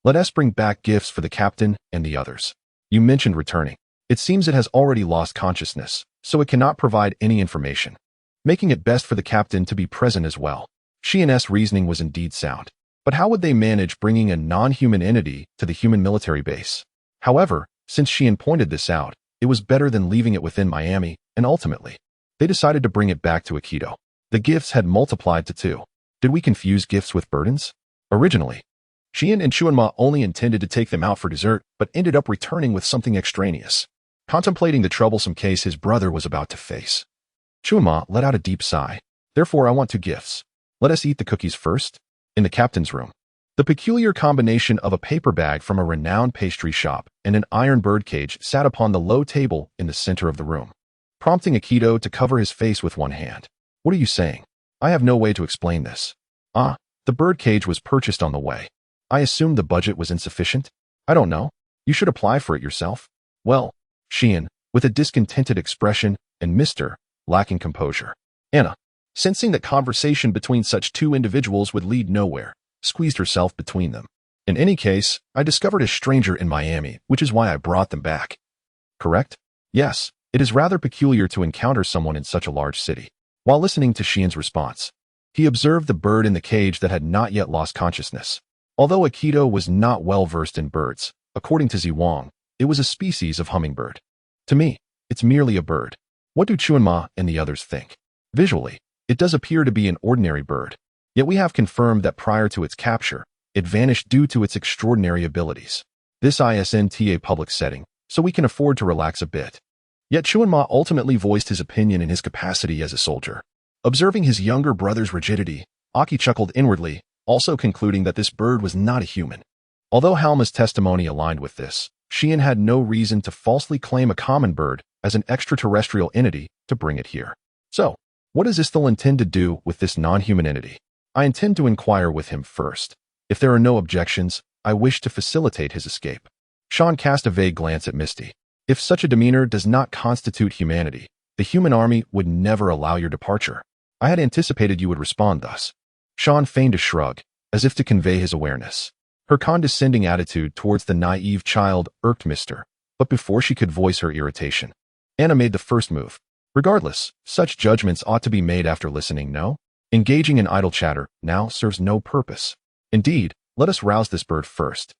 let us bring back gifts for the captain and the others. You mentioned returning. It seems it has already lost consciousness, so it cannot provide any information, making it best for the captain to be present as well. Xian's reasoning was indeed sound. But how would they manage bringing a non-human entity to the human military base? However, since Xian pointed this out, it was better than leaving it within Miami, and ultimately, they decided to bring it back to Aikido. The gifts had multiplied to 2. Did we confuse gifts with burdens? Originally, Xian and Chuanma only intended to take them out for dessert, but ended up returning with something extraneous. Contemplating the troublesome case his brother was about to face, Chuanma let out a deep sigh. Therefore, I want 2 gifts. Let us eat the cookies first. In the captain's room, the peculiar combination of a paper bag from a renowned pastry shop and an iron birdcage sat upon the low table in the center of the room, prompting Aikido to cover his face with one hand. What are you saying? I have no way to explain this. Ah, the birdcage was purchased on the way. I assumed the budget was insufficient. I don't know. You should apply for it yourself. Well, Xian, with a discontented expression, and Mr. lacking composure. Anna, sensing that conversation between such 2 individuals would lead nowhere, squeezed herself between them. In any case, I discovered a stranger in Miami, which is why I brought them back. Correct? Yes, it is rather peculiar to encounter someone in such a large city. While listening to Xian's response, he observed the bird in the cage that had not yet lost consciousness. Although Aikido was not well versed in birds, according to Ziwang, it was a species of hummingbird. To me, it's merely a bird. What do Chuanma and the others think? Visually, it does appear to be an ordinary bird, yet we have confirmed that prior to its capture, it vanished due to its extraordinary abilities. This isn't a public setting, so we can afford to relax a bit. Yet Chuanma ultimately voiced his opinion in his capacity as a soldier. Observing his younger brother's rigidity, Aki chuckled inwardly, also concluding that this bird was not a human. Although Halma's testimony aligned with this, Xian had no reason to falsely claim a common bird as an extraterrestrial entity to bring it here. So, what does Isthel intend to do with this non-human entity? I intend to inquire with him first. If there are no objections, I wish to facilitate his escape. Sean cast a vague glance at Misty. If such a demeanor does not constitute humanity, the human army would never allow your departure. I had anticipated you would respond thus. Sean feigned a shrug, as if to convey his awareness. Her condescending attitude towards the naive child irked Mr. But before she could voice her irritation, Anna made the first move. Regardless, such judgments ought to be made after listening, no? Engaging in idle chatter now serves no purpose. Indeed, let us rouse this bird first.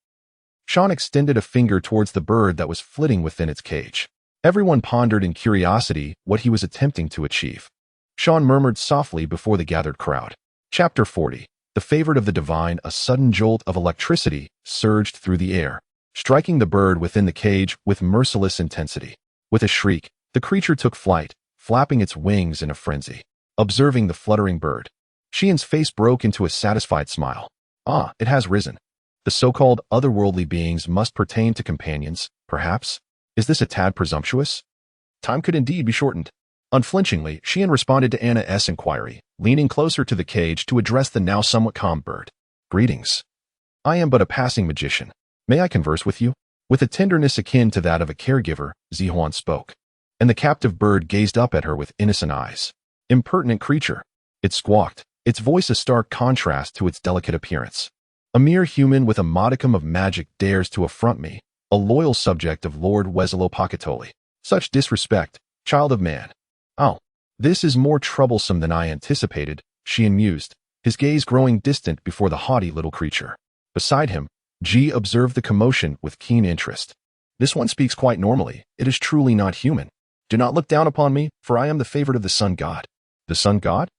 Sean extended a finger towards the bird that was flitting within its cage. Everyone pondered in curiosity what he was attempting to achieve. Sean murmured softly before the gathered crowd. Chapter 40. The favorite of the divine. A sudden jolt of electricity surged through the air, striking the bird within the cage with merciless intensity. With a shriek, the creature took flight, flapping its wings in a frenzy. Observing the fluttering bird, Xian's face broke into a satisfied smile. Ah, it has risen. The so-called otherworldly beings must pertain to companions, perhaps? Is this a tad presumptuous? Time could indeed be shortened. Unflinchingly, Xian responded to Anna's inquiry, leaning closer to the cage to address the now somewhat calm bird. Greetings. I am but a passing magician. May I converse with you? With a tenderness akin to that of a caregiver, Zihuan spoke, and the captive bird gazed up at her with innocent eyes. Impertinent creature, it squawked, its voice a stark contrast to its delicate appearance. A mere human with a modicum of magic dares to affront me, a loyal subject of Lord Weselopakatoli. Such disrespect, child of man. Oh, this is more troublesome than I anticipated, Xian mused, his gaze growing distant before the haughty little creature. Beside him, Ji observed the commotion with keen interest. This one speaks quite normally. It is truly not human. Do not look down upon me, for I am the favorite of the sun god. The sun god?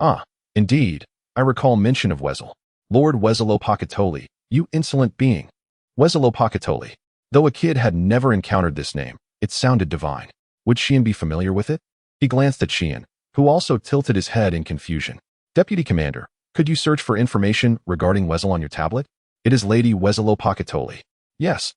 Ah, indeed, I recall mention of Wesel. Lord Weselopakatoli, you insolent being. Weselopakatoli. Though a kid had never encountered this name, it sounded divine. Would Xian be familiar with it? He glanced at Xian, who also tilted his head in confusion. Deputy Commander, could you search for information regarding Wesel on your tablet? It is Lady Weselopakatoli. Yes.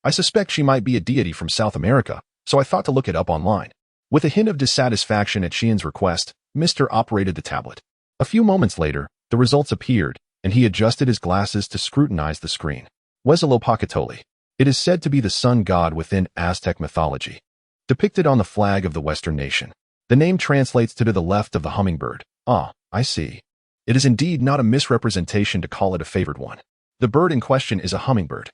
I suspect she might be a deity from South America, so I thought to look it up online. With a hint of dissatisfaction at Xian's request, Mr. operated the tablet. A few moments later, the results appeared, and he adjusted his glasses to scrutinize the screen. Weselopakatoli. It is said to be the sun god within Aztec mythology, depicted on the flag of the Western nation. The name translates to the left of the hummingbird. Ah, I see. It is indeed not a misrepresentation to call it a favored one. The bird in question is a hummingbird,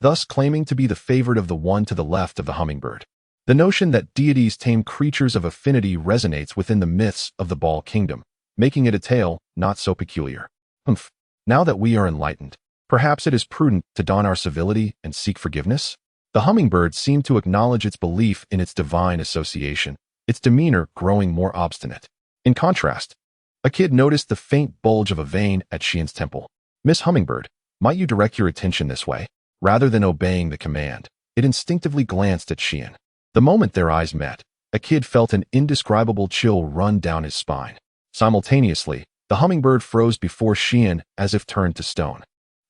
thus claiming to be the favorite of the one to the left of the hummingbird. The notion that deities tame creatures of affinity resonates within the myths of the Ball Kingdom, making it a tale not so peculiar. Humph. Now that we are enlightened, perhaps it is prudent to don our civility and seek forgiveness? The hummingbird seemed to acknowledge its belief in its divine association, its demeanor growing more obstinate. In contrast, a kid noticed the faint bulge of a vein at Xian's temple. Miss Hummingbird, might you direct your attention this way? Rather than obeying the command, it instinctively glanced at Xian. The moment their eyes met, a kid felt an indescribable chill run down his spine. Simultaneously, the hummingbird froze before Xian as if turned to stone.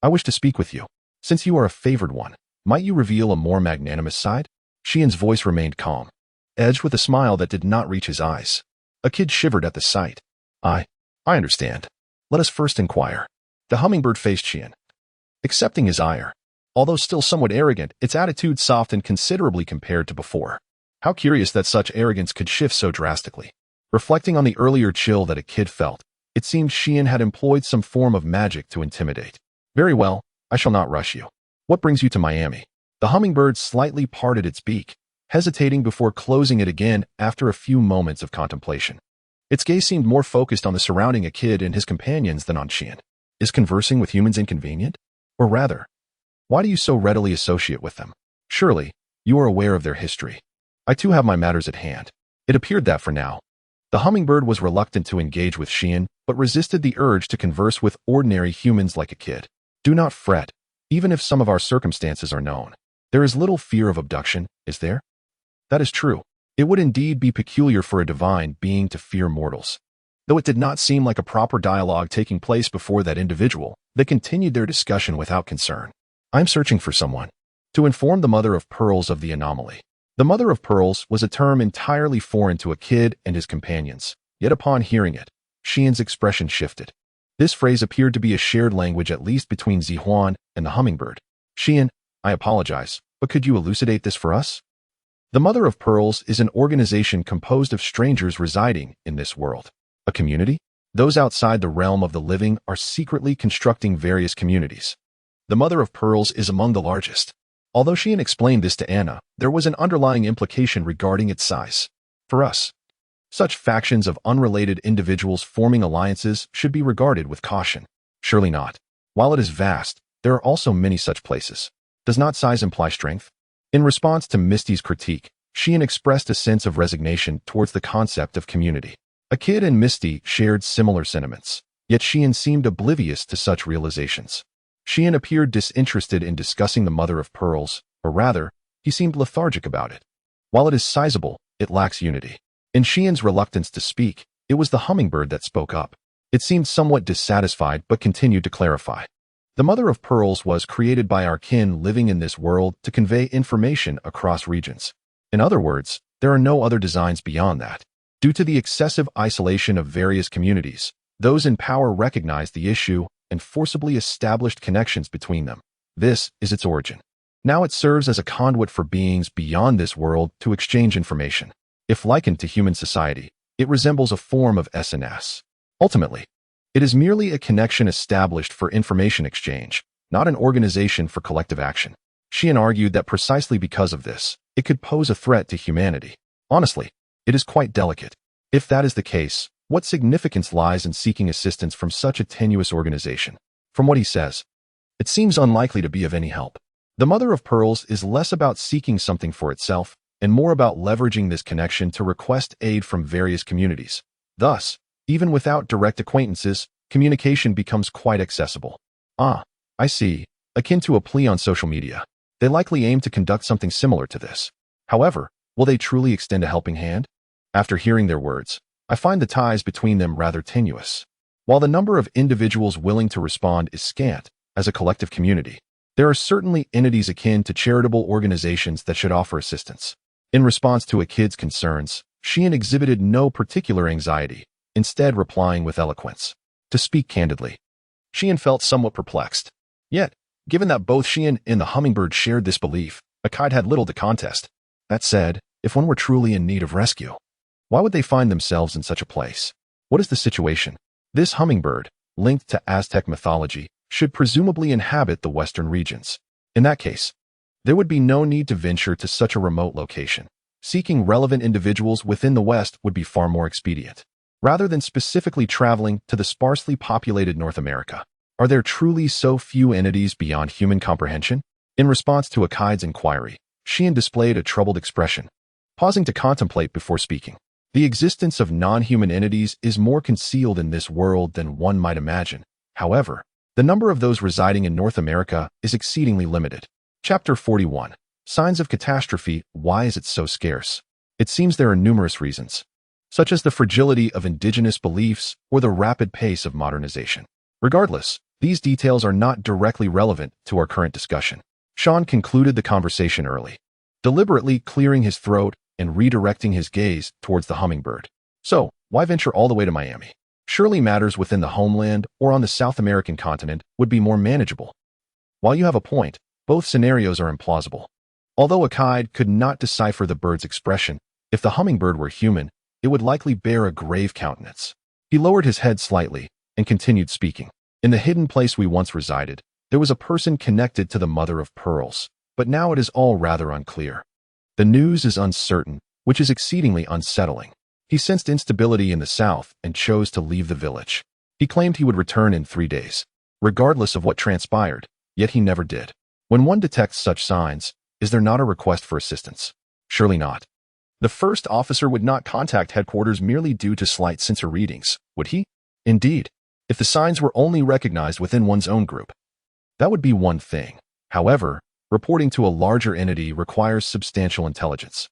I wish to speak with you. Since you are a favored one, might you reveal a more magnanimous side? Xian's voice remained calm, edged with a smile that did not reach his eyes. A kid shivered at the sight. I understand. Let us first inquire. The hummingbird faced Xian, accepting his ire. Although still somewhat arrogant, its attitude softened considerably compared to before. How curious that such arrogance could shift so drastically. Reflecting on the earlier chill that a kid felt, it seemed Xian had employed some form of magic to intimidate. Very well, I shall not rush you. What brings you to Miami? The hummingbird slightly parted its beak, hesitating before closing it again after a few moments of contemplation. Its gaze seemed more focused on the surrounding a kid and his companions than on Xian. Is conversing with humans inconvenient? Or rather, why do you so readily associate with them? Surely, you are aware of their history. I too have my matters at hand. It appeared that for now, the hummingbird was reluctant to engage with Xian, but resisted the urge to converse with ordinary humans like a kid. Do not fret, even if some of our circumstances are known. There is little fear of abduction, is there? That is true. It would indeed be peculiar for a divine being to fear mortals. Though it did not seem like a proper dialogue taking place before that individual, they continued their discussion without concern. I'm searching for someone to inform the mother of pearls of the anomaly. The mother of pearls was a term entirely foreign to a kid and his companions, yet upon hearing it, Xian's expression shifted. This phrase appeared to be a shared language at least between Zihuan and the hummingbird. Xian, I apologize, but could you elucidate this for us? The Mother of Pearls is an organization composed of strangers residing in this world. A community? Those outside the realm of the living are secretly constructing various communities. The mother of pearls is among the largest. Although Xian explained this to Anna, there was an underlying implication regarding its size. For us, such factions of unrelated individuals forming alliances should be regarded with caution. Surely not. While it is vast, there are also many such places. Does not size imply strength? In response to Misty's critique, Xian expressed a sense of resignation towards the concept of community. A kid and Misty shared similar sentiments, yet Xian seemed oblivious to such realizations. Xian appeared disinterested in discussing the mother of pearls, or rather, he seemed lethargic about it. While it is sizable, it lacks unity. In Xian's reluctance to speak, it was the hummingbird that spoke up. It seemed somewhat dissatisfied but continued to clarify. The mother of pearls was created by our kin living in this world to convey information across regions. In other words, there are no other designs beyond that. Due to the excessive isolation of various communities, those in power recognized the issue and forcibly established connections between them. This is its origin. Now it serves as a conduit for beings beyond this world to exchange information. If likened to human society, it resembles a form of SNS. Ultimately, it is merely a connection established for information exchange, not an organization for collective action. Xian argued that precisely because of this, it could pose a threat to humanity. Honestly, it is quite delicate. If that is the case, what significance lies in seeking assistance from such a tenuous organization? From what he says, it seems unlikely to be of any help. The mother of pearls is less about seeking something for itself and more about leveraging this connection to request aid from various communities. Thus, even without direct acquaintances, communication becomes quite accessible. Ah, I see. Akin to a plea on social media. They likely aim to conduct something similar to this. However, will they truly extend a helping hand? After hearing their words, I find the ties between them rather tenuous. While the number of individuals willing to respond is scant, as a collective community, there are certainly entities akin to charitable organizations that should offer assistance. In response to a kid's concerns, Xian exhibited no particular anxiety, instead replying with eloquence. To speak candidly, Xian felt somewhat perplexed. Yet, given that both Xian and the hummingbird shared this belief, Akide had little to contest. That said, if one were truly in need of rescue, why would they find themselves in such a place? What is the situation? This hummingbird, linked to Aztec mythology, should presumably inhabit the western regions. In that case, there would be no need to venture to such a remote location. Seeking relevant individuals within the West would be far more expedient. Rather than specifically traveling to the sparsely populated North America, are there truly so few entities beyond human comprehension? In response to Akide's inquiry, Xian displayed a troubled expression, pausing to contemplate before speaking. The existence of non-human entities is more concealed in this world than one might imagine. However, the number of those residing in North America is exceedingly limited. Chapter 41. Signs of Catastrophe. Why is it so scarce? It seems there are numerous reasons, such as the fragility of indigenous beliefs or the rapid pace of modernization. Regardless, these details are not directly relevant to our current discussion. Sean concluded the conversation early, deliberately clearing his throat and redirecting his gaze towards the hummingbird. So, why venture all the way to Miami? Surely matters within the homeland or on the South American continent would be more manageable. While you have a point, both scenarios are implausible. Although Akide could not decipher the bird's expression, if the hummingbird were human, it would likely bear a grave countenance. He lowered his head slightly and continued speaking. In the hidden place we once resided, there was a person connected to the mother of pearls, but now it is all rather unclear. The news is uncertain, which is exceedingly unsettling. He sensed instability in the south and chose to leave the village. He claimed he would return in 3 days, regardless of what transpired, yet he never did. When one detects such signs, is there not a request for assistance? Surely not. The first officer would not contact headquarters merely due to slight sensor readings, would he? Indeed, if the signs were only recognized within one's own group, that would be one thing. However, reporting to a larger entity requires substantial intelligence.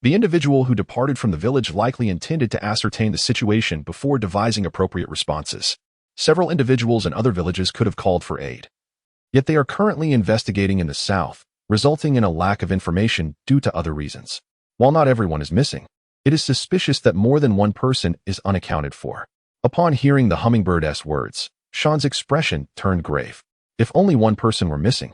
The individual who departed from the village likely intended to ascertain the situation before devising appropriate responses. Several individuals in other villages could have called for aid. Yet they are currently investigating in the south, resulting in a lack of information due to other reasons. While not everyone is missing, it is suspicious that more than one person is unaccounted for. Upon hearing the hummingbird's words, Sean's expression turned grave. If only one person were missing,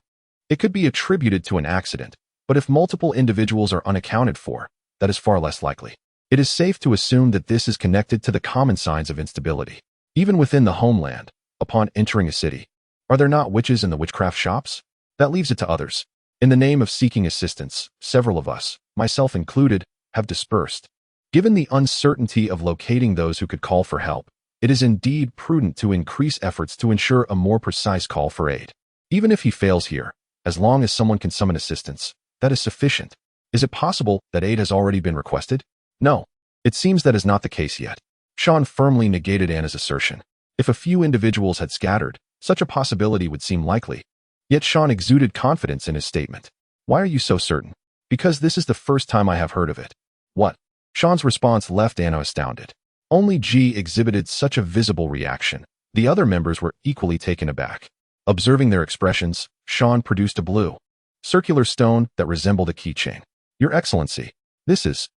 it could be attributed to an accident, but if multiple individuals are unaccounted for, that is far less likely. It is safe to assume that this is connected to the common signs of instability. Even within the homeland, upon entering a city, Are there not witches in the witchcraft shops? That leaves it to others. In the name of seeking assistance, several of us, myself included, have dispersed. Given the uncertainty of locating those who could call for help, it is indeed prudent to increase efforts to ensure a more precise call for aid. Even if he fails here, as long as someone can summon assistance, that is sufficient. Is it possible that aid has already been requested? No. It seems that is not the case yet. Sean firmly negated Anna's assertion. If a few individuals had scattered, such a possibility would seem likely. Yet Sean exuded confidence in his statement. Why are you so certain? Because this is the first time I have heard of it. What? Sean's response left Anna astounded. Only G exhibited such a visible reaction. The other members were equally taken aback. Observing their expressions, Sean produced a blue, circular stone that resembled a keychain. Your Excellency, this is,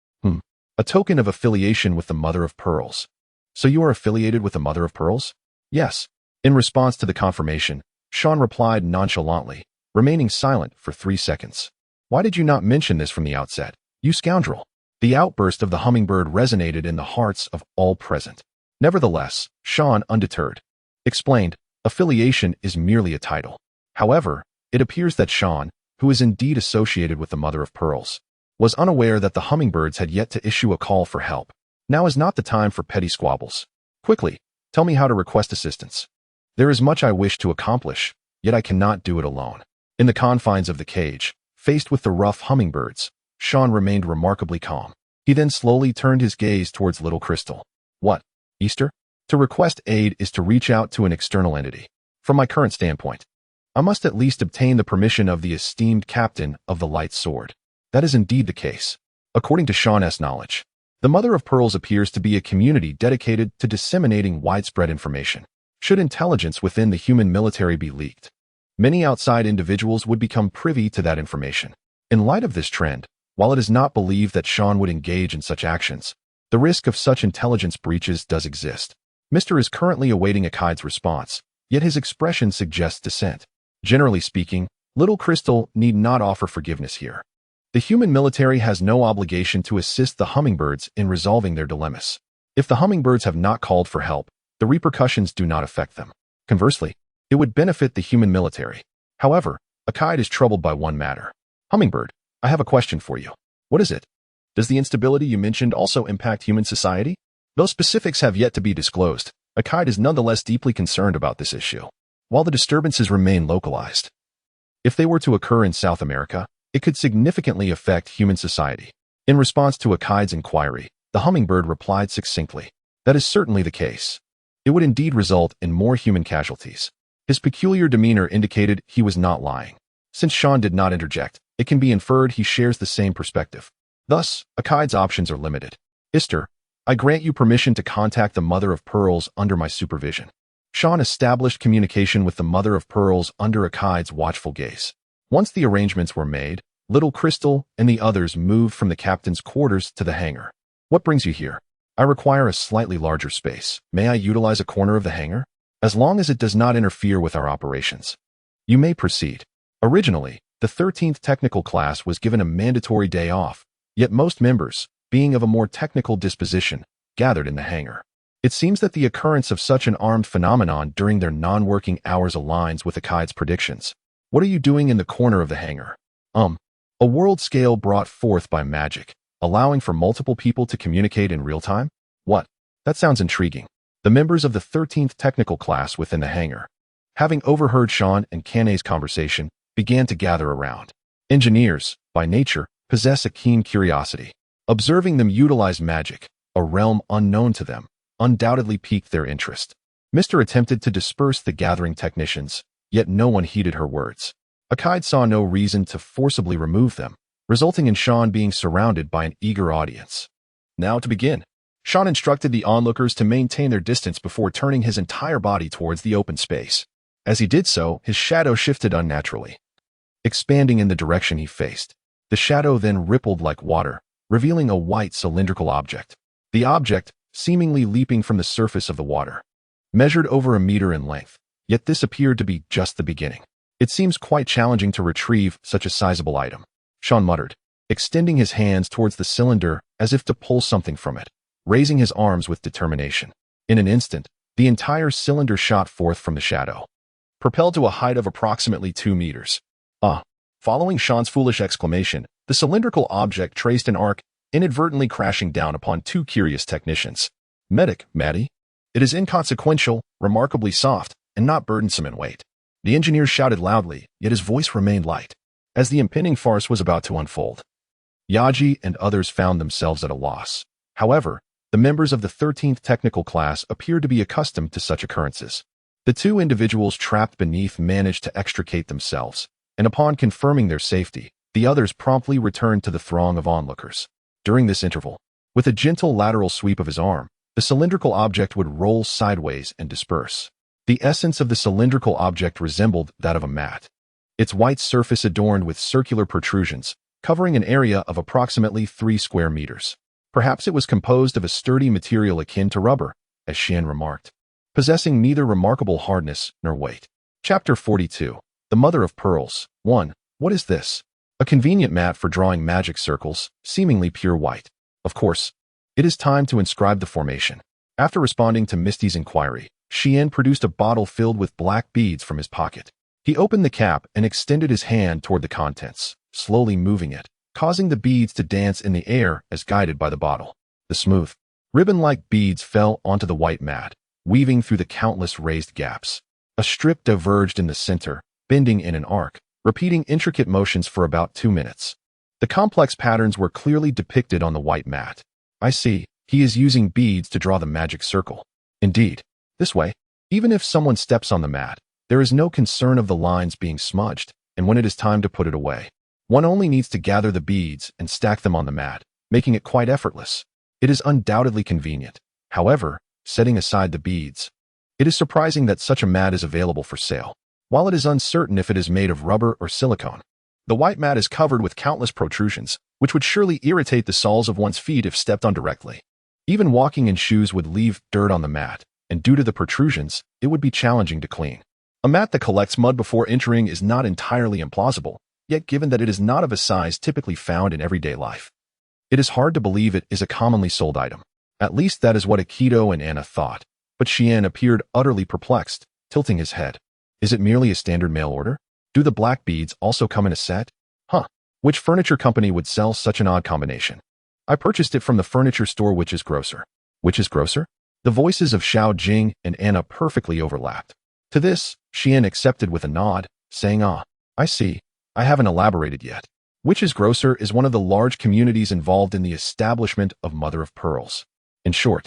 a token of affiliation with the Mother of Pearls. So you are affiliated with the Mother of Pearls? Yes. In response to the confirmation, Sean replied nonchalantly, remaining silent for 3 seconds. Why did you not mention this from the outset, you scoundrel? The outburst of the hummingbird resonated in the hearts of all present. Nevertheless, Sean, undeterred, explained, affiliation is merely a title. However, it appears that Sean, who is indeed associated with the Mother of Pearls, was unaware that the hummingbirds had yet to issue a call for help. Now is not the time for petty squabbles. Quickly, tell me how to request assistance. There is much I wish to accomplish, yet I cannot do it alone. In the confines of the cage, faced with the rough hummingbirds, Sean remained remarkably calm. He then slowly turned his gaze towards Little Crystal. What, Easter? To request aid is to reach out to an external entity. From my current standpoint, I must at least obtain the permission of the esteemed captain of the Light Sword. That is indeed the case. According to Sean's knowledge, the Mother of Pearls appears to be a community dedicated to disseminating widespread information. Should intelligence within the human military be leaked, many outside individuals would become privy to that information. In light of this trend, while it is not believed that Sean would engage in such actions, the risk of such intelligence breaches does exist. Mr. is currently awaiting Akai's response, yet his expression suggests dissent. Generally speaking, Little Crystal need not offer forgiveness here. The human military has no obligation to assist the hummingbirds in resolving their dilemmas. If the hummingbirds have not called for help, the repercussions do not affect them. Conversely, it would benefit the human military. However, Akai is troubled by one matter. Hummingbird, I have a question for you. What is it? Does the instability you mentioned also impact human society? Though specifics have yet to be disclosed, Akai is nonetheless deeply concerned about this issue. While the disturbances remain localized, if they were to occur in South America, it could significantly affect human society. In response to Akai's inquiry, the hummingbird replied succinctly, that is certainly the case. It would indeed result in more human casualties. His peculiar demeanor indicated he was not lying. Since Sean did not interject, it can be inferred he shares the same perspective. Thus, Akai's options are limited. Ister, I grant you permission to contact the Mother of Pearls under my supervision. Sean established communication with the Mother of Pearls under Akai's watchful gaze. Once the arrangements were made, Little Crystal and the others moved from the captain's quarters to the hangar. What brings you here? I require a slightly larger space. May I utilize a corner of the hangar? As long as it does not interfere with our operations. You may proceed. Originally, the 13th technical class was given a mandatory day off, yet most members, being of a more technical disposition, gathered in the hangar. It seems that the occurrence of such an armed phenomenon during their non-working hours aligns with Akai's predictions. What are you doing in the corner of the hangar? A world scale brought forth by magic, allowing for multiple people to communicate in real time? What? That sounds intriguing. The members of the 13th technical class within the hangar, having overheard Sean and Kane's conversation, began to gather around. Engineers, by nature, possess a keen curiosity. Observing them utilize magic, a realm unknown to them, undoubtedly piqued their interest. Mr. attempted to disperse the gathering technicians, yet no one heeded her words. Akai saw no reason to forcibly remove them, resulting in Sean being surrounded by an eager audience. Now to begin. Sean instructed the onlookers to maintain their distance before turning his entire body towards the open space. As he did so, his shadow shifted unnaturally, expanding in the direction he faced. The shadow then rippled like water, revealing a white cylindrical object. The object, seemingly leaping from the surface of the water, measured over 1 meter in length, yet this appeared to be just the beginning. It seems quite challenging to retrieve such a sizable item, Sean muttered, extending his hands towards the cylinder as if to pull something from it, raising his arms with determination. In an instant, the entire cylinder shot forth from the shadow, propelled to a height of approximately 2 meters. Ah! Following Sean's foolish exclamation, the cylindrical object traced an arc, inadvertently crashing down upon two curious technicians. Medic, Maddie. It is inconsequential, remarkably soft, and not burdensome in weight. The engineer shouted loudly, yet his voice remained light, as the impending farce was about to unfold. Yaji and others found themselves at a loss. However, the members of the 13th technical class appeared to be accustomed to such occurrences. The two individuals trapped beneath managed to extricate themselves, and upon confirming their safety, the others promptly returned to the throng of onlookers. During this interval, with a gentle lateral sweep of his arm, the cylindrical object would roll sideways and disperse. The essence of the cylindrical object resembled that of a mat. Its white surface adorned with circular protrusions, covering an area of approximately 3 square meters. Perhaps it was composed of a sturdy material akin to rubber, as Xian remarked, possessing neither remarkable hardness nor weight. Chapter 42. The Mother of Pearls. 1. What is this? A convenient mat for drawing magic circles, seemingly pure white. Of course, it is time to inscribe the formation. After responding to Misty's inquiry, Xian produced a bottle filled with black beads from his pocket. He opened the cap and extended his hand toward the contents, slowly moving it, causing the beads to dance in the air as guided by the bottle. The smooth, ribbon-like beads fell onto the white mat, weaving through the countless raised gaps. A strip diverged in the center, bending in an arc, repeating intricate motions for about 2 minutes. The complex patterns were clearly depicted on the white mat. I see, he is using beads to draw the magic circle. Indeed, this way, even if someone steps on the mat, there is no concern of the lines being smudged, and when it is time to put it away, one only needs to gather the beads and stack them on the mat, making it quite effortless. It is undoubtedly convenient. However, setting aside the beads, it is surprising that such a mat is available for sale. While it is uncertain if it is made of rubber or silicone, the white mat is covered with countless protrusions, which would surely irritate the soles of one's feet if stepped on directly. Even walking in shoes would leave dirt on the mat, and due to the protrusions, it would be challenging to clean. A mat that collects mud before entering is not entirely implausible, yet given that it is not of a size typically found in everyday life, it is hard to believe it is a commonly sold item. At least that is what Akito and Anna thought, but Xian appeared utterly perplexed, tilting his head. Is it merely a standard mail order? Do the black beads also come in a set? Which furniture company would sell such an odd combination? I purchased it from the furniture store Witch's Grocer. Witch's Grocer? The voices of Xiao Jing and Anna perfectly overlapped. To this, Xian accepted with a nod, saying, I see. I haven't elaborated yet. Witch's Grocer is one of the large communities involved in the establishment of Mother of Pearls. In short,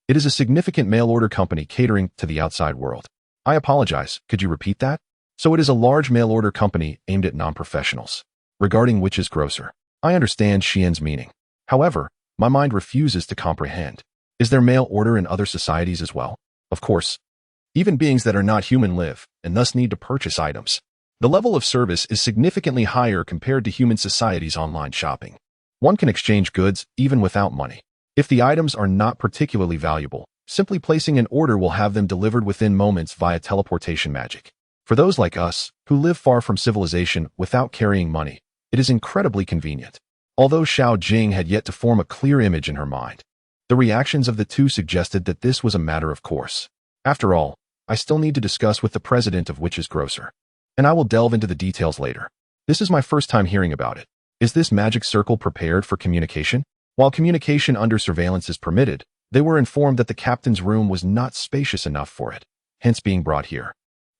it is a significant mail-order company catering to the outside world. I apologize, could you repeat that? So it is a large mail-order company aimed at non-professionals. Regarding Witch's Grocer, I understand Xian's meaning. However, my mind refuses to comprehend. Is there mail order in other societies as well? Of course. Even beings that are not human live, and thus need to purchase items. The level of service is significantly higher compared to human society's online shopping. One can exchange goods even without money. If the items are not particularly valuable, simply placing an order will have them delivered within moments via teleportation magic. For those like us, who live far from civilization without carrying money, it is incredibly convenient. Although Xiao Jing had yet to form a clear image in her mind, the reactions of the two suggested that this was a matter of course. After all, I still need to discuss with the president of Witch's Grocer, and I will delve into the details later. This is my first time hearing about it. Is this magic circle prepared for communication? While communication under surveillance is permitted, they were informed that the captain's room was not spacious enough for it, hence being brought here.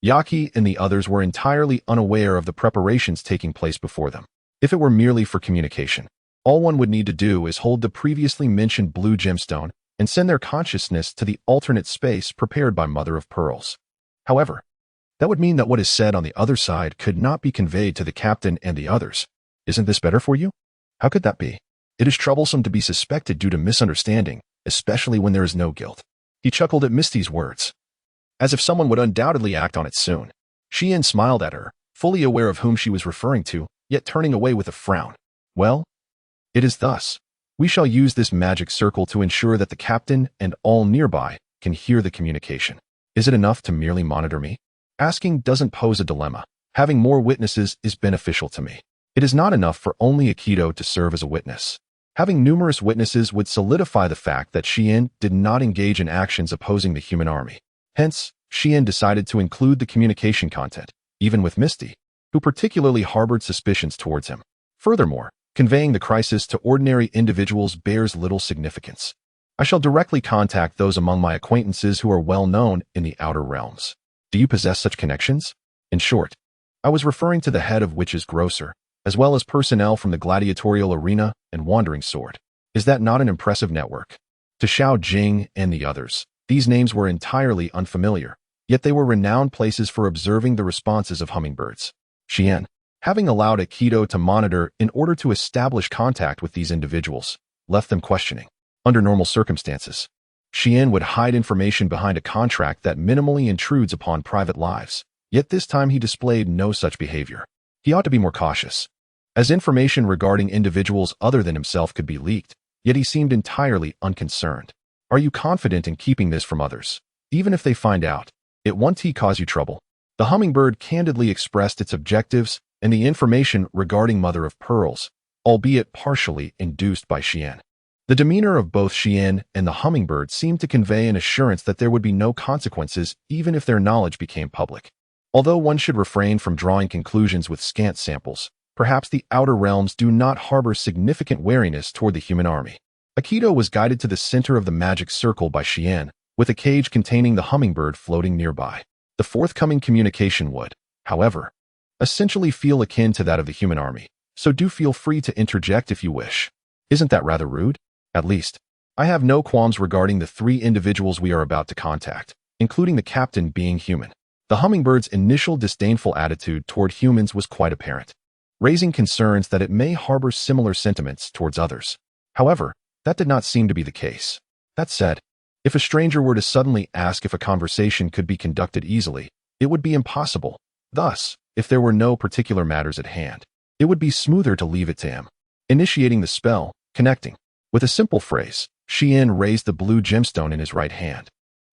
Yaki and the others were entirely unaware of the preparations taking place before them. If it were merely for communication, all one would need to do is hold the previously mentioned blue gemstone and send their consciousness to the alternate space prepared by Mother of Pearls. However, that would mean that what is said on the other side could not be conveyed to the captain and the others. Isn't this better for you? How could that be? It is troublesome to be suspected due to misunderstanding, especially when there is no guilt. He chuckled at Misty's words, as if someone would undoubtedly act on it soon. Xian smiled at her, fully aware of whom she was referring to, yet turning away with a frown. Well, it is thus. We shall use this magic circle to ensure that the captain and all nearby can hear the communication. Is it enough to merely monitor me? Asking doesn't pose a dilemma. Having more witnesses is beneficial to me. It is not enough for only Akito to serve as a witness. Having numerous witnesses would solidify the fact that Xian did not engage in actions opposing the human army. Hence, Xian decided to include the communication content, even with Misty, who particularly harbored suspicions towards him. Furthermore, conveying the crisis to ordinary individuals bears little significance. I shall directly contact those among my acquaintances who are well known in the outer realms. Do you possess such connections? In short, I was referring to the head of Witch's Grocer, as well as personnel from the gladiatorial arena and Wandering Sword. Is that not an impressive network? To Xiao Jing and the others, these names were entirely unfamiliar, yet they were renowned places for observing the responses of hummingbirds. Xian, having allowed Aikido to monitor in order to establish contact with these individuals, left them questioning. Under normal circumstances, Xian would hide information behind a contract that minimally intrudes upon private lives, yet this time he displayed no such behavior. He ought to be more cautious, as information regarding individuals other than himself could be leaked, yet he seemed entirely unconcerned. Are you confident in keeping this from others? Even if they find out, it won't cause you trouble. The hummingbird candidly expressed its objectives and the information regarding Mother of Pearls, albeit partially induced by Xian. The demeanor of both Xian and the hummingbird seemed to convey an assurance that there would be no consequences even if their knowledge became public. Although one should refrain from drawing conclusions with scant samples, perhaps the outer realms do not harbor significant wariness toward the human army. Aikido was guided to the center of the magic circle by Xian, with a cage containing the hummingbird floating nearby. The forthcoming communication would, however, essentially feel akin to that of the human army, so do feel free to interject if you wish. Isn't that rather rude? At least, I have no qualms regarding the 3 individuals we are about to contact, including the captain being human. The hummingbird's initial disdainful attitude toward humans was quite apparent, raising concerns that it may harbor similar sentiments towards others. However, that did not seem to be the case. That said, if a stranger were to suddenly ask if a conversation could be conducted easily, it would be impossible. Thus, if there were no particular matters at hand, it would be smoother to leave it to him. Initiating the spell, connecting. With a simple phrase, Xian raised the blue gemstone in his right hand,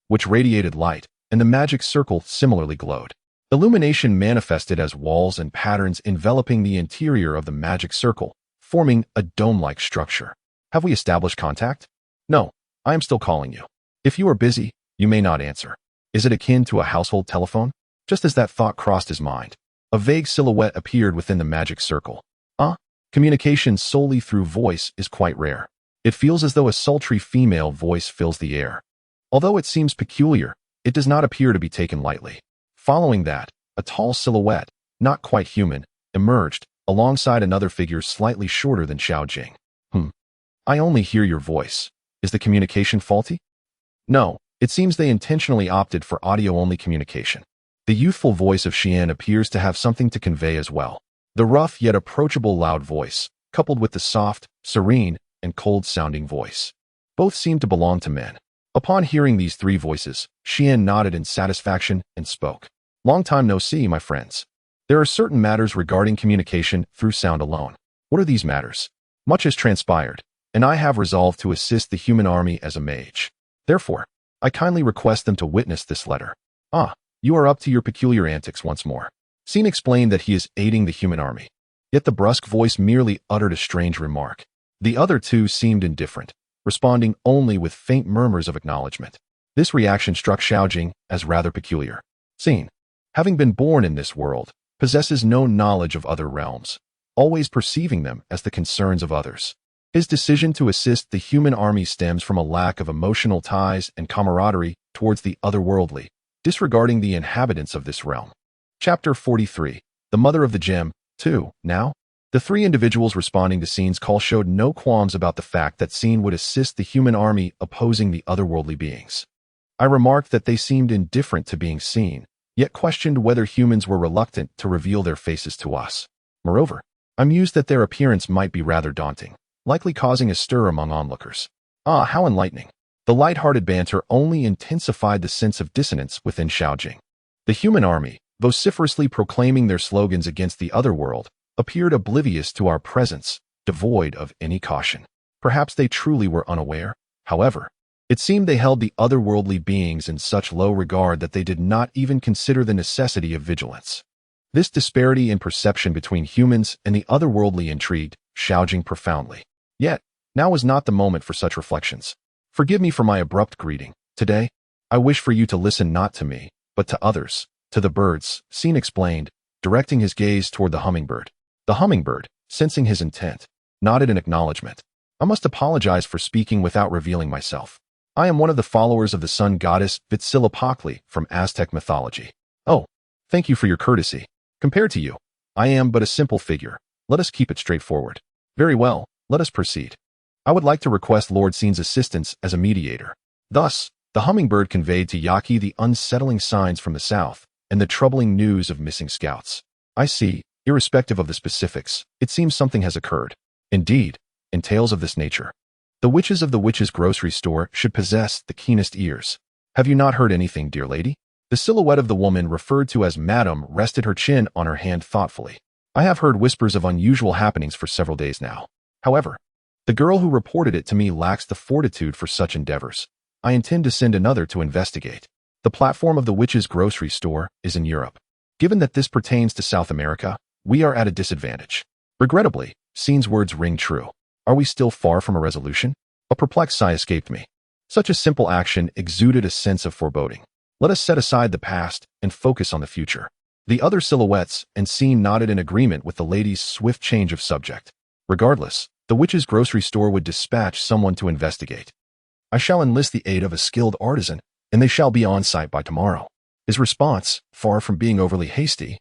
which radiated light, and the magic circle similarly glowed. Illumination manifested as walls and patterns enveloping the interior of the magic circle, forming a dome-like structure. Have we established contact? No, I am still calling you. If you are busy, you may not answer. Is it akin to a household telephone? Just as that thought crossed his mind, a vague silhouette appeared within the magic circle. Communication solely through voice is quite rare. It feels as though a sultry female voice fills the air. Although it seems peculiar, it does not appear to be taken lightly. Following that, a tall silhouette, not quite human, emerged, alongside another figure slightly shorter than Xiao Jing. I only hear your voice. Is the communication faulty? No, it seems they intentionally opted for audio-only communication. The youthful voice of Xian appears to have something to convey as well. The rough yet approachable loud voice, coupled with the soft, serene, and cold-sounding voice. Both seem to belong to men. Upon hearing these 3 voices, Xian nodded in satisfaction and spoke. Long time no see, my friends. There are certain matters regarding communication through sound alone. What are these matters? Much has transpired, and I have resolved to assist the human army as a mage. Therefore, I kindly request them to witness this letter. You are up to your peculiar antics once more. Scene explained that he is aiding the human army. Yet the brusque voice merely uttered a strange remark. The other 2 seemed indifferent, responding only with faint murmurs of acknowledgement. This reaction struck Xiaojing as rather peculiar. Scene, having been born in this world, possesses no knowledge of other realms, always perceiving them as the concerns of others. His decision to assist the human army stems from a lack of emotional ties and camaraderie towards the otherworldly, disregarding the inhabitants of this realm. Chapter 43. The Mother of the Gem, 2. Now, the 3 individuals responding to Scene's call showed no qualms about the fact that Scene would assist the human army opposing the otherworldly beings. I remarked that they seemed indifferent to being seen, yet questioned whether humans were reluctant to reveal their faces to us. Moreover, I mused that their appearance might be rather daunting, likely causing a stir among onlookers. How enlightening. The light-hearted banter only intensified the sense of dissonance within Xiaojing. The human army, vociferously proclaiming their slogans against the otherworld, appeared oblivious to our presence, devoid of any caution. Perhaps they truly were unaware. However, it seemed they held the otherworldly beings in such low regard that they did not even consider the necessity of vigilance. This disparity in perception between humans and the otherworldly intrigued Xiaojing profoundly. Yet, now was not the moment for such reflections. Forgive me for my abrupt greeting. Today, I wish for you to listen not to me, but but to others, to the birds, Scene explained, directing his gaze toward the hummingbird. The hummingbird, sensing his intent, nodded in acknowledgement. I must apologize for speaking without revealing myself. I am one of the followers of the sun goddess Huitzilopochtli from Aztec mythology. Oh, thank you for your courtesy. Compared to you, I am but a simple figure. Let us keep it straightforward. Very well, let us proceed. I would like to request Lord Scene's assistance as a mediator. Thus, the hummingbird conveyed to Yaki the unsettling signs from the south and the troubling news of missing scouts. I see, irrespective of the specifics, it seems something has occurred. Indeed, in tales of this nature, the witches of the witch's grocery store should possess the keenest ears. Have you not heard anything, dear lady? The silhouette of the woman referred to as Madam rested her chin on her hand thoughtfully. I have heard whispers of unusual happenings for several days now. However, the girl who reported it to me lacks the fortitude for such endeavors. I intend to send another to investigate. The platform of the witch's grocery store is in Europe. Given that this pertains to South America, we are at a disadvantage. Regrettably, Scene's words ring true. Are we still far from a resolution? A perplexed sigh escaped me. Such a simple action exuded a sense of foreboding. Let us set aside the past and focus on the future. The other silhouettes and Scene nodded in agreement with the lady's swift change of subject. Regardless, the witch's grocery store would dispatch someone to investigate. I shall enlist the aid of a skilled artisan, and they shall be on site by tomorrow. His response, far from being overly hasty,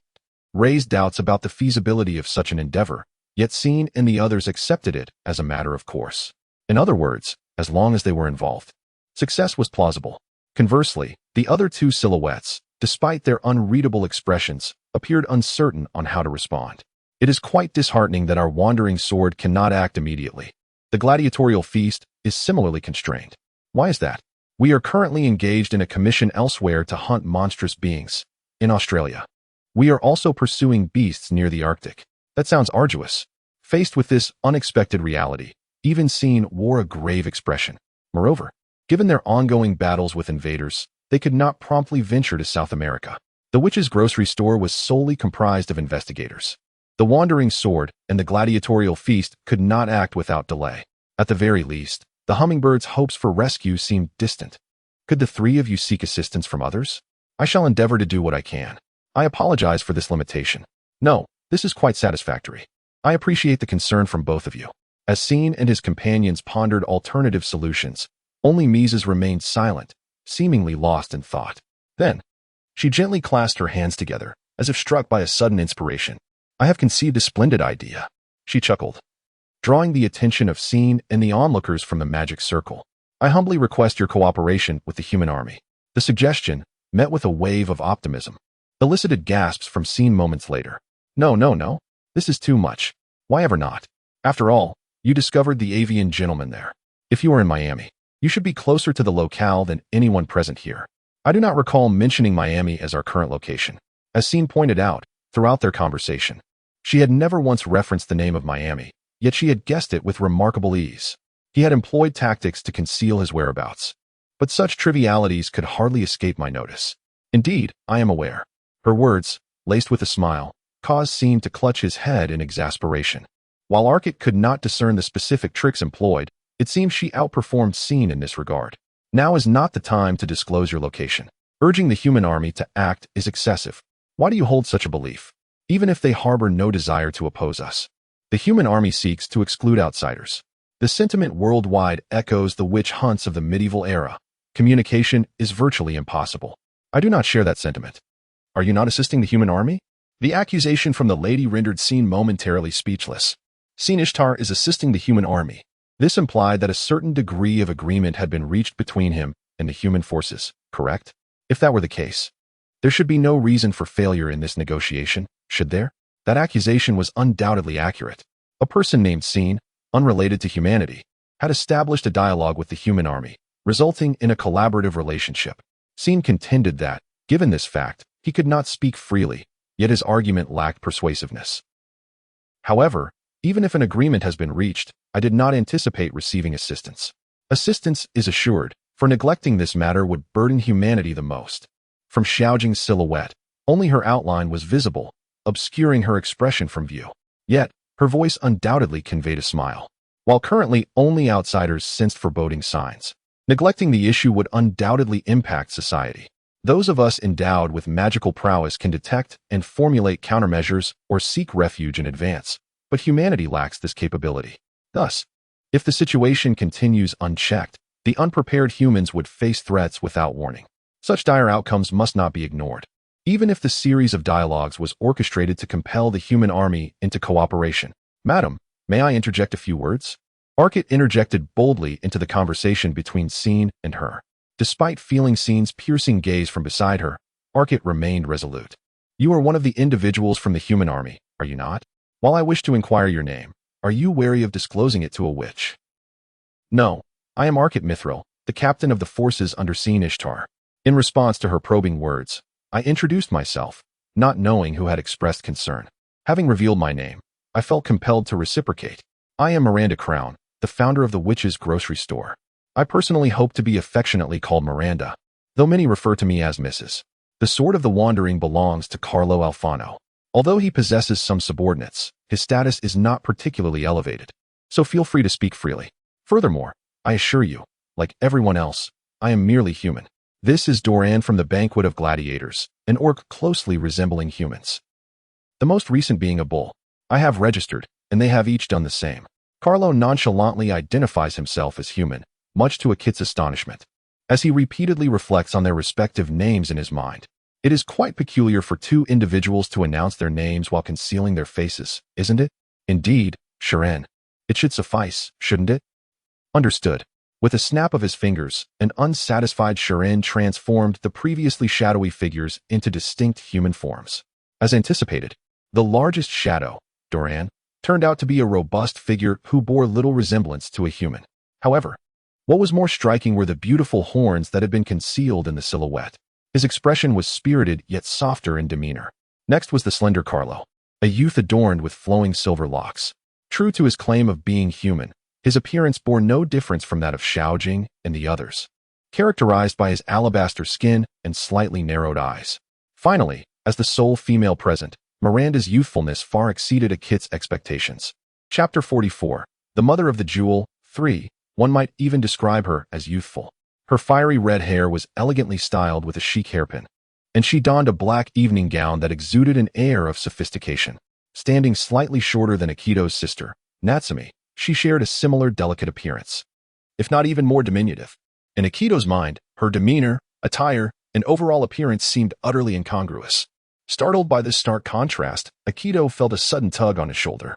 raised doubts about the feasibility of such an endeavor, yet Scene and the others accepted it as a matter of course. In other words, as long as they were involved, success was plausible. Conversely, the other two silhouettes, despite their unreadable expressions, appeared uncertain on how to respond. It is quite disheartening that our wandering sword cannot act immediately. The gladiatorial feast is similarly constrained. Why is that? We are currently engaged in a commission elsewhere to hunt monstrous beings, in Australia. We are also pursuing beasts near the Arctic. That sounds arduous. Faced with this unexpected reality, even Scene wore a grave expression. Moreover, given their ongoing battles with invaders, they could not promptly venture to South America. The witch's grocery store was solely comprised of investigators. The wandering sword and the gladiatorial feast could not act without delay. At the very least, the hummingbird's hopes for rescue seemed distant. Could the three of you seek assistance from others? I shall endeavor to do what I can. I apologize for this limitation. No, this is quite satisfactory. I appreciate the concern from both of you. As Scene and his companions pondered alternative solutions, only Mises remained silent, seemingly lost in thought. Then, she gently clasped her hands together, as if struck by a sudden inspiration. I have conceived a splendid idea, she chuckled, drawing the attention of Scene and the onlookers from the magic circle. I humbly request your cooperation with the human army. The suggestion, met with a wave of optimism, elicited gasps from Scene moments later. No. This is too much. Why ever not? After all, you discovered the avian gentleman there. If you are in Miami, you should be closer to the locale than anyone present here. I do not recall mentioning Miami as our current location. As Scene pointed out, throughout their conversation, she had never once referenced the name of Miami, yet she had guessed it with remarkable ease. He had employed tactics to conceal his whereabouts. But such trivialities could hardly escape my notice. Indeed, I am aware. Her words, laced with a smile, caused Scene to clutch his head in exasperation. While Arkit could not discern the specific tricks employed, it seemed she outperformed Scene in this regard. Now is not the time to disclose your location. Urging the human army to act is excessive. Why do you hold such a belief? Even if they harbor no desire to oppose us. The human army seeks to exclude outsiders. The sentiment worldwide echoes the witch hunts of the medieval era. Communication is virtually impossible. I do not share that sentiment. Are you not assisting the human army? The accusation from the lady rendered Scene momentarily speechless. Scene Ishtar is assisting the human army. This implied that a certain degree of agreement had been reached between him and the human forces, correct? If that were the case, there should be no reason for failure in this negotiation, should there? That accusation was undoubtedly accurate. A person named Scene, unrelated to humanity, had established a dialogue with the human army, resulting in a collaborative relationship. Scene contended that, given this fact, he could not speak freely, yet his argument lacked persuasiveness. However, even if an agreement has been reached, I did not anticipate receiving assistance. Assistance is assured, for neglecting this matter would burden humanity the most. From Xiaojing's silhouette, only her outline was visible, obscuring her expression from view. Yet, her voice undoubtedly conveyed a smile. While currently only outsiders sensed foreboding signs, neglecting the issue would undoubtedly impact society. Those of us endowed with magical prowess can detect and formulate countermeasures or seek refuge in advance, but humanity lacks this capability. Thus, if the situation continues unchecked, the unprepared humans would face threats without warning. Such dire outcomes must not be ignored. Even if the series of dialogues was orchestrated to compel the human army into cooperation. Madam, may I interject a few words? Arkit interjected boldly into the conversation between Scene and her. Despite feeling Scene's piercing gaze from beside her, Arkit remained resolute. You are one of the individuals from the human army, are you not? While I wish to inquire your name, are you wary of disclosing it to a witch? No, I am Arkit Mithril, the captain of the forces under Scene Ishtar. In response to her probing words, I introduced myself, not knowing who had expressed concern. Having revealed my name, I felt compelled to reciprocate. I am Miranda Crown, the founder of the Witch's Grocery Store. I personally hope to be affectionately called Miranda, though many refer to me as Mrs. The Sword of the Wandering belongs to Carlo Alfano. Although he possesses some subordinates, his status is not particularly elevated, so feel free to speak freely. Furthermore, I assure you, like everyone else, I am merely human. This is Doran from the Banquet of Gladiators, an orc closely resembling humans. The most recent being a bull. I have registered, and they have each done the same. Carlo nonchalantly identifies himself as human, much to Akit's astonishment. As he repeatedly reflects on their respective names in his mind, it is quite peculiar for two individuals to announce their names while concealing their faces, isn't it? Indeed, Sharon. It should suffice, shouldn't it? Understood. With a snap of his fingers, an unsatisfied Sharon transformed the previously shadowy figures into distinct human forms. As anticipated, the largest shadow, Doran, turned out to be a robust figure who bore little resemblance to a human. However, what was more striking were the beautiful horns that had been concealed in the silhouette. His expression was spirited yet softer in demeanor. Next was the slender Carlo, a youth adorned with flowing silver locks. True to his claim of being human, his appearance bore no difference from that of Xiaojing and the others, characterized by his alabaster skin and slightly narrowed eyes. Finally, as the sole female present, Miranda's youthfulness far exceeded Akit's expectations. Chapter 44. The Mother of the Jewel. 3. One might even describe her as youthful. Her fiery red hair was elegantly styled with a chic hairpin, and she donned a black evening gown that exuded an air of sophistication. Standing slightly shorter than Akito's sister, Natsumi, she shared a similar delicate appearance, if not even more diminutive. In Akito's mind, her demeanor, attire, and overall appearance seemed utterly incongruous. Startled by this stark contrast, Akito felt a sudden tug on his shoulder,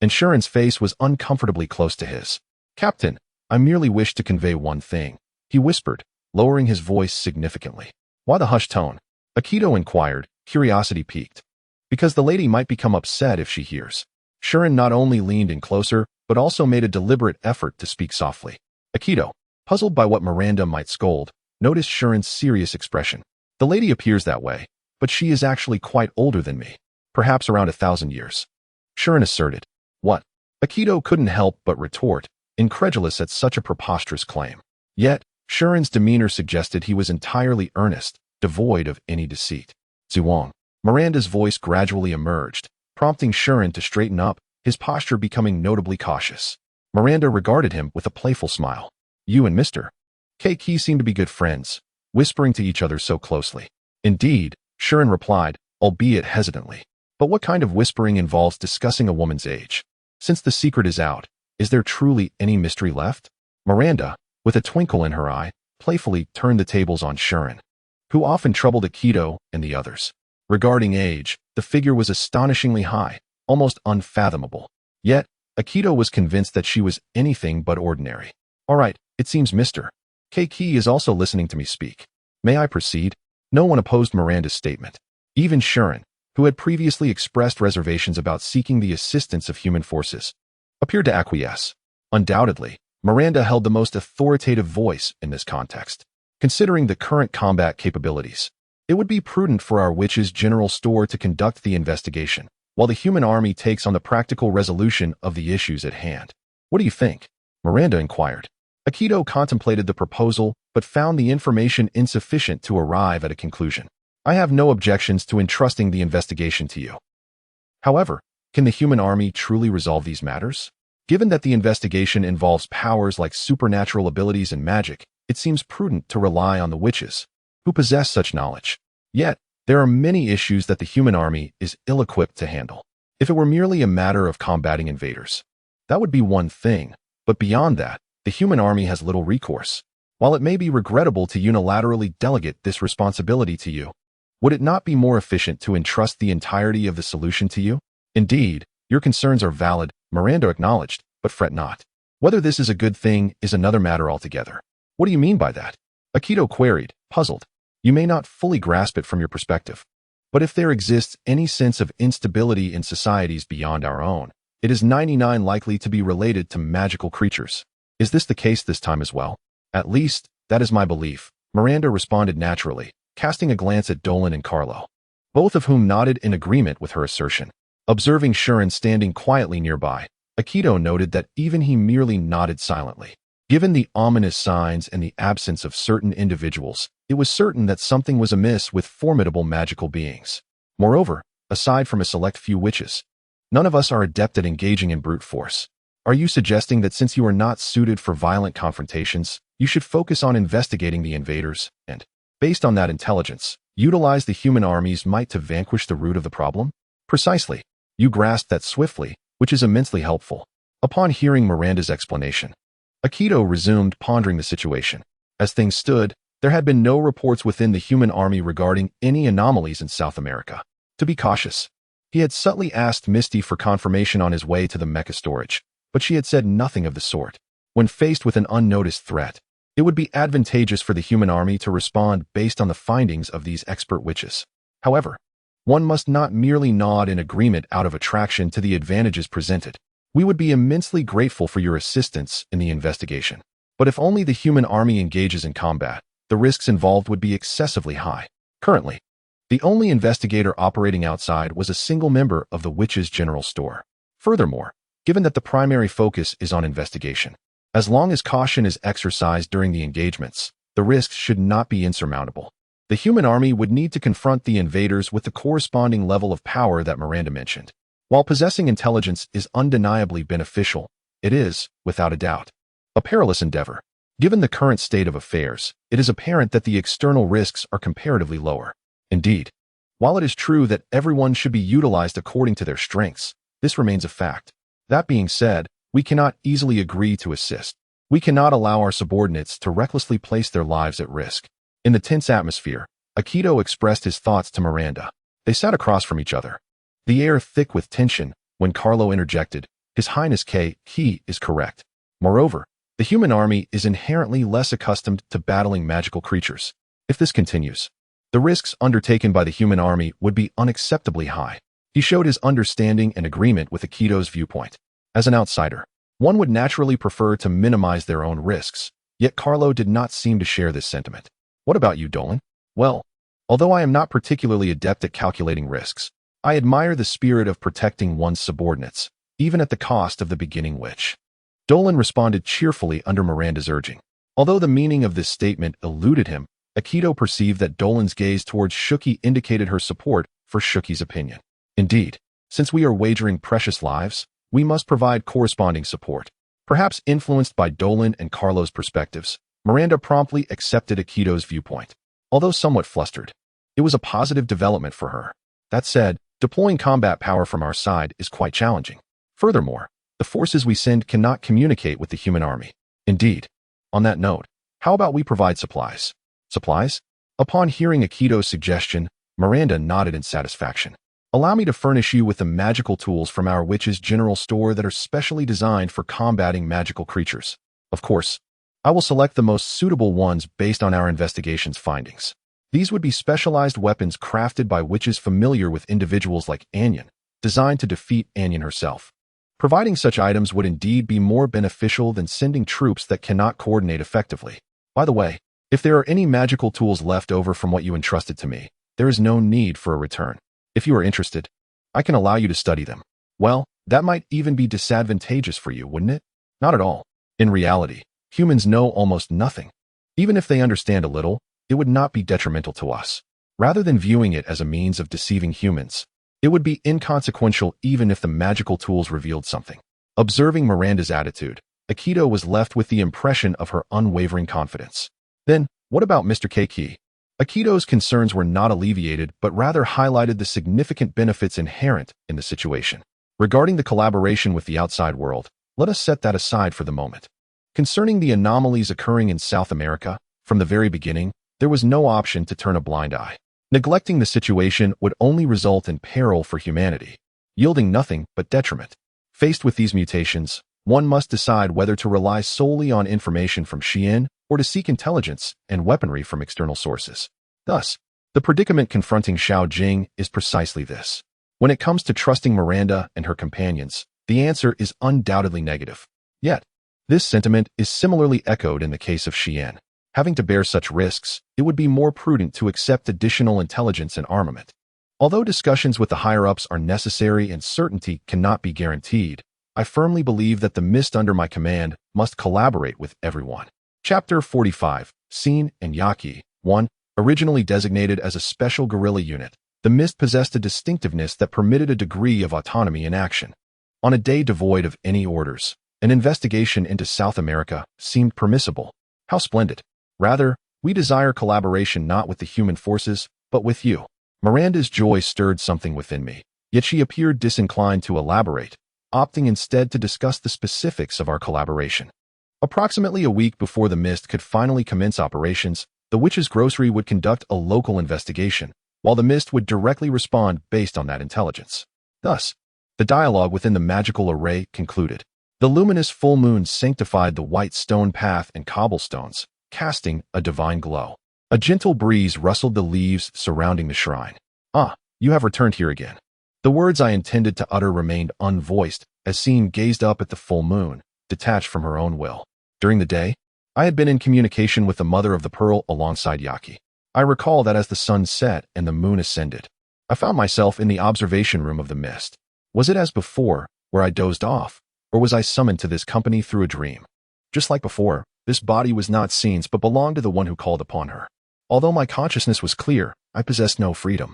and Sharon's face was uncomfortably close to his. Captain, I merely wish to convey one thing, he whispered, lowering his voice significantly. Why the hushed tone? Akito inquired, curiosity piqued. Because the lady might become upset if she hears. Sharon not only leaned in closer, but also made a deliberate effort to speak softly. Akito, puzzled by what Miranda might scold, noticed Sharon's serious expression. The lady appears that way, but she is actually quite older than me, perhaps around 1,000 years. Sharon asserted. What? Akito couldn't help but retort, incredulous at such a preposterous claim. Yet, Sharon's demeanor suggested he was entirely earnest, devoid of any deceit. Zhuang. Miranda's voice gradually emerged, prompting Sharon to straighten up, his posture becoming notably cautious. Miranda regarded him with a playful smile. You and Mr. Keiki seem to be good friends, whispering to each other so closely. Indeed, Sharon replied, albeit hesitantly. But what kind of whispering involves discussing a woman's age? Since the secret is out, is there truly any mystery left? Miranda, with a twinkle in her eye, playfully turned the tables on Sharon, who often troubled Akito and the others. Regarding age, the figure was astonishingly high, almost unfathomable. Yet, Akito was convinced that she was anything but ordinary. All right, it seems Mr. Keiki is also listening to me speak. May I proceed? No one opposed Miranda's statement. Even Sharon, who had previously expressed reservations about seeking the assistance of human forces, appeared to acquiesce. Undoubtedly, Miranda held the most authoritative voice in this context. Considering the current combat capabilities, it would be prudent for our witch's general store to conduct the investigation, while the human army takes on the practical resolution of the issues at hand. What do you think? Miranda inquired. Akito contemplated the proposal, but found the information insufficient to arrive at a conclusion. I have no objections to entrusting the investigation to you. However, can the human army truly resolve these matters? Given that the investigation involves powers like supernatural abilities and magic, it seems prudent to rely on the witches. who possess such knowledge. Yet, there are many issues that the human army is ill-equipped to handle. If it were merely a matter of combating invaders, that would be one thing, but beyond that, the human army has little recourse. While it may be regrettable to unilaterally delegate this responsibility to you, would it not be more efficient to entrust the entirety of the solution to you? Indeed, your concerns are valid, Miranda acknowledged, but fret not. Whether this is a good thing is another matter altogether. What do you mean by that? Akito queried, puzzled. You may not fully grasp it from your perspective, but if there exists any sense of instability in societies beyond our own, it is 99% likely to be related to magical creatures. Is this the case this time as well? At least, that is my belief, Miranda responded naturally, casting a glance at Dolan and Carlo, both of whom nodded in agreement with her assertion. Observing Shuren standing quietly nearby, Akito noted that even he merely nodded silently. Given the ominous signs and the absence of certain individuals, it was certain that something was amiss with formidable magical beings. Moreover, aside from a select few witches, none of us are adept at engaging in brute force. Are you suggesting that since you are not suited for violent confrontations, you should focus on investigating the invaders and, based on that intelligence, utilize the human army's might to vanquish the root of the problem? Precisely. You grasped that swiftly, which is immensely helpful. Upon hearing Miranda's explanation, Akito resumed pondering the situation. As things stood, there had been no reports within the human army regarding any anomalies in South America. To be cautious, he had subtly asked Misty for confirmation on his way to the mecha storage, but she had said nothing of the sort. When faced with an unnoticed threat, it would be advantageous for the human army to respond based on the findings of these expert witches. However, one must not merely nod in agreement out of attraction to the advantages presented. We would be immensely grateful for your assistance in the investigation. But if only the human army engages in combat, the risks involved would be excessively high. Currently, the only investigator operating outside was a single member of the Witches' General Store. Furthermore, given that the primary focus is on investigation, as long as caution is exercised during the engagements, the risks should not be insurmountable. The human army would need to confront the invaders with the corresponding level of power that Miranda mentioned. While possessing intelligence is undeniably beneficial, it is, without a doubt, a perilous endeavor. Given the current state of affairs, it is apparent that the external risks are comparatively lower. Indeed, while it is true that everyone should be utilized according to their strengths, this remains a fact. That being said, we cannot easily agree to assist. We cannot allow our subordinates to recklessly place their lives at risk. In the tense atmosphere, Akito expressed his thoughts to Miranda. They sat across from each other, the air thick with tension, when Carlo interjected, His Highness He is correct. Moreover, the human army is inherently less accustomed to battling magical creatures. If this continues, the risks undertaken by the human army would be unacceptably high. He showed his understanding and agreement with Akito's viewpoint. As an outsider, one would naturally prefer to minimize their own risks, yet Carlo did not seem to share this sentiment. What about you, Dolan? Well, although I am not particularly adept at calculating risks, I admire the spirit of protecting one's subordinates, even at the cost of the beginning witch. Dolan responded cheerfully under Miranda's urging. Although the meaning of this statement eluded him, Akito perceived that Dolan's gaze towards Shuki indicated her support for Shuki's opinion. Indeed, since we are wagering precious lives, we must provide corresponding support. Perhaps influenced by Dolan and Carlo's perspectives, Miranda promptly accepted Akito's viewpoint. Although somewhat flustered, it was a positive development for her. That said, deploying combat power from our side is quite challenging. Furthermore, the forces we send cannot communicate with the human army. Indeed, on that note, how about we provide supplies? Supplies? Upon hearing Akito's suggestion, Miranda nodded in satisfaction. Allow me to furnish you with the magical tools from our Witches' General Store that are specially designed for combating magical creatures. Of course, I will select the most suitable ones based on our investigation's findings. These would be specialized weapons crafted by witches familiar with individuals like Anyan, designed to defeat Anyan herself. Providing such items would indeed be more beneficial than sending troops that cannot coordinate effectively. By the way, if there are any magical tools left over from what you entrusted to me, there is no need for a return. If you are interested, I can allow you to study them. Well, that might even be disadvantageous for you, wouldn't it? Not at all. In reality, humans know almost nothing. Even if they understand a little, it would not be detrimental to us. Rather than viewing it as a means of deceiving humans, it would be inconsequential even if the magical tools revealed something. Observing Miranda's attitude, Akito was left with the impression of her unwavering confidence. Then, what about Mr. Keiki? Akito's concerns were not alleviated, but rather highlighted the significant benefits inherent in the situation. Regarding the collaboration with the outside world, let us set that aside for the moment. Concerning the anomalies occurring in South America, from the very beginning, there was no option to turn a blind eye. Neglecting the situation would only result in peril for humanity, yielding nothing but detriment. Faced with these mutations, one must decide whether to rely solely on information from Xian or to seek intelligence and weaponry from external sources. Thus, the predicament confronting Xiao Jing is precisely this. When it comes to trusting Miranda and her companions, the answer is undoubtedly negative. Yet, this sentiment is similarly echoed in the case of Xian. Having to bear such risks, it would be more prudent to accept additional intelligence and armament. Although discussions with the higher-ups are necessary and certainty cannot be guaranteed, I firmly believe that the Mist under my command must collaborate with everyone. Chapter 45, Xin and Yaki. 1. Originally designated as a special guerrilla unit, the Mist possessed a distinctiveness that permitted a degree of autonomy in action. On a day devoid of any orders, an investigation into South America seemed permissible. How splendid! Rather, we desire collaboration not with the human forces, but with you. Miranda's joy stirred something within me, yet she appeared disinclined to elaborate, opting instead to discuss the specifics of our collaboration. Approximately a week before the Mist could finally commence operations, the Witch's Grocery would conduct a local investigation, while the Mist would directly respond based on that intelligence. Thus, the dialogue within the magical array concluded. The luminous full moon sanctified the white stone path and cobblestones, casting a divine glow. A gentle breeze rustled the leaves surrounding the shrine. Ah, you have returned here again. The words I intended to utter remained unvoiced as Xin gazed up at the full moon, detached from her own will. During the day, I had been in communication with the Mother of the Pearl alongside Yaki. I recall that as the sun set and the moon ascended, I found myself in the observation room of the Mist. Was it as before, where I dozed off, or was I summoned to this company through a dream? Just like before, this body was not Xin's but belonged to the one who called upon her. Although my consciousness was clear, I possessed no freedom.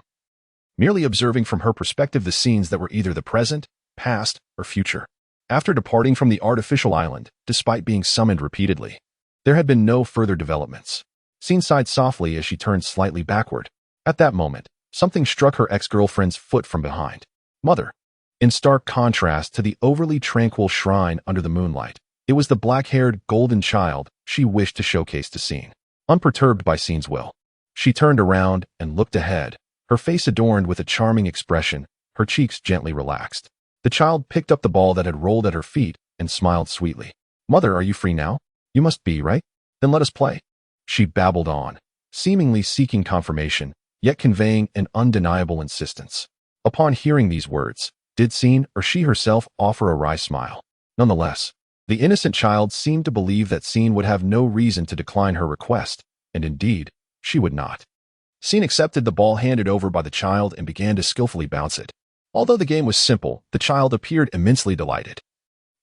Merely observing from her perspective the scenes that were either the present, past, or future. After departing from the artificial island, despite being summoned repeatedly, there had been no further developments. Xin sighed softly as she turned slightly backward. At that moment, something struck her ex-girlfriend's foot from behind. Mother. In stark contrast to the overly tranquil shrine under the moonlight, it was the black-haired, golden child she wished to showcase to Xin. Unperturbed by Xin's will, she turned around and looked ahead, her face adorned with a charming expression, her cheeks gently relaxed. The child picked up the ball that had rolled at her feet and smiled sweetly. Mother, are you free now? You must be, right? Then let us play. She babbled on, seemingly seeking confirmation, yet conveying an undeniable insistence. Upon hearing these words, did Xin or she herself offer a wry smile? Nonetheless, the innocent child seemed to believe that Xin would have no reason to decline her request, and indeed, she would not. Xin accepted the ball handed over by the child and began to skillfully bounce it. Although the game was simple, the child appeared immensely delighted,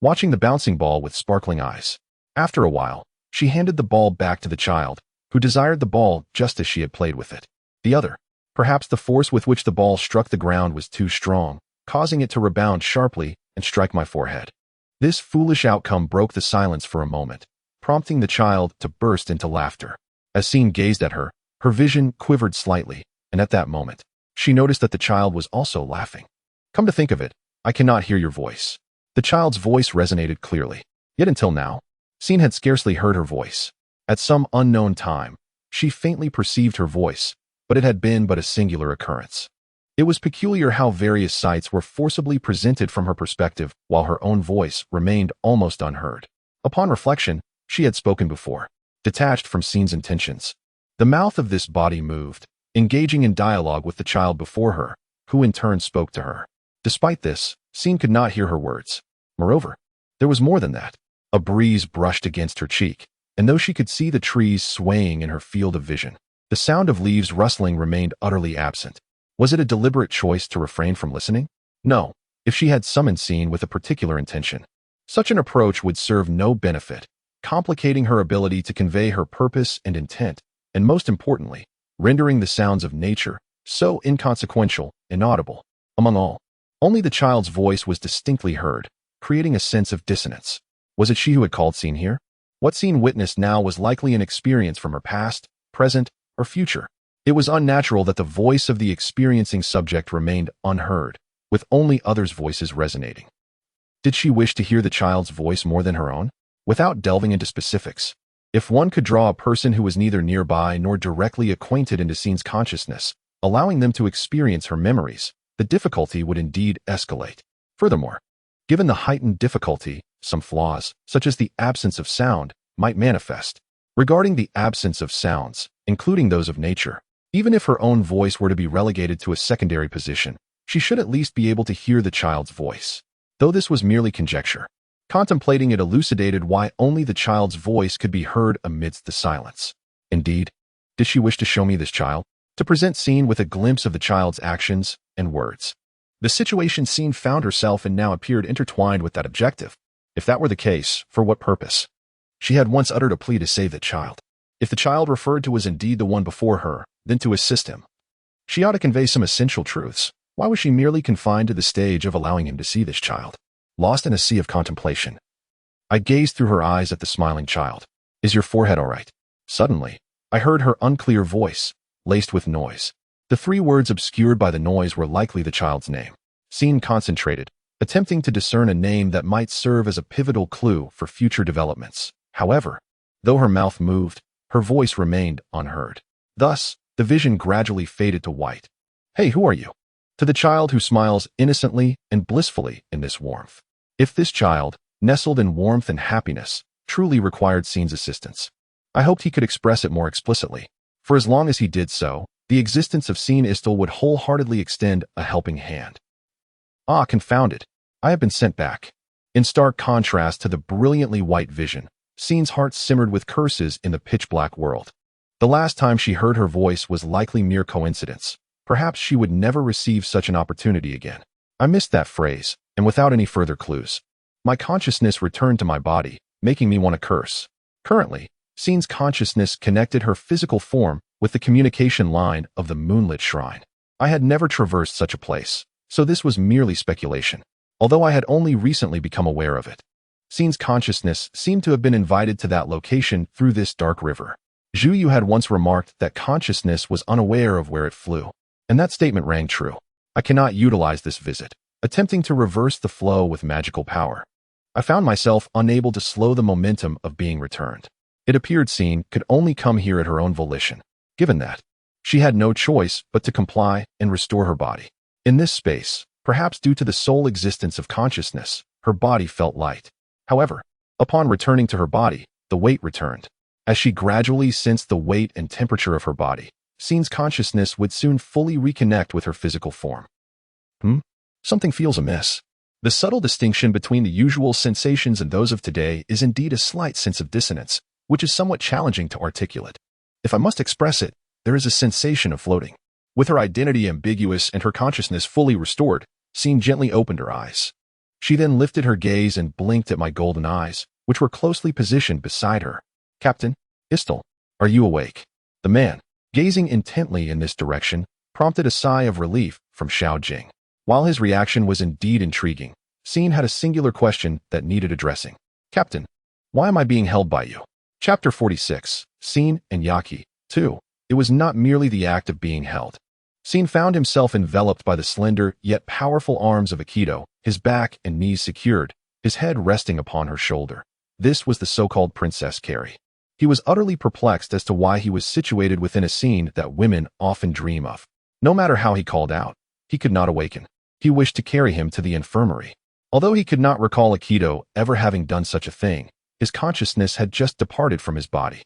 watching the bouncing ball with sparkling eyes. After a while, she handed the ball back to the child, who desired the ball just as she had played with it. The other, perhaps the force with which the ball struck the ground was too strong, causing it to rebound sharply and strike my forehead. This foolish outcome broke the silence for a moment, prompting the child to burst into laughter. As Xin gazed at her, her vision quivered slightly, and at that moment, she noticed that the child was also laughing. Come to think of it, I cannot hear your voice. The child's voice resonated clearly. Yet until now, Xin had scarcely heard her voice. At some unknown time, she faintly perceived her voice, but it had been but a singular occurrence. It was peculiar how various sights were forcibly presented from her perspective while her own voice remained almost unheard. Upon reflection, she had spoken before, detached from Xin's intentions. The mouth of this body moved, engaging in dialogue with the child before her, who in turn spoke to her. Despite this, Xin could not hear her words. Moreover, there was more than that. A breeze brushed against her cheek, and though she could see the trees swaying in her field of vision, the sound of leaves rustling remained utterly absent. Was it a deliberate choice to refrain from listening? No, if she had summoned Xin with a particular intention. Such an approach would serve no benefit, complicating her ability to convey her purpose and intent, and most importantly, rendering the sounds of nature so inconsequential, inaudible. Among all, only the child's voice was distinctly heard, creating a sense of dissonance. Was it she who had called Xin here? What Xin witnessed now was likely an experience from her past, present, or future. It was unnatural that the voice of the experiencing subject remained unheard, with only others' voices resonating. Did she wish to hear the child's voice more than her own? Without delving into specifics, if one could draw a person who was neither nearby nor directly acquainted into Scene's consciousness, allowing them to experience her memories, the difficulty would indeed escalate. Furthermore, given the heightened difficulty, some flaws, such as the absence of sound, might manifest. Regarding the absence of sounds, including those of nature, even if her own voice were to be relegated to a secondary position, she should at least be able to hear the child's voice. Though this was merely conjecture, contemplating it elucidated why only the child's voice could be heard amidst the silence. Indeed, did she wish to show me this child? To present Scene with a glimpse of the child's actions and words. The situation Scene found herself in now appeared intertwined with that objective. If that were the case, for what purpose? She had once uttered a plea to save the child. If the child referred to was indeed the one before her, then to assist him. She ought to convey some essential truths. Why was she merely confined to the stage of allowing him to see this child? Lost in a sea of contemplation, I gazed through her eyes at the smiling child. Is your forehead all right? Suddenly, I heard her unclear voice, laced with noise. The 3 words obscured by the noise were likely the child's name. Scene concentrated, attempting to discern a name that might serve as a pivotal clue for future developments. However, though her mouth moved, her voice remained unheard. Thus, the vision gradually faded to white. Hey, who are you? To the child who smiles innocently and blissfully in this warmth. If this child, nestled in warmth and happiness, truly required Scene's assistance, I hoped he could express it more explicitly. For as long as he did so, the existence of Scene Istel would wholeheartedly extend a helping hand. Ah, confound it. I have been sent back. In stark contrast to the brilliantly white vision, Scene's heart simmered with curses in the pitch-black world. The last time she heard her voice was likely mere coincidence. Perhaps she would never receive such an opportunity again. I missed that phrase, and without any further clues, my consciousness returned to my body, making me want to curse. Currently, Scene's consciousness connected her physical form with the communication line of the moonlit shrine. I had never traversed such a place, so this was merely speculation, although I had only recently become aware of it. Scene's consciousness seemed to have been invited to that location through this dark river. Zhu Yu had once remarked that consciousness was unaware of where it flew, and that statement rang true. I cannot utilize this visit, attempting to reverse the flow with magical power. I found myself unable to slow the momentum of being returned. It appeared Scene could only come here at her own volition. Given that, she had no choice but to comply and restore her body. In this space, perhaps due to the sole existence of consciousness, her body felt light. However, upon returning to her body, the weight returned. As she gradually sensed the weight and temperature of her body, Scene's consciousness would soon fully reconnect with her physical form. Something feels amiss. The subtle distinction between the usual sensations and those of today is indeed a slight sense of dissonance, which is somewhat challenging to articulate. If I must express it, there is a sensation of floating. With her identity ambiguous and her consciousness fully restored, Scene gently opened her eyes. She then lifted her gaze and blinked at my golden eyes, which were closely positioned beside her. Captain Istel, are you awake? The man, gazing intently in this direction, prompted a sigh of relief from Xiao Jing. While his reaction was indeed intriguing, Scene had a singular question that needed addressing. Captain, why am I being held by you? Chapter 46, Scene and Yaki, 2. It was not merely the act of being held. Scene found himself enveloped by the slender yet powerful arms of Aikido, his back and knees secured, his head resting upon her shoulder. This was the so-called Princess Carrie. He was utterly perplexed as to why he was situated within a scene that women often dream of. No matter how he called out, he could not awaken. He wished to carry him to the infirmary. Although he could not recall Aikido ever having done such a thing, his consciousness had just departed from his body.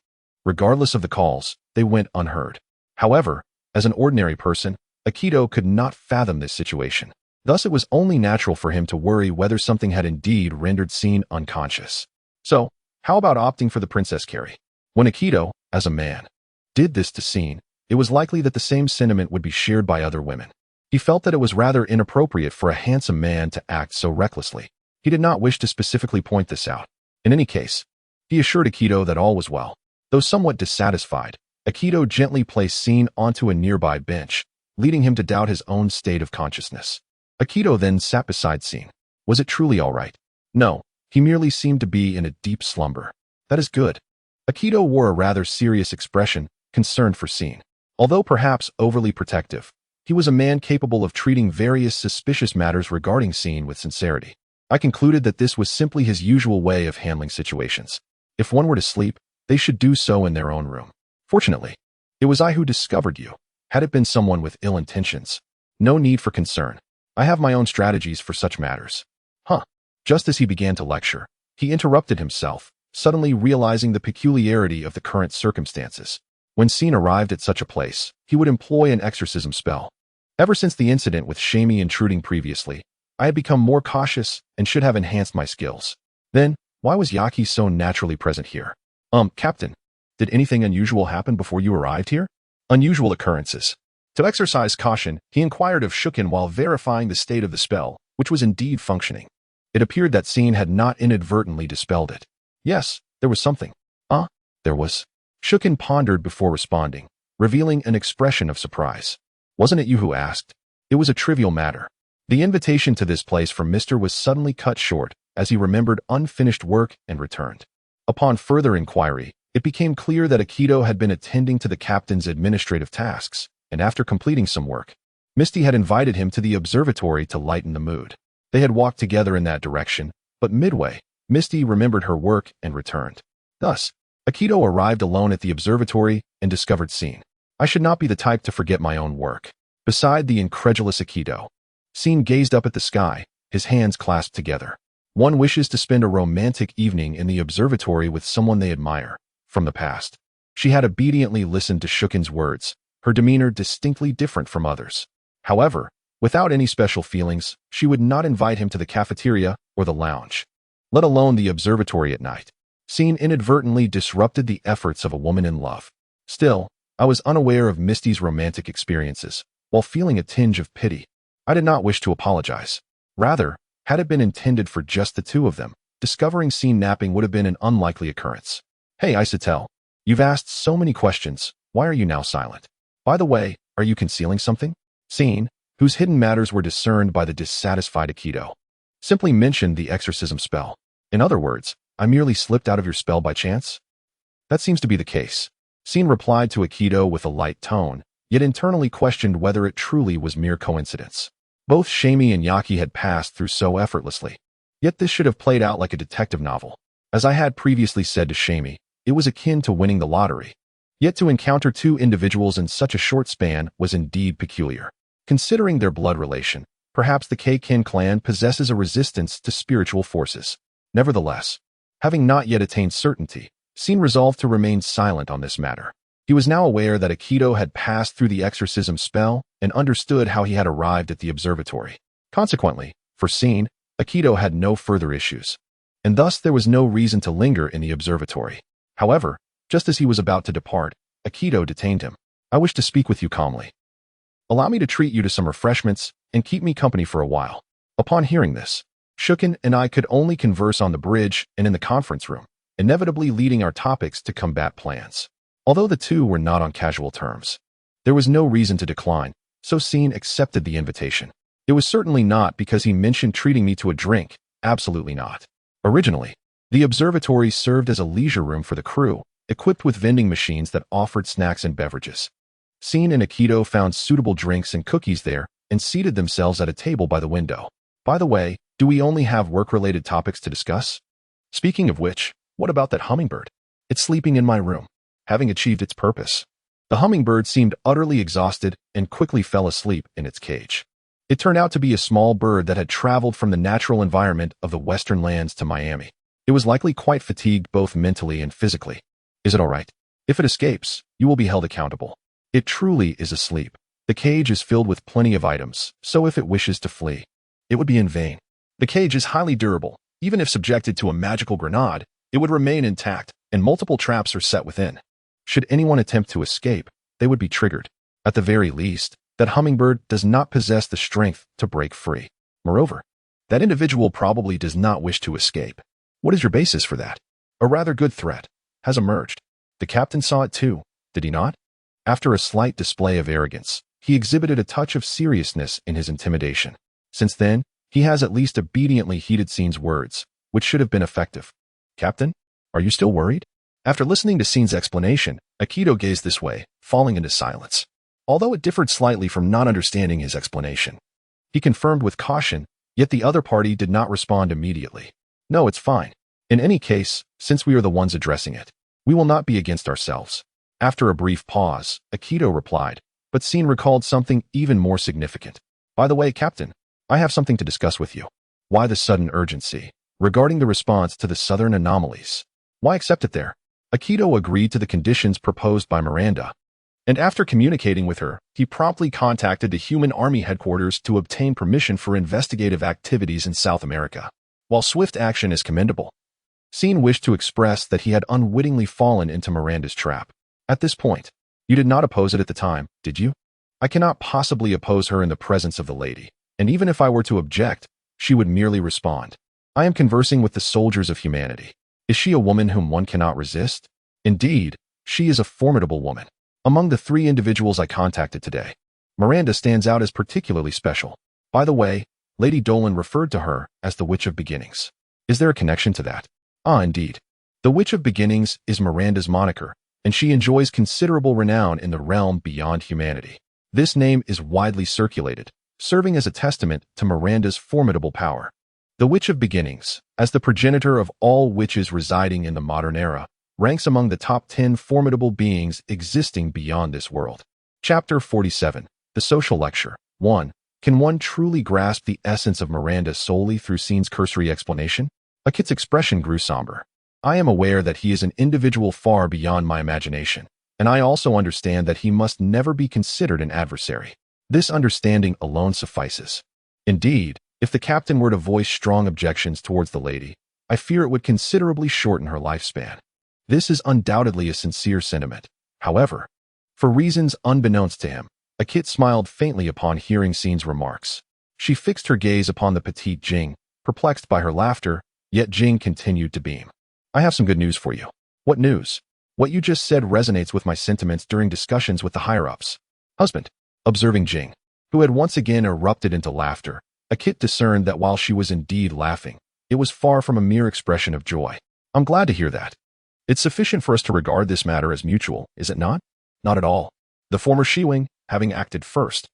Regardless of the calls, they went unheard. However, as an ordinary person, Aikido could not fathom this situation. Thus it was only natural for him to worry whether something had indeed rendered Scene unconscious. So, how about opting for the Princess Carrie? When Aikido, as a man, did this to Scene, it was likely that the same sentiment would be shared by other women. He felt that it was rather inappropriate for a handsome man to act so recklessly. He did not wish to specifically point this out. In any case, he assured Aikido that all was well. Though somewhat dissatisfied, Aikido gently placed Scene onto a nearby bench, leading him to doubt his own state of consciousness. Aikido then sat beside Scene. Was it truly all right? No, he merely seemed to be in a deep slumber. That is good. Aikido wore a rather serious expression, concerned for Scene. Although perhaps overly protective, he was a man capable of treating various suspicious matters regarding Scene with sincerity. I concluded that this was simply his usual way of handling situations. If one were to sleep, they should do so in their own room. Fortunately, it was I who discovered you. Had it been someone with ill intentions, no need for concern. I have my own strategies for such matters. Just as he began to lecture, he interrupted himself, suddenly realizing the peculiarity of the current circumstances. When Scene arrived at such a place, he would employ an exorcism spell. Ever since the incident with Shamey intruding previously, I had become more cautious and should have enhanced my skills. Then, why was Yaki so naturally present here? Captain, did anything unusual happen before you arrived here? Unusual occurrences. To exercise caution, he inquired of Shukin while verifying the state of the spell, which was indeed functioning. It appeared that Scene had not inadvertently dispelled it. Yes, there was something. There was. Shukin pondered before responding, revealing an expression of surprise. Wasn't it you who asked? It was a trivial matter. The invitation to this place from Mr. was suddenly cut short as he remembered unfinished work and returned. Upon further inquiry, it became clear that Aikido had been attending to the captain's administrative tasks, and after completing some work, Misty had invited him to the observatory to lighten the mood. They had walked together in that direction, but midway, Misty remembered her work and returned. Thus, Aikido arrived alone at the observatory and discovered Scene. I should not be the type to forget my own work. Beside the incredulous Aikido, Scene gazed up at the sky, his hands clasped together. One wishes to spend a romantic evening in the observatory with someone they admire. From the past, she had obediently listened to Shukin's words, her demeanor distinctly different from others. However, without any special feelings, she would not invite him to the cafeteria or the lounge, let alone the observatory at night. Scene inadvertently disrupted the efforts of a woman in love. Still, I was unaware of Misty's romantic experiences, while feeling a tinge of pity. I did not wish to apologize. Rather, had it been intended for just the two of them, discovering Scene napping would have been an unlikely occurrence. Hey, Isatel, you've asked so many questions, why are you now silent? By the way, are you concealing something? Scene, whose hidden matters were discerned by the dissatisfied Aikido, simply mentioned the exorcism spell. In other words, I merely slipped out of your spell by chance? That seems to be the case. Scene replied to Aikido with a light tone, yet internally questioned whether it truly was mere coincidence. Both Shamey and Yaki had passed through so effortlessly. Yet this should have played out like a detective novel. As I had previously said to Shamey, it was akin to winning the lottery. Yet to encounter two individuals in such a short span was indeed peculiar. Considering their blood relation, perhaps the Keikin clan possesses a resistance to spiritual forces. Nevertheless, having not yet attained certainty, Scene resolved to remain silent on this matter. He was now aware that Aikido had passed through the exorcism spell and understood how he had arrived at the observatory. Consequently, for Scene, Aikido had no further issues, and thus there was no reason to linger in the observatory. However, just as he was about to depart, Aikido detained him. I wish to speak with you calmly. Allow me to treat you to some refreshments and keep me company for a while. Upon hearing this, Shukin and I could only converse on the bridge and in the conference room, inevitably leading our topics to combat plans. Although the two were not on casual terms, there was no reason to decline, so Scene accepted the invitation. It was certainly not because he mentioned treating me to a drink, absolutely not. Originally, the observatory served as a leisure room for the crew, equipped with vending machines that offered snacks and beverages. Scene and Aikido found suitable drinks and cookies there and seated themselves at a table by the window. By the way, do we only have work-related topics to discuss? Speaking of which, what about that hummingbird? It's sleeping in my room, having achieved its purpose. The hummingbird seemed utterly exhausted and quickly fell asleep in its cage. It turned out to be a small bird that had traveled from the natural environment of the western lands to Miami. It was likely quite fatigued both mentally and physically. Is it all right? If it escapes, you will be held accountable. It truly is asleep. The cage is filled with plenty of items, so if it wishes to flee, it would be in vain. The cage is highly durable. Even if subjected to a magical grenade, it would remain intact, and multiple traps are set within. Should anyone attempt to escape, they would be triggered. At the very least, that hummingbird does not possess the strength to break free. Moreover, that individual probably does not wish to escape. What is your basis for that? A rather good threat has emerged. The captain saw it too, did he not? After a slight display of arrogance, he exhibited a touch of seriousness in his intimidation. Since then, he has at least obediently heeded Scene's words, which should have been effective. Captain, are you still worried? After listening to Scene's explanation, Akito gazed this way, falling into silence. Although it differed slightly from not understanding his explanation. He confirmed with caution, yet the other party did not respond immediately. No, it's fine. In any case, since we are the ones addressing it, we will not be against ourselves. After a brief pause, Akito replied, but Scene recalled something even more significant. By the way, Captain, I have something to discuss with you. Why the sudden urgency? Regarding the response to the southern anomalies. Why accept it there? Akito agreed to the conditions proposed by Miranda. And after communicating with her, he promptly contacted the Human Army headquarters to obtain permission for investigative activities in South America. While swift action is commendable, Scene wished to express that he had unwittingly fallen into Miranda's trap. At this point, you did not oppose it at the time, did you? I cannot possibly oppose her in the presence of the lady, and even if I were to object, she would merely respond. I am conversing with the soldiers of humanity. Is she a woman whom one cannot resist? Indeed, she is a formidable woman. Among the 3 individuals I contacted today, Miranda stands out as particularly special. By the way, Lady Dolan referred to her as the Witch of Beginnings. Is there a connection to that? Ah, indeed. The Witch of Beginnings is Miranda's moniker, and she enjoys considerable renown in the realm beyond humanity. This name is widely circulated, serving as a testament to Miranda's formidable power. The Witch of Beginnings, as the progenitor of all witches residing in the modern era, ranks among the top 10 formidable beings existing beyond this world. Chapter 47, The Social Lecture. 1. Can one truly grasp the essence of Miranda solely through Scene's cursory explanation? Akit's expression grew somber. I am aware that he is an individual far beyond my imagination, and I also understand that he must never be considered an adversary. This understanding alone suffices. Indeed, if the captain were to voice strong objections towards the lady, I fear it would considerably shorten her lifespan. This is undoubtedly a sincere sentiment. However, for reasons unbeknownst to him, Akit smiled faintly upon hearing Scene's remarks. She fixed her gaze upon the petite Jing, perplexed by her laughter, yet Jing continued to beam. I have some good news for you. What news? What you just said resonates with my sentiments during discussions with the higher-ups. Husband. Observing Jing, who had once again erupted into laughter, Akit discerned that while she was indeed laughing, it was far from a mere expression of joy. I'm glad to hear that. It's sufficient for us to regard this matter as mutual, is it not? Not at all. The former Shiwing, having acted first,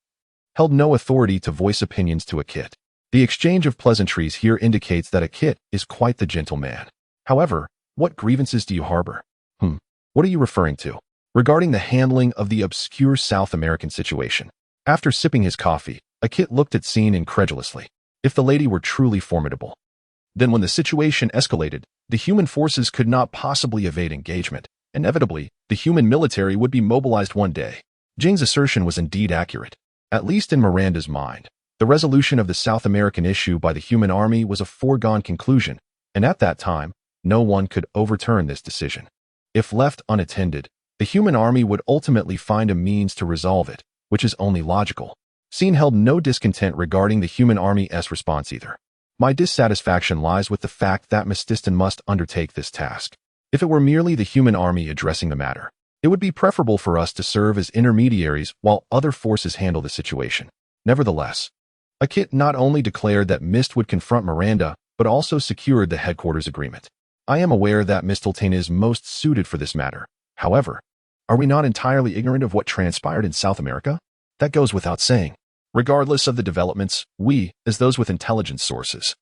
held no authority to voice opinions to Akit. The exchange of pleasantries here indicates that Akit is quite the gentle man. However, what grievances do you harbor? What are you referring to? Regarding the handling of the obscure South American situation. After sipping his coffee, Akit looked at Scene incredulously. If the lady were truly formidable, then when the situation escalated, the human forces could not possibly evade engagement. Inevitably, the human military would be mobilized one day. Jing's assertion was indeed accurate, at least in Miranda's mind. The resolution of the South American issue by the human army was a foregone conclusion, and at that time, no one could overturn this decision. If left unattended, the human army would ultimately find a means to resolve it, which is only logical. Scene held no discontent regarding the human army's response either. My dissatisfaction lies with the fact that Mististon must undertake this task. If it were merely the human army addressing the matter, it would be preferable for us to serve as intermediaries while other forces handle the situation. Nevertheless, Akit not only declared that Mist would confront Miranda, but also secured the headquarters agreement. I am aware that Mistletoe is most suited for this matter. However, are we not entirely ignorant of what transpired in South America? That goes without saying. Regardless of the developments, we, as those with intelligence sources,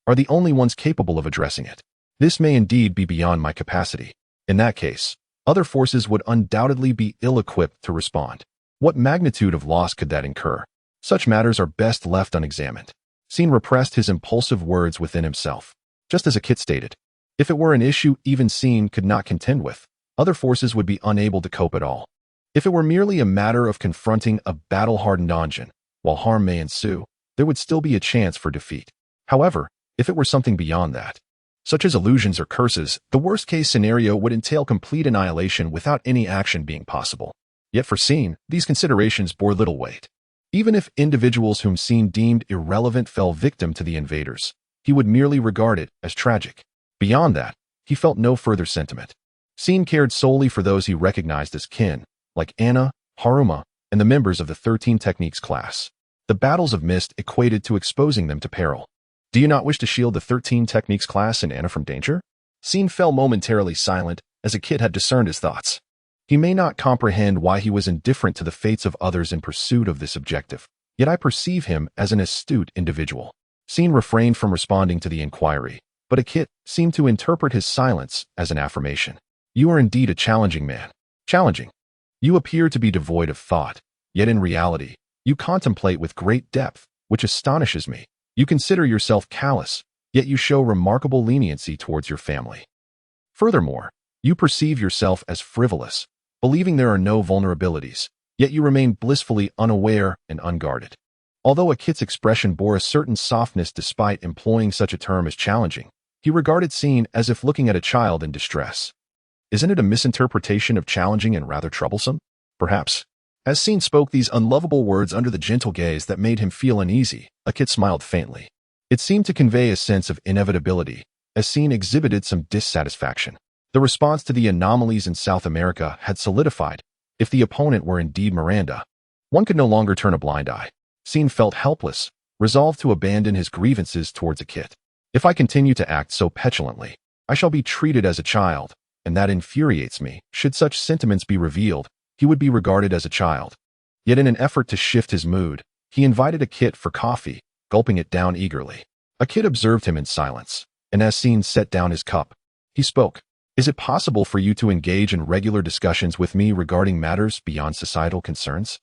are the only ones capable of addressing it. This may indeed be beyond my capacity. In that case, other forces would undoubtedly be ill-equipped to respond. What magnitude of loss could that incur? Such matters are best left unexamined. Scene repressed his impulsive words within himself. Just as Akit stated, if it were an issue even Scene could not contend with, other forces would be unable to cope at all. If it were merely a matter of confronting a battle-hardened Anjin, while harm may ensue, there would still be a chance for defeat. However, if it were something beyond that, such as illusions or curses, the worst-case scenario would entail complete annihilation without any action being possible. Yet for Scene, these considerations bore little weight. Even if individuals whom Scene deemed irrelevant fell victim to the invaders, he would merely regard it as tragic. Beyond that, he felt no further sentiment. Scene cared solely for those he recognized as kin, like Anna, Haruma, and the members of the 13 Techniques class. The battles of Mist equated to exposing them to peril. Do you not wish to shield the 13 Techniques class and Anna from danger? Scene fell momentarily silent, as a kid had discerned his thoughts. He may not comprehend why he was indifferent to the fates of others in pursuit of this objective, yet I perceive him as an astute individual. Scene refrained from responding to the inquiry, but a kid seemed to interpret his silence as an affirmation. You are indeed a challenging man. Challenging. You appear to be devoid of thought, yet in reality, you contemplate with great depth, which astonishes me. You consider yourself callous, yet you show remarkable leniency towards your family. Furthermore, you perceive yourself as frivolous, believing there are no vulnerabilities, yet you remain blissfully unaware and unguarded. Although Akit's expression bore a certain softness despite employing such a term as challenging, he regarded Scene as if looking at a child in distress. Isn't it a misinterpretation of challenging and rather troublesome? Perhaps. As Scene spoke these unlovable words under the gentle gaze that made him feel uneasy, Akit smiled faintly. It seemed to convey a sense of inevitability, as Scene exhibited some dissatisfaction. The response to the anomalies in South America had solidified. If the opponent were indeed Miranda, one could no longer turn a blind eye. Scene felt helpless, resolved to abandon his grievances towards Akit. If I continue to act so petulantly, I shall be treated as a child, and that infuriates me. Should such sentiments be revealed, he would be regarded as a child. Yet in an effort to shift his mood, he invited Akit for coffee, gulping it down eagerly. Akit observed him in silence, and as Scene set down his cup, he spoke. Is it possible for you to engage in regular discussions with me regarding matters beyond societal concerns?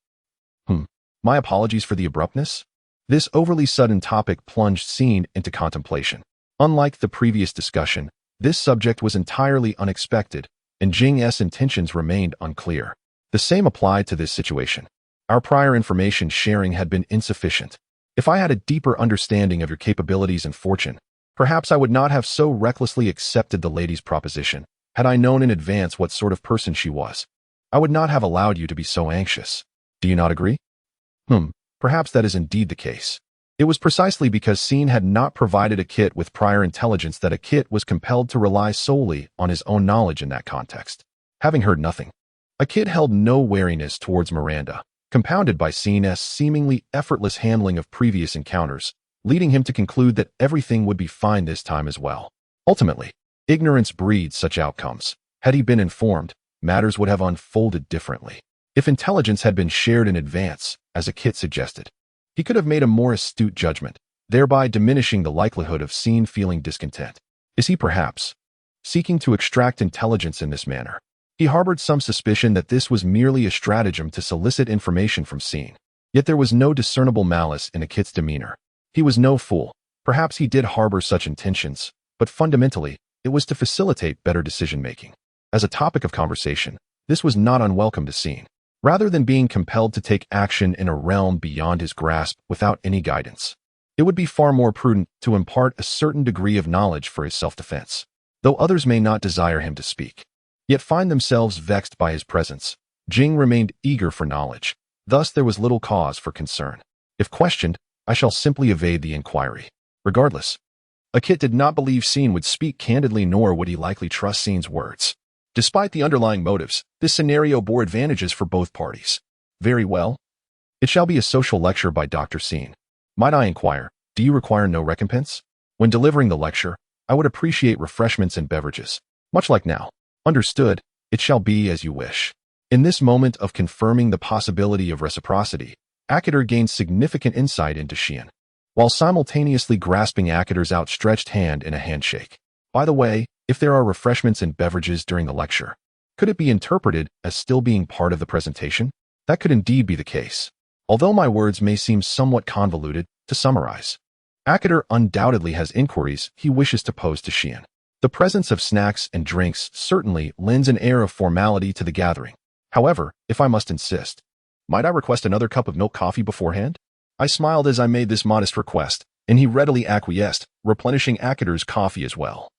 My apologies for the abruptness. This overly sudden topic plunged Scene into contemplation. Unlike the previous discussion, this subject was entirely unexpected, and Jing's intentions remained unclear. The same applied to this situation. Our prior information sharing had been insufficient. If I had a deeper understanding of your capabilities and fortune, perhaps I would not have so recklessly accepted the lady's proposition. Had I known in advance what sort of person she was, I would not have allowed you to be so anxious. Do you not agree? Perhaps that is indeed the case. It was precisely because Scene had not provided Akit with prior intelligence that Akit was compelled to rely solely on his own knowledge in that context. Having heard nothing, Akit held no wariness towards Miranda, compounded by Scene's seemingly effortless handling of previous encounters, leading him to conclude that everything would be fine this time as well. Ultimately, ignorance breeds such outcomes. Had he been informed, matters would have unfolded differently. If intelligence had been shared in advance, as Akit suggested, he could have made a more astute judgment, thereby diminishing the likelihood of Scene feeling discontent. Is he perhaps seeking to extract intelligence in this manner? He harbored some suspicion that this was merely a stratagem to solicit information from Scene. Yet there was no discernible malice in Akit's demeanor. He was no fool. Perhaps he did harbor such intentions, but fundamentally, it was to facilitate better decision-making. As a topic of conversation, this was not unwelcome to Scene. Rather than being compelled to take action in a realm beyond his grasp without any guidance, it would be far more prudent to impart a certain degree of knowledge for his self-defense. Though others may not desire him to speak, yet find themselves vexed by his presence, Jing remained eager for knowledge. Thus there was little cause for concern. If questioned, I shall simply evade the inquiry. Regardless, Akit did not believe Scene would speak candidly, nor would he likely trust Scene's words. Despite the underlying motives, this scenario bore advantages for both parties. Very well. It shall be a social lecture by Dr. Scene. Might I inquire, do you require no recompense? When delivering the lecture, I would appreciate refreshments and beverages. Much like now. Understood, it shall be as you wish. In this moment of confirming the possibility of reciprocity, Akator gained significant insight into Xian, while simultaneously grasping Akator's outstretched hand in a handshake. By the way, if there are refreshments and beverages during the lecture, could it be interpreted as still being part of the presentation? That could indeed be the case. Although my words may seem somewhat convoluted, to summarize, Akator undoubtedly has inquiries he wishes to pose to Xian. The presence of snacks and drinks certainly lends an air of formality to the gathering. However, if I must insist, might I request another cup of milk coffee beforehand? I smiled as I made this modest request, and he readily acquiesced, replenishing Akator's coffee as well.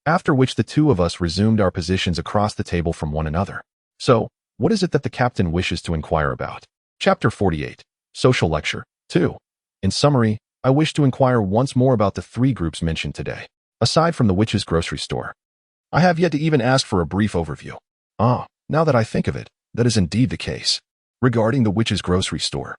After which the two of us resumed our positions across the table from one another. So, what is it that the captain wishes to inquire about? Chapter 48. Social Lecture 2. In summary, I wish to inquire once more about the three groups mentioned today. Aside from the witch's grocery store, I have yet to even ask for a brief overview. Now that I think of it, that is indeed the case. Regarding the witch's grocery store,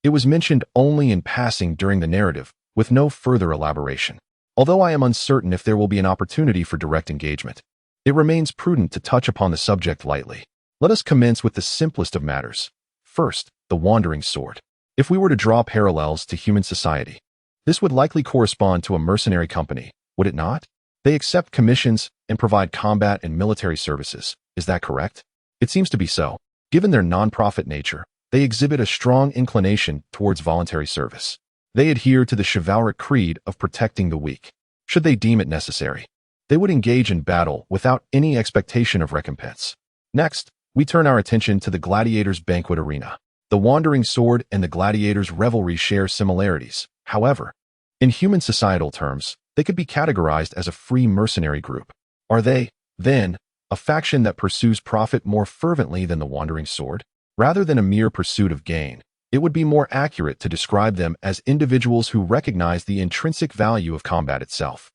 it was mentioned only in passing during the narrative, with no further elaboration. Although I am uncertain if there will be an opportunity for direct engagement, it remains prudent to touch upon the subject lightly. Let us commence with the simplest of matters. First, the wandering sword. If we were to draw parallels to human society, this would likely correspond to a mercenary company, would it not? They accept commissions and provide combat and military services. Is that correct? It seems to be so. Given their non-profit nature, they exhibit a strong inclination towards voluntary service. They adhere to the chivalric creed of protecting the weak. Should they deem it necessary, they would engage in battle without any expectation of recompense. Next, we turn our attention to the gladiator's banquet arena. The wandering sword and the gladiator's revelry share similarities. However, in human societal terms, they could be categorized as a free mercenary group. Are they, then, a faction that pursues profit more fervently than the wandering sword? Rather than a mere pursuit of gain, it would be more accurate to describe them as individuals who recognize the intrinsic value of combat itself.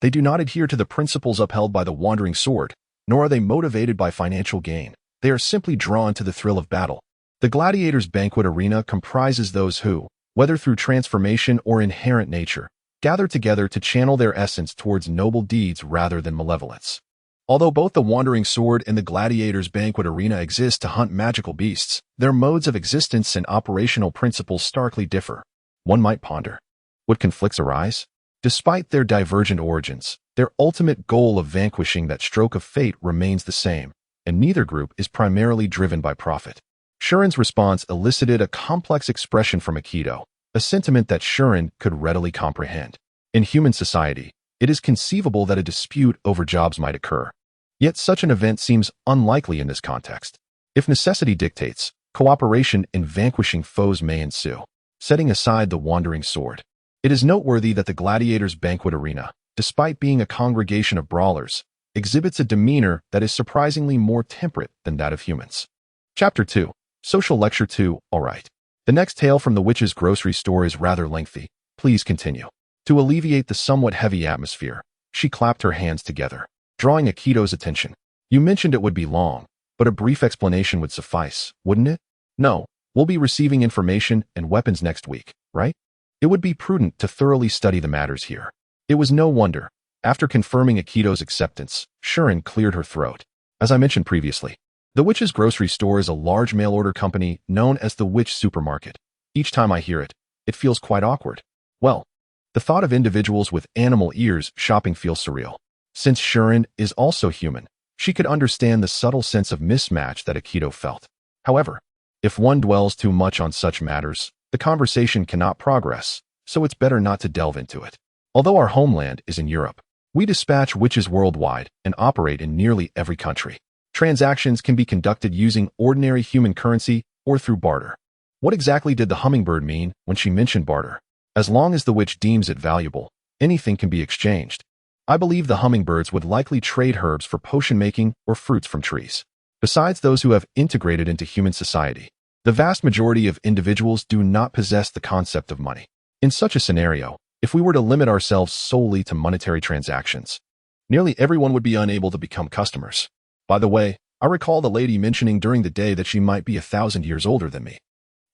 They do not adhere to the principles upheld by the wandering sword, nor are they motivated by financial gain. They are simply drawn to the thrill of battle. The gladiator's banquet arena comprises those who, whether through transformation or inherent nature, gather together to channel their essence towards noble deeds rather than malevolence. Although both the wandering sword and the gladiator's banquet arena exist to hunt magical beasts, their modes of existence and operational principles starkly differ. One might ponder, would conflicts arise? Despite their divergent origins, their ultimate goal of vanquishing that stroke of fate remains the same, and neither group is primarily driven by profit. Shuren's response elicited a complex expression from Aikido, a sentiment that Shuren could readily comprehend. In human society, it is conceivable that a dispute over jobs might occur. Yet such an event seems unlikely in this context. If necessity dictates, cooperation in vanquishing foes may ensue. Setting aside the wandering sword, it is noteworthy that the gladiator's banquet arena, despite being a congregation of brawlers, exhibits a demeanor that is surprisingly more temperate than that of humans. Chapter 2. Social Lecture 2. Alright. The next tale from the witch's grocery store is rather lengthy. Please continue. To alleviate the somewhat heavy atmosphere, she clapped her hands together, drawing Aikido's attention. You mentioned it would be long, but a brief explanation would suffice, wouldn't it? No, we'll be receiving information and weapons next week, right? It would be prudent to thoroughly study the matters here. It was no wonder. After confirming Aikido's acceptance, Shuren cleared her throat. As I mentioned previously, the Witch's Grocery Store is a large mail-order company known as the Witch Supermarket. Each time I hear it, it feels quite awkward. Well, the thought of individuals with animal ears shopping feels surreal. Since Shuren is also human, she could understand the subtle sense of mismatch that Aikido felt. However, if one dwells too much on such matters, the conversation cannot progress, so it's better not to delve into it. Although our homeland is in Europe, we dispatch witches worldwide and operate in nearly every country. Transactions can be conducted using ordinary human currency or through barter. What exactly did the hummingbird mean when she mentioned barter? As long as the witch deems it valuable, anything can be exchanged. I believe the hummingbirds would likely trade herbs for potion making or fruits from trees. Besides those who have integrated into human society, the vast majority of individuals do not possess the concept of money. In such a scenario, if we were to limit ourselves solely to monetary transactions, nearly everyone would be unable to become customers. By the way, I recall the lady mentioning during the day that she might be 1,000 years older than me.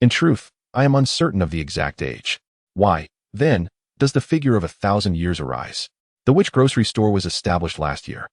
In truth, I am uncertain of the exact age. Why, then, does the figure of 1,000 years arise? The Witch Grocery Store was established last year,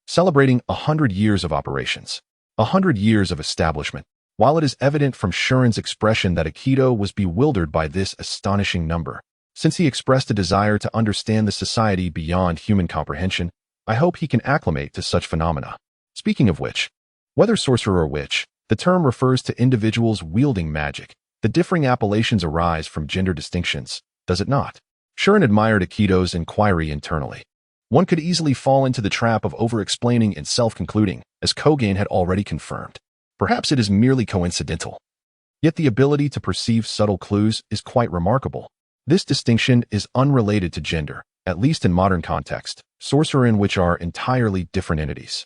celebrating 100 years of operations, 100 years of establishment. While it is evident from Shuren's expression that Aikido was bewildered by this astonishing number, since he expressed a desire to understand the society beyond human comprehension, I hope he can acclimate to such phenomena. Speaking of which, whether sorcerer or witch, the term refers to individuals wielding magic. The differing appellations arise from gender distinctions, does it not? Shuren admired Aikido's inquiry internally. One could easily fall into the trap of over-explaining and self-concluding, as Kogen had already confirmed. Perhaps it is merely coincidental. Yet the ability to perceive subtle clues is quite remarkable. This distinction is unrelated to gender, at least in modern context, sorcerer and witch are entirely different entities.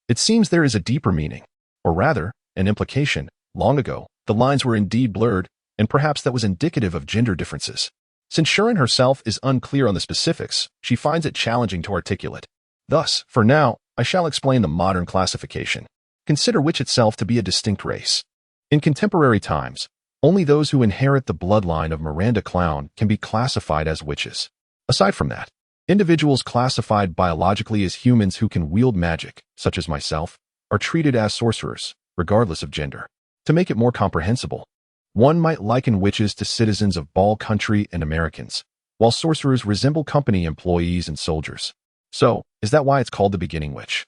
It seems there is a deeper meaning, or rather, an implication. Long ago, the lines were indeed blurred, and perhaps that was indicative of gender differences. Since Shuren herself is unclear on the specifics, she finds it challenging to articulate. Thus, for now, I shall explain the modern classification. Consider witch itself to be a distinct race. In contemporary times, only those who inherit the bloodline of Miranda Clown can be classified as witches. Aside from that, Individuals classified biologically as humans who can wield magic, such as myself, are treated as sorcerers, regardless of gender. To make it more comprehensible, one might liken witches to citizens of Ball Country and Americans, while sorcerers resemble company employees and soldiers. So, is that why it's called the beginning witch?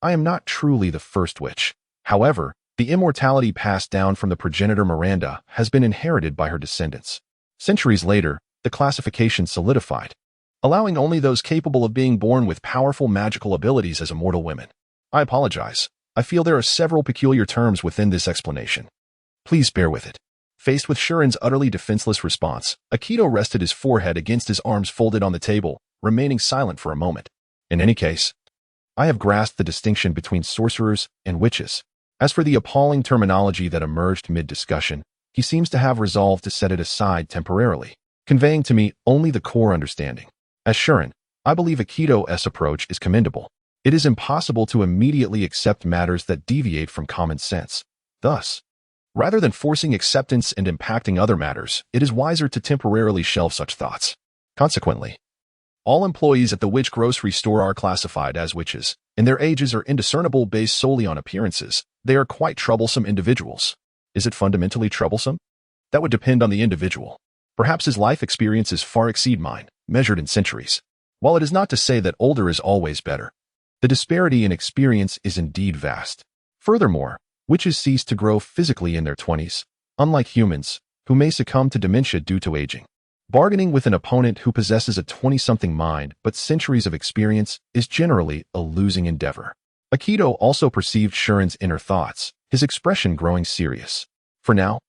I am not truly the first witch. However, the immortality passed down from the progenitor Miranda has been inherited by her descendants. Centuries later, the classification solidified, allowing only those capable of being born with powerful magical abilities as immortal women. I apologize. I feel there are several peculiar terms within this explanation. Please bear with it. Faced with Shuren's utterly defenseless response, Akito rested his forehead against his arms folded on the table, remaining silent for a moment. In any case, I have grasped the distinction between sorcerers and witches. As for the appalling terminology that emerged mid-discussion, he seems to have resolved to set it aside temporarily, conveying to me only the core understanding. As Shuren, I believe Akito's approach is commendable. It is impossible to immediately accept matters that deviate from common sense. Thus, rather than forcing acceptance and impacting other matters, it is wiser to temporarily shelve such thoughts. Consequently, all employees at the witch grocery store are classified as witches, and their ages are indiscernible based solely on appearances. They are quite troublesome individuals. Is it fundamentally troublesome? That would depend on the individual. Perhaps his life experiences far exceed mine, measured in centuries. While it is not to say that older is always better, the disparity in experience is indeed vast. Furthermore, witches cease to grow physically in their 20s, unlike humans, who may succumb to dementia due to aging. Bargaining with an opponent who possesses a 20-something mind but centuries of experience is generally a losing endeavor. Akito also perceived Shuren's inner thoughts, his expression growing serious. For now,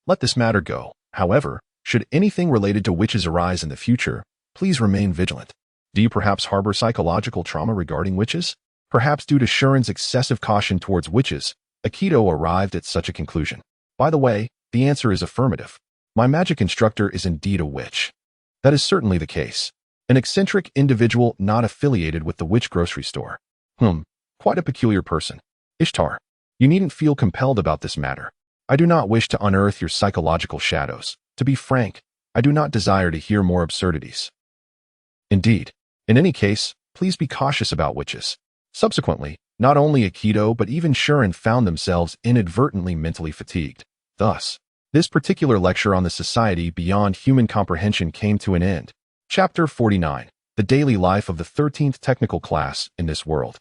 let this matter go. However, should anything related to witches arise in the future, please remain vigilant. Do you perhaps harbor psychological trauma regarding witches? Perhaps due to Shuren's excessive caution towards witches, Akito arrived at such a conclusion. By the way, the answer is affirmative. My magic instructor is indeed a witch. That is certainly the case. An eccentric individual not affiliated with the witch grocery store. Quite a peculiar person. Ishtar, you needn't feel compelled about this matter. I do not wish to unearth your psychological shadows. To be frank, I do not desire to hear more absurdities. Indeed. In any case, please be cautious about witches. Subsequently, not only Akito but even Shuren found themselves inadvertently mentally fatigued. Thus, this particular lecture on the society beyond human comprehension came to an end. Chapter 49. The Daily Life of the 13th Technical Class in this World.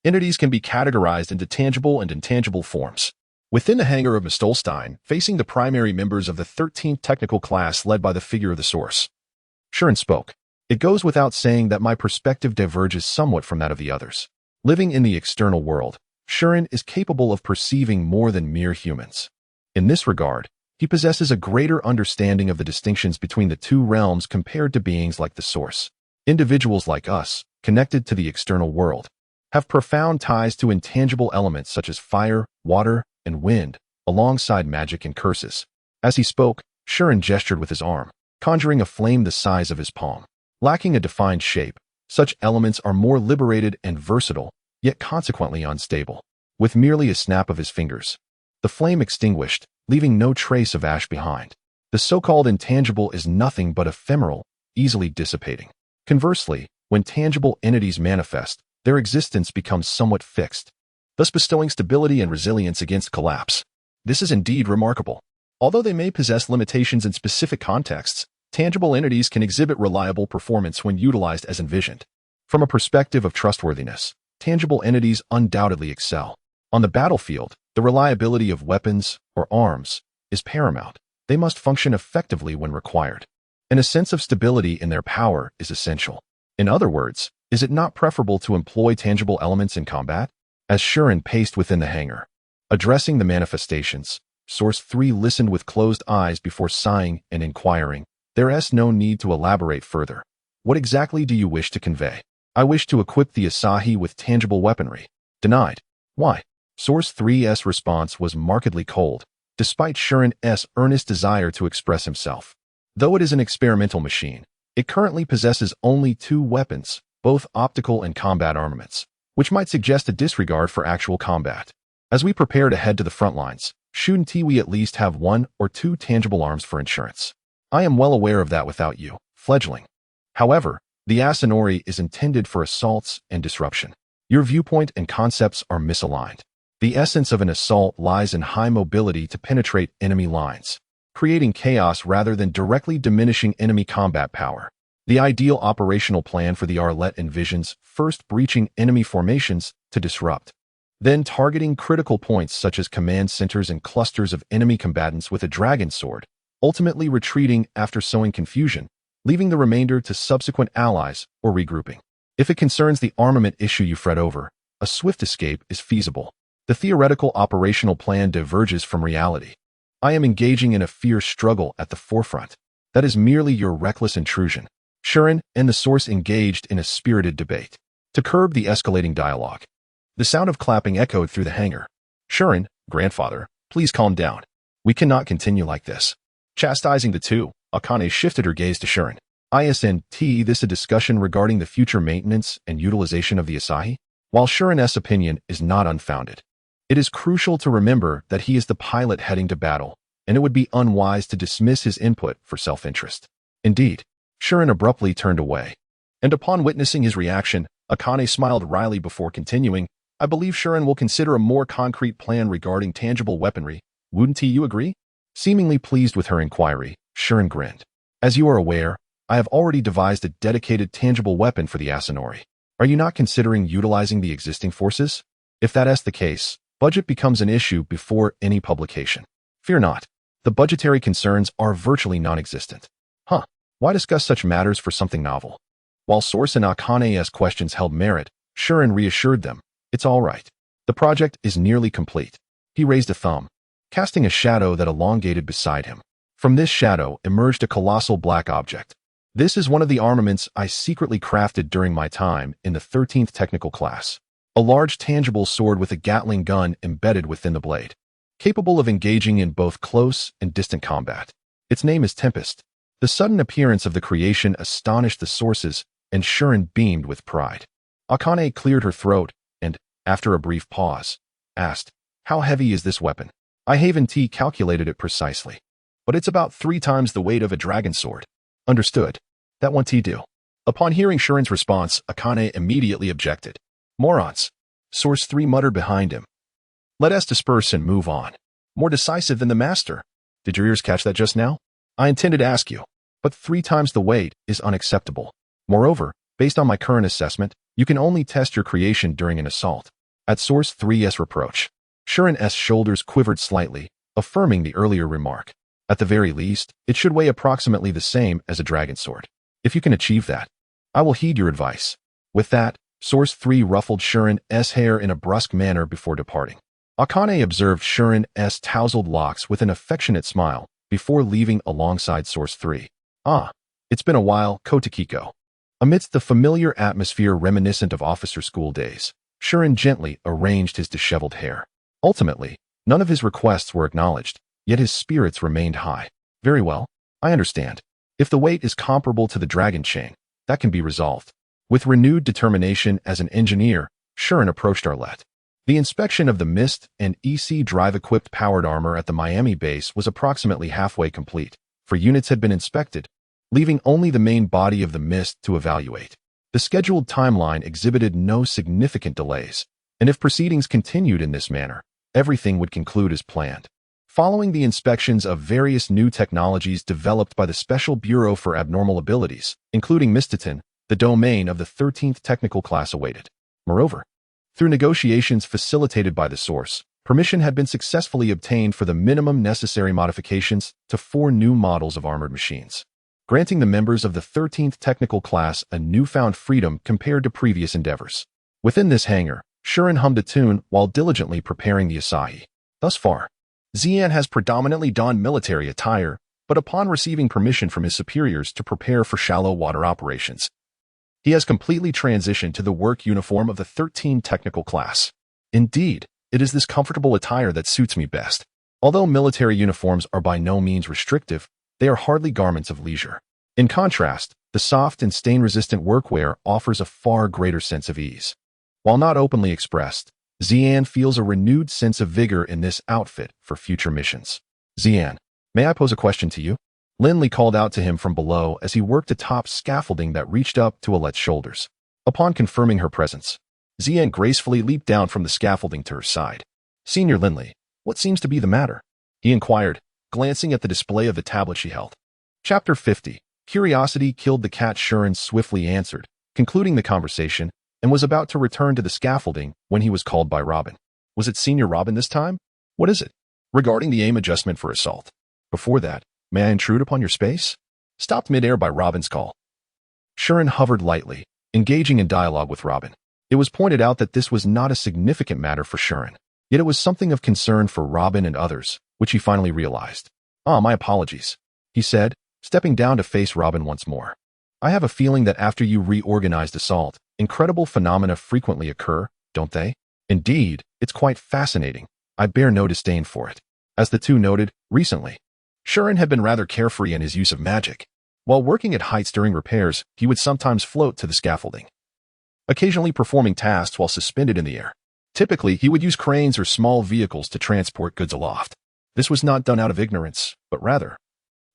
Entities can be categorized into tangible and intangible forms. Within the hangar of Mistolstein, facing the primary members of the 13th Technical Class led by the figure of the source, Shuren spoke. It goes without saying that my perspective diverges somewhat from that of the others. Living in the external world, Shuren is capable of perceiving more than mere humans. In this regard, he possesses a greater understanding of the distinctions between the two realms compared to beings like the Source. Individuals like us, connected to the external world, have profound ties to intangible elements such as fire, water, and wind, alongside magic and curses. As he spoke, Shuren gestured with his arm, conjuring a flame the size of his palm. Lacking a defined shape, such elements are more liberated and versatile, yet consequently unstable. With merely a snap of his fingers, the flame extinguished, leaving no trace of ash behind. The so-called intangible is nothing but ephemeral, easily dissipating. Conversely, when tangible entities manifest, their existence becomes somewhat fixed, thus bestowing stability and resilience against collapse. This is indeed remarkable. Although they may possess limitations in specific contexts, tangible entities can exhibit reliable performance when utilized as envisioned. From a perspective of trustworthiness, tangible entities undoubtedly excel. On the battlefield, the reliability of weapons or arms is paramount. They must function effectively when required, and a sense of stability in their power is essential. In other words, is it not preferable to employ tangible elements in combat? As Shuren paced within the hangar, addressing the manifestations, Source 3 listened with closed eyes before sighing and inquiring. There is no need to elaborate further. What exactly do you wish to convey? I wish to equip the Asahi with tangible weaponry. Denied. Why? Source 3's response was markedly cold, despite Shuren's earnest desire to express himself. Though it is an experimental machine, it currently possesses only 2 weapons, both optical and combat armaments, which might suggest a disregard for actual combat. As we prepare to head to the front lines, shouldn't we at least have 1 or 2 tangible arms for insurance? I am well aware of that without you, fledgling. However, The Asinori is intended for assaults and disruption. Your viewpoint and concepts are misaligned. The essence of an assault lies in high mobility to penetrate enemy lines, creating chaos rather than directly diminishing enemy combat power. The ideal operational plan for the Arlet envisions first breaching enemy formations to disrupt, then targeting critical points such as command centers and clusters of enemy combatants with a dragon sword, ultimately retreating after sowing confusion, leaving the remainder to subsequent allies or regrouping. If it concerns the armament issue you fret over, a swift escape is feasible. The theoretical operational plan diverges from reality. I am engaging in a fierce struggle at the forefront. That is merely your reckless intrusion. Shuren and the Source engaged in a spirited debate to curb the escalating dialogue. The sound of clapping echoed through the hangar. Shuren, grandfather, please calm down. We cannot continue like this. Chastising the two, Akane shifted her gaze to Shuren. Isn't this a discussion regarding the future maintenance and utilization of the Asahi? While Shuren's opinion is not unfounded, it is crucial to remember that he is the pilot heading to battle, and it would be unwise to dismiss his input for self-interest. Indeed, Shuren abruptly turned away, and upon witnessing his reaction, Akane smiled wryly before continuing, I believe Shuren will consider a more concrete plan regarding tangible weaponry. Wouldn't you agree? Seemingly pleased with her inquiry, Shuren grinned. As you are aware, I have already devised a dedicated tangible weapon for the Asinori. Are you not considering utilizing the existing forces? If that is the case, budget becomes an issue before any publication. Fear not. The budgetary concerns are virtually non-existent. Why discuss such matters for something novel? While Source and Akane's questions held merit, Shuren reassured them, it's all right. The project is nearly complete. He raised a thumb, casting a shadow that elongated beside him. From this shadow emerged a colossal black object. This is one of the armaments I secretly crafted during my time in the 13th technical class. A large tangible sword with a Gatling gun embedded within the blade, capable of engaging in both close and distant combat. Its name is Tempest. The sudden appearance of the creation astonished the Sources, and Shuren beamed with pride. Akane cleared her throat and, after a brief pause, asked, how heavy is this weapon? I haven't calculated it precisely, but it's about 3 times the weight of a dragon sword. Understood. That won't do. Upon hearing Shuren's response, Akane immediately objected. Morons. Source 3 muttered behind him. Let us disperse and move on. More decisive than the master. Did your ears catch that just now? I intended to ask you, but 3 times the weight is unacceptable. Moreover, based on my current assessment, you can only test your creation during an assault. At Source 3's reproach, Shuren's shoulders quivered slightly, affirming the earlier remark. At the very least, it should weigh approximately the same as a dragon sword. If you can achieve that, I will heed your advice. With that, Source 3 ruffled Shuren's hair in a brusque manner before departing. Akane observed Shuren's tousled locks with an affectionate smile before leaving alongside Source 3. It's been a while, Kotakiko. Amidst the familiar atmosphere reminiscent of officer school days, Shuren gently arranged his disheveled hair. Ultimately, none of his requests were acknowledged, yet his spirits remained high. Very well, I understand. If the weight is comparable to the dragon chain, that can be resolved. With renewed determination as an engineer, Shuren approached Arlet. The inspection of the Mist and EC drive-equipped powered armor at the Miami base was approximately halfway complete, for units had been inspected, leaving only the main body of the Mist to evaluate. The scheduled timeline exhibited no significant delays, and if proceedings continued in this manner, everything would conclude as planned. Following the inspections of various new technologies developed by the Special Bureau for Abnormal Abilities, including Mystitin, the domain of the 13th technical class awaited. Moreover, through negotiations facilitated by the Source, permission had been successfully obtained for the minimum necessary modifications to 4 new models of armored machines, granting the members of the 13th technical class a newfound freedom compared to previous endeavors. Within this hangar, Shuren hummed a tune while diligently preparing the Asahi. Thus far, Xian has predominantly donned military attire, but upon receiving permission from his superiors to prepare for shallow water operations, he has completely transitioned to the work uniform of the 13 technical class. Indeed, it is this comfortable attire that suits me best. Although military uniforms are by no means restrictive, they are hardly garments of leisure. In contrast, the soft and stain-resistant workwear offers a far greater sense of ease. While not openly expressed, Xian feels a renewed sense of vigor in this outfit for future missions. Xian, may I pose a question to you? Linley called out to him from below as he worked atop scaffolding that reached up to Alette's shoulders. Upon confirming her presence, Zian gracefully leaped down from the scaffolding to her side. "Senior Linley, what seems to be the matter?" he inquired, glancing at the display of the tablet she held. Chapter 50. Curiosity killed the cat. Shuren swiftly answered, concluding the conversation, and was about to return to the scaffolding when he was called by Robin. "Was it Senior Robin this time? What is it?" "Regarding the aim adjustment for assault. Before that, may I intrude upon your space?" Stopped midair by Robin's call. Shuren hovered lightly, engaging in dialogue with Robin. It was pointed out that this was not a significant matter for Shuren, yet it was something of concern for Robin and others, which he finally realized. My apologies," he said, stepping down to face Robin once more. "I have a feeling that after you reorganized assault, incredible phenomena frequently occur, don't they?" "Indeed, it's quite fascinating. I bear no disdain for it." As the two noted, recently, Shuren had been rather carefree in his use of magic. While working at heights during repairs, he would sometimes float to the scaffolding, occasionally performing tasks while suspended in the air. Typically, he would use cranes or small vehicles to transport goods aloft. This was not done out of ignorance, but rather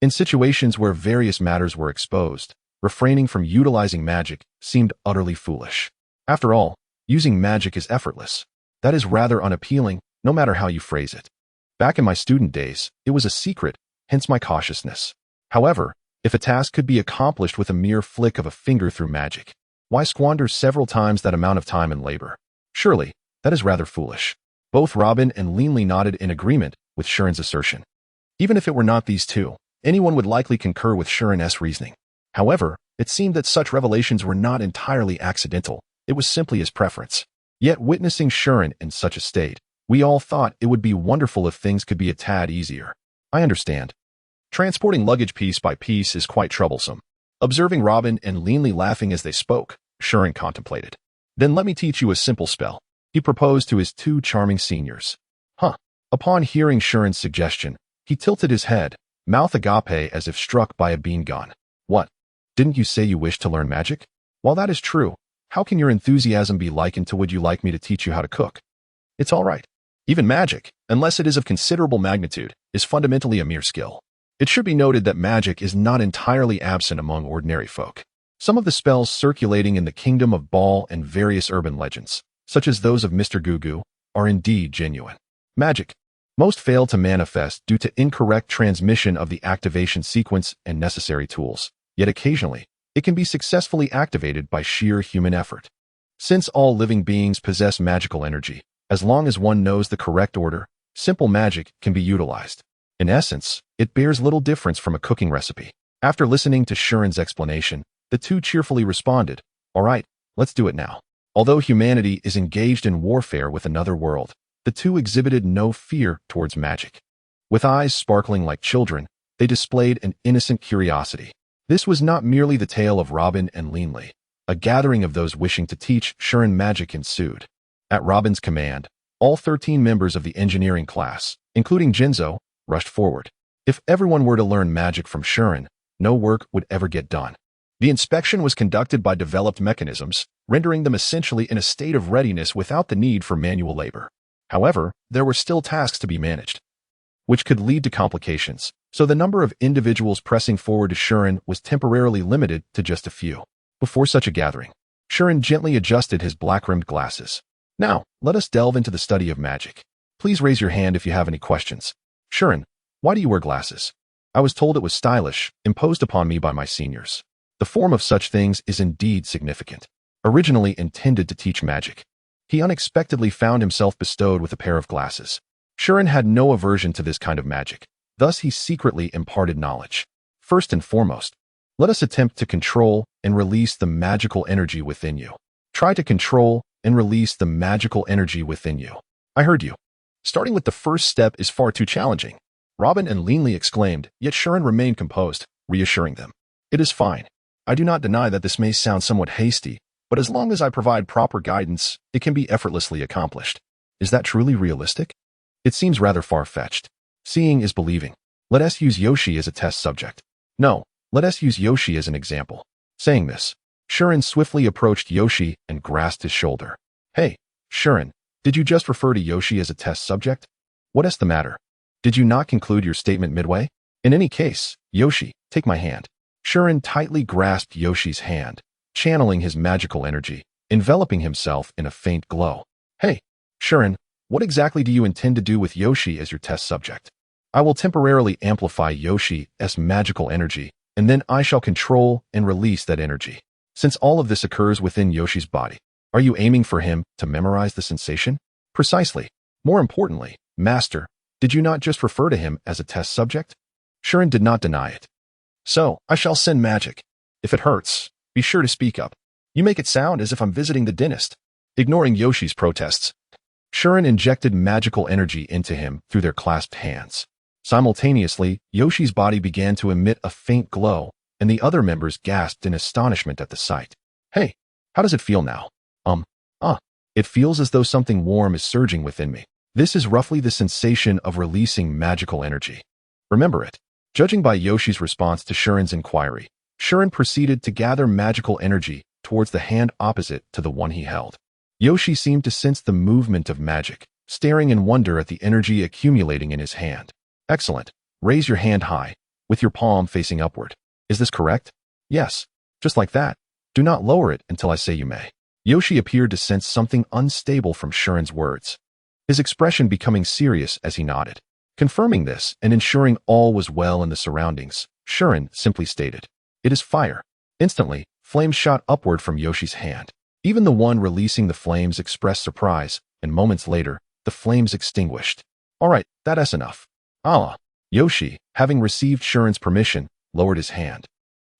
in situations where various matters were exposed. Refraining from utilizing magic seemed utterly foolish. After all, using magic is effortless. That is rather unappealing, no matter how you phrase it. Back in my student days, it was a secret, hence my cautiousness. However, if a task could be accomplished with a mere flick of a finger through magic, why squander several times that amount of time and labor? Surely, that is rather foolish. Both Robin and Linley nodded in agreement with Shuren's assertion. Even if it were not these two, anyone would likely concur with Shuren's reasoning. However, it seemed that such revelations were not entirely accidental. It was simply his preference. Yet witnessing Shuren in such a state, we all thought it would be wonderful if things could be a tad easier. I understand. Transporting luggage piece by piece is quite troublesome. Observing Robin and Linley laughing as they spoke, Shuren contemplated. "Then let me teach you a simple spell," he proposed to his two charming seniors. Upon hearing Shuren's suggestion, he tilted his head, mouth agape as if struck by a bean gun. "What? Didn't you say you wished to learn magic? While that is true, how can your enthusiasm be likened to would you like me to teach you how to cook? It's all right. Even magic, unless it is of considerable magnitude, is fundamentally a mere skill. It should be noted that magic is not entirely absent among ordinary folk. Some of the spells circulating in the kingdom of Baal and various urban legends, such as those of Mr. Gugu, are indeed genuine. Magic. Most fail to manifest due to incorrect transmission of the activation sequence and necessary tools, yet occasionally, it can be successfully activated by sheer human effort. Since all living beings possess magical energy, as long as one knows the correct order, simple magic can be utilized. In essence, it bears little difference from a cooking recipe. After listening to Shuren's explanation, the two cheerfully responded, "All right, let's do it now." Although humanity is engaged in warfare with another world, the two exhibited no fear towards magic. With eyes sparkling like children, they displayed an innocent curiosity. This was not merely the tale of Robin and Linley. A gathering of those wishing to teach Shuren magic ensued. At Robin's command, all 13 members of the engineering class, including Jinzo, rushed forward. If everyone were to learn magic from Shuren, no work would ever get done. The inspection was conducted by developed mechanisms, rendering them essentially in a state of readiness without the need for manual labor. However, there were still tasks to be managed, which could lead to complications, so the number of individuals pressing forward to Shuren was temporarily limited to just a few. Before such a gathering, Shuren gently adjusted his black-rimmed glasses. "Now, let us delve into the study of magic. Please raise your hand if you have any questions." "Shuren, why do you wear glasses?" "I was told it was stylish, imposed upon me by my seniors." The form of such things is indeed significant. Originally intended to teach magic, he unexpectedly found himself bestowed with a pair of glasses. Shuren had no aversion to this kind of magic, thus he secretly imparted knowledge. First and foremost, let us attempt to control and release the magical energy within you. Try to control and release the magical energy within you. I heard you. Starting with the first step is far too challenging, Robin and Linley exclaimed, yet Shuren remained composed, reassuring them. "It is fine. I do not deny that this may sound somewhat hasty, but as long as I provide proper guidance, it can be effortlessly accomplished." "Is that truly realistic?" "It seems rather far-fetched. Seeing is believing. Let us use Yoshi as a test subject." "No, let us use Yoshi as an example." Saying this, Shuren swiftly approached Yoshi and grasped his shoulder. "Hey, Shuren, did you just refer to Yoshi as a test subject? What is the matter? Did you not conclude your statement midway?" In any case, Yoshi, take my hand. Shuren tightly grasped Yoshi's hand, channeling his magical energy, enveloping himself in a faint glow. Hey, Shuren, what exactly do you intend to do with Yoshi as your test subject? I will temporarily amplify Yoshi's magical energy, and then I shall control and release that energy. Since all of this occurs within Yoshi's body, are you aiming for him to memorize the sensation? Precisely. More importantly, Master, did you not just refer to him as a test subject? Shuren did not deny it. So, I shall send magic. If it hurts, be sure to speak up. You make it sound as if I'm visiting the dentist. Ignoring Yoshi's protests, Shuren injected magical energy into him through their clasped hands. Simultaneously, Yoshi's body began to emit a faint glow, and the other members gasped in astonishment at the sight. Hey, how does it feel now? It feels as though something warm is surging within me. This is roughly the sensation of releasing magical energy. Remember it. Judging by Yoshi's response to Shuren's inquiry, Shuren proceeded to gather magical energy towards the hand opposite to the one he held. Yoshi seemed to sense the movement of magic, staring in wonder at the energy accumulating in his hand. Excellent. Raise your hand high, with your palm facing upward. Is this correct? Yes. Just like that. Do not lower it until I say you may. Yoshi appeared to sense something unstable from Shuren's words, his expression becoming serious as he nodded. Confirming this and ensuring all was well in the surroundings, Shuren simply stated, "It is fire." Instantly, flames shot upward from Yoshi's hand. Even the one releasing the flames expressed surprise, and moments later, the flames extinguished. All right, that's enough. Yoshi, having received Shuren's permission, lowered his hand,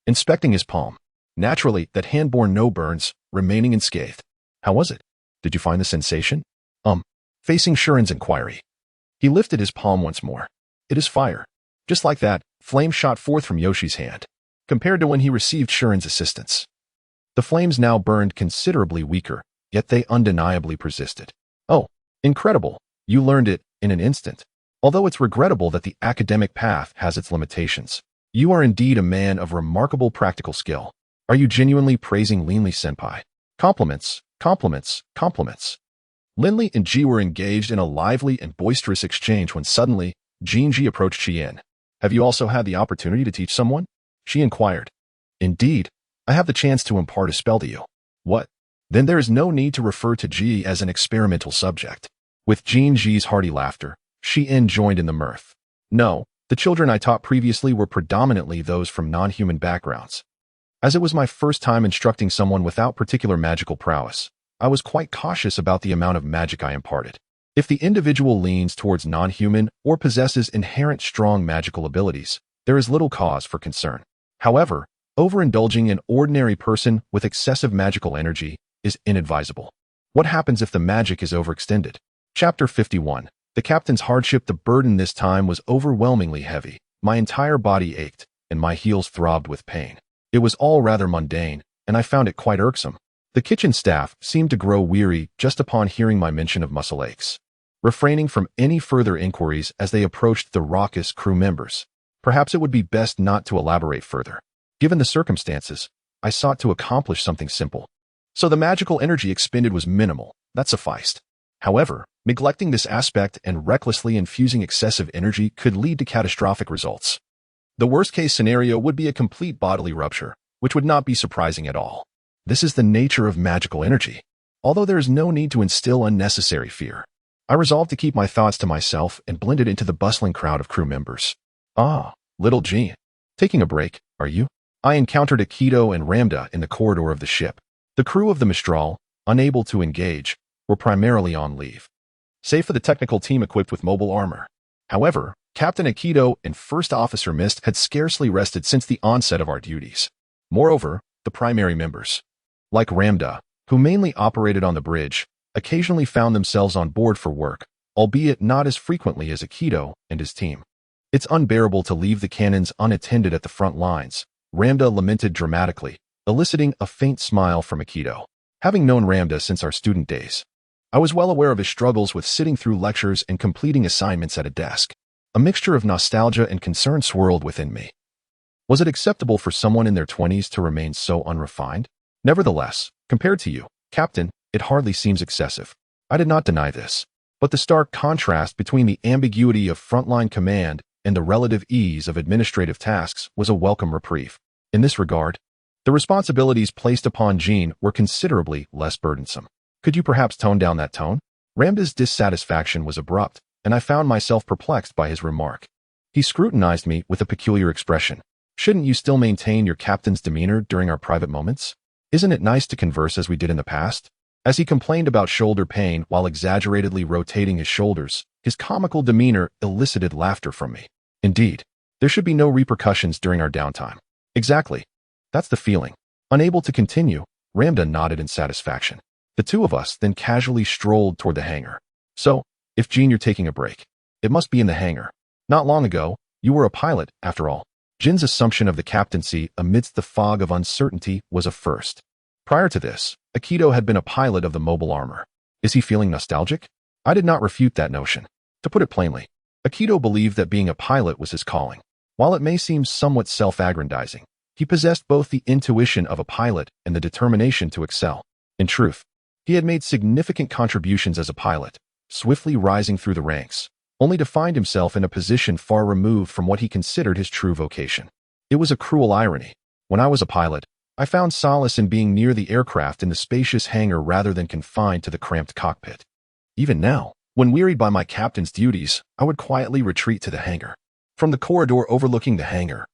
inspecting his palm. Naturally, that hand bore no burns, remaining unscathed. How was it? Did you find the sensation? Facing Shuren's inquiry, he lifted his palm once more. It is fire. Just like that, flames shot forth from Yoshi's hand, compared to when he received Shuren's assistance. The flames now burned considerably weaker, yet they undeniably persisted. Oh, incredible. You learned it in an instant. Although it's regrettable that the academic path has its limitations, you are indeed a man of remarkable practical skill. Are you genuinely praising Linley-senpai? Compliments, compliments, compliments. Linley and Ji were engaged in a lively and boisterous exchange when suddenly, Jinji approached Chien. Have you also had the opportunity to teach someone? She inquired. Indeed, I have the chance to impart a spell to you. What? Then there is no need to refer to Ji as an experimental subject. With Jinji's hearty laughter, Chien joined in the mirth. No, the children I taught previously were predominantly those from non-human backgrounds. As it was my first time instructing someone without particular magical prowess, I was quite cautious about the amount of magic I imparted. If the individual leans towards non-human or possesses inherent strong magical abilities, there is little cause for concern. However, overindulging an ordinary person with excessive magical energy is inadvisable. What happens if the magic is overextended? Chapter 51. The captain's hardship. The burden this time was overwhelmingly heavy. My entire body ached, and my heels throbbed with pain. It was all rather mundane, and I found it quite irksome. The kitchen staff seemed to grow weary just upon hearing my mention of muscle aches, refraining from any further inquiries as they approached the raucous crew members. Perhaps it would be best not to elaborate further. Given the circumstances, I sought to accomplish something simple. So the magical energy expended was minimal, that sufficed. However, neglecting this aspect and recklessly infusing excessive energy could lead to catastrophic results. The worst-case scenario would be a complete bodily rupture, which would not be surprising at all. This is the nature of magical energy. Although there is no need to instill unnecessary fear, I resolved to keep my thoughts to myself and blended into the bustling crowd of crew members. Little Jean. Taking a break, are you? I encountered Aikido and Ramda in the corridor of the ship. The crew of the Mistral, unable to engage, were primarily on leave, save for the technical team equipped with mobile armor. However, Captain Aikido and First Officer Mist had scarcely rested since the onset of our duties. Moreover, the primary members, like Ramda, who mainly operated on the bridge, occasionally found themselves on board for work, albeit not as frequently as Aikido and his team. It's unbearable to leave the cannons unattended at the front lines, Ramda lamented dramatically, eliciting a faint smile from Aikido. Having known Ramda since our student days, I was well aware of his struggles with sitting through lectures and completing assignments at a desk. A mixture of nostalgia and concern swirled within me. Was it acceptable for someone in their 20s to remain so unrefined? Nevertheless, compared to you, Captain, it hardly seems excessive. I did not deny this, but the stark contrast between the ambiguity of frontline command and the relative ease of administrative tasks was a welcome reprieve. In this regard, the responsibilities placed upon Jean were considerably less burdensome. Could you perhaps tone down that tone? Ramda's dissatisfaction was abrupt, and I found myself perplexed by his remark. He scrutinized me with a peculiar expression. Shouldn't you still maintain your captain's demeanor during our private moments? Isn't it nice to converse as we did in the past? As he complained about shoulder pain while exaggeratedly rotating his shoulders, his comical demeanor elicited laughter from me. Indeed, there should be no repercussions during our downtime. Exactly. That's the feeling. Unable to continue, Ramda nodded in satisfaction. The two of us then casually strolled toward the hangar. So, if Jean, you're taking a break, it must be in the hangar. Not long ago, you were a pilot, after all. Jin's assumption of the captaincy amidst the fog of uncertainty was a first. Prior to this, Akito had been a pilot of the mobile armor. Is he feeling nostalgic? I did not refute that notion. To put it plainly, Akito believed that being a pilot was his calling. While it may seem somewhat self-aggrandizing, he possessed both the intuition of a pilot and the determination to excel. In truth, he had made significant contributions as a pilot, swiftly rising through the ranks, only to find himself in a position far removed from what he considered his true vocation. It was a cruel irony. When I was a pilot, I found solace in being near the aircraft in the spacious hangar rather than confined to the cramped cockpit. Even now, when wearied by my captain's duties, I would quietly retreat to the hangar. From the corridor overlooking the hangar,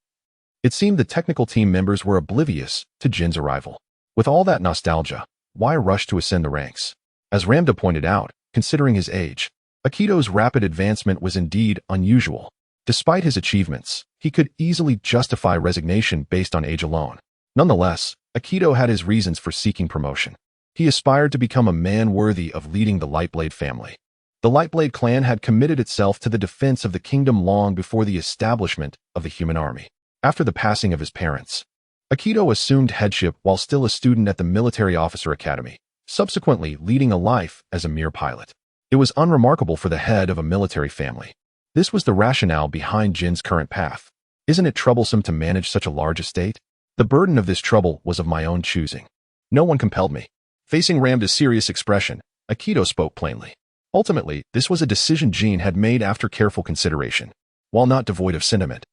it seemed the technical team members were oblivious to Jin's arrival. With all that nostalgia, why rush to ascend the ranks? As Ramda pointed out, considering his age, Akito's rapid advancement was indeed unusual. Despite his achievements, he could easily justify resignation based on age alone. Nonetheless, Akito had his reasons for seeking promotion. He aspired to become a man worthy of leading the Lightblade family. The Lightblade clan had committed itself to the defense of the kingdom long before the establishment of the human army. After the passing of his parents, Akito assumed headship while still a student at the Military Officer Academy, subsequently leading a life as a mere pilot. It was unremarkable for the head of a military family. This was the rationale behind Jin's current path. Isn't it troublesome to manage such a large estate? The burden of this trouble was of my own choosing. No one compelled me. Facing Ramda's serious expression, Akito spoke plainly. Ultimately, this was a decision Jin had made after careful consideration. While not devoid of sentiment,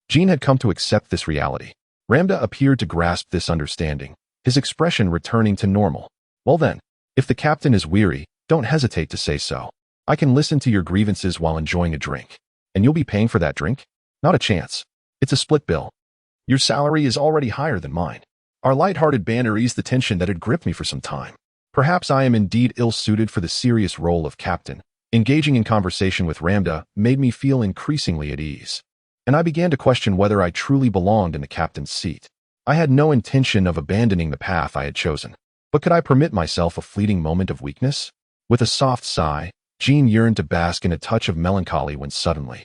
Jin had come to accept this reality. Ramda appeared to grasp this understanding, his expression returning to normal. Well then, if the captain is weary, don't hesitate to say so. I can listen to your grievances while enjoying a drink. And you'll be paying for that drink? Not a chance. It's a split bill. Your salary is already higher than mine. Our light-hearted banter eased the tension that had gripped me for some time. Perhaps I am indeed ill-suited for the serious role of captain. Engaging in conversation with Ramda made me feel increasingly at ease, and I began to question whether I truly belonged in the captain's seat. I had no intention of abandoning the path I had chosen, but could I permit myself a fleeting moment of weakness? With a soft sigh, Jean yearned to bask in a touch of melancholy when suddenly,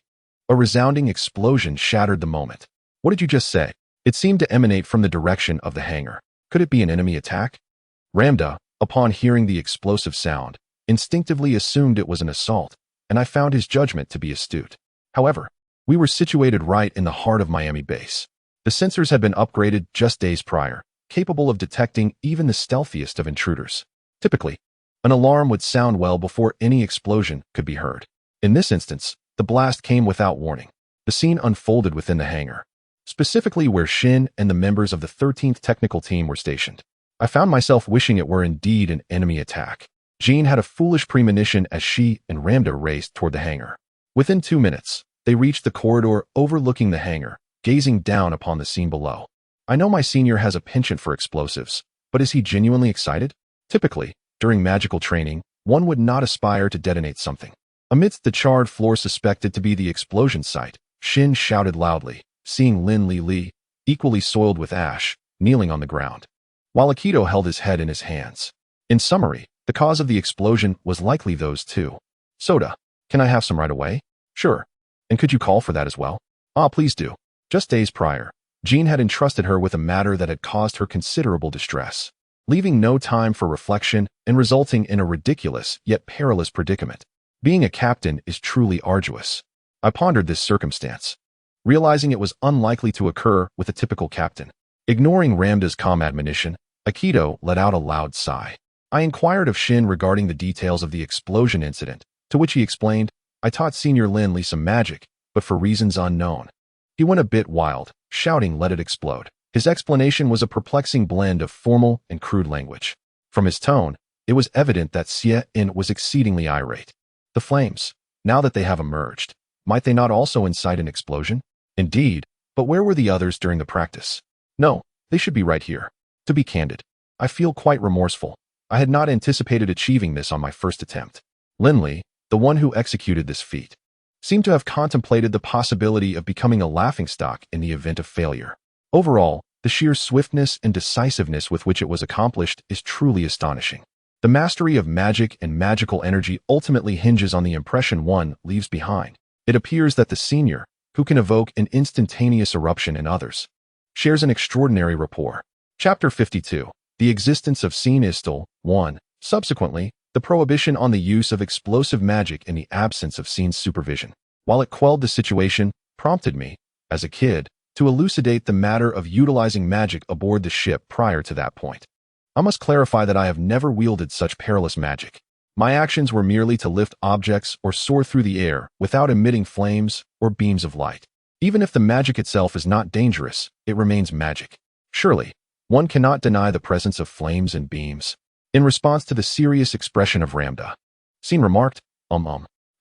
a resounding explosion shattered the moment. What did you just say? It seemed to emanate from the direction of the hangar. Could it be an enemy attack? Ramda, upon hearing the explosive sound, instinctively assumed it was an assault, and I found his judgment to be astute. However, we were situated right in the heart of Miami base. The sensors had been upgraded just days prior, capable of detecting even the stealthiest of intruders. Typically, an alarm would sound well before any explosion could be heard. In this instance, the blast came without warning. The scene unfolded within the hangar, specifically where Shin and the members of the 13th Technical Team were stationed. I found myself wishing it were indeed an enemy attack. Jean had a foolish premonition as she and Ramda raced toward the hangar. Within 2 minutes, they reached the corridor overlooking the hangar, gazing down upon the scene below. I know my senior has a penchant for explosives, but is he genuinely excited? Typically, during magical training, one would not aspire to detonate something. Amidst the charred floor suspected to be the explosion site, Shin shouted loudly, seeing Lin Li, equally soiled with ash, kneeling on the ground, while Akito held his head in his hands. In summary, the cause of the explosion was likely those two. Soda, can I have some right away? Sure. And could you call for that as well? Ah, please do. Just days prior, Jean had entrusted her with a matter that had caused her considerable distress, leaving no time for reflection and resulting in a ridiculous yet perilous predicament. Being a captain is truly arduous. I pondered this circumstance, realizing it was unlikely to occur with a typical captain. Ignoring Ramda's calm admonition, Akito let out a loud sigh. I inquired of Shin regarding the details of the explosion incident, to which he explained, I taught Senior Lin Li some magic, but for reasons unknown. He went a bit wild, shouting, "Let it explode." His explanation was a perplexing blend of formal and crude language. From his tone, it was evident that Xie was exceedingly irate. The flames, now that they have emerged, might they not also incite an explosion? Indeed, but where were the others during the practice? No, they should be right here. To be candid, I feel quite remorseful. I had not anticipated achieving this on my first attempt. Linley, the one who executed this feat, seemed to have contemplated the possibility of becoming a laughingstock in the event of failure. Overall, the sheer swiftness and decisiveness with which it was accomplished is truly astonishing. The mastery of magic and magical energy ultimately hinges on the impression one leaves behind. It appears that the senior, who can evoke an instantaneous eruption in others, shares an extraordinary rapport. Chapter 52. The existence of Scene Istil 1. Subsequently, the prohibition on the use of explosive magic in the absence of Scene's supervision. While it quelled the situation, prompted me, as a kid, to elucidate the matter of utilizing magic aboard the ship prior to that point. I must clarify that I have never wielded such perilous magic. My actions were merely to lift objects or soar through the air without emitting flames or beams of light. Even if the magic itself is not dangerous, it remains magic. Surely, one cannot deny the presence of flames and beams. In response to the serious expression of Ramda, Scene remarked,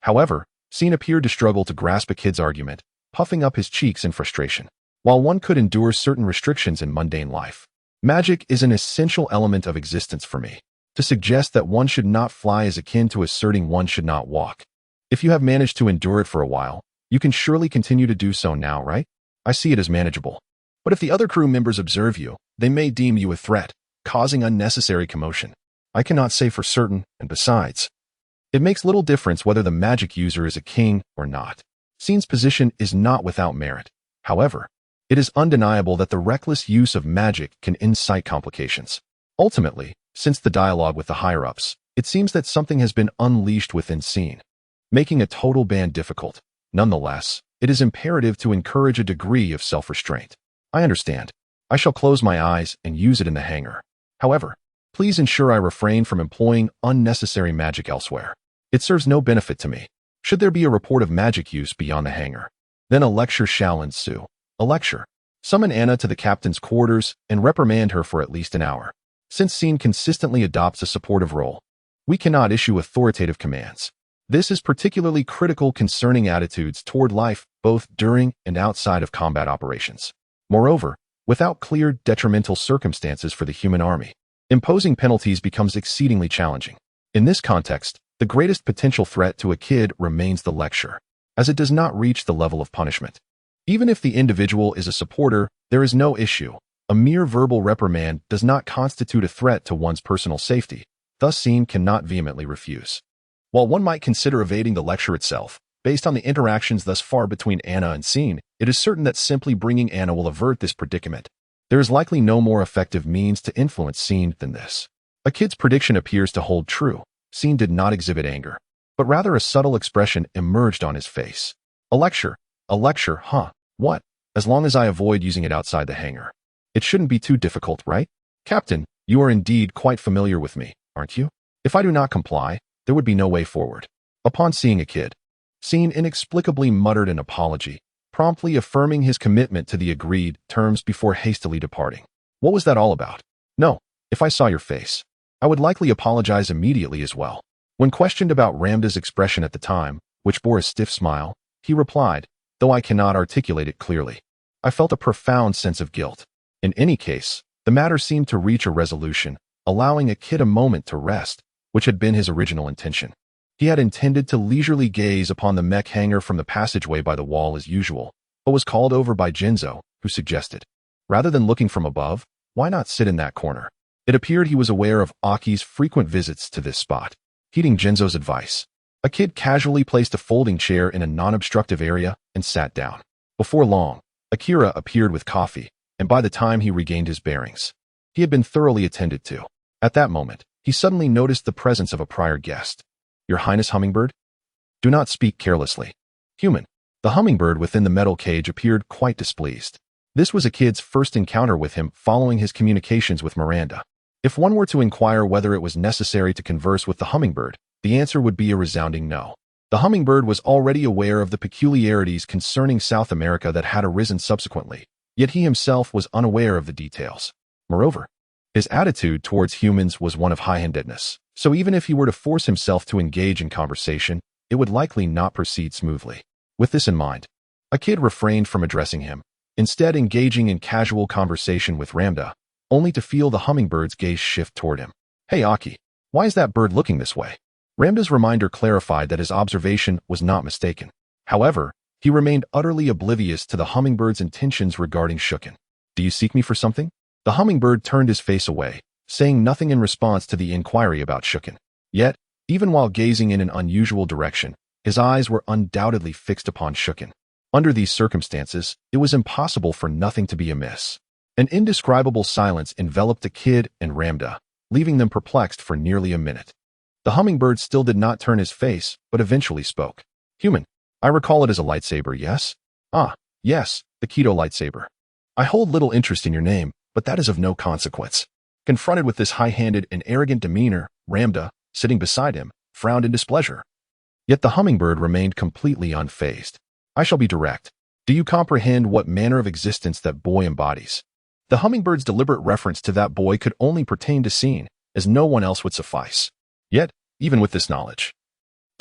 However, Scene appeared to struggle to grasp a kid's argument, puffing up his cheeks in frustration. While one could endure certain restrictions in mundane life, magic is an essential element of existence for me. To suggest that one should not fly is akin to asserting one should not walk. If you have managed to endure it for a while, you can surely continue to do so now, right? I see it as manageable. But if the other crew members observe you, they may deem you a threat, causing unnecessary commotion. I cannot say for certain, and besides, it makes little difference whether the magic user is a king or not. Scene's position is not without merit. However, it is undeniable that the reckless use of magic can incite complications. Ultimately, since the dialogue with the higher-ups, it seems that something has been unleashed within Scene, making a total ban difficult. Nonetheless, it is imperative to encourage a degree of self-restraint. I understand. I shall close my eyes and use it in the hangar. However, please ensure I refrain from employing unnecessary magic elsewhere. It serves no benefit to me. Should there be a report of magic use beyond the hangar, then a lecture shall ensue. A lecture. Summon Anna to the captain's quarters and reprimand her for at least an hour. Since Scene consistently adopts a supportive role, we cannot issue authoritative commands. This is particularly critical concerning attitudes toward life both during and outside of combat operations. Moreover, without clear detrimental circumstances for the human army, imposing penalties becomes exceedingly challenging. In this context, the greatest potential threat to a kid remains the lecture, as it does not reach the level of punishment. Even if the individual is a supporter, there is no issue. A mere verbal reprimand does not constitute a threat to one's personal safety, thus Scene cannot vehemently refuse. While one might consider evading the lecture itself, based on the interactions thus far between Anna and Scene, it is certain that simply bringing Anna will avert this predicament. There is likely no more effective means to influence Scene than this. A kid's prediction appears to hold true. Scene did not exhibit anger, but rather a subtle expression emerged on his face. A lecture, huh? What? As long as I avoid using it outside the hangar. It shouldn't be too difficult, right? Captain, you are indeed quite familiar with me, aren't you? If I do not comply, there would be no way forward. Upon seeing a kid, Scene inexplicably muttered an apology, promptly affirming his commitment to the agreed terms before hastily departing. What was that all about? No, if I saw your face, I would likely apologize immediately as well. When questioned about Ramda's expression at the time, which bore a stiff smile, he replied, though I cannot articulate it clearly, I felt a profound sense of guilt. In any case, the matter seemed to reach a resolution, allowing a kid a moment to rest, which had been his original intention. He had intended to leisurely gaze upon the mech hangar from the passageway by the wall as usual, but was called over by Jinzo, who suggested, rather than looking from above, why not sit in that corner? It appeared he was aware of Aki's frequent visits to this spot. Heeding Jinzo's advice, a kid casually placed a folding chair in a non-obstructive area and sat down. Before long, Akira appeared with coffee, and by the time he regained his bearings, he had been thoroughly attended to. At that moment, he suddenly noticed the presence of a prior guest. Your Highness Hummingbird? Do not speak carelessly. Human. The hummingbird within the metal cage appeared quite displeased. This was a kid's first encounter with him following his communications with Miranda. If one were to inquire whether it was necessary to converse with the hummingbird, the answer would be a resounding no. The hummingbird was already aware of the peculiarities concerning South America that had arisen subsequently, yet he himself was unaware of the details. Moreover, his attitude towards humans was one of high-handedness, so even if he were to force himself to engage in conversation, it would likely not proceed smoothly. With this in mind, a kid refrained from addressing him, instead engaging in casual conversation with Ramda, only to feel the hummingbird's gaze shift toward him. "Hey Aki, why is that bird looking this way?" Ramda's reminder clarified that his observation was not mistaken. However, he remained utterly oblivious to the hummingbird's intentions regarding Shukin. "Do you seek me for something?" The hummingbird turned his face away, saying nothing in response to the inquiry about Shukin. Yet, even while gazing in an unusual direction, his eyes were undoubtedly fixed upon Shukin. Under these circumstances, it was impossible for nothing to be amiss. An indescribable silence enveloped the kid and Ramda, leaving them perplexed for nearly a minute. The hummingbird still did not turn his face, but eventually spoke. "Human, I recall it as a lightsaber, yes?" "Ah, yes, the Keto lightsaber. I hold little interest in your name, but that is of no consequence." Confronted with this high-handed and arrogant demeanor, Ramda, sitting beside him, frowned in displeasure. Yet the hummingbird remained completely unfazed. "I shall be direct. Do you comprehend what manner of existence that boy embodies?" The hummingbird's deliberate reference to that boy could only pertain to Scene, as no one else would suffice. Yet, even with this knowledge,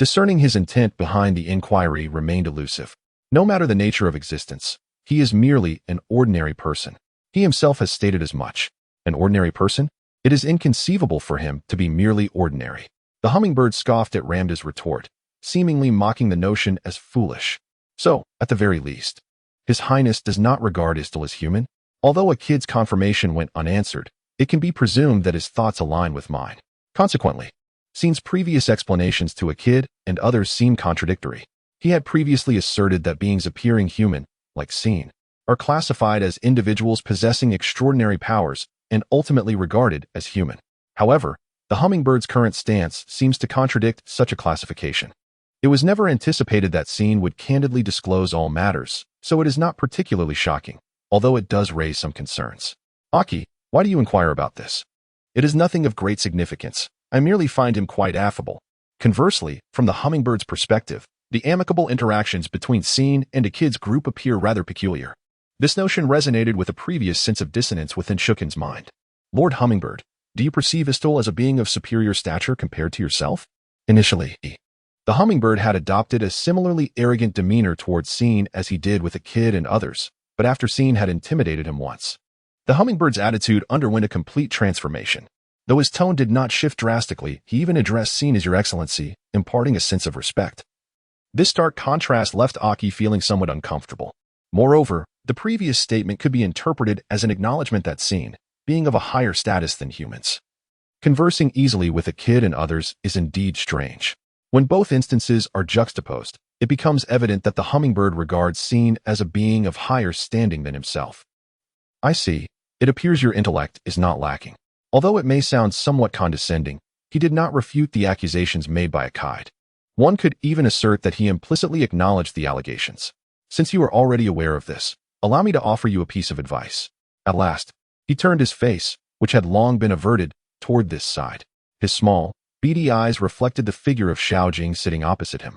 discerning his intent behind the inquiry remained elusive. No matter the nature of existence, he is merely an ordinary person. He himself has stated as much. An ordinary person? It is inconceivable for him to be merely ordinary. The hummingbird scoffed at Ramda's retort, seemingly mocking the notion as foolish. So, at the very least, His Highness does not regard Istil as human. Although a kid's confirmation went unanswered, it can be presumed that his thoughts align with mine. Consequently, Scene's previous explanations to a kid and others seem contradictory. He had previously asserted that beings appearing human, like Scene, are classified as individuals possessing extraordinary powers and ultimately regarded as human. However, the hummingbird's current stance seems to contradict such a classification. It was never anticipated that Scene would candidly disclose all matters, so it is not particularly shocking, although it does raise some concerns. "Aki, why do you inquire about this?" "It is nothing of great significance. I merely find him quite affable." Conversely, from the hummingbird's perspective, the amicable interactions between Scene and a kid's group appear rather peculiar. This notion resonated with a previous sense of dissonance within Shukin's mind. "Lord Hummingbird, do you perceive Istil as a being of superior stature compared to yourself?" Initially, the hummingbird had adopted a similarly arrogant demeanor towards Scene as he did with a kid and others, but after Scene had intimidated him once, the hummingbird's attitude underwent a complete transformation. Though his tone did not shift drastically, he even addressed Scene as Your Excellency, imparting a sense of respect. This stark contrast left Aki feeling somewhat uncomfortable. Moreover, the previous statement could be interpreted as an acknowledgement that Scene, being of a higher status than humans, conversing easily with a kid and others is indeed strange. When both instances are juxtaposed, it becomes evident that the hummingbird regards Scene as a being of higher standing than himself. "I see. It appears your intellect is not lacking." Although it may sound somewhat condescending, he did not refute the accusations made by Akide. One could even assert that he implicitly acknowledged the allegations. "Since you are already aware of this, allow me to offer you a piece of advice." At last, he turned his face, which had long been averted, toward this side. His small, beady eyes reflected the figure of Xiao Jing sitting opposite him.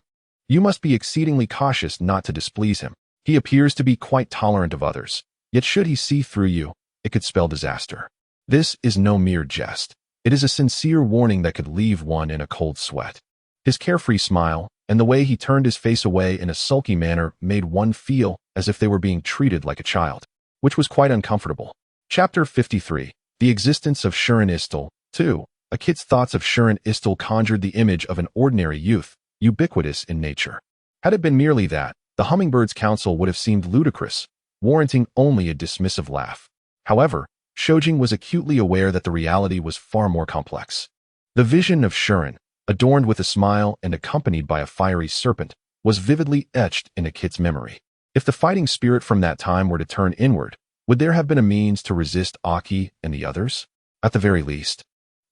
"You must be exceedingly cautious not to displease him. He appears to be quite tolerant of others, yet should he see through you, it could spell disaster. This is no mere jest. It is a sincere warning that could leave one in a cold sweat." His carefree smile, and the way he turned his face away in a sulky manner made one feel as if they were being treated like a child, which was quite uncomfortable. Chapter 53. The Existence of Shurin Istil. 2. A kid's thoughts of Shurin Istil conjured the image of an ordinary youth, ubiquitous in nature. Had it been merely that, the hummingbird's counsel would have seemed ludicrous, warranting only a dismissive laugh. However, Shojing was acutely aware that the reality was far more complex. The vision of Shurin, adorned with a smile and accompanied by a fiery serpent, was vividly etched in a kid's memory. If the fighting spirit from that time were to turn inward, would there have been a means to resist Aki and the others? At the very least,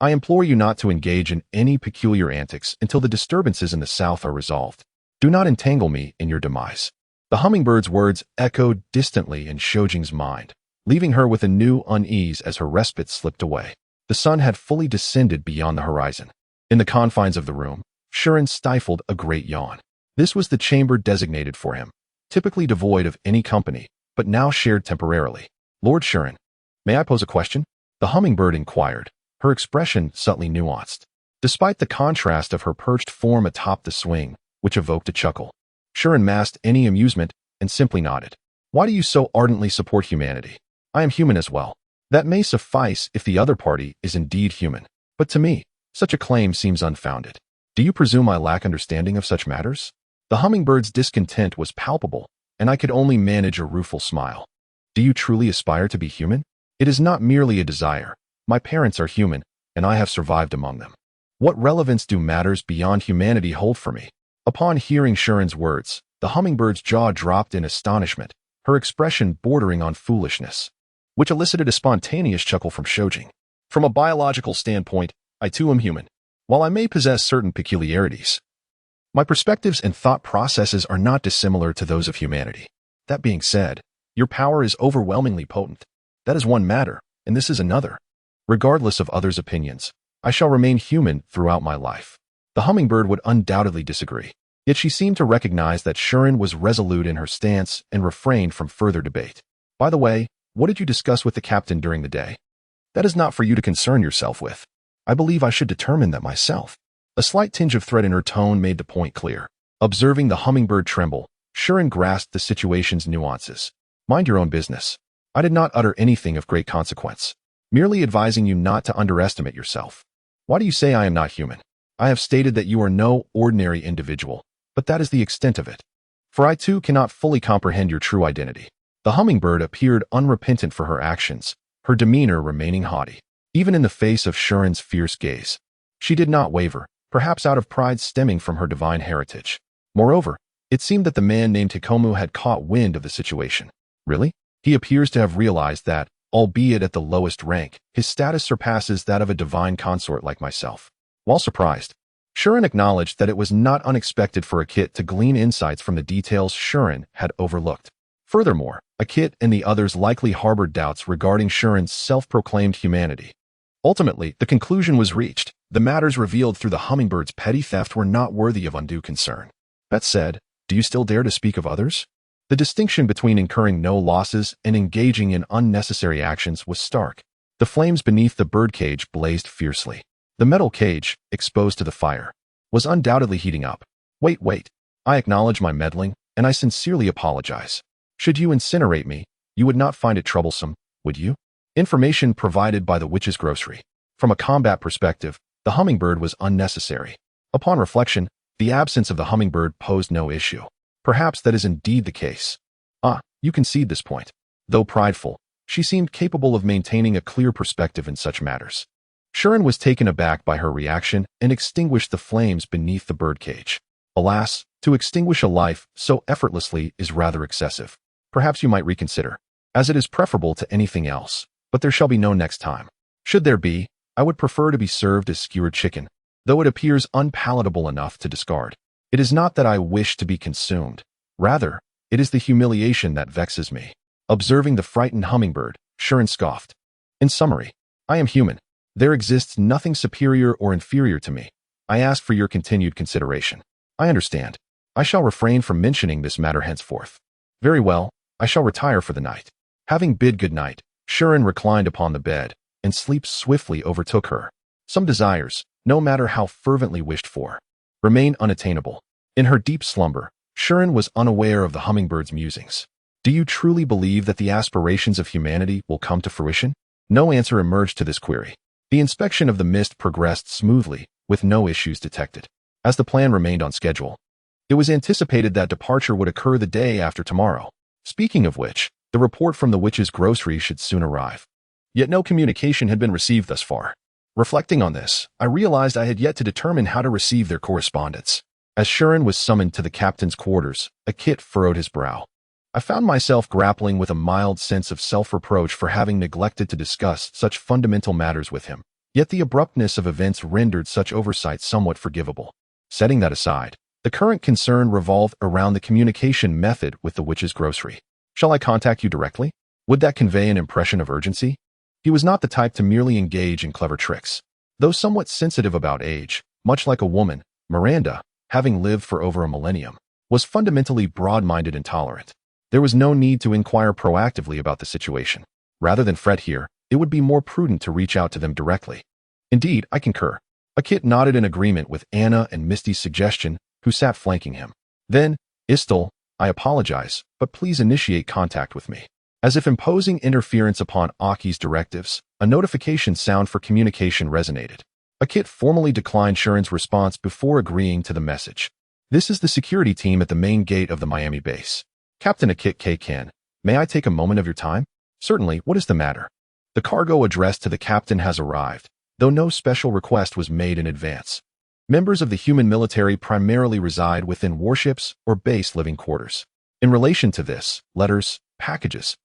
I implore you not to engage in any peculiar antics until the disturbances in the south are resolved. Do not entangle me in your demise. The hummingbird's words echoed distantly in Shojing's mind, leaving her with a new unease as her respite slipped away. The sun had fully descended beyond the horizon. In the confines of the room, Shurin stifled a great yawn. This was the chamber designated for him, typically devoid of any company, but now shared temporarily. Lord Shuren, may I pose a question? The hummingbird inquired, her expression subtly nuanced, despite the contrast of her perched form atop the swing, which evoked a chuckle. Shuren masked any amusement and simply nodded. Why do you so ardently support humanity? I am human as well. That may suffice if the other party is indeed human. But to me, such a claim seems unfounded. Do you presume I lack understanding of such matters? The hummingbird's discontent was palpable, and I could only manage a rueful smile. Do you truly aspire to be human? It is not merely a desire. My parents are human, and I have survived among them. What relevance do matters beyond humanity hold for me? Upon hearing Shuren's words, the hummingbird's jaw dropped in astonishment, her expression bordering on foolishness, which elicited a spontaneous chuckle from Shojing. From a biological standpoint, I too am human. While I may possess certain peculiarities, my perspectives and thought processes are not dissimilar to those of humanity. That being said, your power is overwhelmingly potent. That is one matter, and this is another. Regardless of others' opinions, I shall remain human throughout my life. The hummingbird would undoubtedly disagree, yet she seemed to recognize that Shuren was resolute in her stance and refrained from further debate. By the way, what did you discuss with the captain during the day? That is not for you to concern yourself with. I believe I should determine that myself. A slight tinge of threat in her tone made the point clear. Observing the hummingbird tremble, Shuren grasped the situation's nuances. Mind your own business. I did not utter anything of great consequence, merely advising you not to underestimate yourself. Why do you say I am not human? I have stated that you are no ordinary individual, but that is the extent of it. For I too cannot fully comprehend your true identity. The hummingbird appeared unrepentant for her actions, her demeanor remaining haughty, even in the face of Shuren's fierce gaze. She did not waver, perhaps out of pride stemming from her divine heritage. Moreover, it seemed that the man named Hikomu had caught wind of the situation. Really? He appears to have realized that, albeit at the lowest rank, his status surpasses that of a divine consort like myself. While surprised, Shuren acknowledged that it was not unexpected for Akit to glean insights from the details Shuren had overlooked. Furthermore, Akit and the others likely harbored doubts regarding Shuren's self-proclaimed humanity. Ultimately, the conclusion was reached. The matters revealed through the hummingbird's petty theft were not worthy of undue concern. That said, do you still dare to speak of others? The distinction between incurring no losses and engaging in unnecessary actions was stark. The flames beneath the birdcage blazed fiercely. The metal cage, exposed to the fire, was undoubtedly heating up. Wait. I acknowledge my meddling, and I sincerely apologize. Should you incinerate me, you would not find it troublesome, would you? Information provided by the witch's grocery. From a combat perspective, the hummingbird was unnecessary. Upon reflection, the absence of the hummingbird posed no issue. Perhaps that is indeed the case. You concede this point. Though prideful, she seemed capable of maintaining a clear perspective in such matters. Shuren was taken aback by her reaction and extinguished the flames beneath the birdcage. Alas, to extinguish a life so effortlessly is rather excessive. Perhaps you might reconsider, as it is preferable to anything else, but there shall be no next time. Should there be, I would prefer to be served as skewered chicken, though it appears unpalatable enough to discard. It is not that I wish to be consumed. Rather, it is the humiliation that vexes me. Observing the frightened hummingbird, Shuren scoffed. In summary, I am human. There exists nothing superior or inferior to me. I ask for your continued consideration. I understand. I shall refrain from mentioning this matter henceforth. Very well, I shall retire for the night. Having bid good night, Shuren reclined upon the bed, and sleep swiftly overtook her. Some desires, no matter how fervently wished for, remain unattainable. In her deep slumber, Shuren was unaware of the hummingbird's musings. Do you truly believe that the aspirations of humanity will come to fruition? No answer emerged to this query. The inspection of the mist progressed smoothly, with no issues detected. As the plan remained on schedule, it was anticipated that departure would occur the day after tomorrow. Speaking of which, the report from the witch's grocery should soon arrive. Yet no communication had been received thus far. Reflecting on this, I realized I had yet to determine how to receive their correspondence. As Shuren was summoned to the captain's quarters, Akit furrowed his brow. I found myself grappling with a mild sense of self-reproach for having neglected to discuss such fundamental matters with him. Yet the abruptness of events rendered such oversight somewhat forgivable. Setting that aside, the current concern revolved around the communication method with the witch's grocery. Shall I contact you directly? Would that convey an impression of urgency? He was not the type to merely engage in clever tricks. Though somewhat sensitive about age, much like a woman, Miranda, having lived for over a millennium, was fundamentally broad-minded and tolerant. There was no need to inquire proactively about the situation. Rather than fret here, it would be more prudent to reach out to them directly. Indeed, I concur. Akit nodded in agreement with Anna and Misty's suggestion, who sat flanking him. Then, Istil, I apologize, but please initiate contact with me. As if imposing interference upon Aki's directives, a notification sound for communication resonated. Akit formally declined Shuren's response before agreeing to the message. This is the security team at the main gate of the Miami base. Captain Akit K. Ken, may I take a moment of your time? Certainly, what is the matter? The cargo addressed to the captain has arrived, though no special request was made in advance. Members of the human military primarily reside within warships or base living quarters. In relation to this, letters, packages,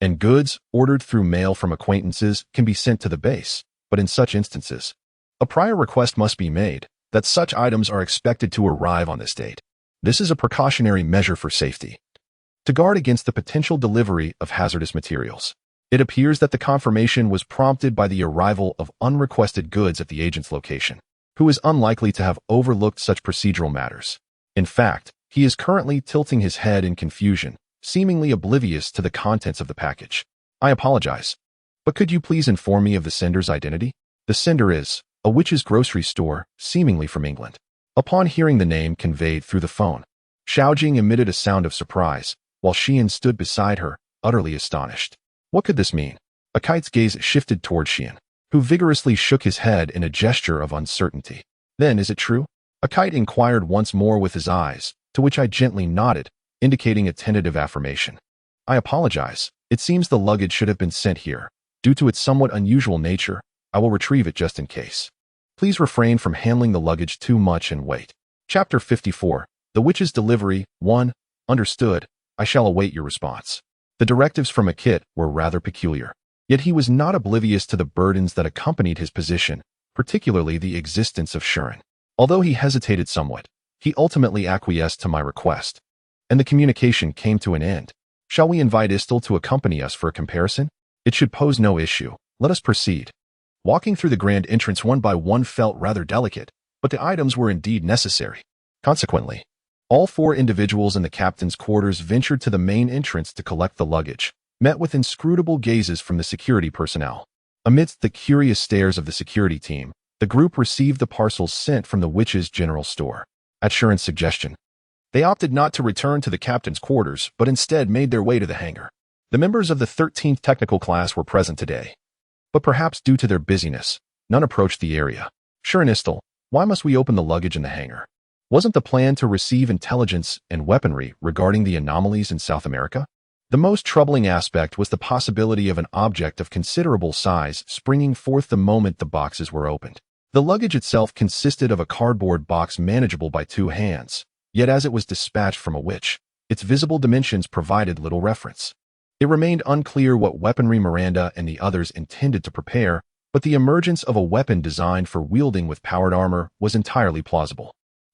and goods ordered through mail from acquaintances can be sent to the base, but in such instances, a prior request must be made that such items are expected to arrive on this date. This is a precautionary measure for safety, to guard against the potential delivery of hazardous materials. It appears that the confirmation was prompted by the arrival of unrequested goods at the agent's location, who is unlikely to have overlooked such procedural matters. In fact, he is currently tilting his head in confusion, seemingly oblivious to the contents of the package. I apologize, but could you please inform me of the sender's identity? The sender is a witch's grocery store, seemingly from England. Upon hearing the name conveyed through the phone, Xiaojing emitted a sound of surprise, while Xian stood beside her, utterly astonished. What could this mean? Akite's gaze shifted toward Xian, who vigorously shook his head in a gesture of uncertainty. Then, is it true? Akite inquired once more with his eyes, to which I gently nodded, indicating a tentative affirmation. I apologize. It seems the luggage should have been sent here. Due to its somewhat unusual nature, I will retrieve it just in case. Please refrain from handling the luggage too much and wait. Chapter 54. The Witch's Delivery. 1. Understood. I shall await your response. The directives from Akit were rather peculiar. Yet he was not oblivious to the burdens that accompanied his position, particularly the existence of Shuren. Although he hesitated somewhat, he ultimately acquiesced to my request, and the communication came to an end. Shall we invite Istil to accompany us for a comparison? It should pose no issue. Let us proceed. Walking through the grand entrance one by one felt rather delicate, but the items were indeed necessary. Consequently, all 4 individuals in the captain's quarters ventured to the main entrance to collect the luggage, met with inscrutable gazes from the security personnel. Amidst the curious stares of the security team, the group received the parcels sent from the witch's general store. At Shuren's suggestion, they opted not to return to the captain's quarters, but instead made their way to the hangar. The members of the 13th technical class were present today, but perhaps due to their busyness, none approached the area. Shuren, Istil, why must we open the luggage in the hangar? Wasn't the plan to receive intelligence and weaponry regarding the anomalies in South America? The most troubling aspect was the possibility of an object of considerable size springing forth the moment the boxes were opened. The luggage itself consisted of a cardboard box manageable by 2 hands, yet as it was dispatched from a witch, its visible dimensions provided little reference. It remained unclear what weaponry Miranda and the others intended to prepare, but the emergence of a weapon designed for wielding with powered armor was entirely plausible.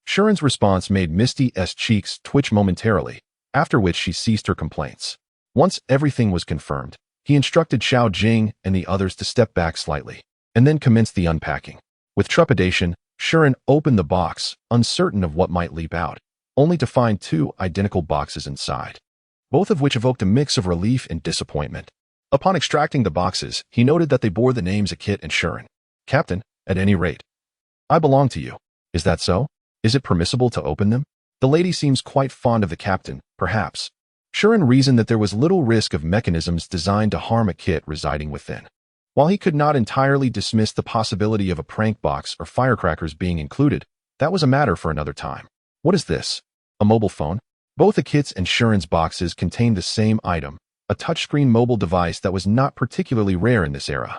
Shuren's response made Misty's cheeks twitch momentarily, after which she ceased her complaints. Once everything was confirmed, he instructed Xiaojing and the others to step back slightly, and then commenced the unpacking. With trepidation, Shuren opened the box, uncertain of what might leap out, only to find 2 identical boxes inside, both of which evoked a mix of relief and disappointment. Upon extracting the boxes, he noted that they bore the names Akit and Shuren. Captain, at any rate, I belong to you. Is that so? Is it permissible to open them? The lady seems quite fond of the captain, perhaps. Shuren reasoned that there was little risk of mechanisms designed to harm Akit residing within. While he could not entirely dismiss the possibility of a prank box or firecrackers being included, that was a matter for another time. What is this? A mobile phone? Both Akit's and Shuren's boxes contained the same item, a touchscreen mobile device that was not particularly rare in this era.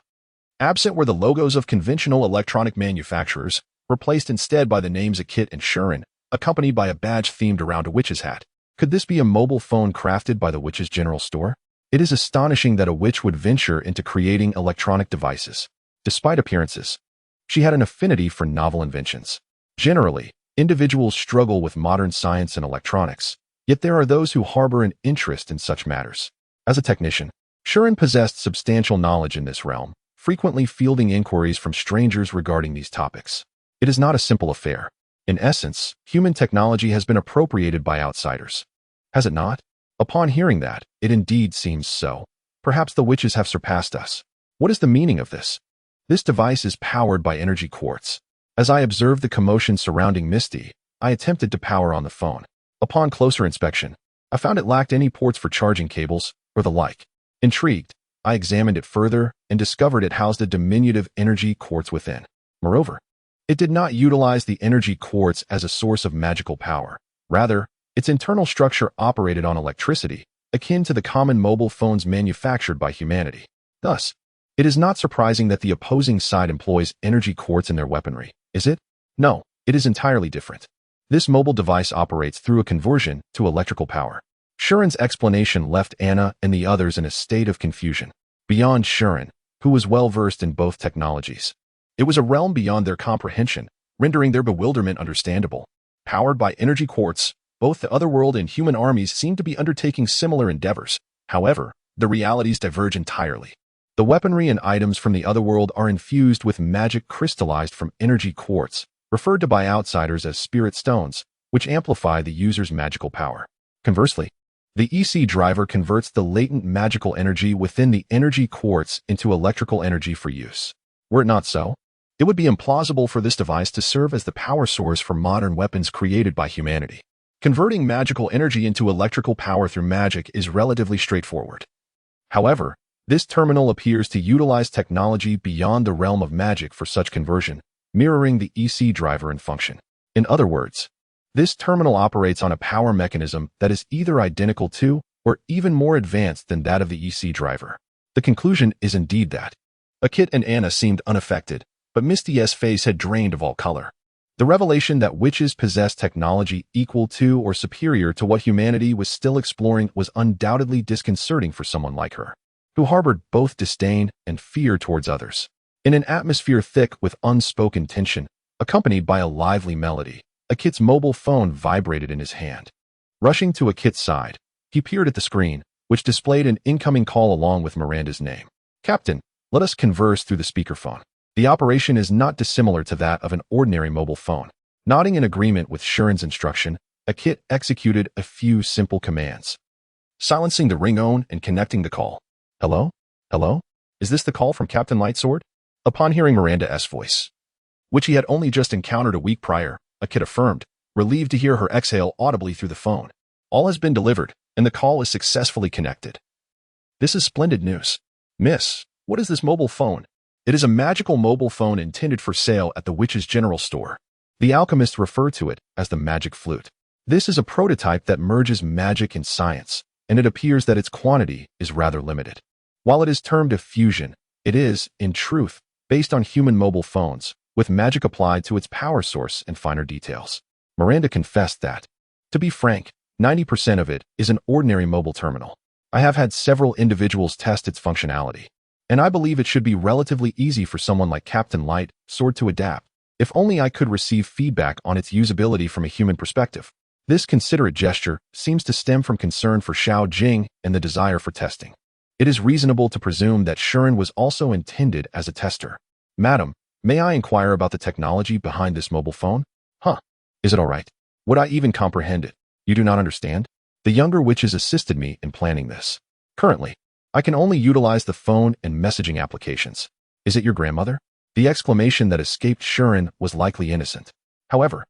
Absent were the logos of conventional electronic manufacturers, replaced instead by the names Akit and Shuren, accompanied by a badge themed around a witch's hat. Could this be a mobile phone crafted by the witch's general store? It is astonishing that a witch would venture into creating electronic devices. Despite appearances, she had an affinity for novel inventions. Generally, individuals struggle with modern science and electronics, yet there are those who harbor an interest in such matters. As a technician, Shuren possessed substantial knowledge in this realm, frequently fielding inquiries from strangers regarding these topics. It is not a simple affair. In essence, human technology has been appropriated by outsiders. Has it not? Upon hearing that, it indeed seems so. Perhaps the witches have surpassed us. What is the meaning of this? This device is powered by energy quartz. As I observed the commotion surrounding Misty, I attempted to power on the phone. Upon closer inspection, I found it lacked any ports for charging cables or the like. Intrigued, I examined it further and discovered it housed a diminutive energy quartz within. Moreover, it did not utilize the energy quartz as a source of magical power. Rather, its internal structure operated on electricity, akin to the common mobile phones manufactured by humanity. Thus, it is not surprising that the opposing side employs energy quartz in their weaponry, is it? No, it is entirely different. This mobile device operates through a conversion to electrical power. Shuren's explanation left Anna and the others in a state of confusion. Beyond Shuren, who was well-versed in both technologies, it was a realm beyond their comprehension, rendering their bewilderment understandable. Powered by energy quartz, both the otherworld and human armies seem to be undertaking similar endeavors. However, the realities diverge entirely. The weaponry and items from the otherworld are infused with magic crystallized from energy quartz, referred to by outsiders as spirit stones, which amplify the user's magical power. Conversely, the EC driver converts the latent magical energy within the energy quartz into electrical energy for use. Were it not so, it would be implausible for this device to serve as the power source for modern weapons created by humanity. Converting magical energy into electrical power through magic is relatively straightforward. However, this terminal appears to utilize technology beyond the realm of magic for such conversion, mirroring the EC driver in function. In other words, this terminal operates on a power mechanism that is either identical to or even more advanced than that of the EC driver. The conclusion is indeed that. Akit and Anna seemed unaffected, but Misty's face had drained of all color. The revelation that witches possess technology equal to or superior to what humanity was still exploring was undoubtedly disconcerting for someone like her, who harbored both disdain and fear towards others. In an atmosphere thick with unspoken tension, accompanied by a lively melody, Akit's mobile phone vibrated in his hand. Rushing to Akit's side, he peered at the screen, which displayed an incoming call along with Miranda's name. "Captain, let us converse through the speakerphone." The operation is not dissimilar to that of an ordinary mobile phone. Nodding in agreement with Shuren's instruction, Akit executed a few simple commands. Silencing the ringtone and connecting the call. "Hello? Hello? Is this the call from Captain Lightsword?" Upon hearing Miranda's voice, which he had only just encountered a week prior, Akit affirmed, relieved to hear her exhale audibly through the phone. "All has been delivered, and the call is successfully connected." "This is splendid news. Miss, what is this mobile phone?" "It is a magical mobile phone intended for sale at the Witch's General Store." The alchemists refer to it as the magic flute. This is a prototype that merges magic and science, and it appears that its quantity is rather limited. While it is termed a fusion, it is, in truth, based on human mobile phones, with magic applied to its power source and finer details. Miranda confessed that, to be frank, 90% of it is an ordinary mobile terminal. I have had several individuals test its functionality, and I believe it should be relatively easy for someone like Captain Lightsword to adapt, if only I could receive feedback on its usability from a human perspective. This considerate gesture seems to stem from concern for Xiao Jing and the desire for testing. It is reasonable to presume that Shuren was also intended as a tester. "Madam, may I inquire about the technology behind this mobile phone?" "Huh. Is it all right? Would I even comprehend it? You do not understand? The younger witches assisted me in planning this. Currently, I can only utilize the phone and messaging applications." "Is it your grandmother?" The exclamation that escaped Shuren was likely innocent. However,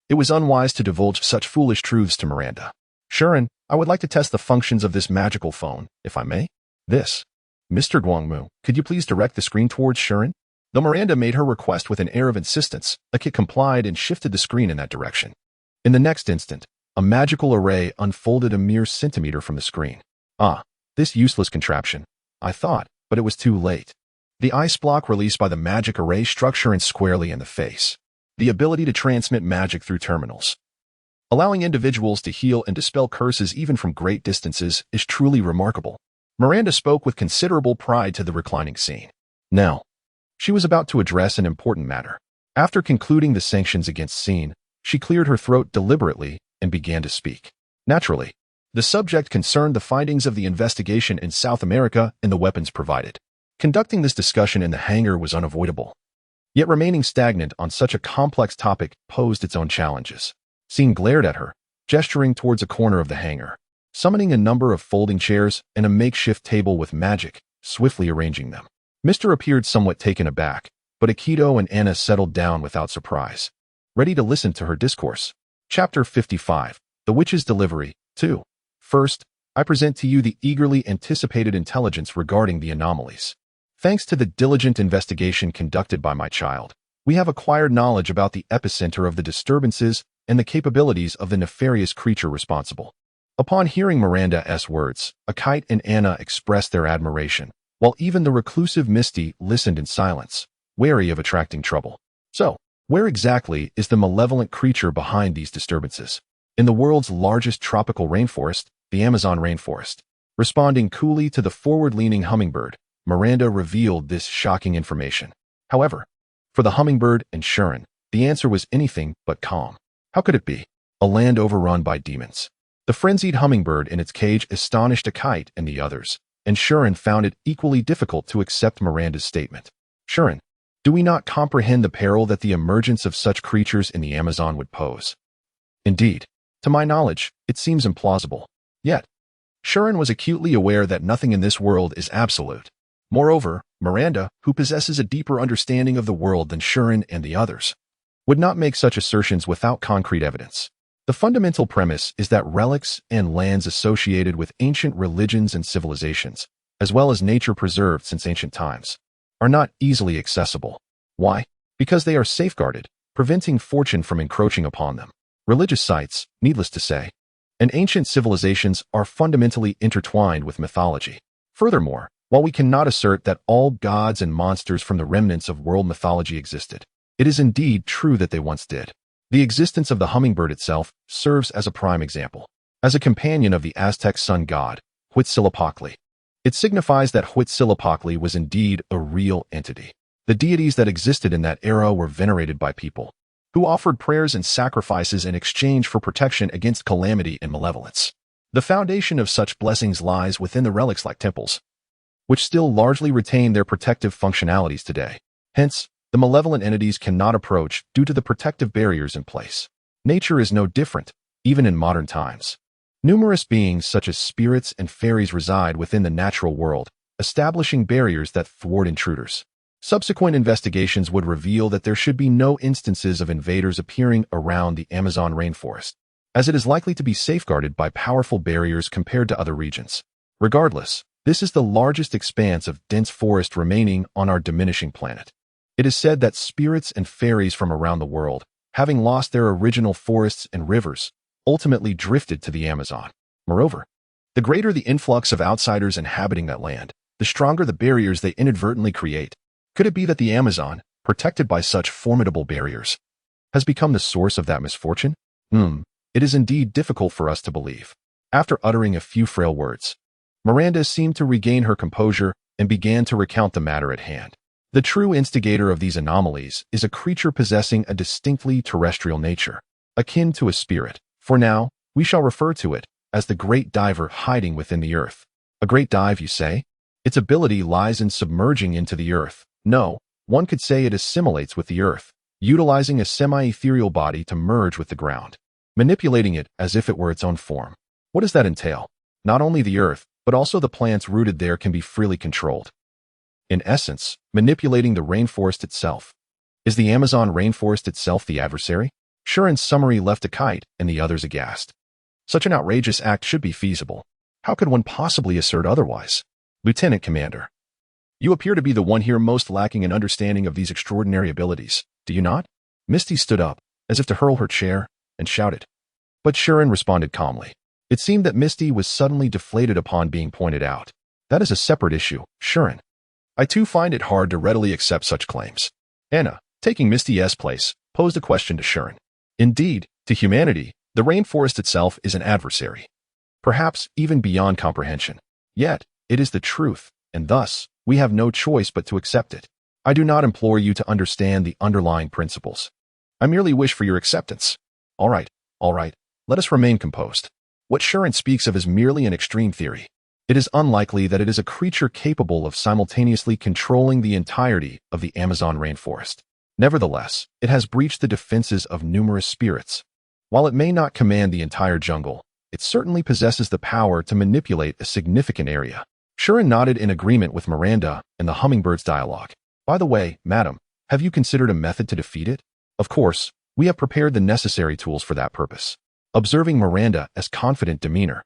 it was unwise to divulge such foolish truths to Miranda. "Shuren, I would like to test the functions of this magical phone, if I may." "This. Mr. Guangmu, could you please direct the screen towards Shuren?" Though Miranda made her request with an air of insistence, Akit complied and shifted the screen in that direction. In the next instant, a magical array unfolded a mere centimeter from the screen. "Ah, this useless contraption," I thought, but it was too late. The ice block released by the magic array struck Shuren squarely in the face. The ability to transmit magic through terminals, allowing individuals to heal and dispel curses even from great distances, is truly remarkable. Miranda spoke with considerable pride to the reclining scene. Now, she was about to address an important matter. After concluding the sanctions against Scene, she cleared her throat deliberately and began to speak. Naturally, the subject concerned the findings of the investigation in South America and the weapons provided. Conducting this discussion in the hangar was unavoidable. Yet remaining stagnant on such a complex topic posed its own challenges. Scene glared at her, gesturing towards a corner of the hangar, summoning a number of folding chairs and a makeshift table with magic, swiftly arranging them. Mr. appeared somewhat taken aback, but Akito and Anna settled down without surprise, ready to listen to her discourse. Chapter 55, The Witch's Delivery, 2. First, I present to you the eagerly anticipated intelligence regarding the anomalies. Thanks to the diligent investigation conducted by my child, we have acquired knowledge about the epicenter of the disturbances and the capabilities of the nefarious creature responsible. Upon hearing Miranda's words, Akite and Anna expressed their admiration, while even the reclusive Misty listened in silence, wary of attracting trouble. So, where exactly is the malevolent creature behind these disturbances? In the world's largest tropical rainforest, the Amazon rainforest. Responding coolly to the forward-leaning hummingbird, Miranda revealed this shocking information. However, for the hummingbird and Shuren, the answer was anything but calm. How could it be? A land overrun by demons. The frenzied hummingbird in its cage astonished Akite and the others, and Shuren found it equally difficult to accept Miranda's statement. Shuren, do we not comprehend the peril that the emergence of such creatures in the Amazon would pose? Indeed, to my knowledge, it seems implausible. Yet, Shuren was acutely aware that nothing in this world is absolute. Moreover, Miranda, who possesses a deeper understanding of the world than Shuren and the others, would not make such assertions without concrete evidence. The fundamental premise is that relics and lands associated with ancient religions and civilizations, as well as nature preserved since ancient times, are not easily accessible. Why? Because they are safeguarded, preventing fortune from encroaching upon them. Religious sites, needless to say, and ancient civilizations are fundamentally intertwined with mythology. Furthermore, while we cannot assert that all gods and monsters from the remnants of world mythology existed, it is indeed true that they once did. The existence of the hummingbird itself serves as a prime example. As a companion of the Aztec sun god, Huitzilopochtli, it signifies that Huitzilopochtli was indeed a real entity. The deities that existed in that era were venerated by people, who offered prayers and sacrifices in exchange for protection against calamity and malevolence. The foundation of such blessings lies within the relics like temples, which still largely retain their protective functionalities today. Hence, the malevolent entities cannot approach due to the protective barriers in place. Nature is no different, even in modern times. Numerous beings such as spirits and fairies reside within the natural world, establishing barriers that thwart intruders. Subsequent investigations would reveal that there should be no instances of invaders appearing around the Amazon rainforest, as it is likely to be safeguarded by powerful barriers compared to other regions. Regardless, this is the largest expanse of dense forest remaining on our diminishing planet. It is said that spirits and fairies from around the world, having lost their original forests and rivers, ultimately drifted to the Amazon. Moreover, the greater the influx of outsiders inhabiting that land, the stronger the barriers they inadvertently create. Could it be that the Amazon, protected by such formidable barriers, has become the source of that misfortune? It is indeed difficult for us to believe. After uttering a few frail words, Miranda seemed to regain her composure and began to recount the matter at hand. The true instigator of these anomalies is a creature possessing a distinctly terrestrial nature, akin to a spirit. For now, we shall refer to it as the great diver hiding within the earth. A great dive, you say? Its ability lies in submerging into the earth. No, one could say it assimilates with the earth, utilizing a semi-ethereal body to merge with the ground, manipulating it as if it were its own form. What does that entail? Not only the earth, but also the plants rooted there can be freely controlled. In essence, manipulating the rainforest itself. Is the Amazon rainforest itself the adversary? Shuren's summary left Akite and the others aghast. Such an outrageous act should be feasible. How could one possibly assert otherwise? Lieutenant Commander, you appear to be the one here most lacking in understanding of these extraordinary abilities, do you not? Misty stood up, as if to hurl her chair, and shouted. But Shuren responded calmly. It seemed that Misty was suddenly deflated upon being pointed out. That is a separate issue, Shuren. I too find it hard to readily accept such claims. Anna, taking Misty's place, posed a question to Shuren. Indeed, to humanity, the rainforest itself is an adversary, perhaps even beyond comprehension. Yet, it is the truth, and thus, we have no choice but to accept it. I do not implore you to understand the underlying principles. I merely wish for your acceptance. All right, let us remain composed. What Shuren speaks of is merely an extreme theory. It is unlikely that it is a creature capable of simultaneously controlling the entirety of the Amazon rainforest. Nevertheless, it has breached the defenses of numerous spirits. While it may not command the entire jungle, it certainly possesses the power to manipulate a significant area. Shuren nodded in agreement with Miranda and the hummingbird's dialogue. By the way, madam, have you considered a method to defeat it? Of course, we have prepared the necessary tools for that purpose. Observing Miranda's confident demeanor,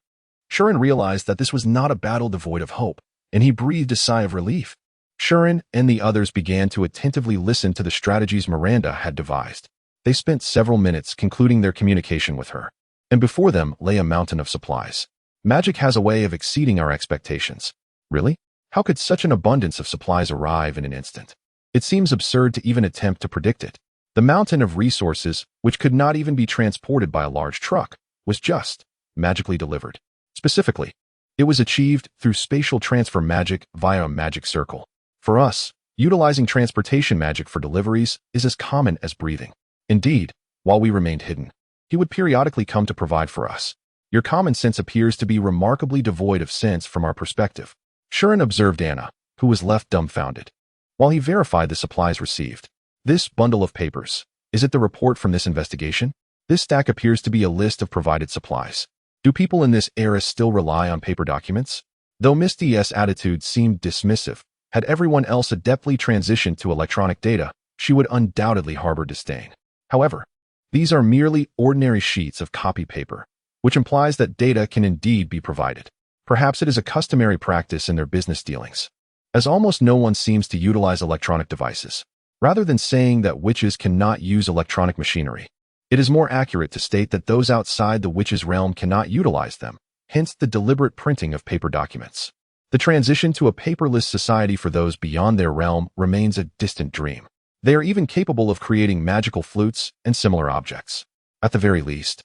Shuren realized that this was not a battle devoid of hope, and he breathed a sigh of relief. Shuren and the others began to attentively listen to the strategies Miranda had devised. They spent several minutes concluding their communication with her, and before them lay a mountain of supplies. Magic has a way of exceeding our expectations. Really? How could such an abundance of supplies arrive in an instant? It seems absurd to even attempt to predict it. The mountain of resources, which could not even be transported by a large truck, was just magically delivered. Specifically, it was achieved through spatial transfer magic via a magic circle. For us, utilizing transportation magic for deliveries is as common as breathing. Indeed, while we remained hidden, he would periodically come to provide for us. Your common sense appears to be remarkably devoid of sense from our perspective. Shuren observed Anna, who was left dumbfounded, while he verified the supplies received. This bundle of papers, is it the report from this investigation? This stack appears to be a list of provided supplies. Do people in this era still rely on paper documents? Though Misty's attitude seemed dismissive, had everyone else adeptly transitioned to electronic data, she would undoubtedly harbor disdain. However, these are merely ordinary sheets of copy paper, which implies that data can indeed be provided. Perhaps it is a customary practice in their business dealings, as almost no one seems to utilize electronic devices. Rather than saying that witches cannot use electronic machinery, it is more accurate to state that those outside the witches' realm cannot utilize them, hence the deliberate printing of paper documents. The transition to a paperless society for those beyond their realm remains a distant dream. They are even capable of creating magical flutes and similar objects. At the very least,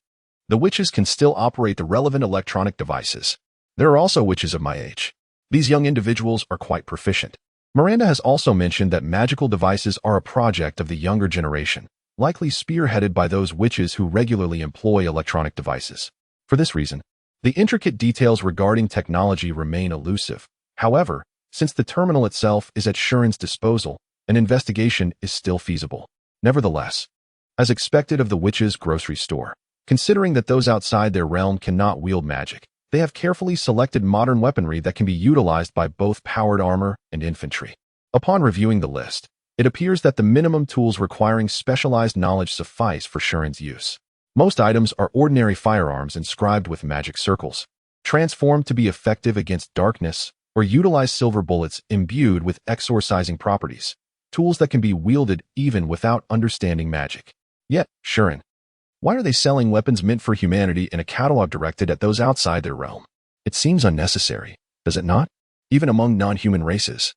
the witches can still operate the relevant electronic devices. There are also witches of my age. These young individuals are quite proficient. Miranda has also mentioned that magical devices are a project of the younger generation, likely spearheaded by those witches who regularly employ electronic devices. For this reason, the intricate details regarding technology remain elusive. However, since the terminal itself is at Shuren's disposal, an investigation is still feasible. Nevertheless, as expected of the witches' grocery store, considering that those outside their realm cannot wield magic, they have carefully selected modern weaponry that can be utilized by both powered armor and infantry. Upon reviewing the list, it appears that the minimum tools requiring specialized knowledge suffice for Shuren's use. Most items are ordinary firearms inscribed with magic circles, transformed to be effective against darkness, or utilize silver bullets imbued with exorcising properties, tools that can be wielded even without understanding magic. Yet, Shuren, why are they selling weapons meant for humanity in a catalog directed at those outside their realm? It seems unnecessary, does it not? Even among non-human races,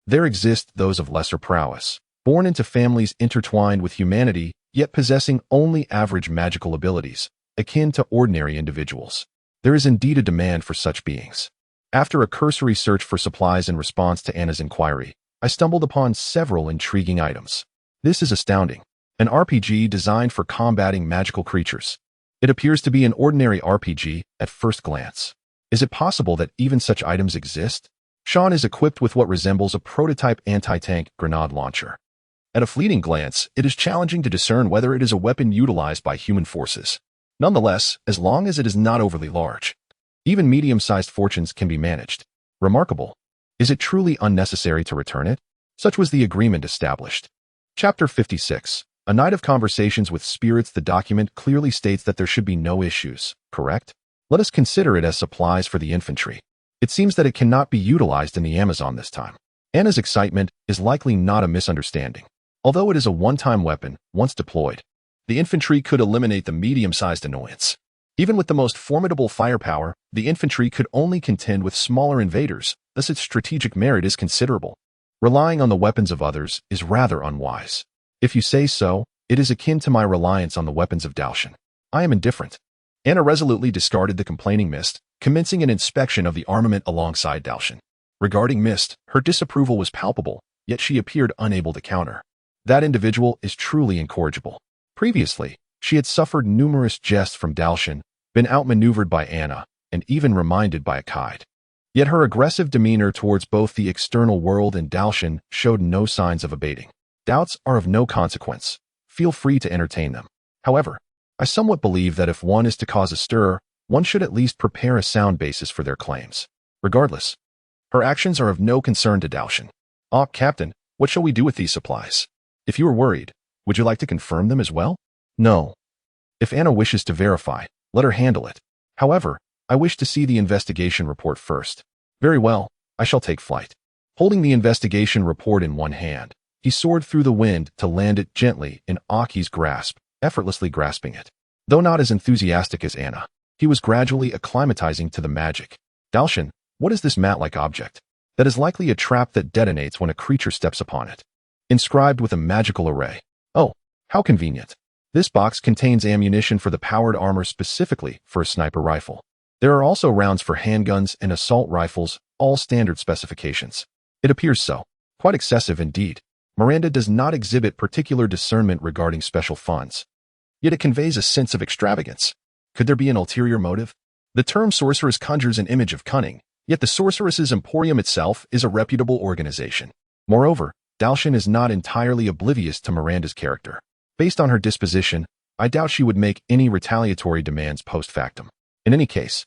there exist those of lesser prowess, born into families intertwined with humanity, yet possessing only average magical abilities, akin to ordinary individuals. There is indeed a demand for such beings. After a cursory search for supplies in response to Anna's inquiry, I stumbled upon several intriguing items. This is astounding. An RPG designed for combating magical creatures. It appears to be an ordinary RPG at first glance. Is it possible that even such items exist? Sean is equipped with what resembles a prototype anti-tank grenade launcher. At a fleeting glance, it is challenging to discern whether it is a weapon utilized by human forces. Nonetheless, as long as it is not overly large, even medium-sized fortunes can be managed. Remarkable. Is it truly unnecessary to return it? Such was the agreement established. Chapter 56. A night of conversations with spirits. The document clearly states that there should be no issues, correct? Let us consider it as supplies for the infantry. It seems that it cannot be utilized in the Amazon this time. Anna's excitement is likely not a misunderstanding. Although it is a one-time weapon, once deployed, the infantry could eliminate the medium-sized annoyance. Even with the most formidable firepower, the infantry could only contend with smaller invaders, thus its strategic merit is considerable. Relying on the weapons of others is rather unwise. If you say so, it is akin to my reliance on the weapons of Dalshan. I am indifferent. Anna resolutely discarded the complaining Mist, commencing an inspection of the armament alongside Dalshan. Regarding Mist, her disapproval was palpable, yet she appeared unable to counter. That individual is truly incorrigible. Previously, she had suffered numerous jests from Dalshan, been outmaneuvered by Anna, and even reminded by Akaid. Yet her aggressive demeanor towards both the external world and Dalshan showed no signs of abating. Doubts are of no consequence. Feel free to entertain them. However, I somewhat believe that if one is to cause a stir, one should at least prepare a sound basis for their claims. Regardless, her actions are of no concern to Dalshan. Ah, Captain, what shall we do with these supplies? If you are worried, would you like to confirm them as well? No. If Anna wishes to verify, let her handle it. However, I wish to see the investigation report first. Very well, I shall take flight. Holding the investigation report in one hand, he soared through the wind to land it gently in Aki's grasp, effortlessly grasping it. Though not as enthusiastic as Anna, he was gradually acclimatizing to the magic. Dalshan, what is this mat-like object? That is likely a trap that detonates when a creature steps upon it. Inscribed with a magical array. Oh, how convenient. This box contains ammunition for the powered armor specifically for a sniper rifle. There are also rounds for handguns and assault rifles, all standard specifications. It appears so. Quite excessive indeed. Miranda does not exhibit particular discernment regarding special funds. Yet it conveys a sense of extravagance. Could there be an ulterior motive? The term sorceress conjures an image of cunning, yet the sorceress's emporium itself is a reputable organization. Moreover, Dalshan is not entirely oblivious to Miranda's character. Based on her disposition, I doubt she would make any retaliatory demands post factum. In any case,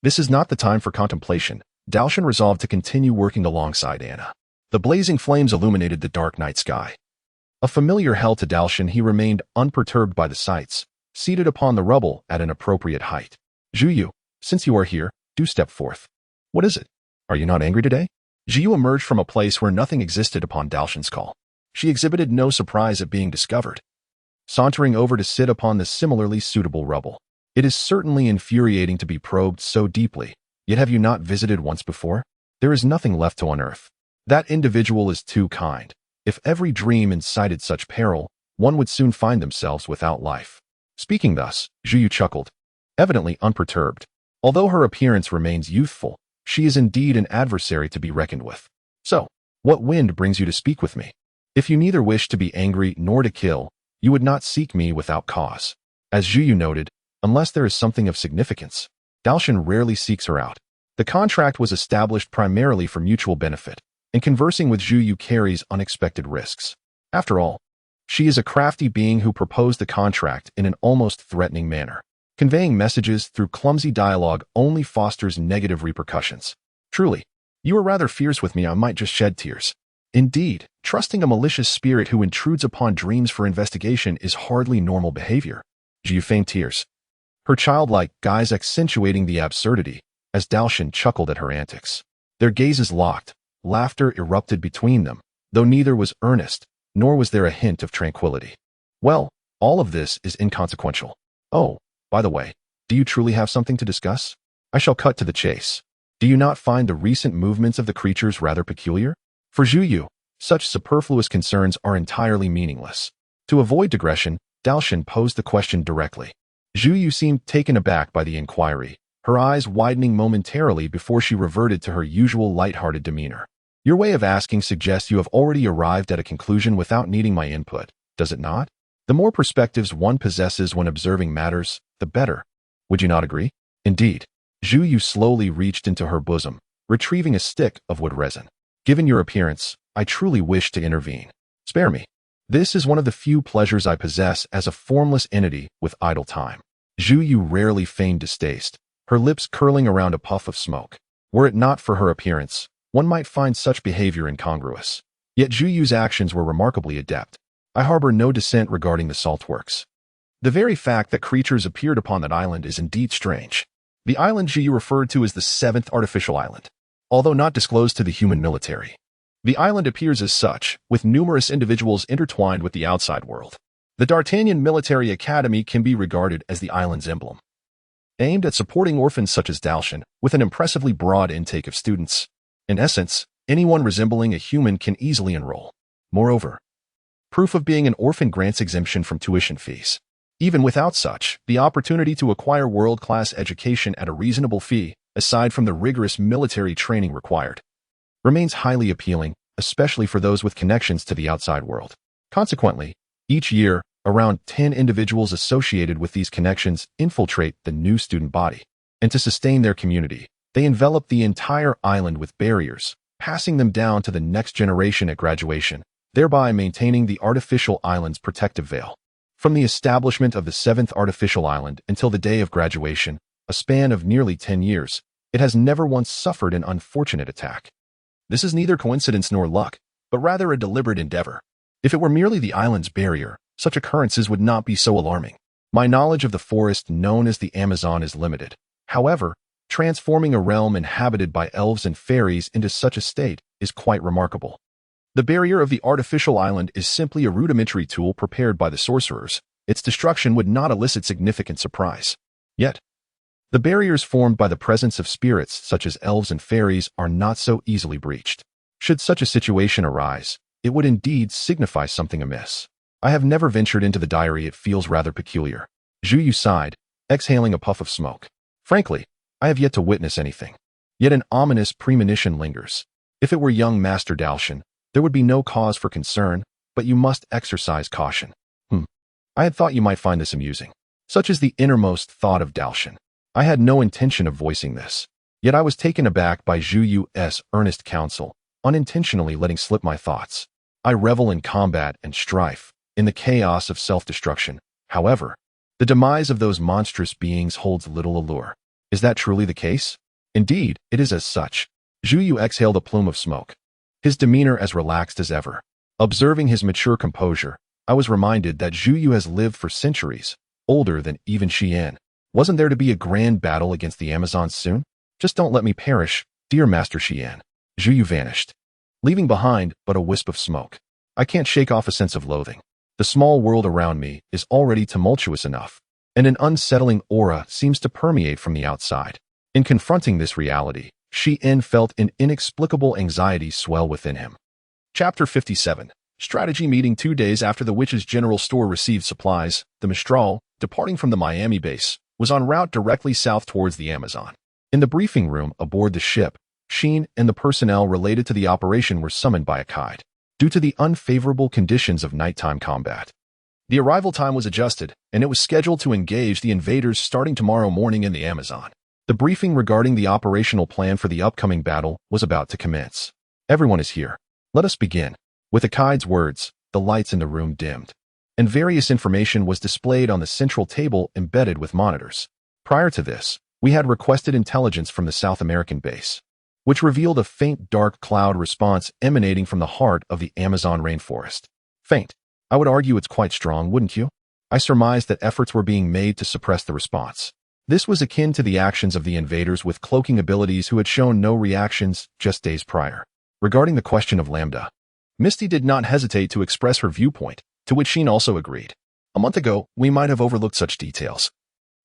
this is not the time for contemplation. Dalshan resolved to continue working alongside Anna. The blazing flames illuminated the dark night sky. A familiar hell to Dalshan, he remained unperturbed by the sights, seated upon the rubble at an appropriate height. Zhuyu, since you are here, do step forth. What is it? Are you not angry today? Zhuyu emerged from a place where nothing existed upon Dalshan's call. She exhibited no surprise at being discovered, sauntering over to sit upon the similarly suitable rubble. It is certainly infuriating to be probed so deeply, yet have you not visited once before? There is nothing left to unearth. That individual is too kind. If every dream incited such peril, one would soon find themselves without life. Speaking thus, Zhuyu chuckled, evidently unperturbed. Although her appearance remains youthful, she is indeed an adversary to be reckoned with. So, what wind brings you to speak with me? If you neither wish to be angry nor to kill, you would not seek me without cause. As Zhuyu noted, unless there is something of significance, Dalshan rarely seeks her out. The contract was established primarily for mutual benefit, and conversing with Zhuyu carries unexpected risks. After all, she is a crafty being who proposed the contract in an almost threatening manner. Conveying messages through clumsy dialogue only fosters negative repercussions. Truly, you are rather fierce with me, I might just shed tears. Indeed, trusting a malicious spirit who intrudes upon dreams for investigation is hardly normal behavior. Zhuyu feigned tears, her childlike guise accentuating the absurdity, as Dalshan chuckled at her antics. Their gazes locked. Laughter erupted between them, though neither was earnest, nor was there a hint of tranquility. Well, all of this is inconsequential. Oh, by the way, do you truly have something to discuss? I shall cut to the chase. Do you not find the recent movements of the creatures rather peculiar? For Zhuyu, such superfluous concerns are entirely meaningless. To avoid digression, Dalshan posed the question directly. Zhuyu seemed taken aback by the inquiry, her eyes widening momentarily before she reverted to her usual light-hearted demeanor. Your way of asking suggests you have already arrived at a conclusion without needing my input, does it not? The more perspectives one possesses when observing matters, the better. Would you not agree? Indeed. Zhuyu slowly reached into her bosom, retrieving a stick of wood resin. Given your appearance, I truly wish to intervene. Spare me. This is one of the few pleasures I possess as a formless entity with idle time. Zhuyu rarely feigned distaste, her lips curling around a puff of smoke. Were it not for her appearance, one might find such behavior incongruous. Yet Zhuyu's actions were remarkably adept. I harbor no dissent regarding the saltworks. The very fact that creatures appeared upon that island is indeed strange. The island Zhuyu referred to as the 7th artificial island, although not disclosed to the human military. The island appears as such, with numerous individuals intertwined with the outside world. The D'Artagnan Military Academy can be regarded as the island's emblem, aimed at supporting orphans such as Dalshan, with an impressively broad intake of students. In essence, anyone resembling a human can easily enroll. Moreover, proof of being an orphan grants exemption from tuition fees. Even without such, the opportunity to acquire world-class education at a reasonable fee, aside from the rigorous military training required, remains highly appealing, especially for those with connections to the outside world. Consequently, each year, around 10 individuals associated with these connections infiltrate the new student body, and to sustain their community, they envelop the entire island with barriers, passing them down to the next generation at graduation, thereby maintaining the artificial island's protective veil. From the establishment of the 7th artificial island until the day of graduation, a span of nearly 10 years, it has never once suffered an unfortunate attack. This is neither coincidence nor luck, but rather a deliberate endeavor. If it were merely the island's barrier, such occurrences would not be so alarming. My knowledge of the forest known as the Amazon is limited. However, transforming a realm inhabited by elves and fairies into such a state is quite remarkable. The barrier of the artificial island is simply a rudimentary tool prepared by the sorcerers. Its destruction would not elicit significant surprise. Yet, the barriers formed by the presence of spirits such as elves and fairies are not so easily breached. Should such a situation arise, it would indeed signify something amiss. I have never ventured into the diary. It feels rather peculiar. Zhu Yu sighed, exhaling a puff of smoke. Frankly, I have yet to witness anything. Yet an ominous premonition lingers. If it were young Master Dalshan, there would be no cause for concern, but you must exercise caution. I had thought you might find this amusing. Such is the innermost thought of Dalshan. I had no intention of voicing this. Yet I was taken aback by Zhu Yu's earnest counsel, unintentionally letting slip my thoughts. I revel in combat and strife, in the chaos of self-destruction. However, the demise of those monstrous beings holds little allure. Is that truly the case? Indeed, it is as such. Zhu Yu exhaled a plume of smoke, his demeanor as relaxed as ever. Observing his mature composure, I was reminded that Zhu Yu has lived for centuries, older than even Xian. Wasn't there to be a grand battle against the Amazons soon? Just don't let me perish, dear Master Xian. Zhu Yu vanished, leaving behind but a wisp of smoke. I can't shake off a sense of loathing. The small world around me is already tumultuous enough, and an unsettling aura seems to permeate from the outside. In confronting this reality, Xian felt an inexplicable anxiety swell within him. Chapter 57. Strategy meeting 2 days after the Witch's General Store received supplies, the Mistral, departing from the Miami base, was en route directly south towards the Amazon. In the briefing room aboard the ship, Sheen and the personnel related to the operation were summoned by Akaid, due to the unfavorable conditions of nighttime combat. The arrival time was adjusted, and it was scheduled to engage the invaders starting tomorrow morning in the Amazon. The briefing regarding the operational plan for the upcoming battle was about to commence. Everyone is here. Let us begin. With Akaid's words, the lights in the room dimmed, and various information was displayed on the central table embedded with monitors. Prior to this, we had requested intelligence from the South American base, which revealed a faint dark cloud response emanating from the heart of the Amazon rainforest. Faint. I would argue it's quite strong, wouldn't you? I surmised that efforts were being made to suppress the response. This was akin to the actions of the invaders with cloaking abilities who had shown no reactions just days prior. Regarding the question of Lambda, Misty did not hesitate to express her viewpoint, to which Sheen also agreed. A month ago, we might have overlooked such details.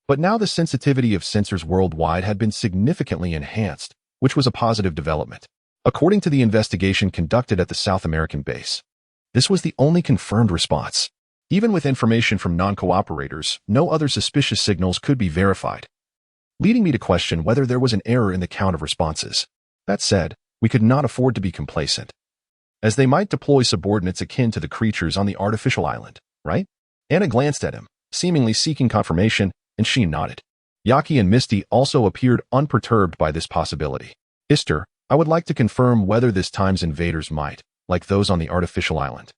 But now the sensitivity of sensors worldwide had been significantly enhanced, which was a positive development. According to the investigation conducted at the South American base, this was the only confirmed response. Even with information from non-cooperators, no other suspicious signals could be verified, leading me to question whether there was an error in the count of responses. That said, we could not afford to be complacent, as they might deploy subordinates akin to the creatures on the artificial island, right? Anna glanced at him, seemingly seeking confirmation, and she nodded. Yaki and Misty also appeared unperturbed by this possibility. Ister, I would like to confirm whether this time's invaders might, like those on the artificial island,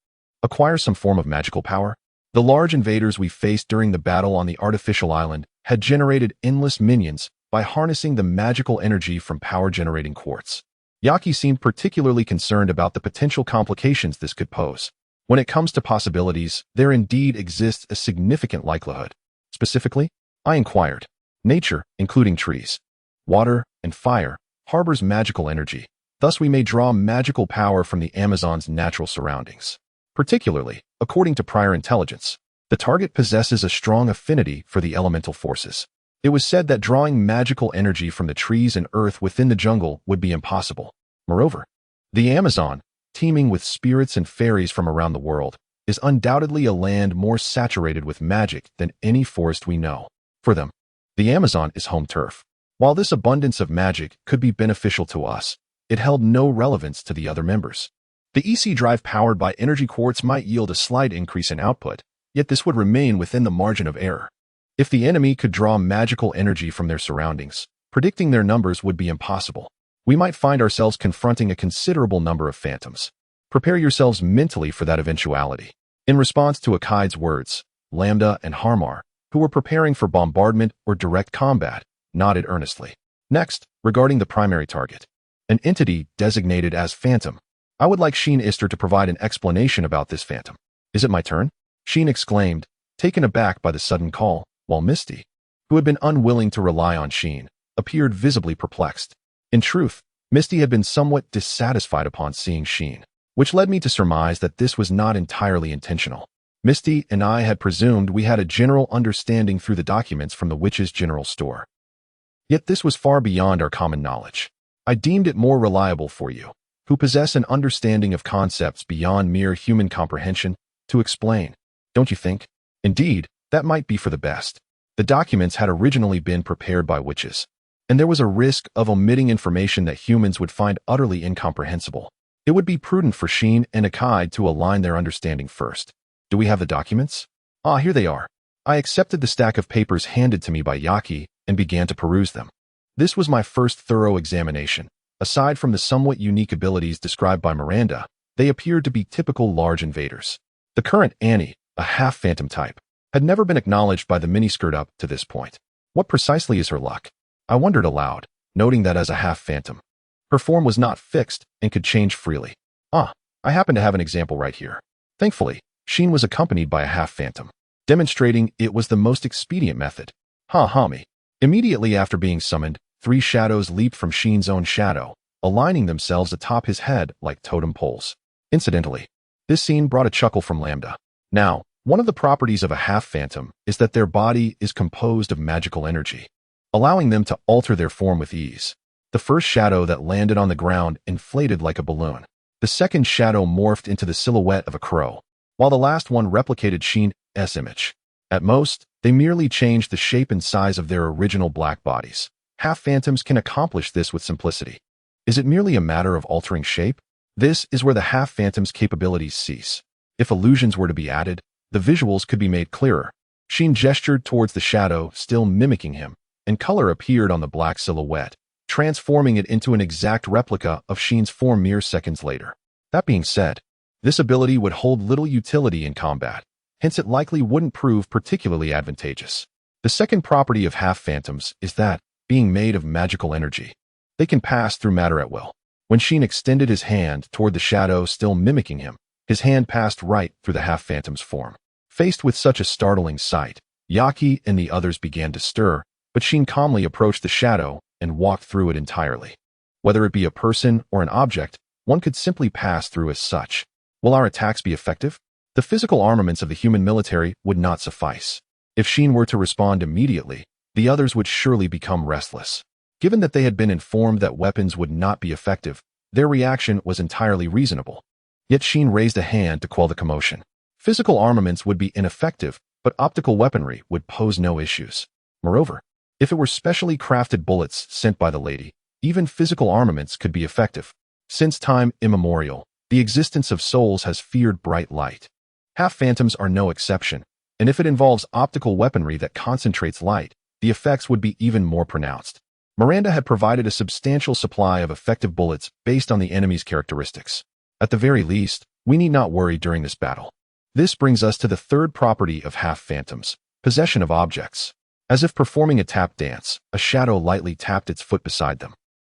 acquire some form of magical power. The large invaders we faced during the battle on the artificial island had generated endless minions by harnessing the magical energy from power-generating quartz. Yaki seemed particularly concerned about the potential complications this could pose. When it comes to possibilities, there indeed exists a significant likelihood. Specifically, I inquired. Nature, including trees, water, and fire, harbors magical energy. Thus we may draw magical power from the Amazon's natural surroundings. Particularly, according to prior intelligence, the target possesses a strong affinity for the elemental forces. It was said that drawing magical energy from the trees and earth within the jungle would be impossible. Moreover, the Amazon, teeming with spirits and fairies from around the world, is undoubtedly a land more saturated with magic than any forest we know. For them, the Amazon is home turf. While this abundance of magic could be beneficial to us, it held no relevance to the other members. The EC drive powered by energy quartz might yield a slight increase in output, yet this would remain within the margin of error. If the enemy could draw magical energy from their surroundings, predicting their numbers would be impossible. We might find ourselves confronting a considerable number of phantoms. Prepare yourselves mentally for that eventuality. In response to Akai's words, Lambda and Harmar, who were preparing for bombardment or direct combat, nodded earnestly. Next, regarding the primary target, an entity designated as Phantom. I would like Sheen Ister to provide an explanation about this Phantom. Is it my turn? Sheen exclaimed, taken aback by the sudden call, while Misty, who had been unwilling to rely on Sheen, appeared visibly perplexed. In truth, Misty had been somewhat dissatisfied upon seeing Sheen, which led me to surmise that this was not entirely intentional. Misty and I had presumed we had a general understanding through the documents from the witch's general store. Yet this was far beyond our common knowledge. I deemed it more reliable for you, who possess an understanding of concepts beyond mere human comprehension, to explain. Don't you think? Indeed, that might be for the best. The documents had originally been prepared by witches, and there was a risk of omitting information that humans would find utterly incomprehensible. It would be prudent for Sheen and Akai to align their understanding first. Do we have the documents? Ah, here they are. I accepted the stack of papers handed to me by Yaki and began to peruse them. This was my first thorough examination. Aside from the somewhat unique abilities described by Miranda, they appeared to be typical large invaders. The current Annie, a half-phantom type, had never been acknowledged by the miniskirt up to this point. What precisely is her luck? I wondered aloud, noting that as a half-phantom, her form was not fixed and could change freely. Ah, I happen to have an example right here. Thankfully, Sheen was accompanied by a half-phantom, demonstrating it was the most expedient method. Me. Immediately after being summoned, 3 shadows leaped from Sheen's own shadow, aligning themselves atop his head like totem poles. Incidentally, this scene brought a chuckle from Lambda. Now, one of the properties of a half-phantom is that their body is composed of magical energy, allowing them to alter their form with ease. The first shadow that landed on the ground inflated like a balloon. The second shadow morphed into the silhouette of a crow, while the last one replicated Sheen's image. At most, they merely changed the shape and size of their original black bodies. Half-phantoms can accomplish this with simplicity. Is it merely a matter of altering shape? This is where the half-phantom's capabilities cease. If illusions were to be added, the visuals could be made clearer. Sheen gestured towards the shadow, still mimicking him, and color appeared on the black silhouette, transforming it into an exact replica of Sheen's form mere seconds later. That being said, this ability would hold little utility in combat, hence it likely wouldn't prove particularly advantageous. The second property of half-phantoms is that, being made of magical energy, they can pass through matter at will. When Sheen extended his hand toward the shadow still mimicking him, his hand passed right through the half-phantom's form. Faced with such a startling sight, Yaki and the others began to stir, but Sheen calmly approached the shadow and walked through it entirely. Whether it be a person or an object, one could simply pass through as such. Will our attacks be effective? The physical armaments of the human military would not suffice. If Sheen were to respond immediately, the others would surely become restless. Given that they had been informed that weapons would not be effective, their reaction was entirely reasonable. Yet Sheen raised a hand to quell the commotion. Physical armaments would be ineffective, but optical weaponry would pose no issues. Moreover, if it were specially crafted bullets sent by the lady, even physical armaments could be effective. Since time immemorial, the existence of souls has feared bright light. Half-phantoms are no exception, and if it involves optical weaponry that concentrates light, the effects would be even more pronounced. Miranda had provided a substantial supply of effective bullets based on the enemy's characteristics. At the very least, we need not worry during this battle. This brings us to the third property of half-phantoms, possession of objects. As if performing a tap dance, a shadow lightly tapped its foot beside them.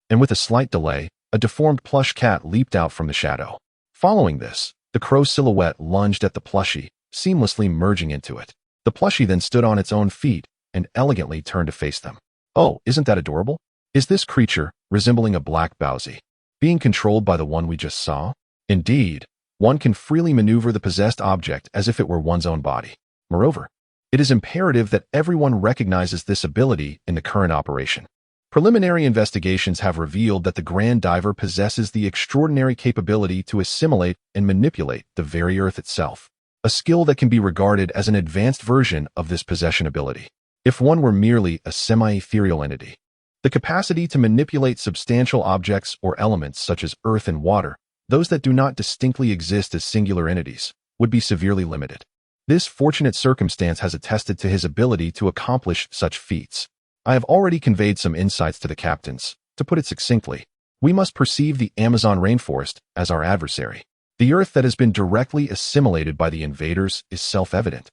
And with a slight delay, a deformed plush cat leaped out from the shadow. Following this, the crow silhouette lunged at the plushie, seamlessly merging into it. The plushie then stood on its own feet and elegantly turned to face them. Oh, isn't that adorable? Is this creature, resembling a black Bowsy, being controlled by the one we just saw? Indeed, one can freely maneuver the possessed object as if it were one's own body. Moreover, it is imperative that everyone recognizes this ability in the current operation. Preliminary investigations have revealed that the Grand Diver possesses the extraordinary capability to assimilate and manipulate the very earth itself, a skill that can be regarded as an advanced version of this possession ability. If one were merely a semi-ethereal entity, the capacity to manipulate substantial objects or elements such as earth and water, those that do not distinctly exist as singular entities, would be severely limited. This fortunate circumstance has attested to his ability to accomplish such feats. I have already conveyed some insights to the captains. To put it succinctly, we must perceive the Amazon rainforest as our adversary. The earth that has been directly assimilated by the invaders is self-evident,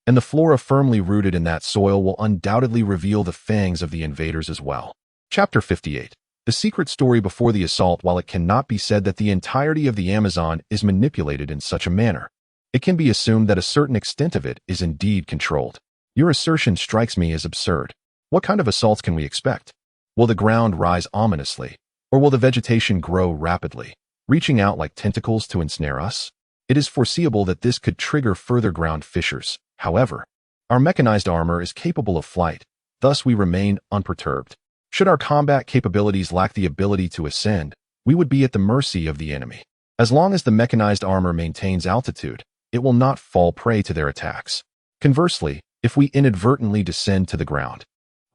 and the flora firmly rooted in that soil will undoubtedly reveal the fangs of the invaders as well. Chapter 58. The secret story before the assault. While it cannot be said that the entirety of the Amazon is manipulated in such a manner, it can be assumed that a certain extent of it is indeed controlled. Your assertion strikes me as absurd. What kind of assaults can we expect? Will the ground rise ominously, or will the vegetation grow rapidly, reaching out like tentacles to ensnare us? It is foreseeable that this could trigger further ground fissures. However, our mechanized armor is capable of flight, thus we remain unperturbed. Should our combat capabilities lack the ability to ascend, we would be at the mercy of the enemy. As long as the mechanized armor maintains altitude, it will not fall prey to their attacks. Conversely, if we inadvertently descend to the ground,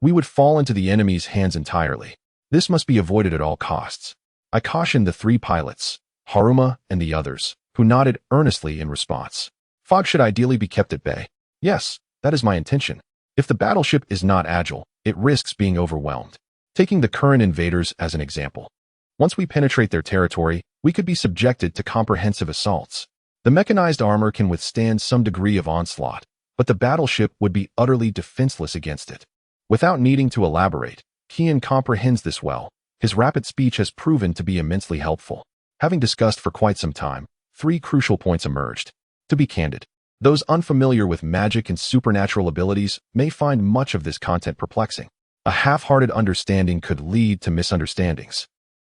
we would fall into the enemy's hands entirely. This must be avoided at all costs. I cautioned the 3 pilots, Haruma and the others, who nodded earnestly in response. Fog should ideally be kept at bay. Yes, that is my intention. If the battleship is not agile, it risks being overwhelmed. Taking the current invaders as an example. Once we penetrate their territory, we could be subjected to comprehensive assaults. The mechanized armor can withstand some degree of onslaught, but the battleship would be utterly defenseless against it. Without needing to elaborate, Kian comprehends this well. His rapid speech has proven to be immensely helpful. Having discussed for quite some time, 3 crucial points emerged. To be candid, those unfamiliar with magic and supernatural abilities may find much of this content perplexing. A half-hearted understanding could lead to misunderstandings.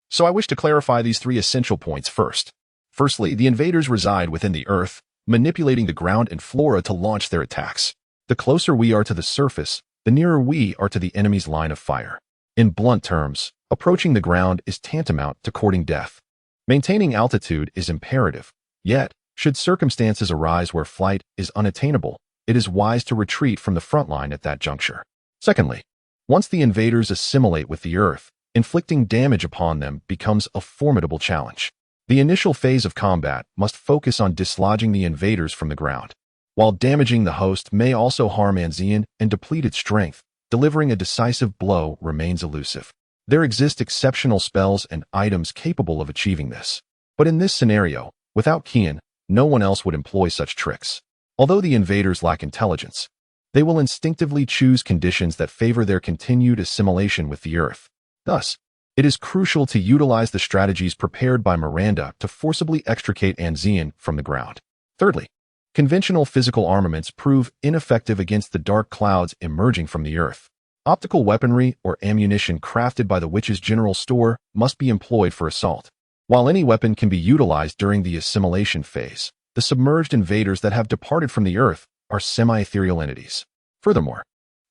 So I wish to clarify these 3 essential points first. Firstly, the invaders reside within the earth, manipulating the ground and flora to launch their attacks. The closer we are to the surface, the nearer we are to the enemy's line of fire. In blunt terms, approaching the ground is tantamount to courting death. Maintaining altitude is imperative, yet, should circumstances arise where flight is unattainable, it is wise to retreat from the front line at that juncture. Secondly, once the invaders assimilate with the earth, inflicting damage upon them becomes a formidable challenge. The initial phase of combat must focus on dislodging the invaders from the ground. While damaging the host may also harm Anzean and deplete its strength, delivering a decisive blow remains elusive. There exist exceptional spells and items capable of achieving this. But in this scenario, without Kian, no one else would employ such tricks. Although the invaders lack intelligence, they will instinctively choose conditions that favor their continued assimilation with the earth. Thus, it is crucial to utilize the strategies prepared by Miranda to forcibly extricate Anzean from the ground. Thirdly, conventional physical armaments prove ineffective against the dark clouds emerging from the earth. Optical weaponry or ammunition crafted by the witch's general store must be employed for assault. While any weapon can be utilized during the assimilation phase, the submerged invaders that have departed from the earth are semi-ethereal entities. Furthermore,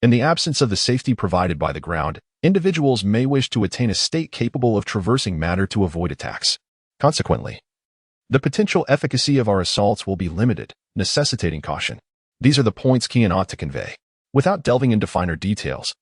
in the absence of the safety provided by the ground, individuals may wish to attain a state capable of traversing matter to avoid attacks. Consequently, the potential efficacy of our assaults will be limited, necessitating caution. These are the points Kian ought to convey. Without delving into finer details,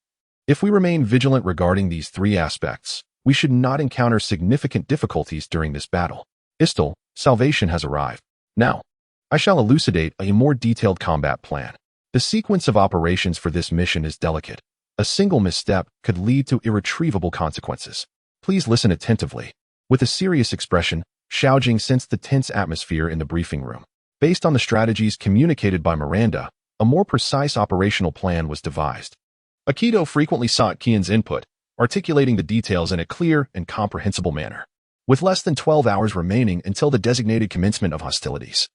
if we remain vigilant regarding these 3 aspects, we should not encounter significant difficulties during this battle. Istal, salvation has arrived. Now, I shall elucidate a more detailed combat plan. The sequence of operations for this mission is delicate. A single misstep could lead to irretrievable consequences. Please listen attentively. With a serious expression, Xiaojing sensed the tense atmosphere in the briefing room. Based on the strategies communicated by Miranda, a more precise operational plan was devised. Aikido frequently sought Kian's input, articulating the details in a clear and comprehensible manner. With less than 12 hours remaining until the designated commencement of hostilities,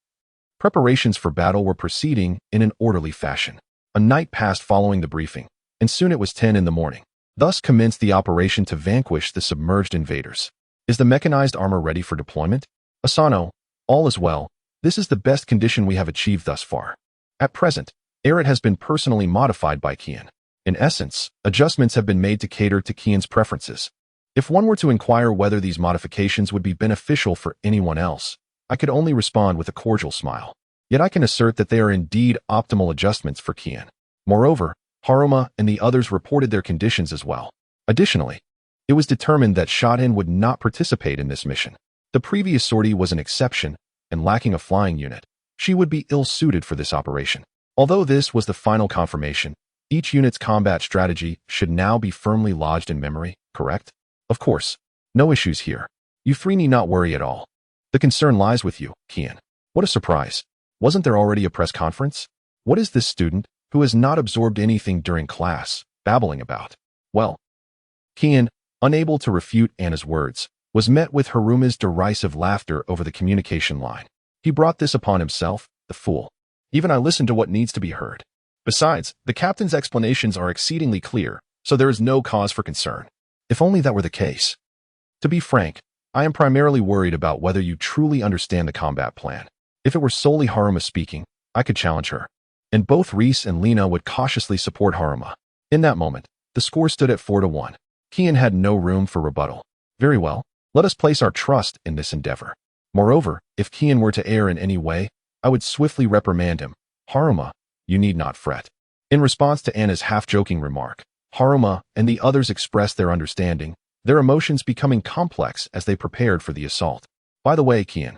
preparations for battle were proceeding in an orderly fashion. A night passed following the briefing, and soon it was 10 in the morning. Thus commenced the operation to vanquish the submerged invaders. Is the mechanized armor ready for deployment? Asano, all is well. This is the best condition we have achieved thus far. At present, Eret has been personally modified by Kian. In essence, adjustments have been made to cater to Kian's preferences. If one were to inquire whether these modifications would be beneficial for anyone else, I could only respond with a cordial smile. Yet I can assert that they are indeed optimal adjustments for Kian. Moreover, Haruma and the others reported their conditions as well. Additionally, it was determined that Shoten would not participate in this mission. The previous sortie was an exception, and lacking a flying unit, she would be ill-suited for this operation. Although this was the final confirmation, each unit's combat strategy should now be firmly lodged in memory, correct? Of course, no issues here. You 3 need not worry at all. The concern lies with you, Kian. What a surprise. Wasn't there already a press conference? What is this student, who has not absorbed anything during class, babbling about? Well, Kian, unable to refute Anna's words, was met with Haruma's derisive laughter over the communication line. He brought this upon himself, the fool. Even I listen to what needs to be heard. Besides, the captain's explanations are exceedingly clear, so there is no cause for concern. If only that were the case. To be frank, I am primarily worried about whether you truly understand the combat plan. If it were solely Haruma speaking, I could challenge her. And both Reese and Lena would cautiously support Haruma. In that moment, the score stood at 4-1. Kian had no room for rebuttal. Very well, let us place our trust in this endeavor. Moreover, if Kian were to err in any way, I would swiftly reprimand him. Haruma, you need not fret. In response to Anna's half-joking remark, Haruma and the others expressed their understanding, their emotions becoming complex as they prepared for the assault. By the way, Kian,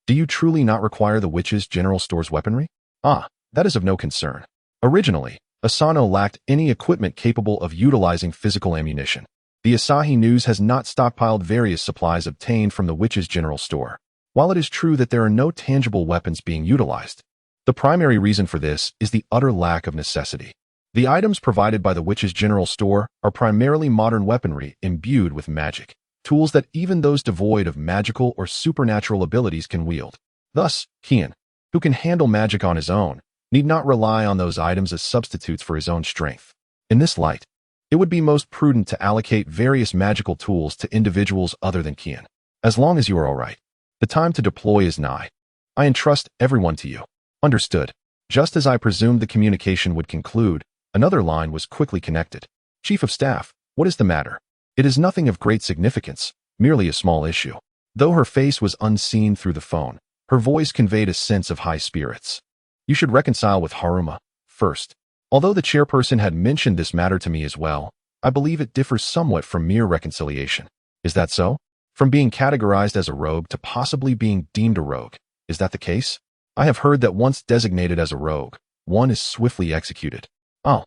do you truly not require the witch's general store's weaponry? Ah, that is of no concern. Originally, Asano lacked any equipment capable of utilizing physical ammunition. The Asahi News has not stockpiled various supplies obtained from the witch's general store. While it is true that there are no tangible weapons being utilized, the primary reason for this is the utter lack of necessity. The items provided by the witch's general store are primarily modern weaponry imbued with magic, tools that even those devoid of magical or supernatural abilities can wield. Thus, Kian, who can handle magic on his own, need not rely on those items as substitutes for his own strength. In this light, it would be most prudent to allocate various magical tools to individuals other than Kian. As long as you are all right, the time to deploy is nigh. I entrust everyone to you. Understood. Just as I presumed the communication would conclude, another line was quickly connected. Chief of Staff, what is the matter? It is nothing of great significance, merely a small issue. Though her face was unseen through the phone, her voice conveyed a sense of high spirits. You should reconcile with Haruma, first. Although the chairperson had mentioned this matter to me as well, I believe it differs somewhat from mere reconciliation. Is that so? From being categorized as a rogue to possibly being deemed a rogue, is that the case? I have heard that once designated as a rogue, one is swiftly executed. Oh,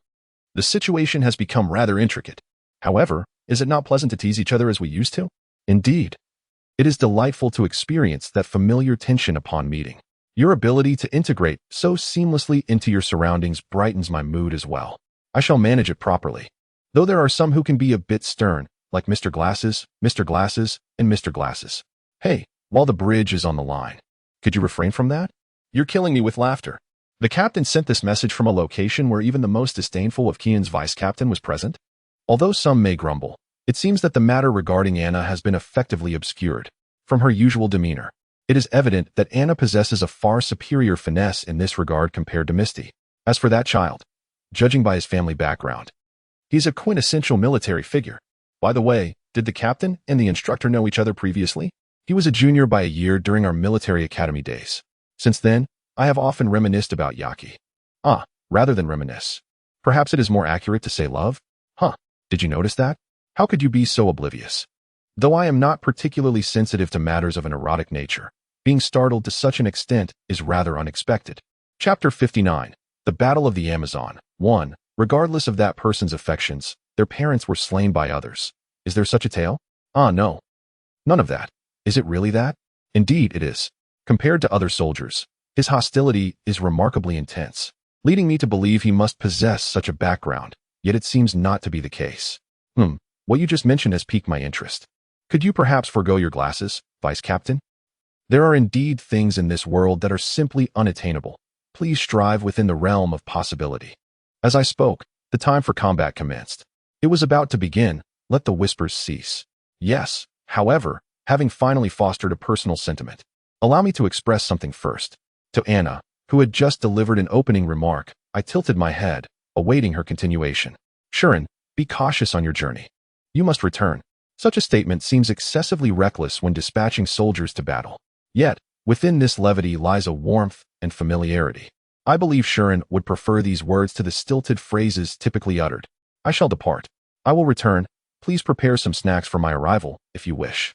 the situation has become rather intricate. However, is it not pleasant to tease each other as we used to? Indeed. It is delightful to experience that familiar tension upon meeting. Your ability to integrate so seamlessly into your surroundings brightens my mood as well. I shall manage it properly. Though there are some who can be a bit stern, like Mr. Glasses, and Mr. Glasses. Hey, while the bridge is on the line, could you refrain from that? You're killing me with laughter. The captain sent this message from a location where even the most disdainful of Kian's vice-captain was present. Although some may grumble, it seems that the matter regarding Anna has been effectively obscured. From her usual demeanor, it is evident that Anna possesses a far superior finesse in this regard compared to Misty. As for that child, judging by his family background, he's a quintessential military figure. By the way, did the captain and the instructor know each other previously? He was a junior by a year during our military academy days. Since then, I have often reminisced about Yaki. Rather than reminisce. Perhaps it is more accurate to say love? Did you notice that? How could you be so oblivious? Though I am not particularly sensitive to matters of an erotic nature, being startled to such an extent is rather unexpected. Chapter 59. The Battle of the Amazon. 1. Regardless of that person's affections, their parents were slain by others. Is there such a tale? No. None of that. Is it really that? Indeed it is. Compared to other soldiers, his hostility is remarkably intense, leading me to believe he must possess such a background, yet it seems not to be the case. What you just mentioned has piqued my interest. Could you perhaps forego your glasses, Vice Captain? There are indeed things in this world that are simply unattainable. Please strive within the realm of possibility. As I spoke, the time for combat commenced. It was about to begin. Let the whispers cease. Yes, however, having finally fostered a personal sentiment, allow me to express something first. To Anna, who had just delivered an opening remark, I tilted my head, awaiting her continuation. Shuren, be cautious on your journey. You must return. Such a statement seems excessively reckless when dispatching soldiers to battle. Yet, within this levity lies a warmth and familiarity. I believe Shuren would prefer these words to the stilted phrases typically uttered. I shall depart. I will return. Please prepare some snacks for my arrival, if you wish.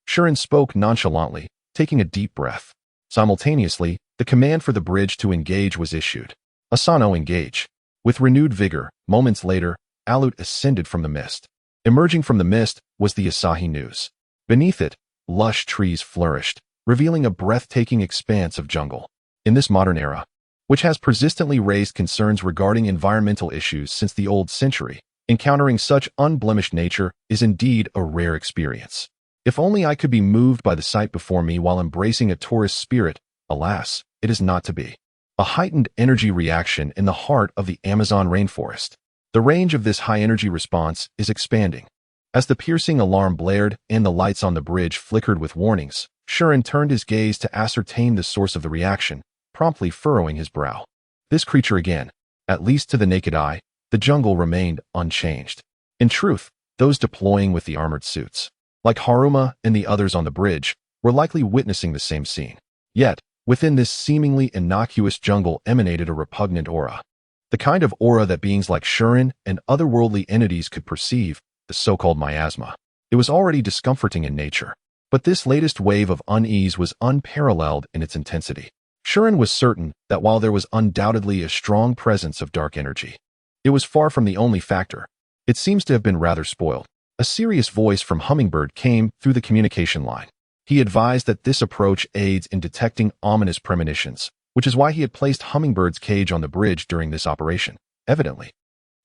Shuren spoke nonchalantly, taking a deep breath. Simultaneously, the command for the bridge to engage was issued. Asano, engage. With renewed vigor, moments later, Alut ascended from the mist. Emerging from the mist was the Asahi News. Beneath it, lush trees flourished, revealing a breathtaking expanse of jungle. In this modern era, which has persistently raised concerns regarding environmental issues since the old century, encountering such unblemished nature is indeed a rare experience. If only I could be moved by the sight before me while embracing a tourist spirit, alas, it is not to be. A heightened energy reaction in the heart of the Amazon rainforest. The range of this high-energy response is expanding. As the piercing alarm blared and the lights on the bridge flickered with warnings, Shuren turned his gaze to ascertain the source of the reaction, promptly furrowing his brow. This creature again, at least to the naked eye, the jungle remained unchanged. In truth, those deploying with the armored suits, like Haruma and the others on the bridge, were likely witnessing the same scene. Yet, within this seemingly innocuous jungle emanated a repugnant aura. The kind of aura that beings like Shuren and otherworldly entities could perceive, the so-called miasma. It was already discomforting in nature, but this latest wave of unease was unparalleled in its intensity. Shuren was certain that while there was undoubtedly a strong presence of dark energy, it was far from the only factor. It seems to have been rather spoiled. A serious voice from Hummingbird came through the communication line. He advised that this approach aids in detecting ominous premonitions, which is why he had placed Hummingbird's cage on the bridge during this operation. Evidently,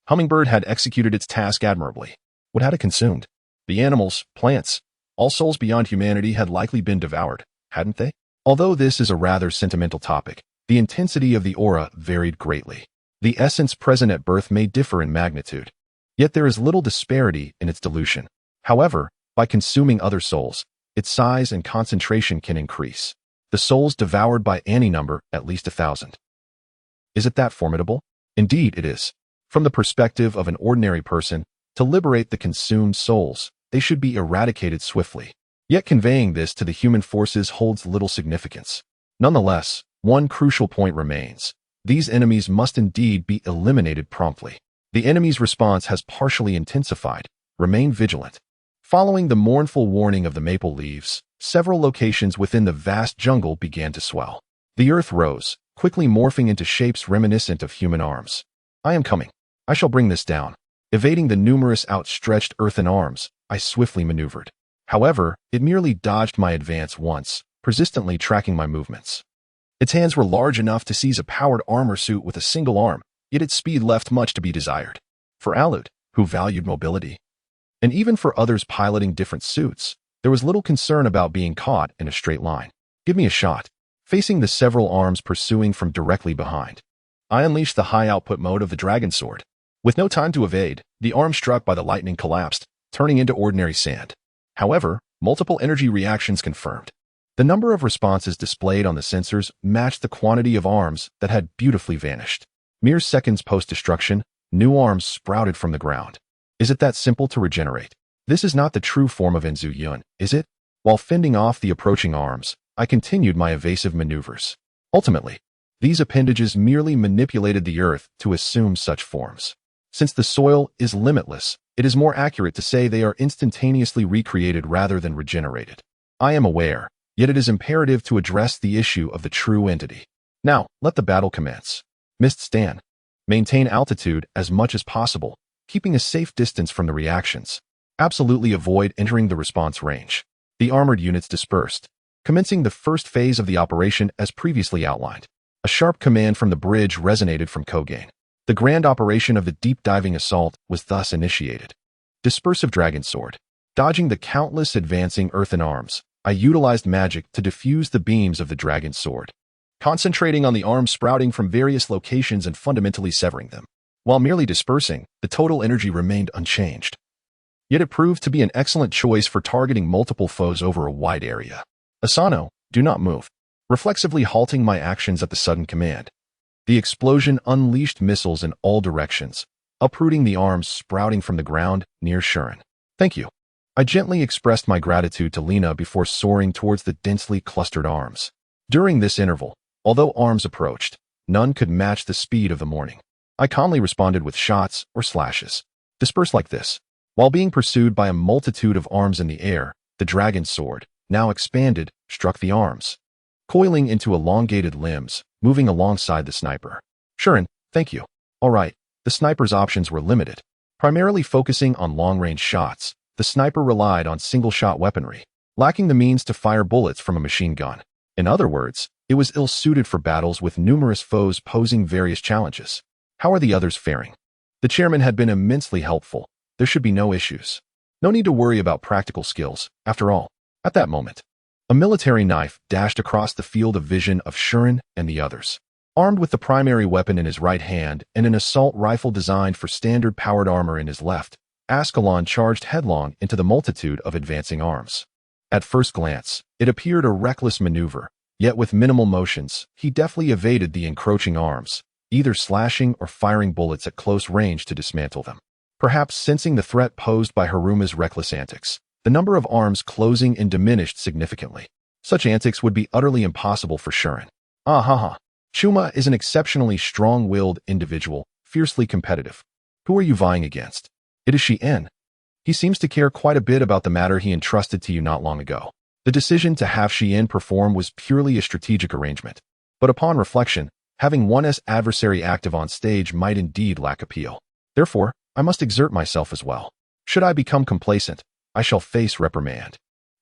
Hummingbird had executed its task admirably. What had it consumed? The animals, plants, all souls beyond humanity had likely been devoured, hadn't they? Although this is a rather sentimental topic, the intensity of the aura varied greatly. The essence present at birth may differ in magnitude, yet there is little disparity in its dilution. However, by consuming other souls, its size and concentration can increase. The souls devoured by any number, at least 1,000. Is it that formidable? Indeed it is. From the perspective of an ordinary person, to liberate the consumed souls, they should be eradicated swiftly. Yet conveying this to the human forces holds little significance. Nonetheless, one crucial point remains. These enemies must indeed be eliminated promptly. The enemy's response has partially intensified. Remain vigilant. Following the mournful warning of the maple leaves, several locations within the vast jungle began to swell. The earth rose, quickly morphing into shapes reminiscent of human arms. I am coming. I shall bring this down. Evading the numerous outstretched earthen arms, I swiftly maneuvered. However, it merely dodged my advance once, persistently tracking my movements. Its hands were large enough to seize a powered armor suit with a single arm, yet its speed left much to be desired. For Alud, who valued mobility, and even for others piloting different suits, there was little concern about being caught in a straight line. Give me a shot. Facing the several arms pursuing from directly behind, I unleashed the high-output mode of the Dragon Sword. With no time to evade, the arm struck by the lightning collapsed, turning into ordinary sand. However, multiple energy reactions confirmed. The number of responses displayed on the sensors matched the quantity of arms that had beautifully vanished. Mere seconds post-destruction, new arms sprouted from the ground. Is it that simple to regenerate? This is not the true form of Enzu Yun, is it? While fending off the approaching arms, I continued my evasive maneuvers. Ultimately, these appendages merely manipulated the earth to assume such forms. Since the soil is limitless, it is more accurate to say they are instantaneously recreated rather than regenerated. I am aware, yet it is imperative to address the issue of the true entity. Now, let the battle commence. Mist Stan. Maintain altitude as much as possible, keeping a safe distance from the reactions. Absolutely avoid entering the response range. The armored units dispersed, commencing the first phase of the operation as previously outlined. A sharp command from the bridge resonated from Kogain. The grand operation of the deep-diving assault was thus initiated. Dispersive Dragon Sword. Dodging the countless advancing earthen arms, I utilized magic to diffuse the beams of the Dragon Sword, concentrating on the arms sprouting from various locations and fundamentally severing them. While merely dispersing, the total energy remained unchanged. Yet it proved to be an excellent choice for targeting multiple foes over a wide area. Asano, do not move. Reflexively halting my actions at the sudden command. The explosion unleashed missiles in all directions, uprooting the arms sprouting from the ground near Shuren. Thank you. I gently expressed my gratitude to Lena before soaring towards the densely clustered arms. During this interval, although arms approached, none could match the speed of the morning. I calmly responded with shots or slashes. Dispersed like this. While being pursued by a multitude of arms in the air, the Dragon Sword, now expanded, struck the arms, coiling into elongated limbs, moving alongside the sniper. Shuren, thank you. All right, the sniper's options were limited. Primarily focusing on long-range shots, the sniper relied on single-shot weaponry. lacking the means to fire bullets from a machine gun. In other words, it was ill-suited for battles with numerous foes posing various challenges. How are the others faring? The chairman had been immensely helpful. There should be no issues. No need to worry about practical skills, after all. At that moment, a military knife dashed across the field of vision of Shuren and the others. Armed with the primary weapon in his right hand and an assault rifle designed for standard powered armor in his left, Ascalon charged headlong into the multitude of advancing arms. At first glance, it appeared a reckless maneuver, yet with minimal motions, he deftly evaded the encroaching arms, either slashing or firing bullets at close range to dismantle them. Perhaps sensing the threat posed by Haruma's reckless antics, the number of arms closing in diminished significantly. Such antics would be utterly impossible for Shuren. Chuma is an exceptionally strong-willed individual, fiercely competitive. Who are you vying against? It is Shien. He seems to care quite a bit about the matter he entrusted to you not long ago. The decision to have Shien perform was purely a strategic arrangement. But upon reflection, having one's adversary active on stage might indeed lack appeal. Therefore, I must exert myself as well. Should I become complacent, I shall face reprimand.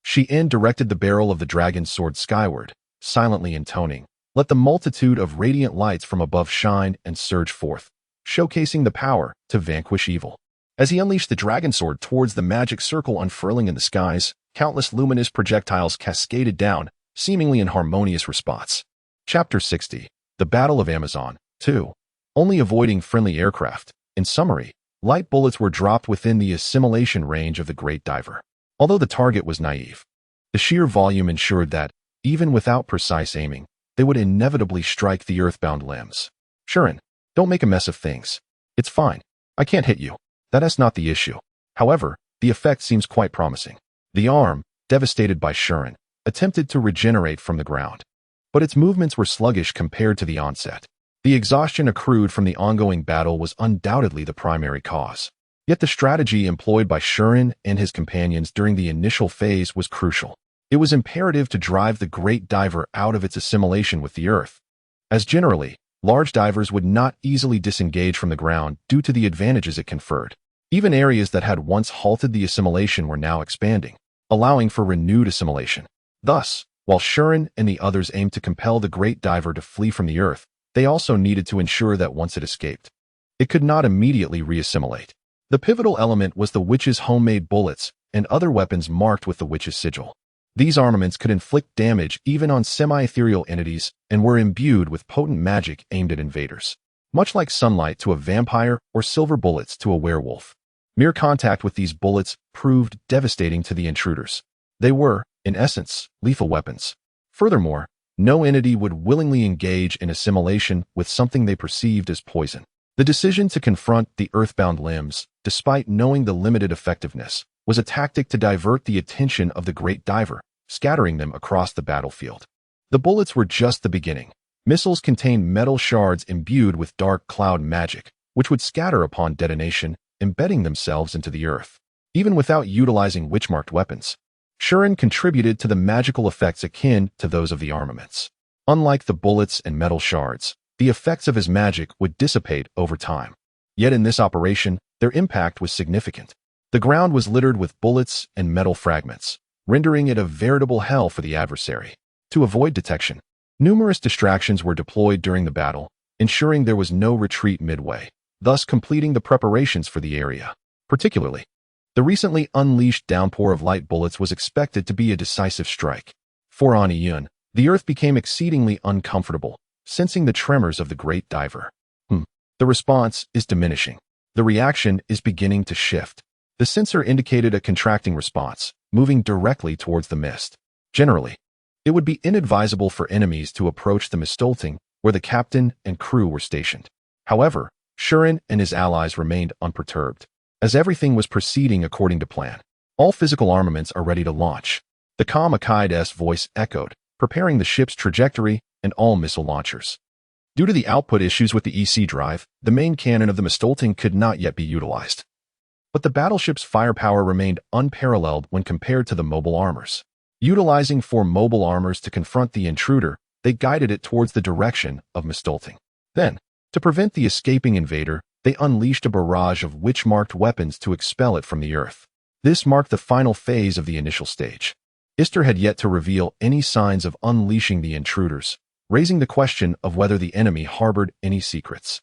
Shien directed the barrel of the dragon's sword skyward, silently intoning, "Let the multitude of radiant lights from above shine and surge forth," showcasing the power to vanquish evil. As he unleashed the dragon sword towards the magic circle unfurling in the skies, countless luminous projectiles cascaded down, seemingly in harmonious response. Chapter 60. The Battle of Amazon, 2. Only avoiding friendly aircraft. In summary, light bullets were dropped within the assimilation range of the great diver. Although the target was naive, the sheer volume ensured that, even without precise aiming, they would inevitably strike the earthbound limbs. Shuren, don't make a mess of things. It's fine. I can't hit you. That's not the issue. However, the effect seems quite promising. The arm, devastated by Shuren, attempted to regenerate from the ground. But its movements were sluggish compared to the onset. The exhaustion accrued from the ongoing battle was undoubtedly the primary cause. Yet the strategy employed by Shuren and his companions during the initial phase was crucial. It was imperative to drive the great diver out of its assimilation with the earth, as generally, large divers would not easily disengage from the ground due to the advantages it conferred. Even areas that had once halted the assimilation were now expanding, allowing for renewed assimilation. Thus, while Shuren and the others aimed to compel the great diver to flee from the earth, they also needed to ensure that once it escaped, it could not immediately reassimilate. The pivotal element was the witch's homemade bullets and other weapons marked with the witch's sigil. These armaments could inflict damage even on semi-ethereal entities and were imbued with potent magic aimed at invaders. Much like sunlight to a vampire or silver bullets to a werewolf. Mere contact with these bullets proved devastating to the intruders. They were, in essence, lethal weapons. Furthermore, no entity would willingly engage in assimilation with something they perceived as poison. The decision to confront the earthbound limbs, despite knowing the limited effectiveness, was a tactic to divert the attention of the great diver, scattering them across the battlefield. The bullets were just the beginning. Missiles contained metal shards imbued with dark cloud magic, which would scatter upon detonation, embedding themselves into the earth. Even without utilizing witch-marked weapons, Shuren contributed to the magical effects akin to those of the armaments. Unlike the bullets and metal shards, the effects of his magic would dissipate over time. Yet in this operation, their impact was significant. The ground was littered with bullets and metal fragments, rendering it a veritable hell for the adversary. To avoid detection, numerous distractions were deployed during the battle, ensuring there was no retreat midway, thus completing the preparations for the area. Particularly, the recently unleashed downpour of light bullets was expected to be a decisive strike. For Aniyun, the earth became exceedingly uncomfortable, sensing the tremors of the great diver. The response is diminishing. The reaction is beginning to shift. The sensor indicated a contracting response, moving directly towards the mist. Generally, it would be inadvisable for enemies to approach the mistolting where the captain and crew were stationed. However, Shuren and his allies remained unperturbed, as everything was proceeding according to plan. All physical armaments are ready to launch. The calm Akaide's voice echoed, preparing the ship's trajectory and all missile launchers. Due to the output issues with the EC drive, the main cannon of the mistolting could not yet be utilized. But the battleship's firepower remained unparalleled when compared to the mobile armors. Utilizing 4 mobile armors to confront the intruder, they guided it towards the direction of mistolting. Then, to prevent the escaping invader, they unleashed a barrage of witch-marked weapons to expel it from the earth. This marked the final phase of the initial stage. Ister had yet to reveal any signs of unleashing the intruders, raising the question of whether the enemy harbored any secrets.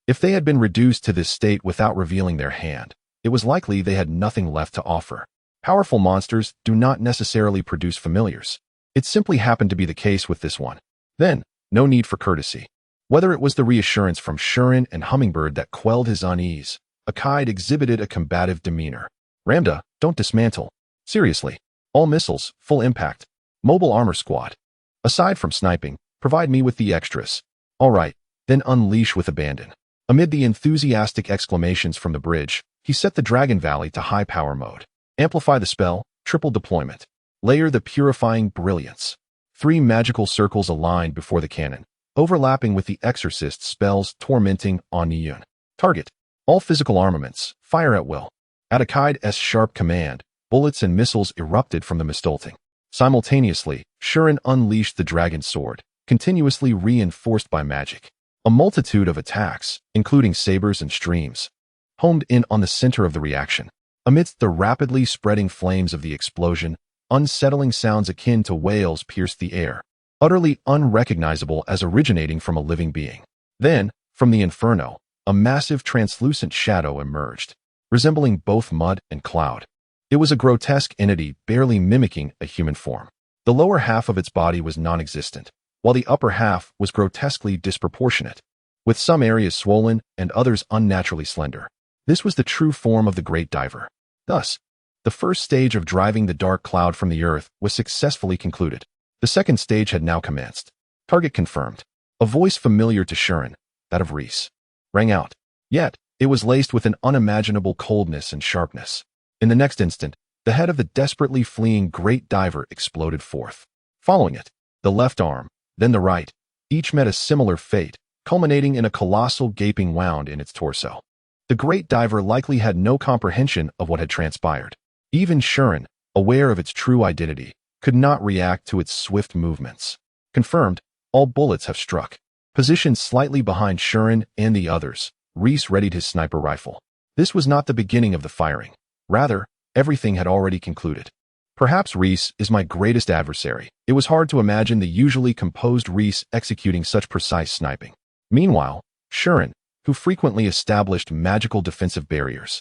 If they had been reduced to this state without revealing their hand, it was likely they had nothing left to offer. Powerful monsters do not necessarily produce familiars. It simply happened to be the case with this one. Then, no need for courtesy. Whether it was the reassurance from Shurin and Hummingbird that quelled his unease, Akaid exhibited a combative demeanor. Ramda, don't dismantle. Seriously. All missiles, full impact. Mobile armor squad. Aside from sniping, provide me with the extras. All right, then unleash with abandon. Amid the enthusiastic exclamations from the bridge, he set the Dragon Valley to high power mode. Amplify the spell, triple deployment. Layer the purifying brilliance. 3 magical circles aligned before the cannon, overlapping with the exorcist spells tormenting Oniyun. Target. All physical armaments, fire at will. At Akaid's sharp command, bullets and missiles erupted from the Mistolting. Simultaneously, Shurin unleashed the dragon sword, continuously reinforced by magic. A multitude of attacks, including sabers and streams, homed in on the center of the reaction. Amidst the rapidly spreading flames of the explosion, unsettling sounds akin to wails pierced the air, utterly unrecognizable as originating from a living being. Then, from the inferno, a massive translucent shadow emerged, resembling both mud and cloud. It was a grotesque entity barely mimicking a human form. The lower half of its body was non-existent, while the upper half was grotesquely disproportionate, with some areas swollen and others unnaturally slender. This was the true form of the Great Diver. Thus, the first stage of driving the dark cloud from the earth was successfully concluded. The second stage had now commenced. Target confirmed. A voice familiar to Shurin, that of Reese, rang out. Yet, it was laced with an unimaginable coldness and sharpness. In the next instant, the head of the desperately fleeing Great Diver exploded forth. Following it, the left arm, then the right, each met a similar fate, culminating in a colossal gaping wound in its torso. The Great Diver likely had no comprehension of what had transpired. Even Shurin, aware of its true identity, could not react to its swift movements. Confirmed, all bullets have struck. Positioned slightly behind Shurin and the others, Reese readied his sniper rifle. This was not the beginning of the firing. Rather, everything had already concluded. Perhaps Reese is my greatest adversary. It was hard to imagine the usually composed Reese executing such precise sniping. Meanwhile, Shurin, who frequently established magical defensive barriers,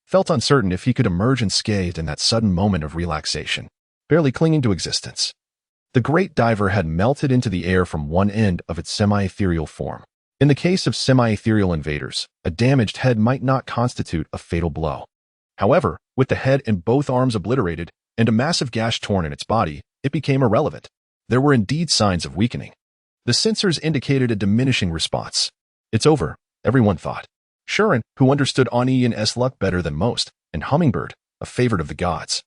felt uncertain if he could emerge unscathed in that sudden moment of relaxation, barely clinging to existence. The Great Diver had melted into the air from one end of its semi-ethereal form. In the case of semi-ethereal invaders, a damaged head might not constitute a fatal blow. However, with the head and both arms obliterated and a massive gash torn in its body, it became irrelevant. There were indeed signs of weakening. The sensors indicated a diminishing response. It's over, everyone thought. Shurin, who understood Oniyun's luck better than most, and Hummingbird, a favorite of the gods,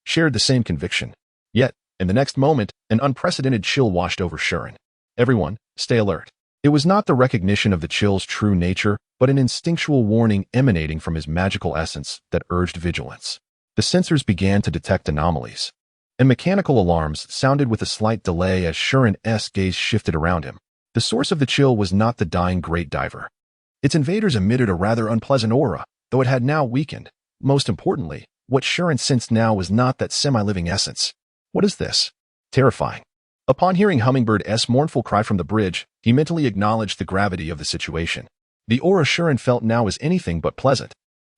shared the same conviction. Yet, in the next moment, an unprecedented chill washed over Shurin. Everyone, stay alert. It was not the recognition of the chill's true nature, but an instinctual warning emanating from his magical essence that urged vigilance. The sensors began to detect anomalies, and mechanical alarms sounded with a slight delay as Shurin's gaze shifted around him. The source of the chill was not the dying Great Diver. Its invaders emitted a rather unpleasant aura, though it had now weakened. Most importantly, what Shurin sensed now was not that semi-living essence. What is this? Terrifying. Upon hearing Hummingbird's mournful cry from the bridge, he mentally acknowledged the gravity of the situation. The aura Shurin felt now was anything but pleasant.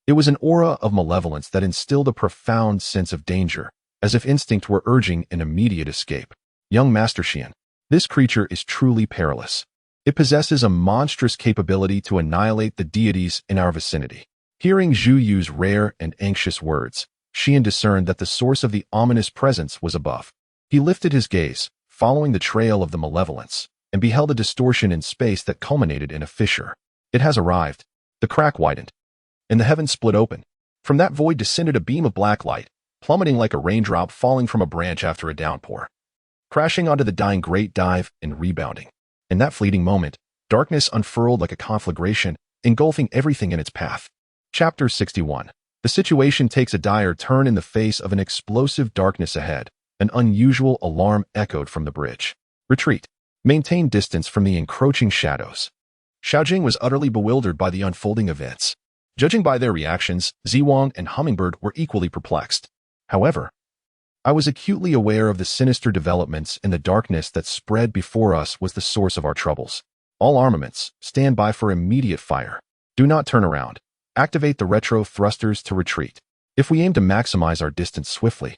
It was an aura of malevolence that instilled a profound sense of danger, as if instinct were urging an immediate escape. Young Master Xian, this creature is truly perilous. It possesses a monstrous capability to annihilate the deities in our vicinity. Hearing Zhu Yu's rare and anxious words, Xian discerned that the source of the ominous presence was above. He lifted his gaze, following the trail of the malevolence, and beheld a distortion in space that culminated in a fissure. It has arrived. The crack widened, and the heavens split open. From that void descended a beam of black light, plummeting like a raindrop falling from a branch after a downpour, crashing onto the dying Great Dive and rebounding. In that fleeting moment, darkness unfurled like a conflagration, engulfing everything in its path. Chapter 61. The situation takes a dire turn in the face of an explosive darkness ahead. An unusual alarm echoed from the bridge. Retreat. Maintain distance from the encroaching shadows. Xiaojing was utterly bewildered by the unfolding events. Judging by their reactions, Ziwang and Hummingbird were equally perplexed. However, I was acutely aware of the sinister developments, and the darkness that spread before us was the source of our troubles. All armaments, stand by for immediate fire. Do not turn around. Activate the retro thrusters to retreat. If we aim to maximize our distance swiftly,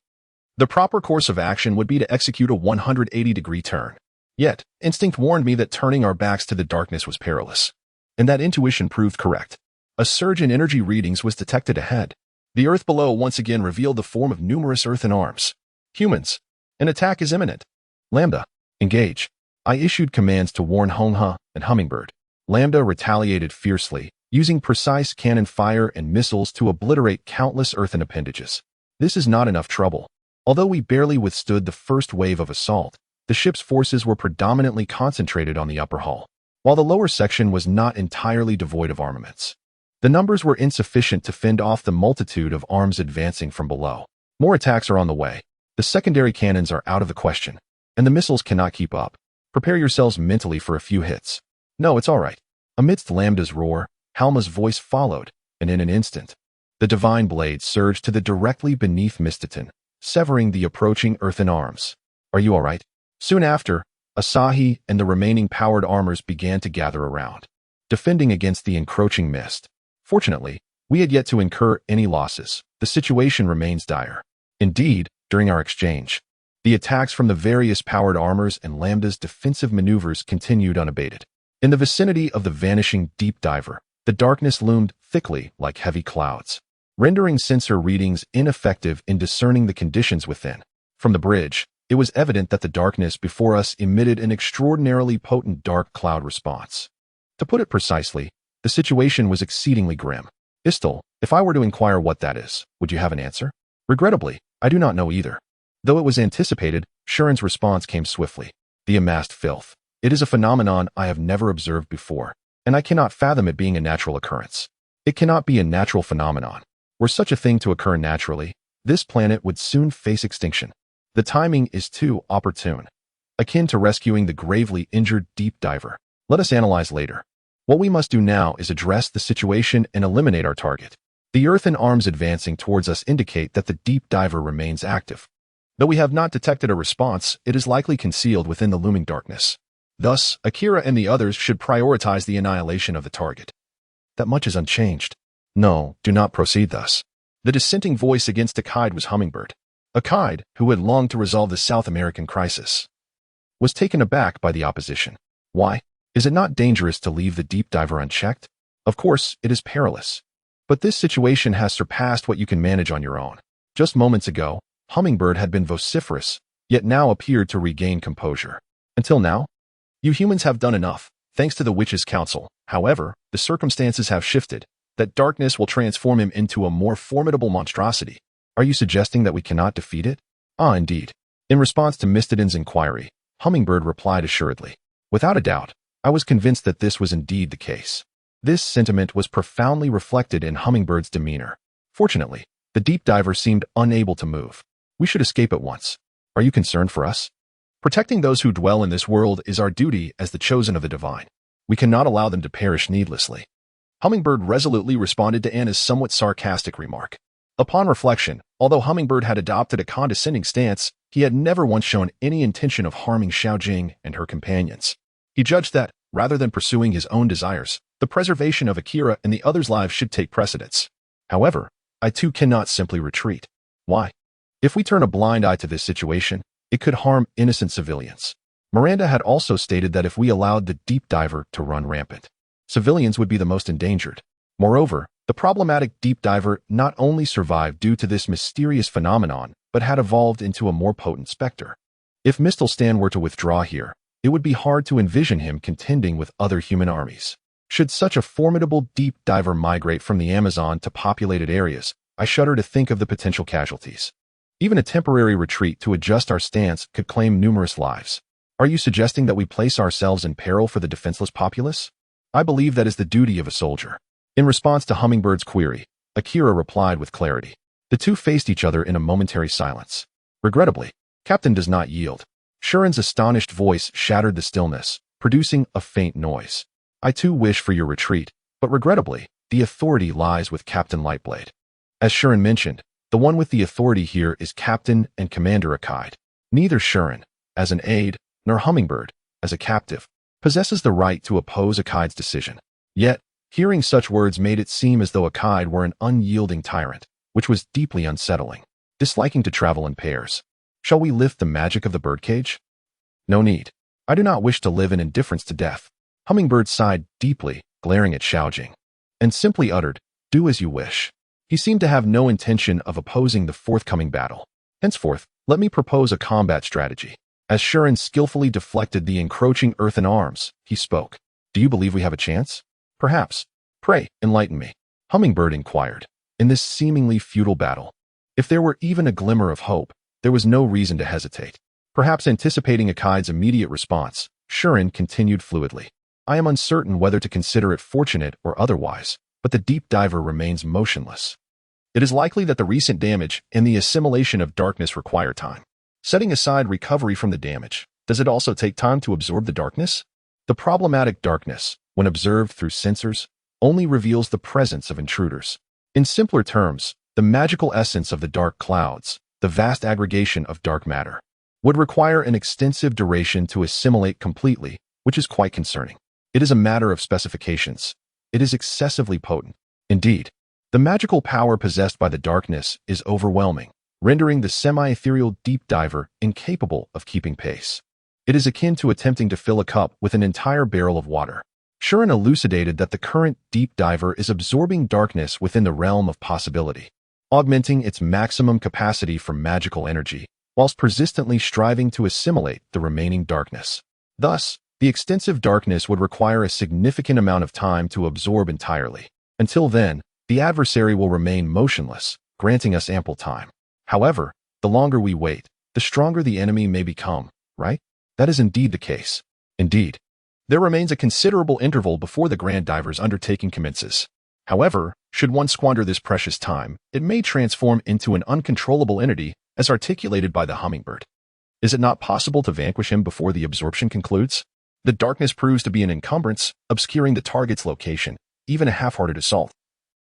the proper course of action would be to execute a 180-degree turn. Yet, instinct warned me that turning our backs to the darkness was perilous. And that intuition proved correct. A surge in energy readings was detected ahead. The earth below once again revealed the form of numerous earthen arms. Humans. An attack is imminent. Lambda. Engage. I issued commands to warn Hongha and Hummingbird. Lambda retaliated fiercely, using precise cannon fire and missiles to obliterate countless earthen appendages. This is not enough trouble. Although we barely withstood the first wave of assault, the ship's forces were predominantly concentrated on the upper hull, while the lower section was not entirely devoid of armaments. The numbers were insufficient to fend off the multitude of arms advancing from below. More attacks are on the way. The secondary cannons are out of the question, and the missiles cannot keep up. Prepare yourselves mentally for a few hits. No, it's all right. Amidst Lambda's roar, Halma's voice followed, and in an instant, the divine blade surged to the directly beneath Mistitan, severing the approaching earthen arms. Are you all right? Soon after, Asahi and the remaining powered armors began to gather around, defending against the encroaching mist. Fortunately, we had yet to incur any losses. The situation remains dire. Indeed, during our exchange, the attacks from the various powered armors and Lambda's defensive maneuvers continued unabated. In the vicinity of the vanishing deep diver, the darkness loomed thickly like heavy clouds, rendering sensor readings ineffective in discerning the conditions within. From the bridge, it was evident that the darkness before us emitted an extraordinarily potent dark cloud response. To put it precisely, the situation was exceedingly grim. Istal, if I were to inquire what that is, would you have an answer? Regrettably, I do not know either. Though it was anticipated, Shuren's response came swiftly. The amassed filth. It is a phenomenon I have never observed before, and I cannot fathom it being a natural occurrence. It cannot be a natural phenomenon. Were such a thing to occur naturally, this planet would soon face extinction. The timing is too opportune, akin to rescuing the gravely injured deep diver. Let us analyze later. What we must do now is address the situation and eliminate our target. The earthen arms advancing towards us indicate that the deep diver remains active. Though we have not detected a response, it is likely concealed within the looming darkness. Thus, Akira and the others should prioritize the annihilation of the target. That much is unchanged. No, do not proceed thus. The dissenting voice against Akide was Hummingbird. Akide, who had longed to resolve the South American crisis, was taken aback by the opposition. Why? Is it not dangerous to leave the deep diver unchecked? Of course, it is perilous. But this situation has surpassed what you can manage on your own. Just moments ago, Hummingbird had been vociferous, yet now appeared to regain composure. Until now, you humans have done enough, thanks to the Witch's Council. However, the circumstances have shifted. That darkness will transform him into a more formidable monstrosity. Are you suggesting that we cannot defeat it? Ah, indeed. In response to Mistidan's inquiry, Hummingbird replied assuredly. Without a doubt, I was convinced that this was indeed the case. This sentiment was profoundly reflected in Hummingbird's demeanor. Fortunately, the deep diver seemed unable to move. We should escape at once. Are you concerned for us? Protecting those who dwell in this world is our duty as the chosen of the divine. We cannot allow them to perish needlessly. Hummingbird resolutely responded to Anna's somewhat sarcastic remark. Upon reflection, although Hummingbird had adopted a condescending stance, he had never once shown any intention of harming Xiaojing and her companions. He judged that, rather than pursuing his own desires, the preservation of Akira and the others' lives should take precedence. However, I too cannot simply retreat. Why? If we turn a blind eye to this situation, it could harm innocent civilians. Miranda had also stated that if we allowed the deep diver to run rampant, civilians would be the most endangered. Moreover, the problematic deep diver not only survived due to this mysterious phenomenon, but had evolved into a more potent specter. If Mistlestan were to withdraw here, it would be hard to envision him contending with other human armies. Should such a formidable deep diver migrate from the Amazon to populated areas, I shudder to think of the potential casualties. Even a temporary retreat to adjust our stance could claim numerous lives. Are you suggesting that we place ourselves in peril for the defenseless populace? I believe that is the duty of a soldier. In response to Hummingbird's query, Akira replied with clarity. The two faced each other in a momentary silence. Regrettably, Captain does not yield. Shuren's astonished voice shattered the stillness, producing a faint noise. I too wish for your retreat, but regrettably, the authority lies with Captain Lightblade. As Shuren mentioned, The one with the authority here is Captain and Commander Akide. Neither Shuren, as an aide, nor Hummingbird, as a captive, possesses the right to oppose Akide's decision. Yet, hearing such words made it seem as though Akide were an unyielding tyrant, which was deeply unsettling. Disliking to travel in pairs. Shall we lift the magic of the birdcage? No need. I do not wish to live in indifference to death. Hummingbird sighed deeply, glaring at Xiaojing, and simply uttered, "Do as you wish." He seemed to have no intention of opposing the forthcoming battle. Henceforth, let me propose a combat strategy. As Shuren skillfully deflected the encroaching earthen arms, he spoke. Do you believe we have a chance? Perhaps. Pray, enlighten me. Hummingbird inquired. In this seemingly futile battle, if there were even a glimmer of hope, there was no reason to hesitate. Perhaps anticipating Akide's immediate response, Shuren continued fluidly. I am uncertain whether to consider it fortunate or otherwise, but the deep diver remains motionless. It is likely that the recent damage and the assimilation of darkness require time. Setting aside recovery from the damage, does it also take time to absorb the darkness? The problematic darkness, when observed through sensors, only reveals the presence of intruders. In simpler terms, the magical essence of the dark clouds, the vast aggregation of dark matter, would require an extensive duration to assimilate completely, which is quite concerning. It is a matter of specifications. It is excessively potent. Indeed, the magical power possessed by the darkness is overwhelming, rendering the semi-ethereal deep diver incapable of keeping pace. It is akin to attempting to fill a cup with an entire barrel of water. Shuren elucidated that the current deep diver is absorbing darkness within the realm of possibility, augmenting its maximum capacity for magical energy, whilst persistently striving to assimilate the remaining darkness. Thus, the extensive darkness would require a significant amount of time to absorb entirely. Until then, the adversary will remain motionless, granting us ample time. However, the longer we wait, the stronger the enemy may become, right? That is indeed the case. Indeed, there remains a considerable interval before the Grand Diver's undertaking commences. However, should one squander this precious time, it may transform into an uncontrollable entity as articulated by the Hummingbird. Is it not possible to vanquish him before the absorption concludes? The darkness proves to be an encumbrance, obscuring the target's location, even a half-hearted assault.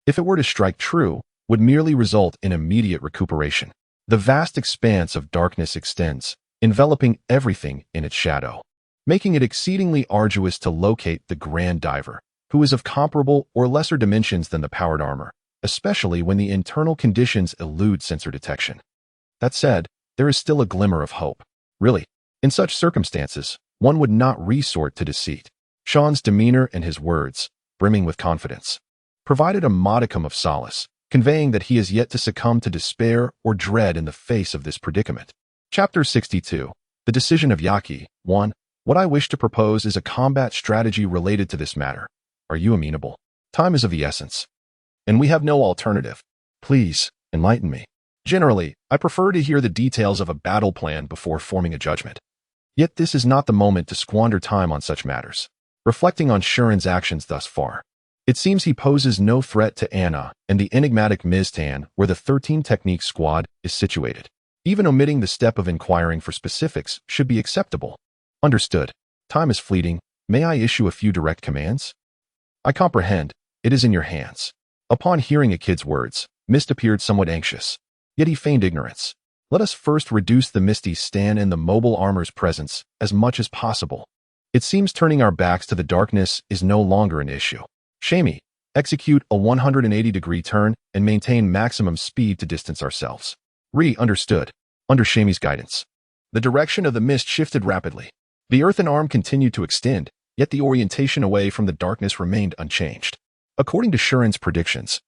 If it were to strike true, would merely result in immediate recuperation. The vast expanse of darkness extends, enveloping everything in its shadow, making it exceedingly arduous to locate the Grand Diver, who is of comparable or lesser dimensions than the powered armor, especially when the internal conditions elude sensor detection. That said, there is still a glimmer of hope. Really, in such circumstances, one would not resort to deceit. Sean's demeanor and his words, brimming with confidence, provided a modicum of solace, conveying that he is yet to succumb to despair or dread in the face of this predicament. Chapter 62. The Decision of Yaki. 1. What I wish to propose is a combat strategy related to this matter. Are you amenable? Time is of the essence, and we have no alternative. Please, enlighten me. Generally, I prefer to hear the details of a battle plan before forming a judgment. Yet this is not the moment to squander time on such matters. Reflecting on Shuren's actions thus far, it seems he poses no threat to Anna and the enigmatic Miztan where the 13 Technique Squad is situated. Even omitting the step of inquiring for specifics should be acceptable. Understood. Time is fleeting. May I issue a few direct commands? I comprehend. It is in your hands. Upon hearing a kid's words, Mist appeared somewhat anxious. Yet he feigned ignorance. Let us first reduce the Misty stand in the mobile armor's presence as much as possible. It seems turning our backs to the darkness is no longer an issue. Shamey, execute a 180-degree turn and maintain maximum speed to distance ourselves. Understood. Under Shamey's guidance, the direction of the mist shifted rapidly. The earthen arm continued to extend, yet the orientation away from the darkness remained unchanged. According to Shuren's predictions,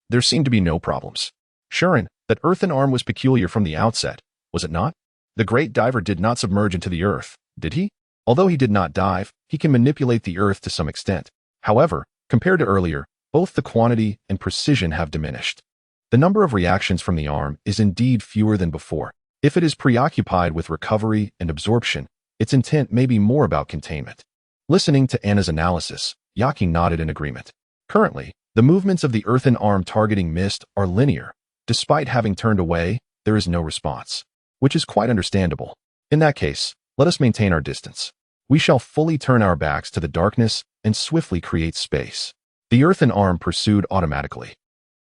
there seemed to be no problems. Shuren, that earthen arm was peculiar from the outset, was it not? The great diver did not submerge into the earth, did he? Although he did not dive, he can manipulate the earth to some extent. However, compared to earlier, both the quantity and precision have diminished. The number of reactions from the arm is indeed fewer than before. If it is preoccupied with recovery and absorption, its intent may be more about containment. Listening to Anna's analysis, Yaki nodded in agreement. Currently, the movements of the earthen arm targeting mist are linear. Despite having turned away, there is no response, which is quite understandable. In that case, let us maintain our distance. We shall fully turn our backs to the darkness and swiftly create space. The earthen arm pursued automatically.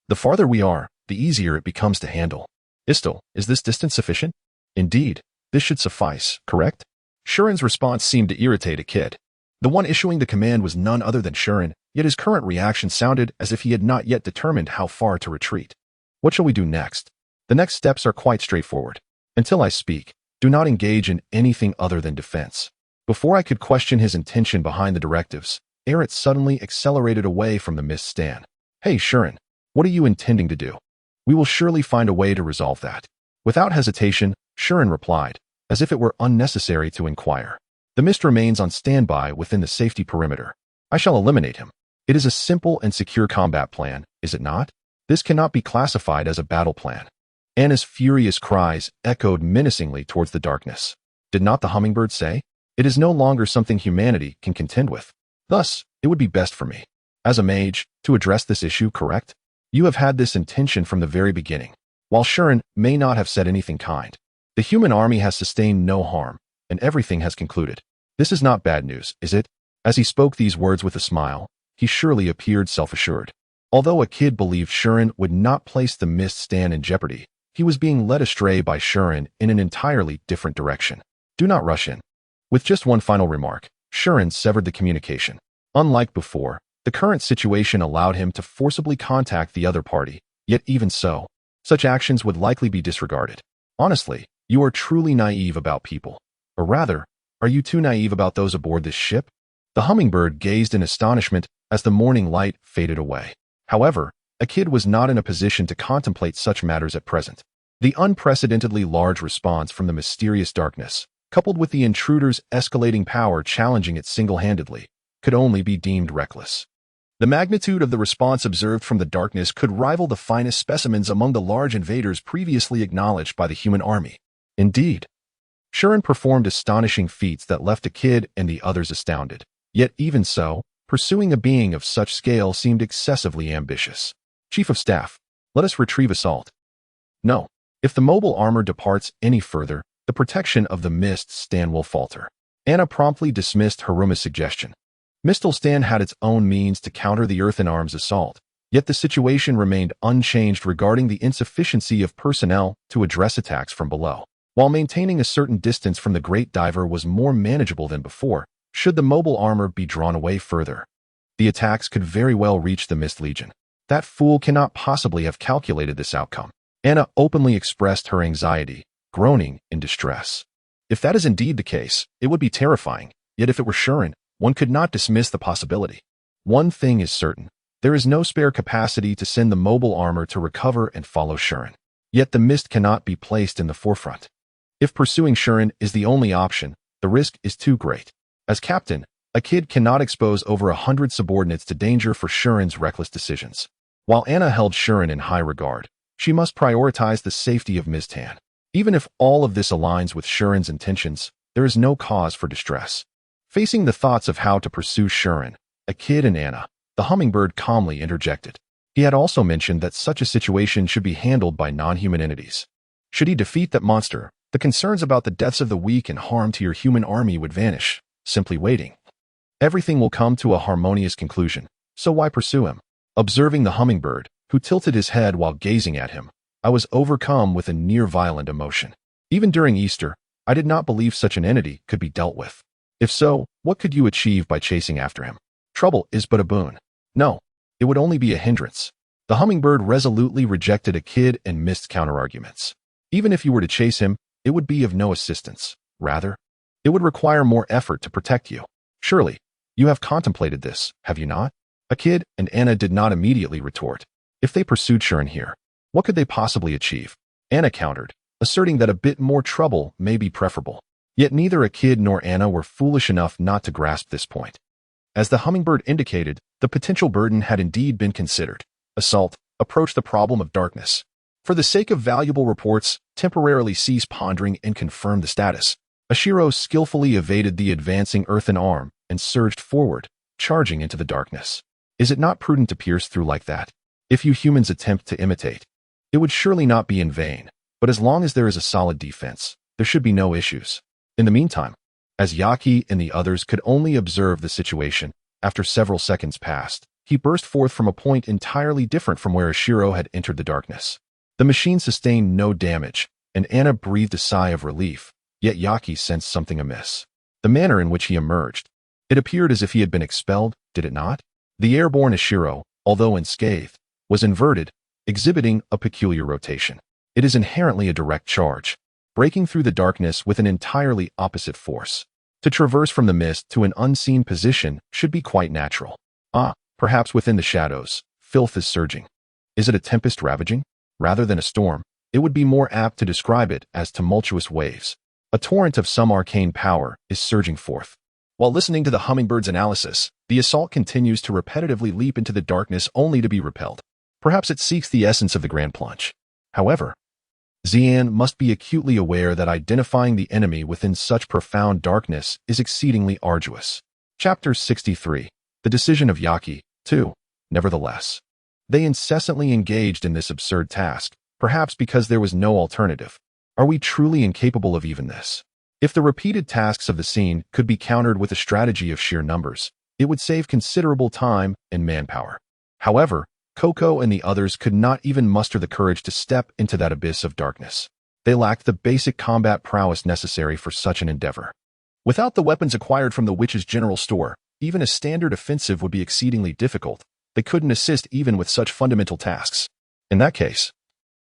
The farther we are, the easier it becomes to handle. Istil, is this distance sufficient? Indeed, this should suffice, correct? Shuren's response seemed to irritate a kid. The one issuing the command was none other than Shuren, yet his current reaction sounded as if he had not yet determined how far to retreat. What shall we do next? The next steps are quite straightforward. Until I speak, do not engage in anything other than defense. Before I could question his intention behind the directives, Aerith suddenly accelerated away from the mist stand. Hey, Shuren, what are you intending to do? We will surely find a way to resolve that. Without hesitation, Shuren replied, as if it were unnecessary to inquire. The mist remains on standby within the safety perimeter. I shall eliminate him. It is a simple and secure combat plan, is it not? This cannot be classified as a battle plan. Anna's furious cries echoed menacingly towards the darkness. Did not the hummingbird say? It is no longer something humanity can contend with. Thus, it would be best for me, as a mage, to address this issue, correct? You have had this intention from the very beginning. While Shuren may not have said anything kind, the human army has sustained no harm, and everything has concluded. This is not bad news, is it? As he spoke these words with a smile, he surely appeared self-assured. Although a kid believed Shuren would not place the mist stand in jeopardy, he was being led astray by Shuren in an entirely different direction. Do not rush in. With just one final remark, Shuren severed the communication. Unlike before, the current situation allowed him to forcibly contact the other party, yet even so, such actions would likely be disregarded. Honestly, you are truly naive about people. Or rather, are you too naive about those aboard this ship? The hummingbird gazed in astonishment as the morning light faded away. However, a kid was not in a position to contemplate such matters at present. The unprecedentedly large response from the mysterious darkness, coupled with the intruder's escalating power challenging it single-handedly, could only be deemed reckless. The magnitude of the response observed from the darkness could rival the finest specimens among the large invaders previously acknowledged by the human army. Indeed, Shuren performed astonishing feats that left a kid and the others astounded. Yet even so, pursuing a being of such scale seemed excessively ambitious. Chief of Staff, let us retrieve Assault. No. If the mobile armor departs any further, the protection of the mist stand will falter. Anna promptly dismissed Haruma's suggestion. Mistle Stand had its own means to counter the Earthen Arm's assault, yet the situation remained unchanged regarding the insufficiency of personnel to address attacks from below. While maintaining a certain distance from the Great Diver was more manageable than before, should the mobile armor be drawn away further, the attacks could very well reach the Mist Legion. That fool cannot possibly have calculated this outcome. Anna openly expressed her anxiety, groaning in distress. If that is indeed the case, it would be terrifying, yet if it were Shuren, one could not dismiss the possibility. One thing is certain, there is no spare capacity to send the mobile armor to recover and follow Shuren. Yet the mist cannot be placed in the forefront. If pursuing Shuren is the only option, the risk is too great. As captain, a kid cannot expose over 100 subordinates to danger for Shuren's reckless decisions. While Anna held Shuren in high regard, she must prioritize the safety of Miztan. Even if all of this aligns with Shuren's intentions, there is no cause for distress. Facing the thoughts of how to pursue Shuren, a kid and Anna, the hummingbird calmly interjected. He had also mentioned that such a situation should be handled by non-human entities. Should he defeat that monster, the concerns about the deaths of the weak and harm to your human army would vanish, simply waiting. Everything will come to a harmonious conclusion, so why pursue him? Observing the hummingbird, who tilted his head while gazing at him, I was overcome with a near-violent emotion. Even during Easter, I did not believe such an entity could be dealt with. If so, what could you achieve by chasing after him? Trouble is but a boon. No, it would only be a hindrance. The hummingbird resolutely rejected a kid and missed counterarguments. Even if you were to chase him, it would be of no assistance. Rather, it would require more effort to protect you. Surely, you have contemplated this, have you not? A kid and Anna did not immediately retort. If they pursued Shuren here, what could they possibly achieve? Anna countered, asserting that a bit more trouble may be preferable. Yet neither a kid nor Anna were foolish enough not to grasp this point. As the hummingbird indicated, the potential burden had indeed been considered. Assault approached the problem of darkness. For the sake of valuable reports, temporarily cease pondering and confirm the status. Ashiro skillfully evaded the advancing earthen arm and surged forward, charging into the darkness. Is it not prudent to pierce through like that? If you humans attempt to imitate, it would surely not be in vain, but as long as there is a solid defense, there should be no issues. In the meantime, as Yaki and the others could only observe the situation, after several seconds passed, he burst forth from a point entirely different from where Ashiro had entered the darkness. The machine sustained no damage, and Anna breathed a sigh of relief, yet Yaki sensed something amiss. The manner in which he emerged. It appeared as if he had been expelled, did it not? The airborne Ashiro, although unscathed, was inverted, exhibiting a peculiar rotation. It is inherently a direct charge, breaking through the darkness with an entirely opposite force. To traverse from the mist to an unseen position should be quite natural. Perhaps within the shadows, filth is surging. Is it a tempest ravaging? Rather than a storm, it would be more apt to describe it as tumultuous waves. A torrent of some arcane power is surging forth. While listening to the hummingbird's analysis, the assault continues to repetitively leap into the darkness only to be repelled. Perhaps it seeks the essence of the grand plunge. However, Xian must be acutely aware that identifying the enemy within such profound darkness is exceedingly arduous. Chapter 63. The Decision of Yaki, 2. Nevertheless, they incessantly engaged in this absurd task, perhaps because there was no alternative. Are we truly incapable of even this? If the repeated tasks of the scene could be countered with a strategy of sheer numbers, it would save considerable time and manpower. However, Coco and the others could not even muster the courage to step into that abyss of darkness. They lacked the basic combat prowess necessary for such an endeavor. Without the weapons acquired from the witch's general store, even a standard offensive would be exceedingly difficult. They couldn't assist even with such fundamental tasks. In that case,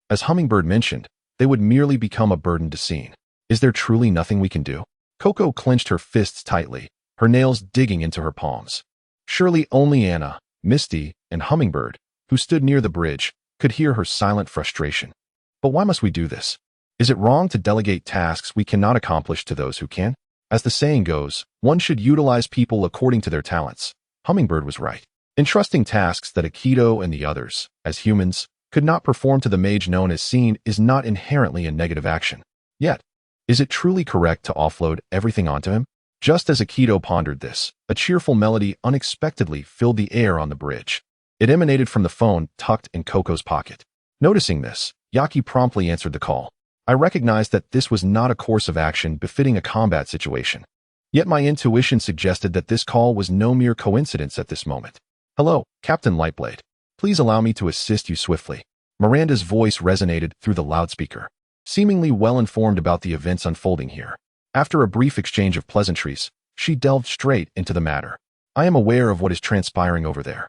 as Hummingbird mentioned, they would merely become a burden to Scene. Is there truly nothing we can do? Coco clenched her fists tightly, her nails digging into her palms. Surely only Anna, Misty, and Hummingbird, who stood near the bridge, could hear her silent frustration. But why must we do this? Is it wrong to delegate tasks we cannot accomplish to those who can? As the saying goes, one should utilize people according to their talents. Hummingbird was right. Entrusting tasks that Aikido and the others, as humans, could not perform to the mage known as Scene is not inherently a negative action. Yet, is it truly correct to offload everything onto him? Just as Aikido pondered this, a cheerful melody unexpectedly filled the air on the bridge. It emanated from the phone tucked in Coco's pocket. Noticing this, Yaki promptly answered the call. I recognized that this was not a course of action befitting a combat situation. Yet my intuition suggested that this call was no mere coincidence at this moment. Hello, Captain Lightblade. Please allow me to assist you swiftly. Miranda's voice resonated through the loudspeaker, seemingly well-informed about the events unfolding here. After a brief exchange of pleasantries, she delved straight into the matter. I am aware of what is transpiring over there,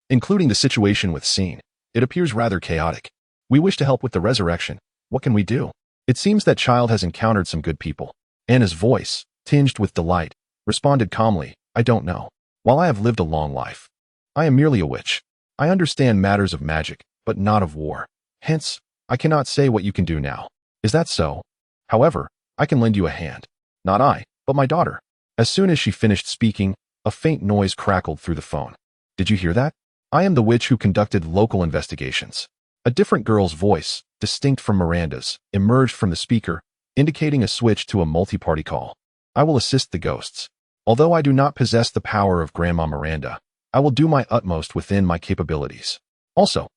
including the situation with Scene. It appears rather chaotic. We wish to help with the resurrection. What can we do? It seems that child has encountered some good people. Anna's voice, tinged with delight, responded calmly, I don't know. While I have lived a long life, I am merely a witch. I understand matters of magic, but not of war. Hence, I cannot say what you can do now. Is that so? However, I can lend you a hand. Not I, but my daughter. As soon as she finished speaking, a faint noise crackled through the phone. Did you hear that? I am the witch who conducted local investigations. A different girl's voice, distinct from Miranda's, emerged from the speaker, indicating a switch to a multi-party call. I will assist the ghosts. Although I do not possess the power of Grandma Miranda, I will do my utmost within my capabilities. Also,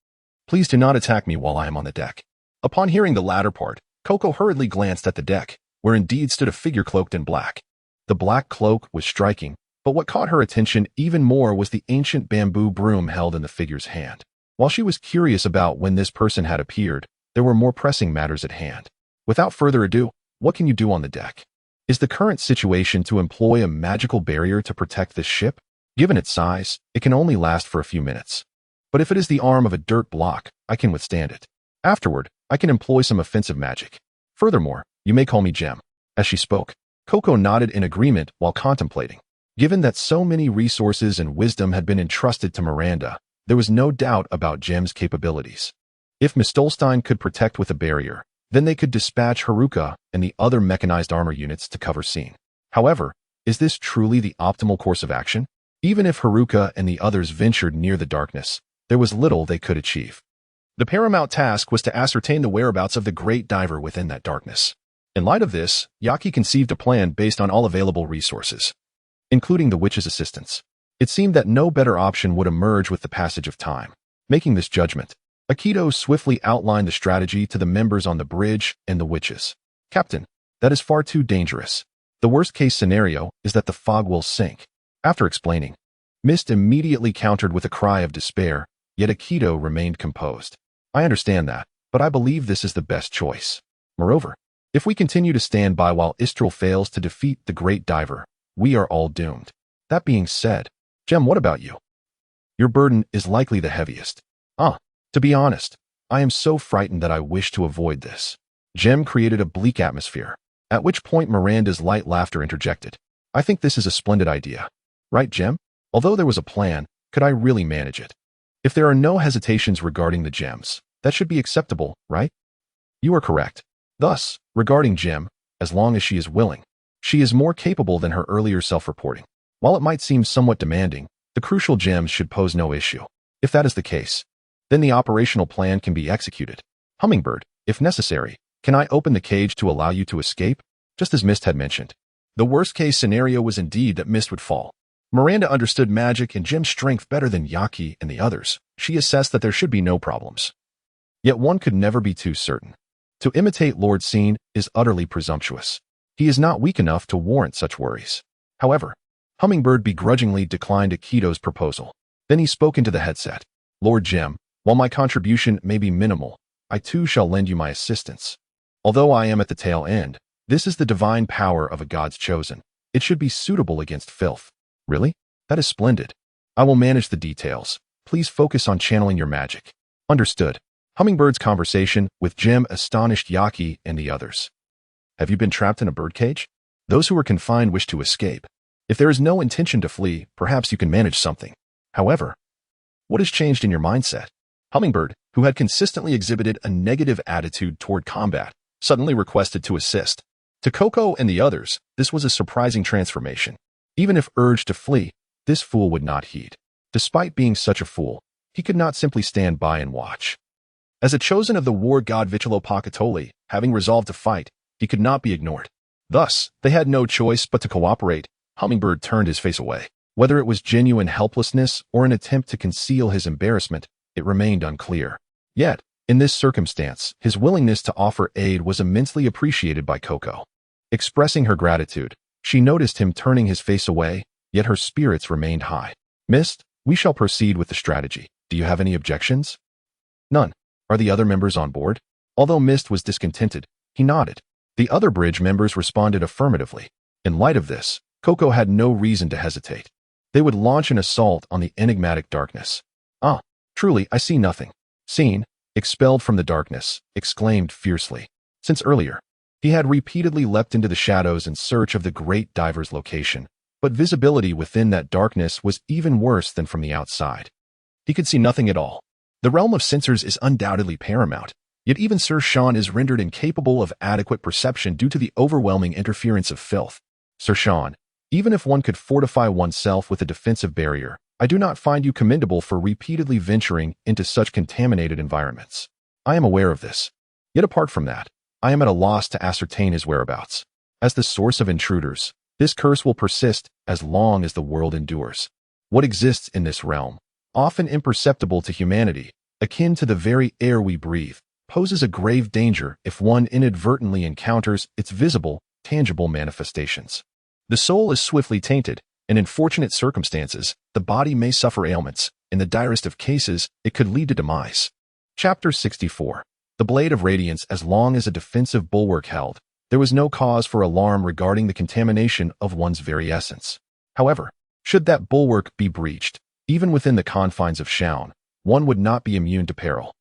please do not attack me while I am on the deck. Upon hearing the latter part, Coco hurriedly glanced at the deck, where indeed stood a figure cloaked in black. The black cloak was striking, but what caught her attention even more was the ancient bamboo broom held in the figure's hand. While she was curious about when this person had appeared, there were more pressing matters at hand. Without further ado, what can you do on the deck? Is the current situation to employ a magical barrier to protect this ship? Given its size, it can only last for a few minutes. But if it is the arm of a dirt block, I can withstand it. Afterward, I can employ some offensive magic. Furthermore, you may call me Gem. As she spoke, Coco nodded in agreement while contemplating. Given that so many resources and wisdom had been entrusted to Miranda, there was no doubt about Gem's capabilities. If Miss Stolstein could protect with a barrier, then they could dispatch Haruka and the other mechanized armor units to cover Scene. However, is this truly the optimal course of action? Even if Haruka and the others ventured near the darkness, there was little they could achieve. The paramount task was to ascertain the whereabouts of the great diver within that darkness. In light of this, Yaki conceived a plan based on all available resources, including the witch's assistance. It seemed that no better option would emerge with the passage of time. Making this judgment, Aikido swiftly outlined the strategy to the members on the bridge and the witches. Captain, that is far too dangerous. The worst-case scenario is that the fog will sink. After explaining, Mist immediately countered with a cry of despair, yet Akito remained composed. I understand that, but I believe this is the best choice. Moreover, if we continue to stand by while Istral fails to defeat the great diver, we are all doomed. That being said, Gem, what about you? Your burden is likely the heaviest. To be honest, I am so frightened that I wish to avoid this. Gem created a bleak atmosphere, at which point Miranda's light laughter interjected. I think this is a splendid idea. Right, Gem? Although there was a plan, could I really manage it? If there are no hesitations regarding the gems, that should be acceptable, right? You are correct. Thus, regarding Gem, as long as she is willing, she is more capable than her earlier self-reporting. While it might seem somewhat demanding, the crucial gems should pose no issue. If that is the case, then the operational plan can be executed. Hummingbird, if necessary, can I open the cage to allow you to escape? Just as Mist had mentioned. The worst-case scenario was indeed that Mist would fall. Miranda understood magic and Gem's strength better than Yaki and the others. She assessed that there should be no problems. Yet one could never be too certain. To imitate Lord Scene is utterly presumptuous. He is not weak enough to warrant such worries. However, Hummingbird begrudgingly declined Akito's proposal. Then he spoke into the headset. Lord Gem, while my contribution may be minimal, I too shall lend you my assistance. Although I am at the tail end, this is the divine power of a god's chosen. It should be suitable against filth. Really? That is splendid. I will manage the details. Please focus on channeling your magic. Understood. Hummingbird's conversation with Gem astonished Yaki and the others. Have you been trapped in a birdcage? Those who are confined wish to escape. If there is no intention to flee, perhaps you can manage something. However, what has changed in your mindset? Hummingbird, who had consistently exhibited a negative attitude toward combat, suddenly requested to assist. To Coco and the others, this was a surprising transformation. Even if urged to flee, this fool would not heed. Despite being such a fool, he could not simply stand by and watch. As a chosen of the war god Vichilopakatoli, having resolved to fight, he could not be ignored. Thus, they had no choice but to cooperate. Hummingbird turned his face away. Whether it was genuine helplessness or an attempt to conceal his embarrassment, it remained unclear. Yet, in this circumstance, his willingness to offer aid was immensely appreciated by Coco. Expressing her gratitude, she noticed him turning his face away, yet her spirits remained high. Mist, we shall proceed with the strategy. Do you have any objections? None. Are the other members on board? Although Mist was discontented, he nodded. The other bridge members responded affirmatively. In light of this, Coco had no reason to hesitate. They would launch an assault on the enigmatic darkness. Truly, I see nothing. Scene, expelled from the darkness, exclaimed fiercely. Since earlier, he had repeatedly leapt into the shadows in search of the great diver's location, but visibility within that darkness was even worse than from the outside. He could see nothing at all. The realm of censors is undoubtedly paramount, yet even Sir Sean is rendered incapable of adequate perception due to the overwhelming interference of filth. Sir Sean, even if one could fortify oneself with a defensive barrier, I do not find you commendable for repeatedly venturing into such contaminated environments. I am aware of this. Yet apart from that, I am at a loss to ascertain his whereabouts. As the source of intruders, this curse will persist as long as the world endures. What exists in this realm, often imperceptible to humanity, akin to the very air we breathe, poses a grave danger if one inadvertently encounters its visible, tangible manifestations. The soul is swiftly tainted, and in fortunate circumstances, the body may suffer ailments. In the direst of cases, it could lead to demise. Chapter 64. The Blade of Radiance. As long as a defensive bulwark held, there was no cause for alarm regarding the contamination of one's very essence. However, should that bulwark be breached, even within the confines of Shaun, one would not be immune to peril.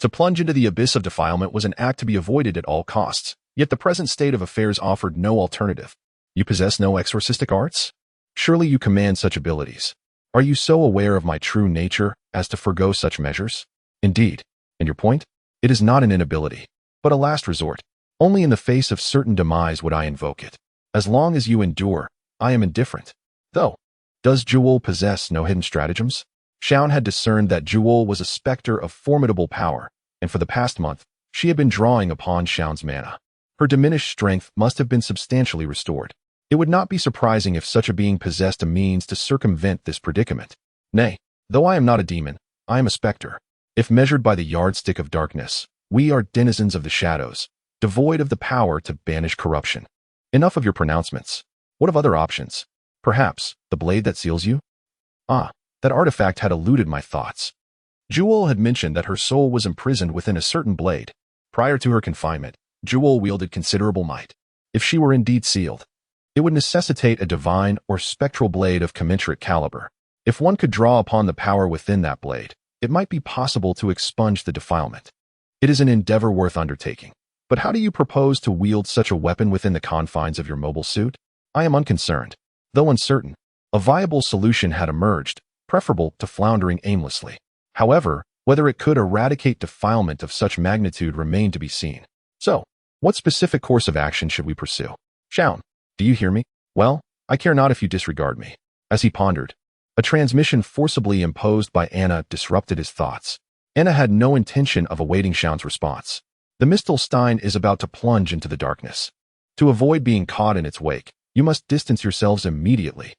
To plunge into the abyss of defilement was an act to be avoided at all costs, yet the present state of affairs offered no alternative. You possess no exorcistic arts? Surely you command such abilities. Are you so aware of my true nature as to forego such measures? Indeed. And your point? It is not an inability, but a last resort. Only in the face of certain demise would I invoke it. As long as you endure, I am indifferent. Though, does Jewel possess no hidden stratagems? Shaun had discerned that Jewel was a specter of formidable power, and for the past month, she had been drawing upon Shaun's mana. Her diminished strength must have been substantially restored. It would not be surprising if such a being possessed a means to circumvent this predicament. Nay, though I am not a demon, I am a specter. If measured by the yardstick of darkness, we are denizens of the shadows, devoid of the power to banish corruption. Enough of your pronouncements. What of other options? Perhaps, the blade that seals you? Ah, that artifact had eluded my thoughts. Jewel had mentioned that her soul was imprisoned within a certain blade. Prior to her confinement, Jewel wielded considerable might. If she were indeed sealed, it would necessitate a divine or spectral blade of commensurate caliber. If one could draw upon the power within that blade, it might be possible to expunge the defilement. It is an endeavor worth undertaking. But how do you propose to wield such a weapon within the confines of your mobile suit? I am unconcerned. Though uncertain, a viable solution had emerged, preferable to floundering aimlessly. However, whether it could eradicate defilement of such magnitude remained to be seen. So, what specific course of action should we pursue? Shaun, do you hear me? Well, I care not if you disregard me. As he pondered, a transmission forcibly imposed by Anna disrupted his thoughts. Anna had no intention of awaiting Shaun's response. The Mistel Stein is about to plunge into the darkness. To avoid being caught in its wake, you must distance yourselves immediately.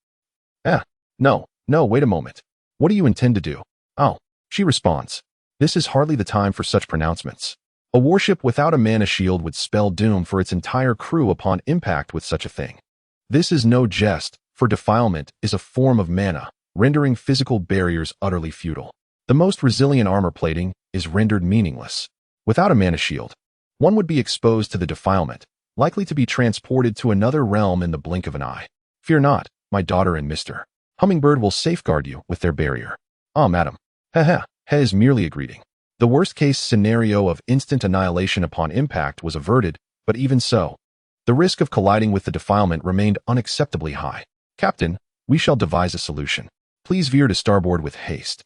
No, wait a moment. What do you intend to do? Oh, she responds. This is hardly the time for such pronouncements. A warship without a mana shield would spell doom for its entire crew upon impact with such a thing. This is no jest, for defilement is a form of mana, rendering physical barriers utterly futile. The most resilient armor plating is rendered meaningless. Without a mana shield, one would be exposed to the defilement, likely to be transported to another realm in the blink of an eye. Fear not, my daughter and Mr. Hummingbird will safeguard you with their barrier. Ah, madam. Ha is merely a greeting. The worst-case scenario of instant annihilation upon impact was averted, but even so, the risk of colliding with the defilement remained unacceptably high. Captain, we shall devise a solution. Please veer to starboard with haste.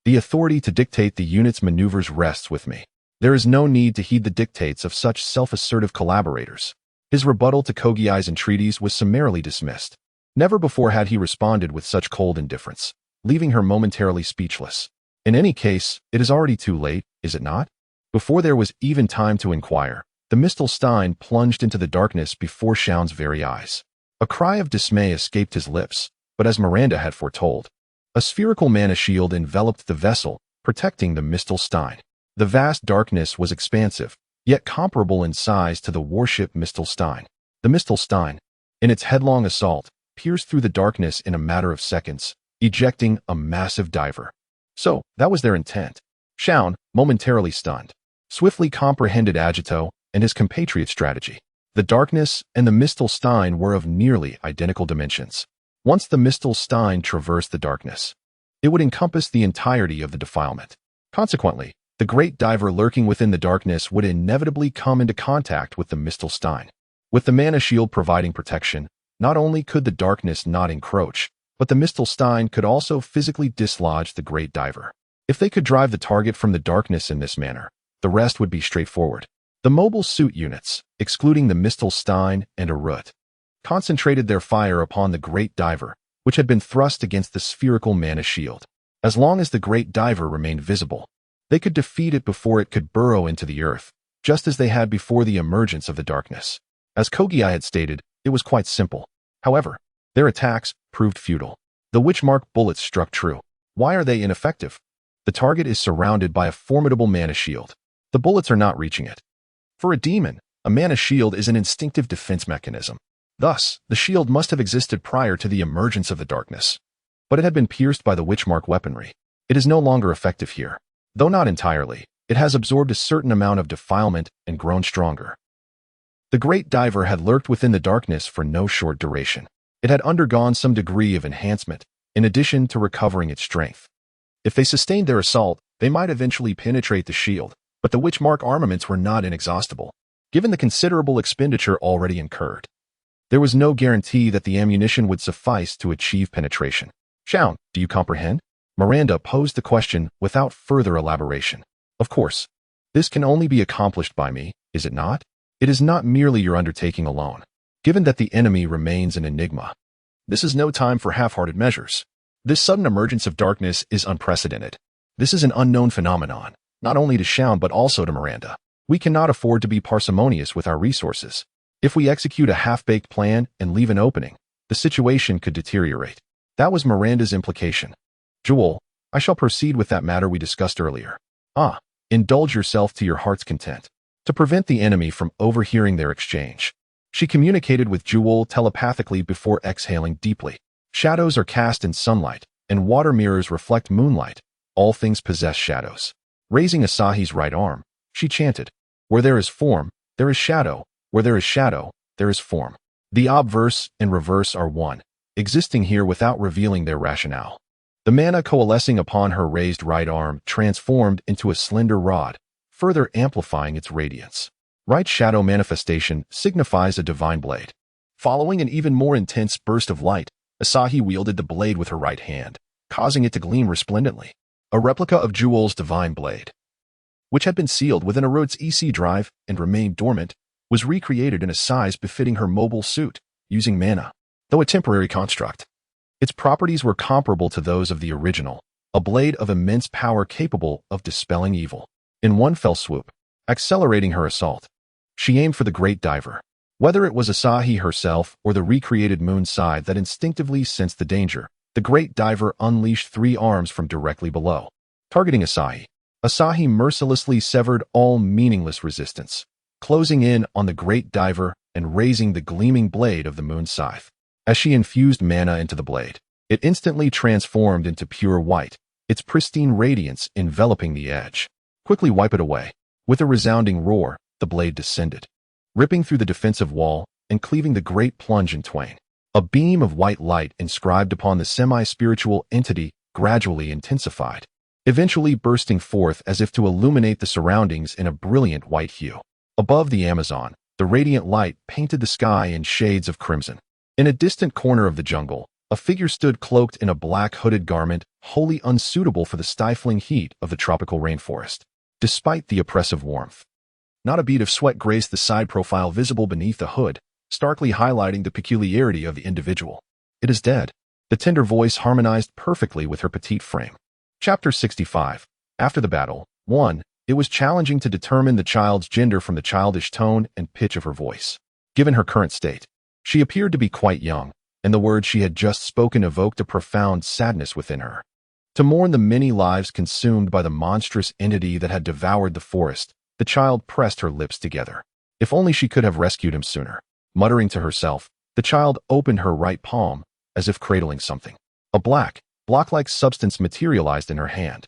The authority to dictate the unit's maneuvers rests with me. There is no need to heed the dictates of such self-assertive collaborators. His rebuttal to Kogiai's entreaties was summarily dismissed. Never before had he responded with such cold indifference, leaving her momentarily speechless. In any case, it is already too late, is it not? Before there was even time to inquire, the Mistel Stein plunged into the darkness before Shaun's very eyes. A cry of dismay escaped his lips, but as Miranda had foretold, a spherical mana shield enveloped the vessel, protecting the Mistel Stein. The vast darkness was expansive, yet comparable in size to the warship Mistel Stein. The Mistel Stein, in its headlong assault, pierced through the darkness in a matter of seconds, ejecting a massive diver. So, that was their intent. Shaun, momentarily stunned, swiftly comprehended Agito and his compatriot's strategy. The darkness and the Mistel Stein were of nearly identical dimensions. Once the Mistel Stein traversed the darkness, it would encompass the entirety of the defilement. Consequently, the great diver lurking within the darkness would inevitably come into contact with the Mistel Stein. With the mana shield providing protection, not only could the darkness not encroach, but the Mistel Stein could also physically dislodge the great diver. If they could drive the target from the darkness in this manner, the rest would be straightforward. The mobile suit units, excluding the Mistel Stein and Arut, concentrated their fire upon the great diver, which had been thrust against the spherical mana shield. As long as the great diver remained visible, they could defeat it before it could burrow into the earth, just as they had before the emergence of the darkness. As Kogiai had stated, it was quite simple. However, their attacks proved futile. The witchmark bullets struck true. Why are they ineffective? The target is surrounded by a formidable mana shield. The bullets are not reaching it. For a demon, a mana shield is an instinctive defense mechanism. Thus, the shield must have existed prior to the emergence of the darkness. But it had been pierced by the witchmark weaponry. It is no longer effective here. Though not entirely, it has absorbed a certain amount of defilement and grown stronger. The great diver had lurked within the darkness for no short duration. It had undergone some degree of enhancement, in addition to recovering its strength. If they sustained their assault, they might eventually penetrate the shield, but the witchmark armaments were not inexhaustible, given the considerable expenditure already incurred. There was no guarantee that the ammunition would suffice to achieve penetration. Shaun, do you comprehend? Miranda posed the question without further elaboration. Of course. This can only be accomplished by me, is it not? It is not merely your undertaking alone. Given that the enemy remains an enigma, this is no time for half-hearted measures. This sudden emergence of darkness is unprecedented. This is an unknown phenomenon, not only to Shaun but also to Miranda. We cannot afford to be parsimonious with our resources. If we execute a half-baked plan and leave an opening, the situation could deteriorate. That was Miranda's implication. Jewel, I shall proceed with that matter we discussed earlier. Indulge yourself to your heart's content. To prevent the enemy from overhearing their exchange, she communicated with Jewel telepathically before exhaling deeply. Shadows are cast in sunlight, and water mirrors reflect moonlight. All things possess shadows. Raising Asahi's right arm, she chanted, "Where there is form, there is shadow. Where there is shadow, there is form." The obverse and reverse are one, existing here without revealing their rationale. The mana coalescing upon her raised right arm transformed into a slender rod, further amplifying its radiance. Right shadow manifestation signifies a divine blade. Following an even more intense burst of light, Asahi wielded the blade with her right hand, causing it to gleam resplendently. A replica of Jewel's divine blade, which had been sealed within a Rhodes EC drive and remained dormant, was recreated in a size befitting her mobile suit, using mana, though a temporary construct. Its properties were comparable to those of the original, a blade of immense power capable of dispelling evil. In one fell swoop, accelerating her assault, she aimed for the Great Diver. Whether it was Asahi herself or the recreated moon side that instinctively sensed the danger, the Great Diver unleashed 3 arms from directly below. Targeting Asahi, Asahi mercilessly severed all meaningless resistance, closing in on the Great Diver and raising the gleaming blade of the moon scythe. As she infused mana into the blade, it instantly transformed into pure white, its pristine radiance enveloping the edge. Quickly wipe it away. With a resounding roar, the blade descended, ripping through the defensive wall and cleaving the great plunge in twain. A beam of white light inscribed upon the semi-spiritual entity gradually intensified, eventually bursting forth as if to illuminate the surroundings in a brilliant white hue. Above the Amazon, the radiant light painted the sky in shades of crimson. In a distant corner of the jungle, a figure stood cloaked in a black hooded garment wholly unsuitable for the stifling heat of the tropical rainforest. Despite the oppressive warmth, not a bead of sweat graced the side profile visible beneath the hood, starkly highlighting the peculiarity of the individual. "It is dead." The tender voice harmonized perfectly with her petite frame. Chapter 65. After the battle, 1. It was challenging to determine the child's gender from the childish tone and pitch of her voice. Given her current state, she appeared to be quite young, and the words she had just spoken evoked a profound sadness within her. To mourn the many lives consumed by the monstrous entity that had devoured the forest, the child pressed her lips together. If only she could have rescued him sooner. Muttering to herself, the child opened her right palm, as if cradling something. A block-like substance materialized in her hand,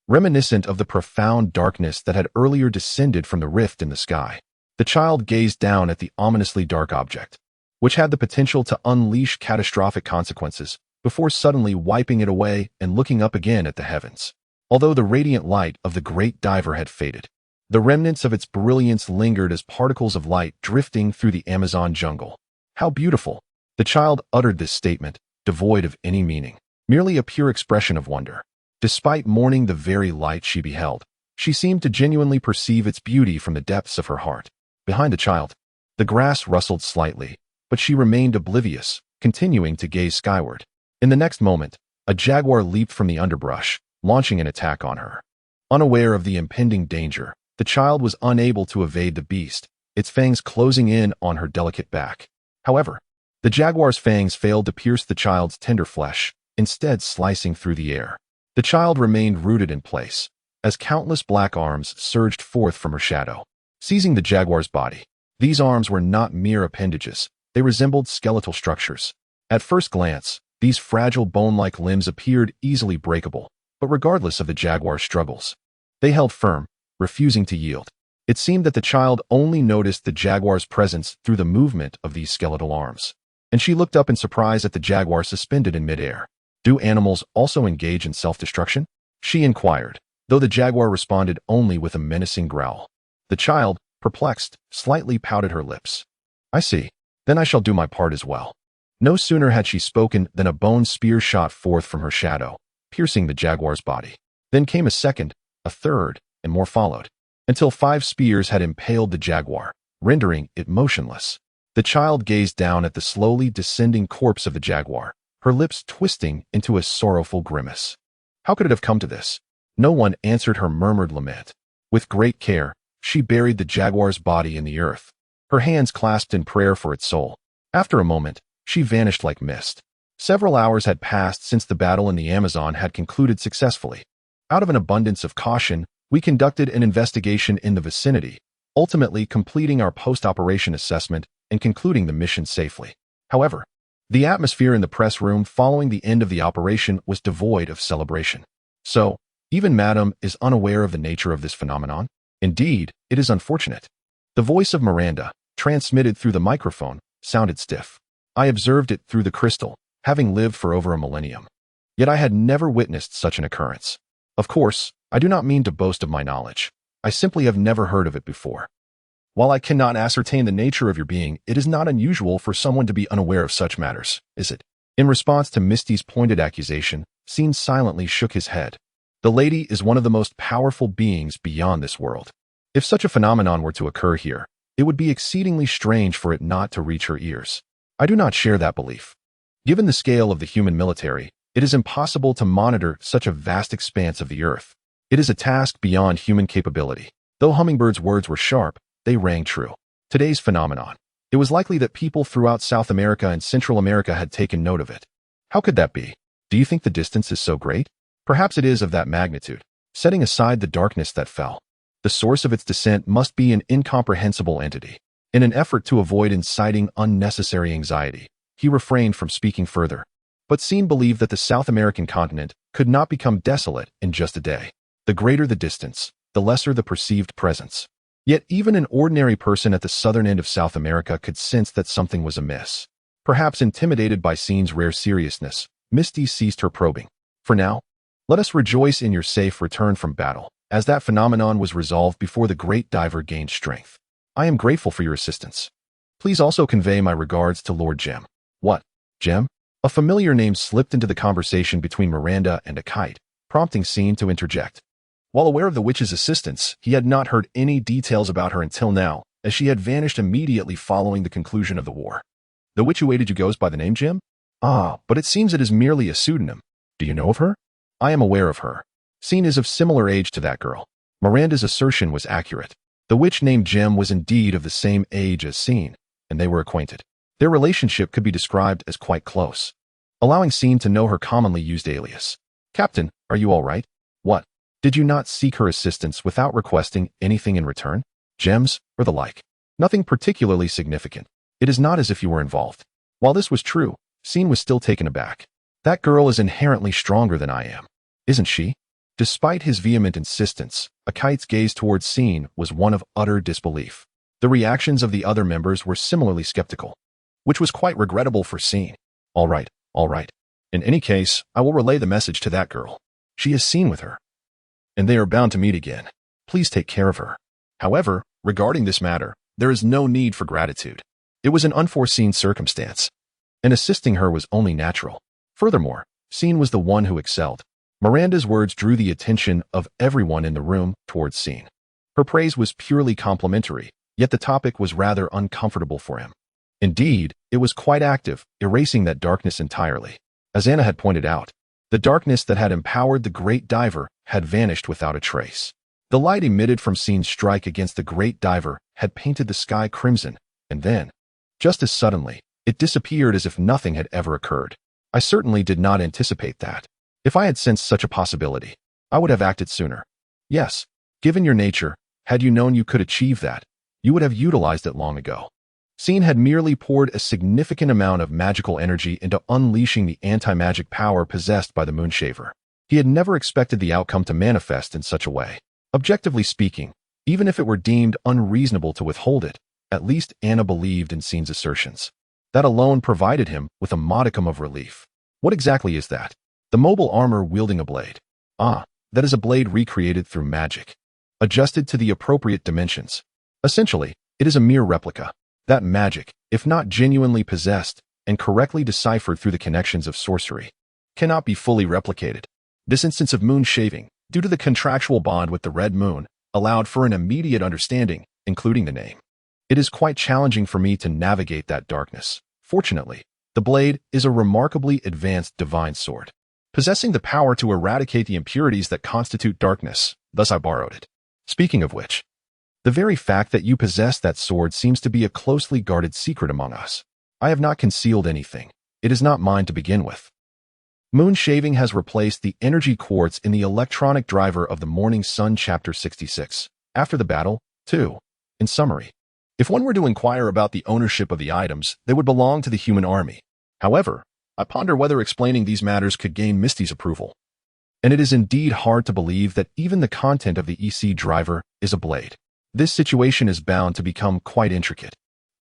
reminiscent of the profound darkness that had earlier descended from the rift in the sky. The child gazed down at the ominously dark object, which had the potential to unleash catastrophic consequences, before suddenly wiping it away and looking up again at the heavens. Although the radiant light of the Great Diver had faded, the remnants of its brilliance lingered as particles of light drifting through the Amazon jungle. "How beautiful!" The child uttered this statement, devoid of any meaning, merely a pure expression of wonder. Despite mourning the very light she beheld, she seemed to genuinely perceive its beauty from the depths of her heart. Behind the child, the grass rustled slightly, but she remained oblivious, continuing to gaze skyward. In the next moment, a jaguar leaped from the underbrush, launching an attack on her. Unaware of the impending danger, the child was unable to evade the beast, its fangs closing in on her delicate back. However, the jaguar's fangs failed to pierce the child's tender flesh, instead slicing through the air. The child remained rooted in place, as countless black arms surged forth from her shadow, seizing the jaguar's body. These arms were not mere appendages, they resembled skeletal structures. At first glance, these fragile bone-like limbs appeared easily breakable, but regardless of the jaguar's struggles, they held firm, refusing to yield. It seemed that the child only noticed the jaguar's presence through the movement of these skeletal arms, and she looked up in surprise at the jaguar suspended in midair. "Do animals also engage in self-destruction?" she inquired, though the jaguar responded only with a menacing growl. The child, perplexed, slightly pouted her lips. "I see. Then I shall do my part as well." No sooner had she spoken than a bone spear shot forth from her shadow, piercing the jaguar's body. Then came a second, a third, and more followed, until 5 spears had impaled the jaguar, rendering it motionless. The child gazed down at the slowly descending corpse of the jaguar, her lips twisting into a sorrowful grimace. How could it have come to this? No one answered her murmured lament. With great care, she buried the jaguar's body in the earth, her hands clasped in prayer for its soul. After a moment, she vanished like mist. Several hours had passed since the battle in the Amazon had concluded successfully. Out of an abundance of caution, we conducted an investigation in the vicinity, ultimately completing our post-operation assessment and concluding the mission safely. However, The atmosphere in the press room following the end of the operation was devoid of celebration. So, even Madame is unaware of the nature of this phenomenon? Indeed, it is unfortunate. The voice of Miranda, transmitted through the microphone, sounded stiff. I observed it through the crystal, having lived for over a millennium. Yet I had never witnessed such an occurrence. Of course, I do not mean to boast of my knowledge. I simply have never heard of it before. While I cannot ascertain the nature of your being, it is not unusual for someone to be unaware of such matters, is it? In response to Misty's pointed accusation, Scene silently shook his head. The lady is one of the most powerful beings beyond this world. If such a phenomenon were to occur here, it would be exceedingly strange for it not to reach her ears. I do not share that belief. Given the scale of the human military, it is impossible to monitor such a vast expanse of the earth. It is a task beyond human capability. Though Hummingbird's words were sharp, they rang true. Today's phenomenon. It was likely that people throughout South America and Central America had taken note of it. How could that be? Do you think the distance is so great? Perhaps it is of that magnitude, setting aside the darkness that fell. The source of its descent must be an incomprehensible entity. In an effort to avoid inciting unnecessary anxiety, he refrained from speaking further. But Scene believed that the South American continent could not become desolate in just a day. The greater the distance, the lesser the perceived presence. Yet even an ordinary person at the southern end of South America could sense that something was amiss. Perhaps intimidated by Scene's rare seriousness, Misty ceased her probing. For now, let us rejoice in your safe return from battle, as that phenomenon was resolved before the great diver gained strength. I am grateful for your assistance. Please also convey my regards to Lord Jem. What? Jem? A familiar name slipped into the conversation between Miranda and a kite, prompting Scene to interject. While aware of the witch's assistance, he had not heard any details about her until now, as she had vanished immediately following the conclusion of the war. The witch who aided you goes by the name Jem? Ah, but it seems it is merely a pseudonym. Do you know of her? I am aware of her. Scene is of similar age to that girl. Miranda's assertion was accurate. The witch named Jem was indeed of the same age as Scene, and they were acquainted. Their relationship could be described as quite close, allowing Scene to know her commonly used alias. Captain, are you all right? What? Did you not seek her assistance without requesting anything in return? Gems, or the like? Nothing particularly significant. It is not as if you were involved. While this was true, Scene was still taken aback. That girl is inherently stronger than I am, isn't she? Despite his vehement insistence, Akite's gaze towards Scene was one of utter disbelief. The reactions of the other members were similarly skeptical, which was quite regrettable for Scene. All right. In any case, I will relay the message to that girl. She is seen with her, and they are bound to meet again. Please take care of her. However, regarding this matter, there is no need for gratitude. It was an unforeseen circumstance, and assisting her was only natural. Furthermore, Scene was the one who excelled. Miranda's words drew the attention of everyone in the room towards Scene. Her praise was purely complimentary, yet the topic was rather uncomfortable for him. Indeed, it was quite active, erasing that darkness entirely. As Anna had pointed out, the darkness that had empowered the great diver had vanished without a trace. The light emitted from Scene's strike against the great diver had painted the sky crimson, and then, just as suddenly, it disappeared as if nothing had ever occurred. I certainly did not anticipate that. If I had sensed such a possibility, I would have acted sooner. Yes, given your nature, had you known you could achieve that, you would have utilized it long ago. Scene had merely poured a significant amount of magical energy into unleashing the anti-magic power possessed by the Moonshaver. He had never expected the outcome to manifest in such a way. Objectively speaking, even if it were deemed unreasonable to withhold it, at least Anna believed in Scene's assertions. That alone provided him with a modicum of relief. What exactly is that? The mobile armor wielding a blade. Ah, that is a blade recreated through magic, adjusted to the appropriate dimensions. Essentially, it is a mere replica. That magic, if not genuinely possessed and correctly deciphered through the connections of sorcery, cannot be fully replicated. This instance of moon shaving, due to the contractual bond with the Red Moon, allowed for an immediate understanding, including the name. It is quite challenging for me to navigate that darkness. Fortunately, the blade is a remarkably advanced divine sword, possessing the power to eradicate the impurities that constitute darkness, thus I borrowed it. Speaking of which, the very fact that you possess that sword seems to be a closely guarded secret among us. I have not concealed anything. It is not mine to begin with. Moon shaving has replaced the energy quartz in the electronic driver of the Morning Sun Chapter 66. After the battle, too. In summary, if one were to inquire about the ownership of the items, they would belong to the human army. However, I ponder whether explaining these matters could gain Misty's approval. And it is indeed hard to believe that even the content of the EC driver is a blade. This situation is bound to become quite intricate.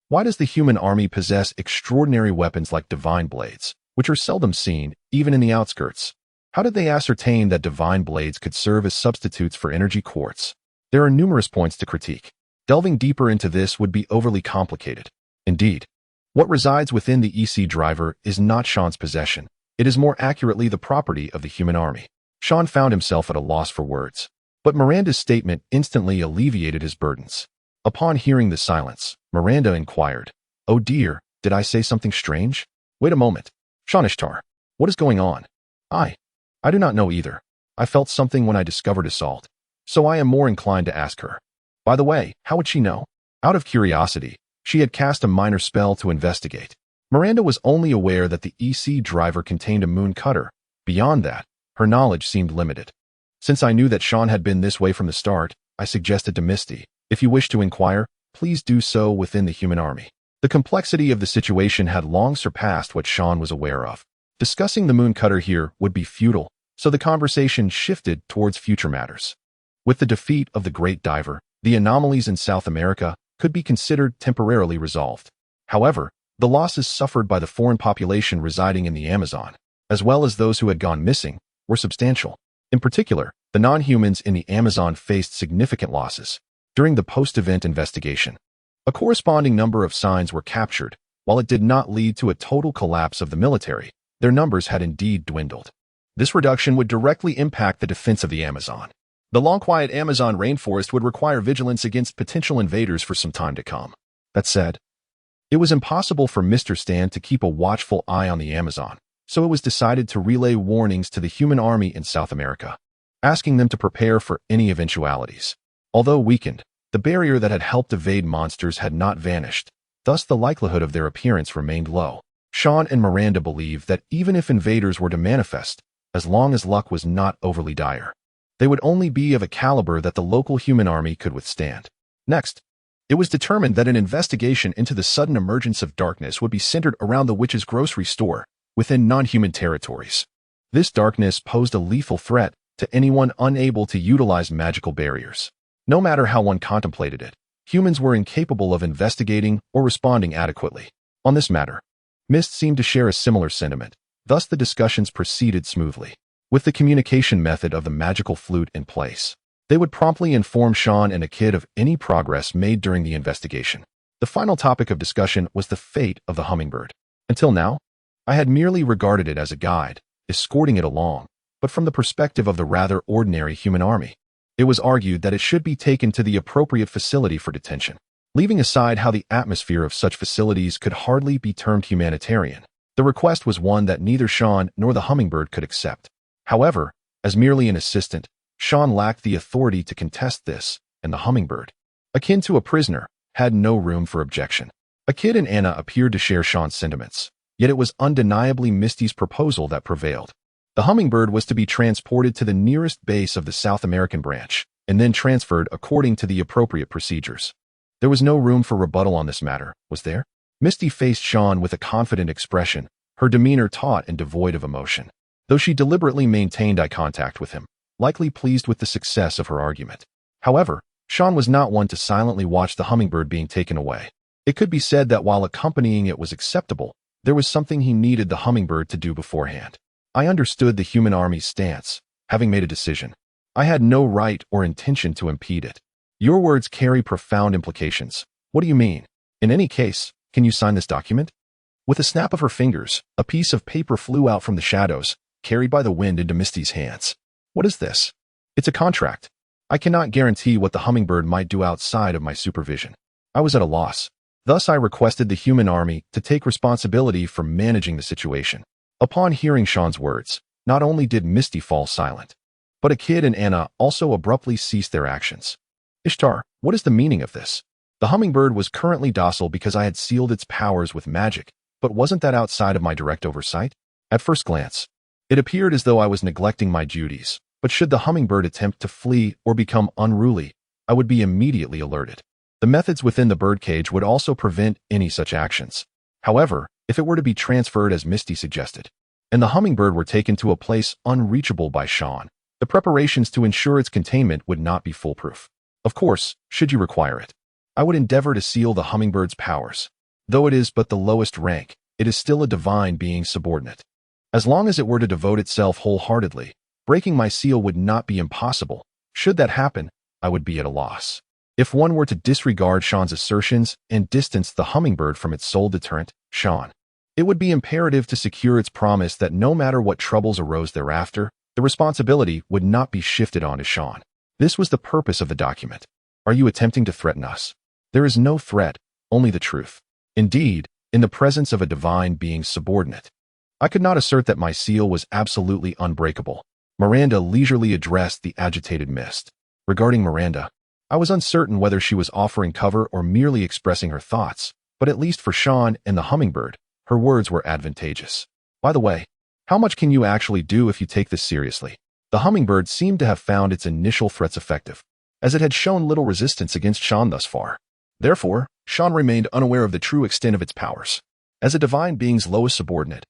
Why does the human army possess extraordinary weapons like divine blades, which are seldom seen, even in the outskirts? How did they ascertain that divine blades could serve as substitutes for energy quartz? There are numerous points to critique. Delving deeper into this would be overly complicated. Indeed, what resides within the EC driver is not Sean's possession. It is more accurately the property of the human army. Sean found himself at a loss for words. But Miranda's statement instantly alleviated his burdens. Upon hearing the silence, Miranda inquired, "Oh dear, did I say something strange?" "Wait a moment. Sean Ishtar, what is going on?" I do not know either. I felt something when I discovered assault, so I am more inclined to ask her. By the way, how would she know? Out of curiosity, she had cast a minor spell to investigate. Miranda was only aware that the EC driver contained a moon cutter. Beyond that, her knowledge seemed limited. Since I knew that Sean had been this way from the start, I suggested to Misty, "If you wish to inquire, please do so within the human army." The complexity of the situation had long surpassed what Sean was aware of. Discussing the moon cutter here would be futile, so the conversation shifted towards future matters. With the defeat of the Great Diver, the anomalies in South America could be considered temporarily resolved. However, the losses suffered by the foreign population residing in the Amazon, as well as those who had gone missing, were substantial. In particular, the non-humans in the Amazon faced significant losses. During the post-event investigation, a corresponding number of signs were captured. While it did not lead to a total collapse of the military, their numbers had indeed dwindled. This reduction would directly impact the defense of the Amazon. The long quiet Amazon rainforest would require vigilance against potential invaders for some time to come. That said, it was impossible for Mr. Stan to keep a watchful eye on the Amazon, so it was decided to relay warnings to the human army in South America, asking them to prepare for any eventualities. Although weakened, the barrier that had helped evade monsters had not vanished, thus the likelihood of their appearance remained low. Sean and Miranda believed that even if invaders were to manifest, as long as luck was not overly dire, they would only be of a caliber that the local human army could withstand. Next, it was determined that an investigation into the sudden emergence of darkness would be centered around the witch's grocery store within non-human territories. This darkness posed a lethal threat to anyone unable to utilize magical barriers. No matter how one contemplated it, humans were incapable of investigating or responding adequately. On this matter, Mist seemed to share a similar sentiment. Thus the discussions proceeded smoothly. With the communication method of the magical flute in place, they would promptly inform Sean and a kid of any progress made during the investigation. The final topic of discussion was the fate of the hummingbird. Until now, I had merely regarded it as a guide, escorting it along, but from the perspective of the rather ordinary human army. It was argued that it should be taken to the appropriate facility for detention. Leaving aside how the atmosphere of such facilities could hardly be termed humanitarian, the request was one that neither Sean nor the hummingbird could accept. However, as merely an assistant, Sean lacked the authority to contest this, and the hummingbird, akin to a prisoner, had no room for objection. A kid and Anna appeared to share Sean's sentiments, yet it was undeniably Misty's proposal that prevailed. The hummingbird was to be transported to the nearest base of the South American branch, and then transferred according to the appropriate procedures. There was no room for rebuttal on this matter, was there? Misty faced Sean with a confident expression, her demeanor taut and devoid of emotion, though she deliberately maintained eye contact with him, likely pleased with the success of her argument. However, Sean was not one to silently watch the hummingbird being taken away. It could be said that while accompanying it was acceptable, there was something he needed the hummingbird to do beforehand. I understood the human army's stance. Having made a decision, I had no right or intention to impede it. Your words carry profound implications. What do you mean? In any case, can you sign this document? With a snap of her fingers, a piece of paper flew out from the shadows, carried by the wind into Misty's hands. What is this? It's a contract. I cannot guarantee what the hummingbird might do outside of my supervision. I was at a loss. Thus I requested the human army to take responsibility for managing the situation. Upon hearing Sean's words, not only did Misty fall silent, but a kid and Anna also abruptly ceased their actions. Ishtar, what is the meaning of this? The hummingbird was currently docile because I had sealed its powers with magic, but wasn't that outside of my direct oversight? At first glance, it appeared as though I was neglecting my duties, but should the hummingbird attempt to flee or become unruly, I would be immediately alerted. The methods within the birdcage would also prevent any such actions. However, if it were to be transferred as Misty suggested, and the hummingbird were taken to a place unreachable by Sean, the preparations to ensure its containment would not be foolproof. Of course, should you require it, I would endeavor to seal the hummingbird's powers. Though it is but the lowest rank, it is still a divine being subordinate. As long as it were to devote itself wholeheartedly, breaking my seal would not be impossible. Should that happen, I would be at a loss. If one were to disregard Sean's assertions and distance the hummingbird from its sole deterrent, Sean, it would be imperative to secure its promise that no matter what troubles arose thereafter, the responsibility would not be shifted onto Sean. This was the purpose of the document. Are you attempting to threaten us? There is no threat, only the truth. Indeed, in the presence of a divine being subordinate, I could not assert that my seal was absolutely unbreakable. Miranda leisurely addressed the agitated mist. Regarding Miranda, I was uncertain whether she was offering cover or merely expressing her thoughts, but at least for Sean and the hummingbird, her words were advantageous. By the way, how much can you actually do if you take this seriously? The hummingbird seemed to have found its initial threats effective, as it had shown little resistance against Sean thus far. Therefore, Sean remained unaware of the true extent of its powers. As a divine being's lowest subordinate,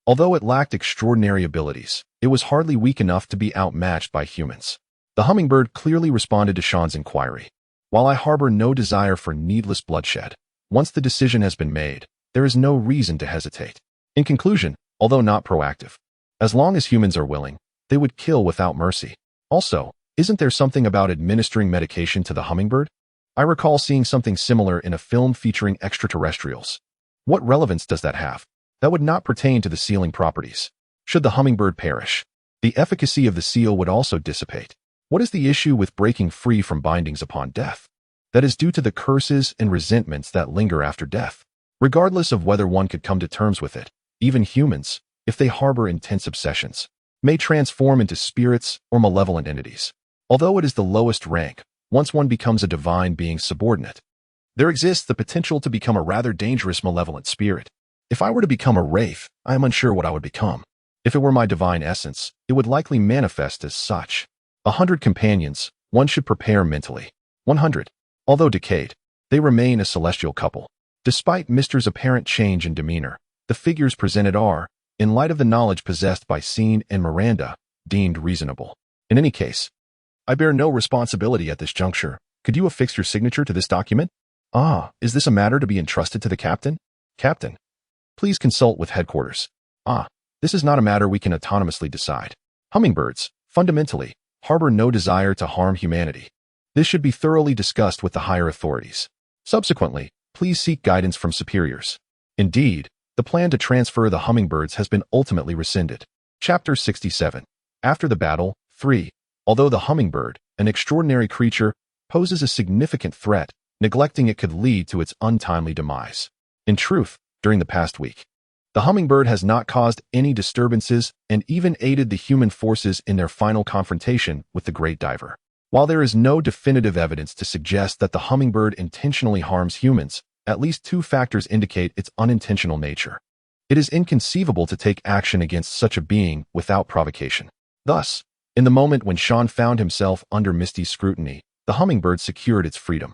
although it lacked extraordinary abilities, it was hardly weak enough to be outmatched by humans. The hummingbird clearly responded to Sean's inquiry. While I harbor no desire for needless bloodshed, once the decision has been made, there is no reason to hesitate. In conclusion, although not proactive, as long as humans are willing, they would kill without mercy. Also, isn't there something about administering medication to the hummingbird? I recall seeing something similar in a film featuring extraterrestrials. What relevance does that have? That would not pertain to the sealing properties. Should the hummingbird perish, the efficacy of the seal would also dissipate. What is the issue with breaking free from bindings upon death? That is due to the curses and resentments that linger after death. Regardless of whether one could come to terms with it, even humans, if they harbor intense obsessions, may transform into spirits or malevolent entities. Although it is the lowest rank, once one becomes a divine being subordinate, there exists the potential to become a rather dangerous malevolent spirit. If I were to become a wraith, I am unsure what I would become. If it were my divine essence, it would likely manifest as such. 100 companions, one should prepare mentally. 100. Although decayed, they remain a celestial couple. Despite Mr.'s apparent change in demeanor, the figures presented are, in light of the knowledge possessed by Scene and Miranda, deemed reasonable. In any case, I bear no responsibility at this juncture. Could you affix your signature to this document? Is this a matter to be entrusted to the captain? Captain, please consult with headquarters. This is not a matter we can autonomously decide. Hummingbirds, fundamentally, harbor no desire to harm humanity. This should be thoroughly discussed with the higher authorities. Subsequently, please seek guidance from superiors. Indeed, the plan to transfer the hummingbirds has been ultimately rescinded. Chapter 67. After the battle, 3. Although the hummingbird, an extraordinary creature, poses a significant threat, neglecting it could lead to its untimely demise. In truth, during the past week, the hummingbird has not caused any disturbances and even aided the human forces in their final confrontation with the great diver. While there is no definitive evidence to suggest that the hummingbird intentionally harms humans, at least 2 factors indicate its unintentional nature. It is inconceivable to take action against such a being without provocation. Thus, in the moment when Sean found himself under Misty's scrutiny, the hummingbird secured its freedom.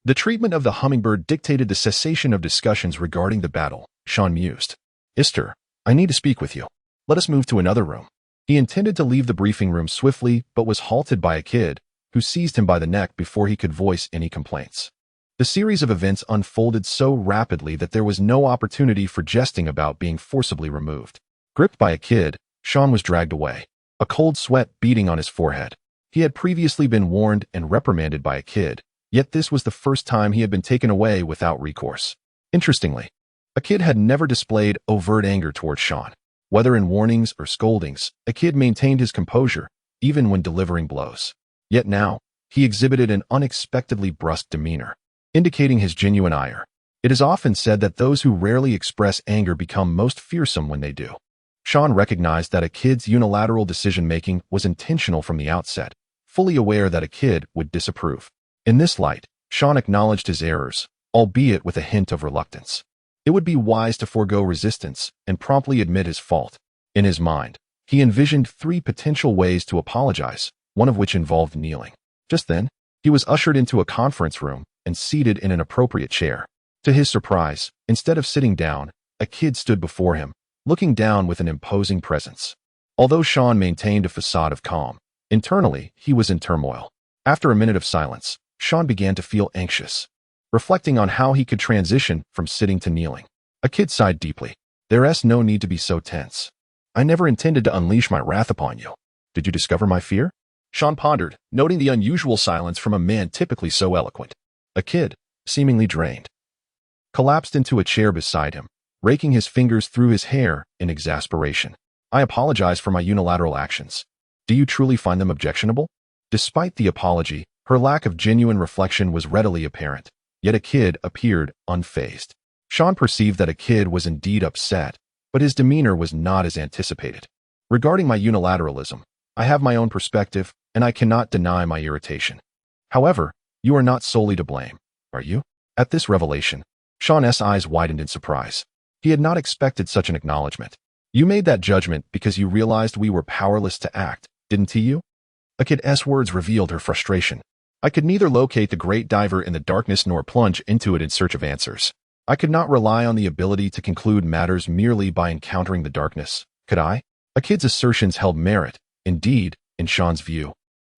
The treatment of the hummingbird dictated the cessation of discussions regarding the battle. Sean mused. Ister, I need to speak with you. Let us move to another room. He intended to leave the briefing room swiftly, but was halted by a kid, who seized him by the neck before he could voice any complaints. The series of events unfolded so rapidly that there was no opportunity for jesting about being forcibly removed. Gripped by a kid, Sean was dragged away, a cold sweat beating on his forehead. He had previously been warned and reprimanded by a kid, yet this was the first time he had been taken away without recourse. Interestingly, a kid had never displayed overt anger towards Sean. Whether in warnings or scoldings, a kid maintained his composure, even when delivering blows. Yet now, he exhibited an unexpectedly brusque demeanor, indicating his genuine ire. It is often said that those who rarely express anger become most fearsome when they do. Sean recognized that a kid's unilateral decision-making was intentional from the outset, fully aware that a kid would disapprove. In this light, Sean acknowledged his errors, albeit with a hint of reluctance. It would be wise to forego resistance and promptly admit his fault. In his mind, he envisioned 3 potential ways to apologize, one of which involved kneeling. Just then, he was ushered into a conference room and seated in an appropriate chair. To his surprise, instead of sitting down, A kid stood before him, looking down with an imposing presence. Although Sean maintained a facade of calm, internally he was in turmoil. After a minute of silence, Sean began to feel anxious, reflecting on how he could transition from sitting to kneeling. A kid sighed deeply. There's no need to be so tense. I never intended to unleash my wrath upon you. Did you discover my fear? Sean pondered, noting the unusual silence from a man typically so eloquent. A kid, seemingly drained, collapsed into a chair beside him, raking his fingers through his hair in exasperation. I apologize for my unilateral actions. Do you truly find them objectionable? Despite the apology, her lack of genuine reflection was readily apparent, yet a kid appeared unfazed. Sean perceived that a kid was indeed upset, but his demeanor was not as anticipated. Regarding my unilateralism, I have my own perspective, and I cannot deny my irritation. However, you are not solely to blame, are you? At this revelation, Sean's eyes widened in surprise. He had not expected such an acknowledgement. You made that judgment because you realized we were powerless to act, didn't you? A kid's words revealed her frustration. I could neither locate the great diver in the darkness nor plunge into it in search of answers. I could not rely on the ability to conclude matters merely by encountering the darkness, could I? A kid's assertions held merit, indeed, in Sean's view.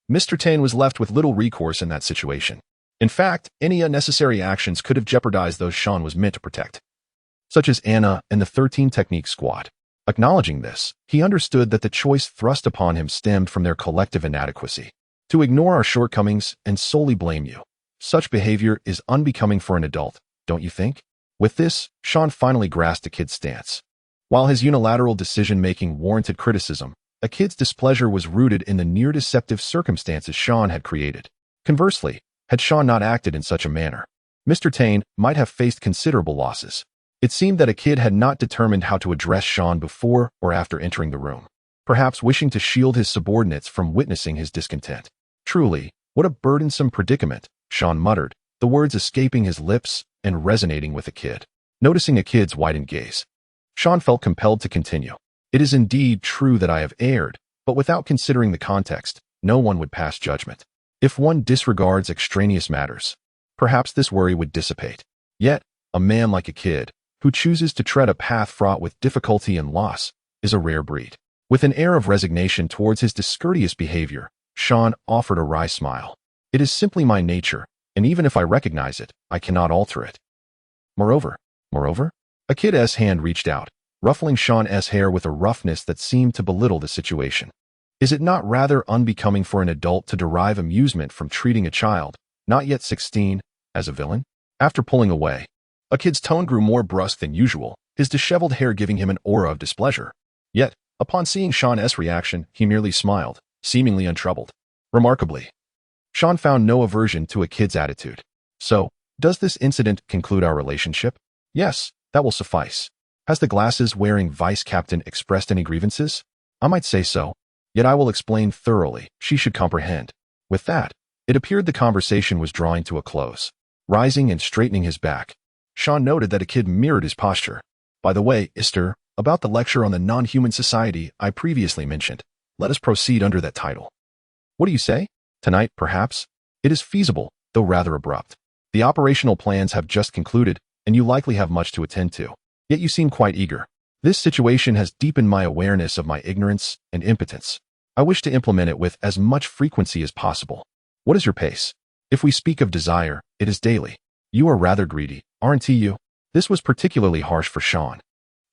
Mr. Tane was left with little recourse in that situation. In fact, any unnecessary actions could have jeopardized those Sean was meant to protect, such as Anna and the 13 Technique Squad. Acknowledging this, he understood that the choice thrust upon him stemmed from their collective inadequacy. To ignore our shortcomings and solely blame you. Such behavior is unbecoming for an adult, don't you think? With this, Sean finally grasped a kid's stance. While his unilateral decision-making warranted criticism, a kid's displeasure was rooted in the near-deceptive circumstances Sean had created. Conversely, had Sean not acted in such a manner, Mr. Tane might have faced considerable losses. It seemed that a kid had not determined how to address Sean before or after entering the room, perhaps wishing to shield his subordinates from witnessing his discontent. Truly, what a burdensome predicament, Sean muttered, the words escaping his lips and resonating with the kid. Noticing a kid's widened gaze, Sean felt compelled to continue. It is indeed true that I have erred, but without considering the context, no one would pass judgment. If one disregards extraneous matters, perhaps this worry would dissipate. Yet, a man like a kid, who chooses to tread a path fraught with difficulty and loss, is a rare breed. With an air of resignation towards his discourteous behavior, Sean offered a wry smile. It is simply my nature, and even if I recognize it, I cannot alter it. Moreover, a kid's hand reached out, ruffling Sean's hair with a roughness that seemed to belittle the situation. Is it not rather unbecoming for an adult to derive amusement from treating a child, not yet 16, as a villain? After pulling away, a kid's tone grew more brusque than usual, his disheveled hair giving him an aura of displeasure. Yet, upon seeing Sean's reaction, he merely smiled, seemingly untroubled. Remarkably, Sean found no aversion to a kid's attitude. So, does this incident conclude our relationship? Yes, that will suffice. Has the glasses-wearing vice captain expressed any grievances? I might say so, yet I will explain thoroughly. She should comprehend. With that, it appeared the conversation was drawing to a close. Rising and straightening his back, Sean noted that a kid mirrored his posture. By the way, Ister, about the lecture on the non-human society I previously mentioned, let us proceed under that title. What do you say? Tonight, perhaps? It is feasible, though rather abrupt. The operational plans have just concluded, and you likely have much to attend to. Yet you seem quite eager. This situation has deepened my awareness of my ignorance and impotence. I wish to implement it with as much frequency as possible. What is your pace? If we speak of desire, it is daily. You are rather greedy, aren't you? This was particularly harsh for Sean,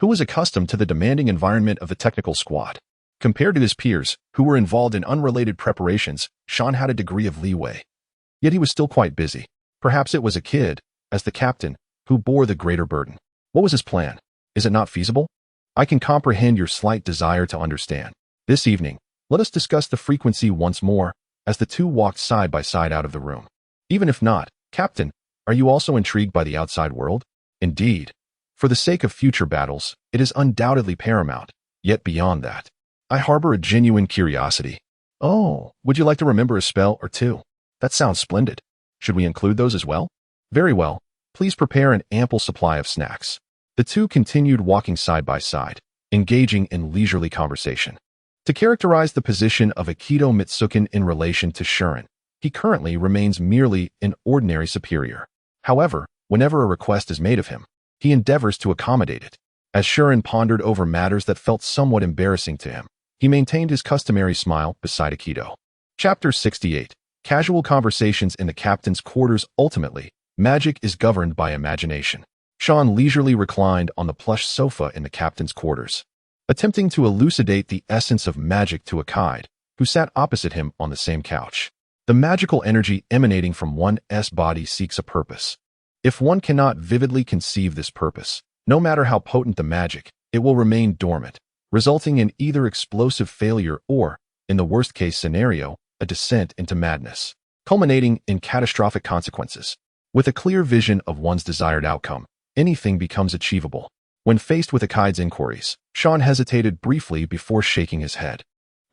who was accustomed to the demanding environment of the technical squad. Compared to his peers, who were involved in unrelated preparations, Sean had a degree of leeway. Yet he was still quite busy. Perhaps it was a kid, as the captain, who bore the greater burden. What was his plan? Is it not feasible? I can comprehend your slight desire to understand. This evening, let us discuss the frequency once more, as the two walked side by side out of the room. Even if not, Captain, are you also intrigued by the outside world? Indeed. For the sake of future battles, it is undoubtedly paramount. Yet beyond that, I harbor a genuine curiosity. Oh, would you like to remember a spell or two? That sounds splendid. Should we include those as well? Very well. Please prepare an ample supply of snacks. The two continued walking side by side, engaging in leisurely conversation. To characterize the position of Akito Mitsukin in relation to Shuren, he currently remains merely an ordinary superior. However, whenever a request is made of him, he endeavors to accommodate it. As Shuren pondered over matters that felt somewhat embarrassing to him, he maintained his customary smile beside Aikido. Chapter 68. Casual Conversations in the Captain's Quarters. Ultimately, magic is governed by imagination. Sean leisurely reclined on the plush sofa in the captain's quarters, attempting to elucidate the essence of magic to Akide, who sat opposite him on the same couch. The magical energy emanating from one's body seeks a purpose. If one cannot vividly conceive this purpose, no matter how potent the magic, it will remain dormant, resulting in either explosive failure or, in the worst-case scenario, a descent into madness, culminating in catastrophic consequences. With a clear vision of one's desired outcome, anything becomes achievable. When faced with Akide's inquiries, Sean hesitated briefly before shaking his head.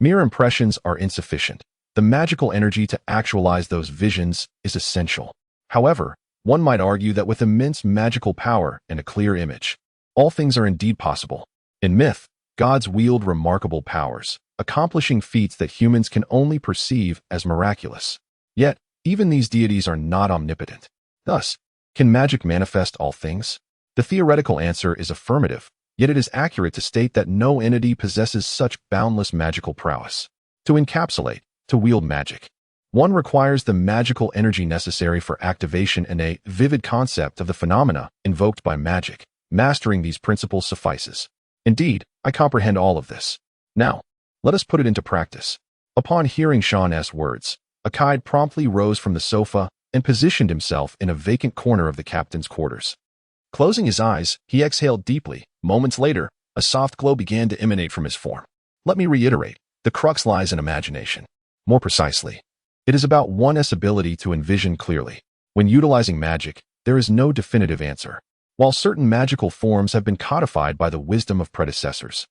Mere impressions are insufficient. The magical energy to actualize those visions is essential. However, one might argue that with immense magical power and a clear image, all things are indeed possible. In myth, gods wield remarkable powers, accomplishing feats that humans can only perceive as miraculous. Yet, even these deities are not omnipotent. Thus, can magic manifest all things? The theoretical answer is affirmative, yet it is accurate to state that no entity possesses such boundless magical prowess. To encapsulate, to wield magic, one requires the magical energy necessary for activation and a vivid concept of the phenomena invoked by magic. Mastering these principles suffices. Indeed, I comprehend all of this. Now, let us put it into practice. Upon hearing Sean's words, Akide promptly rose from the sofa and positioned himself in a vacant corner of the captain's quarters. Closing his eyes, he exhaled deeply. Moments later, a soft glow began to emanate from his form. Let me reiterate, the crux lies in imagination. More precisely, it is about one's ability to envision clearly. When utilizing magic, there is no definitive answer. While certain magical forms have been codified by the wisdom of predecessors,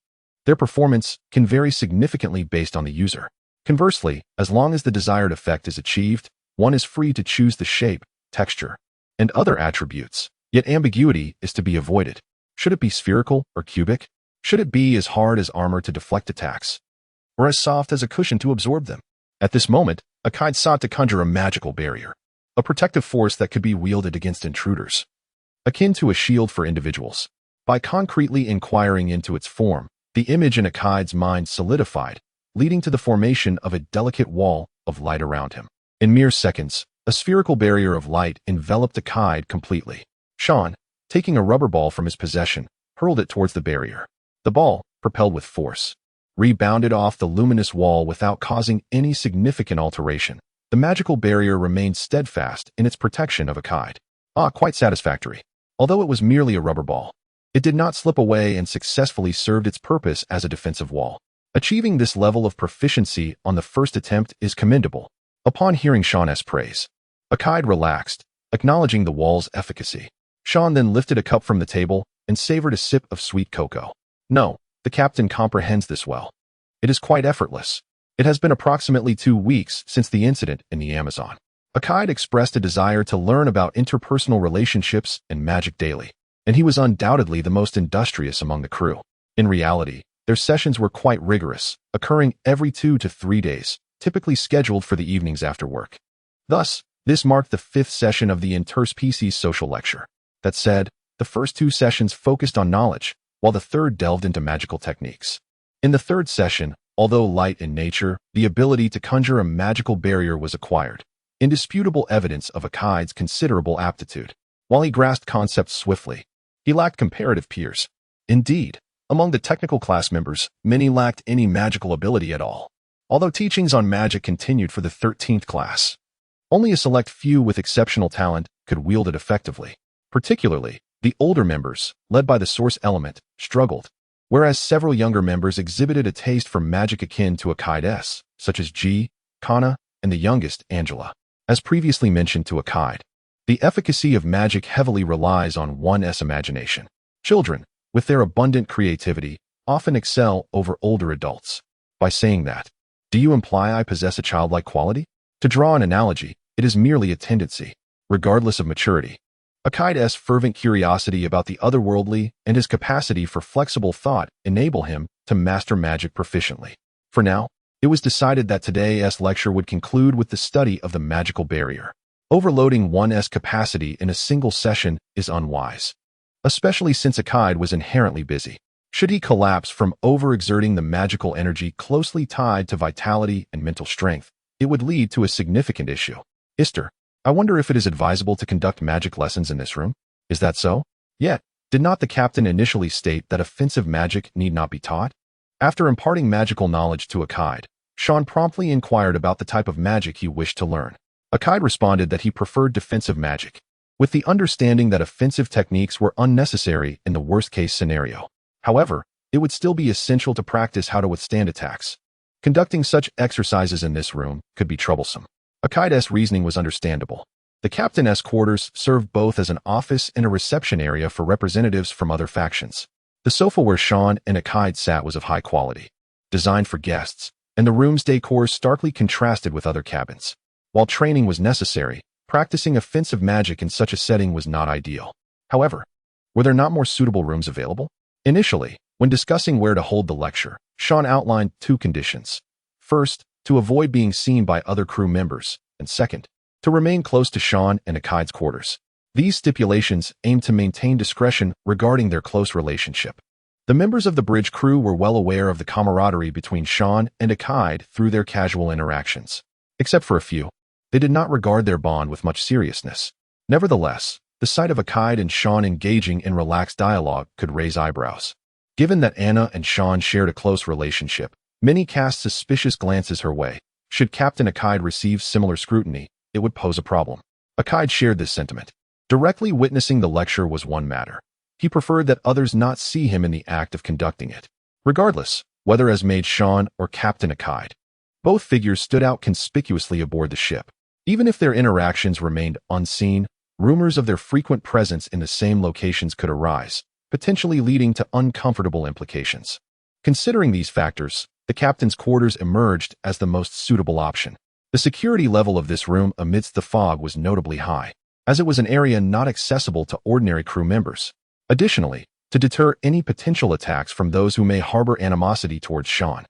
their performance can vary significantly based on the user. Conversely, as long as the desired effect is achieved, one is free to choose the shape, texture, and other attributes. Yet ambiguity is to be avoided. Should it be spherical or cubic? Should it be as hard as armor to deflect attacks, or as soft as a cushion to absorb them? At this moment, Akide sought to conjure a magical barrier, a protective force that could be wielded against intruders, akin to a shield for individuals. By concretely inquiring into its form, the image in Akide's mind solidified, leading to the formation of a delicate wall of light around him. In mere seconds, a spherical barrier of light enveloped Akide completely. Sean, taking a rubber ball from his possession, hurled it towards the barrier. The ball, propelled with force, rebounded off the luminous wall without causing any significant alteration. The magical barrier remained steadfast in its protection of Akide. Quite satisfactory. Although it was merely a rubber ball, it did not slip away and successfully served its purpose as a defensive wall. Achieving this level of proficiency on the first attempt is commendable. Upon hearing Sean's praise, Akide relaxed, acknowledging the wall's efficacy. Sean then lifted a cup from the table and savored a sip of sweet cocoa. No, the captain comprehends this well. It is quite effortless. It has been approximately 2 weeks since the incident in the Amazon. Akide expressed a desire to learn about interpersonal relationships and magic daily, and he was undoubtedly the most industrious among the crew. In reality, their sessions were quite rigorous, occurring every 2 to 3 days, typically scheduled for the evenings after work. Thus, this marked the 5th session of the interspecies social lecture. That said, the first 2 sessions focused on knowledge, while the 3rd delved into magical techniques. In the 3rd session, although light in nature, the ability to conjure a magical barrier was acquired, indisputable evidence of Akide's considerable aptitude. While he grasped concepts swiftly, he lacked comparative peers. Indeed, among the technical class members, many lacked any magical ability at all. Although teachings on magic continued for the 13th class, only a select few with exceptional talent could wield it effectively. Particularly, the older members, led by the source element, struggled, whereas several younger members exhibited a taste for magic akin to Akide's, such as G, Kana, and the youngest, Angela. As previously mentioned to Akide, the efficacy of magic heavily relies on one's imagination. Children, with their abundant creativity, often excel over older adults. By saying that, do you imply I possess a childlike quality? To draw an analogy, it is merely a tendency, regardless of maturity. Akide's fervent curiosity about the otherworldly and his capacity for flexible thought enable him to master magic proficiently. For now, it was decided that today's lecture would conclude with the study of the magical barrier. Overloading one's capacity in a single session is unwise. especially since Akide was inherently busy. Should he collapse from overexerting the magical energy closely tied to vitality and mental strength, it would lead to a significant issue. Ister, I wonder if it is advisable to conduct magic lessons in this room? Is that so? Yet, did not the captain initially state that offensive magic need not be taught? After imparting magical knowledge to Akide, Sean promptly inquired about the type of magic he wished to learn. Akide responded that he preferred defensive magic, with the understanding that offensive techniques were unnecessary in the worst-case scenario. However, it would still be essential to practice how to withstand attacks. Conducting such exercises in this room could be troublesome. Akide's reasoning was understandable. The captain's quarters served both as an office and a reception area for representatives from other factions. The sofa where Sean and Akide sat was of high quality, designed for guests, and the room's decor starkly contrasted with other cabins. While training was necessary, practicing offensive magic in such a setting was not ideal. However, were there not more suitable rooms available? Initially, when discussing where to hold the lecture, Sean outlined two conditions. First, to avoid being seen by other crew members, and second, to remain close to Sean and Akide's quarters. These stipulations aimed to maintain discretion regarding their close relationship. The members of the bridge crew were well aware of the camaraderie between Sean and Akide through their casual interactions. Except for a few, they did not regard their bond with much seriousness. Nevertheless, the sight of Akide and Sean engaging in relaxed dialogue could raise eyebrows. Given that Anna and Sean shared a close relationship, many cast suspicious glances her way. Should Captain Akide receive similar scrutiny, it would pose a problem. Akide shared this sentiment. Directly witnessing the lecture was one matter. He preferred that others not see him in the act of conducting it. Regardless, whether as Maid Sean or Captain Akide, both figures stood out conspicuously aboard the ship. Even if their interactions remained unseen, rumors of their frequent presence in the same locations could arise, potentially leading to uncomfortable implications. Considering these factors, the captain's quarters emerged as the most suitable option. The security level of this room amidst the fog was notably high, as it was an area not accessible to ordinary crew members. Additionally, to deter any potential attacks from those who may harbor animosity towards Sean,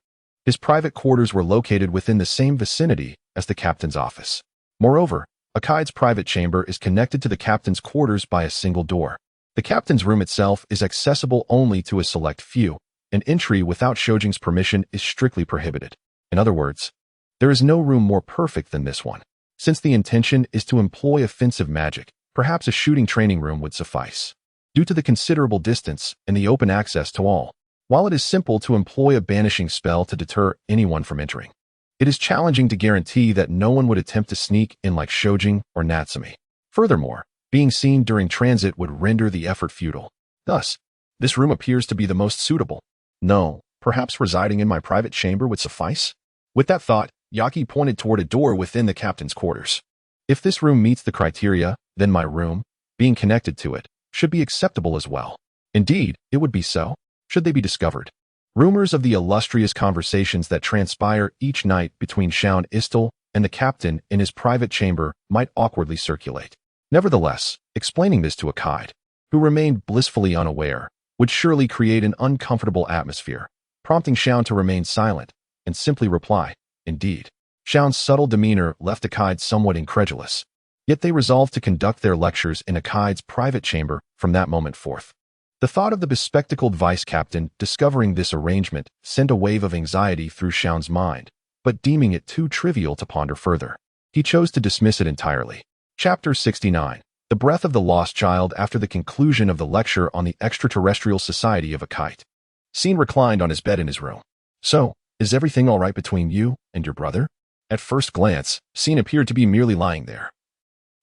his private quarters were located within the same vicinity as the captain's office. Moreover, Akide's private chamber is connected to the captain's quarters by a single door. The captain's room itself is accessible only to a select few, and entry without Shojing's permission is strictly prohibited. In other words, there is no room more perfect than this one. Since the intention is to employ offensive magic, perhaps a shooting training room would suffice. Due to the considerable distance and the open access to all, while it is simple to employ a banishing spell to deter anyone from entering, it is challenging to guarantee that no one would attempt to sneak in like Shojing or Natsumi. Furthermore, being seen during transit would render the effort futile. Thus, this room appears to be the most suitable. No, perhaps residing in my private chamber would suffice? With that thought, Yaki pointed toward a door within the captain's quarters. If this room meets the criteria, then my room, being connected to it, should be acceptable as well. Indeed, it would be so, should they be discovered. Rumors of the illustrious conversations that transpire each night between Shaun Istel and the captain in his private chamber might awkwardly circulate. Nevertheless, explaining this to Akide, who remained blissfully unaware, would surely create an uncomfortable atmosphere, prompting Shaun to remain silent and simply reply, "Indeed." Shaun's subtle demeanor left Akide somewhat incredulous, yet they resolved to conduct their lectures in Akide's private chamber from that moment forth. The thought of the bespectacled vice captain discovering this arrangement sent a wave of anxiety through Shaun's mind, but deeming it too trivial to ponder further, he chose to dismiss it entirely. Chapter 69. The Breath of the Lost Child. After the conclusion of the lecture on the extraterrestrial society of Akite, Scene reclined on his bed in his room. "So, is everything all right between you and your brother?" At first glance, Scene appeared to be merely lying there.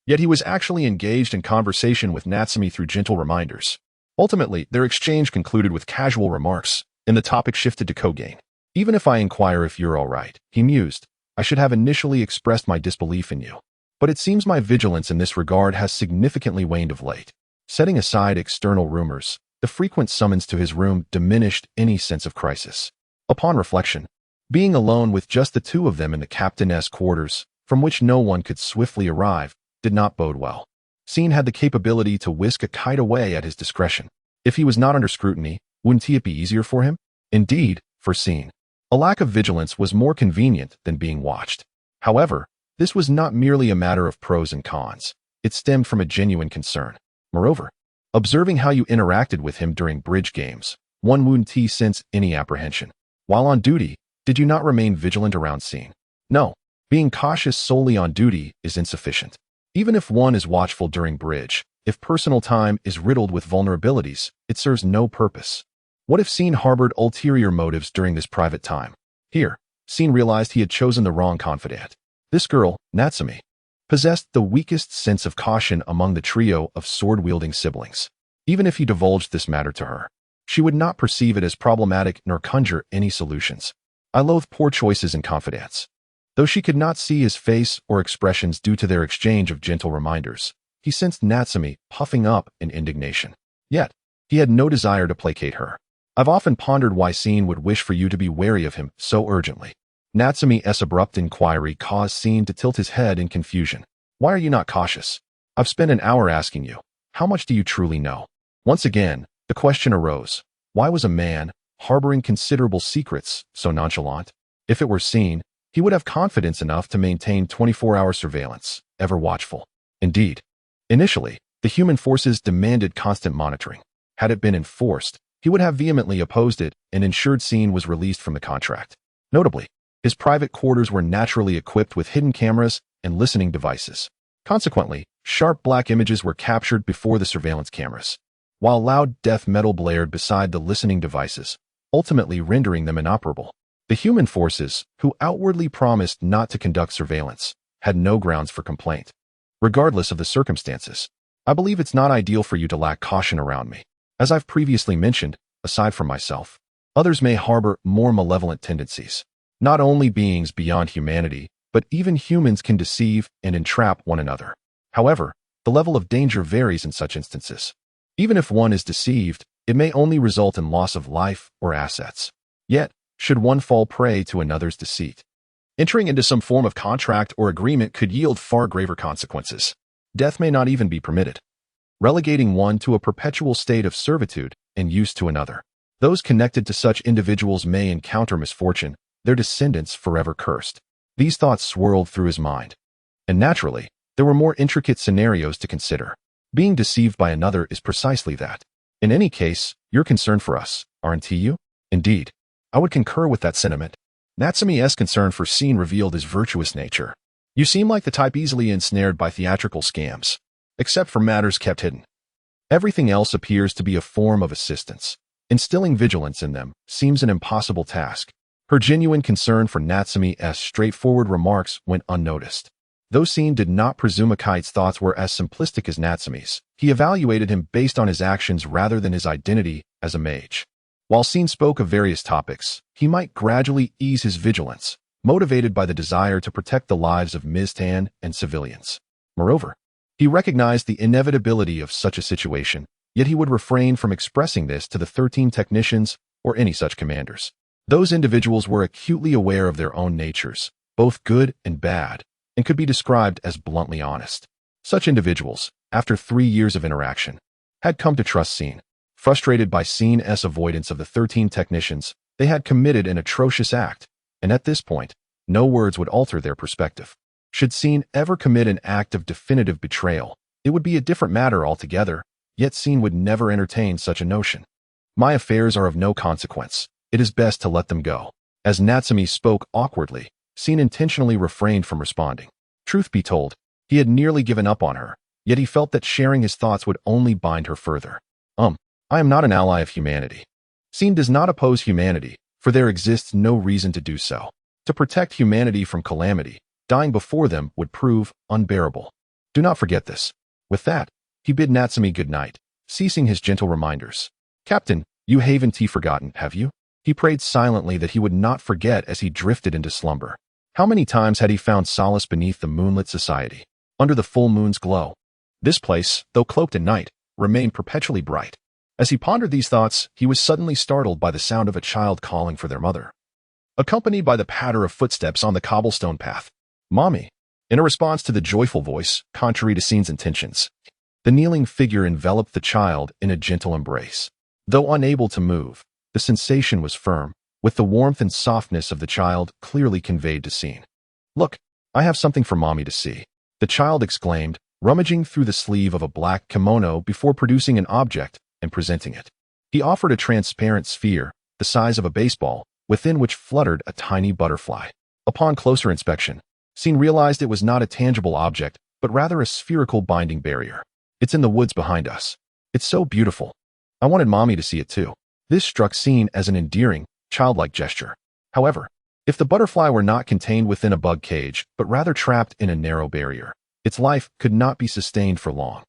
Yet he was actually engaged in conversation with Natsumi through gentle reminders. Ultimately, their exchange concluded with casual remarks, and the topic shifted to Kogain. "Even if I inquire if you're all right," he mused, "I should have initially expressed my disbelief in you. But it seems my vigilance in this regard has significantly waned of late." Setting aside external rumors, the frequent summons to his room diminished any sense of crisis. Upon reflection, being alone with just the two of them in the captain's quarters, from which no one could swiftly arrive, did not bode well. Scene had the capability to whisk a kite away at his discretion. If he was not under scrutiny, wouldn't it be easier for him? Indeed, for Scene, a lack of vigilance was more convenient than being watched. However, this was not merely a matter of pros and cons. It stemmed from a genuine concern. Moreover, observing how you interacted with him during bridge games. One wouldn't sense any apprehension. While on duty, did you not remain vigilant around scene? No. Being cautious solely on duty is insufficient. Even if one is watchful during bridge, if personal time is riddled with vulnerabilities, it serves no purpose. What if Scene harbored ulterior motives during this private time? Here, Scene realized he had chosen the wrong confidant. This girl, Natsumi, possessed the weakest sense of caution among the trio of sword-wielding siblings. Even if he divulged this matter to her, she would not perceive it as problematic nor conjure any solutions. I loathe poor choices in confidence. Though she could not see his face or expressions due to their exchange of gentle reminders, he sensed Natsumi puffing up in indignation. Yet, he had no desire to placate her. I've often pondered why Scene would wish for you to be wary of him so urgently. Natsumi's abrupt inquiry caused Scene to tilt his head in confusion. Why are you not cautious? I've spent an hour asking you. How much do you truly know? Once again, the question arose. Why was a man, harboring considerable secrets, so nonchalant? If it were Scene, he would have confidence enough to maintain 24-hour surveillance, ever watchful. Indeed, initially, the human forces demanded constant monitoring. Had it been enforced, he would have vehemently opposed it and ensured Scene was released from the contract. Notably, his private quarters were naturally equipped with hidden cameras and listening devices. Consequently, sharp black images were captured before the surveillance cameras, while loud death metal blared beside the listening devices, ultimately rendering them inoperable. The human forces, who outwardly promised not to conduct surveillance, had no grounds for complaint. Regardless of the circumstances, I believe it's not ideal for you to lack caution around me. As I've previously mentioned, aside from myself, others may harbor more malevolent tendencies. Not only beings beyond humanity, but even humans can deceive and entrap one another. However, the level of danger varies in such instances. Even if one is deceived, it may only result in loss of life or assets. Yet, should one fall prey to another's deceit, entering into some form of contract or agreement could yield far graver consequences. Death may not even be permitted, relegating one to a perpetual state of servitude and use to another. Those connected to such individuals may encounter misfortune, their descendants forever cursed. These thoughts swirled through his mind. And naturally, there were more intricate scenarios to consider. Being deceived by another is precisely that. In any case, you're concerned for us, aren't you? Indeed. I would concur with that sentiment. Natsumi's concern for Scene revealed his virtuous nature. You seem like the type easily ensnared by theatrical scams, except for matters kept hidden. Everything else appears to be a form of assistance. Instilling vigilance in them seems an impossible task. Her genuine concern for Natsumi's straightforward remarks went unnoticed. Though Scene did not presume Akai's thoughts were as simplistic as Natsumi's, he evaluated him based on his actions rather than his identity as a mage. While Scene spoke of various topics, he might gradually ease his vigilance, motivated by the desire to protect the lives of Ms. Tan and civilians. Moreover, he recognized the inevitability of such a situation, yet he would refrain from expressing this to the 13 technicians or any such commanders. Those individuals were acutely aware of their own natures, both good and bad, and could be described as bluntly honest. Such individuals, after 3 years of interaction, had come to trust Scene. Frustrated by Scene's avoidance of the 13 technicians, they had committed an atrocious act, and at this point, no words would alter their perspective. Should Scene ever commit an act of definitive betrayal, it would be a different matter altogether, yet Scene would never entertain such a notion. My affairs are of no consequence. It is best to let them go. As Natsumi spoke awkwardly, Scene intentionally refrained from responding. Truth be told, he had nearly given up on her, yet he felt that sharing his thoughts would only bind her further. I am not an ally of humanity. Scene does not oppose humanity, for there exists no reason to do so. To protect humanity from calamity, dying before them would prove unbearable. Do not forget this. With that, he bid Natsumi good night, ceasing his gentle reminders. Captain, you haven't forgotten, have you? He prayed silently that he would not forget as he drifted into slumber. How many times had he found solace beneath the moonlit society, under the full moon's glow? This place, though cloaked in night, remained perpetually bright. As he pondered these thoughts, he was suddenly startled by the sound of a child calling for their mother, accompanied by the patter of footsteps on the cobblestone path. Mommy! In a response to the joyful voice, contrary to Scene's intentions, the kneeling figure enveloped the child in a gentle embrace. Though unable to move, the sensation was firm, with the warmth and softness of the child clearly conveyed to Scene. Look, I have something for Mommy to see, the child exclaimed, rummaging through the sleeve of a black kimono before producing an object and presenting it. He offered a transparent sphere, the size of a baseball, within which fluttered a tiny butterfly. Upon closer inspection, Scene realized it was not a tangible object, but rather a spherical binding barrier. It's in the woods behind us. It's so beautiful. I wanted Mommy to see it too. This struck Scene as an endearing, childlike gesture. However, if the butterfly were not contained within a bug cage, but rather trapped in a narrow barrier, its life could not be sustained for long.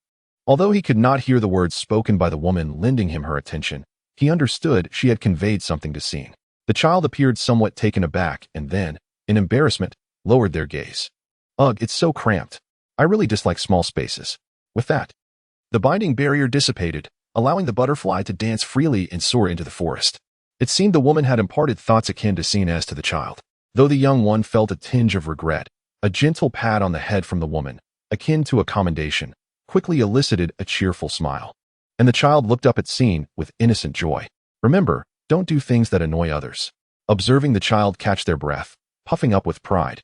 Although he could not hear the words spoken by the woman lending him her attention, he understood she had conveyed something to Scene. The child appeared somewhat taken aback and then, in embarrassment, lowered their gaze. Ugh, it's so cramped. I really dislike small spaces. With that, the binding barrier dissipated, allowing the butterfly to dance freely and soar into the forest. It seemed the woman had imparted thoughts akin to Scene as to the child. Though the young one felt a tinge of regret, a gentle pat on the head from the woman, akin to a commendation, quickly elicited a cheerful smile. And the child looked up at Scene with innocent joy. Remember, don't do things that annoy others. Observing the child catch their breath, puffing up with pride,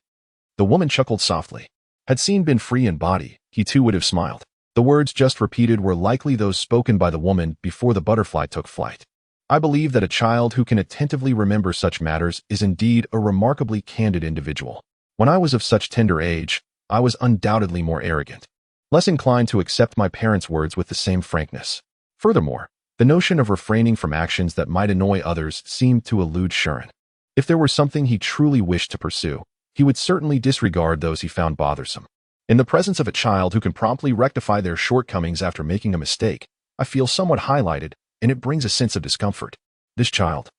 the woman chuckled softly. Had Scene been free in body, he too would have smiled. The words just repeated were likely those spoken by the woman before the butterfly took flight. I believe that a child who can attentively remember such matters is indeed a remarkably candid individual. When I was of such tender age, I was undoubtedly more arrogant, less inclined to accept my parents' words with the same frankness. Furthermore, the notion of refraining from actions that might annoy others seemed to elude Shuren. If there were something he truly wished to pursue, he would certainly disregard those he found bothersome. In the presence of a child who can promptly rectify their shortcomings after making a mistake, I feel somewhat highlighted, and it brings a sense of discomfort. This child,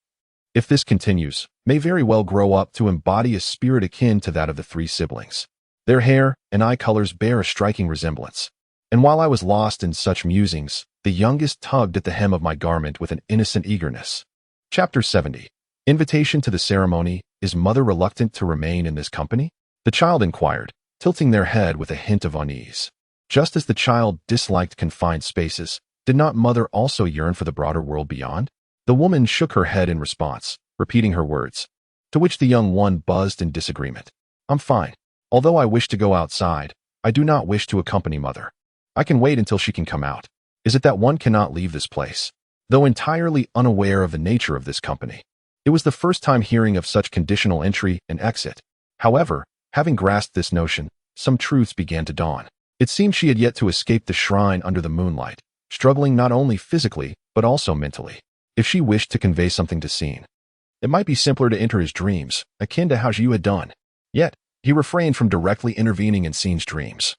if this continues, may very well grow up to embody a spirit akin to that of the three siblings. Their hair and eye colors bear a striking resemblance. And while I was lost in such musings, the youngest tugged at the hem of my garment with an innocent eagerness. Chapter 70. Invitation to the ceremony. Is Mother reluctant to remain in this company? The child inquired, tilting their head with a hint of unease. Just as the child disliked confined spaces, did not Mother also yearn for the broader world beyond? The woman shook her head in response, repeating her words, to which the young one buzzed in disagreement. I'm fine. Although I wish to go outside, I do not wish to accompany Mother. I can wait until she can come out. Is it that one cannot leave this place? Though entirely unaware of the nature of this company, it was the first time hearing of such conditional entry and exit. However, having grasped this notion, some truths began to dawn. It seemed she had yet to escape the shrine under the moonlight, struggling not only physically, but also mentally. If she wished to convey something to Scene, it might be simpler to enter his dreams, akin to how Xiu had done. Yet, he refrained from directly intervening in Scene's dreams,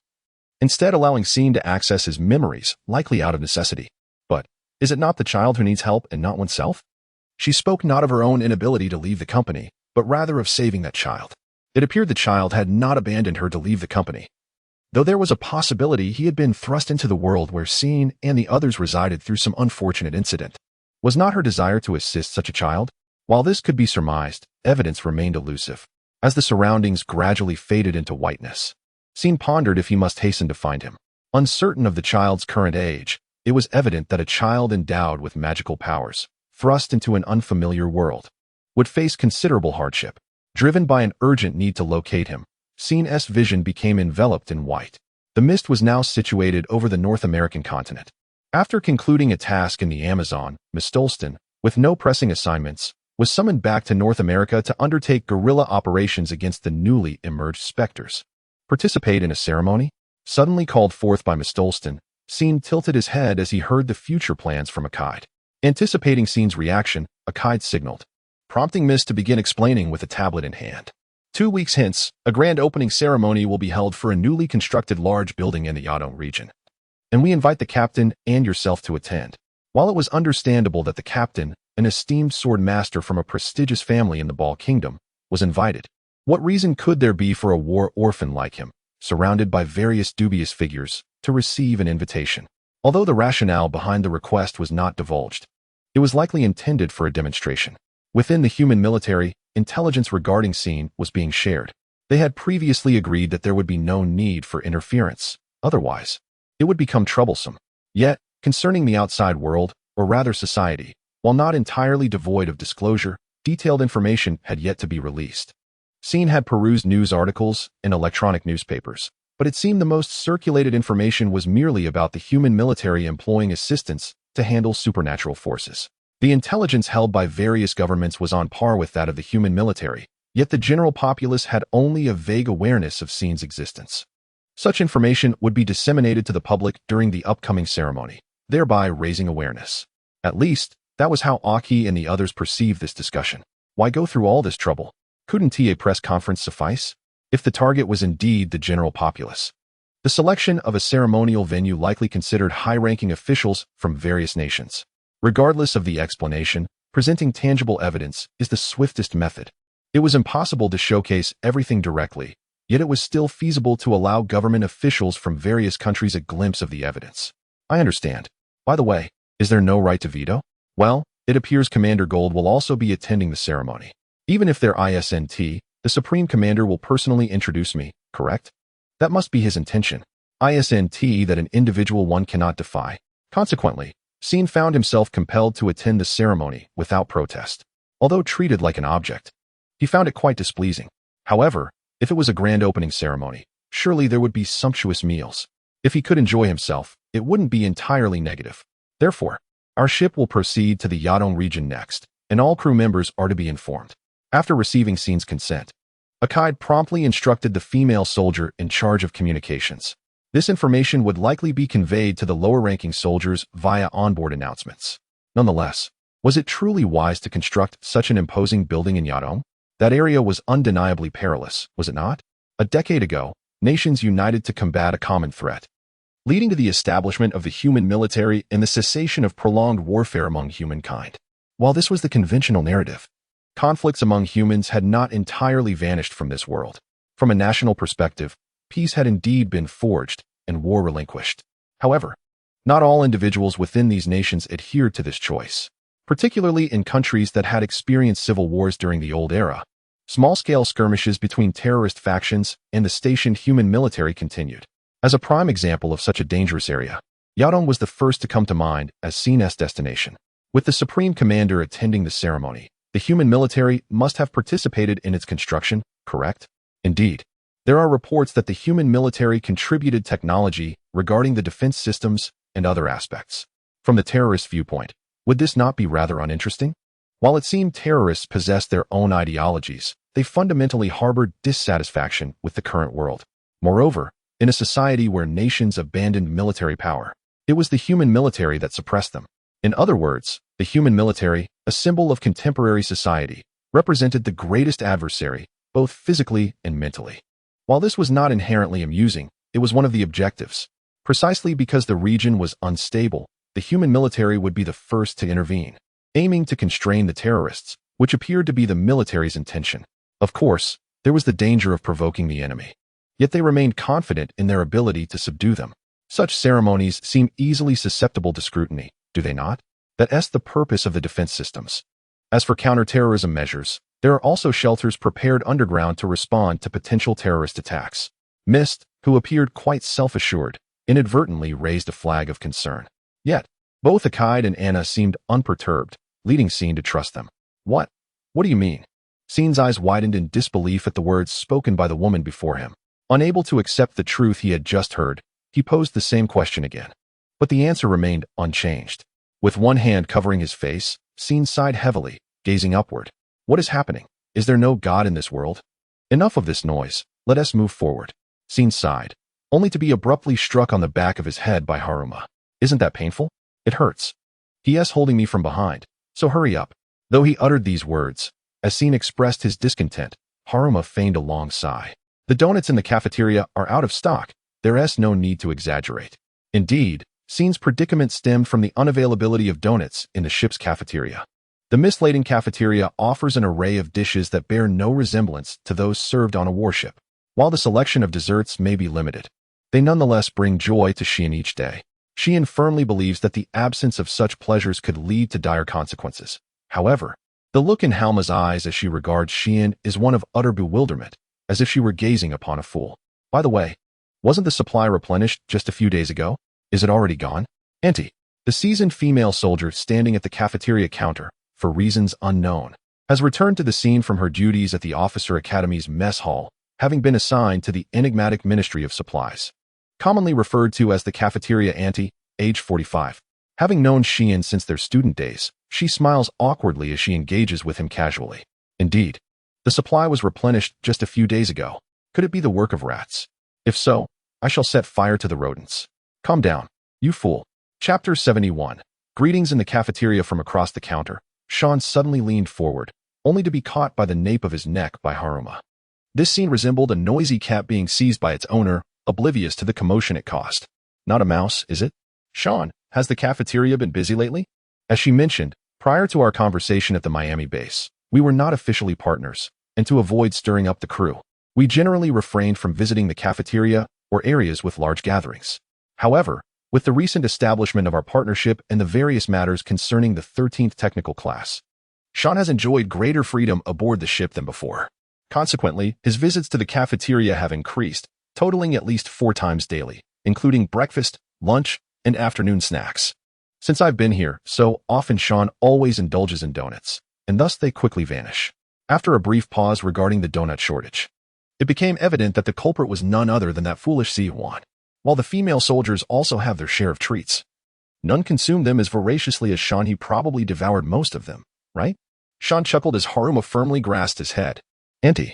instead allowing Scene to access his memories, likely out of necessity. But, is it not the child who needs help and not oneself? She spoke not of her own inability to leave the company, but rather of saving that child. It appeared the child had not abandoned her to leave the company, though there was a possibility he had been thrust into the world where Scene and the others resided through some unfortunate incident. Was not her desire to assist such a child? While this could be surmised, evidence remained elusive. As the surroundings gradually faded into whiteness, Scene pondered if he must hasten to find him. Uncertain of the child's current age, it was evident that a child endowed with magical powers, thrust into an unfamiliar world, would face considerable hardship. Driven by an urgent need to locate him, Scene's vision became enveloped in white. The mist was now situated over the North American continent. After concluding a task in the Amazon, Mistolston, with no pressing assignments, was summoned back to North America to undertake guerrilla operations against the newly emerged specters. Participate in a ceremony? Suddenly called forth by Mistolston, Scene tilted his head as he heard the future plans from Akide. Anticipating Scene's reaction, Akide signaled, prompting Mist to begin explaining with a tablet in hand. 2 weeks hence, a grand opening ceremony will be held for a newly constructed large building in the Yadong region, and we invite the captain and yourself to attend. While it was understandable that the captain, an esteemed sword master from a prestigious family in the Ball Kingdom, was invited, what reason could there be for a war orphan like him, surrounded by various dubious figures, to receive an invitation? Although the rationale behind the request was not divulged, it was likely intended for a demonstration. Within the human military, intelligence regarding Scene was being shared. They had previously agreed that there would be no need for interference. Otherwise, it would become troublesome. Yet, concerning the outside world, or rather society, while not entirely devoid of disclosure, detailed information had yet to be released. Scene had perused news articles in electronic newspapers, but it seemed the most circulated information was merely about the human military employing assistants to handle supernatural forces. The intelligence held by various governments was on par with that of the human military, yet the general populace had only a vague awareness of Scene's existence. Such information would be disseminated to the public during the upcoming ceremony, thereby raising awareness. At least, that was how Aki and the others perceived this discussion. Why go through all this trouble? Couldn't a press conference suffice? If the target was indeed the general populace. The selection of a ceremonial venue likely considered high-ranking officials from various nations. Regardless of the explanation, presenting tangible evidence is the swiftest method. It was impossible to showcase everything directly, yet it was still feasible to allow government officials from various countries a glimpse of the evidence. I understand. By the way, is there no right to veto? Well, it appears Commander Gold will also be attending the ceremony. Even if they're ISNT, the Supreme Commander will personally introduce me, correct? That must be his intention. ISNT that an individual one cannot defy. Consequently, Scene found himself compelled to attend the ceremony without protest. Although treated like an object, he found it quite displeasing. However, if it was a grand opening ceremony, surely there would be sumptuous meals. If he could enjoy himself, it wouldn't be entirely negative. Therefore, our ship will proceed to the Yadong region next, and all crew members are to be informed. After receiving Scene's consent, Akide promptly instructed the female soldier in charge of communications. This information would likely be conveyed to the lower-ranking soldiers via onboard announcements. Nonetheless, was it truly wise to construct such an imposing building in Yadong? That area was undeniably perilous, was it not? A decade ago, nations united to combat a common threat, leading to the establishment of the human military and the cessation of prolonged warfare among humankind. While this was the conventional narrative, conflicts among humans had not entirely vanished from this world. From a national perspective, peace had indeed been forged and war relinquished. However, not all individuals within these nations adhered to this choice, particularly in countries that had experienced civil wars during the old era. Small-scale skirmishes between terrorist factions and the stationed human military continued. As a prime example of such a dangerous area, Yadong was the first to come to mind as Scene's destination. With the Supreme Commander attending the ceremony, the human military must have participated in its construction, correct? Indeed, there are reports that the human military contributed technology regarding the defense systems and other aspects. From the terrorist viewpoint, would this not be rather uninteresting? While it seemed terrorists possessed their own ideologies, they fundamentally harbored dissatisfaction with the current world. Moreover, in a society where nations abandoned military power, it was the human military that suppressed them. In other words, the human military, a symbol of contemporary society, represented the greatest adversary, both physically and mentally. While this was not inherently amusing, it was one of the objectives. Precisely because the region was unstable, the human military would be the first to intervene, aiming to constrain the terrorists, which appeared to be the military's intention. Of course, there was the danger of provoking the enemy. Yet they remained confident in their ability to subdue them. Such ceremonies seem easily susceptible to scrutiny, do they not? That's the purpose of the defense systems. As for counterterrorism measures, there are also shelters prepared underground to respond to potential terrorist attacks. Mist, who appeared quite self-assured, inadvertently raised a flag of concern. Yet, both Akide and Anna seemed unperturbed, leading Scene to trust them. What? What do you mean? Scene's eyes widened in disbelief at the words spoken by the woman before him. Unable to accept the truth he had just heard, he posed the same question again. But the answer remained unchanged. With one hand covering his face, Scene sighed heavily, gazing upward. What is happening? Is there no God in this world? Enough of this noise. Let us move forward. Scene sighed, only to be abruptly struck on the back of his head by Haruma. Isn't that painful? It hurts. He is holding me from behind, so hurry up. Though he uttered these words, as Scene expressed his discontent, Haruma feigned a long sigh. The donuts in the cafeteria are out of stock. There is no need to exaggerate. Indeed, Scene's predicament stemmed from the unavailability of donuts in the ship's cafeteria. The mist-laden cafeteria offers an array of dishes that bear no resemblance to those served on a warship. While the selection of desserts may be limited, they nonetheless bring joy to Xian each day. Xian firmly believes that the absence of such pleasures could lead to dire consequences. However, the look in Halma's eyes as she regards Xian is one of utter bewilderment, as if she were gazing upon a fool. By the way, wasn't the supply replenished just a few days ago? Is it already gone? Auntie, the seasoned female soldier standing at the cafeteria counter, for reasons unknown, has returned to the scene from her duties at the Officer Academy's mess hall having been assigned to the enigmatic Ministry of Supplies, commonly referred to as the cafeteria auntie, age 45. Having known Xian since their student days, she smiles awkwardly as she engages with him casually. Indeed, the supply was replenished just a few days ago. Could it be the work of rats? If so, I shall set fire to the rodents. Calm down, you fool. Chapter 71. Greetings in the cafeteria from across the counter. Sean suddenly leaned forward, only to be caught by the nape of his neck by Haruma. This scene resembled a noisy cat being seized by its owner, oblivious to the commotion it caused. Not a mouse, is it? Sean, has the cafeteria been busy lately? As she mentioned, prior to our conversation at the Miami base, we were not officially partners, and to avoid stirring up the crew, we generally refrained from visiting the cafeteria or areas with large gatherings. However, with the recent establishment of our partnership and the various matters concerning the 13th technical class, Sean has enjoyed greater freedom aboard the ship than before. Consequently, his visits to the cafeteria have increased, totaling at least 4 times daily, including breakfast, lunch, and afternoon snacks. Since I've been here, so often Sean always indulges in donuts, and thus they quickly vanish. After a brief pause regarding the donut shortage, it became evident that the culprit was none other than that foolish Si-Huan. While the female soldiers also have their share of treats, none consumed them as voraciously as Sean. He probably devoured most of them, right? Sean chuckled as Haruma firmly grasped his head. Auntie,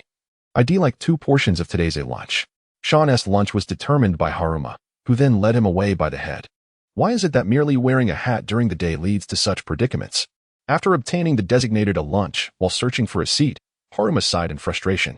I'd like 2 portions of today's lunch. Sean's lunch was determined by Haruma, who then led him away by the head. Why is it that merely wearing a hat during the day leads to such predicaments? After obtaining the designated lunch while searching for a seat, Haruma sighed in frustration.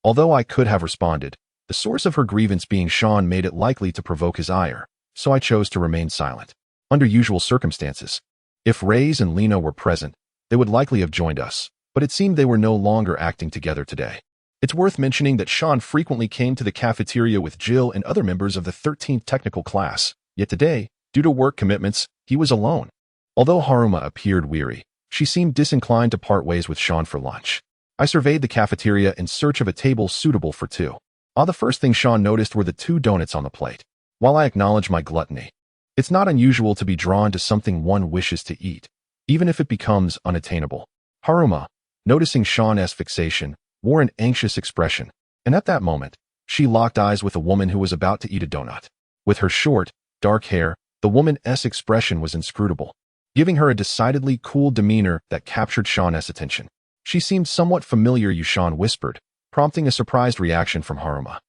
Although I could have responded, the source of her grievance being Sean made it likely to provoke his ire, so I chose to remain silent. Under usual circumstances, if Reyes and Lena were present, they would likely have joined us, but it seemed they were no longer acting together today. It's worth mentioning that Sean frequently came to the cafeteria with Jill and other members of the 13th technical class, yet today, due to work commitments, he was alone. Although Haruma appeared weary, she seemed disinclined to part ways with Sean for lunch. I surveyed the cafeteria in search of a table suitable for 2. The first thing Sean noticed were the 2 donuts on the plate. While I acknowledge my gluttony, it's not unusual to be drawn to something one wishes to eat, even if it becomes unattainable. Haruma, noticing Sean's fixation, wore an anxious expression, and at that moment, she locked eyes with a woman who was about to eat a donut. With her short, dark hair, the woman's expression was inscrutable, giving her a decidedly cool demeanor that captured Sean's attention. She seemed somewhat familiar, Sean whispered, prompting a surprised reaction from Haruma.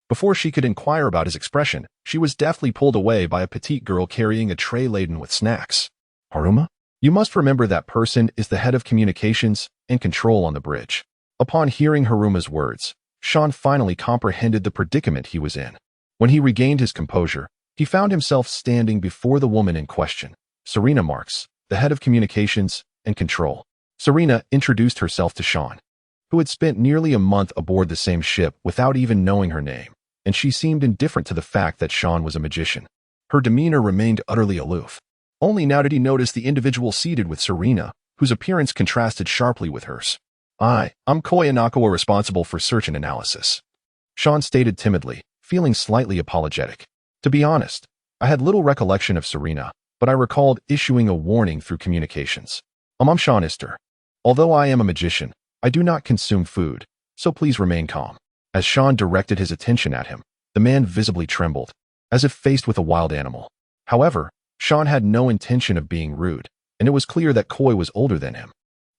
Before she could inquire about his expression, she was deftly pulled away by a petite girl carrying a tray laden with snacks. Haruma? You must remember that person is the head of communications and control on the bridge. Upon hearing Haruma's words, Sean finally comprehended the predicament he was in. When he regained his composure, he found himself standing before the woman in question, Serena Marks, the head of communications and control. Serena introduced herself to Sean, who had spent nearly a month aboard the same ship without even knowing her name, and she seemed indifferent to the fact that Sean was a magician. Her demeanor remained utterly aloof. Only now did he notice the individual seated with Serena, whose appearance contrasted sharply with hers. I'm Koi Inakawa, responsible for search and analysis, Sean stated timidly, feeling slightly apologetic. To be honest, I had little recollection of Serena, but I recalled issuing a warning through communications. I'm Sean Ister. Although I am a magician, I do not consume food, so please remain calm. As Sean directed his attention at him, the man visibly trembled, as if faced with a wild animal. However, Sean had no intention of being rude, and it was clear that Koi was older than him,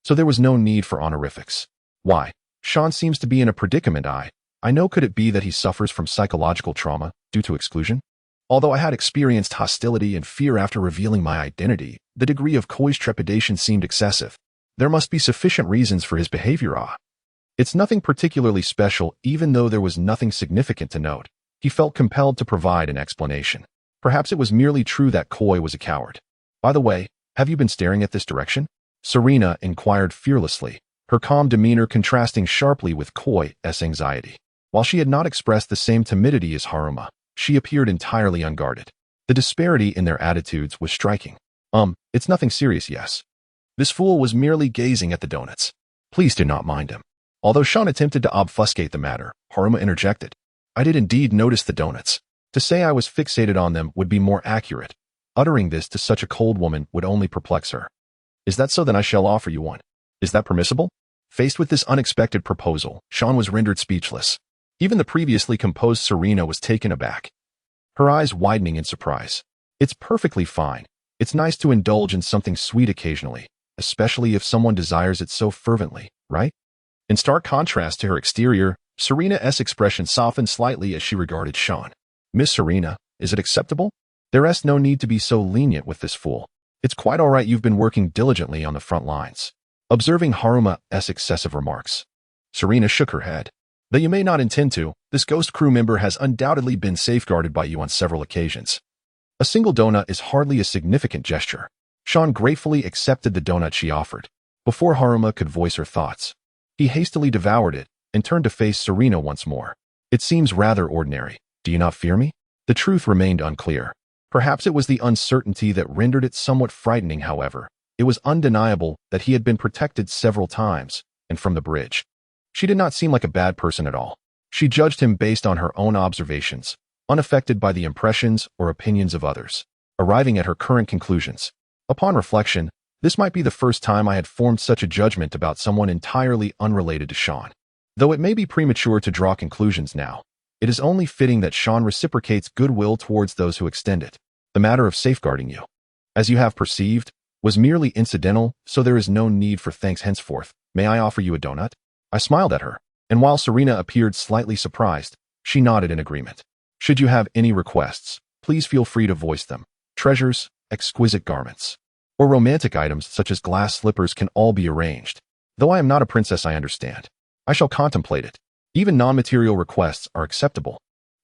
so there was no need for honorifics. Why, Sean seems to be in a predicament. I know. Could it be that he suffers from psychological trauma due to exclusion? Although I had experienced hostility and fear after revealing my identity, the degree of Koi's trepidation seemed excessive. There must be sufficient reasons for his behavior. It's nothing particularly special, even though there was nothing significant to note. He felt compelled to provide an explanation. Perhaps it was merely true that Koi was a coward. By the way, have you been staring at this direction? Serena inquired fearlessly, her calm demeanor contrasting sharply with Koi's anxiety. While she had not expressed the same timidity as Haruma, she appeared entirely unguarded. The disparity in their attitudes was striking. It's nothing serious, yes. This fool was merely gazing at the donuts. Please do not mind him. Although Sean attempted to obfuscate the matter, Haruma interjected. I did indeed notice the donuts. To say I was fixated on them would be more accurate. Uttering this to such a cold woman would only perplex her. Is that so? Then I shall offer you one. Is that permissible? Faced with this unexpected proposal, Sean was rendered speechless. Even the previously composed Serena was taken aback, her eyes widening in surprise. It's perfectly fine. It's nice to indulge in something sweet occasionally, especially if someone desires it so fervently, right? In stark contrast to her exterior, Serena's expression softened slightly as she regarded Sean. Miss Serena, is it acceptable? There's no need to be so lenient with this fool. It's quite all right, you've been working diligently on the front lines. Observing Haruma's excessive remarks, Serena shook her head. Though you may not intend to, this ghost crew member has undoubtedly been safeguarded by you on several occasions. A single donut is hardly a significant gesture. Sean gratefully accepted the donut she offered. Before Haruma could voice her thoughts, he hastily devoured it and turned to face Serena once more. It seems rather ordinary. Do you not fear me? The truth remained unclear. Perhaps it was the uncertainty that rendered it somewhat frightening, however. It was undeniable that he had been protected several times, and from the bridge. She did not seem like a bad person at all. She judged him based on her own observations, unaffected by the impressions or opinions of others, arriving at her current conclusions. Upon reflection, this might be the first time I had formed such a judgment about someone entirely unrelated to Sean. Though it may be premature to draw conclusions now, it is only fitting that Sean reciprocates goodwill towards those who extend it. The matter of safeguarding you, as you have perceived, was merely incidental, so there is no need for thanks henceforth. May I offer you a donut? I smiled at her, and while Serena appeared slightly surprised, she nodded in agreement. Should you have any requests, please feel free to voice them. Treasures, exquisite garments, or romantic items such as glass slippers can all be arranged. Though I am not a princess, I understand. I shall contemplate it. Even non-material requests are acceptable.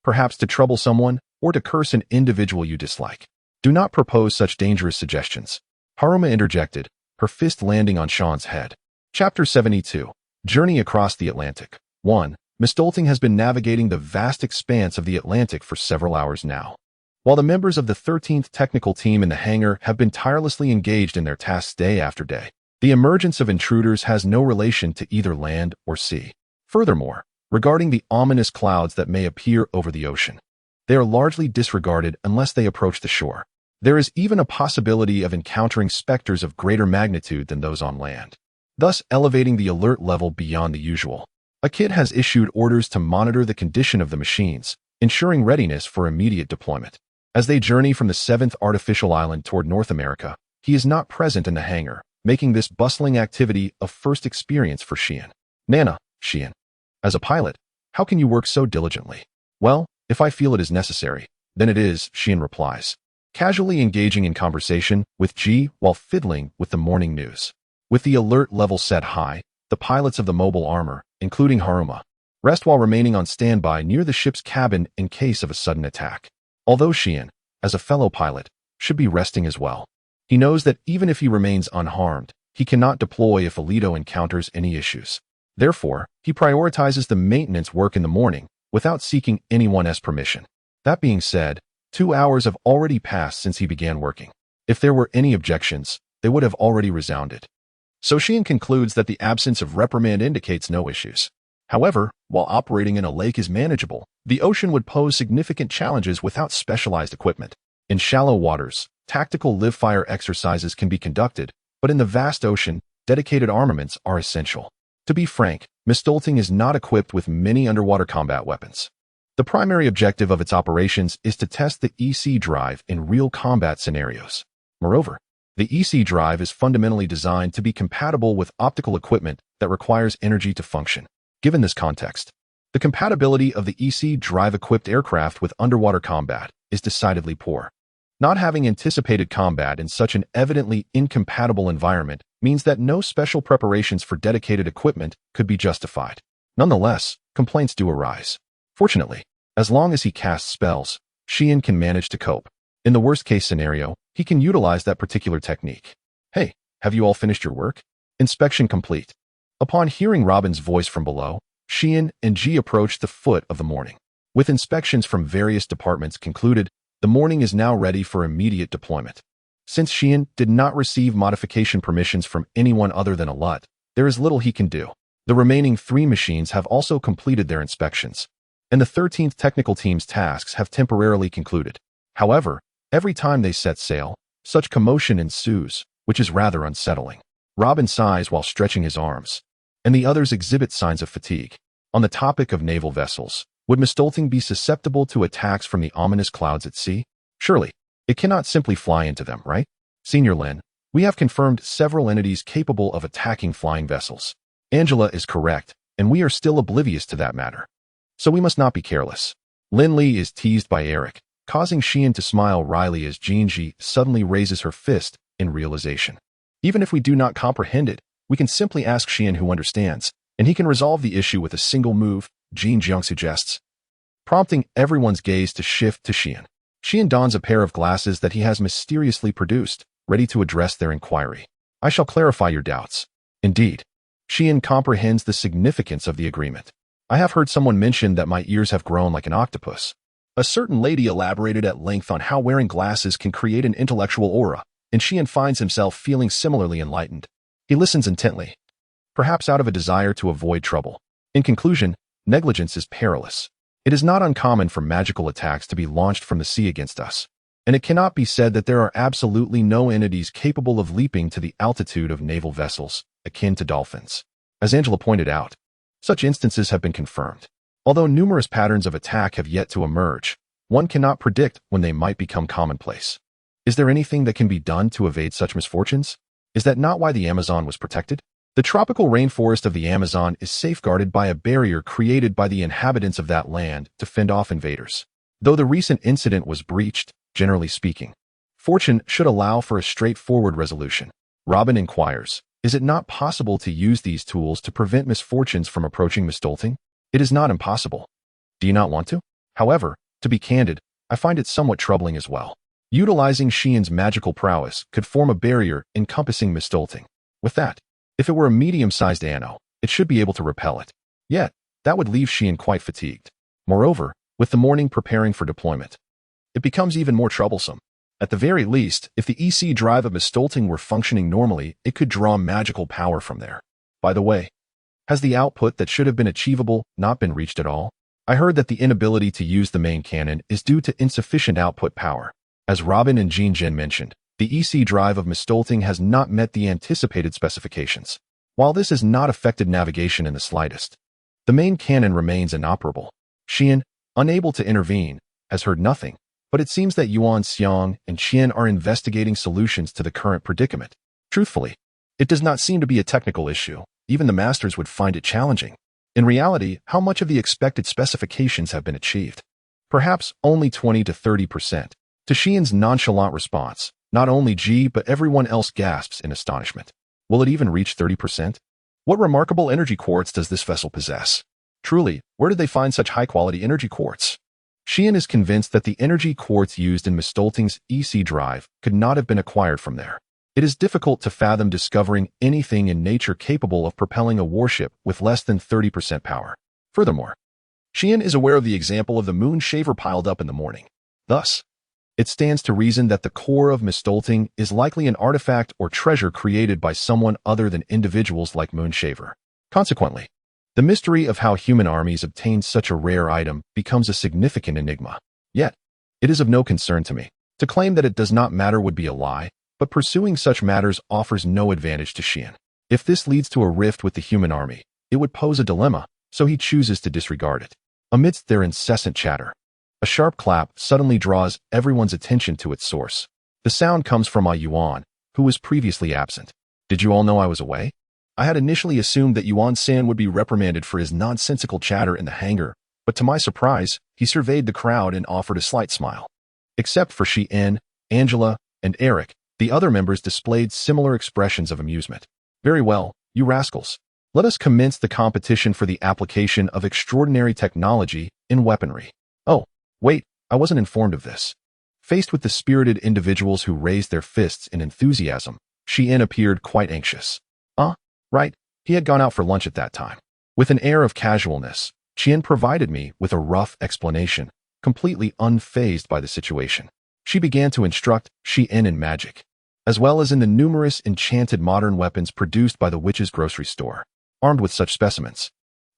Perhaps to trouble someone, or to curse an individual you dislike. Do not propose such dangerous suggestions. Haruma interjected, her fist landing on Sean's head. Chapter 72. Journey across the Atlantic. 1. Miss Dolting has been navigating the vast expanse of the Atlantic for several hours now. While the members of the 13th technical team in the hangar have been tirelessly engaged in their tasks day after day, the emergence of intruders has no relation to either land or sea. Furthermore, regarding the ominous clouds that may appear over the ocean, they are largely disregarded unless they approach the shore. There is even a possibility of encountering specters of greater magnitude than those on land, thus elevating the alert level beyond the usual. A kid has issued orders to monitor the condition of the machines, ensuring readiness for immediate deployment. As they journey from the 7th artificial island toward North America, he is not present in the hangar, making this bustling activity a first experience for Xian. Nana, Xian. As a pilot, how can you work so diligently? Well, if I feel it is necessary, then it is, Xian replies, casually engaging in conversation with Ji while fiddling with the morning news. With the alert level set high, the pilots of the mobile armor, including Haruma, rest while remaining on standby near the ship's cabin in case of a sudden attack. Although Xian, as a fellow pilot, should be resting as well. He knows that even if he remains unharmed, he cannot deploy if Alito encounters any issues. Therefore, he prioritizes the maintenance work in the morning without seeking anyone's permission. That being said, 2 hours have already passed since he began working. If there were any objections, they would have already resounded. So Xian concludes that the absence of reprimand indicates no issues. However, while operating in a lake is manageable, the ocean would pose significant challenges without specialized equipment. In shallow waters, tactical live-fire exercises can be conducted, but in the vast ocean, dedicated armaments are essential. To be frank, Miss Dolting is not equipped with many underwater combat weapons. The primary objective of its operations is to test the EC drive in real combat scenarios. Moreover, the EC drive is fundamentally designed to be compatible with optical equipment that requires energy to function. Given this context, the compatibility of the EC drive-equipped aircraft with underwater combat is decidedly poor. Not having anticipated combat in such an evidently incompatible environment means that no special preparations for dedicated equipment could be justified. Nonetheless, complaints do arise. Fortunately, as long as he casts spells, Xian can manage to cope. In the worst-case scenario, he can utilize that particular technique. Hey, have you all finished your work? Inspection complete. Upon hearing Robin's voice from below, Xian and Ji approached the foot of the morning. With inspections from various departments concluded, the morning is now ready for immediate deployment. Since Xian did not receive modification permissions from anyone other than Alut, there is little he can do. The remaining 3 machines have also completed their inspections, and the 13th technical team's tasks have temporarily concluded. However, every time they set sail, such commotion ensues, which is rather unsettling. Robin sighs while stretching his arms, and the others exhibit signs of fatigue. On the topic of naval vessels, would Mistolting be susceptible to attacks from the ominous clouds at sea? Surely, it cannot simply fly into them, right? Senior Lin, we have confirmed several entities capable of attacking flying vessels. Angela is correct, and we are still oblivious to that matter. So we must not be careless. Lin Li is teased by Eric, causing Xian to smile wryly as Jinji suddenly raises her fist in realization. Even if we do not comprehend it, we can simply ask Xian who understands, and he can resolve the issue with a single move, Jin Jiang suggests, prompting everyone's gaze to shift to Xian. Xian dons a pair of glasses that he has mysteriously produced, ready to address their inquiry. I shall clarify your doubts. Indeed, Xian comprehends the significance of the agreement. I have heard someone mention that my ears have grown like an octopus. A certain lady elaborated at length on how wearing glasses can create an intellectual aura, and Xian finds himself feeling similarly enlightened. He listens intently, perhaps out of a desire to avoid trouble. In conclusion, negligence is perilous. It is not uncommon for magical attacks to be launched from the sea against us, and it cannot be said that there are absolutely no entities capable of leaping to the altitude of naval vessels, akin to dolphins. As Angela pointed out, such instances have been confirmed. Although numerous patterns of attack have yet to emerge, one cannot predict when they might become commonplace. Is there anything that can be done to evade such misfortunes? Is that not why the Amazon was protected? The tropical rainforest of the Amazon is safeguarded by a barrier created by the inhabitants of that land to fend off invaders. Though the recent incident was breached, generally speaking, fortune should allow for a straightforward resolution. Robin inquires, is it not possible to use these tools to prevent misfortunes from approaching Mistolting? It is not impossible. Do you not want to? However, to be candid, I find it somewhat troubling as well. Utilizing Xian's magical prowess could form a barrier encompassing Mistolting. With that, if it were a medium-sized anno, it should be able to repel it. Yet, that would leave Xian quite fatigued. Moreover, with the morning preparing for deployment, it becomes even more troublesome. At the very least, if the EC drive of Mistolting were functioning normally, it could draw magical power from there. By the way, has the output that should have been achievable not been reached at all? I heard that the inability to use the main cannon is due to insufficient output power. As Robin and Jean Jin mentioned, the EC drive of Mistolting has not met the anticipated specifications. While this has not affected navigation in the slightest, the main cannon remains inoperable. Xian, unable to intervene, has heard nothing, but it seems that Yuan Xiang and Qian are investigating solutions to the current predicament. Truthfully, it does not seem to be a technical issue. Even the masters would find it challenging. In reality, how much of the expected specifications have been achieved? Perhaps only 20 to 30%. To Xian's nonchalant response, not only Ji but everyone else gasps in astonishment. Will it even reach 30%? What remarkable energy quartz does this vessel possess? Truly, where did they find such high-quality energy quartz? Xian is convinced that the energy quartz used in Mistolting's EC drive could not have been acquired from there. It is difficult to fathom discovering anything in nature capable of propelling a warship with less than 30% power. Furthermore, Xian is aware of the example of the moon shaver piled up in the morning. Thus, it stands to reason that the core of Mistolting is likely an artifact or treasure created by someone other than individuals like Moonshaver. Consequently, the mystery of how human armies obtained such a rare item becomes a significant enigma. Yet, it is of no concern to me. To claim that it does not matter would be a lie, but pursuing such matters offers no advantage to Xian. If this leads to a rift with the human army, it would pose a dilemma, so he chooses to disregard it. Amidst their incessant chatter, a sharp clap suddenly draws everyone's attention to its source. The sound comes from Ah Yuan, who was previously absent. Did you all know I was away? I had initially assumed that Yuan-san would be reprimanded for his nonsensical chatter in the hangar, but to my surprise, he surveyed the crowd and offered a slight smile. Except for Shi-En, Angela, and Eric, the other members displayed similar expressions of amusement. Very well, you rascals. Let us commence the competition for the application of extraordinary technology in weaponry. Oh, wait, I wasn't informed of this. Faced with the spirited individuals who raised their fists in enthusiasm, Shi-En appeared quite anxious. Right, he had gone out for lunch at that time. With an air of casualness, Qian provided me with a rough explanation, completely unfazed by the situation. She began to instruct Shi-En in magic, as well as in the numerous enchanted modern weapons produced by the witch's grocery store. Armed with such specimens,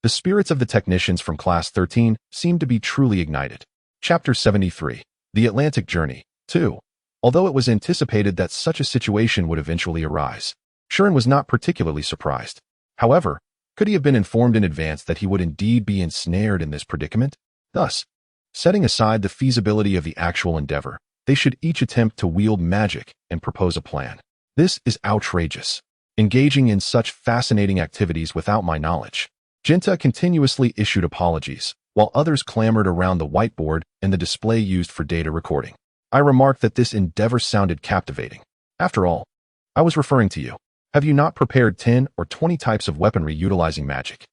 the spirits of the technicians from Class 13 seemed to be truly ignited. Chapter 73. The Atlantic Journey. 2. Although it was anticipated that such a situation would eventually arise, Shuren was not particularly surprised. However, Could he have been informed in advance that he would indeed be ensnared in this predicament? Thus, setting aside the feasibility of the actual endeavor, they should each attempt to wield magic and propose a plan. This is outrageous. Engaging in such fascinating activities without my knowledge. Jinta continuously issued apologies, while others clamored around the whiteboard and the display used for data recording. I remarked that this endeavor sounded captivating. After all, I was referring to you. Have you not prepared 10 or 20 types of weaponry utilizing magic?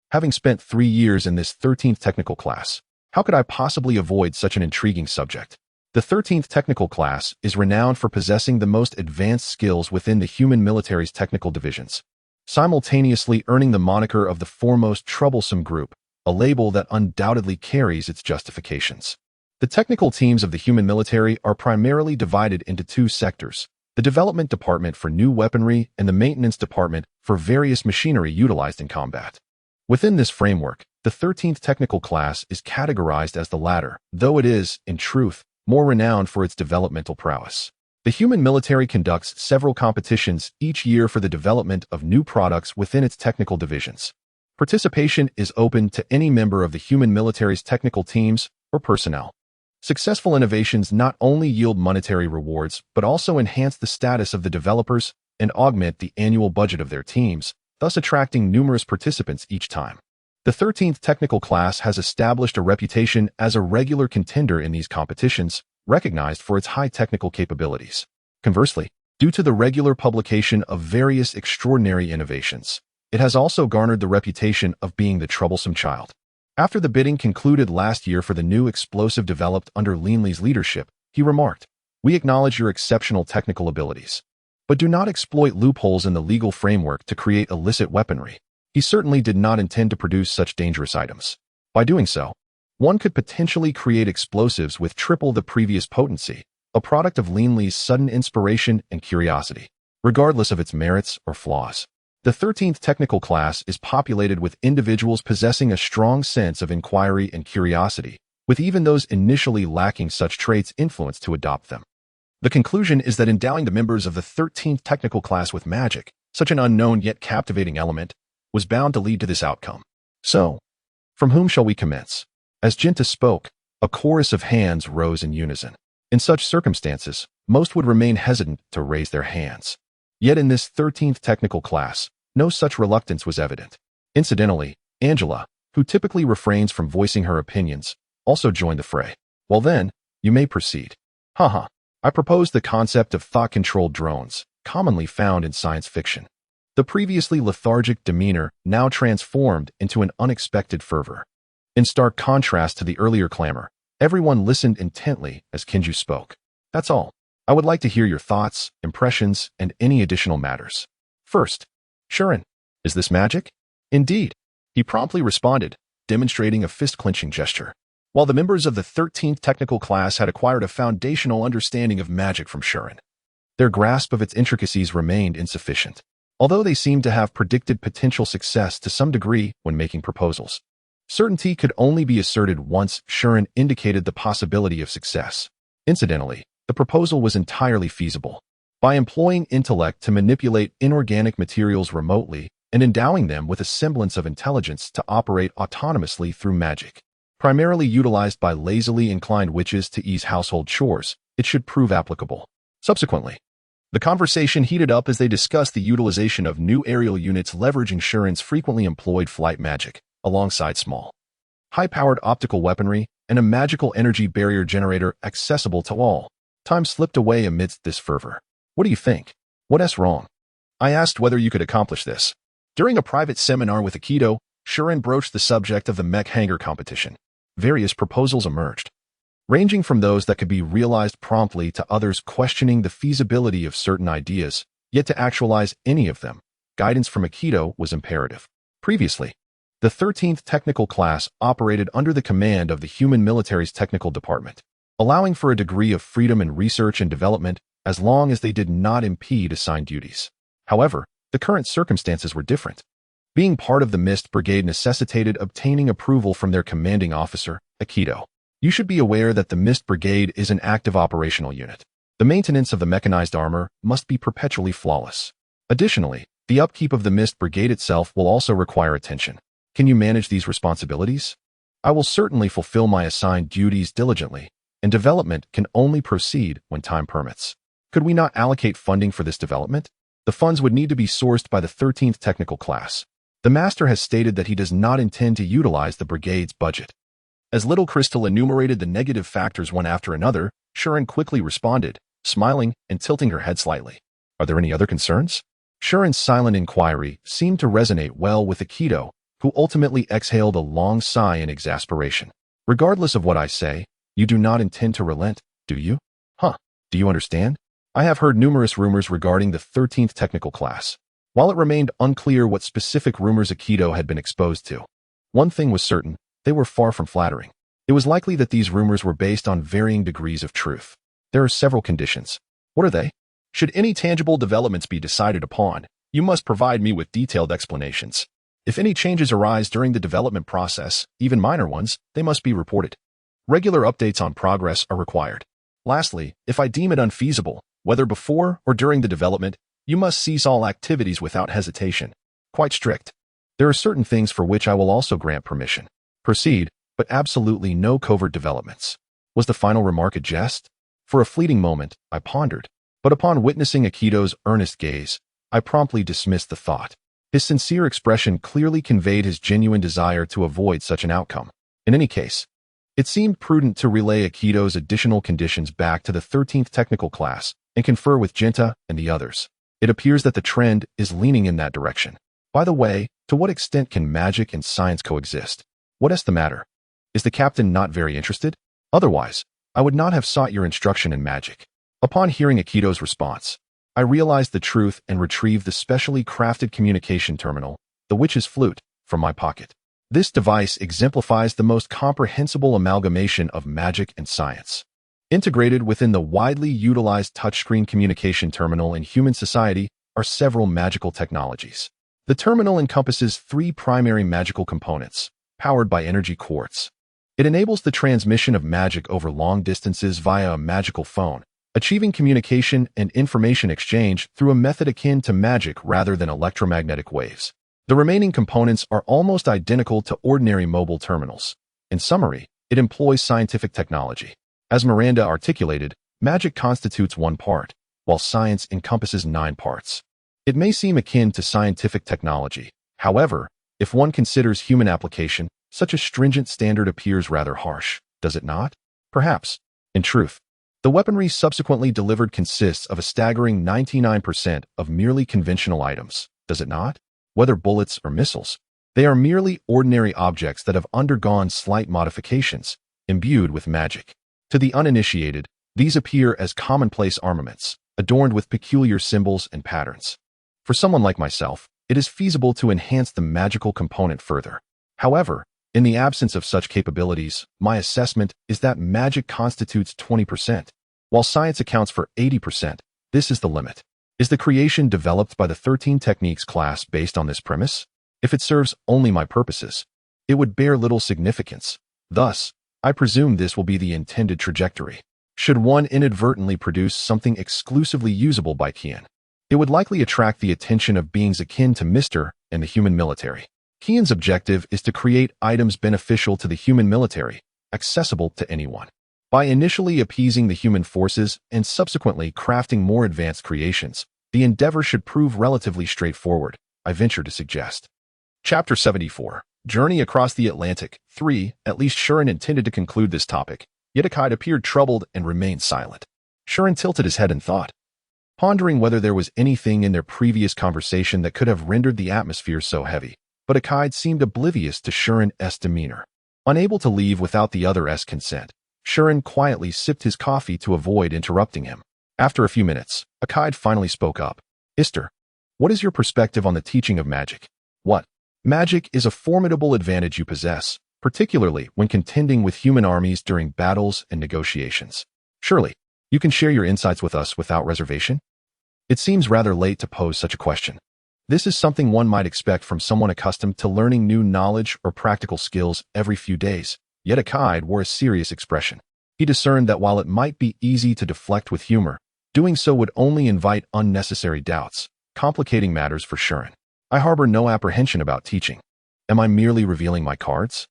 Having spent 3 years in this 13th technical class, how could I possibly avoid such an intriguing subject? The 13th technical class is renowned for possessing the most advanced skills within the human military's technical divisions, simultaneously earning the moniker of the foremost troublesome group, a label that undoubtedly carries its justifications. The technical teams of the human military are primarily divided into 2 sectors: the development department for new weaponry and the maintenance department for various machinery utilized in combat. Within this framework, the 13th technical class is categorized as the latter, though it is, in truth, more renowned for its developmental prowess. The human military conducts several competitions each year for the development of new products within its technical divisions. Participation is open to any member of the human military's technical teams or personnel. Successful innovations not only yield monetary rewards, but also enhance the status of the developers and augment the annual budget of their teams, thus attracting numerous participants each time. The 13th technical class has established a reputation as a regular contender in these competitions, recognized for its high technical capabilities. Conversely, due to the regular publication of various extraordinary innovations, it has also garnered the reputation of being the troublesome child. After the bidding concluded last year for the new explosive developed under Leanley's leadership, he remarked, "We acknowledge your exceptional technical abilities, but do not exploit loopholes in the legal framework to create illicit weaponry." He certainly did not intend to produce such dangerous items. By doing so, one could potentially create explosives with triple the previous potency, a product of Leanley's sudden inspiration and curiosity, regardless of its merits or flaws. The 13th technical class is populated with individuals possessing a strong sense of inquiry and curiosity, with even those initially lacking such traits influenced to adopt them. The conclusion is that endowing the members of the 13th technical class with magic, such an unknown yet captivating element, was bound to lead to this outcome. So, from whom shall we commence? As Jinta spoke, a chorus of hands rose in unison. In such circumstances, most would remain hesitant to raise their hands. Yet in this 13th technical class, no such reluctance was evident. Incidentally, Angela, who typically refrains from voicing her opinions, also joined the fray. Well then, you may proceed. Haha, I propose the concept of thought-controlled drones, commonly found in science fiction. The previously lethargic demeanor now transformed into an unexpected fervor. In stark contrast to the earlier clamor, everyone listened intently as Kinju spoke. That's all. I would like to hear your thoughts, impressions, and any additional matters. First, Shuren, is this magic? Indeed, he promptly responded, demonstrating a fist-clenching gesture. While the members of the 13th technical class had acquired a foundational understanding of magic from Shuren, their grasp of its intricacies remained insufficient. Although they seemed to have predicted potential success to some degree when making proposals, certainty could only be asserted once Shuren indicated the possibility of success. Incidentally, the proposal was entirely feasible. By employing intellect to manipulate inorganic materials remotely and endowing them with a semblance of intelligence to operate autonomously through magic, primarily utilized by lazily inclined witches to ease household chores, it should prove applicable. Subsequently, the conversation heated up as they discussed the utilization of new aerial units leveraging Shuren's frequently employed flight magic, alongside small, high-powered optical weaponry and a magical energy barrier generator accessible to all. Time slipped away amidst this fervor. What do you think? What's wrong? I asked whether you could accomplish this. During a private seminar with Aikido, Shuren broached the subject of the mech hanger competition. Various proposals emerged, ranging from those that could be realized promptly to others questioning the feasibility of certain ideas, yet to actualize any of them, guidance from Aikido was imperative. Previously, the 13th technical class operated under the command of the human military's technical department, allowing for a degree of freedom in research and development as long as they did not impede assigned duties. However, the current circumstances were different. Being part of the Mist Brigade necessitated obtaining approval from their commanding officer, Aikido. You should be aware that the Mist Brigade is an active operational unit. The maintenance of the mechanized armor must be perpetually flawless. Additionally, The upkeep of the Mist Brigade itself will also require attention. Can you manage these responsibilities? I will certainly fulfill my assigned duties diligently, and development can only proceed when time permits. Could we not allocate funding for this development? The funds would need to be sourced by the 13th technical class. The Master has stated that he does not intend to utilize the brigade's budget. As Little Crystal enumerated the negative factors one after another, Shuren quickly responded, smiling and tilting her head slightly. Are there any other concerns? Shuren's silent inquiry seemed to resonate well with Aikido, who ultimately exhaled a long sigh in exasperation. Regardless of what I say, you do not intend to relent, do you? Huh. Do you understand? I have heard numerous rumors regarding the 13th technical class. While it remained unclear what specific rumors Aikido had been exposed to, one thing was certain, they were far from flattering. It was likely that these rumors were based on varying degrees of truth. There are several conditions. What are they? Should any tangible developments be decided upon, you must provide me with detailed explanations. If any changes arise during the development process, even minor ones, they must be reported. Regular updates on progress are required. Lastly, if I deem it unfeasible, whether before or during the development, you must cease all activities without hesitation. Quite strict. There are certain things for which I will also grant permission. Proceed, but absolutely no covert developments. Was the final remark a jest? For a fleeting moment, I pondered, but upon witnessing Aikido's earnest gaze, I promptly dismissed the thought. His sincere expression clearly conveyed his genuine desire to avoid such an outcome. In any case, it seemed prudent to relay Aikido's additional conditions back to the 13th technical class and confer with Jinta and the others. It appears that the trend is leaning in that direction. By the way, to what extent can magic and science coexist? What is the matter? Is the captain not very interested? Otherwise, I would not have sought your instruction in magic. Upon hearing Aikido's response, I realized the truth and retrieved the specially crafted communication terminal, the witch's flute, from my pocket. This device exemplifies the most comprehensible amalgamation of magic and science. Integrated within the widely utilized touchscreen communication terminal in human society are several magical technologies. The terminal encompasses 3 primary magical components, powered by energy quartz. It enables the transmission of magic over long distances via a magical phone, achieving communication and information exchange through a method akin to magic rather than electromagnetic waves. The remaining components are almost identical to ordinary mobile terminals. In summary, it employs scientific technology. As Miranda articulated, magic constitutes 1 part, while science encompasses 9 parts. It may seem akin to scientific technology. However, if one considers human application, such a stringent standard appears rather harsh, does it not? Perhaps. In truth, the weaponry subsequently delivered consists of a staggering 99% of merely conventional items, does it not? Whether bullets or missiles, they are merely ordinary objects that have undergone slight modifications, imbued with magic. To the uninitiated, these appear as commonplace armaments, adorned with peculiar symbols and patterns. For someone like myself, it is feasible to enhance the magical component further. However, in the absence of such capabilities, my assessment is that magic constitutes 20%, while science accounts for 80%. This is the limit. Is the creation developed by the 13 Techniques class based on this premise? If it serves only my purposes, it would bear little significance. Thus, I presume this will be the intended trajectory. Should one inadvertently produce something exclusively usable by Kian, it would likely attract the attention of beings akin to Mr. and the human military. Kian's objective is to create items beneficial to the human military, accessible to anyone. By initially appeasing the human forces and subsequently crafting more advanced creations, the endeavor should prove relatively straightforward, I venture to suggest. Chapter 74. Journey Across the Atlantic. 3. At least Shuren intended to conclude this topic, yet Akide appeared troubled and remained silent. Shuren tilted his head in thought, pondering whether there was anything in their previous conversation that could have rendered the atmosphere so heavy. But Akide seemed oblivious to Shuren's demeanor. Unable to leave without the other's consent, Shuren quietly sipped his coffee to avoid interrupting him. After a few minutes, Akide finally spoke up. Ister, what is your perspective on the teaching of magic? What? Magic is a formidable advantage you possess, particularly when contending with human armies during battles and negotiations. Surely, you can share your insights with us without reservation? It seems rather late to pose such a question. This is something one might expect from someone accustomed to learning new knowledge or practical skills every few days, yet Akide wore a serious expression. He discerned that while it might be easy to deflect with humor, doing so would only invite unnecessary doubts. complicating matters for Shuren. I harbor no apprehension about teaching. Am I merely revealing my cards?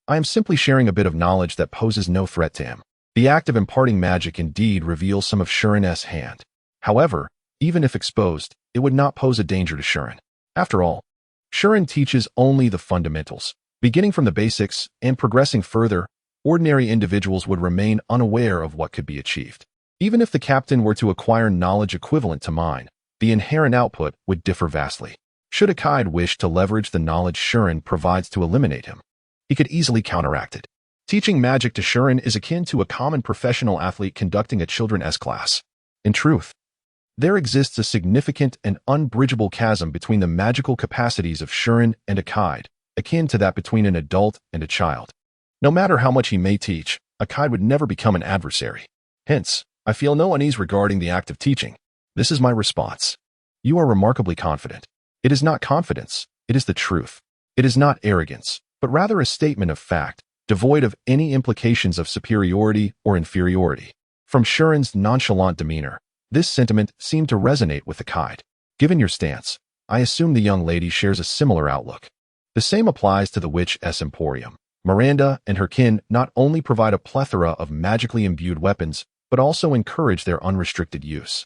I am simply sharing a bit of knowledge that poses no threat to him. The act of imparting magic indeed reveals some of Shuren's hand. However, even if exposed, it would not pose a danger to Shuren. After all, Shuren teaches only the fundamentals. Beginning from the basics and progressing further, ordinary individuals would remain unaware of what could be achieved. Even if the captain were to acquire knowledge equivalent to mine, the inherent output would differ vastly. Should Akaid wish to leverage the knowledge Shuren provides to eliminate him, he could easily counteract it. Teaching magic to Shuren is akin to a common professional athlete conducting a children's class. In truth, there exists a significant and unbridgeable chasm between the magical capacities of Shuren and Akaid, akin to that between an adult and a child. No matter how much he may teach, Akaid would never become an adversary. Hence, I feel no unease regarding the act of teaching. This is my response. You are remarkably confident. It is not confidence, it is the truth. It is not arrogance, but rather a statement of fact, devoid of any implications of superiority or inferiority. From Shuren's nonchalant demeanor, this sentiment seemed to resonate with Akaid. Given your stance, I assume the young lady shares a similar outlook. The same applies to the Witch's Emporium. Miranda and her kin not only provide a plethora of magically imbued weapons, but also encourage their unrestricted use.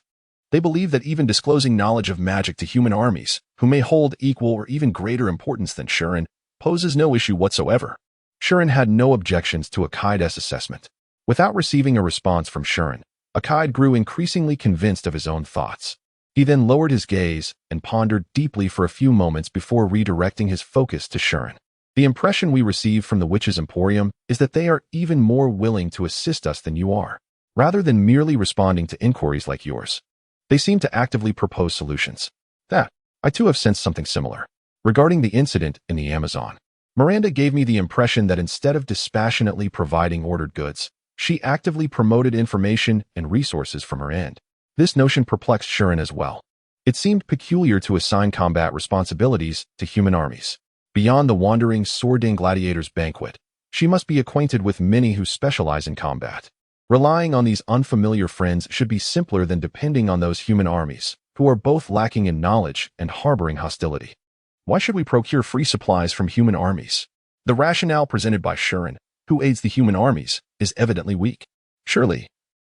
They believe that even disclosing knowledge of magic to human armies, who may hold equal or even greater importance than Shuren, poses no issue whatsoever. Shuren had no objections to Akaid's assessment. Without receiving a response from Shuren, Akaid grew increasingly convinced of his own thoughts. He then lowered his gaze and pondered deeply for a few moments before redirecting his focus to Shuren. The impression we receive from the Witch's Emporium is that they are even more willing to assist us than you are. Rather than merely responding to inquiries like yours, they seem to actively propose solutions. I too have sensed something similar. Regarding the incident in the Amazon, Miranda gave me the impression that instead of dispassionately providing ordered goods, she actively promoted information and resources from her end. This notion perplexed Shuren as well. It seemed peculiar to assign combat responsibilities to human armies. Beyond the wandering Swording Gladiators banquet, she must be acquainted with many who specialize in combat. Relying on these unfamiliar friends should be simpler than depending on those human armies, who are both lacking in knowledge and harboring hostility. Why should we procure free supplies from human armies? The rationale presented by Shuren, who aids the human armies, is evidently weak. Surely,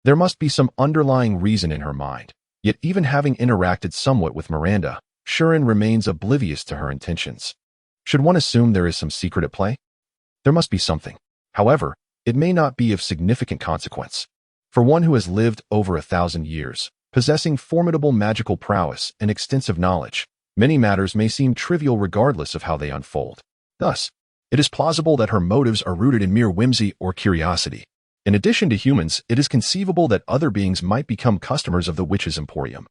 there must be some underlying reason in her mind. Yet even having interacted somewhat with Miranda, Shuren remains oblivious to her intentions. Should one assume there is some secret at play? There must be something. However, it may not be of significant consequence. For one who has lived over 1,000 years, possessing formidable magical prowess and extensive knowledge, many matters may seem trivial regardless of how they unfold. Thus, it is plausible that her motives are rooted in mere whimsy or curiosity. In addition to humans, it is conceivable that other beings might become customers of the Witch's Emporium,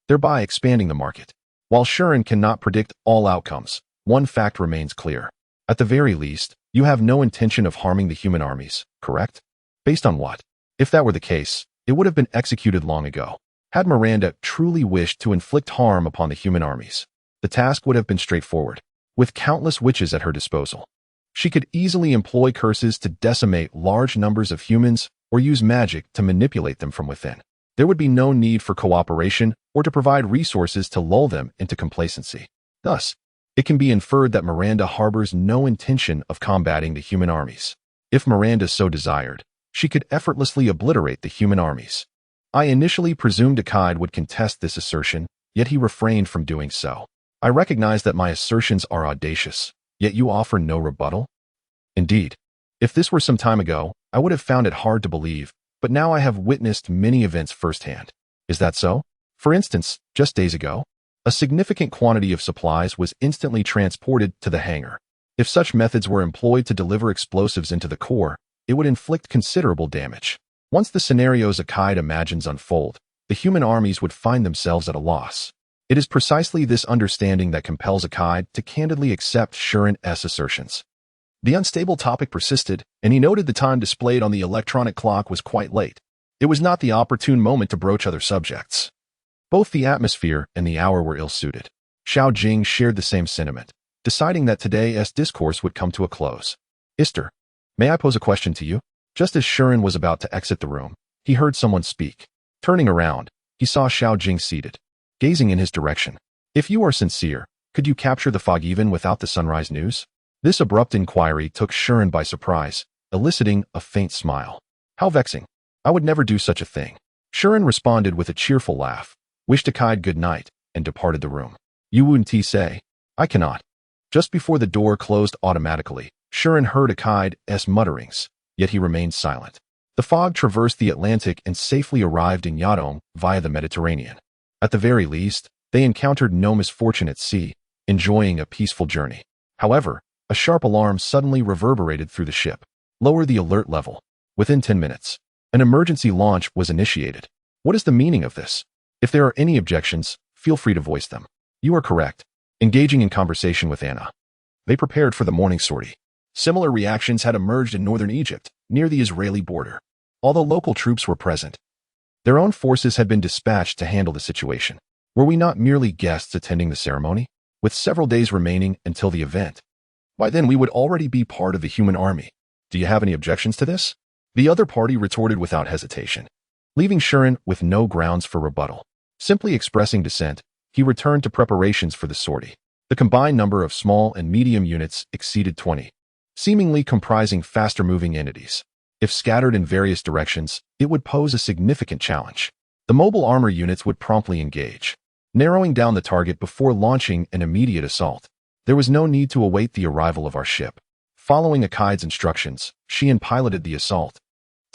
thereby expanding the market. While Shuren cannot predict all outcomes, one fact remains clear. At the very least, you have no intention of harming the human armies, correct? Based on what? If that were the case, it would have been executed long ago. Had Miranda truly wished to inflict harm upon the human armies, the task would have been straightforward. With countless witches at her disposal, she could easily employ curses to decimate large numbers of humans or use magic to manipulate them from within. There would be no need for cooperation or to provide resources to lull them into complacency. Thus, it can be inferred that Miranda harbors no intention of combating the human armies. If Miranda so desired, she could effortlessly obliterate the human armies. I initially presumed Akaid would contest this assertion, yet he refrained from doing so. I recognize that my assertions are audacious, yet you offer no rebuttal? Indeed, if this were some time ago, I would have found it hard to believe, but now I have witnessed many events firsthand. Is that so? For instance, just days ago, a significant quantity of supplies was instantly transported to the hangar. If such methods were employed to deliver explosives into the core, it would inflict considerable damage. Once the scenarios Akaid imagines unfold, the human armies would find themselves at a loss. It is precisely this understanding that compels Akaid to candidly accept Shuren's assertions. The unstable topic persisted, and he noted the time displayed on the electronic clock was quite late. It was not the opportune moment to broach other subjects. Both the atmosphere and the hour were ill-suited. Xiao Jing shared the same sentiment, deciding that today's discourse would come to a close. Ister, may I pose a question to you? Just as Shuren was about to exit the room, he heard someone speak. Turning around, he saw Xiao Jing seated. gazing in his direction. If you are sincere, could you capture the fog even without the sunrise news? This abrupt inquiry took Shuren by surprise, eliciting a faint smile. How vexing. I would never do such a thing. Shuren responded with a cheerful laugh, wished Akaid good night, and departed the room. You wouldn't say? I cannot. Just before the door closed automatically, Shuren heard Akaid's mutterings, yet he remained silent. The fog traversed the Atlantic and safely arrived in Yadong via the Mediterranean. At the very least, they encountered no misfortune at sea, enjoying a peaceful journey. However, a sharp alarm suddenly reverberated through the ship. Lower the alert level. Within 10 minutes, an emergency launch was initiated. What is the meaning of this? If there are any objections, feel free to voice them. You are correct. Engaging in conversation with Anna, they prepared for the morning sortie. Similar reactions had emerged in northern Egypt, near the Israeli border. Although local troops were present, their own forces had been dispatched to handle the situation. Were we not merely guests attending the ceremony? With several days remaining until the event, by then we would already be part of the human army. Do you have any objections to this? The other party retorted without hesitation, leaving Shuren with no grounds for rebuttal. Simply expressing dissent, he returned to preparations for the sortie. The combined number of small and medium units exceeded 20, seemingly comprising faster-moving entities. If scattered in various directions, it would pose a significant challenge. The mobile armor units would promptly engage, narrowing down the target before launching an immediate assault. There was no need to await the arrival of our ship. Following Akaid's instructions, Xian piloted the assault,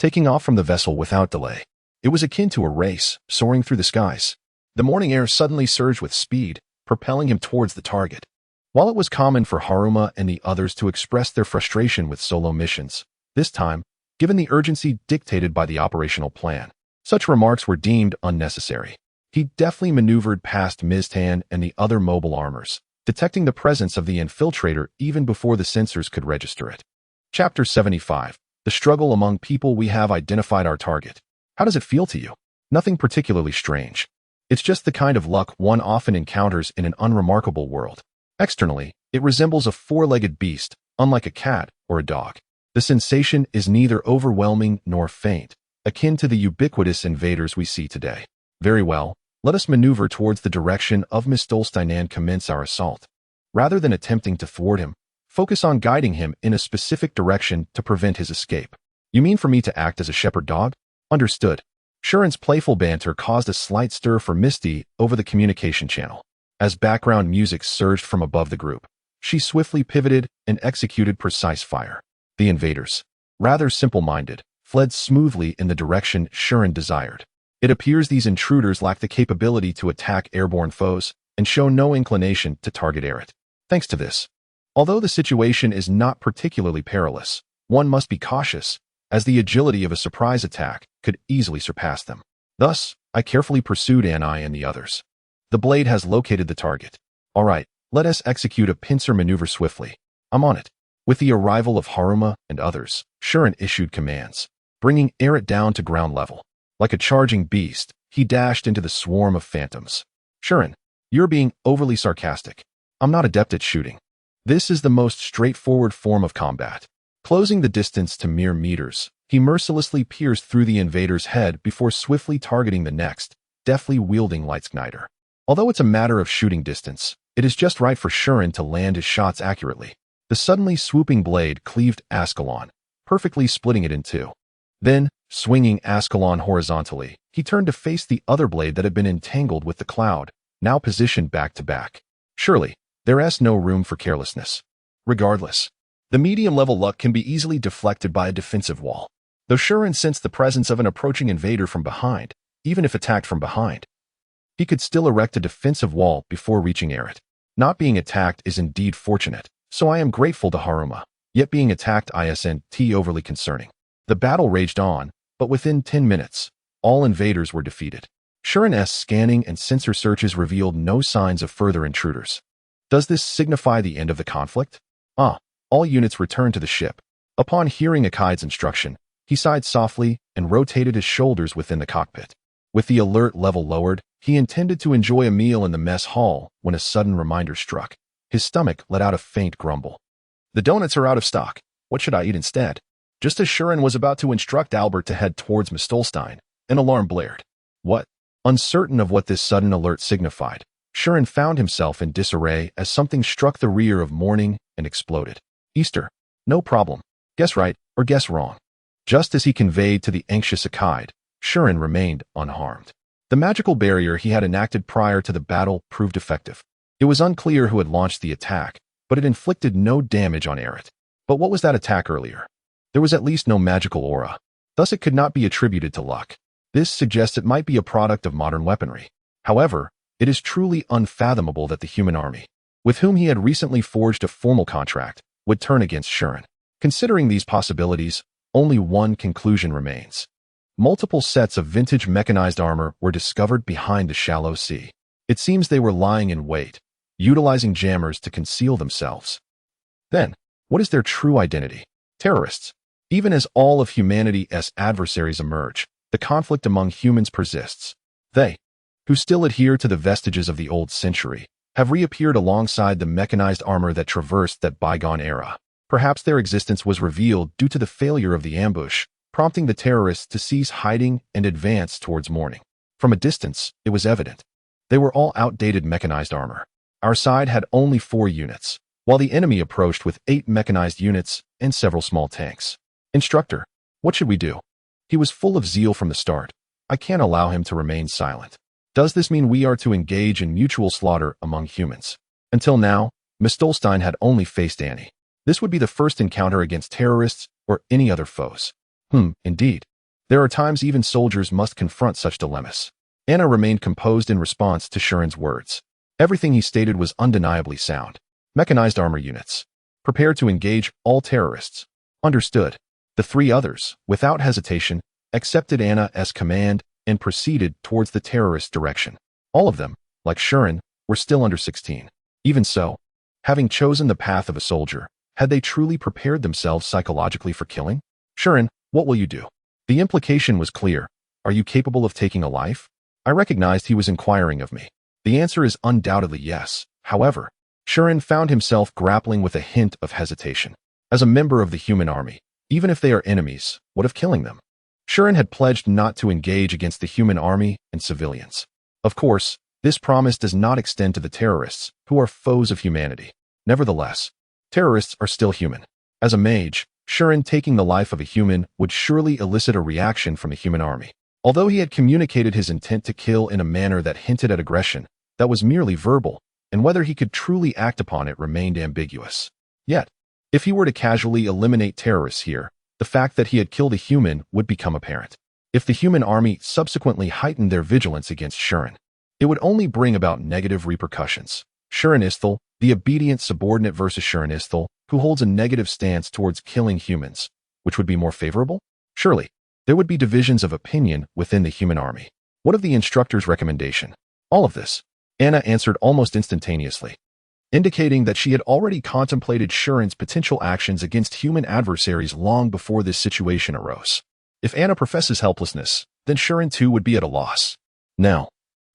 taking off from the vessel without delay. It was akin to a race, soaring through the skies. The morning air suddenly surged with speed, propelling him towards the target. While it was common for Haruma and the others to express their frustration with solo missions, this time, given the urgency dictated by the operational plan, such remarks were deemed unnecessary. He deftly maneuvered past Miztan and the other mobile armors, detecting the presence of the infiltrator even before the sensors could register it. Chapter 75. The struggle among people. We have identified our target. How does it feel to you? Nothing particularly strange. It's just the kind of luck one often encounters in an unremarkable world. Externally, it resembles a four-legged beast, unlike a cat or a dog. The sensation is neither overwhelming nor faint, akin to the ubiquitous invaders we see today. Very well, let us maneuver towards the direction of Mistolstein and commence our assault. Rather than attempting to thwart him, focus on guiding him in a specific direction to prevent his escape. You mean for me to act as a shepherd dog? Understood. Shuren's playful banter caused a slight stir for Misty over the communication channel. As background music surged from above the group, she swiftly pivoted and executed precise fire. The invaders, rather simple-minded, fled smoothly in the direction Shuren desired. It appears these intruders lack the capability to attack airborne foes and show no inclination to target Eret. Thanks to this, although the situation is not particularly perilous, one must be cautious, as the agility of a surprise attack could easily surpass them. Thus, I carefully pursued Anai and the others. The blade has located the target. All right, let us execute a pincer maneuver swiftly. I'm on it. With the arrival of Haruma and others, Shuren issued commands, bringing Eret down to ground level. Like a charging beast, he dashed into the swarm of phantoms. Shuren, you're being overly sarcastic. I'm not adept at shooting. This is the most straightforward form of combat. Closing the distance to mere meters, he mercilessly pierced through the invader's head before swiftly targeting the next, deftly wielding Lightsknider. Although it's a matter of shooting distance, it is just right for Shuren to land his shots accurately. The suddenly swooping blade cleaved Ascalon, perfectly splitting it in two. Then, swinging Ascalon horizontally, he turned to face the other blade that had been entangled with the cloud, now positioned back to back. Surely, there's no room for carelessness. Regardless, the medium-level luck can be easily deflected by a defensive wall. Though Shuren sensed the presence of an approaching invader from behind, even if attacked from behind, he could still erect a defensive wall before reaching Eret. Not being attacked is indeed fortunate, so I am grateful to Haruma, yet being attacked isn't overly concerning. The battle raged on, but within 10 minutes, all invaders were defeated. Shuren's scanning and sensor searches revealed no signs of further intruders. Does this signify the end of the conflict? All units returned to the ship. Upon hearing Akaid's instruction, he sighed softly and rotated his shoulders within the cockpit. With the alert level lowered, he intended to enjoy a meal in the mess hall when a sudden reminder struck. His stomach let out a faint grumble. The donuts are out of stock. What should I eat instead? Just as Shuren was about to instruct Albert to head towards Mistolstein, an alarm blared. What? Uncertain of what this sudden alert signified, Shuren found himself in disarray as something struck the rear of morning and exploded. Easter. No problem. Guess right, or guess wrong. Just as he conveyed to the anxious Akkad, Shuren remained unharmed. The magical barrier he had enacted prior to the battle proved effective. It was unclear who had launched the attack, but it inflicted no damage on Eret. But what was that attack earlier? There was at least no magical aura. Thus it could not be attributed to luck. This suggests it might be a product of modern weaponry. However, it is truly unfathomable that the human army, with whom he had recently forged a formal contract, would turn against Shuren. Considering these possibilities, only one conclusion remains. Multiple sets of vintage mechanized armor were discovered behind the shallow sea. It seems they were lying in wait, utilizing jammers to conceal themselves. Then, what is their true identity? Terrorists. Even as all of humanity's adversaries emerge, the conflict among humans persists. They, who still adhere to the vestiges of the old century, have reappeared alongside the mechanized armor that traversed that bygone era. Perhaps their existence was revealed due to the failure of the ambush, prompting the terrorists to cease hiding and advance towards morning. From a distance, it was evident. They were all outdated mechanized armor. Our side had only 4 units, while the enemy approached with 8 mechanized units and several small tanks. Instructor, what should we do? He was full of zeal from the start. I can't allow him to remain silent. Does this mean we are to engage in mutual slaughter among humans? Until now, Mistolstein had only faced Annie. This would be the first encounter against terrorists or any other foes. Indeed. There are times even soldiers must confront such dilemmas. Anna remained composed in response to Shuren's words. Everything he stated was undeniably sound. Mechanized armor units. Prepared to engage all terrorists. Understood. The 3 others, without hesitation, accepted Anna's command and proceeded towards the terrorist direction. All of them, like Shuren, were still under 16. Even so, having chosen the path of a soldier, had they truly prepared themselves psychologically for killing? Shuren, what will you do? The implication was clear. Are you capable of taking a life? I recognized he was inquiring of me. The answer is undoubtedly yes. However, Shuren found himself grappling with a hint of hesitation. As a member of the human army, even if they are enemies, what of killing them? Shuren had pledged not to engage against the human army and civilians. Of course, this promise does not extend to the terrorists, who are foes of humanity. Nevertheless, terrorists are still human. As a mage, Shuren taking the life of a human would surely elicit a reaction from the human army. Although he had communicated his intent to kill in a manner that hinted at aggression, that was merely verbal, and whether he could truly act upon it remained ambiguous. Yet, if he were to casually eliminate terrorists here, the fact that he had killed a human would become apparent. If the human army subsequently heightened their vigilance against Shuren, it would only bring about negative repercussions. Shuren Isthal, the obedient subordinate versus Shuren Isthal, who holds a negative stance towards killing humans, which would be more favorable? Surely, there would be divisions of opinion within the human army. What of the instructor's recommendation? All of this. Anna answered almost instantaneously, indicating that she had already contemplated Shuren's potential actions against human adversaries long before this situation arose. If Anna professes helplessness, then Shuren too would be at a loss. Now,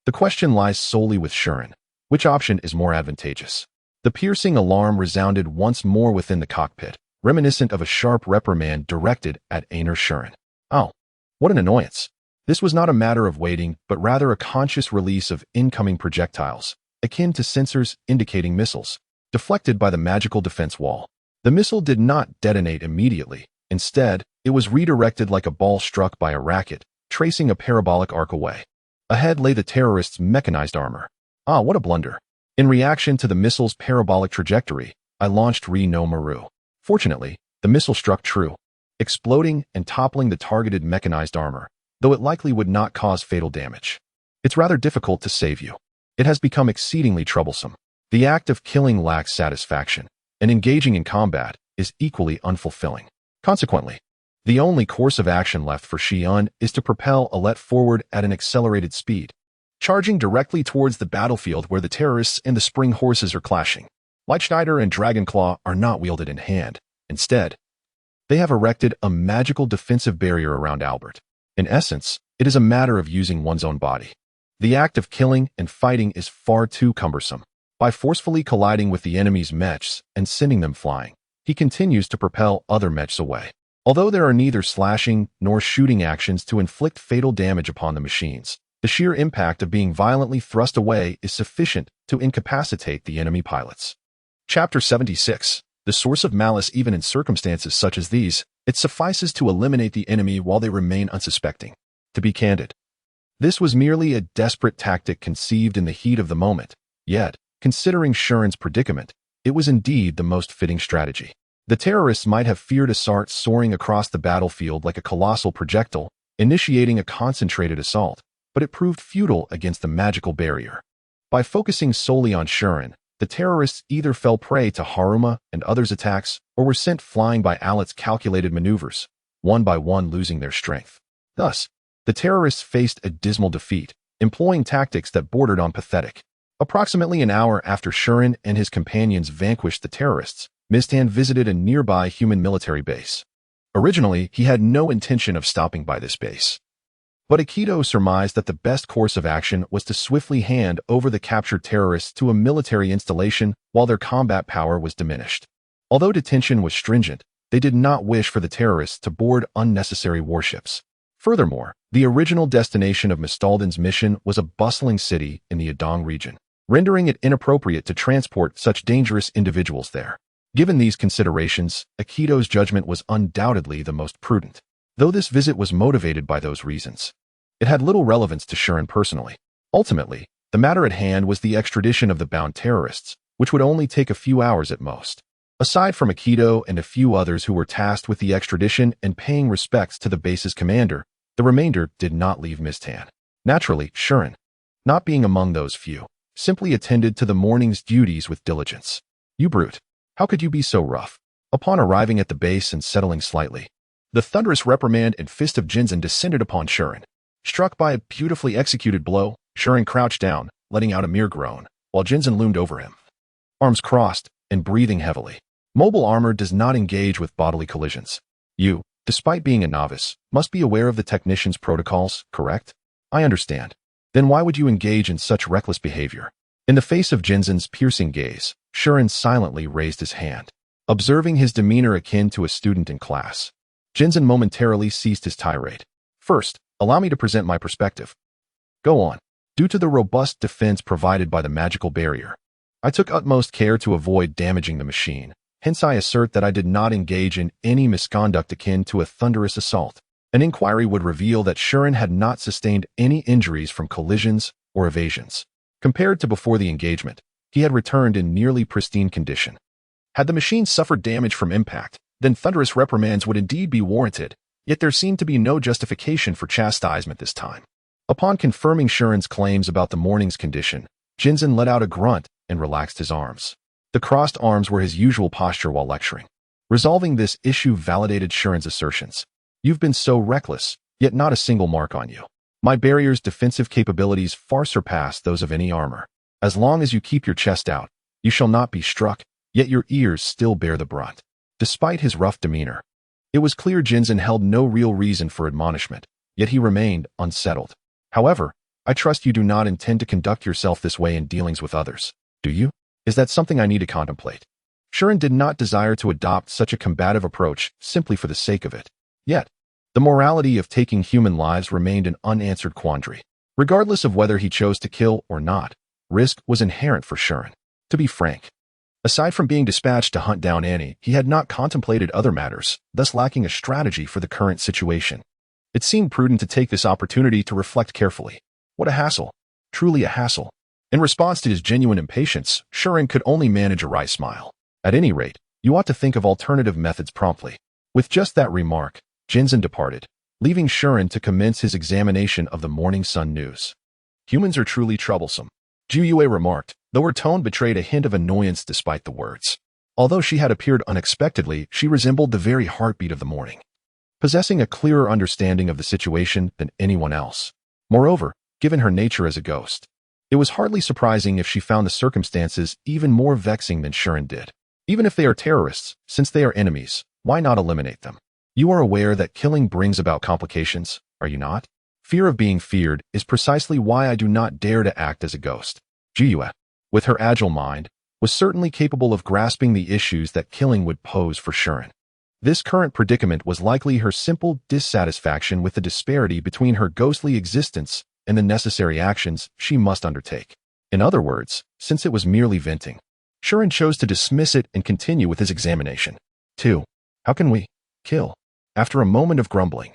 the question lies solely with Shuren. Which option is more advantageous? The piercing alarm resounded once more within the cockpit, reminiscent of a sharp reprimand directed at Einar Shuren. Oh, what an annoyance. This was not a matter of waiting, but rather a conscious release of incoming projectiles, akin to sensors indicating missiles, deflected by the magical defense wall. The missile did not detonate immediately. Instead, it was redirected like a ball struck by a racket, tracing a parabolic arc away. Ahead lay the terrorists' mechanized armor. Ah, what a blunder. In reaction to the missile's parabolic trajectory, I launched Re no Maru. Fortunately, the missile struck true, exploding and toppling the targeted mechanized armor, though it likely would not cause fatal damage. It's rather difficult to save you. It has become exceedingly troublesome. The act of killing lacks satisfaction, and engaging in combat is equally unfulfilling. Consequently, the only course of action left for Xi'an is to propel Alet forward at an accelerated speed, charging directly towards the battlefield where the terrorists and the spring horses are clashing. Lightschneider and Dragonclaw are not wielded in hand. Instead, they have erected a magical defensive barrier around Albert. In essence, it is a matter of using one's own body. The act of killing and fighting is far too cumbersome. By forcefully colliding with the enemy's mechs and sending them flying, he continues to propel other mechs away. Although there are neither slashing nor shooting actions to inflict fatal damage upon the machines, The sheer impact of being violently thrust away is sufficient to incapacitate the enemy pilots. Chapter 76. The source of malice. Even in circumstances such as these, it suffices to eliminate the enemy while they remain unsuspecting. To be candid, this was merely a desperate tactic conceived in the heat of the moment. Yet, considering Shuren's predicament, it was indeed the most fitting strategy. The terrorists might have feared a Sart soaring across the battlefield like a colossal projectile, initiating a concentrated assault, but it proved futile against the magical barrier. By focusing solely on Shuren, the terrorists either fell prey to Haruma and others' attacks or were sent flying by Alet's calculated maneuvers, one by one losing their strength. Thus, the terrorists faced a dismal defeat, employing tactics that bordered on pathetic. Approximately an hour after Shuren and his companions vanquished the terrorists, Miztan visited a nearby human military base. Originally, he had no intention of stopping by this base. But Aikido surmised that the best course of action was to swiftly hand over the captured terrorists to a military installation while their combat power was diminished. Although detention was stringent, they did not wish for the terrorists to board unnecessary warships. Furthermore, the original destination of Mistalden's mission was a bustling city in the Adong region, rendering it inappropriate to transport such dangerous individuals there. Given these considerations, Aikido's judgment was undoubtedly the most prudent. Though this visit was motivated by those reasons, it had little relevance to Shuren personally. Ultimately, the matter at hand was the extradition of the bound terrorists, which would only take a few hours at most. Aside from Aikido and a few others who were tasked with the extradition and paying respects to the base's commander, the remainder did not leave Miztan. Naturally, Shuren, not being among those few, simply attended to the morning's duties with diligence. "You brute, how could you be so rough?" Upon arriving at the base and settling slightly, the thunderous reprimand and fist of Jinzan descended upon Shuren. Struck by a beautifully executed blow, Shuren crouched down, letting out a mere groan, while Jinzan loomed over him, arms crossed and breathing heavily. Mobile armor does not engage with bodily collisions. You, despite being a novice, must be aware of the technician's protocols, correct? I understand. Then why would you engage in such reckless behavior? In the face of Jinzan's piercing gaze, Shuren silently raised his hand. Observing his demeanor akin to a student in class, Jinzan momentarily ceased his tirade. "First, allow me to present my perspective." "Go on." "Due to the robust defense provided by the magical barrier, I took utmost care to avoid damaging the machine. Hence I assert that I did not engage in any misconduct akin to a thunderous assault. An inquiry would reveal that Shuren had not sustained any injuries from collisions or evasions. Compared to before the engagement, he had returned in nearly pristine condition. Had the machine suffered damage from impact, then thunderous reprimands would indeed be warranted, yet there seemed to be no justification for chastisement this time." Upon confirming Shuren's claims about the morning's condition, Jinzan let out a grunt and relaxed his arms. The crossed arms were his usual posture while lecturing. Resolving this issue validated Shuren's assertions. "You've been so reckless, yet not a single mark on you. My barrier's defensive capabilities far surpass those of any armor. As long as you keep your chest out, you shall not be struck, yet your ears still bear the brunt." Despite his rough demeanor, it was clear Jinzan held no real reason for admonishment, yet he remained unsettled. "However, I trust you do not intend to conduct yourself this way in dealings with others, do you? Is that something I need to contemplate?" Shuren did not desire to adopt such a combative approach simply for the sake of it. Yet, the morality of taking human lives remained an unanswered quandary. Regardless of whether he chose to kill or not, risk was inherent for Shuren. To be frank, aside from being dispatched to hunt down Annie, he had not contemplated other matters, thus lacking a strategy for the current situation. It seemed prudent to take this opportunity to reflect carefully. What a hassle. Truly a hassle. In response to his genuine impatience, Shuren could only manage a wry smile. "At any rate, you ought to think of alternative methods promptly." With just that remark, Jinzan departed, leaving Shuren to commence his examination of the Morning Sun news. "Humans are truly troublesome," Juyue remarked, though her tone betrayed a hint of annoyance despite the words. Although she had appeared unexpectedly, she resembled the very heartbeat of the morning, possessing a clearer understanding of the situation than anyone else. Moreover, given her nature as a ghost, it was hardly surprising if she found the circumstances even more vexing than Shuren did. Even if they are terrorists, since they are enemies, why not eliminate them? You are aware that killing brings about complications, are you not? Fear of being feared is precisely why I do not dare to act as a ghost. Juyue, with her agile mind, was certainly capable of grasping the issues that killing would pose for Shuren. This current predicament was likely her simple dissatisfaction with the disparity between her ghostly existence and the necessary actions she must undertake. In other words, since it was merely venting, Shuren chose to dismiss it and continue with his examination. 2. How can we kill? After a moment of grumbling,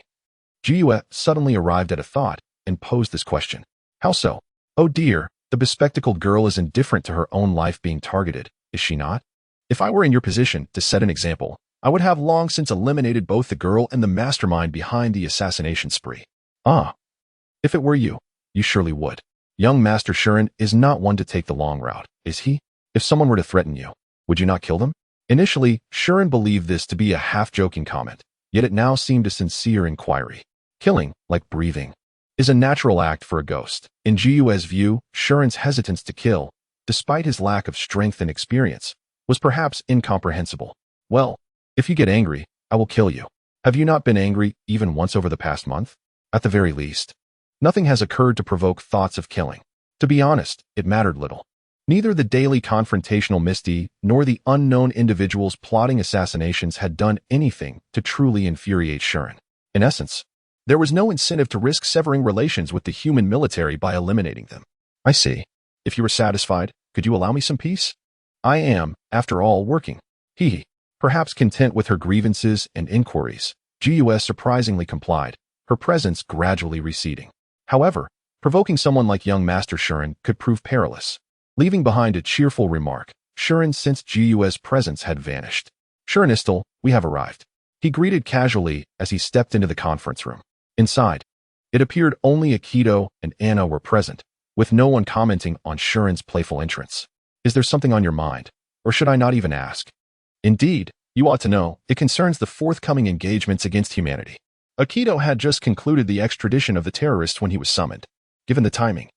Jiyue suddenly arrived at a thought and posed this question. How so? Oh dear, the bespectacled girl is indifferent to her own life being targeted, is she not? If I were in your position to set an example, I would have long since eliminated both the girl and the mastermind behind the assassination spree. Ah. If it were you, you surely would. Young Master Shuren is not one to take the long route, is he? If someone were to threaten you, would you not kill them? Initially, Shuren believed this to be a half-joking comment, yet it now seemed a sincere inquiry. Killing, like breathing, is a natural act for a ghost. In Jiyue's view, Shuren's hesitance to kill, despite his lack of strength and experience, was perhaps incomprehensible. Well, if you get angry, I will kill you. Have you not been angry even once over the past month? At the very least, nothing has occurred to provoke thoughts of killing. To be honest, it mattered little. Neither the daily confrontational misdeed nor the unknown individuals plotting assassinations had done anything to truly infuriate Shuren. In essence, there was no incentive to risk severing relations with the human military by eliminating them. I see. If you were satisfied, could you allow me some peace? I am, after all, working. Perhaps content with her grievances and inquiries, Jiyue surprisingly complied, her presence gradually receding. However, provoking someone like young Master Shuren could prove perilous. Leaving behind a cheerful remark, Shuren sensed Jiyue's presence had vanished. Shurenistal, we have arrived. He greeted casually as he stepped into the conference room. Inside, it appeared only Aikido and Anna were present, with no one commenting on Shuren's playful entrance. Is there something on your mind, or should I not even ask? Indeed, you ought to know, it concerns the forthcoming engagements against humanity. Aikido had just concluded the extradition of the terrorists when he was summoned. Given the timing,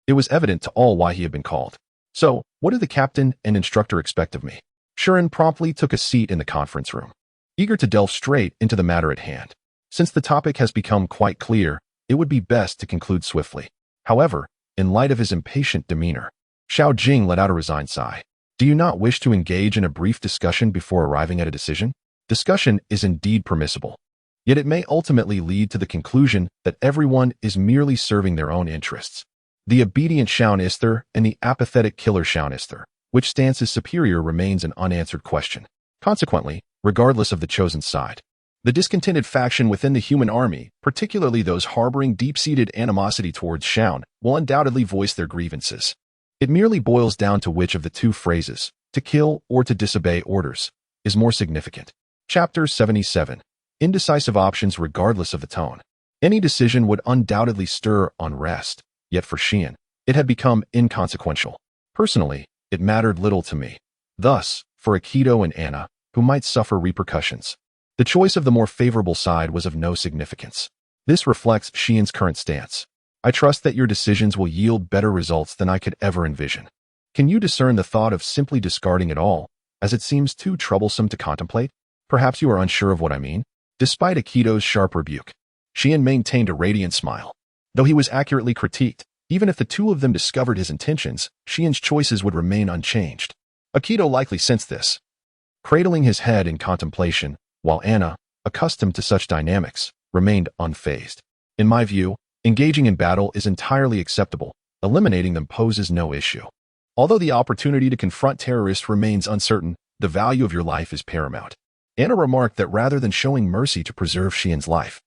it was evident to all why he had been called. So, what do the captain and instructor expect of me? Shuren promptly took a seat in the conference room, eager to delve straight into the matter at hand. Since the topic has become quite clear, it would be best to conclude swiftly. However, in light of his impatient demeanor, Xiao Jing let out a resigned sigh. Do you not wish to engage in a brief discussion before arriving at a decision? Discussion is indeed permissible, yet it may ultimately lead to the conclusion that everyone is merely serving their own interests. The obedient Shaunisther and the apathetic killer Shaunisther, which stance is superior, remains an unanswered question. Consequently, regardless of the chosen side, the discontented faction within the human army, particularly those harboring deep-seated animosity towards Shaun, will undoubtedly voice their grievances. It merely boils down to which of the two phrases, to kill or to disobey orders, is more significant. Chapter 77. Indecisive options regardless of the tone. Any decision would undoubtedly stir unrest, yet for Xian, it had become inconsequential. Personally, it mattered little to me. Thus, for Aikido and Anna, who might suffer repercussions, the choice of the more favorable side was of no significance. This reflects Xian's current stance. I trust that your decisions will yield better results than I could ever envision. Can you discern the thought of simply discarding it all, as it seems too troublesome to contemplate? Perhaps you are unsure of what I mean? Despite Aikido's sharp rebuke, Xian maintained a radiant smile. Though he was accurately critiqued, even if the two of them discovered his intentions, Xian's choices would remain unchanged. Aikido likely sensed this, cradling his head in contemplation, while Anna, accustomed to such dynamics, remained unfazed. In my view, engaging in battle is entirely acceptable. Eliminating them poses no issue. Although the opportunity to confront terrorists remains uncertain, the value of your life is paramount. Anna remarked that rather than showing mercy to preserve Xian's life,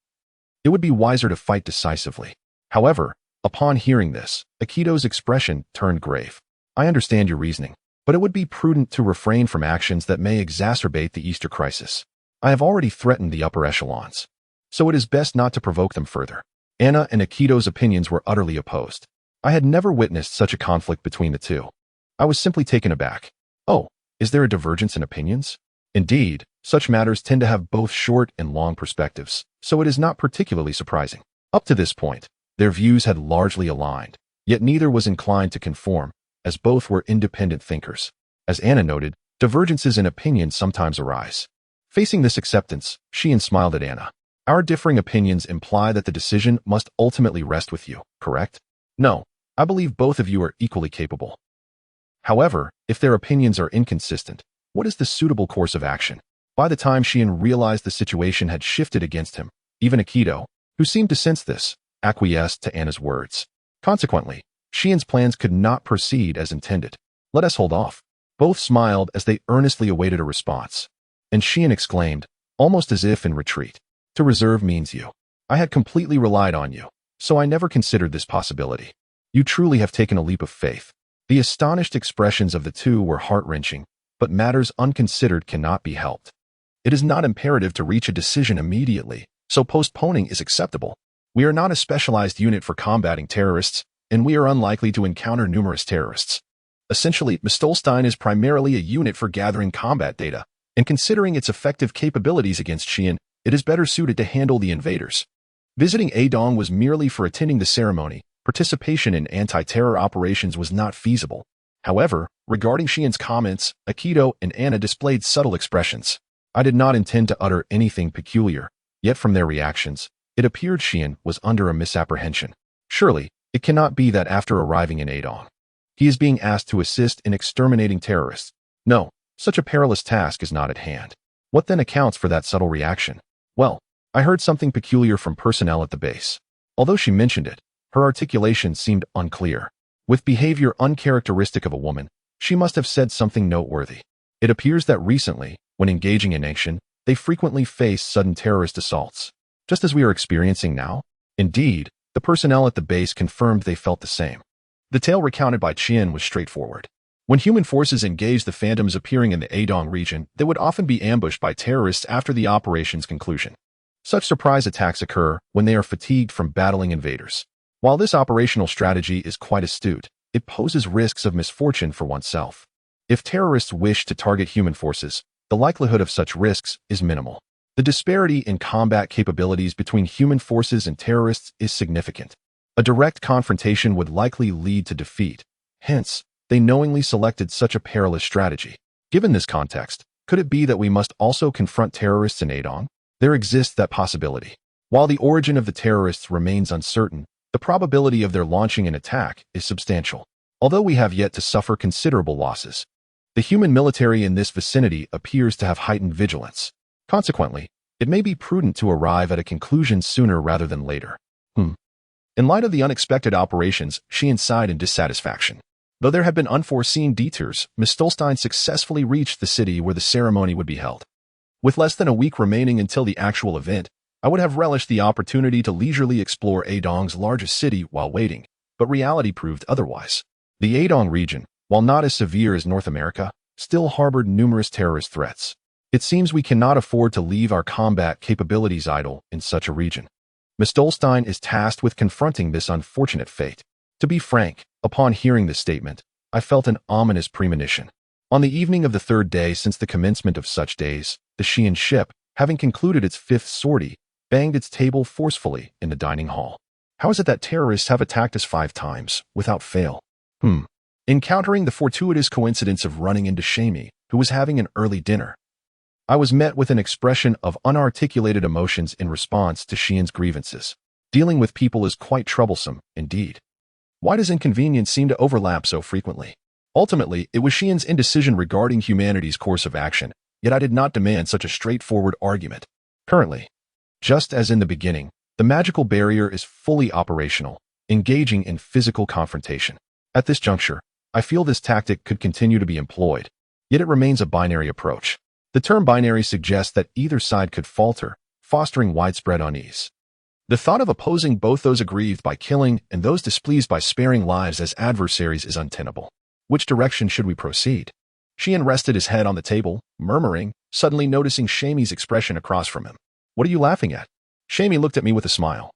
it would be wiser to fight decisively. However, upon hearing this, Aikido's expression turned grave. I understand your reasoning, but it would be prudent to refrain from actions that may exacerbate the Easter crisis. I have already threatened the upper echelons, so it is best not to provoke them further. Anna and Aikido's opinions were utterly opposed. I had never witnessed such a conflict between the two. I was simply taken aback. Oh, is there a divergence in opinions? Indeed, such matters tend to have both short and long perspectives, so it is not particularly surprising. Up to this point, their views had largely aligned, yet neither was inclined to conform, as both were independent thinkers. As Anna noted, divergences in opinion sometimes arise. Facing this acceptance, Xian smiled at Anna. Our differing opinions imply that the decision must ultimately rest with you, correct? No, I believe both of you are equally capable. However, if their opinions are inconsistent, what is the suitable course of action? By the time Xian realized the situation had shifted against him, even Aikido, who seemed to sense this, acquiesced to Anna's words. Consequently, Xian's plans could not proceed as intended. Let us hold off. Both smiled as they earnestly awaited a response. And Xian exclaimed, almost as if in retreat, to reserve means you. I had completely relied on you, so I never considered this possibility. You truly have taken a leap of faith. The astonished expressions of the two were heart-wrenching, but matters unconsidered cannot be helped. It is not imperative to reach a decision immediately, so postponing is acceptable. We are not a specialized unit for combating terrorists, and we are unlikely to encounter numerous terrorists. Essentially, Stolstein is primarily a unit for gathering combat data, and considering its effective capabilities against Xian, it is better suited to handle the invaders. Visiting Adong was merely for attending the ceremony. Participation in anti-terror operations was not feasible. However, regarding Xian's comments, Akito and Anna displayed subtle expressions. I did not intend to utter anything peculiar, yet from their reactions, it appeared Xian was under a misapprehension. Surely, it cannot be that after arriving in Adong, he is being asked to assist in exterminating terrorists. No, such a perilous task is not at hand. What then accounts for that subtle reaction? Well, I heard something peculiar from personnel at the base. Although she mentioned it, her articulation seemed unclear. With behavior uncharacteristic of a woman, she must have said something noteworthy. It appears that recently, when engaging in action, they frequently face sudden terrorist assaults. Just as we are experiencing now? Indeed, the personnel at the base confirmed they felt the same. The tale recounted by Qian was straightforward. When human forces engaged the phantoms appearing in the Adong region, they would often be ambushed by terrorists after the operation's conclusion. Such surprise attacks occur when they are fatigued from battling invaders. While this operational strategy is quite astute, it poses risks of misfortune for oneself. If terrorists wish to target human forces, the likelihood of such risks is minimal. The disparity in combat capabilities between human forces and terrorists is significant. A direct confrontation would likely lead to defeat. Hence, they knowingly selected such a perilous strategy. Given this context, could it be that we must also confront terrorists in Adong? There exists that possibility. While the origin of the terrorists remains uncertain, the probability of their launching an attack is substantial. Although we have yet to suffer considerable losses, the human military in this vicinity appears to have heightened vigilance. Consequently, it may be prudent to arrive at a conclusion sooner rather than later. In light of the unexpected operations, Xian sighed in dissatisfaction. Though there had been unforeseen detours, Miss Stolstein successfully reached the city where the ceremony would be held. With less than a week remaining until the actual event, I would have relished the opportunity to leisurely explore Adong's largest city while waiting, but reality proved otherwise. The Adong region, while not as severe as North America, still harbored numerous terrorist threats. It seems we cannot afford to leave our combat capabilities idle in such a region. Miss Stolstein is tasked with confronting this unfortunate fate. To be frank, upon hearing this statement, I felt an ominous premonition. On the evening of the third day since the commencement of such days, the Xian ship, having concluded its fifth sortie, banged its table forcefully in the dining hall. How is it that terrorists have attacked us 5 times, without fail? Encountering the fortuitous coincidence of running into Shamey, who was having an early dinner, I was met with an expression of unarticulated emotions in response to Xian's grievances. Dealing with people is quite troublesome, indeed. Why does inconvenience seem to overlap so frequently? Ultimately, it was Xian's indecision regarding humanity's course of action, yet I did not demand such a straightforward argument. Currently, just as in the beginning, the magical barrier is fully operational, engaging in physical confrontation. At this juncture, I feel this tactic could continue to be employed, yet it remains a binary approach. The term binary suggests that either side could falter, fostering widespread unease. The thought of opposing both those aggrieved by killing and those displeased by sparing lives as adversaries is untenable. Which direction should we proceed? Xian rested his head on the table, murmuring, suddenly noticing Shamey's expression across from him. What are you laughing at? Shamey looked at me with a smile.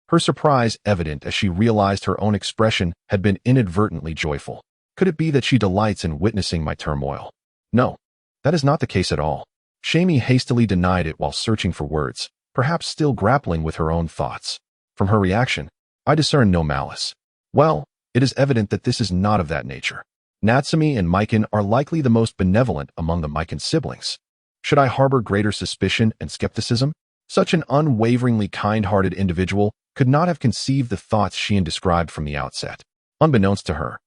Her surprise evident as she realized her own expression had been inadvertently joyful. Could it be that she delights in witnessing my turmoil? No, that is not the case at all. Shamey hastily denied it while searching for words, perhaps still grappling with her own thoughts. From her reaction, I discern no malice. Well, it is evident that this is not of that nature. Natsumi and Mikan are likely the most benevolent among the Mikan siblings. Should I harbor greater suspicion and skepticism? Such an unwaveringly kind-hearted individual could not have conceived the thoughts Xian described from the outset. Unbeknownst to her,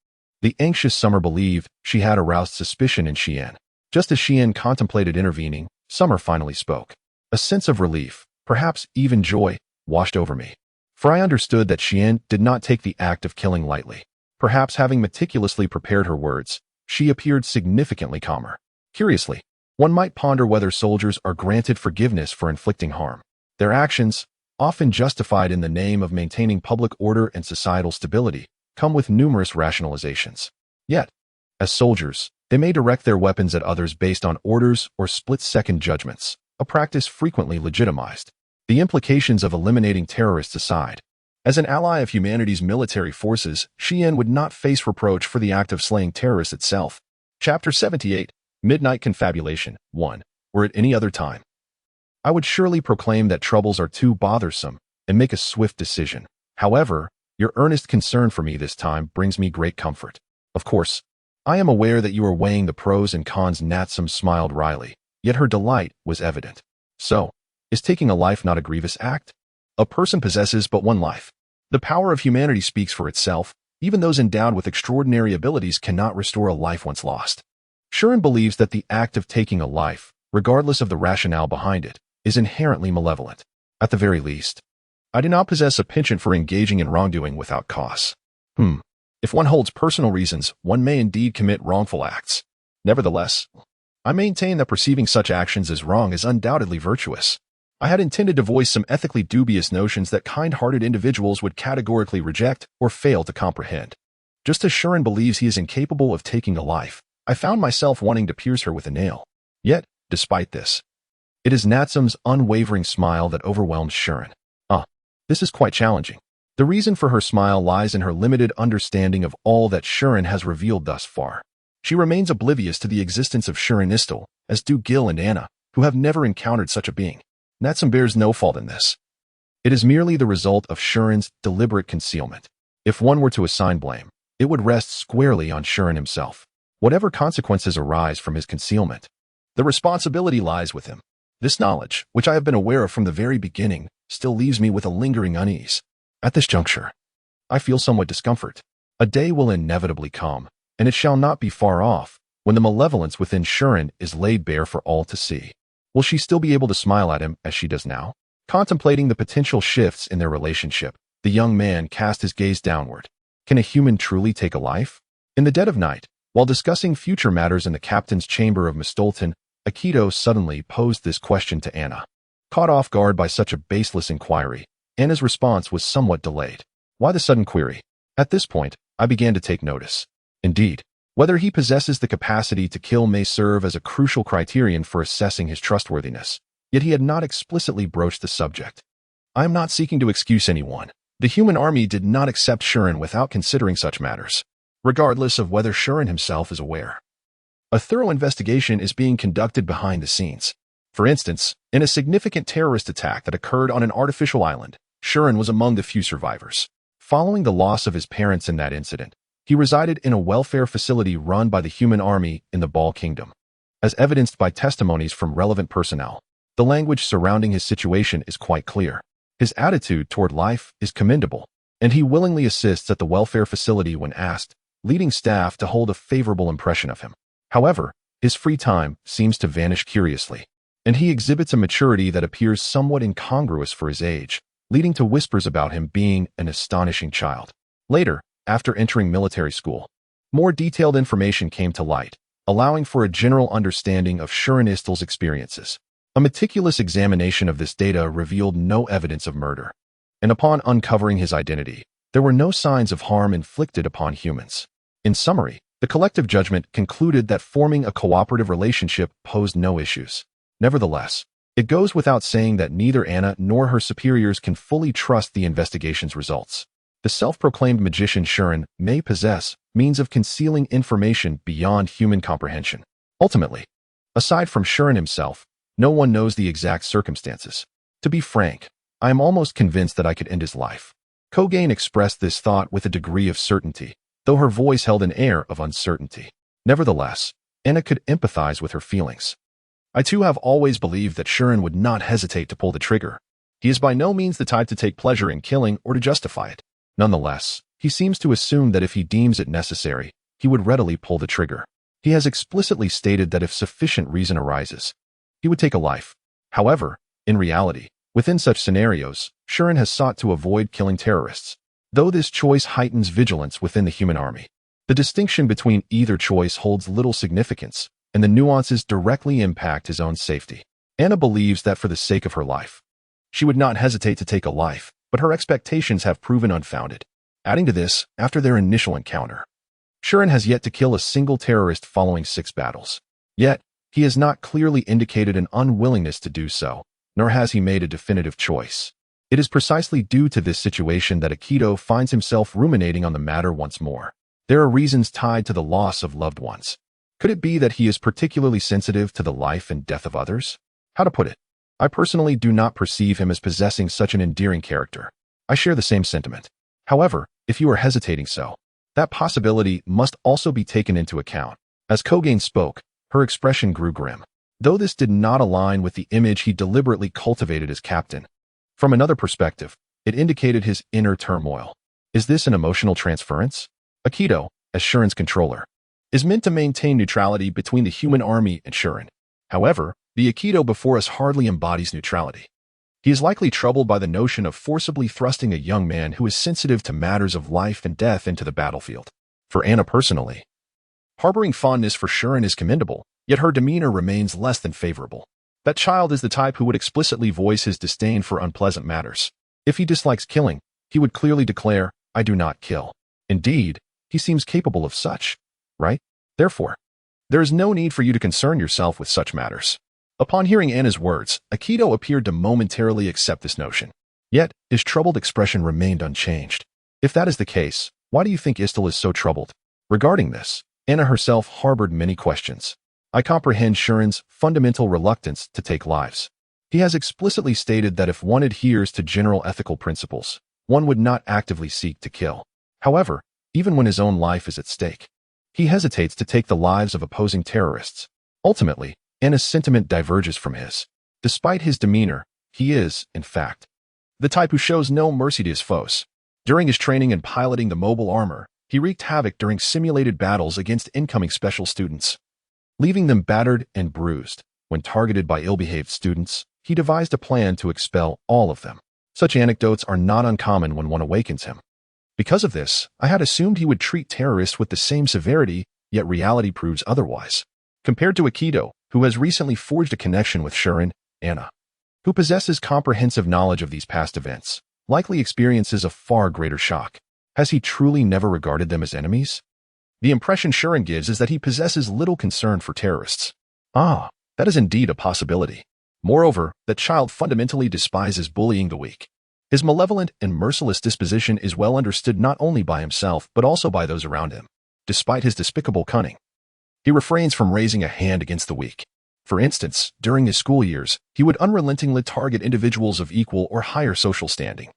the anxious Summer believed she had aroused suspicion in Xian. Just as Xian contemplated intervening, Summer finally spoke. A sense of relief, perhaps even joy, washed over me. for I understood that Xian did not take the act of killing lightly. Perhaps having meticulously prepared her words, she appeared significantly calmer. Curiously, one might ponder whether soldiers are granted forgiveness for inflicting harm. Their actions, often justified in the name of maintaining public order and societal stability, come with numerous rationalizations. Yet, as soldiers, they may direct their weapons at others based on orders or split-second judgments, a practice frequently legitimized. The implications of eliminating terrorists aside, as an ally of humanity's military forces, Xian would not face reproach for the act of slaying terrorists itself. Chapter 78, Midnight Confabulation 1. Were it any other time, I would surely proclaim that troubles are too bothersome and make a swift decision. However, your earnest concern for me this time brings me great comfort. Of course, I am aware that you are weighing the pros and cons. Natsum smiled wryly, yet her delight was evident. So, is taking a life not a grievous act? A person possesses but one life. The power of humanity speaks for itself. Even those endowed with extraordinary abilities cannot restore a life once lost. Shuren believes that the act of taking a life, regardless of the rationale behind it, is inherently malevolent. At the very least, I do not possess a penchant for engaging in wrongdoing without cause. If one holds personal reasons, one may indeed commit wrongful acts. Nevertheless, I maintain that perceiving such actions as wrong is undoubtedly virtuous. I had intended to voice some ethically dubious notions that kind-hearted individuals would categorically reject or fail to comprehend. Just as Shuren believes he is incapable of taking a life, I found myself wanting to pierce her with a nail. Yet, despite this, it is Natsum's unwavering smile that overwhelms Shuren. This is quite challenging. The reason for her smile lies in her limited understanding of all that Shuren has revealed thus far. She remains oblivious to the existence of Shuren Istil, as do Gil and Anna, who have never encountered such a being. Natsum bears no fault in this. It is merely the result of Shuren's deliberate concealment. If one were to assign blame, it would rest squarely on Shuren himself. Whatever consequences arise from his concealment, the responsibility lies with him. This knowledge, which I have been aware of from the very beginning, still leaves me with a lingering unease. At this juncture, I feel somewhat discomfort. A day will inevitably come, and it shall not be far off, when the malevolence within Shuren is laid bare for all to see. Will she still be able to smile at him as she does now? Contemplating the potential shifts in their relationship, the young man cast his gaze downward. Can a human truly take a life? In the dead of night, while discussing future matters in the captain's chamber of Mistolton, Akito suddenly posed this question to Anna. Caught off guard by such a baseless inquiry, Anna's response was somewhat delayed. Why the sudden query? At this point, I began to take notice. Indeed, whether he possesses the capacity to kill may serve as a crucial criterion for assessing his trustworthiness, yet he had not explicitly broached the subject. I am not seeking to excuse anyone. The human army did not accept Shuren without considering such matters, regardless of whether Shuren himself is aware. A thorough investigation is being conducted behind the scenes. For instance, in a significant terrorist attack that occurred on an artificial island, Shuren was among the few survivors. Following the loss of his parents in that incident, he resided in a welfare facility run by the human army in the Ball Kingdom. As evidenced by testimonies from relevant personnel, the language surrounding his situation is quite clear. His attitude toward life is commendable, and he willingly assists at the welfare facility when asked, leading staff to hold a favorable impression of him. However, his free time seems to vanish curiously, and he exhibits a maturity that appears somewhat incongruous for his age, leading to whispers about him being an astonishing child. Later, after entering military school, more detailed information came to light, allowing for a general understanding of Shuren Istil's experiences. A meticulous examination of this data revealed no evidence of murder, and upon uncovering his identity, there were no signs of harm inflicted upon humans. In summary, the collective judgment concluded that forming a cooperative relationship posed no issues. Nevertheless, it goes without saying that neither Anna nor her superiors can fully trust the investigation's results. The self-proclaimed magician Shuren may possess means of concealing information beyond human comprehension. Ultimately, aside from Shuren himself, no one knows the exact circumstances. To be frank, I am almost convinced that I could end his life. Kogain expressed this thought with a degree of certainty, though her voice held an air of uncertainty. Nevertheless, Anna could empathize with her feelings. I too have always believed that Shuren would not hesitate to pull the trigger. He is by no means the type to take pleasure in killing or to justify it. Nonetheless, he seems to assume that if he deems it necessary, he would readily pull the trigger. He has explicitly stated that if sufficient reason arises, he would take a life. However, in reality, within such scenarios, Shuren has sought to avoid killing terrorists, though this choice heightens vigilance within the human army. The distinction between either choice holds little significance, and the nuances directly impact his own safety. Anna believes that for the sake of her life, she would not hesitate to take a life, but her expectations have proven unfounded. Adding to this, after their initial encounter, Shuren has yet to kill a single terrorist following 6 battles. Yet, he has not clearly indicated an unwillingness to do so, nor has he made a definitive choice. It is precisely due to this situation that Aikido finds himself ruminating on the matter once more. There are reasons tied to the loss of loved ones. Could it be that he is particularly sensitive to the life and death of others? How to put it? I personally do not perceive him as possessing such an endearing character. I share the same sentiment. However, if you are hesitating so, that possibility must also be taken into account. As Kogain spoke, her expression grew grim, though this did not align with the image he deliberately cultivated as captain. From another perspective, it indicated his inner turmoil. Is this an emotional transference? Aikido, as Shuren's controller, is meant to maintain neutrality between the human army and Shuren. However, the Aikido before us hardly embodies neutrality. He is likely troubled by the notion of forcibly thrusting a young man who is sensitive to matters of life and death into the battlefield. For Anna personally, harboring fondness for Shuren is commendable, yet her demeanor remains less than favorable. That child is the type who would explicitly voice his disdain for unpleasant matters. If he dislikes killing, he would clearly declare, "I do not kill." Indeed, he seems capable of such, right? Therefore, there is no need for you to concern yourself with such matters. Upon hearing Anna's words, Aikido appeared to momentarily accept this notion. Yet, his troubled expression remained unchanged. If that is the case, why do you think Istil is so troubled? Regarding this, Anna herself harbored many questions. I comprehend Shuren's fundamental reluctance to take lives. He has explicitly stated that if one adheres to general ethical principles, one would not actively seek to kill. However, even when his own life is at stake, he hesitates to take the lives of opposing terrorists. Ultimately, Anna's sentiment diverges from his. Despite his demeanor, he is, in fact, the type who shows no mercy to his foes. During his training in piloting the mobile armor, he wreaked havoc during simulated battles against incoming special students, leaving them battered and bruised. When targeted by ill-behaved students, he devised a plan to expel all of them. Such anecdotes are not uncommon when one awakens him. Because of this, I had assumed he would treat terrorists with the same severity, yet reality proves otherwise. Compared to Aikido, who has recently forged a connection with Shuren, Anna, who possesses comprehensive knowledge of these past events, likely experiences a far greater shock. Has he truly never regarded them as enemies? The impression Shuren gives is that he possesses little concern for terrorists. Ah, that is indeed a possibility. Moreover, that child fundamentally despises bullying the weak. His malevolent and merciless disposition is well understood not only by himself but also by those around him. Despite his despicable cunning, he refrains from raising a hand against the weak. For instance, during his school years, he would unrelentingly target individuals of equal or higher social standing.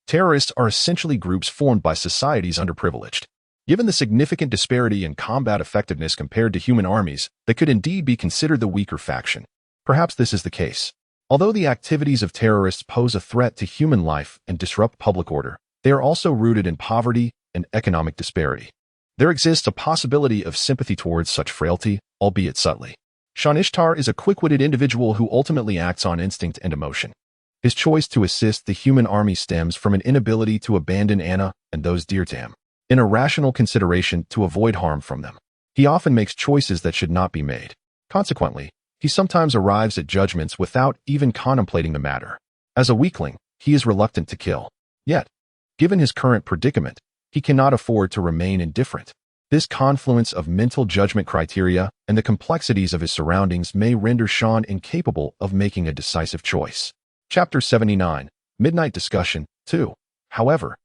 Terrorists are essentially groups formed by societies underprivileged. Given the significant disparity in combat effectiveness compared to human armies, they could indeed be considered the weaker faction. Perhaps this is the case. Although the activities of terrorists pose a threat to human life and disrupt public order, they are also rooted in poverty and economic disparity. There exists a possibility of sympathy towards such frailty, albeit subtly. Shanishtar is a quick-witted individual who ultimately acts on instinct and emotion. His choice to assist the human army stems from an inability to abandon Anna and those dear to him, in a rational consideration to avoid harm from them. He often makes choices that should not be made. Consequently, he sometimes arrives at judgments without even contemplating the matter. As a weakling, he is reluctant to kill. Yet, given his current predicament, he cannot afford to remain indifferent. This confluence of mental judgment criteria and the complexities of his surroundings may render Sean incapable of making a decisive choice. Chapter 79, Midnight Discussion, 2. However,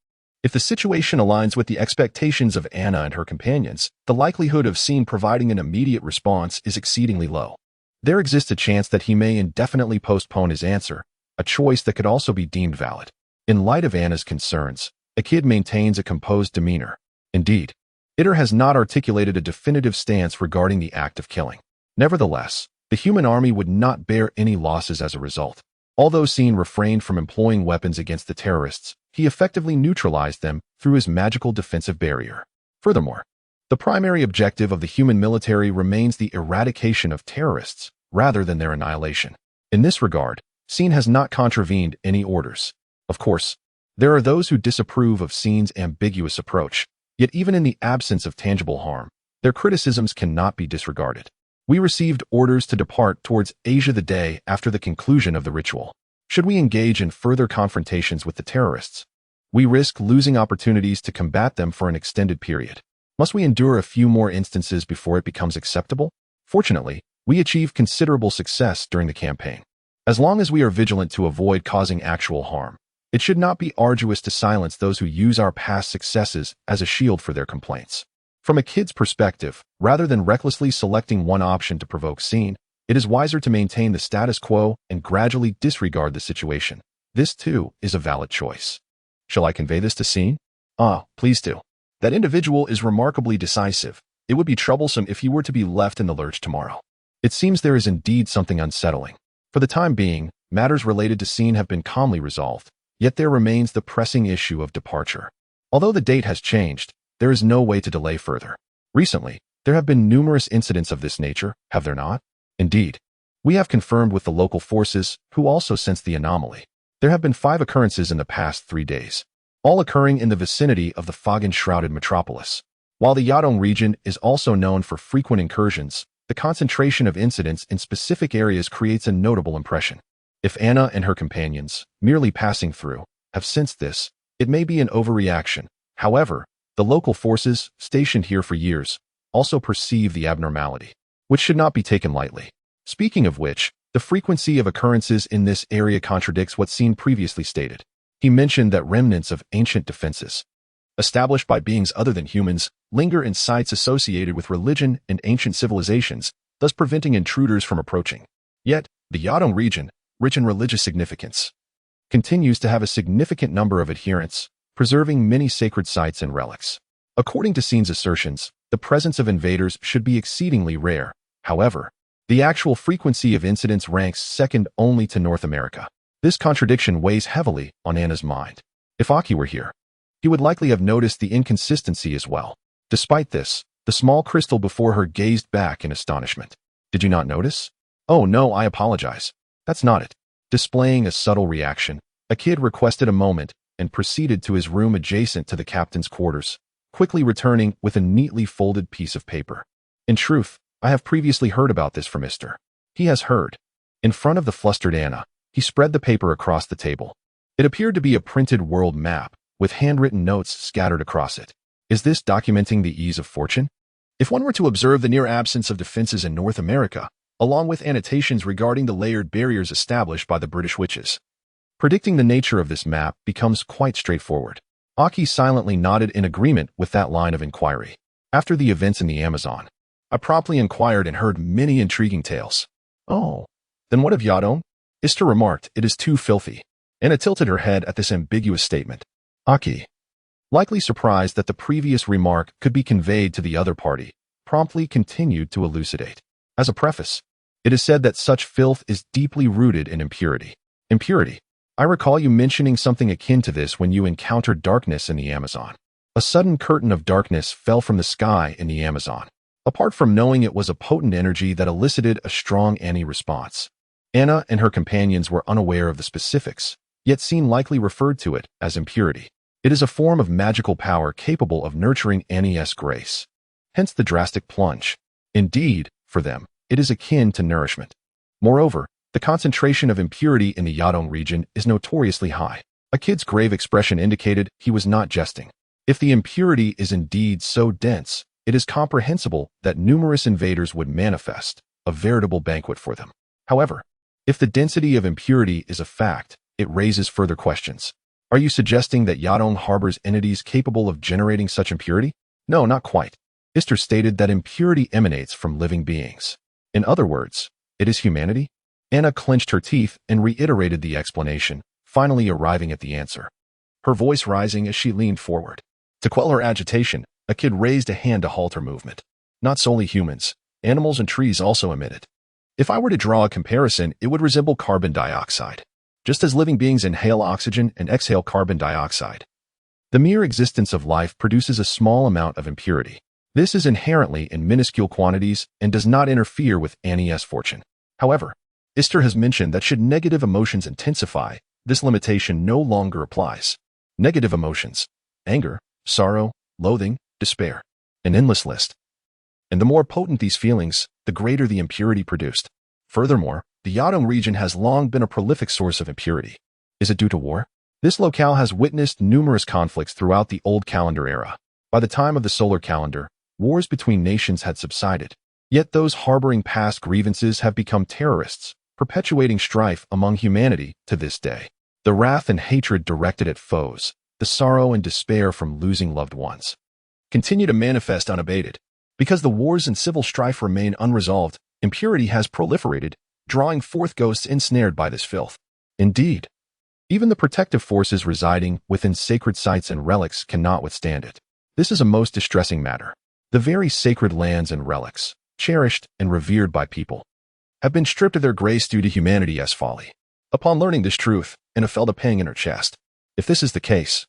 if the situation aligns with the expectations of Anna and her companions, the likelihood of Scene providing an immediate response is exceedingly low. There exists a chance that he may indefinitely postpone his answer, a choice that could also be deemed valid. In light of Anna's concerns, Akid maintains a composed demeanor. Indeed, Itter has not articulated a definitive stance regarding the act of killing. Nevertheless, the human army would not bear any losses as a result. Although Scene refrained from employing weapons against the terrorists, he effectively neutralized them through his magical defensive barrier. Furthermore, the primary objective of the human military remains the eradication of terrorists, rather than their annihilation. In this regard, Scene has not contravened any orders. Of course, there are those who disapprove of Scene's ambiguous approach, yet even in the absence of tangible harm, their criticisms cannot be disregarded. We received orders to depart towards Asia the day after the conclusion of the ritual. Should we engage in further confrontations with the terrorists, we risk losing opportunities to combat them for an extended period. Must we endure a few more instances before it becomes acceptable? Fortunately, we achieved considerable success during the campaign. As long as we are vigilant to avoid causing actual harm, it should not be arduous to silence those who use our past successes as a shield for their complaints. From a kid's perspective, rather than recklessly selecting one option to provoke Scene, it is wiser to maintain the status quo and gradually disregard the situation. This, too, is a valid choice. Shall I convey this to Scene? Please do. That individual is remarkably decisive. It would be troublesome if he were to be left in the lurch tomorrow. It seems there is indeed something unsettling. For the time being, matters related to Scene have been calmly resolved, yet there remains the pressing issue of departure. Although the date has changed, there is no way to delay further. Recently, there have been numerous incidents of this nature, have there not? Indeed. We have confirmed with the local forces, who also sense the anomaly. There have been 5 occurrences in the past 3 days, all occurring in the vicinity of the fog-enshrouded metropolis. While the Yadong region is also known for frequent incursions, the concentration of incidents in specific areas creates a notable impression. If Anna and her companions, merely passing through, have sensed this, it may be an overreaction. However, the local forces, stationed here for years, also perceive the abnormality, which should not be taken lightly. Speaking of which, the frequency of occurrences in this area contradicts what Scene previously stated. He mentioned that remnants of ancient defenses, established by beings other than humans, linger in sites associated with religion and ancient civilizations, thus preventing intruders from approaching. Yet, the Yadong region, rich in religious significance, continues to have a significant number of adherents, preserving many sacred sites and relics. According to Scene's assertions, the presence of invaders should be exceedingly rare. However, the actual frequency of incidents ranks second only to North America. This contradiction weighs heavily on Anna's mind. If Aki were here, he would likely have noticed the inconsistency as well. Despite this, the small crystal before her gazed back in astonishment. Did you not notice? Oh no, I apologize. That's not it. Displaying a subtle reaction, a kid requested a moment and proceeded to his room adjacent to the captain's quarters, quickly returning with a neatly folded piece of paper. In truth, I have previously heard about this from Mr. He has heard. In front of the flustered Anna, he spread the paper across the table. It appeared to be a printed world map, with handwritten notes scattered across it. Is this documenting the ease of fortune? If one were to observe the near absence of defenses in North America, along with annotations regarding the layered barriers established by the British witches, predicting the nature of this map becomes quite straightforward. Aki silently nodded in agreement with that line of inquiry. After the events in the Amazon, I promptly inquired and heard many intriguing tales. Oh, then what of Yadong? Ister remarked, it is too filthy. Anna tilted her head at this ambiguous statement. Aki, likely surprised that the previous remark could be conveyed to the other party, promptly continued to elucidate. As a preface, it is said that such filth is deeply rooted in impurity. Impurity. I recall you mentioning something akin to this when you encountered darkness in the Amazon. A sudden curtain of darkness fell from the sky in the Amazon. Apart from knowing it was a potent energy that elicited a strong anti-response, Anna and her companions were unaware of the specifics, yet Scene likely referred to it as impurity. It is a form of magical power capable of nurturing Annie's grace. Hence the drastic plunge. Indeed, for them, it is akin to nourishment. Moreover, the concentration of impurity in the Yadong region is notoriously high. A kid's grave expression indicated he was not jesting. If the impurity is indeed so dense, it is comprehensible that numerous invaders would manifest, a veritable banquet for them. However, if the density of impurity is a fact, it raises further questions. Are you suggesting that Yadong harbors entities capable of generating such impurity? No, not quite. Ister stated that impurity emanates from living beings. In other words, it is humanity? Anna clenched her teeth and reiterated the explanation, finally arriving at the answer, her voice rising as she leaned forward. To quell her agitation, a kid raised a hand to halt her movement. Not solely humans, animals and trees also emit it. If I were to draw a comparison, it would resemble carbon dioxide. Just as living beings inhale oxygen and exhale carbon dioxide, the mere existence of life produces a small amount of impurity. This is inherently in minuscule quantities and does not interfere with Annie's fortune. However, Ister has mentioned that should negative emotions intensify, this limitation no longer applies. Negative emotions: anger, sorrow, loathing, despair. An endless list. And the more potent these feelings, the greater the impurity produced. Furthermore, the Yadong region has long been a prolific source of impurity. Is it due to war? This locale has witnessed numerous conflicts throughout the Old Calendar era. By the time of the solar calendar, wars between nations had subsided. Yet those harboring past grievances have become terrorists, perpetuating strife among humanity to this day. The wrath and hatred directed at foes, the sorrow and despair from losing loved ones, continue to manifest unabated. Because the wars and civil strife remain unresolved, impurity has proliferated, drawing forth ghosts ensnared by this filth. Indeed, even the protective forces residing within sacred sites and relics cannot withstand it. This is a most distressing matter. The very sacred lands and relics, cherished and revered by people, have been stripped of their grace due to humanity's folly. Upon learning this truth, Anna felt a pang in her chest. If this is the case,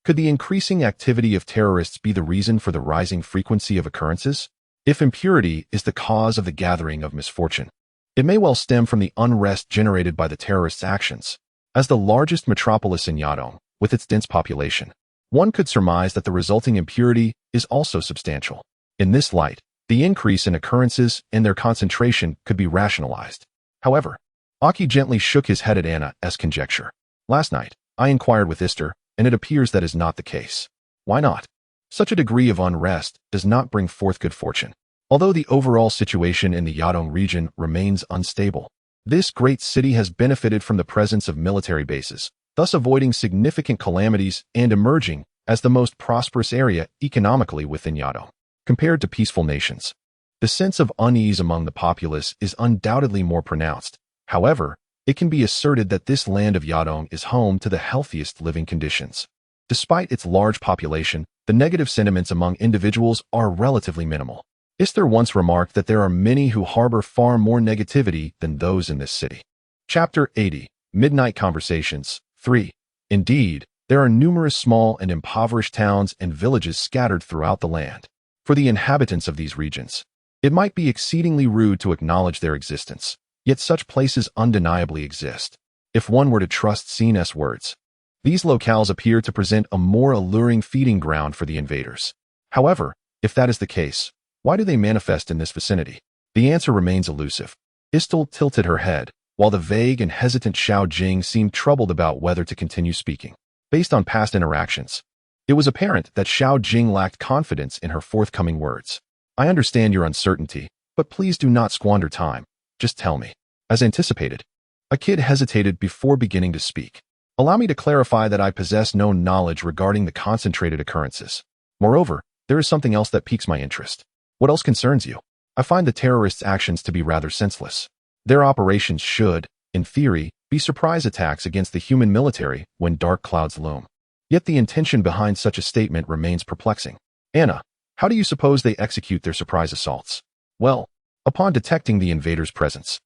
could the increasing activity of terrorists be the reason for the rising frequency of occurrences? If impurity is the cause of the gathering of misfortune, it may well stem from the unrest generated by the terrorists' actions. As the largest metropolis in Yadong, with its dense population, one could surmise that the resulting impurity is also substantial. In this light, the increase in occurrences and their concentration could be rationalized. However, Aki gently shook his head at Anna's conjecture. Last night, I inquired with Ister, and it appears that is not the case. Why not? Such a degree of unrest does not bring forth good fortune. Although the overall situation in the Yadong region remains unstable, this great city has benefited from the presence of military bases, thus avoiding significant calamities and emerging as the most prosperous area economically within Yadong. Compared to peaceful nations, the sense of unease among the populace is undoubtedly more pronounced. However, it can be asserted that this land of Yadong is home to the healthiest living conditions. Despite its large population, the negative sentiments among individuals are relatively minimal. Ister once remarked that there are many who harbor far more negativity than those in this city. Chapter 80. Midnight Conversations. 3. Indeed, there are numerous small and impoverished towns and villages scattered throughout the land. For the inhabitants of these regions, it might be exceedingly rude to acknowledge their existence, yet such places undeniably exist. If one were to trust Sin's words, these locales appear to present a more alluring feeding ground for the invaders. However, if that is the case, why do they manifest in this vicinity? The answer remains elusive. Istel tilted her head, while the vague and hesitant Xiao Jing seemed troubled about whether to continue speaking. Based on past interactions, it was apparent that Xiao Jing lacked confidence in her forthcoming words. I understand your uncertainty, but please do not squander time. Just tell me. As anticipated, a kid hesitated before beginning to speak. Allow me to clarify that I possess no knowledge regarding the concentrated occurrences. Moreover, there is something else that piques my interest. What else concerns you? I find the terrorists' actions to be rather senseless. Their operations should, in theory, be surprise attacks against the human military when dark clouds loom. Yet the intention behind such a statement remains perplexing. Anna, how do you suppose they execute their surprise assaults? Well, upon detecting the invaders' presence,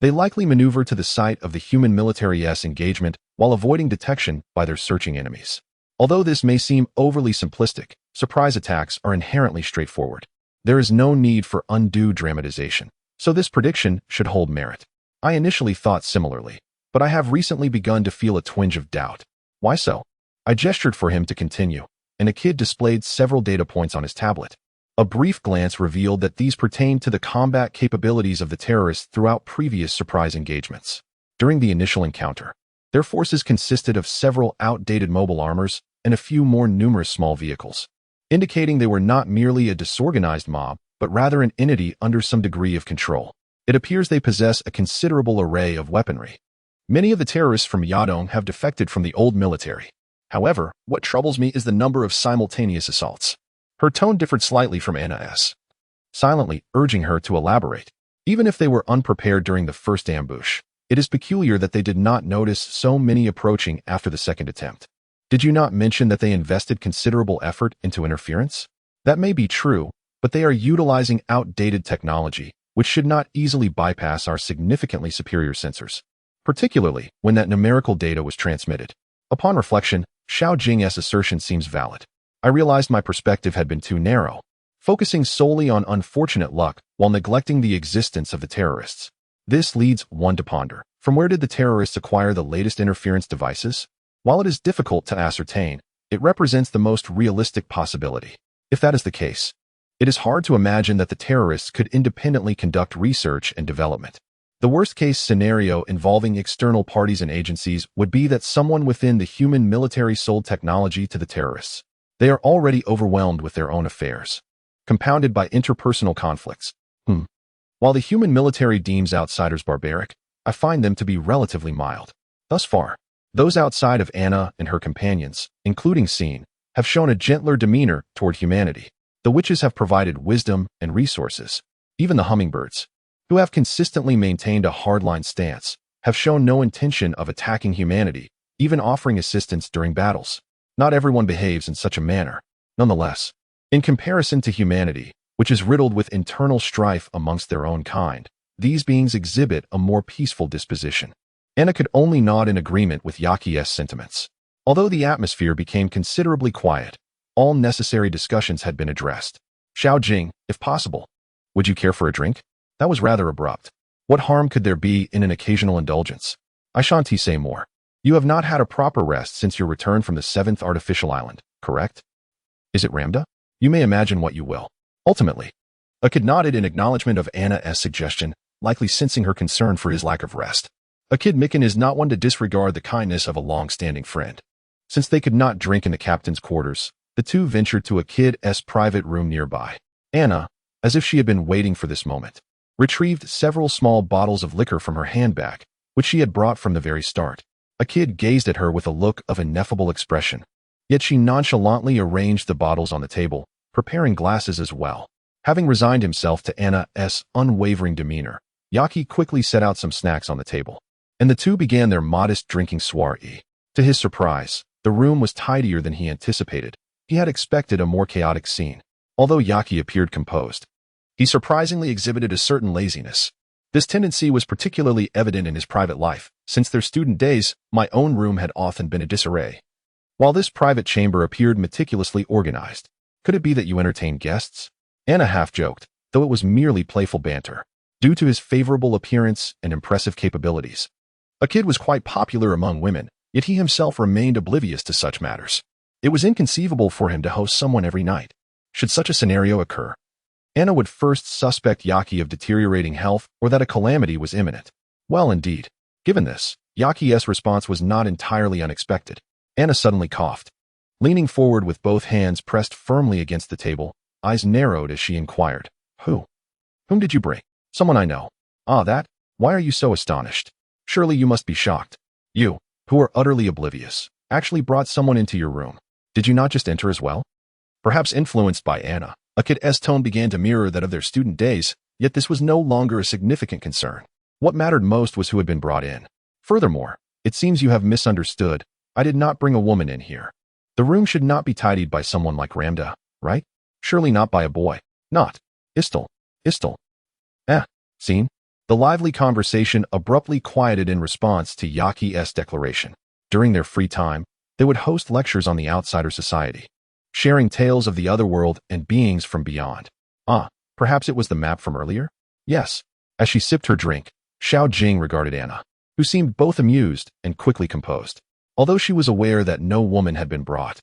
they likely maneuver to the site of the human military's engagement while avoiding detection by their searching enemies. Although this may seem overly simplistic, surprise attacks are inherently straightforward. There is no need for undue dramatization, so this prediction should hold merit. I initially thought similarly, but I have recently begun to feel a twinge of doubt. Why so? I gestured for him to continue, and a kid displayed several data points on his tablet. A brief glance revealed that these pertained to the combat capabilities of the terrorists throughout previous surprise engagements. During the initial encounter, their forces consisted of several outdated mobile armors and a few more numerous small vehicles, indicating they were not merely a disorganized mob, but rather an entity under some degree of control. It appears they possess a considerable array of weaponry. Many of the terrorists from Yadong have defected from the old military. However, what troubles me is the number of simultaneous assaults. Her tone differed slightly from Anna's, silently urging her to elaborate. Even if they were unprepared during the first ambush, it is peculiar that they did not notice so many approaching after the second attempt. Did you not mention that they invested considerable effort into interference? That may be true, but they are utilizing outdated technology, which should not easily bypass our significantly superior sensors, particularly when that numerical data was transmitted. Upon reflection, Xiao Jing's assertion seems valid. I realized my perspective had been too narrow, focusing solely on unfortunate luck while neglecting the existence of the terrorists. This leads one to ponder, From where did the terrorists acquire the latest interference devices? While it is difficult to ascertain, it represents the most realistic possibility. If that is the case, it is hard to imagine that the terrorists could independently conduct research and development. The worst-case scenario involving external parties and agencies would be that someone within the human military sold technology to the terrorists. They are already overwhelmed with their own affairs, compounded by interpersonal conflicts. While the human military deems outsiders barbaric, I find them to be relatively mild. Thus far, those outside of Anna and her companions, including Scene, have shown a gentler demeanor toward humanity. The witches have provided wisdom and resources. Even the hummingbirds, who have consistently maintained a hardline stance, have shown no intention of attacking humanity, even offering assistance during battles. Not everyone behaves in such a manner. Nonetheless, in comparison to humanity, which is riddled with internal strife amongst their own kind, these beings exhibit a more peaceful disposition. Anna could only nod in agreement with Yaki's sentiments. Although the atmosphere became considerably quiet, all necessary discussions had been addressed. Xiao Jing, if possible, would you care for a drink? That was rather abrupt. What harm could there be in an occasional indulgence? I shan't say more. You have not had a proper rest since your return from the 7th artificial island, correct? Is it Ramda? You may imagine what you will. Ultimately, Akid nodded in acknowledgement of Anna's suggestion, likely sensing her concern for his lack of rest. Akid Mikan is not one to disregard the kindness of a long-standing friend. Since they could not drink in the captain's quarters, the two ventured to Akid's private room nearby. Anna, as if she had been waiting for this moment, retrieved several small bottles of liquor from her handbag, which she had brought from the very start. Akid gazed at her with a look of ineffable expression, yet she nonchalantly arranged the bottles on the table, preparing glasses as well. Having resigned himself to Anna's unwavering demeanor, Yaki quickly set out some snacks on the table, and the two began their modest drinking soiree. To his surprise, the room was tidier than he anticipated. He had expected a more chaotic scene. Although Yaki appeared composed, he surprisingly exhibited a certain laziness. This tendency was particularly evident in his private life. Since their student days, my own room had often been a disarray, while this private chamber appeared meticulously organized. Could it be that you entertained guests? Anna half-joked, though it was merely playful banter. Due to his favorable appearance and impressive capabilities, Akid was quite popular among women, yet he himself remained oblivious to such matters. It was inconceivable for him to host someone every night. Should such a scenario occur, Anna would first suspect Yaki of deteriorating health or that a calamity was imminent. Well, indeed. Given this, Yaki's response was not entirely unexpected. Anna suddenly coughed. Leaning forward with both hands pressed firmly against the table, eyes narrowed as she inquired, Whom did you bring? Someone I know. Ah, that? Why are you so astonished? Surely you must be shocked. You, who are utterly oblivious, actually brought someone into your room. Did you not just enter as well? Perhaps influenced by Anna, Akid's tone began to mirror that of their student days, yet this was no longer a significant concern. What mattered most was who had been brought in. Furthermore, it seems you have misunderstood. I did not bring a woman in here. The room should not be tidied by someone like Ramda, right? Surely not by a boy. Not. Istal. Scene? The lively conversation abruptly quieted in response to Yaki's declaration. During their free time, they would host lectures on the outsider society, sharing tales of the otherworld and beings from beyond. Perhaps it was the map from earlier? Yes. As she sipped her drink, Xiao Jing regarded Anna, who seemed both amused and quickly composed. Although she was aware that no woman had been brought,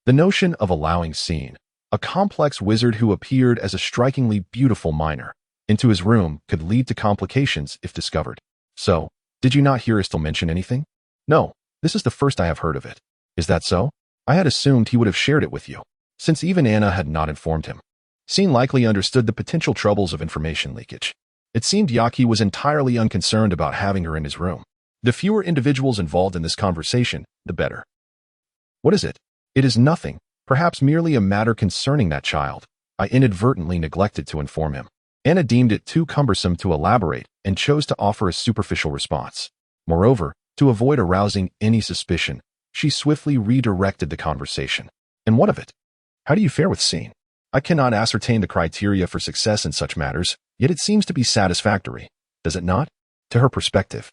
the notion of allowing Scene, a complex wizard who appeared as a strikingly beautiful minor, into his room could lead to complications if discovered. So, did you not hear Istal mention anything? No, this is the first I have heard of it. Is that so? I had assumed he would have shared it with you, since even Anna had not informed him. Scene likely understood the potential troubles of information leakage. It seemed Yaki was entirely unconcerned about having her in his room. The fewer individuals involved in this conversation, the better. What is it? It is nothing, perhaps merely a matter concerning that child. I inadvertently neglected to inform him. Anna deemed it too cumbersome to elaborate and chose to offer a superficial response. Moreover, to avoid arousing any suspicion, she swiftly redirected the conversation. And what of it? How do you fare with Scene? I cannot ascertain the criteria for success in such matters, yet it seems to be satisfactory, does it not? To her perspective,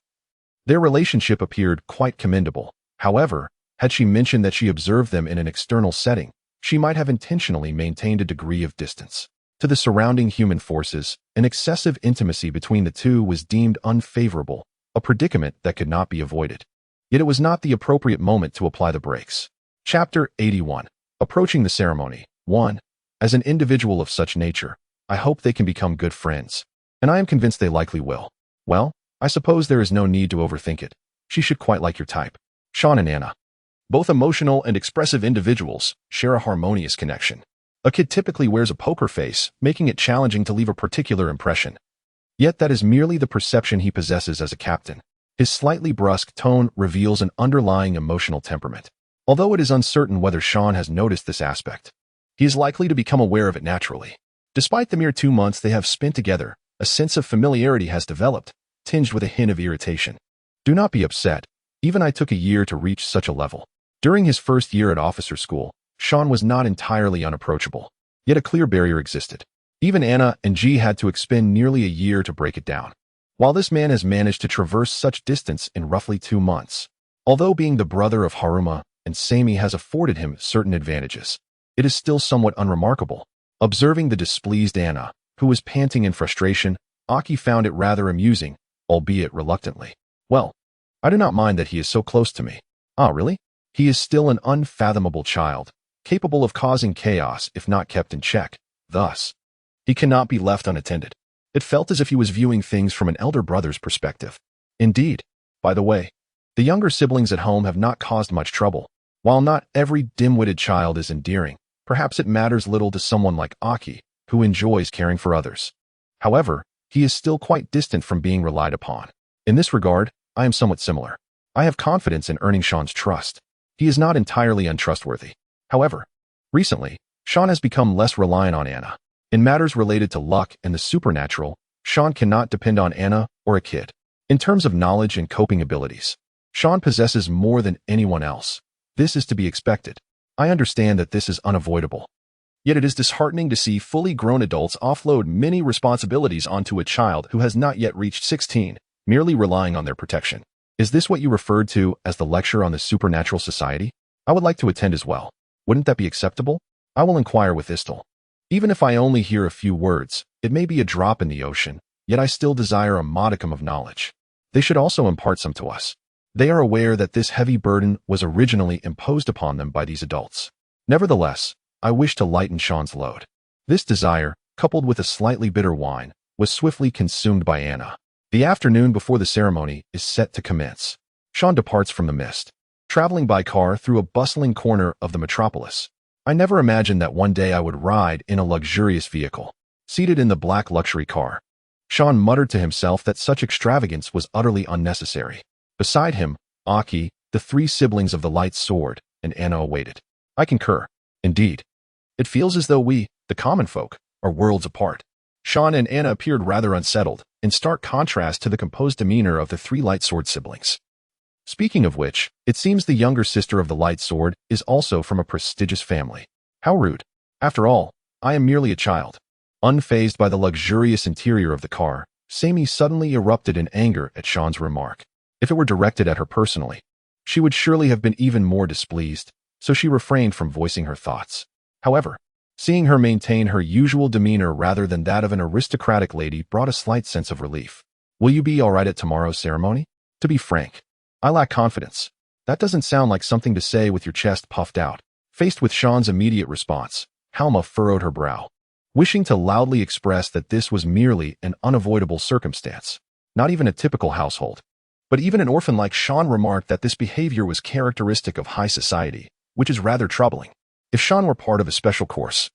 their relationship appeared quite commendable. However, had she mentioned that she observed them in an external setting, she might have intentionally maintained a degree of distance. To the surrounding human forces, an excessive intimacy between the two was deemed unfavorable, a predicament that could not be avoided. Yet it was not the appropriate moment to apply the brakes. Chapter 81. Approaching the ceremony. 1. As an individual of such nature, I hope they can become good friends, and I am convinced they likely will. Well, I suppose there is no need to overthink it. She should quite like your type. Sean and Anna. Both emotional and expressive individuals share a harmonious connection. A kid typically wears a poker face, making it challenging to leave a particular impression. Yet that is merely the perception he possesses as a captain. His slightly brusque tone reveals an underlying emotional temperament. Although it is uncertain whether Sean has noticed this aspect, he is likely to become aware of it naturally. Despite the mere 2 months they have spent together, a sense of familiarity has developed, tinged with a hint of irritation. Do not be upset. Even I took a year to reach such a level. During his first year at officer school, Sean was not entirely unapproachable, yet a clear barrier existed. Even Anna and G had to expend nearly a year to break it down. While this man has managed to traverse such distance in roughly 2 months, although being the brother of Haruma and Sami has afforded him certain advantages, it is still somewhat unremarkable. Observing the displeased Anna, who was panting in frustration, Aki found it rather amusing, albeit reluctantly. Well, I do not mind that he is so close to me. Ah, really? He is still an unfathomable child, capable of causing chaos if not kept in check. Thus, he cannot be left unattended. It felt as if he was viewing things from an elder brother's perspective. Indeed, by the way, the younger siblings at home have not caused much trouble. While not every dim-witted child is endearing, perhaps it matters little to someone like Aki, who enjoys caring for others. However, he is still quite distant from being relied upon. In this regard, I am somewhat similar. I have confidence in earning Sean's trust. He is not entirely untrustworthy. However, recently, Sean has become less reliant on Anna. In matters related to luck and the supernatural, Sean cannot depend on Anna or a kid. In terms of knowledge and coping abilities, Sean possesses more than anyone else. This is to be expected. I understand that this is unavoidable. Yet it is disheartening to see fully grown adults offload many responsibilities onto a child who has not yet reached 16, merely relying on their protection. Is this what you referred to as the lecture on the supernatural society? I would like to attend as well. Wouldn't that be acceptable? I will inquire with Istel. Even if I only hear a few words, it may be a drop in the ocean, yet I still desire a modicum of knowledge. They should also impart some to us. They are aware that this heavy burden was originally imposed upon them by these adults. Nevertheless, I wish to lighten Sean's load. This desire, coupled with a slightly bitter wine, was swiftly consumed by Anna. The afternoon before the ceremony is set to commence. Sean departs from the mist, traveling by car through a bustling corner of the metropolis. I never imagined that one day I would ride in a luxurious vehicle, seated in the black luxury car. Sean muttered to himself that such extravagance was utterly unnecessary. Beside him, Aki, the 3 siblings of the light sword, and Anna awaited. I concur. Indeed, it feels as though we, the common folk, are worlds apart. Sean and Anna appeared rather unsettled, in stark contrast to the composed demeanor of the 3 light sword siblings. Speaking of which, it seems the younger sister of the light sword is also from a prestigious family. How rude. After all, I am merely a child. Unfazed by the luxurious interior of the car, Sami suddenly erupted in anger at Sean's remark. If it were directed at her personally, she would surely have been even more displeased, so she refrained from voicing her thoughts. However, seeing her maintain her usual demeanor rather than that of an aristocratic lady brought a slight sense of relief. Will you be all right at tomorrow's ceremony? To be frank, I lack confidence. That doesn't sound like something to say with your chest puffed out. Faced with Sean's immediate response, Halma furrowed her brow, wishing to loudly express that this was merely an unavoidable circumstance, not even a typical household. But even an orphan like Sean remarked that this behavior was characteristic of high society, which is rather troubling. If Sean were part of a special course,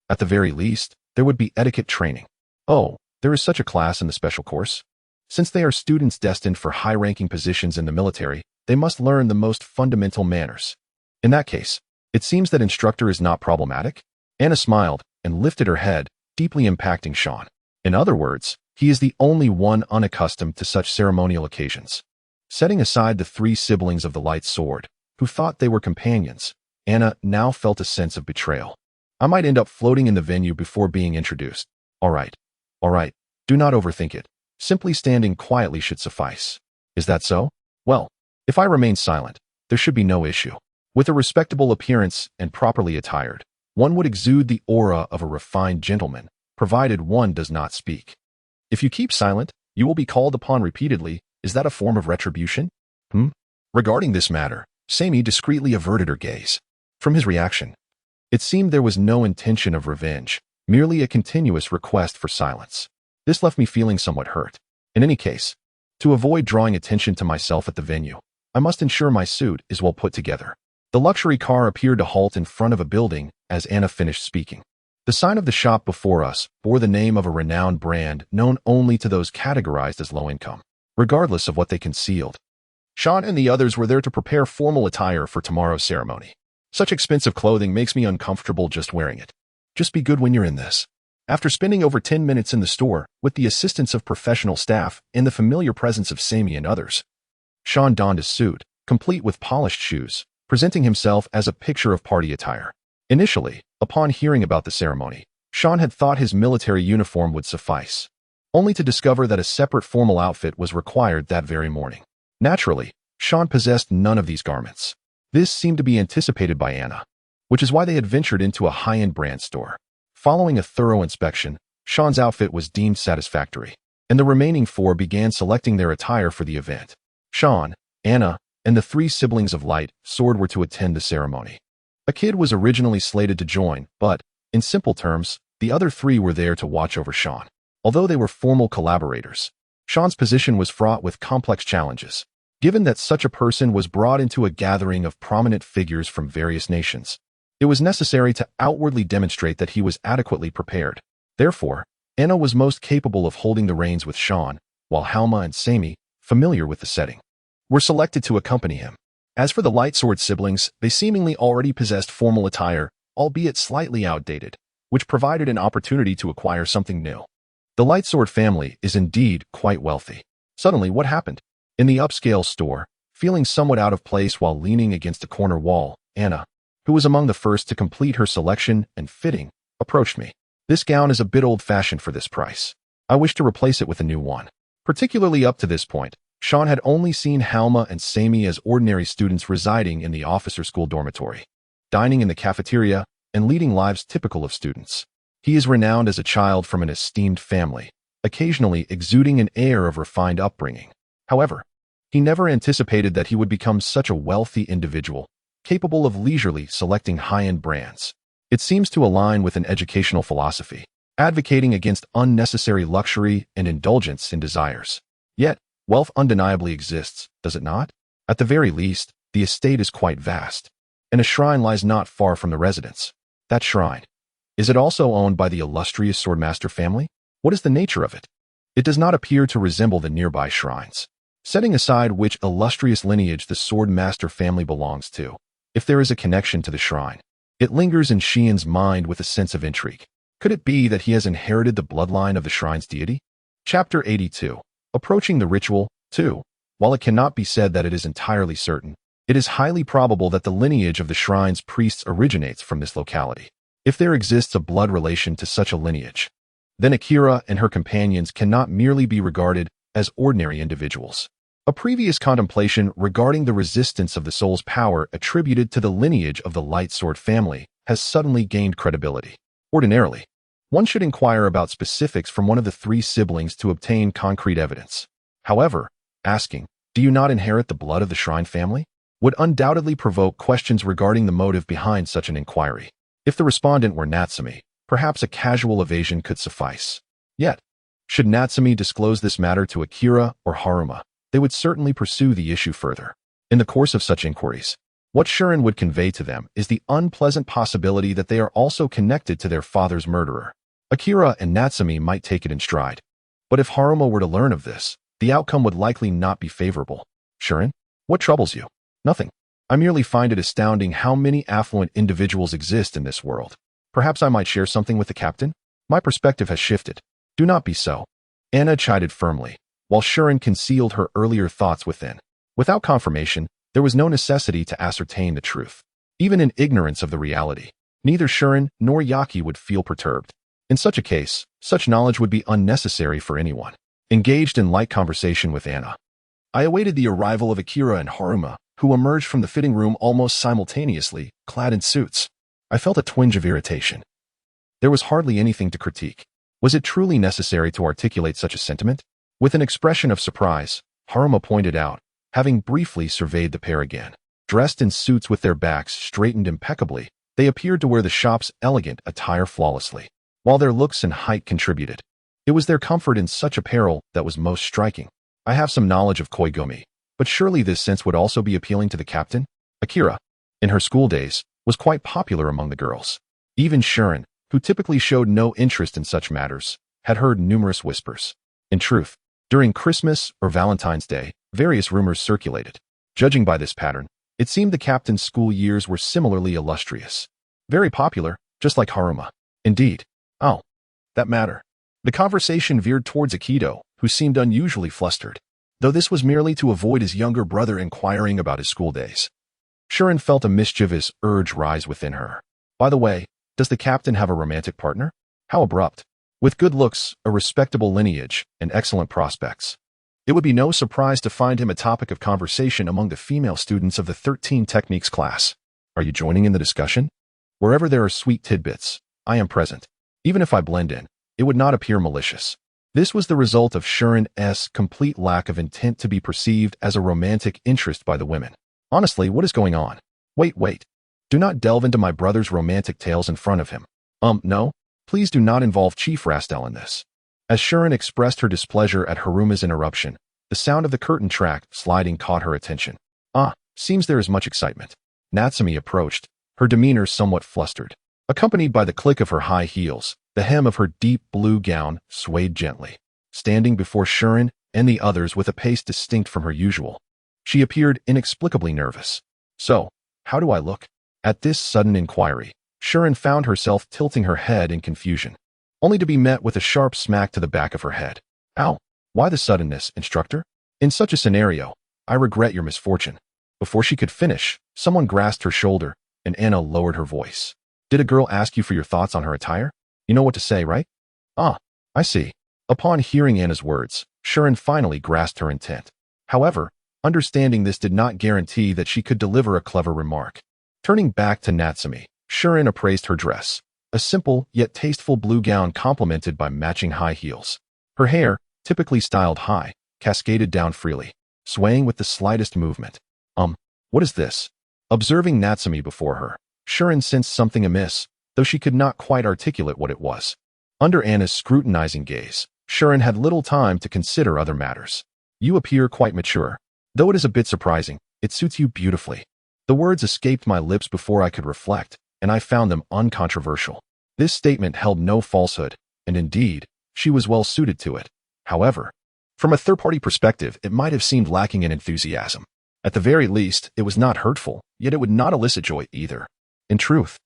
at the very least, there would be etiquette training. Oh, there is such a class in the special course? Since they are students destined for high-ranking positions in the military, they must learn the most fundamental manners. In that case, it seems that instructor is not problematic? Anna smiled and lifted her head, deeply impacting Sean. In other words, he is the only one unaccustomed to such ceremonial occasions. Setting aside the 3 siblings of the light sword, who thought they were companions, Anna now felt a sense of betrayal. I might end up floating in the venue before being introduced. All right, do not overthink it. Simply standing quietly should suffice. Is that so? Well, if I remain silent, there should be no issue. With a respectable appearance and properly attired, one would exude the aura of a refined gentleman, provided one does not speak. If you keep silent, you will be called upon repeatedly. Is that a form of retribution? Regarding this matter, Sammy discreetly averted her gaze. From his reaction, it seemed there was no intention of revenge, merely a continuous request for silence. This left me feeling somewhat hurt. In any case, to avoid drawing attention to myself at the venue, I must ensure my suit is well put together. The luxury car appeared to halt in front of a building as Anna finished speaking. The sign of the shop before us bore the name of a renowned brand known only to those categorized as low income, regardless of what they concealed. Sean and the others were there to prepare formal attire for tomorrow's ceremony. Such expensive clothing makes me uncomfortable just wearing it. Just be good when you're in this. After spending over 10 minutes in the store, with the assistance of professional staff and the familiar presence of Sammy and others, Sean donned his suit, complete with polished shoes, presenting himself as a picture of party attire. Initially, upon hearing about the ceremony, Sean had thought his military uniform would suffice, only to discover that a separate formal outfit was required that very morning. Naturally, Sean possessed none of these garments. This seemed to be anticipated by Anna, which is why they had ventured into a high-end brand store. Following a thorough inspection, Sean's outfit was deemed satisfactory, and the remaining four began selecting their attire for the event. Sean, Anna, and the three siblings of Light Sword were to attend the ceremony. A kid was originally slated to join, but, in simple terms, the other three were there to watch over Sean. Although they were formal collaborators, Sean's position was fraught with complex challenges. Given that such a person was brought into a gathering of prominent figures from various nations, it was necessary to outwardly demonstrate that he was adequately prepared. Therefore, Anna was most capable of holding the reins with Sean, while Halma and Sammy, familiar with the setting, were selected to accompany him. As for the Light Sword siblings, they seemingly already possessed formal attire, albeit slightly outdated, which provided an opportunity to acquire something new. The Light Sword family is indeed quite wealthy. Suddenly, what happened? In the upscale store, feeling somewhat out of place while leaning against a corner wall, Anna, who was among the first to complete her selection and fitting, approached me. This gown is a bit old-fashioned for this price. I wish to replace it with a new one. Particularly up to this point, Sean had only seen Halma and Sammy as ordinary students residing in the officer school dormitory, dining in the cafeteria, and leading lives typical of students. He is renowned as a child from an esteemed family, occasionally exuding an air of refined upbringing. However, he never anticipated that he would become such a wealthy individual, capable of leisurely selecting high-end brands. It seems to align with an educational philosophy, advocating against unnecessary luxury and indulgence in desires. Yet, wealth undeniably exists, does it not? At the very least, the estate is quite vast, and a shrine lies not far from the residence. That shrine, is it also owned by the illustrious Swordmaster family? What is the nature of it? It does not appear to resemble the nearby shrines. Setting aside which illustrious lineage the Swordmaster family belongs to, if there is a connection to the shrine, it lingers in Xian's mind with a sense of intrigue. Could it be that he has inherited the bloodline of the shrine's deity? Chapter 82. Approaching the ritual, 2. While it cannot be said that it is entirely certain, it is highly probable that the lineage of the shrine's priests originates from this locality. If there exists a blood relation to such a lineage, then Akira and her companions cannot merely be regarded as ordinary individuals. A previous contemplation regarding the resistance of the soul's power attributed to the lineage of the Light Sword family has suddenly gained credibility. Ordinarily, one should inquire about specifics from one of the three siblings to obtain concrete evidence. However, asking, "Do you not inherit the blood of the Shrine family?" would undoubtedly provoke questions regarding the motive behind such an inquiry. If the respondent were Natsumi, perhaps a casual evasion could suffice. Yet, should Natsumi disclose this matter to Akira or Haruma, they would certainly pursue the issue further. In the course of such inquiries, what Shuren would convey to them is the unpleasant possibility that they are also connected to their father's murderer. Akira and Natsumi might take it in stride, but if Haruma were to learn of this, the outcome would likely not be favorable. Shuren, what troubles you? Nothing. I merely find it astounding how many affluent individuals exist in this world. Perhaps I might share something with the captain? My perspective has shifted. Do not be so. Anna chided firmly, while Shuren concealed her earlier thoughts within. Without confirmation, there was no necessity to ascertain the truth. Even in ignorance of the reality, neither Shuren nor Yaki would feel perturbed. In such a case, such knowledge would be unnecessary for anyone. Engaged in light conversation with Anna, I awaited the arrival of Akira and Haruma, who emerged from the fitting room almost simultaneously, clad in suits. I felt a twinge of irritation. There was hardly anything to critique. Was it truly necessary to articulate such a sentiment? With an expression of surprise, Haruma pointed out, having briefly surveyed the pair again. Dressed in suits with their backs straightened impeccably, they appeared to wear the shop's elegant attire flawlessly. While their looks and height contributed, it was their comfort in such apparel that was most striking. I have some knowledge of koigumi, but surely this sense would also be appealing to the captain? Akira, in her school days, was quite popular among the girls. Even Shirin, who typically showed no interest in such matters, had heard numerous whispers. In truth, during Christmas or Valentine's Day, various rumors circulated. Judging by this pattern, it seemed the captain's school years were similarly illustrious. Very popular, just like Haruma. Indeed. Oh, that matter. The conversation veered towards Aikido, who seemed unusually flustered, though this was merely to avoid his younger brother inquiring about his school days. Shirin felt a mischievous urge rise within her. By the way, does the captain have a romantic partner? How abrupt. With good looks, a respectable lineage, and excellent prospects, it would be no surprise to find him a topic of conversation among the female students of the 13 Techniques class. Are you joining in the discussion? Wherever there are sweet tidbits, I am present. Even if I blend in, it would not appear malicious. This was the result of Shirin's complete lack of intent to be perceived as a romantic interest by the women. Honestly, what is going on? Wait. Do not delve into my brother's romantic tales in front of him. No. Please do not involve Chief Rastel in this. As Shirin expressed her displeasure at Haruma's interruption, the sound of the curtain track sliding caught her attention. Seems there is much excitement. Natsumi approached, her demeanor somewhat flustered. Accompanied by the click of her high heels, the hem of her deep blue gown swayed gently. Standing before Shirin and the others with a pace distinct from her usual, she appeared inexplicably nervous. So, how do I look? At this sudden inquiry, Shirin found herself tilting her head in confusion, only to be met with a sharp smack to the back of her head. Ow! Why the suddenness, instructor? In such a scenario, I regret your misfortune. Before she could finish, someone grasped her shoulder, and Anna lowered her voice. Did a girl ask you for your thoughts on her attire? You know what to say, right? I see. Upon hearing Anna's words, Shirin finally grasped her intent. However, understanding this did not guarantee that she could deliver a clever remark. Turning back to Natsumi, Shirin appraised her dress, a simple yet tasteful blue gown complemented by matching high heels. Her hair, typically styled high, cascaded down freely, swaying with the slightest movement. What is this? Observing Natsumi before her, Shirin sensed something amiss, though she could not quite articulate what it was. Under Anna's scrutinizing gaze, Shirin had little time to consider other matters. You appear quite mature. Though it is a bit surprising, it suits you beautifully. The words escaped my lips before I could reflect, and I found them uncontroversial. This statement held no falsehood, and indeed, she was well suited to it. However, from a third-party perspective, it might have seemed lacking in enthusiasm. At the very least, it was not hurtful, yet it would not elicit joy either. In truth,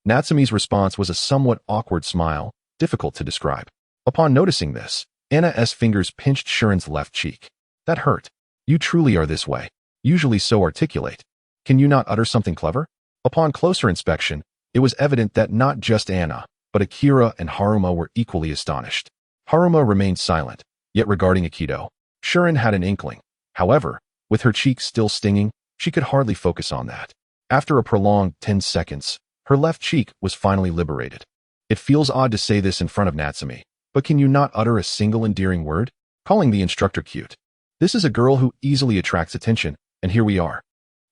Natsumi's response was a somewhat awkward smile, difficult to describe. Upon noticing this, Anna's fingers pinched Shirin's left cheek. That hurt. You truly are this way. Usually so articulate. Can you not utter something clever? Upon closer inspection, it was evident that not just Anna, but Akira and Haruma were equally astonished. Haruma remained silent, yet regarding Aikido, Shirin had an inkling. However, with her cheeks still stinging, she could hardly focus on that. After a prolonged 10 seconds, her left cheek was finally liberated. It feels odd to say this in front of Natsumi, but can you not utter a single endearing word? Calling the instructor cute. This is a girl who easily attracts attention, and here we are.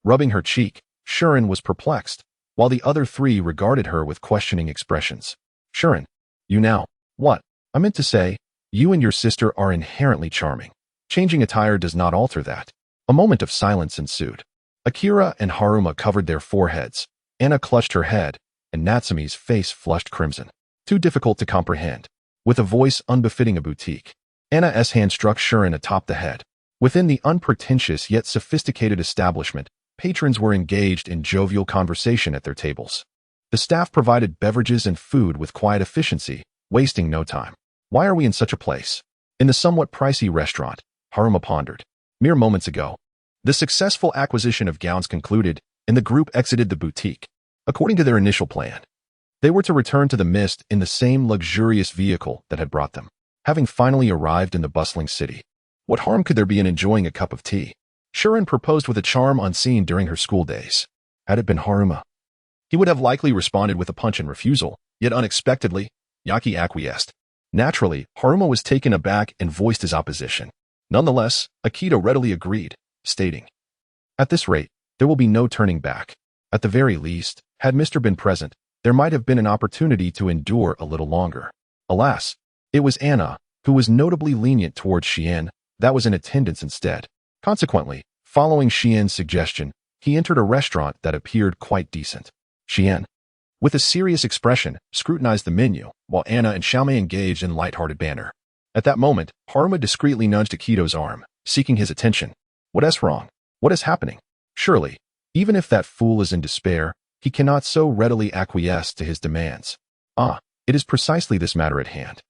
Rubbing her cheek, Shirin was perplexed, while the other three regarded her with questioning expressions. Shirin, you now. What? I meant to say, you and your sister are inherently charming. Changing attire does not alter that. A moment of silence ensued. Akira and Haruma covered their foreheads. Anna clutched her head, and Natsumi's face flushed crimson. Too difficult to comprehend. With a voice unbefitting a boutique, Anna's hand struck Shirin atop the head. Within the unpretentious yet sophisticated establishment, patrons were engaged in jovial conversation at their tables. The staff provided beverages and food with quiet efficiency, wasting no time. Why are we in such a place? In the somewhat pricey restaurant, Haruma pondered. Mere moments ago, the successful acquisition of gowns concluded, and the group exited the boutique. According to their initial plan, they were to return to the mist in the same luxurious vehicle that had brought them. Having finally arrived in the bustling city, what harm could there be in enjoying a cup of tea? Shirin proposed with a charm unseen during her school days. Had it been Haruma, he would have likely responded with a punch and refusal, yet unexpectedly, Yaki acquiesced. Naturally, Haruma was taken aback and voiced his opposition. Nonetheless, Akito readily agreed, stating, "At this rate, there will be no turning back. At the very least, had Mr. been present, there might have been an opportunity to endure a little longer." Alas, it was Anna, who was notably lenient towards Xian, that was in attendance instead. Consequently, following Xian's suggestion, he entered a restaurant that appeared quite decent. Xian, with a serious expression, scrutinized the menu, while Anna and Xiaomei engaged in light-hearted banter. At that moment, Haruma discreetly nudged Akito's arm, seeking his attention. "What is wrong? What is happening?" Surely, even if that fool is in despair, he cannot so readily acquiesce to his demands. "Ah, it is precisely this matter at hand."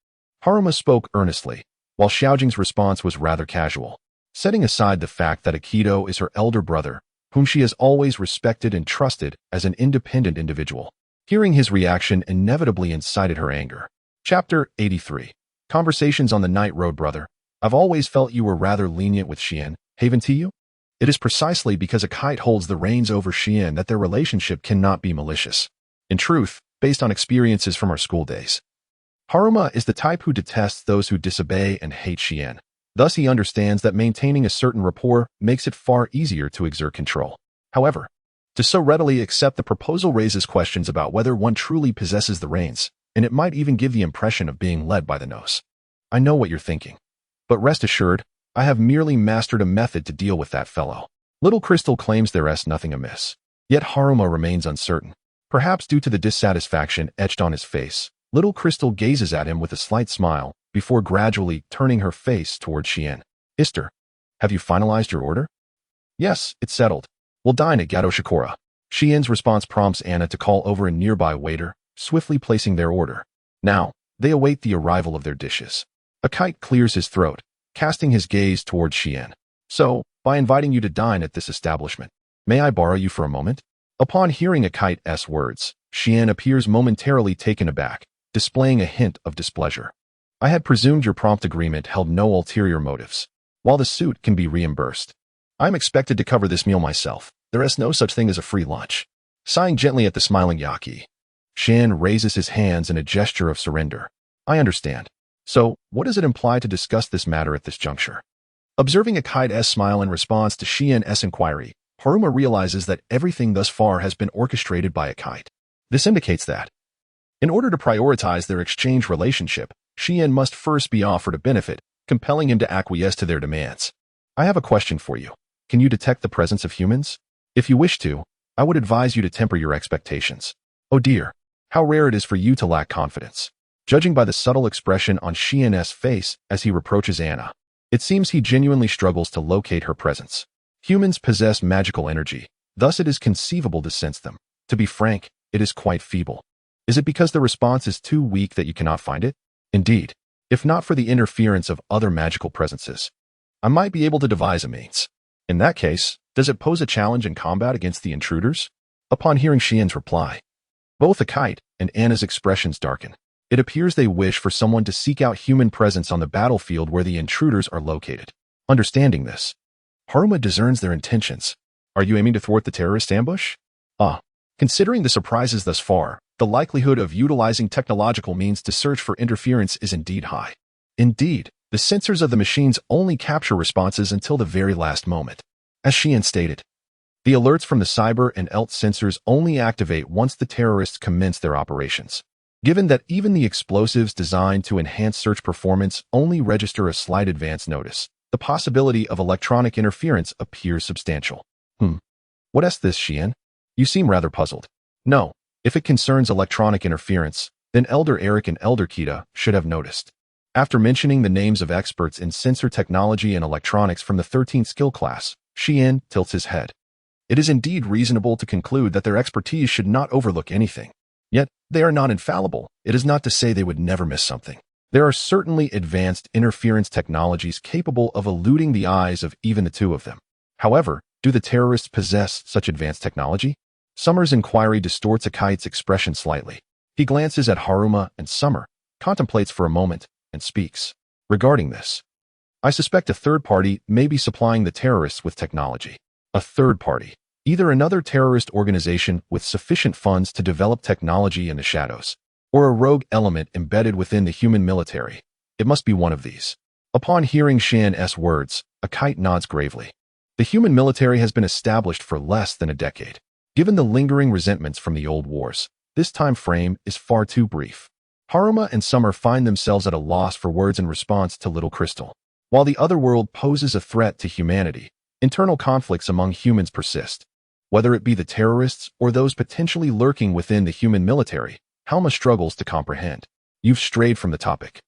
Haruma spoke earnestly, while Xiaojing's response was rather casual. Setting aside the fact that Akito is her elder brother, whom she has always respected and trusted as an independent individual, hearing his reaction inevitably incited her anger. Chapter 83. Conversations on the Night Road. "Brother, I've always felt you were rather lenient with Xian, haven't you? It is precisely because a kite holds the reins over Xian that their relationship cannot be malicious. In truth, based on experiences from our school days, Haruma is the type who detests those who disobey and hate Xian. Thus he understands that maintaining a certain rapport makes it far easier to exert control. However, to so readily accept the proposal raises questions about whether one truly possesses the reins, and it might even give the impression of being led by the nose. I know what you're thinking, but rest assured, I have merely mastered a method to deal with that fellow." Little Crystal claims there is nothing amiss. Yet Haruma remains uncertain. Perhaps due to the dissatisfaction etched on his face, Little Crystal gazes at him with a slight smile, before gradually turning her face toward Xian. "Ister, have you finalized your order?" "Yes, it's settled. We'll dine at Gato Shikora." Xian's response prompts Anna to call over a nearby waiter, swiftly placing their order. Now, they await the arrival of their dishes. A kite clears his throat, casting his gaze towards Xian. "So, by inviting you to dine at this establishment, may I borrow you for a moment?" Upon hearing a kite's words, Xian appears momentarily taken aback, displaying a hint of displeasure. "I had presumed your prompt agreement held no ulterior motives. While the suit can be reimbursed, I am expected to cover this meal myself. There is no such thing as a free lunch." Sighing gently at the smiling Yaki, Xian raises his hands in a gesture of surrender. "I understand. So, what does it imply to discuss this matter at this juncture?" Observing a kite's smile in response to Xian's inquiry, Haruma realizes that everything thus far has been orchestrated by a kite. This indicates that, in order to prioritize their exchange relationship, Xian must first be offered a benefit, compelling him to acquiesce to their demands. "I have a question for you. Can you detect the presence of humans? If you wish to, I would advise you to temper your expectations." Oh dear, how rare it is for you to lack confidence. Judging by the subtle expression on Xian's face as he reproaches Anna, it seems he genuinely struggles to locate her presence. Humans possess magical energy, thus it is conceivable to sense them. To be frank, it is quite feeble. Is it because the response is too weak that you cannot find it? Indeed, if not for the interference of other magical presences, I might be able to devise a means. In that case, does it pose a challenge in combat against the intruders? Upon hearing Xian's reply, both the kite and Anna's expressions darken. It appears they wish for someone to seek out human presence on the battlefield where the intruders are located. Understanding this, Haruma discerns their intentions. "Are you aiming to thwart the terrorist ambush?" Considering the surprises thus far, the likelihood of utilizing technological means to search for interference is indeed high. Indeed, the sensors of the machines only capture responses until the very last moment. As Xian stated, the alerts from the cyber and ELT sensors only activate once the terrorists commence their operations. Given that even the explosives designed to enhance search performance only register a slight advance notice, the possibility of electronic interference appears substantial. What is this, Xian? You seem rather puzzled. No, if it concerns electronic interference, then Elder Eric and Elder Kita should have noticed. After mentioning the names of experts in sensor technology and electronics from the 13th skill class, Xian tilts his head. It is indeed reasonable to conclude that their expertise should not overlook anything. Yet, they are not infallible. It is not to say they would never miss something. There are certainly advanced interference technologies capable of eluding the eyes of even the two of them. However, do the terrorists possess such advanced technology? Summer's inquiry distorts Akite's expression slightly. He glances at Haruma and Summer, contemplates for a moment, and speaks. Regarding this, I suspect a third party may be supplying the terrorists with technology. A third party. Either another terrorist organization with sufficient funds to develop technology in the shadows, or a rogue element embedded within the human military. It must be one of these. Upon hearing Xian's words, a kite nods gravely. The human military has been established for less than a decade. Given the lingering resentments from the old wars, this time frame is far too brief. Haruma and Summer find themselves at a loss for words in response to Little Crystal. While the other world poses a threat to humanity, internal conflicts among humans persist. Whether it be the terrorists or those potentially lurking within the human military, Halma struggles to comprehend. You've strayed from the topic.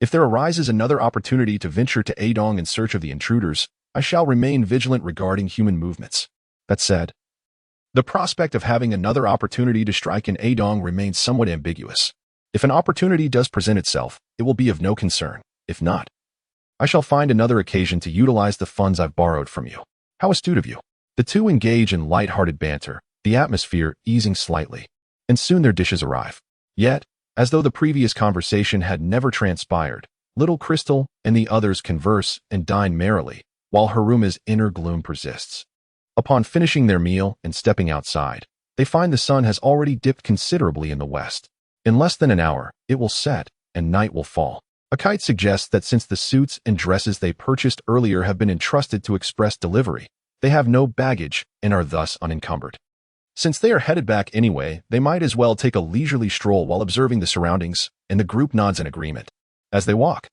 If there arises another opportunity to venture to Adong in search of the intruders, I shall remain vigilant regarding human movements. That said, the prospect of having another opportunity to strike in Adong remains somewhat ambiguous. If an opportunity does present itself, it will be of no concern. If not, I shall find another occasion to utilize the funds I've borrowed from you. How astute of you. The two engage in light-hearted banter, the atmosphere easing slightly, and soon their dishes arrive. Yet, as though the previous conversation had never transpired, Little Crystal and the others converse and dine merrily, while Haruma's inner gloom persists. Upon finishing their meal and stepping outside, they find the sun has already dipped considerably in the west. In less than an hour, it will set, and night will fall. A kite suggests that since the suits and dresses they purchased earlier have been entrusted to express delivery, they have no baggage and are thus unencumbered. Since they are headed back anyway, they might as well take a leisurely stroll while observing the surroundings, and the group nods in agreement. As they walk,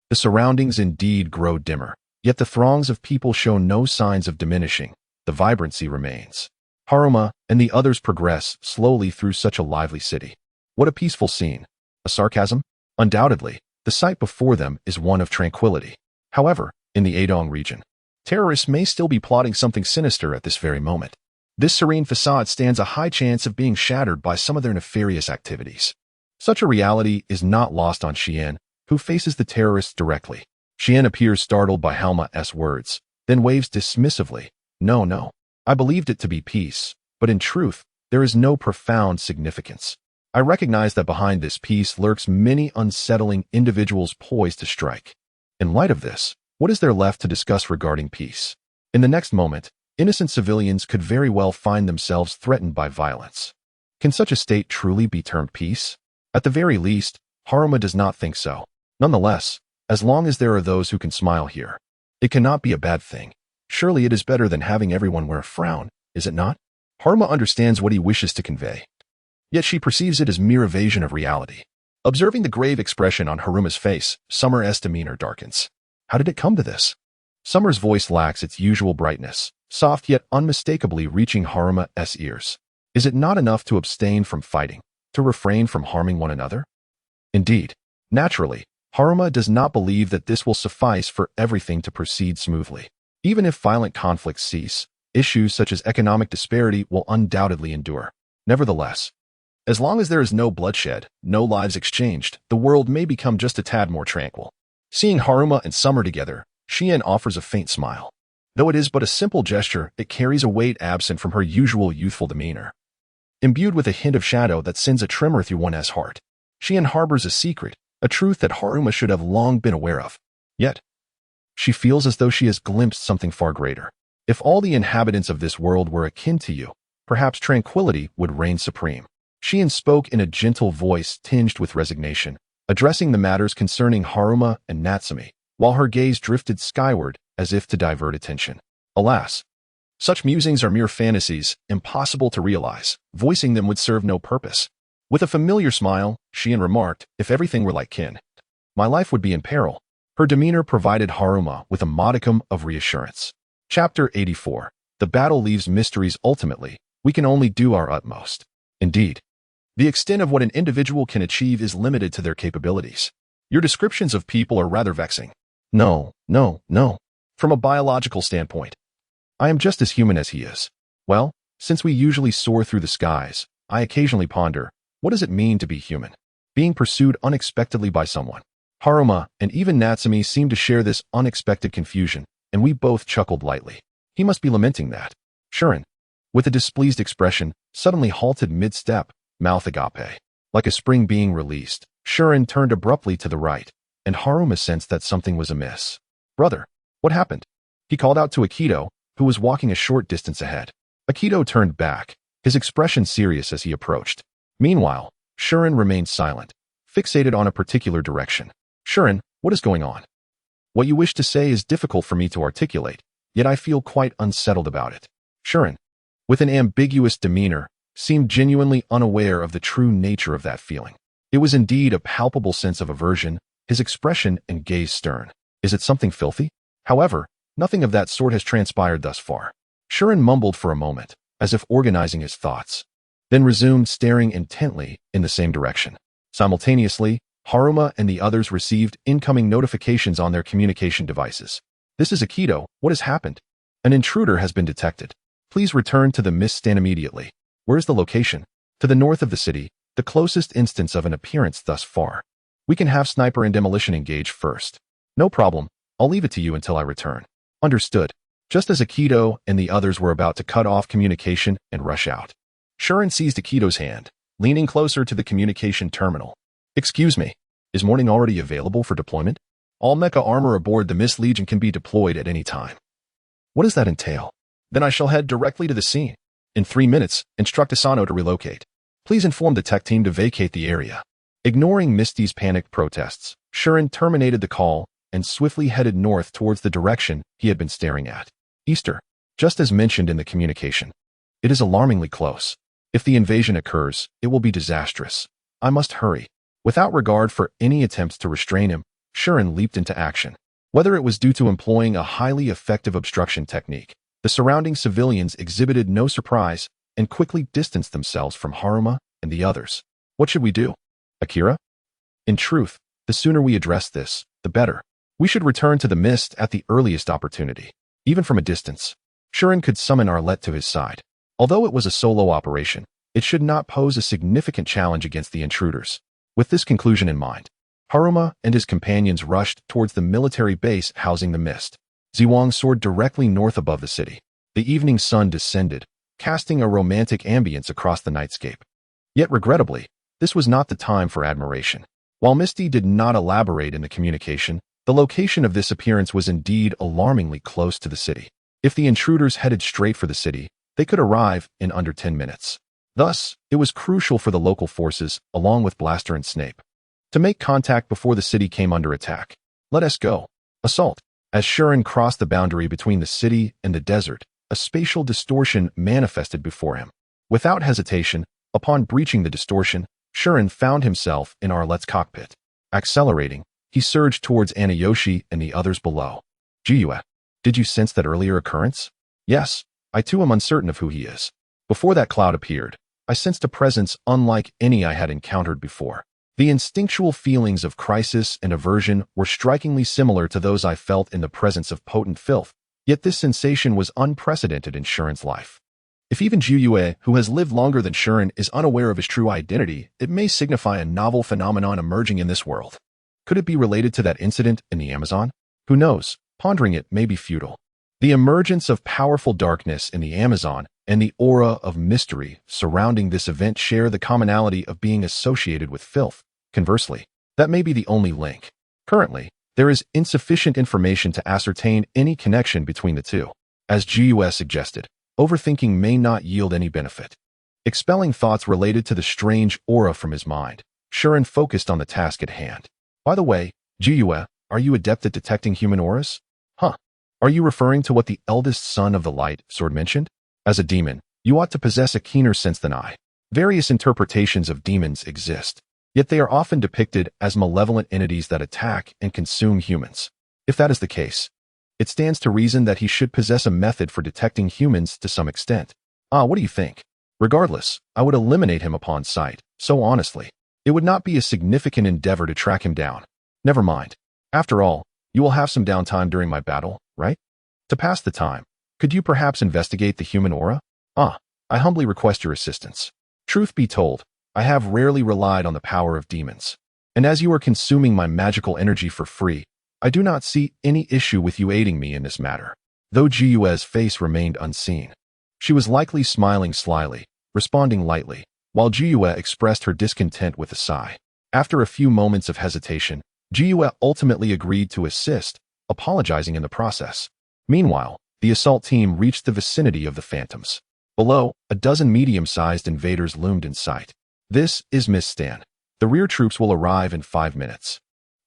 the surroundings indeed grow dimmer, yet the throngs of people show no signs of diminishing. The vibrancy remains. Haruma and the others progress slowly through such a lively city. What a peaceful scene. A sarcasm? Undoubtedly, the sight before them is one of tranquility. However, in the Adong region, terrorists may still be plotting something sinister at this very moment. This serene facade stands a high chance of being shattered by some of their nefarious activities. Such a reality is not lost on Xian, who faces the terrorists directly. Xian appears startled by Halma's words, then waves dismissively. No, I believed it to be peace, but in truth, there is no profound significance. I recognize that behind this peace lurks many unsettling individuals poised to strike. In light of this, what is there left to discuss regarding peace? In the next moment, innocent civilians could very well find themselves threatened by violence. Can such a state truly be termed peace? At the very least, Haruma does not think so. Nonetheless, as long as there are those who can smile here, it cannot be a bad thing. Surely it is better than having everyone wear a frown, is it not? Haruma understands what he wishes to convey, yet she perceives it as mere evasion of reality. Observing the grave expression on Haruma's face, Summer's demeanor darkens. How did it come to this? Summer's voice lacks its usual brightness, soft yet unmistakably reaching Haruma's ears. Is it not enough to abstain from fighting, to refrain from harming one another? Indeed, naturally, Haruma does not believe that this will suffice for everything to proceed smoothly. Even if violent conflicts cease, issues such as economic disparity will undoubtedly endure. Nevertheless, as long as there is no bloodshed, no lives exchanged, the world may become just a tad more tranquil. Seeing Haruma and Summer together, Xian offers a faint smile. Though it is but a simple gesture, it carries a weight absent from her usual youthful demeanor. Imbued with a hint of shadow that sends a tremor through one's heart, Xian harbors a secret, a truth that Haruma should have long been aware of. Yet, she feels as though she has glimpsed something far greater. If all the inhabitants of this world were akin to you, perhaps tranquility would reign supreme. Xian spoke in a gentle voice tinged with resignation, addressing the matters concerning Haruma and Natsumi, while her gaze drifted skyward as if to divert attention. Alas, such musings are mere fantasies, impossible to realize. Voicing them would serve no purpose. With a familiar smile, Xian remarked, if everything were like kin, my life would be in peril. Her demeanor provided Haruma with a modicum of reassurance. Chapter 84. The battle leaves mysteries. Ultimately, we can only do our utmost. Indeed, the extent of what an individual can achieve is limited to their capabilities. Your descriptions of people are rather vexing. No. From a biological standpoint, I am just as human as he is. Well, since we usually soar through the skies, I occasionally ponder, what does it mean to be human? Being pursued unexpectedly by someone. Haruma and even Natsumi seemed to share this unexpected confusion, and we both chuckled lightly. He must be lamenting that. Shuren, with a displeased expression, suddenly halted mid-step, mouth agape. Like a spring being released, Shuren turned abruptly to the right, and Haruma sensed that something was amiss. Brother, what happened? He called out to Akito, who was walking a short distance ahead. Akito turned back, his expression serious as he approached. Meanwhile, Shuren remained silent, fixated on a particular direction. Shuren, what is going on? What you wish to say is difficult for me to articulate, yet I feel quite unsettled about it. Shuren, with an ambiguous demeanor, seemed genuinely unaware of the true nature of that feeling. It was indeed a palpable sense of aversion, his expression and gaze stern. Is it something filthy? However, nothing of that sort has transpired thus far. Shuren mumbled for a moment, as if organizing his thoughts, then resumed staring intently in the same direction. Simultaneously, Haruma and the others received incoming notifications on their communication devices. This is Akito. What has happened? An intruder has been detected. Please return to the mist stand immediately. Where is the location? To the north of the city, the closest instance of an appearance thus far. We can have sniper and demolition engage first. No problem. I'll leave it to you until I return. Understood. Just as Akito and the others were about to cut off communication and rush out, Shuren seized Akito's hand, leaning closer to the communication terminal. Excuse me, is morning already available for deployment? All mecha armor aboard the Mist Legion can be deployed at any time. What does that entail? Then I shall head directly to the scene. In 3 minutes, instruct Asano to relocate. Please inform the tech team to vacate the area. Ignoring Misty's panicked protests, Shuren terminated the call and swiftly headed north towards the direction he had been staring at. Easter, just as mentioned in the communication. It is alarmingly close. If the invasion occurs, it will be disastrous. I must hurry. Without regard for any attempts to restrain him, Shuren leaped into action. Whether it was due to employing a highly effective obstruction technique, the surrounding civilians exhibited no surprise and quickly distanced themselves from Haruma and the others. What should we do? Akira? In truth, the sooner we address this, the better. We should return to the mist at the earliest opportunity. Even from a distance, Shuren could summon Arlette to his side. Although it was a solo operation, it should not pose a significant challenge against the intruders. With this conclusion in mind, Haruma and his companions rushed towards the military base housing the mist. Ziwang soared directly north above the city. The evening sun descended, casting a romantic ambience across the nightscape. Yet regrettably, this was not the time for admiration. While Misty did not elaborate in the communication, the location of this appearance was indeed alarmingly close to the city. If the intruders headed straight for the city, they could arrive in under 10 minutes. Thus, it was crucial for the local forces, along with Blaster and Snape, to make contact before the city came under attack. Let us go. Assault. As Shuren crossed the boundary between the city and the desert, a spatial distortion manifested before him. Without hesitation, upon breaching the distortion, Shuren found himself in Arlette's cockpit. Accelerating, he surged towards Anayoshi and the others below. Jiyue, did you sense that earlier occurrence? Yes, I too am uncertain of who he is. Before that cloud appeared, I sensed a presence unlike any I had encountered before. The instinctual feelings of crisis and aversion were strikingly similar to those I felt in the presence of potent filth, yet this sensation was unprecedented in Shuren's life. If even Jiyue, who has lived longer than Shuren, is unaware of his true identity, it may signify a novel phenomenon emerging in this world. Could it be related to that incident in the Amazon? Who knows? Pondering it may be futile. The emergence of powerful darkness in the Amazon and the aura of mystery surrounding this event share the commonality of being associated with filth. Conversely, that may be the only link. Currently, there is insufficient information to ascertain any connection between the two. As Jiyue suggested, overthinking may not yield any benefit. Expelling thoughts related to the strange aura from his mind, Shuren focused on the task at hand. By the way, Jiyue, are you adept at detecting human auras? Huh. Are you referring to what the eldest son of the light sword mentioned? As a demon, you ought to possess a keener sense than I. Various interpretations of demons exist, yet they are often depicted as malevolent entities that attack and consume humans. If that is the case, it stands to reason that he should possess a method for detecting humans to some extent. What do you think? Regardless, I would eliminate him upon sight, so honestly. It would not be a significant endeavor to track him down. Never mind. After all, you will have some downtime during my battle, right? To pass the time, could you perhaps investigate the human aura? I humbly request your assistance. Truth be told, I have rarely relied on the power of demons. And as you are consuming my magical energy for free, I do not see any issue with you aiding me in this matter. Though Jiyue's face remained unseen, she was likely smiling slyly, responding lightly, while Jiyue expressed her discontent with a sigh. After a few moments of hesitation, Jiyue ultimately agreed to assist, apologizing in the process. Meanwhile, the assault team reached the vicinity of the phantoms. Below, a dozen medium-sized invaders loomed in sight. This is Miss Stan. The rear troops will arrive in 5 minutes.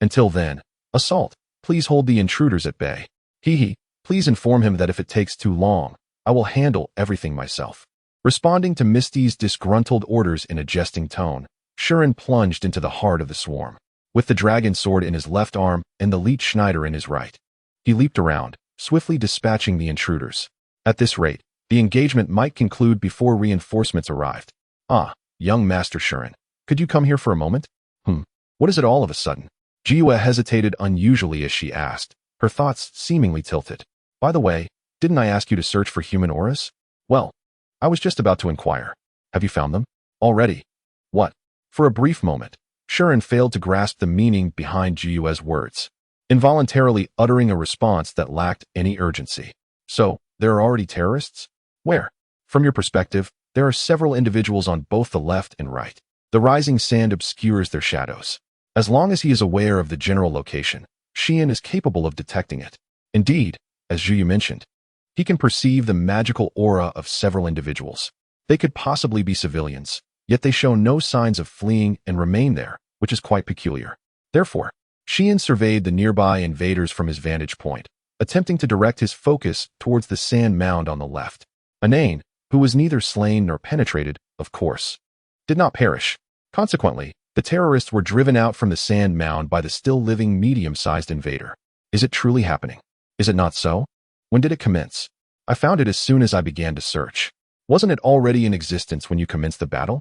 Until then, assault. Please hold the intruders at bay. Hee. Please inform him that if it takes too long, I will handle everything myself. Responding to Misty's disgruntled orders in a jesting tone, Shuren plunged into the heart of the swarm. With the dragon sword in his left arm and the Leech Schneider in his right, he leaped around, swiftly dispatching the intruders. At this rate, the engagement might conclude before reinforcements arrived. Ah, young Master Shuren, could you come here for a moment? What is it all of a sudden? Jiwa hesitated unusually as she asked, her thoughts seemingly tilted. By the way, didn't I ask you to search for human auras? Well, I was just about to inquire. Have you found them? Already? What? For a brief moment, Shuren failed to grasp the meaning behind Jiwa's words, involuntarily uttering a response that lacked any urgency. So, there are already terrorists? Where? From your perspective, there are several individuals on both the left and right. The rising sand obscures their shadows. As long as he is aware of the general location, Xian is capable of detecting it. Indeed, as Zhuyu mentioned, he can perceive the magical aura of several individuals. They could possibly be civilians, yet they show no signs of fleeing and remain there, which is quite peculiar. Therefore, Xian surveyed the nearby invaders from his vantage point, attempting to direct his focus towards the sand mound on the left. Anane, who was neither slain nor penetrated, of course, did not perish. Consequently, the terrorists were driven out from the sand mound by the still-living medium-sized invader. Is it truly happening? Is it not so? When did it commence? I found it as soon as I began to search. Wasn't it already in existence when you commenced the battle?